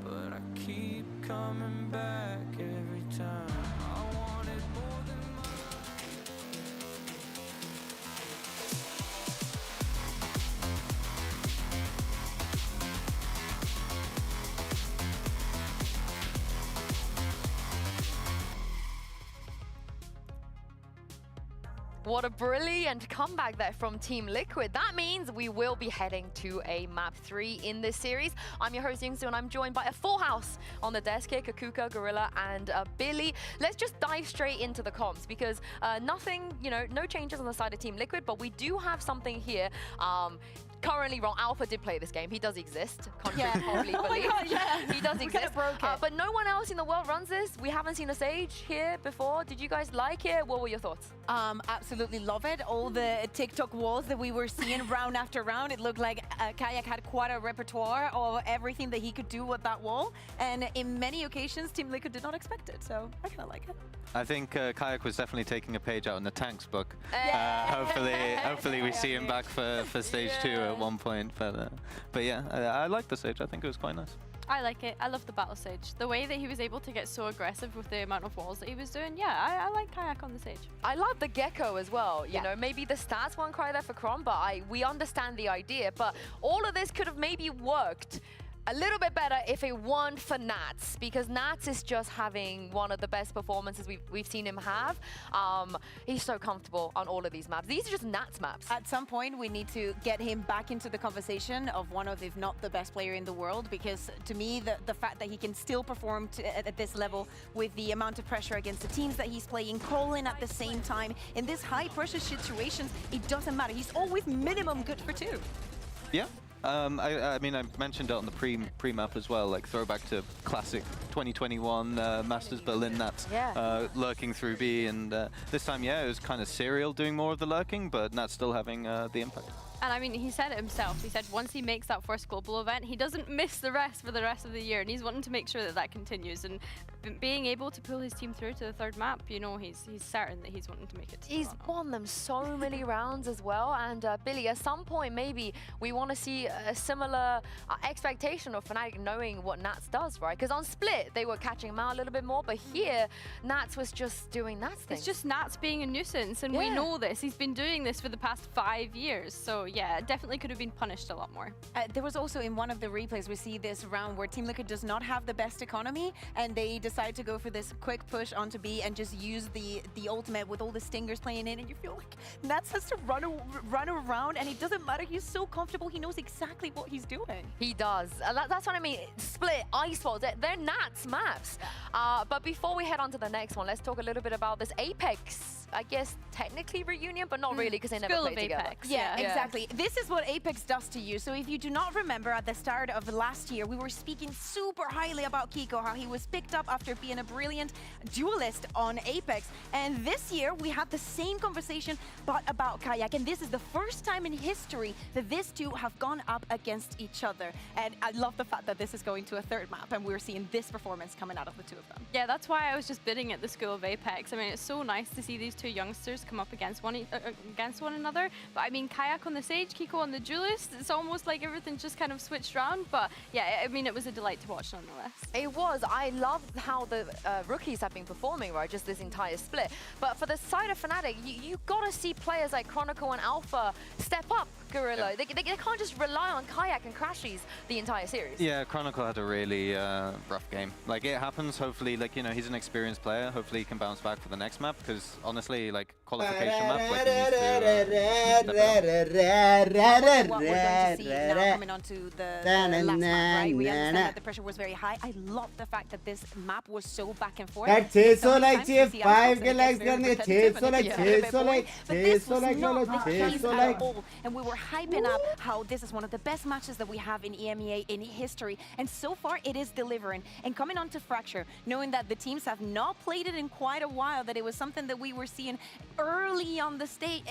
[SPEAKER 10] but I keep coming back every time. I want it more than
[SPEAKER 2] What a brilliant comeback there from Team Liquid. That means we will be heading to a map 3 in this series. I'm your host Yingsu and I'm joined by a full house on the desk here, Kakuka, Gorilla and Billy. Let's just dive straight into the comps because nothing, no changes on the side of Team Liquid, but we do have something here. Currently wrong. Alpha did play this game. He does exist. Can't probably believe.
[SPEAKER 3] God, yeah.
[SPEAKER 2] He does exist. But no one else in the world runs this. We haven't seen a Sage here before. Did you guys like it? What were your thoughts?
[SPEAKER 3] Absolutely love it. All the TikTok walls that we were seeing round after round, it looked like Kayak had quite a repertoire of everything that he could do with that wall. And in many occasions, Team Liquid did not expect it. So I kind of like it.
[SPEAKER 22] I think Kayak was definitely taking a page out in the Tanks book. Hopefully we see him back for stage 2 at one point. But yeah, I like the stage. I think it was quite nice.
[SPEAKER 13] I like it. I love the battle stage. The way that he was able to get so aggressive with the amount of walls that he was doing. Yeah, I like Kayak on the stage.
[SPEAKER 2] I love the Gecko as well. You know, maybe the stats won't cry there for Kron, but we understand the idea. But all of this could have maybe worked a little bit better if it weren't for Nats, because Nats is just having one of the best performances we've seen him have. He's so comfortable on all of these maps. These are just Nats maps.
[SPEAKER 3] At some point, we need to get him back into the conversation of one of, if not the best player in the world, because to me, the fact that he can still perform at this level with the amount of pressure against the teams that he's playing, calling at the same time, in this high pressure situations, it doesn't matter. He's always minimum good for 2.
[SPEAKER 22] Yeah. I mean, I mentioned it on the pre-map as well, like throwback to classic 2021 Masters Berlin Nats lurking through B, and this time, it was kind of Serial doing more of the lurking, but Nats still having the impact.
[SPEAKER 13] And I mean, he said it himself. He said once he makes that first global event, he doesn't miss the rest for the rest of the year, and he's wanting to make sure that that continues. And being able to pull his team through to the 3rd map, he's certain that he's wanting to make it.
[SPEAKER 2] He's won them so many rounds as well. And Billy, at some point, maybe we want to see a similar expectation of Fnatic knowing what Nats does, right? Because on Split, they were catching him out a little bit more, but here, Nats was just doing Nats things.
[SPEAKER 13] It's just Nats being a nuisance, and we know this. He's been doing this for the past 5 years, so yeah, it definitely could have been punished a lot more.
[SPEAKER 3] There was also in one of the replays, we see this round where Team Liquid does not have the best economy, and they decide to go for this quick push onto B and just use the ultimate with all the stingers playing in, and you feel like Nats has to run around, and it doesn't matter. He's so comfortable. He knows exactly what he's doing.
[SPEAKER 2] He does. That's what I mean. Split, Icebox, they're Nats maps. But before we head on to the next one, let's talk a little bit about this Apex. I guess technically reunion, but not really because they never played together.
[SPEAKER 3] Yeah, exactly. This is what Apex does to you. So if you do not remember, at the start of last year, we were speaking super highly about Kiko, how he was picked up after being a brilliant duelist on Apex. And this year, we had the same conversation, but about Kayak. And this is the first time in history that these two have gone up against each other. And I love the fact that this is going to a 3rd map, and we're seeing this performance coming out of the 2 of them.
[SPEAKER 13] Yeah, that's why I was just bidding at the School of Apex. I mean, it's so nice to see these 2 youngsters come up against one another. But I mean, Kayak on the Sage, Kiko on the Duelist, it's almost like everything just kind of switched around. But yeah, I mean, it was a delight to watch nonetheless.
[SPEAKER 2] It was. I loved how how the rookies have been performing, right? Just this entire split. But for the side of Fnatic, you gotta see players like Chronicle and Alpha step up. Gorilla, they can't just rely on Kayak and Crashies the entire series.
[SPEAKER 22] Yeah, Chronicle had a really rough game. Like, it happens. Hopefully, like, you know, he's an experienced player. Hopefully, he can bounce back for the next map. Because honestly, like, qualification map, like, he needs to
[SPEAKER 3] what we're going to see now coming onto the last map, right? We understand that the pressure was very high. I love the fact that this map was so back and forth.
[SPEAKER 1] That 600 likes चाहिए 5 के likes करने 600 like 600 like 600 like चलो 600 like.
[SPEAKER 3] And we were hyping up how this is one of the best matches that we have in EMEA in history, and so far it is delivering. And coming on to Fracture, knowing that the teams have not played it in quite a while, that it was something that we were seeing early on the stage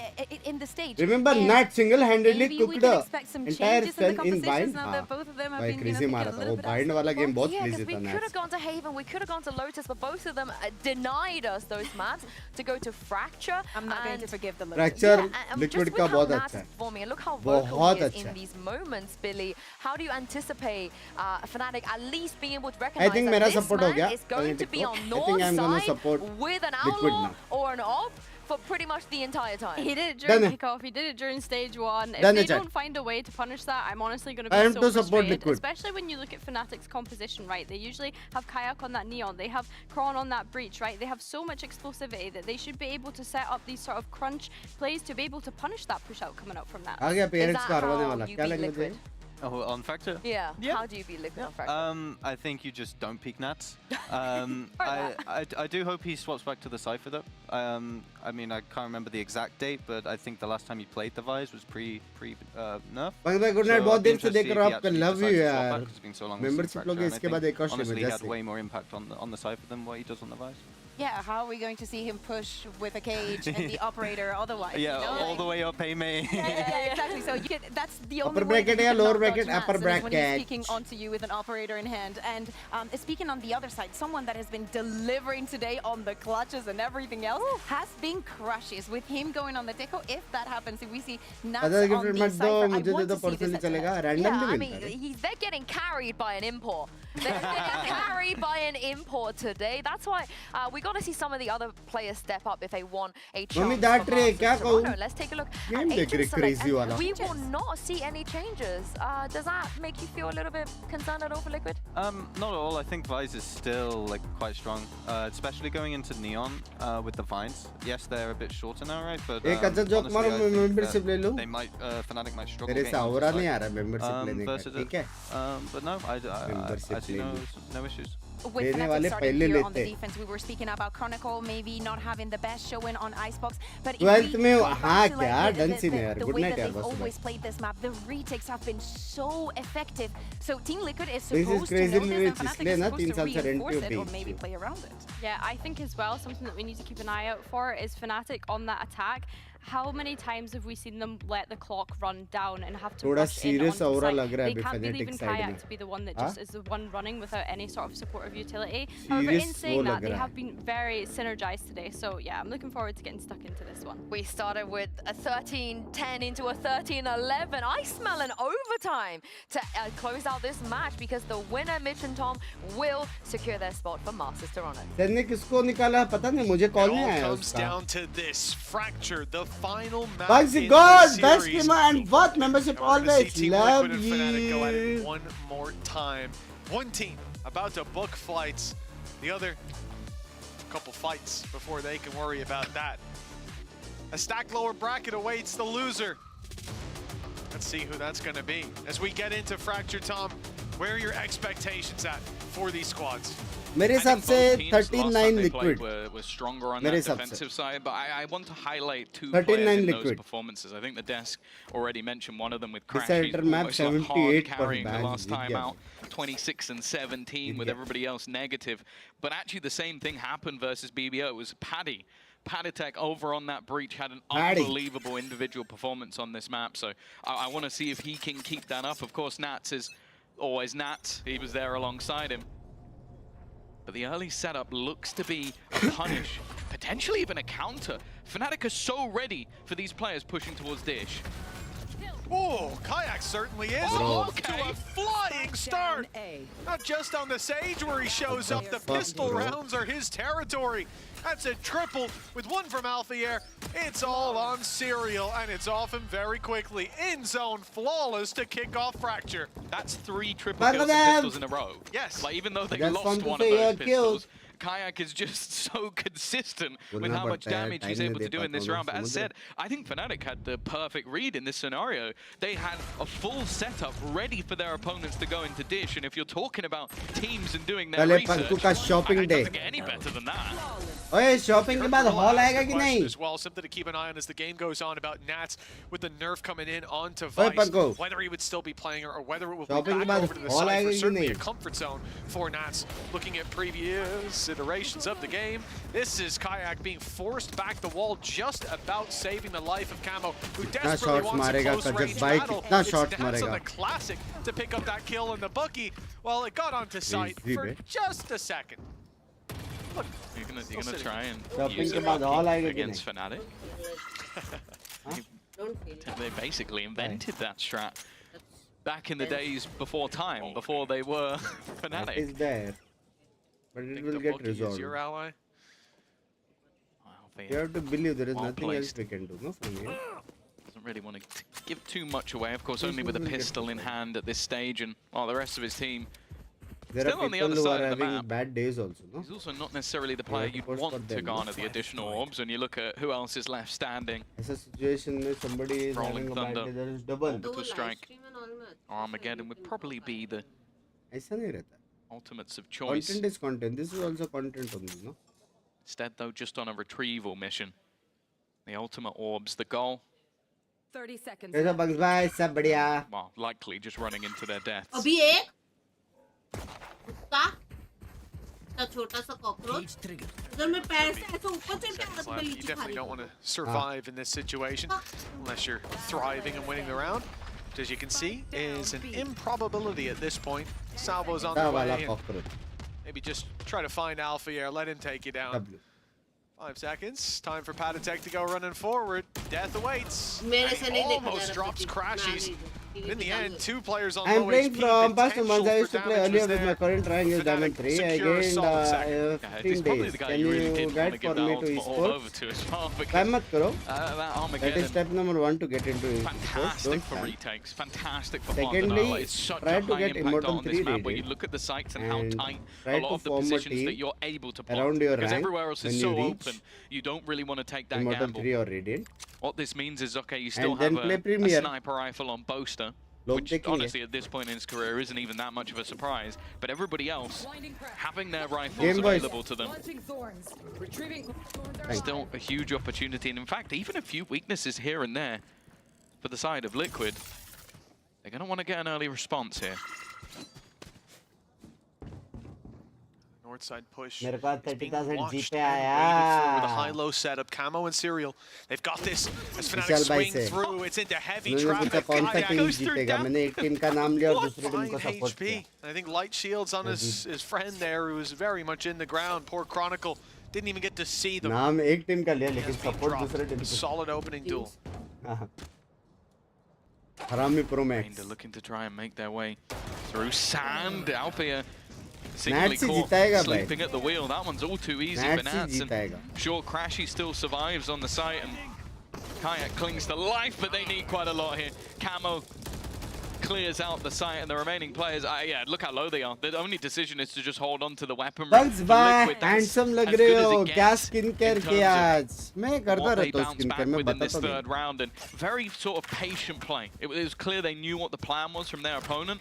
[SPEAKER 3] in the stage.
[SPEAKER 1] Remember, Nat single-handedly cooked the entire
[SPEAKER 3] strength
[SPEAKER 1] in Bind.
[SPEAKER 3] now that both of them have been,
[SPEAKER 1] crazy मारा था वो Bind वाला game बहुत crazy था.
[SPEAKER 2] We could have gone to Haven, we could have gone to Lotus, but both of them denied us those maps to go to Fracture.
[SPEAKER 3] I'm not going to forgive the Lotus.
[SPEAKER 1] Fracture Liquid का बहुत अच्छा है.
[SPEAKER 2] And look how vocal he is in these moments, Billy. How do you anticipate Fnatic at least being able to recognize that this man is going to be on north side with an Outlaw or an Op for pretty much the entire time?
[SPEAKER 13] He did it during kickoff, he did it during stage 1. If they don't find a way to punish that, I'm honestly going to be so frustrated. Especially when you look at Fnatic's composition, right? They usually have Kayak on that Neon, they have Kron on that Breach, right? They have so much explosivity that they should be able to set up these sort of crunch plays to be able to punish that push out coming up from that.
[SPEAKER 2] Is that how you beat Liquid?
[SPEAKER 22] Oh, on Fracture?
[SPEAKER 2] Yeah. How do you beat Liquid on Fracture?
[SPEAKER 22] I think you just don't peek Nats. I do hope he swaps back to the Cypher though. I mean, I can't remember the exact date, but I think the last time he played the Vise was pre-nerf.
[SPEAKER 1] Good night, बहुत देर से देख रहा हूँ आपका love you यार. Membership लोग इसके बाद एक और stream
[SPEAKER 22] honestly, he had way more impact on the Cypher than what he does on the Vise.
[SPEAKER 3] Yeah, how are we going to see him push with a cage and the operator otherwise?
[SPEAKER 22] Yeah,
[SPEAKER 3] you know?
[SPEAKER 22] all the way up, hey mate.
[SPEAKER 3] Yeah, exactly. So that's the only
[SPEAKER 1] upper bracket
[SPEAKER 3] way
[SPEAKER 1] lower bracket, upper bracket.
[SPEAKER 3] When he's speaking onto you with an operator in hand. And speaking on the other side, someone that has been delivering today on the clutches and everything else has been Crushes. With him going on the Deco, if that happens, if we see Nuts on the Cypher, I want to see this
[SPEAKER 2] I mean, they're getting carried by an import. They're getting carried by an import today. That's why we got to see some of the other players step up if they want a chance. Let's take a look at Agent Select. We will not see any changes. Does that make you feel a little bit concerned at all for Liquid?
[SPEAKER 22] Not at all. I think Vise is still like quite strong, especially going into Neon with the Vines. Yes, they're a bit shorter now, right? But honestly, they might Fnatic might struggle. But no, I see no issues.
[SPEAKER 3] With Fnatic starting here on the defense, we were speaking about Chronicle maybe not having the best showing on Icebox, but the way that they've always played this map, the retakes have been so effective. So Team Liquid is supposed to know this, and Fnatic is supposed to reinforce it or maybe play around it.
[SPEAKER 13] Yeah, I think as well, something that we need to keep an eye out for is Fnatic on that attack. How many times have we seen them let the clock run down and have to rush in onto site? They can't be leaving Kayak to be the one that just is the one running without any sort of supportive utility. However, in saying that, they have been very synergized today. So yeah, I'm looking forward to getting stuck into this one.
[SPEAKER 2] We started with a 13-10 into a 13-11. I smell an overtime to close out this match because the winner, Mitch and Tom, will secure their spot for Masters Toronto.
[SPEAKER 6] It all comes down to this Fracture, the final match
[SPEAKER 1] Binks,
[SPEAKER 6] in
[SPEAKER 1] God,
[SPEAKER 6] the
[SPEAKER 1] best
[SPEAKER 6] series.
[SPEAKER 1] gamer and what membership always love
[SPEAKER 6] Liquid and Fnatic go at it one more time. One team about to book flights, the other a couple fights before they can worry about that. A stacked lower bracket awaits the loser. Let's see who that's going to be. As we get into Fracture, Tom, where are your expectations at for these squads?
[SPEAKER 1] मेरे हिसाब से 39 Liquid
[SPEAKER 21] were stronger on that defensive side, but I want to highlight two
[SPEAKER 1] 39
[SPEAKER 21] players in
[SPEAKER 1] Liquid.
[SPEAKER 21] those performances. I think the desk already mentioned one of them with Crash.
[SPEAKER 1] Decider map 78
[SPEAKER 21] carrying the last time out, 26 and 17 with everybody else negative. But actually the same thing happened versus BBL. It was Paddy. Paddytech over on that Breach had an unbelievable individual performance on this map. So I want to see if he can keep that up. Of course, Nats is always Nats. He was there alongside him. But the early setup looks to be a punish, potentially even a counter. Fnatic are so ready for these players pushing towards Dish.
[SPEAKER 6] Oh, Kayak certainly is. Off to a flying start. Not just on the Sage where he shows up. The pistol rounds are his territory. That's a triple with one from Alfier. It's all on Serial, and it's off him very quickly. In zone, flawless to kick off Fracture.
[SPEAKER 21] That's 3 triple kills and pistols in a row.
[SPEAKER 6] Yes.
[SPEAKER 21] Like, even though they lost one of those pistols, Kayak is just so consistent with how much damage he's able to do in this round. But as said, I think Fnatic had the perfect read in this scenario. They had a full setup ready for their opponents to go into dish. And if you're talking about teams and doing their research, it doesn't get any better than that.
[SPEAKER 1] ओए shopping के बाद hall आएगा कि नहीं?
[SPEAKER 6] As well, something to keep an eye on as the game goes on about Nats with the nerf coming in onto Vice. Whether he would still be playing or whether it will be back over to the side for certainly a comfort zone for Nats. Looking at previous iterations of the game, this is Kayak being forced back the wall, just about saving the life of Camo, who desperately wants a close range battle. It's Nats on the classic to pick up that kill in the buggy. Well, it got onto sight for just a second. Look,
[SPEAKER 21] you're gonna try and use it against Fnatic. They basically invented that strat back in the days before time, before they were Fnatic.
[SPEAKER 1] That is there, but it will get resolved.
[SPEAKER 6] Your ally?
[SPEAKER 1] You have to believe there is nothing else we can do, no, from here.
[SPEAKER 21] Doesn't really want to give too much away, of course, only with a pistol in hand at this stage, and the rest of his team
[SPEAKER 1] there
[SPEAKER 21] still
[SPEAKER 1] are
[SPEAKER 21] on the other side of the map.
[SPEAKER 1] Bad days also, no?
[SPEAKER 21] He's also not necessarily the player you'd want to garner the additional orbs when you look at who else is left standing.
[SPEAKER 1] It's a situation where somebody is having a bad day, there is double.
[SPEAKER 21] Orbital Strike or Armageddon would probably be the ultimates of choice.
[SPEAKER 1] Content is content. This is also content only, no?
[SPEAKER 21] Instead, though, just on a retrieval mission. The ultimate orbs, the goal.
[SPEAKER 5] 30 seconds.
[SPEAKER 21] Well, likely just running into their deaths.
[SPEAKER 6] You definitely don't want to survive in this situation unless you're thriving and winning the round. Which, as you can see, is an improbability at this point. Salvo's on the way. Maybe just try to find Alfier, let him take you down. 5 seconds. Time for Patatek to go running forward. Death awaits. Almost drops Crashies. In the end, 2 players on low HP.
[SPEAKER 1] I'm playing from past 2 months. I used to play earlier with my current rank is Diamond 3. I gained 15 days. Can you guide for me to Esports? Try mat karo. That is step number 1 to get into Esports.
[SPEAKER 21] Fantastic for retakes. Fantastic for
[SPEAKER 1] Secondly,
[SPEAKER 21] it's such
[SPEAKER 1] try
[SPEAKER 21] a
[SPEAKER 1] to
[SPEAKER 21] high
[SPEAKER 1] get
[SPEAKER 21] impact
[SPEAKER 1] Immortal
[SPEAKER 21] on this
[SPEAKER 1] 3
[SPEAKER 21] map where you
[SPEAKER 1] rated.
[SPEAKER 21] look at the sites and how tight
[SPEAKER 1] Try
[SPEAKER 21] a lot
[SPEAKER 1] to
[SPEAKER 21] of the
[SPEAKER 1] form a
[SPEAKER 21] positions
[SPEAKER 1] team
[SPEAKER 21] that you're able to plant.
[SPEAKER 1] around your
[SPEAKER 21] Because
[SPEAKER 1] rank
[SPEAKER 21] everywhere else
[SPEAKER 1] when
[SPEAKER 21] is
[SPEAKER 1] you
[SPEAKER 21] so
[SPEAKER 1] reach
[SPEAKER 21] open, you don't really want to take that
[SPEAKER 1] Immortal
[SPEAKER 21] gamble.
[SPEAKER 1] 3 or Radiant.
[SPEAKER 21] What this means is, okay, you still
[SPEAKER 1] And
[SPEAKER 21] have
[SPEAKER 1] then play
[SPEAKER 21] a
[SPEAKER 1] Premier.
[SPEAKER 21] sniper rifle on Boaster, which honestly at this point in his career isn't even that much of a surprise, but everybody else having their rifles available to them, still a huge opportunity, and in fact even a few weaknesses here and there for the side of Liquid. They're going to want to get an early response here.
[SPEAKER 6] North side push.
[SPEAKER 1] मेरे पास 30,000 GP
[SPEAKER 6] The
[SPEAKER 1] आया.
[SPEAKER 6] high-low setup, Camo and Serial. They've got this. As Fnatic swing through, it's into heavy traffic.
[SPEAKER 1] कौन सा
[SPEAKER 6] Kayak
[SPEAKER 1] team
[SPEAKER 6] goes through
[SPEAKER 1] जीतेगा?
[SPEAKER 6] down.
[SPEAKER 1] मैंने एक team का नाम लिया और दूसरी टीम को
[SPEAKER 6] Fine
[SPEAKER 1] सपोर्ट किया.
[SPEAKER 6] HP. I think Light Shield's on his friend there, who was very much in the ground. Poor Chronicle didn't even get to see them.
[SPEAKER 1] नाम एक टीम का लिया लेकिन सपोर्ट दूसरे टीम को.
[SPEAKER 6] Solid opening duel.
[SPEAKER 1] हरामी pro max.
[SPEAKER 21] They're looking to try and make their way through sand. Alpia
[SPEAKER 1] Nats ही जीताएगा भाई.
[SPEAKER 21] sleeping at the wheel. That one's all too easy for Nats. And sure, Crashy still survives on the site, and Kayak clings to life, but they need quite a lot here. Camo clears out the site, and the remaining players, yeah, look how low they are. The only decision is to just hold on to the weaponry.
[SPEAKER 1] Bugs bye, handsome लग रहे हो. क्या skin care किया आज? मैं करता रहता हूँ स्किन केयर. मैं
[SPEAKER 21] within this
[SPEAKER 1] बताता
[SPEAKER 21] third round, and very sort of patient play. It was clear they knew what the plan was from their opponent.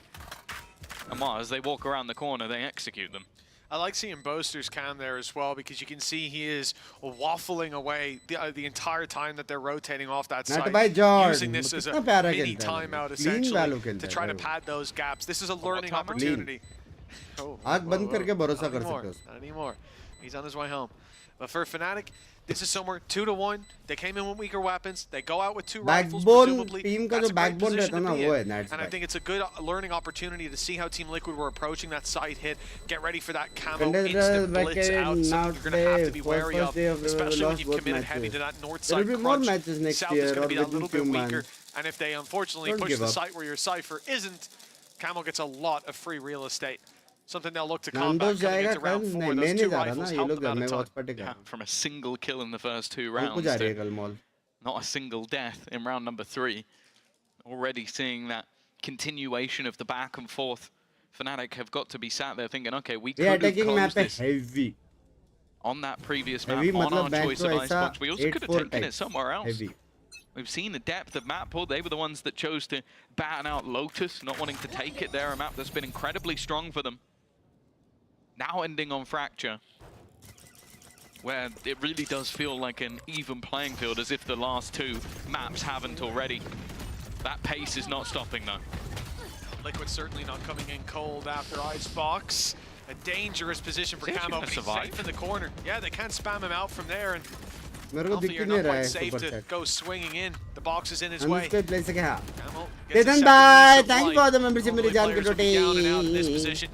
[SPEAKER 21] And as they walk around the corner, they execute them.
[SPEAKER 6] I like seeing Boaster's cam there as well, because you can see he is waffling away the entire time that they're rotating off that side, using this as a mini timeout essentially to try to pad those gaps. This is a learning opportunity.
[SPEAKER 1] आँख बंद करके भरोसा कर सकते हो.
[SPEAKER 6] Not anymore. He's on his way home. But for Fnatic, this is somewhere 2-1. They came in with weaker weapons. They go out with 2 rifles, presumably. That's a great position to be in. And I think it's a good learning opportunity to see how Team Liquid were approaching that side hit. Get ready for that Camo instant blitz out. Something you're going to have to be wary of, especially when you've committed heavy to that north side crunch. South is going to be a little bit weaker. And if they unfortunately push the site where your Cypher isn't, Camel gets a lot of free real estate. Something they'll look to combat coming into round 4. Those 2 rifles help them out a ton.
[SPEAKER 21] Yeah, from a single kill in the first 2 rounds to not a single death in round number 3. Already seeing that continuation of the back and forth. Fnatic have got to be sat there thinking, okay, we could have closed this
[SPEAKER 1] heavy.
[SPEAKER 21] On that previous map, on our choice of Icebox. We also could have taken it somewhere else.
[SPEAKER 1] Heavy.
[SPEAKER 21] We've seen the depth of map pool. They were the ones that chose to batten out Lotus, not wanting to take it there. A map that's been incredibly strong for them. Now ending on Fracture, where it really does feel like an even playing field, as if the last 2 maps haven't already. That pace is not stopping though.
[SPEAKER 6] Liquid certainly not coming in cold after Icebox. A dangerous position for Camo, but he's safe in the corner. Yeah, they can't spam him out from there, and Alfie are not quite safe to go swinging in. The box is in his way.
[SPEAKER 1] Ketan bhai, thank you for the membership.
[SPEAKER 6] Down and out in this position.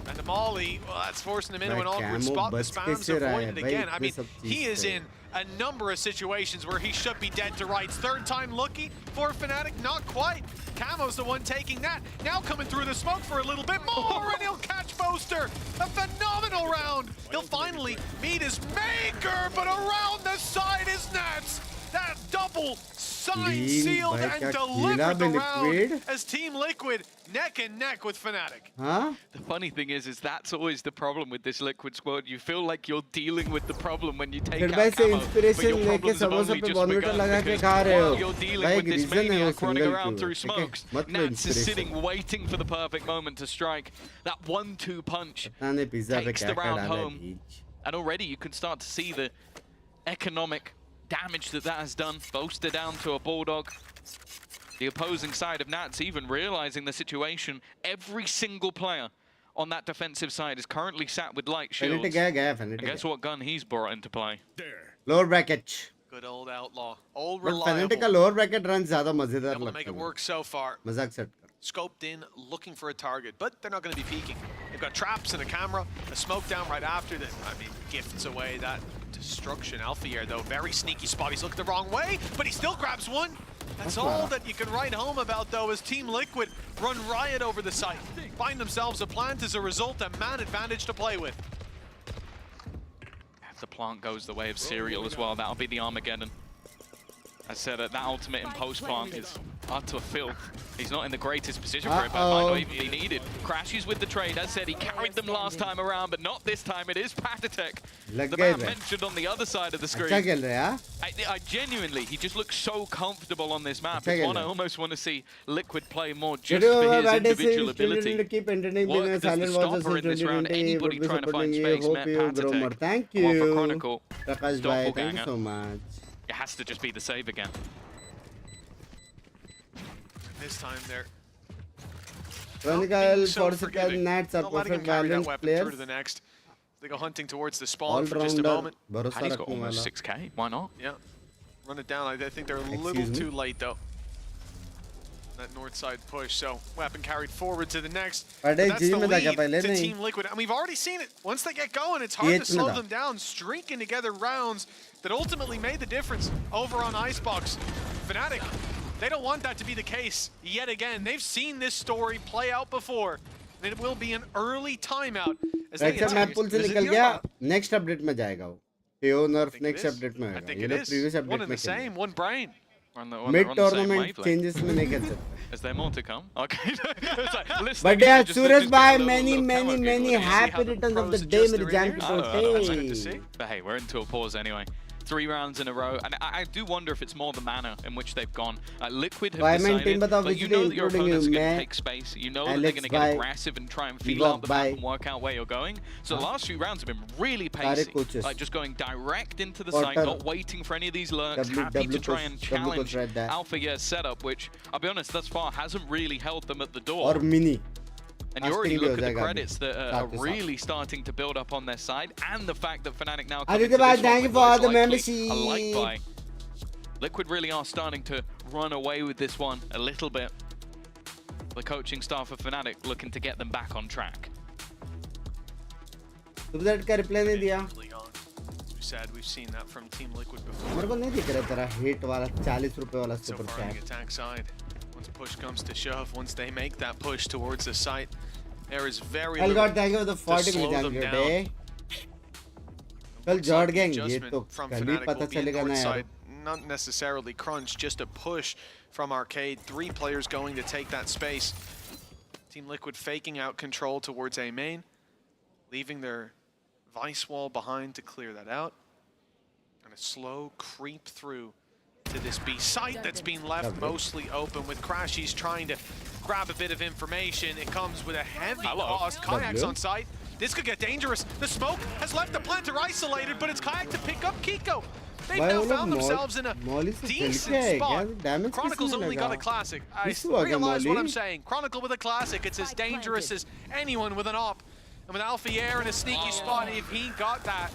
[SPEAKER 6] And the Molly, well, that's forcing him into an awkward spot. The spam's avoided again. I mean, he is in a number of situations where he should be dead to rights. 3rd time lucky for Fnatic, not quite. Camo's the one taking that. Now coming through the smoke for a little bit more, and he'll catch Boaster. A phenomenal round. He'll finally meet his maker, but around the side is Nats. That double signed, sealed, and delivered the round as Team Liquid neck and neck with Fnatic.
[SPEAKER 21] The funny thing is that's always the problem with this Liquid squad. You feel like you're dealing with the problem when you take out Camo, but your problems have only just begun, because while you're dealing with this maniac running around through smokes, Nats is sitting waiting for the perfect moment to strike. That 1-2 punch takes the round home, and already you can start to see the economic damage that has done. Boaster down to a Bulldog. The opposing side of Nats even realizing the situation. Every single player on that defensive side is currently sat with light shields. And guess what gun he's brought into play?
[SPEAKER 1] Lower bracket.
[SPEAKER 6] Good old outlaw. Old reliable.
[SPEAKER 1] Fnatic का lower bracket run ज़्यादा मजेदार
[SPEAKER 6] लगता है. Make it work so far.
[SPEAKER 1] मजाक set.
[SPEAKER 6] Scoped in, looking for a target, but they're not going to be peeking. They've got traps and a camera, a smoke down right after that. I mean, gifts away that destruction. Alfier, though, very sneaky spot. He's looked the wrong way, but he still grabs one. That's all that you can write home about, though, as Team Liquid run riot over the site. Find themselves a plant as a result, a man advantage to play with.
[SPEAKER 21] If the plant goes the way of Serial as well, that'll be the Armageddon. I said that ultimate in post plant is utter filth. He's not in the greatest position for it, but it might not even be needed. Crashes with the trade. As said, he carried them last time around, but not this time. It is Patatech, the man mentioned on the other side of the screen. I genuinely, he just looks so comfortable on this map. It's one I almost want to see Liquid play more just for his individual ability. What does the stopper in this round? Anybody trying to find space, met Patatech.
[SPEAKER 1] Thank you.
[SPEAKER 21] Chronicle,
[SPEAKER 1] Prakash bhai, thank you so much.
[SPEAKER 21] It has to just be the save again.
[SPEAKER 6] This time they're
[SPEAKER 1] Nats are perfect valorant players.
[SPEAKER 6] To the next. They go hunting towards the spawn for just a moment.
[SPEAKER 21] He's got almost 6k. Why not?
[SPEAKER 6] Yeah. Run it down. I think they're a little too late though. That north side push, so weapon carried forward to the next. But that's the lead to Team Liquid, and we've already seen it. Once they get going, it's hard to slow them down, streaking together rounds that ultimately made the difference over on Icebox. Fnatic, they don't want that to be the case yet again. They've seen this story play out before, and it will be an early timeout. As they
[SPEAKER 1] map pool से निकल गया, next update में जाएगा वो. PO nerf next update में
[SPEAKER 6] I think it is. One and the same, one brain.
[SPEAKER 1] Mid-tournament changes में नहीं कर सकते.
[SPEAKER 21] Is there more to come? Okay.
[SPEAKER 1] But yeah, Suraj bhai, many happy returns of the day, मेरे जान की
[SPEAKER 21] But hey, we're into a pause anyway. 3 rounds in a row, and I do wonder if it's more the manner in which they've gone. Liquid have decided, like, you know that your opponents are going to take space, you know that they're going to get aggressive and try and feel out the map and work out where you're going. So the last few rounds have been really pacey, like just going direct into the site, not waiting for any of these lurks, happy to try and challenge Alpha Year's setup, which, I'll be honest, thus far hasn't really held them at the door.
[SPEAKER 1] Or mini.
[SPEAKER 21] And you already look at the credits that are really starting to build up on their side, and the fact that Fnatic now come into this
[SPEAKER 1] thank you for the membership.
[SPEAKER 21] By Liquid really are starting to run away with this one a little bit. The coaching staff of Fnatic looking to get them back on track.
[SPEAKER 1] Subzet का reply नहीं दिया.
[SPEAKER 6] said, we've seen that from Team Liquid before.
[SPEAKER 1] मेरे को नहीं दिख रहा तेरा hit वाला 40 रुपए वाला
[SPEAKER 6] So
[SPEAKER 1] super
[SPEAKER 6] far on the
[SPEAKER 1] chat.
[SPEAKER 6] attack side, once push comes to shove, once they make that push towards the site, there is very little
[SPEAKER 1] Elgard, thank you for the 40
[SPEAKER 6] to slow
[SPEAKER 1] million
[SPEAKER 6] them
[SPEAKER 1] your day. कल जॉर्ड gang ये तो कल ही पता चलेगा ना यार.
[SPEAKER 6] Not necessarily crunch, just a push from Arcade. 3 players going to take that space. Team Liquid faking out control towards A main, leaving their Vice wall behind to clear that out. And a slow creep through to this B site that's been left mostly open with Crashies trying to grab a bit of information. It comes with a heavy cost. Kayak's on site. This could get dangerous. The smoke has left the planter isolated, but it's Kayak to pick up Kiko. They've now found themselves in a decent spot. Chronicle's only got a classic. I realize what I'm saying. Chronicle with a classic. It's as dangerous as anyone with an op. And with Alfier in a sneaky spot, if he got that,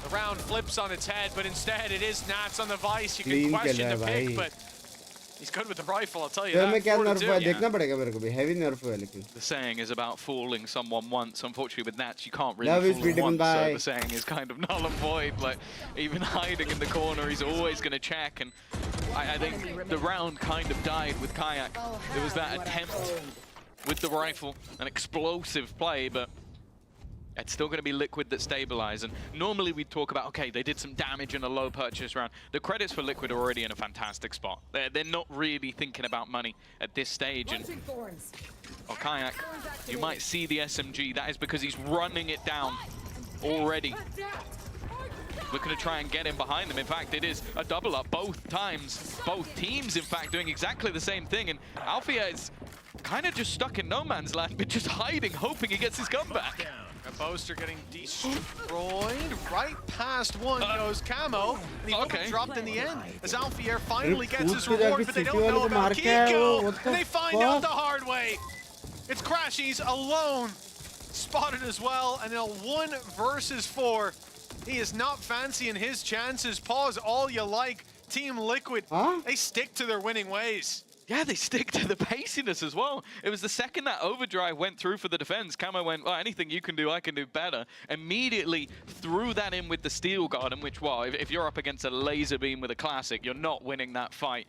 [SPEAKER 6] the round flips on its head, but instead it is Nats on the Vice. You can question the pick, but he's good with the rifle, I'll tell you that.
[SPEAKER 21] The saying is about fooling someone once. Unfortunately, with Nats, you can't really fool him once, so the saying is kind of null and void. Like, even hiding in the corner, he's always going to check. And I think the round kind of died with Kayak. There was that attempt with the rifle, an explosive play, but it's still going to be Liquid that stabilize. And normally we talk about, okay, they did some damage in a low purchase round. The credits for Liquid are already in a fantastic spot. They're not really thinking about money at this stage. And Kayak, you might see the SMG. That is because he's running it down already. Looking to try and get in behind them. In fact, it is a double up both times. Both teams, in fact, doing exactly the same thing. And Alfia is kind of just stuck in no man's land, but just hiding, hoping he gets his gun back.
[SPEAKER 6] A Boaster getting destroyed. Right past one goes Camo, and he will be dropped in the end. As Alfier finally gets his reward, but they don't know about Kiko, and they find out the hard way. It's Crashies alone, spotted as well, and in a 1 versus 4. He is not fancying his chances. Pause all you like. Team Liquid, they stick to their winning ways.
[SPEAKER 21] Yeah, they stick to the paciness as well. It was the second that overdrive went through for the defense, Camo went, well, anything you can do, I can do better. Immediately threw that in with the Steel Garden, which, well, if you're up against a laser beam with a classic, you're not winning that fight.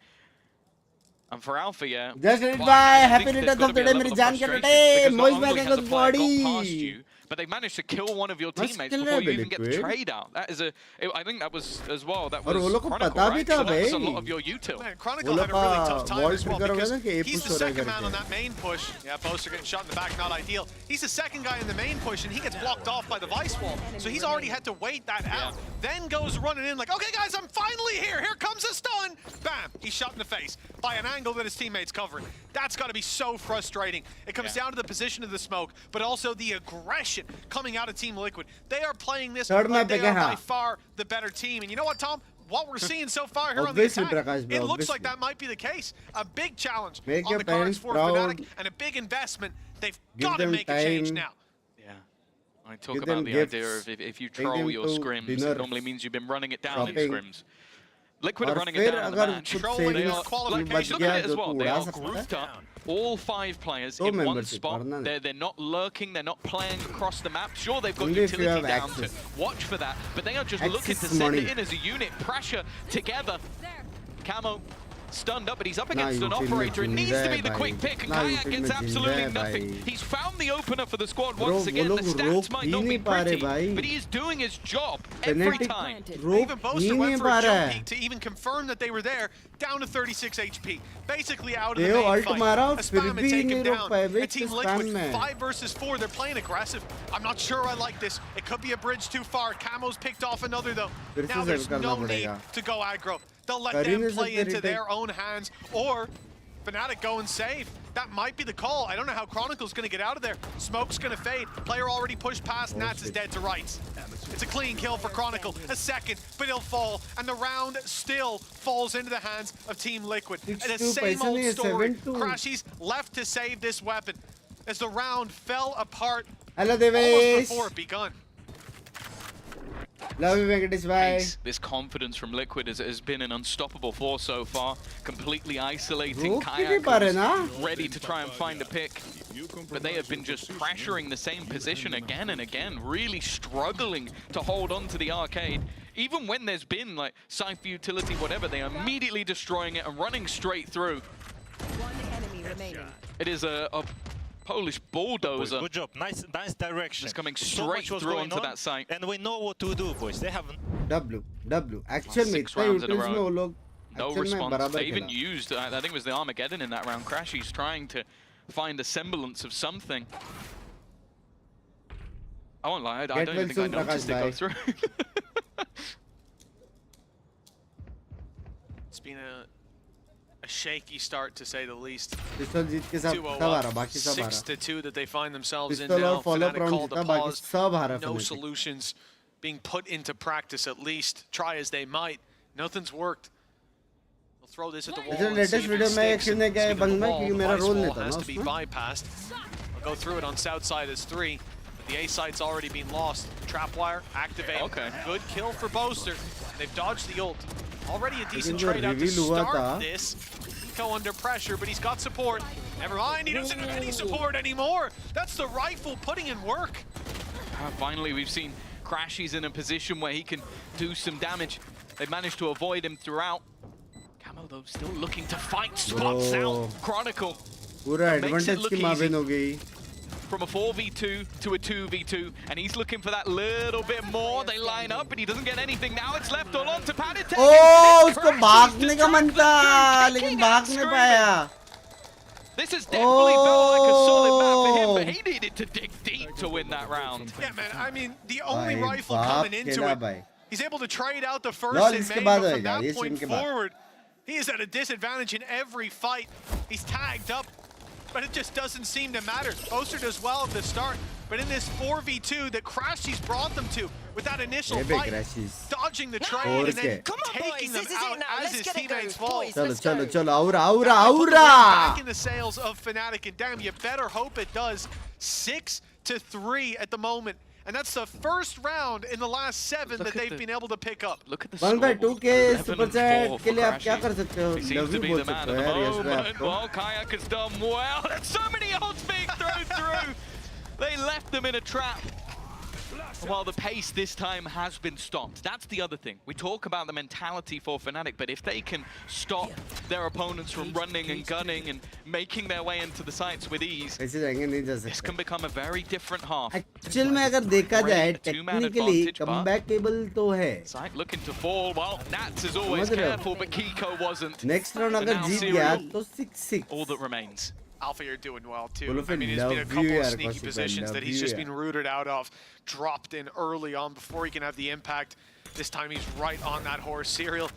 [SPEAKER 21] And for Alpha, yeah.
[SPEAKER 1] Just read by happy returns of the day, मेरी जान के बेटे मोइज भाई का body.
[SPEAKER 21] But they managed to kill one of your teammates before you even get the trade out. That is I think that was as well. That was Chronicle, right? So that was a lot of your util.
[SPEAKER 6] Man, Chronicle had a really tough time as well because he's the second man on that main push. Yeah, Boaster getting shot in the back, not ideal. He's the second guy in the main push, and he gets blocked off by the Vice wall. So he's already had to wait that out. Then goes running in like, okay, guys, I'm finally here. Here comes a stun. Bam, he's shot in the face by an angle that his teammate's covering. That's got to be so frustrating. It comes down to the position of the smoke, but also the aggression coming out of Team Liquid. They are playing this like they are by far the better team. And you know what, Tom? What we're seeing so far here on the attack, it looks like that might be the case. A big challenge on the cards for Fnatic and a big investment. They've got to make a change now.
[SPEAKER 21] Yeah. I talk about the idea of if you troll your scrims, it normally means you've been running it down in scrims. Liquid are running it down in the match. They are qualification as well. They are grouped up, all 5 players in one spot. They're not lurking, they're not playing across the map. Sure, they've got utility down to watch for that, but they are just looking to send it in as a unit, pressure together. Camo stunned up, but he's up against an operator. It needs to be the quick pick, and Kayak gets absolutely nothing. He's found the opener for the squad once again. The stats might not be pretty, but he is doing his job every time.
[SPEAKER 6] Even Boaster went for a jump peek to even confirm that they were there, down to 36 HP. Basically out of the main fight. A spam had taken down. And Team Liquid, 5 versus 4, they're playing aggressive. I'm not sure I like this. It could be a bridge too far. Camo's picked off another though. Now there's no need to go aggro. They'll let them play into their own hands, or Fnatic go and save. That might be the call. I don't know how Chronicle's going to get out of there. Smoke's going to fade. Player already pushed past. Nats is dead to rights. It's a clean kill for Chronicle. A second, but he'll fall. And the round still falls into the hands of Team Liquid. And the same old story. Crashies left to save this weapon as the round fell apart almost before it begun.
[SPEAKER 1] Love you, Venkatesh. Bye.
[SPEAKER 21] This confidence from Liquid has been an unstoppable force so far. Completely isolating Kayak, who's ready to try and find a pick. But they have been just pressuring the same position again and again, really struggling to hold on to the arcade. Even when there's been like Cypher utility, whatever, they are immediately destroying it and running straight through.
[SPEAKER 5] One enemy remaining.
[SPEAKER 21] It is a Polish bulldozer.
[SPEAKER 8] Good job. Nice direction.
[SPEAKER 21] Just coming straight through onto that site.
[SPEAKER 8] And we know what to do, boys. They haven't.
[SPEAKER 1] W. Actually,
[SPEAKER 21] 6 rounds in a row. No response. They even used, I think it was the Armageddon in that round. Crashy's trying to find a semblance of something. I won't lie, I don't even think I noticed it go through.
[SPEAKER 6] It's been a shaky start, to say the least. 6-2 that they find themselves in now. Fnatic called a pause. No solutions being put into practice, at least. Try as they might. Nothing's worked. They'll throw this at the wall and see if it sticks. Speaking of the wall, has to be bypassed. I'll go through it on south side as 3. But the A site's already been lost. Trapwire activated.
[SPEAKER 21] Okay.
[SPEAKER 6] Good kill for Boaster. They've dodged the ult. Already a decent trade out to start this. Go under pressure, but he's got support. Never mind, he doesn't have any support anymore. That's the rifle putting in work.
[SPEAKER 21] Finally, we've seen Crashy's in a position where he can do some damage. They've managed to avoid him throughout. Camo, though, still looking to fight. Spots out Chronicle. Makes it look easy. From a 4v2 to a 2v2, and he's looking for that little bit more. They line up, but he doesn't get anything. Now it's left all on to Panitek.
[SPEAKER 1] Oh, उसको भागने का मन था, लेकिन भाग नहीं पाया.
[SPEAKER 21] This has definitely felt like a solid map for him, but he needed to dig deep to win that round.
[SPEAKER 6] Yeah, man, I mean, the only rifle coming into it, he's able to trade out the first in main, but from that point forward, he is at a disadvantage in every fight. He's tagged up, but it just doesn't seem to matter. Boaster does well at the start, but in this 4v2 that Crashy's brought them to, with that initial fight, dodging the trade and then taking them out as his teammates fall.
[SPEAKER 1] Chalo, aura.
[SPEAKER 6] Back in the sails of Fnatic, and damn, you better hope it does. 6-3 at the moment. And that's the first round in the last 7 that they've been able to pick up.
[SPEAKER 21] Look at the score.
[SPEAKER 1] 2K super chat के लिए आप क्या कर सकते हो?
[SPEAKER 21] He seems to be the man at the moment. Well, Kayak has done well. There's so many ults being thrown through. They left them in a trap. While the pace this time has been stopped. That's the other thing. We talk about the mentality for Fnatic, but if they can stop their opponents from running and gunning and making their way into the sites with ease, this can become a very different half.
[SPEAKER 1] Actually, में अगर देखा जाए, technically comebackable तो है.
[SPEAKER 21] Site looking to fall. Well, Nats is always careful, but Kiko wasn't.
[SPEAKER 1] Next round अगर जीत गया तो 6-6.
[SPEAKER 21] All that remains.
[SPEAKER 6] Alpha, you're doing well too. I mean, there's been a couple of sneaky positions that he's just been rooted out of, dropped in early on before he can have the impact. This time he's right on that horse. Serial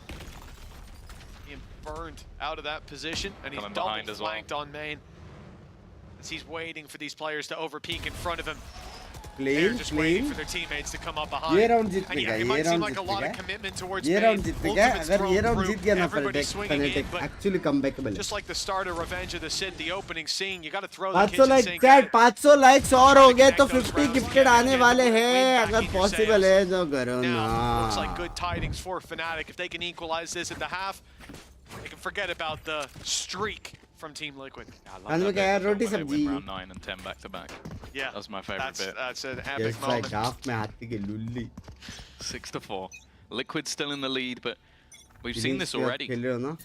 [SPEAKER 6] being burned out of that position, and he's double flanked on main as he's waiting for these players to overpeak in front of him. They're just waiting for their teammates to come up behind. And yeah, it might seem like a lot of commitment towards main. Ultimate's thrown through, everybody swinging in, but
[SPEAKER 1] actually comebackable.
[SPEAKER 6] just like the start of Revenge of the Sith, the opening scene, you got to throw the
[SPEAKER 1] 500 like chat, 500 likes और हो गए तो 50 gifted आने वाले हैं. अगर possible है तो करो ना.
[SPEAKER 6] Looks like good tidings for Fnatic. If they can equalize this at the half, they can forget about the streak from Team Liquid.
[SPEAKER 21] Round 9 and 10 back to back.
[SPEAKER 6] Yeah,
[SPEAKER 21] that was my favorite bit.
[SPEAKER 6] That's an epic moment.
[SPEAKER 1] Like half में हाथी के लुल्ली.
[SPEAKER 21] 6-4. Liquid still in the lead, but we've seen this already. The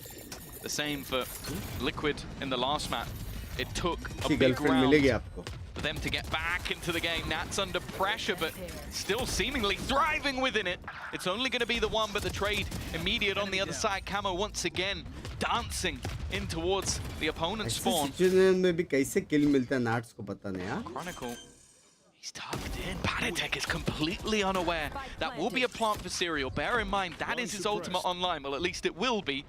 [SPEAKER 21] same for Liquid in the last map. It took a big round for them to get back into the game. Nats under pressure, but still seemingly thriving within it. It's only going to be the one, but the trade immediate on the other side. Camo once again dancing in towards the opponent's spawn. Chronicle, he's tucked in. Panitek is completely unaware. That will be a plant for Serial. Bear in mind, that is his ultimate online. Well, at least it will be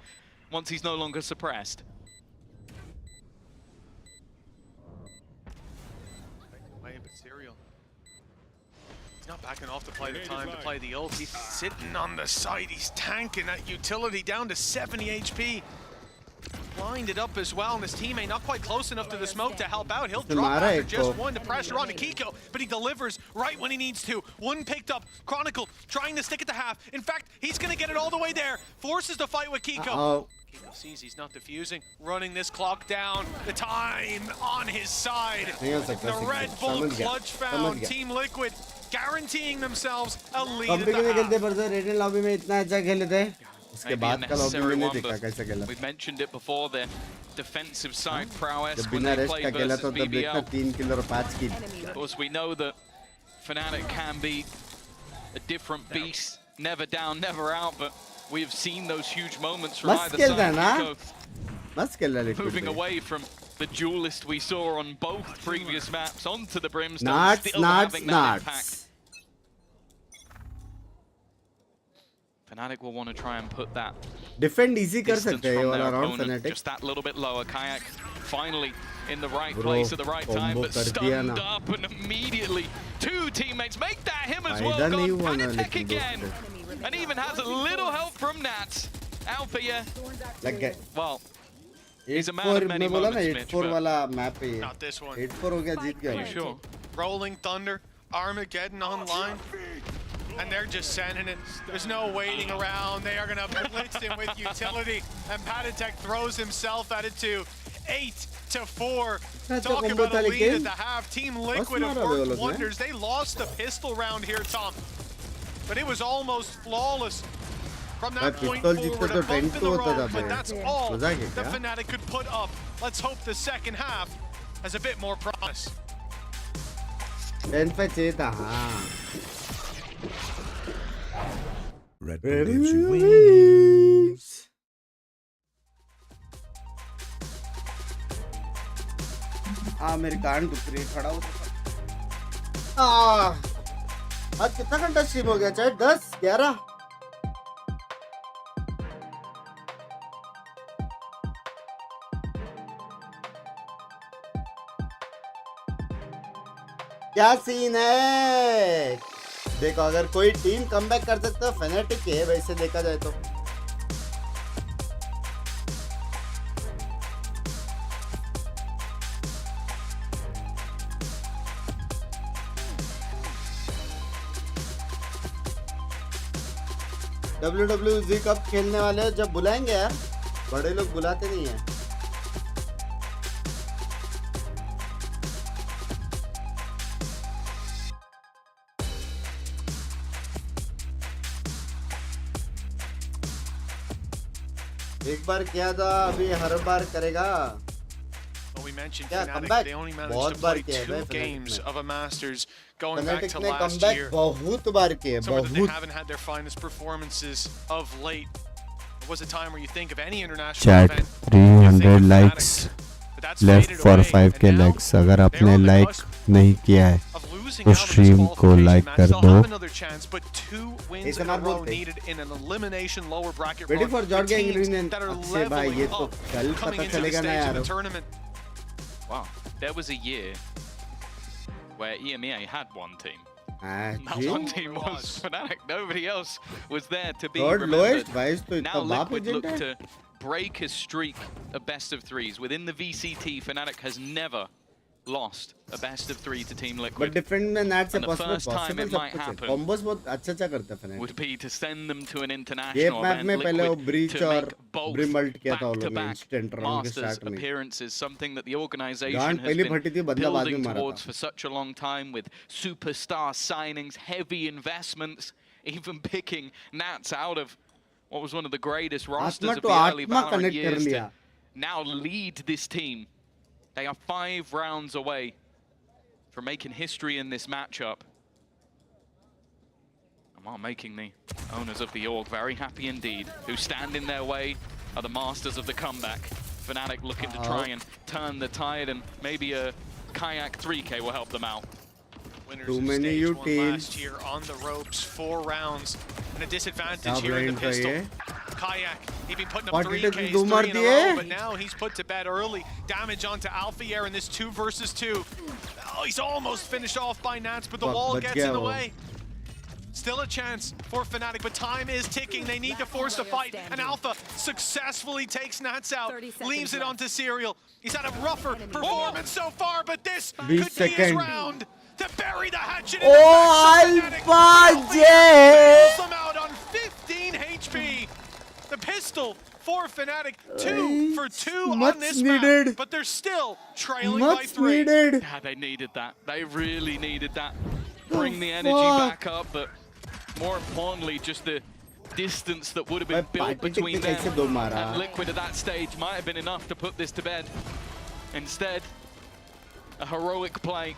[SPEAKER 21] once he's no longer suppressed.
[SPEAKER 6] Not backing off to play the time to play the ult. He's sitting on the site. He's tanking that utility down to 70 HP. blinded up as well, and his teammate not quite close enough to the smoke to help out. He'll drop after just one to pressure onto Kiko, but he delivers right when he needs to. One picked up, Chronicle trying to stick it to half. In fact, he's going to get it all the way there. Forces the fight with Kiko. Kiko sees he's not defusing, running this clock down. The time on his side. The Red Bull clutch found. Team Liquid guaranteeing themselves a lead at the half.
[SPEAKER 21] Maybe a necessary one, but we've mentioned it before, the defensive side prowess when they play versus BBL. Of course, we know that Fnatic can be a different beast, never down, never out, but we've seen those huge moments from either side. Kiko moving away from the duelist we saw on both previous maps onto the Brimstone, still having that impact. Fnatic will want to try and put that
[SPEAKER 1] defend easy kar
[SPEAKER 21] distance
[SPEAKER 1] sakte hai
[SPEAKER 21] from
[SPEAKER 1] wala
[SPEAKER 21] their
[SPEAKER 1] round
[SPEAKER 21] opponent,
[SPEAKER 1] Fnatic
[SPEAKER 21] just that little bit lower. Kayak finally in the right place at the right time, but stunned up, and immediately two teammates make that him as well. Gone Panitek again, and even has a little help from Nats. Alpha, well, he's a man of many moments, Mitch, but
[SPEAKER 6] not this one.
[SPEAKER 1] 8-4 ho gaya, jeet gaya.
[SPEAKER 21] Are you sure?
[SPEAKER 6] Rolling Thunder, Armageddon online. And they're just sending it. There's no waiting around. They are going to blitz him with utility. And Panitek throws himself at it to 8-4. Talk about a lead at the half. Team Liquid have worked wonders. They lost the pistol round here, Tom. But it was almost flawless. From that point forward, a bump in the road, but that's all the Fnatic could put up. Let's hope the second half has a bit more promise.
[SPEAKER 1] 10 पे था, हाँ.
[SPEAKER 14] Red Bull gives you wings.
[SPEAKER 1] मेरी कान दुख रही है, खड़ा हो सकता. आज कितना घंटा स्ट्रीम हो गया? चाहे 10, 11. क्या सीन है? देखो, अगर कोई टीम कमबैक कर सकता है, फैनेटिक है वैसे देखा जाए तो. WWE कब खेलने वाले हैं? जब बुलाएंगे यार, बड़े लोग बुलाते नहीं हैं. एक बार किया था, अभी हर बार करेगा.
[SPEAKER 6] Well, we mentioned Fnatic, they only managed to play 2 games of a Masters going back to last year.
[SPEAKER 1] बहुत बार किए,
[SPEAKER 6] बहुत. They haven't had their finest performances of late. There was a time where you think of any international event.
[SPEAKER 1] 300 likes left for 5k likes. अगर आपने like नहीं किया है, तो stream को लाइक कर दो. Waiting for Georgia England. Akshay भाई, ये तो कल पता चलेगा ना यार.
[SPEAKER 21] Wow, there was a year where EMEA had one team. That one team was Fnatic. Nobody else was there to be remembered. Now Liquid look to break his streak of best of 3s. Within the VCT, Fnatic has never lost a best of 3 to Team Liquid.
[SPEAKER 1] But different than that,
[SPEAKER 21] and the first time it might happen
[SPEAKER 1] combos बहुत अच्छा करता है
[SPEAKER 21] would be to send them to an international event.
[SPEAKER 1] में पहले वो breach और
[SPEAKER 21] Brimalt किया था उन्होंने instant round के start में. Appearances, something that the organization has been building towards for such a long time, with superstar signings, heavy investments, even picking Nats out of what was one of the greatest rosters of the early Valorant years to now lead this team. They are 5 rounds away from making history in this matchup. And while making the owners of the org very happy indeed, who stand in their way are the masters of the comeback. Fnatic looking to try and turn the tide, and maybe a Kayak 3K will help them out.
[SPEAKER 6] Too many UTs last year on the ropes, 4 rounds, and a disadvantage here in the pistol. Kayak, he'd been putting up 3Ks, 3 in a row, but now he's put to bed early. Damage onto Alphier in this 2 versus 2. Oh, he's almost finished off by Nats, but the wall gets in the way. Still a chance for Fnatic, but time is ticking. They need to force the fight, and Alpha successfully takes Nats out, leaves it onto Serial. He's had a rougher performance so far, but this could be his round to bury the hatchet in the
[SPEAKER 1] Alpha
[SPEAKER 6] J! Them out on 15 HP. The pistol for Fnatic, 2 for 2 on this map, but they're still trailing by 3.
[SPEAKER 21] Yeah, they needed that. They really needed that. Bring the energy back up, but more importantly, just the distance that would have been built between them and Liquid at that stage might have been enough to put this to bed. Instead, a heroic play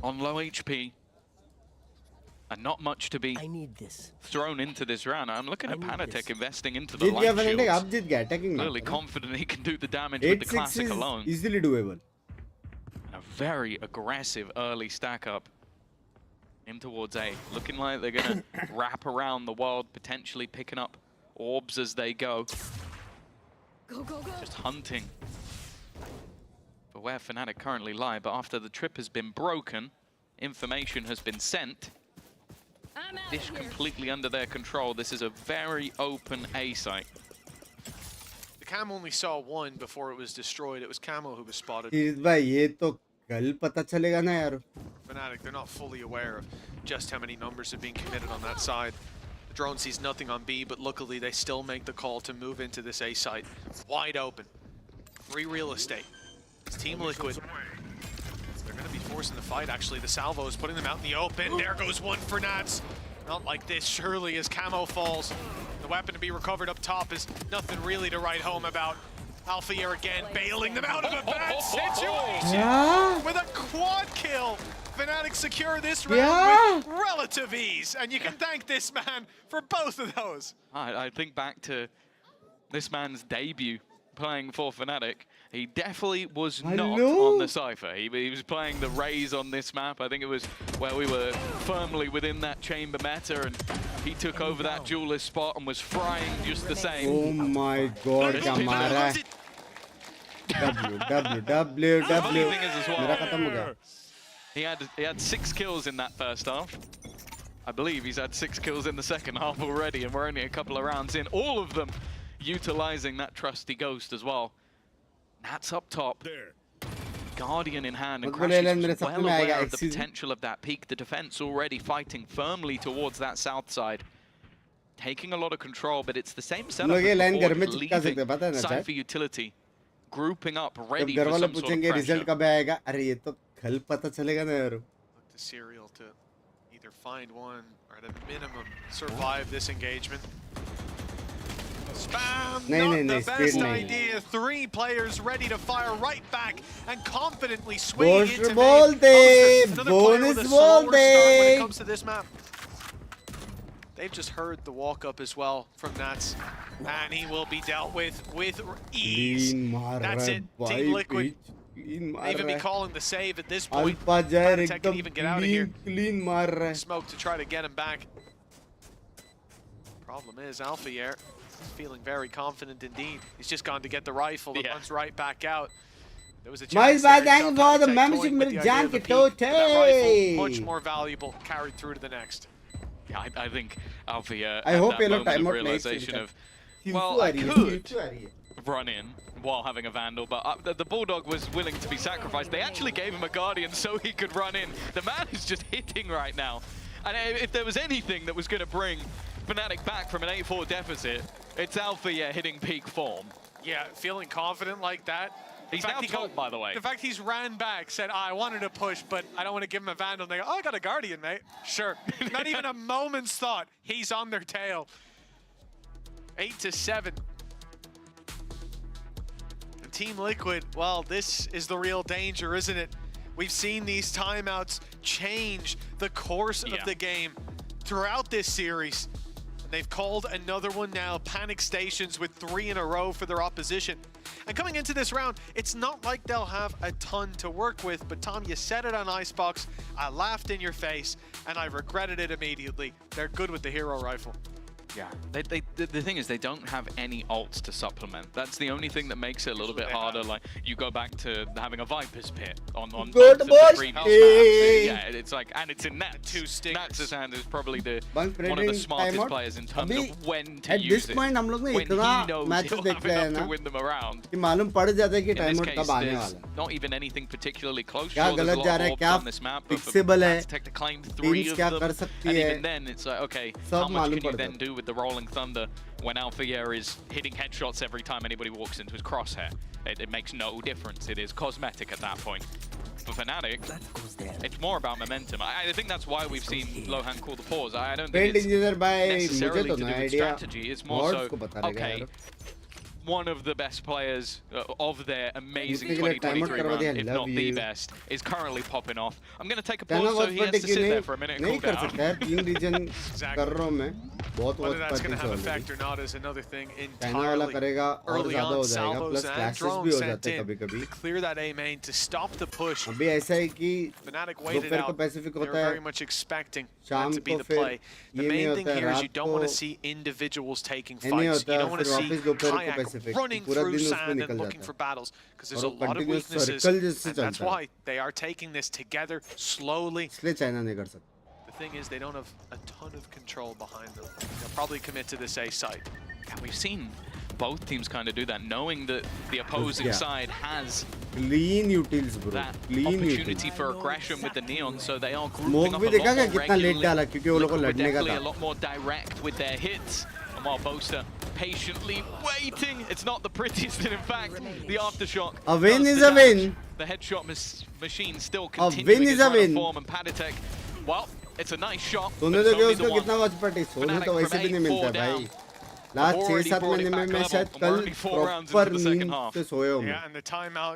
[SPEAKER 21] on low HP. And not much to be thrown into this round. I'm looking at Panatek investing into the light shields. Clearly confident he can do the damage with the classic alone.
[SPEAKER 1] Easily doable.
[SPEAKER 21] And a very aggressive early stack up in towards A. Looking like they're going to wrap around the world, potentially picking up orbs as they go. Just hunting for where Fnatic currently lie. But after the trip has been broken, information has been sent. This completely under their control. This is a very open A site.
[SPEAKER 6] The Cam only saw one before it was destroyed. It was Camo who was spotted.
[SPEAKER 1] Fnatic,
[SPEAKER 6] they're not fully aware of just how many numbers have been committed on that side. The drone sees nothing on B, but luckily they still make the call to move into this A site. Wide open. Free real estate. It's Team Liquid. They're going to be forcing the fight, actually. The salvo is putting them out in the open. There goes one for Nats. Not like this, surely, as Camo falls. The weapon to be recovered up top is nothing really to write home about. Alpha here again, bailing them out of a bad situation with a quad kill. Fnatic secure this round with relative ease, and you can thank this man for both of those.
[SPEAKER 21] I think back to this man's debut playing for Fnatic. He definitely was not on the Cypher. He was playing the Raze on this map. I think it was where we were firmly within that chamber meta, and he took over that duelist spot and was frying just the same.
[SPEAKER 1] Oh my god, Kamara.
[SPEAKER 21] He had 6 kills in that first half. I believe he's had 6 kills in the second half already, and we're only a couple of rounds in. All of them utilizing that trusty Ghost as well. Nats up top. Guardian in hand, and Crash is well aware of the potential of that peak. The defense already fighting firmly towards that south side. Taking a lot of control, but it's the same setup as before, leaving Cypher utility. Grouping up, ready for some sort of pressure.
[SPEAKER 1] Look
[SPEAKER 6] to Serial to either find one or at a minimum survive this engagement. Spam, not the best idea. 3 players ready to fire right back and confidently swing into mid. Another player with a slower start when it comes to this map. They've just heard the walk up as well from Nats, and he will be dealt with ease. That's it, Team Liquid. Even be calling the save at this point. Tech can even get out of here. Smoke to try to get him back. Problem is, Alpha here feeling very confident indeed. He's just gone to get the rifle and runs right back out. There was a chance there,
[SPEAKER 1] for the membership
[SPEAKER 6] much more valuable, carried through to the next.
[SPEAKER 21] Yeah, I think Alpha
[SPEAKER 1] I hope
[SPEAKER 21] that moment of realization of, well, I could run in while having a Vandal, but the Bulldog was willing to be sacrificed. They actually gave him a Guardian so he could run in. The man is just hitting right now. And if there was anything that was going to bring Fnatic back from an 8-4 deficit, it's Alpha hitting peak form.
[SPEAKER 6] Yeah, feeling confident like that.
[SPEAKER 21] He's now top, by the way.
[SPEAKER 6] The fact he's ran back, said, I wanted to push, but I don't want to give him a Vandal. And they go, oh, I got a Guardian, mate. Sure. Not even a moment's thought. He's on their tail. 8-7. And Team Liquid, well, this is the real danger, isn't it? We've seen these timeouts change the course of the game throughout this series. They've called another one now, Panic Stations, with 3 in a row for their opposition. And coming into this round, it's not like they'll have a ton to work with, but Tom, you said it on Icebox, I laughed in your face, and I regretted it immediately. They're good with the hero rifle.
[SPEAKER 21] Yeah, the thing is they don't have any ults to supplement. That's the only thing that makes it a little bit harder. Like you go back to having a Viper's Pit on
[SPEAKER 1] Good
[SPEAKER 21] the
[SPEAKER 1] boy.
[SPEAKER 21] previous map. Yeah, it's like, and it's in Nats. Nats' hand is probably one of the smartest players in terms of when to use it.
[SPEAKER 1] At this point, हम लोग ने इतना matches देख लिया है ना
[SPEAKER 21] to win them around.
[SPEAKER 1] कि मालूम पड़ जाता है कि
[SPEAKER 21] In
[SPEAKER 1] time
[SPEAKER 21] this
[SPEAKER 1] out
[SPEAKER 21] case,
[SPEAKER 1] कब आने
[SPEAKER 21] there's
[SPEAKER 1] वाला है.
[SPEAKER 21] not even anything particularly close.
[SPEAKER 1] क्या
[SPEAKER 21] Sure, there's a
[SPEAKER 1] गलत
[SPEAKER 21] lot
[SPEAKER 1] जा
[SPEAKER 21] of
[SPEAKER 1] रहा है,
[SPEAKER 21] orbs
[SPEAKER 1] क्या
[SPEAKER 21] on this map, but for
[SPEAKER 1] fixable है,
[SPEAKER 21] Aztec to claim 3
[SPEAKER 1] teams
[SPEAKER 21] of
[SPEAKER 1] क्या
[SPEAKER 21] them,
[SPEAKER 1] कर सकती
[SPEAKER 21] and
[SPEAKER 1] है,
[SPEAKER 21] even then it's like, okay,
[SPEAKER 1] सब
[SPEAKER 21] how much
[SPEAKER 1] मालूम
[SPEAKER 21] can you
[SPEAKER 1] पड़ता
[SPEAKER 21] then
[SPEAKER 1] है.
[SPEAKER 21] do with the Rolling Thunder when Alpha Year is hitting headshots every time anybody walks into his crosshair? It makes no difference. It is cosmetic at that point. For Fnatic, it's more about momentum. I think that's why we've seen Lohan call the pause. I don't think it's necessarily to do with strategy. It's more so, okay, one of the best players of their amazing 2023 run, if not the best, is currently popping off. I'm going to take a pause so he has to sit there for a minute and cool down.
[SPEAKER 6] Whether that's going to have effect or not is another thing entirely. Early on, salvos and drones sent in to clear that A main, to stop the push. Fnatic waited out. They were very much expecting that to be the play. The main thing here is you don't want to see individuals taking fights. You don't want to see Kayak running through sand and looking for battles, because there's a lot of weaknesses, and that's why they are taking this together slowly. The thing is, they don't have a ton of control behind them. They'll probably commit to this A site.
[SPEAKER 21] Yeah, we've seen both teams kind of do that, knowing that the opposing side has
[SPEAKER 1] clean utils, bro.
[SPEAKER 21] That
[SPEAKER 1] clean
[SPEAKER 21] opportunity
[SPEAKER 1] utils.
[SPEAKER 21] for aggression with the Neon, so they are grouping up a lot more regularly. We're definitely a lot more direct with their hits. And while Boaster patiently waiting, it's not the prettiest, and in fact, the aftershock.
[SPEAKER 1] A win is a win.
[SPEAKER 21] The headshot machine still
[SPEAKER 1] A
[SPEAKER 21] continuing
[SPEAKER 1] win is a win.
[SPEAKER 21] form, and Paditek, well, it's a nice shot.
[SPEAKER 1] सोने तो उसको कितना watch party, सोना तो वैसे भी नहीं मिलता भाई. लास्ट 6-7 महीने में मैं शायद कल प्रॉपर नींद से सोए हूँ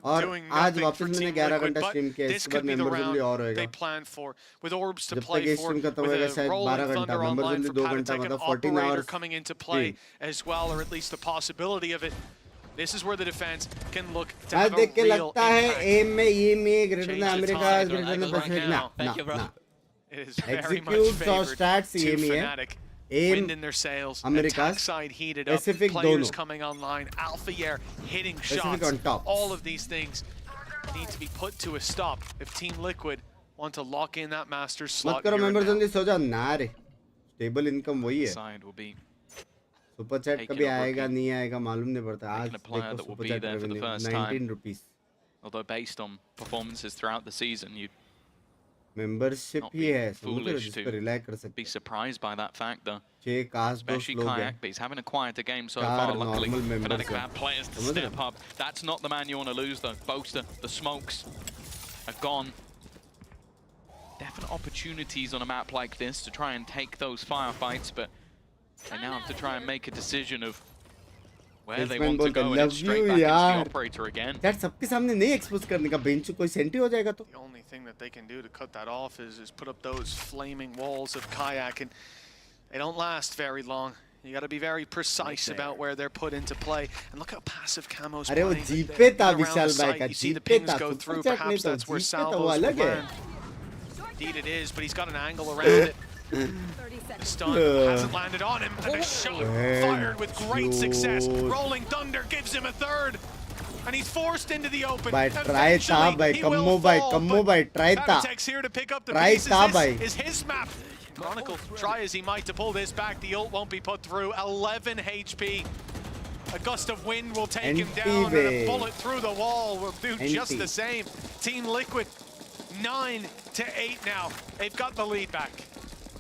[SPEAKER 1] और आज वापस मैंने 11 घंटा स्ट्रीम किया. इसके बाद मेंबर्स ओनली और होएगा. जब तक ये स्ट्रीम खत्म होएगा शायद 12 घंटा, मेंबर्स ओनली 2 घंटा, मतलब 14 hours
[SPEAKER 6] coming into play as well, or at least the possibility of it. This is where the defense can look to have a
[SPEAKER 1] देख के
[SPEAKER 6] real
[SPEAKER 1] लगता है
[SPEAKER 6] impact.
[SPEAKER 1] एम में EMEA greater than America greater than Pacific ना.
[SPEAKER 6] It is very much
[SPEAKER 1] Executes or
[SPEAKER 6] favored
[SPEAKER 1] stats
[SPEAKER 6] to
[SPEAKER 1] EMEA.
[SPEAKER 6] Fnatic.
[SPEAKER 1] Aim
[SPEAKER 6] Wind in their sails,
[SPEAKER 1] America's
[SPEAKER 6] attack side heated up,
[SPEAKER 1] Pacific
[SPEAKER 6] players
[SPEAKER 1] dono.
[SPEAKER 6] coming online, Alpha Year hitting
[SPEAKER 1] Pacific
[SPEAKER 6] shots.
[SPEAKER 1] on top.
[SPEAKER 6] All of these things need to be put to a stop if Team Liquid want to lock in that Masters
[SPEAKER 1] मत
[SPEAKER 6] slot.
[SPEAKER 1] करो
[SPEAKER 6] here and
[SPEAKER 1] members
[SPEAKER 6] now.
[SPEAKER 1] Only so जा ना रे. Stable income वही है.
[SPEAKER 21] Side will be
[SPEAKER 1] super chat कभी आएगा नहीं आएगा मालूम नहीं पड़ता. आज
[SPEAKER 21] a player
[SPEAKER 1] देखो
[SPEAKER 21] that will
[SPEAKER 1] super
[SPEAKER 21] be
[SPEAKER 1] chat
[SPEAKER 21] there for the
[SPEAKER 1] revenue
[SPEAKER 21] first
[SPEAKER 1] 19
[SPEAKER 21] time.
[SPEAKER 1] Rupees.
[SPEAKER 21] Although based on performances throughout the season, you'd
[SPEAKER 1] membership
[SPEAKER 21] not
[SPEAKER 1] he
[SPEAKER 21] be
[SPEAKER 1] है, समझ रहे हो,
[SPEAKER 21] foolish
[SPEAKER 1] जिस पर
[SPEAKER 21] to
[SPEAKER 1] रिलाई कर सकते
[SPEAKER 21] be surprised by that fact, though.
[SPEAKER 1] 6 कास्ट 2
[SPEAKER 21] Especially
[SPEAKER 1] लोग हैं.
[SPEAKER 21] Kayak, but he's having a quieter game so
[SPEAKER 1] चार
[SPEAKER 21] far. Luckily,
[SPEAKER 1] normal members
[SPEAKER 21] Fnatic
[SPEAKER 1] हैं.
[SPEAKER 21] have players to
[SPEAKER 1] समझ रहे
[SPEAKER 21] step
[SPEAKER 1] हो?
[SPEAKER 21] up. That's not the man you want to lose, though. Boaster, the smokes are gone. Definite opportunities on a map like this to try and take those firefights, but they now have to try and make a decision of where they want to go, and it's straight back into the operator again.
[SPEAKER 1] यार सबके सामने नहीं expose करने का. Bench कोई senti हो जाएगा तो.
[SPEAKER 6] The only thing that they can do to cut that off is put up those flaming walls of Kayak, and they don't last very long. You got to be very precise about where they're put into play. And look how passive Camo's
[SPEAKER 1] अरे वो
[SPEAKER 6] playing.
[SPEAKER 1] जीपे था
[SPEAKER 6] Around the
[SPEAKER 1] विशाल भाई
[SPEAKER 6] site,
[SPEAKER 1] का.
[SPEAKER 6] you see the
[SPEAKER 1] GPay
[SPEAKER 6] pings
[SPEAKER 1] था.
[SPEAKER 6] go through.
[SPEAKER 1] Super chat नहीं
[SPEAKER 6] Perhaps
[SPEAKER 1] था.
[SPEAKER 6] that's where
[SPEAKER 1] जीपे तो वो
[SPEAKER 6] salvos
[SPEAKER 1] अलग
[SPEAKER 6] will
[SPEAKER 1] है.
[SPEAKER 6] land. Indeed it is, but he's got an angle around it. The stun hasn't landed on him, and a shot fired with great success. Rolling Thunder gives him a third, and he's forced into the open.
[SPEAKER 1] भाई try था भाई. कम्मो भाई try था.
[SPEAKER 6] Paditek's here to pick up the
[SPEAKER 1] try
[SPEAKER 6] pieces.
[SPEAKER 1] था भाई.
[SPEAKER 6] This is his map. Chronicle, try as he might to pull this back. The ult won't be put through. 11 HP. A gust of wind will take him down, and a bullet through the wall will do just the same. Team Liquid, 9-8 now. They've got the lead back.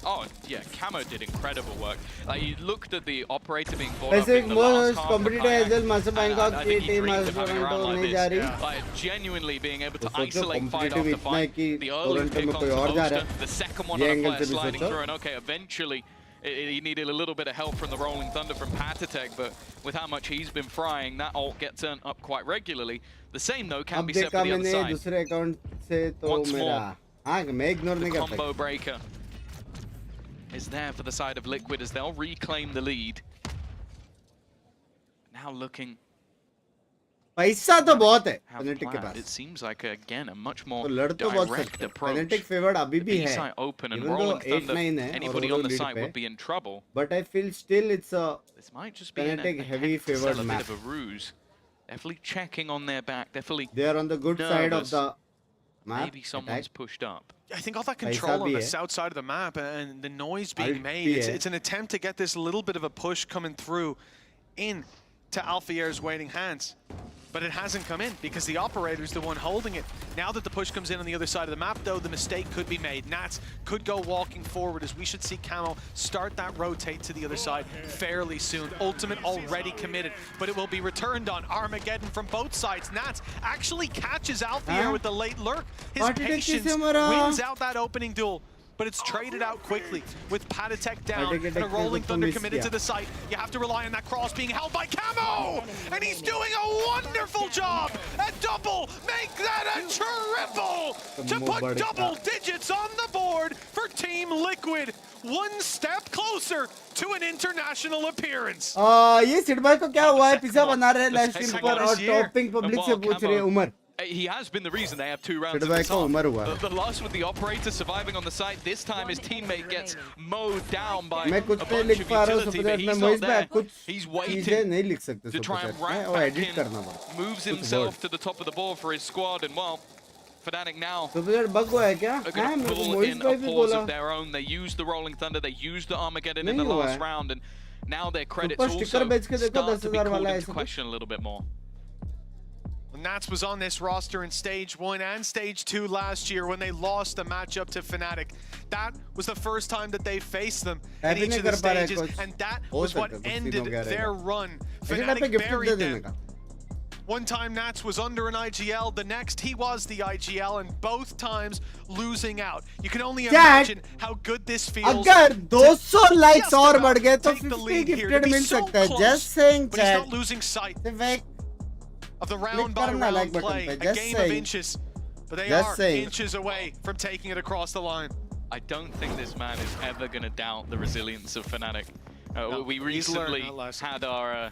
[SPEAKER 21] Oh, yeah, Camo did incredible work. Like, you looked at the operator being brought up
[SPEAKER 1] Pacific
[SPEAKER 21] in the last
[SPEAKER 1] most
[SPEAKER 21] half
[SPEAKER 1] competitive
[SPEAKER 21] of
[SPEAKER 1] as well. Master
[SPEAKER 21] Kayak,
[SPEAKER 1] Bangkok
[SPEAKER 21] and I
[SPEAKER 1] की
[SPEAKER 21] think he
[SPEAKER 1] team
[SPEAKER 21] dreamed
[SPEAKER 1] आज
[SPEAKER 21] of having a
[SPEAKER 1] Toronto
[SPEAKER 21] round
[SPEAKER 1] नहीं
[SPEAKER 21] like
[SPEAKER 1] जा
[SPEAKER 21] this.
[SPEAKER 1] रही.
[SPEAKER 21] Like, genuinely being able to
[SPEAKER 1] तो सोचो
[SPEAKER 21] isolate fight
[SPEAKER 1] competitive
[SPEAKER 21] after
[SPEAKER 1] इतना है
[SPEAKER 21] fight.
[SPEAKER 1] कि
[SPEAKER 21] The early
[SPEAKER 1] टोरंटो
[SPEAKER 21] pick
[SPEAKER 1] में कोई
[SPEAKER 21] onto
[SPEAKER 1] और जा रहा
[SPEAKER 21] Boaster,
[SPEAKER 1] है.
[SPEAKER 21] the second one
[SPEAKER 1] ये
[SPEAKER 21] on a
[SPEAKER 1] एंगल
[SPEAKER 21] player
[SPEAKER 1] से भी
[SPEAKER 21] sliding
[SPEAKER 1] सोचो.
[SPEAKER 21] through, and okay, eventually he needed a little bit of help from the Rolling Thunder from Paditek, but with how much he's been frying, that ult gets turned up quite regularly. The same, though, can
[SPEAKER 1] अब
[SPEAKER 21] be said for
[SPEAKER 1] देखा
[SPEAKER 21] the other
[SPEAKER 1] मैंने
[SPEAKER 21] side.
[SPEAKER 1] दूसरे account से तो
[SPEAKER 21] Once
[SPEAKER 1] मेरा
[SPEAKER 21] more,
[SPEAKER 1] हाँ मैं ignore नहीं
[SPEAKER 21] the
[SPEAKER 1] करता.
[SPEAKER 21] combo breaker is there for the side of Liquid as they'll reclaim the lead. Now looking
[SPEAKER 1] पैसा तो बहुत है Fnatic के पास.
[SPEAKER 21] It seems like again a much more
[SPEAKER 1] तो लड़ तो बहुत
[SPEAKER 21] direct
[SPEAKER 1] सकते.
[SPEAKER 21] approach.
[SPEAKER 1] Fnatic favored अभी भी है.
[SPEAKER 21] B-side open and
[SPEAKER 1] Even though
[SPEAKER 21] rolling thunder,
[SPEAKER 1] 8-9 है
[SPEAKER 21] anybody on the site would be in trouble.
[SPEAKER 1] But I feel still it's a
[SPEAKER 21] This might just be
[SPEAKER 1] Fnatic
[SPEAKER 21] a
[SPEAKER 1] heavy
[SPEAKER 21] sell
[SPEAKER 1] favored
[SPEAKER 21] a
[SPEAKER 1] map.
[SPEAKER 21] bit of a ruse. Definitely checking on their back. Definitely.
[SPEAKER 1] They are on the good side of the map.
[SPEAKER 21] Maybe someone's pushed up.
[SPEAKER 6] I think all that control on the south side of the map and the noise being made, it's an attempt to get this little bit of a push coming through in to Alfiair's waiting hands. But it hasn't come in because the operator's the one holding it. Now that the push comes in on the other side of the map, though, the mistake could be made. Nats could go walking forward as we should see Camo start that rotate to the other side fairly soon. Ultimate already committed, but it will be returned on. Armageddon from both sides. Nats actually catches Alfiair with the late lurk. His patience wins out that opening duel. But it's traded out quickly with Patatek down and a rolling thunder committed to the site. You have to rely on that cross being held by Camo! And he's doing a wonderful job at double! Make that a triple! To put double digits on the board for Team Liquid. One step closer to an international appearance.
[SPEAKER 1] ये सिड भाई को क्या हुआ है? Pizza बना रहे हैं live stream पर और टॉपिंग पब्लिक से पूछ रहे हैं Umar.
[SPEAKER 21] He has been the reason they have 2 rounds in this half. The last with the operator surviving on the site. This time his teammate gets mowed down by a bunch of utility, but he's not there. He's waiting to try and wrap back in. Moves himself to the top of the board for his squad, and well, Fnatic now are going to pull in a pause of their own. They used the Rolling Thunder, they used the Armageddon in the last round, and now their credits also start to be called into question a little bit more.
[SPEAKER 6] Nats was on this roster in Stage 1 and Stage 2 last year when they lost the matchup to Fnatic. That was the first time that they faced them in each of the stages, and that was what ended their run. Fnatic buried them. One time Nats was under an IGL, the next he was the IGL, and both times losing out. You can only imagine how good this feels.
[SPEAKER 1] अगर 200 likes और बढ़ गए तो 50 gifted मिल सकता है. Just saying,
[SPEAKER 6] but he's not losing sight of the round by round play, a game of inches, but they are inches away from taking it across the line.
[SPEAKER 21] I don't think this man is ever going to doubt the resilience of Fnatic. We recently had our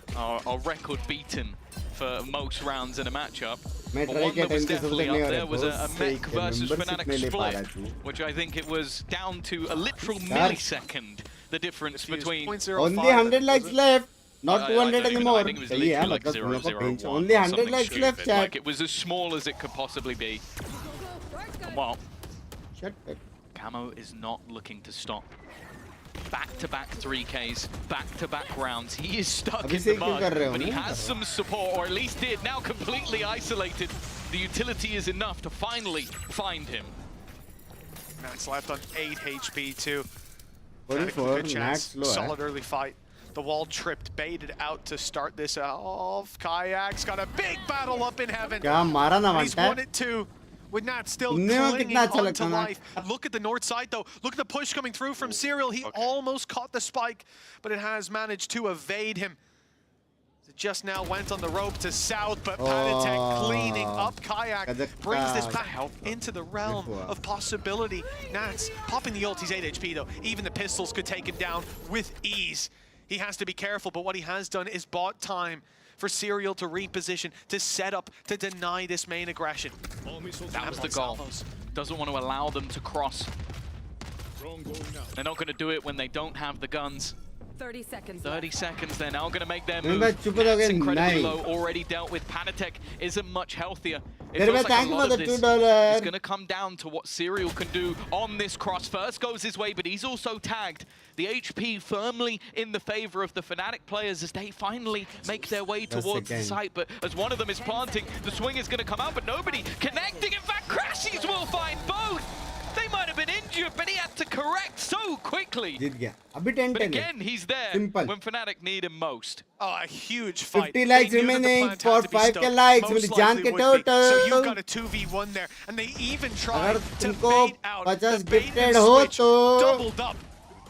[SPEAKER 21] record beaten for most rounds in a matchup. But one that was definitely up there was a Mech versus Fnatic split, which I think it was down to a literal millisecond, the difference between...
[SPEAKER 1] Only 100 likes left. Not 200 anymore.
[SPEAKER 21] I think it was literally like 0-0-1,
[SPEAKER 1] only 100 likes
[SPEAKER 21] stupid.
[SPEAKER 1] left, chat.
[SPEAKER 21] Like it was as small as it could possibly be. Well, Camo is not looking to stop. Back-to-back 3Ks, back-to-back rounds. He is stuck in the mud, but he has some support, or at least did, now completely isolated. The utility is enough to finally find him.
[SPEAKER 6] Nats left on 8 HP too.
[SPEAKER 1] Good chance.
[SPEAKER 6] Solid early fight. The wall tripped, baited out to start this off. Kayak's got a big battle up in heaven. He's won it too. With Nat still clinging onto life. Look at the north side though. Look at the push coming through from Serial. He almost caught the spike, but it has managed to evade him. It just now went on the rope to south, but Patatek cleaning up Kayak brings this back into the realm of possibility. Nats popping the ult. He's 8 HP though. Even the pistols could take him down with ease. He has to be careful, but what he has done is bought time for Serial to reposition, to set up, to deny this main aggression.
[SPEAKER 21] That was the goal. Doesn't want to allow them to cross. They're not going to do it when they don't have the guns.
[SPEAKER 5] 30 seconds.
[SPEAKER 21] 30 seconds. They're now going to make their move. That's incredibly low. Already dealt with. Panatek isn't much healthier. It feels like a lot of this is going to come down to what Serial can do on this cross. First goes his way, but he's also tagged. The HP firmly in the favor of the Fnatic players as they finally make their way towards the site. But as one of them is planting, the swing is going to come out, but nobody connecting. In fact, Crashies will find both. They might have been injured, but he had to correct so quickly. But again, he's there when Fnatic need him most.
[SPEAKER 6] Oh, a huge fight.
[SPEAKER 1] 50 likes remaining for 5k likes. So
[SPEAKER 6] you've got a 2v1 there, and they even tried to bait out the bait and switch, doubled up.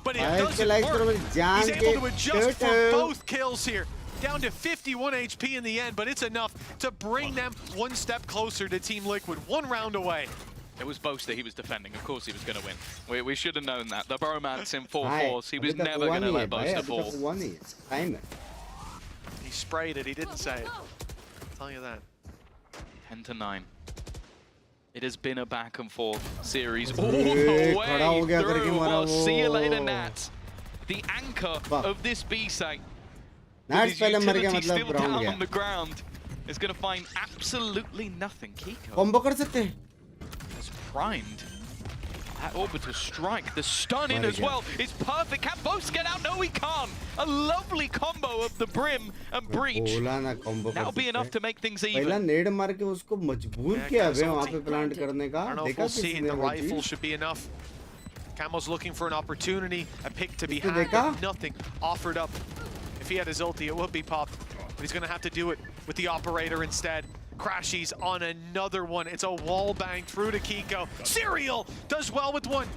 [SPEAKER 6] But it doesn't work. He's able to adjust for both kills here. Down to 51 HP in the end, but it's enough to bring them one step closer to Team Liquid. One round away.
[SPEAKER 21] It was Boast that he was defending. Of course he was going to win. We should have known that. The bromance in full force. He was never going to let Boaster fall.
[SPEAKER 6] He sprayed it. He didn't say it. tell you that.
[SPEAKER 21] 10-9. It has been a back and forth series all the way through. Well, see you later, Nats. The anchor of this B site. Nats utility still down on the ground is going to find absolutely nothing. Kiko
[SPEAKER 1] combo कर सकते हैं.
[SPEAKER 21] has primed that orbital strike. The stun in as well is perfect. Can both get out? No, he can't. A lovely combo of the brim and breach. That'll be enough to make things even.
[SPEAKER 1] पहला नेड मार के उसको मजबूर किया है वहाँ पे plant करने का.
[SPEAKER 6] I don't know if we'll see the rifle should be enough. Camo's looking for an opportunity, a pick to be had, but nothing offered up. If he had his ulti, it would be popped. But he's going to have to do it with the operator instead. Crashies on another one. It's a wall bang through to Kiko. Serial does well with one.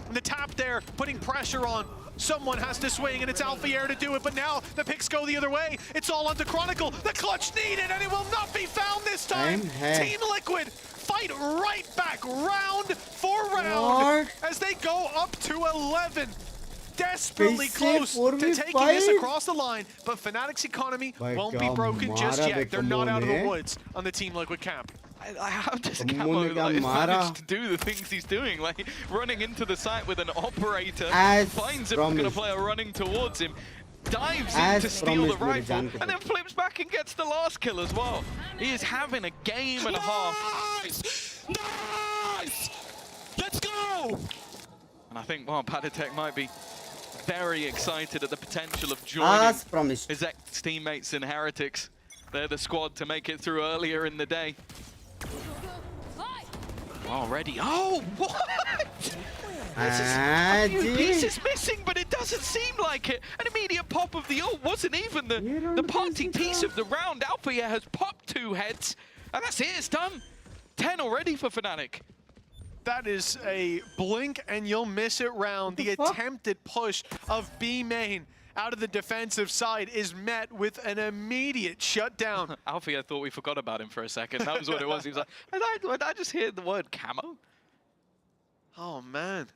[SPEAKER 6] And the tap there, putting pressure on. Someone has to swing, and it's Alfier to do it. But now the picks go the other way. It's all onto Chronicle. The clutch needed, and it will not be found this time. Team Liquid fight right back, round for round, as they go up to 11. Desperately close to taking this across the line, but Fnatic's economy won't be broken just yet. They're not out of the woods on the Team Liquid camp.
[SPEAKER 21] How does Camo manage to do the things he's doing? Like running into the site with an operator, finds a player running towards him, dives in to steal the rifle, and then flips back and gets the last kill as well. He is having a game and a half.
[SPEAKER 7] Nice! Let's go!
[SPEAKER 21] And I think, well, Padatek might be very excited at the potential of joining his ex-teammates in Heretics. They're the squad to make it through earlier in the day. Already. Oh, what? There's a few pieces missing, but it doesn't seem like it. An immediate pop of the ult wasn't even the party piece of the round. Alfier has popped 2 heads, and that's it. It's done. 10 already for Fnatic.
[SPEAKER 6] That is a blink and you'll miss it round. The attempted push of B main out of the defensive side is met with an immediate shutdown.
[SPEAKER 21] Alfier thought we forgot about him for a second. That was what it was. He was like, did I just hear the word camo?
[SPEAKER 6] Oh, man.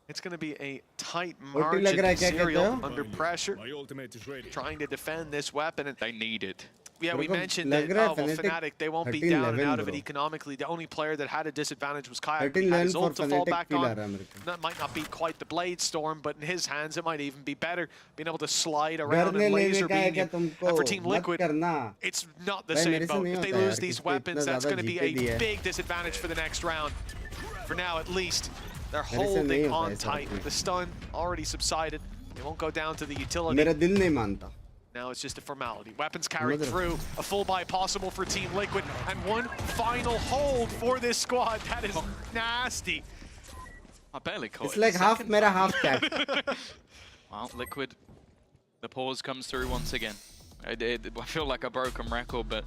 [SPEAKER 6] It's going to be a tight margin. Serial under pressure, trying to defend this weapon. And
[SPEAKER 21] they need it.
[SPEAKER 6] Yeah, we mentioned that, Fnatic, they won't be down and out of it economically. The only player that had a disadvantage was Kayak. He had his ult to fall back on. That might not be quite the Blade Storm, but in his hands, it might even be better. Being able to slide around and laser beam you. And for Team Liquid, it's not the same boat. If they lose these weapons, that's going to be a big disadvantage for the next round. For now, at least, they're holding on tight. The stun already subsided. They won't go down to the utility. Now it's just a formality. Weapons carried through. A full buy possible for Team Liquid. And one final hold for this squad. That is nasty.
[SPEAKER 21] I barely caught it.
[SPEAKER 1] It's like half mera, half tap.
[SPEAKER 21] Well, Liquid, the pause comes through once again. I feel like a broken record, but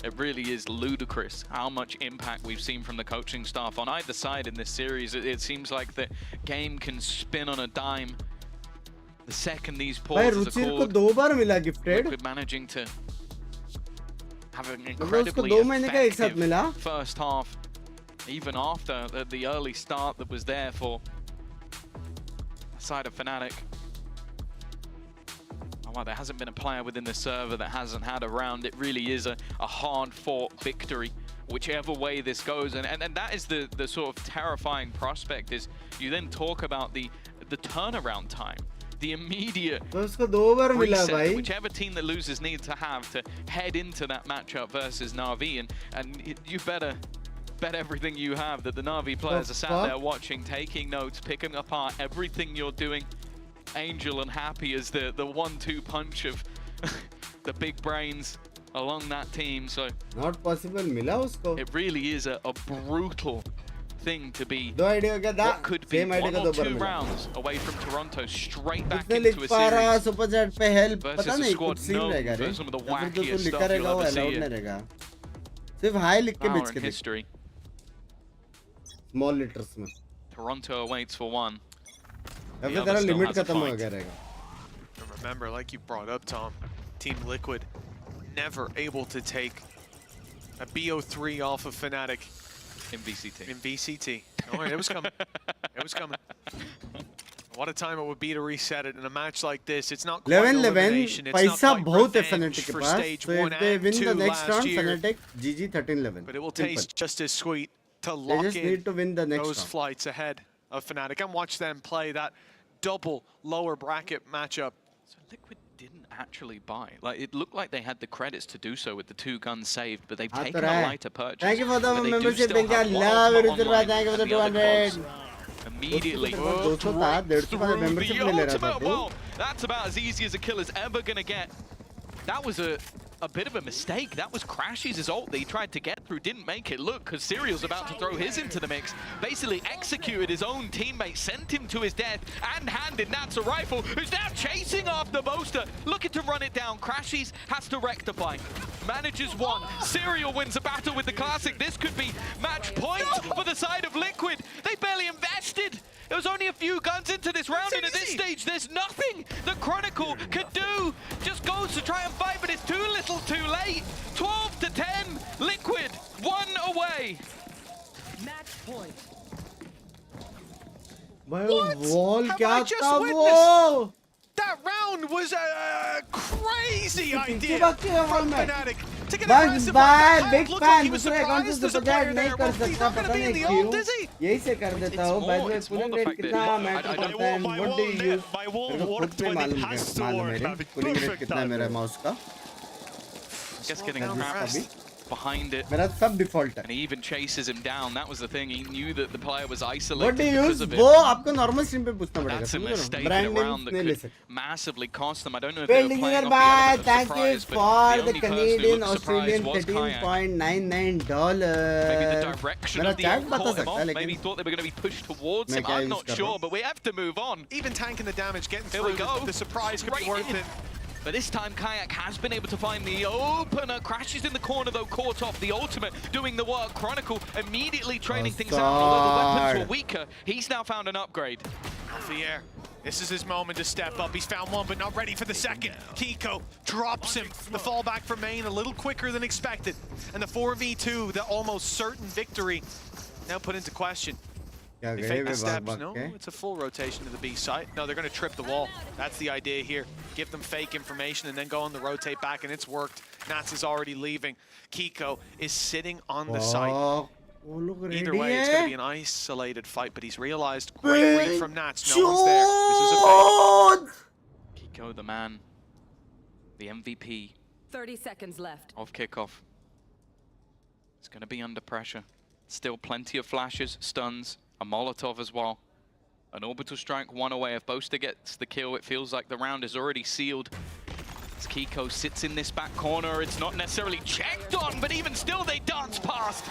[SPEAKER 21] it really is ludicrous how much impact we've seen from the coaching staff on either side in this series. It seems like the game can spin on a dime. The second these pauses are called, Liquid managing to have an incredibly effective first half, even after the early start that was there for the side of Fnatic. Oh, well, there hasn't been a player within the server that hasn't had a round. It really is a hard-fought victory, whichever way this goes. And that is the sort of terrifying prospect, is you then talk about the turnaround time. The immediate reset, whichever team that loses needs to have to head into that matchup versus Na'Vi, and you better bet everything you have that the Na'Vi players are sat there watching, taking notes, picking apart everything you're doing. Angel and Happy as the 1-2 punch of the big brains along that team. So
[SPEAKER 1] not possible mila usko.
[SPEAKER 21] It really is a brutal thing to be what could be 1 or 2 rounds away from Toronto, straight back into a series versus a squad known for some of the wackiest stuff you'll ever see. Power in history.
[SPEAKER 1] Small letters में.
[SPEAKER 21] Toronto awaits for 1.
[SPEAKER 6] Remember, like you brought up, Tom, Team Liquid never able to take a BO3 off of Fnatic.
[SPEAKER 21] In VCT.
[SPEAKER 6] In VCT. Don't worry, it was coming. It was coming. It What a time it would be to reset it in a match like this. It's not
[SPEAKER 1] 11-11. पैसा बहुत है Fnatic के पास. So if they win the next round, Fnatic GG 13-11.
[SPEAKER 6] But it will taste just as sweet to lock
[SPEAKER 1] in
[SPEAKER 6] need
[SPEAKER 1] to win the next
[SPEAKER 6] those
[SPEAKER 1] round.
[SPEAKER 6] flights ahead of Fnatic and watch them play that double lower bracket matchup.
[SPEAKER 21] So Liquid didn't actually buy. Like, it looked like they had the credits to do so with the 2 guns saved, but they've taken a lighter purchase.
[SPEAKER 1] Thank you for the membership. Thank you for the 200.
[SPEAKER 21] Immediately through the ultimate wall. That's about as easy as a killer's ever gonna get. That was a bit of a mistake. That was Crash's ult that he tried to get through, didn't make it. Look, because Serial's about to throw his into the mix. Basically executed his own teammate, sent him to his death, and handed Nats a rifle, who's now chasing after Boaster, looking to run it down. Crashes has to rectify. Manages one. Serial wins a battle with the Classic. This could be match point for the side of Liquid. They barely invested. There was only a few guns into this round, and at this stage, there's nothing that Chronicle could do. Just goes to try and fight, but it's too little, too late. 12-10, Liquid, 1 away.
[SPEAKER 5] Match point.
[SPEAKER 1] What?
[SPEAKER 6] Have I just witnessed? That round was a crazy idea from Fnatic to get aggressive like that. Looked like he was surprised as a player there, but he's not going to be in the ult, is he?
[SPEAKER 1] यही से कर देता हूँ. By the way, pulling rate कितना matter करता है? What do you use? मेरे को खुद में मालूम है. Pulling rate कितना है मेरा mouse का?
[SPEAKER 21] Just getting harassed behind it.
[SPEAKER 1] मेरा सब default है.
[SPEAKER 21] And he even chases him down. That was the thing. He knew that the player was isolated.
[SPEAKER 1] What do you use? वो आपको normal stream पे पूछना पड़ेगा.
[SPEAKER 21] That's a mistake in a round that could massively cost them. I don't know if
[SPEAKER 1] they
[SPEAKER 21] they
[SPEAKER 1] were
[SPEAKER 21] were playing
[SPEAKER 1] off the
[SPEAKER 21] thank you
[SPEAKER 1] for the Canadian Australian $13.99.
[SPEAKER 21] Maybe the direction of the ult caught him off. Maybe he thought they were going to be pushed towards him. I'm not sure, but we have to move on.
[SPEAKER 6] Even tanking the damage, getting
[SPEAKER 21] Here
[SPEAKER 6] through
[SPEAKER 21] we go.
[SPEAKER 6] the surprise could be worth it.
[SPEAKER 21] But this time, Kayak has been able to find the opener. Crashes in the corner, though, caught off. The ultimate doing the work. Chronicle immediately trading things out. Although the weapons were weaker, he's now found an upgrade.
[SPEAKER 6] Off the air. This is his moment to step up. He's found one, but not ready for the second. Kiko drops him. The fallback from main a little quicker than expected. And the 4v2, the almost certain victory, now put into question. They fake the steps. No, it's a full rotation to the B site. No, they're going to trip the wall. That's the idea here. Give them fake information and then go on the rotate back, and it's worked. Nats is already leaving. Kiko is sitting on the site. Either way, it's going to be an isolated fight, but he's realized great read from Nats. No one's there. This is a fake.
[SPEAKER 21] Kiko, the man, the MVP
[SPEAKER 5] 30 seconds left
[SPEAKER 21] of kickoff. It's going to be under pressure. Still plenty of flashes, stuns, a Molotov as well. An orbital strike, 1 away. If Boaster gets the kill, it feels like the round is already sealed. As Kiko sits in this back corner, it's not necessarily checked on, but even still they dance past.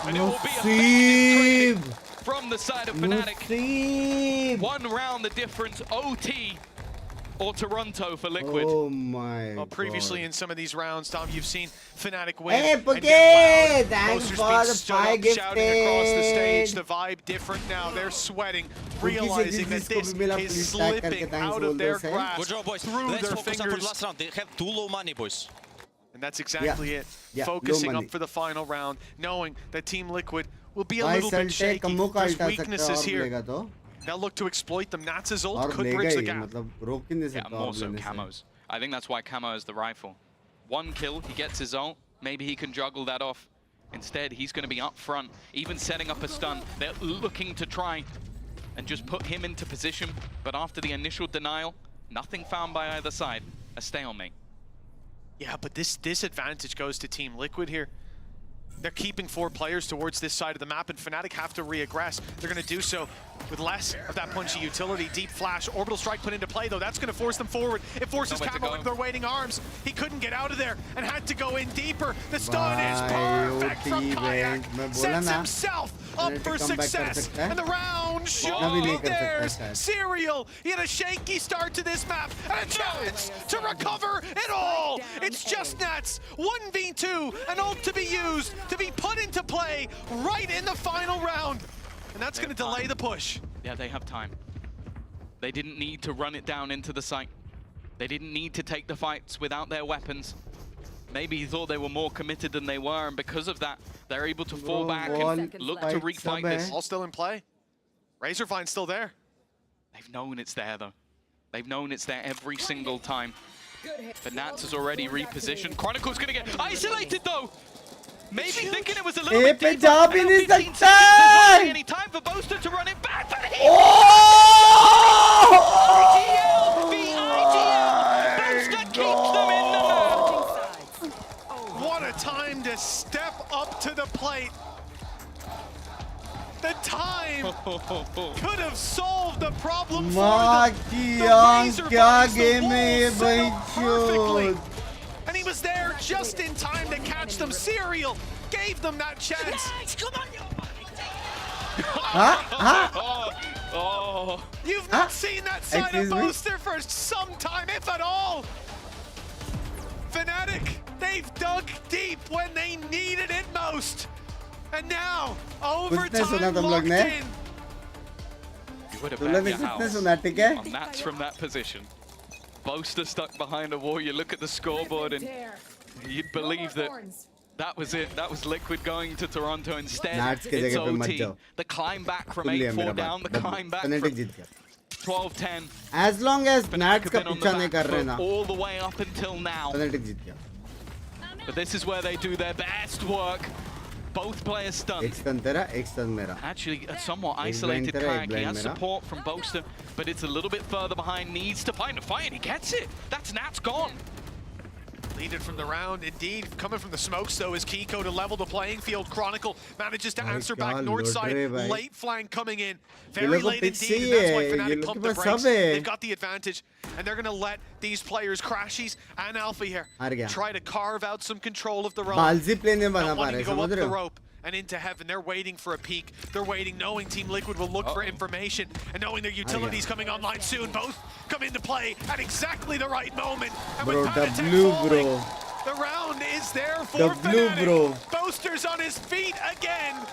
[SPEAKER 21] And it will be effective trading from the side of Fnatic. 1 round the difference, OT or Toronto for Liquid.
[SPEAKER 1] Oh my
[SPEAKER 6] Well, previously in some of these rounds, Tom, you've seen Fnatic win.
[SPEAKER 1] Hey,
[SPEAKER 6] and
[SPEAKER 1] Puke!
[SPEAKER 6] get
[SPEAKER 1] Thanks
[SPEAKER 6] Posters
[SPEAKER 1] for
[SPEAKER 6] being
[SPEAKER 1] the
[SPEAKER 6] stood up,
[SPEAKER 1] 5
[SPEAKER 6] shouting across the stage.
[SPEAKER 1] gifted.
[SPEAKER 6] The vibe different now. They're sweating,
[SPEAKER 1] Puke
[SPEAKER 6] realizing that
[SPEAKER 1] से
[SPEAKER 6] this is slipping out of their grasp
[SPEAKER 12] Good job, boys.
[SPEAKER 6] through
[SPEAKER 12] Let's
[SPEAKER 6] their
[SPEAKER 12] focus on for
[SPEAKER 6] fingers.
[SPEAKER 12] the last round. They have too low money, boys.
[SPEAKER 6] And that's exactly it.
[SPEAKER 1] Yeah,
[SPEAKER 6] Focusing
[SPEAKER 1] low
[SPEAKER 6] up
[SPEAKER 1] money.
[SPEAKER 6] for the final round, knowing that Team Liquid will be a
[SPEAKER 1] भाई
[SPEAKER 6] little bit
[SPEAKER 1] सल्टे
[SPEAKER 6] shaky.
[SPEAKER 1] कमों का
[SPEAKER 6] There's
[SPEAKER 1] अल्टा सकता है
[SPEAKER 6] weaknesses
[SPEAKER 1] और
[SPEAKER 6] here.
[SPEAKER 1] लेगा तो
[SPEAKER 6] They'll look to exploit them. Nats' ult
[SPEAKER 1] और
[SPEAKER 6] could
[SPEAKER 1] लेगा
[SPEAKER 6] bridge the
[SPEAKER 1] he
[SPEAKER 6] gap.
[SPEAKER 1] मतलब रोक ही नहीं
[SPEAKER 21] Yeah,
[SPEAKER 1] सकता
[SPEAKER 21] more
[SPEAKER 1] और
[SPEAKER 21] so
[SPEAKER 1] लेने से.
[SPEAKER 21] Camos. I think that's why Camo is the rifle. 1 kill, he gets his ult. Maybe he can juggle that off. Instead, he's going to be up front, even setting up a stun. They're looking to try and just put him into position. But after the initial denial, nothing found by either side. A stalemate.
[SPEAKER 6] Yeah, but this disadvantage goes to Team Liquid here. They're keeping 4 players towards this side of the map, and Fnatic have to re-aggress. They're going to do so with less of that punchy utility. Deep flash, orbital strike put into play, though. That's going to force them forward. It forces Camo into their waiting arms. He couldn't get out of there and had to go in deeper. The stun is perfect from Kayak. Sets himself up for success. And the round shows theirs. Serial, he had a shaky start to this map and a chance to recover it all. It's just Nats. 1v2, an ult to be used, to be put into play right in the final round. And that's going to delay the push.
[SPEAKER 21] Yeah, they have time. They didn't need to run it down into the site. They didn't need to take the fights without their weapons. Maybe he thought they were more committed than they were, and because of that, they're able to fall back and look to refight this.
[SPEAKER 6] All still in play. Razorfine's still there.
[SPEAKER 21] They've known it's there though. They've known it's there every single time. But Nats has already repositioned. Chronicle's gonna get isolated though! Maybe thinking it was a little bit deeper.
[SPEAKER 1] There's
[SPEAKER 21] not any time for Boaster to run it back, but he Boaster keeps them in the map.
[SPEAKER 6] What a time to step up to the plate. The time could have solved the problem for them. The Razorbucks, the wall perfectly. And he was there just in time to catch them. Serial gave them that chance. You've not seen that side of Boaster for some time, if at all. Fnatic, they've dug deep when they needed it most. And now, overtime locked in.
[SPEAKER 21] You would have bet your house on Nats from that position. Boaster stuck behind a wall. You look at the scoreboard and you'd believe that that was it. That was Liquid going to Toronto instead. It's OT. The climb back from 8-4 down. The climb back from 12-10.
[SPEAKER 1] As long as Nats ka picha nahi kar rahe na.
[SPEAKER 21] All the way up until now. But this is where they do their best work. Both players stunned. Actually, a somewhat isolated Kayak. He has support from Boaster, but it's a little bit further behind. Needs to find a fight, and he gets it. That's Nats gone.
[SPEAKER 6] Leaded from the round, indeed. Coming from the smokes, though, is Kiko to level the playing field. Chronicle manages to answer back north side. Late flank coming in. Very late indeed, and that's why Fnatic pumped the brakes. They've got the advantage, and they're going to let these players, Crashies and Alpha here, try to carve out some control of the rope. Not wanting to go up the rope and into heaven. They're waiting for a peek. They're waiting, knowing Team Liquid will look for information, and knowing their utilities coming online soon. Both come into play at exactly the right moment. And with Patatech falling, the round is there for Fnatic. Boaster's on his feet again.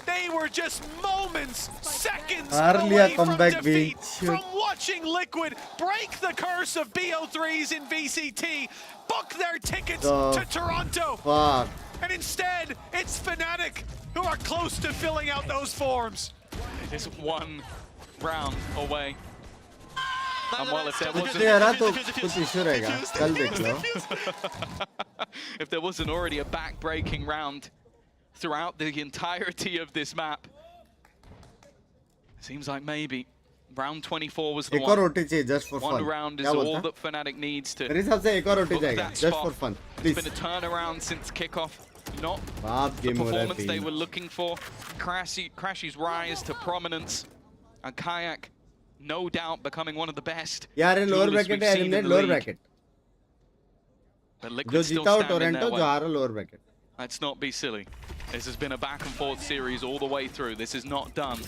[SPEAKER 6] They were just moments, seconds away from defeat, from watching Liquid break the curse of BO3s in VCT, book their tickets to Toronto.
[SPEAKER 1] Fuck.
[SPEAKER 6] And instead, it's Fnatic who are close to filling out those forms.
[SPEAKER 21] Just one round away. And well, if there wasn't already a back-breaking round throughout the entirety of this map, seems like maybe round 24 was the one.
[SPEAKER 1] Just for
[SPEAKER 21] one
[SPEAKER 1] fun.
[SPEAKER 21] round is all that Fnatic needs to book that
[SPEAKER 1] just
[SPEAKER 21] spot.
[SPEAKER 1] for fun.
[SPEAKER 21] It's been a turnaround since kickoff. Not the performance they were looking for. Crashy's rise to prominence, and Kayak, no doubt, becoming one of the best.
[SPEAKER 1] Yeah, in lower bracket, eliminate lower bracket.
[SPEAKER 21] But Liquid still standing their way.
[SPEAKER 1] Lower bracket.
[SPEAKER 21] Let's not be silly. This has been a back and forth series all the way through. This is not done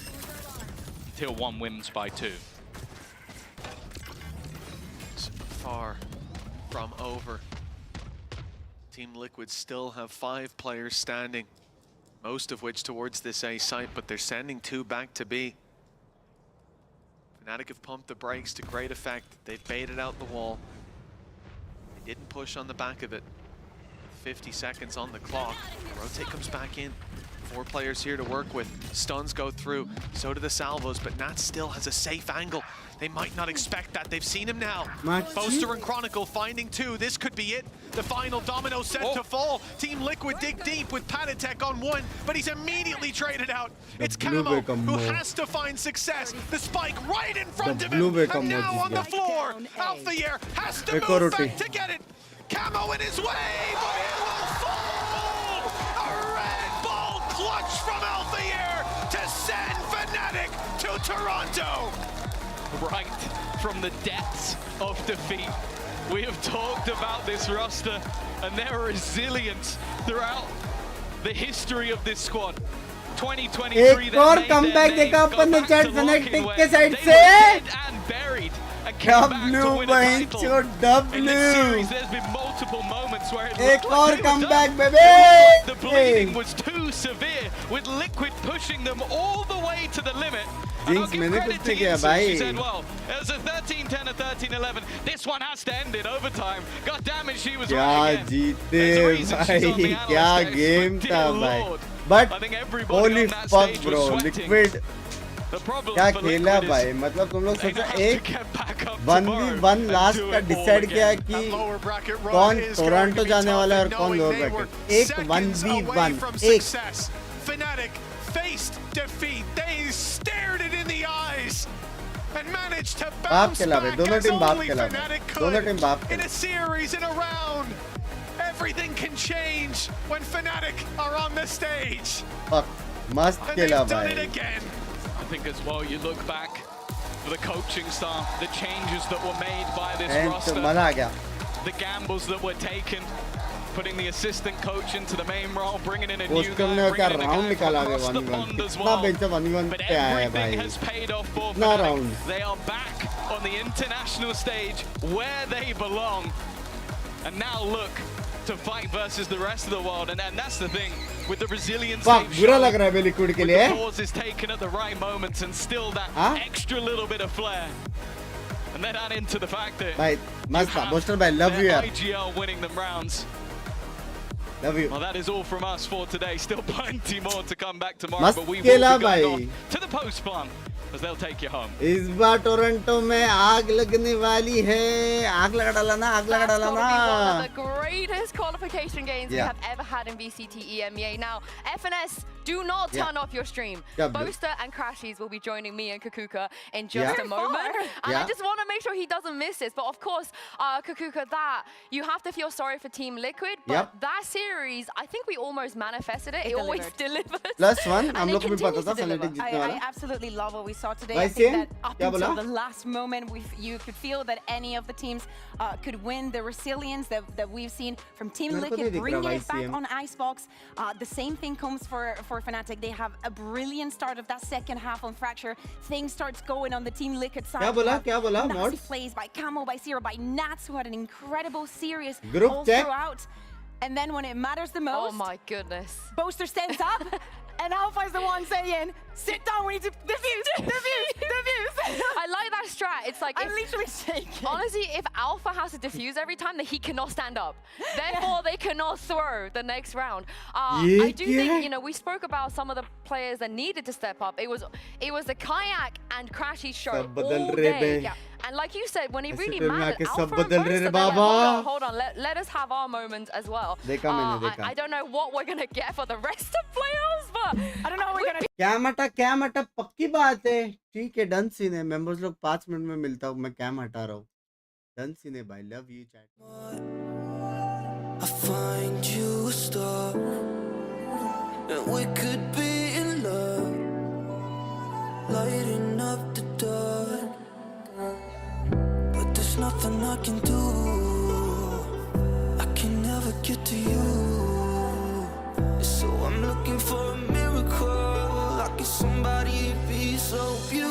[SPEAKER 21] until one wins by 2.
[SPEAKER 6] It's far from over. Team Liquid still have 5 players standing, most of which towards this A site, but they're sending 2 back to B. Fnatic have pumped the brakes to great effect. They've baited out the wall. They didn't push on the back of it. 50 seconds on the clock. Rotate comes back in. 4 players here to work with. Stuns go through. So do the salvos, but Nats still has a safe angle. They might not expect that. They've seen him now. Boaster and Chronicle finding 2. This could be it. The final domino set to fall. Team Liquid dig deep with Patatech on 1, but he's immediately traded out. It's Camo who has to find success. The spike right in front of him. And now on the floor. Alphayer has to move back to get it. Camo in his way, but it will fall! A red ball clutch from Alphayer to send Fnatic to Toronto!
[SPEAKER 21] Right from the depths of defeat. We have talked about this roster and their resilience throughout the history of this squad. 2023, they made their name, got back to locking where they were dead and buried. And came back to win a title. In this series, there's been multiple moments where it looked like they were done. The bleeding was too severe, with Liquid pushing them all the way to the limit. And I'll give credit to Yinsu. She said, well, it was a 13-10 or 13-11. This one has to end in overtime. God damn it, she was right again. There's a reason she's on the Analyst.
[SPEAKER 1] game
[SPEAKER 21] Dear Lord.
[SPEAKER 1] But
[SPEAKER 21] I think everybody
[SPEAKER 1] holy
[SPEAKER 21] on that
[SPEAKER 1] fuck,
[SPEAKER 21] stage
[SPEAKER 1] bro.
[SPEAKER 21] was sweating.
[SPEAKER 1] Liquid
[SPEAKER 21] The problem
[SPEAKER 1] क्या
[SPEAKER 21] for
[SPEAKER 1] खेला
[SPEAKER 21] Liquid
[SPEAKER 1] भाई,
[SPEAKER 21] is
[SPEAKER 1] मतलब तुम लोग
[SPEAKER 21] they
[SPEAKER 1] सोचो
[SPEAKER 21] have to
[SPEAKER 1] एक
[SPEAKER 21] get back up
[SPEAKER 1] 1v1 last का decide किया है कि
[SPEAKER 6] That lower bracket run
[SPEAKER 1] कौन
[SPEAKER 6] is
[SPEAKER 1] Toronto
[SPEAKER 6] going to be
[SPEAKER 1] जाने
[SPEAKER 6] tough,
[SPEAKER 1] वाला है और
[SPEAKER 6] and
[SPEAKER 1] कौन
[SPEAKER 6] knowing
[SPEAKER 1] lower
[SPEAKER 6] they were
[SPEAKER 1] bracket. एक
[SPEAKER 6] seconds away
[SPEAKER 1] 1v1
[SPEAKER 6] from
[SPEAKER 1] एक
[SPEAKER 6] success. Fnatic faced defeat. They stared it in the eyes and managed to
[SPEAKER 1] बाप
[SPEAKER 6] bounce
[SPEAKER 1] खेला भाई,
[SPEAKER 6] back
[SPEAKER 1] दोनों
[SPEAKER 6] as
[SPEAKER 1] टीम बाप
[SPEAKER 6] only
[SPEAKER 1] खेला
[SPEAKER 6] Fnatic
[SPEAKER 1] भाई, दोनों टीम बाप
[SPEAKER 6] could in
[SPEAKER 1] खेला.
[SPEAKER 6] a series, in a round. Everything can change when Fnatic are on the stage.
[SPEAKER 1] Fuck, मस्त
[SPEAKER 6] And
[SPEAKER 1] खेला
[SPEAKER 6] they've done it
[SPEAKER 1] भाई.
[SPEAKER 6] again.
[SPEAKER 21] I think as well, you look back for the coaching staff, the changes that were made by this
[SPEAKER 1] तो
[SPEAKER 21] roster,
[SPEAKER 1] मजा आ गया.
[SPEAKER 21] the gambles that were taken, putting the assistant coach into the main role, bringing in a new
[SPEAKER 1] poster
[SPEAKER 21] guy,
[SPEAKER 1] ने क्या
[SPEAKER 21] bringing in a
[SPEAKER 1] round
[SPEAKER 21] guy
[SPEAKER 1] निकाला
[SPEAKER 21] from
[SPEAKER 1] है
[SPEAKER 21] across the
[SPEAKER 1] 1v1.
[SPEAKER 21] pond as
[SPEAKER 1] कितना
[SPEAKER 21] well.
[SPEAKER 1] Bench 1v1
[SPEAKER 21] But
[SPEAKER 1] पे आया है
[SPEAKER 21] everything
[SPEAKER 1] भाई.
[SPEAKER 21] has paid off for
[SPEAKER 1] कितना
[SPEAKER 21] Fnatic.
[SPEAKER 1] Round.
[SPEAKER 21] They are back on the international stage where they belong. And now look to fight versus the rest of the world. And that's the thing with the resilience
[SPEAKER 1] Fuck,
[SPEAKER 21] they've
[SPEAKER 1] बुरा
[SPEAKER 21] shown,
[SPEAKER 1] लग रहा है liquid के
[SPEAKER 21] with
[SPEAKER 1] लिए.
[SPEAKER 21] the pauses taken at the right moments and still that
[SPEAKER 1] हाँ?
[SPEAKER 21] extra little bit of flair. And then add into the fact that
[SPEAKER 1] भाई मस्त था पोस्टर भाई. लव यू
[SPEAKER 21] they're
[SPEAKER 1] यार.
[SPEAKER 21] IGL winning them rounds.
[SPEAKER 1] Love you.
[SPEAKER 21] Well, that is all from us for today. Still plenty more to come back tomorrow,
[SPEAKER 1] मस्त
[SPEAKER 21] but we will
[SPEAKER 1] खेला
[SPEAKER 21] be going
[SPEAKER 1] भाई.
[SPEAKER 21] on to the post plan as they'll take you home.
[SPEAKER 1] इस बार Toronto में आग लगने वाली है. आग लगा डाला ना, आग लगा डाला
[SPEAKER 2] That's gotta be one
[SPEAKER 1] ना.
[SPEAKER 2] of the greatest qualification games we
[SPEAKER 1] Yeah.
[SPEAKER 2] have ever had in VCT EMEA. Now, FNS, do not turn off your stream.
[SPEAKER 1] Yeah,
[SPEAKER 2] Boaster and Crashies will be joining me and Kakuka in just
[SPEAKER 1] Yeah.
[SPEAKER 2] a moment. And
[SPEAKER 1] Yeah.
[SPEAKER 2] I just want to make sure he doesn't miss this. But of course, Kakuka, that you have to feel sorry for Team Liquid. But
[SPEAKER 1] Yep.
[SPEAKER 2] that series, I think we almost manifested it.
[SPEAKER 3] It
[SPEAKER 2] It always delivers.
[SPEAKER 1] +1 हम
[SPEAKER 2] And
[SPEAKER 1] लोग
[SPEAKER 2] it
[SPEAKER 1] को भी पता
[SPEAKER 2] continues
[SPEAKER 1] था
[SPEAKER 2] to deliver.
[SPEAKER 1] Fnatic जीतने
[SPEAKER 3] I
[SPEAKER 1] वाला.
[SPEAKER 3] absolutely love what we saw today.
[SPEAKER 1] Why
[SPEAKER 3] I think
[SPEAKER 1] same?
[SPEAKER 3] that up
[SPEAKER 1] क्या
[SPEAKER 3] until
[SPEAKER 1] बोला?
[SPEAKER 3] the last moment, you could feel that any of the teams could win. The resilience that we've seen from Team
[SPEAKER 1] मेरे को नहीं
[SPEAKER 3] Liquid,
[SPEAKER 1] दिख
[SPEAKER 3] bringing
[SPEAKER 1] रहा
[SPEAKER 3] it back
[SPEAKER 1] YCM.
[SPEAKER 3] on Icebox. The same thing comes for Fnatic. They have a brilliant start of that second half on Fracture. Things starts going on the Team Liquid side.
[SPEAKER 1] क्या बोला? क्या बोला?
[SPEAKER 3] Massive
[SPEAKER 1] Mods?
[SPEAKER 3] plays by Camo, by Zero, by Nats, who had an incredible series
[SPEAKER 1] Group
[SPEAKER 3] all
[SPEAKER 1] check.
[SPEAKER 3] throughout. And then when it matters the most,
[SPEAKER 2] Oh my goodness.
[SPEAKER 3] Boaster stands up, and Alpha is the one saying, "Sit down, we need to defuse, defuse, defuse."
[SPEAKER 2] I like that strat. It's like
[SPEAKER 3] I'm literally shaking.
[SPEAKER 2] Honestly, if Alpha has to defuse every time, then he cannot stand up. Therefore, they cannot throw the next round. I do think, you know, we spoke about some of the players that needed to step up. It was the Kayak and Crashy show
[SPEAKER 1] सब बदल
[SPEAKER 2] all
[SPEAKER 1] रहे
[SPEAKER 2] day.
[SPEAKER 1] बे.
[SPEAKER 2] And like you said, when it
[SPEAKER 1] ऐसे
[SPEAKER 2] really
[SPEAKER 1] film में
[SPEAKER 2] mattered,
[SPEAKER 1] आके सब
[SPEAKER 2] Alpha and
[SPEAKER 1] बदल रहे रे
[SPEAKER 2] Boaster, they're like,
[SPEAKER 1] Baba.
[SPEAKER 2] hold on, let us have our moment as well.
[SPEAKER 1] देखा मैंने, देखा.
[SPEAKER 2] I don't know what we're going to get for the rest of playoffs, but
[SPEAKER 3] I don't know what we're going to
[SPEAKER 1] क्या मटा पक्की बात है. ठीक है, done scene है. मेंबर्स लोग 5 मिनट में मिलता हूँ. मैं क्या हटा रहा हूँ. डन सीन है भाई. Love you chat.
[SPEAKER 10] I find you a star, and we could be in love, lighting up the dark. But there's nothing I can do. I can never get to you. So I'm looking for a miracle. Like if somebody be so beautiful.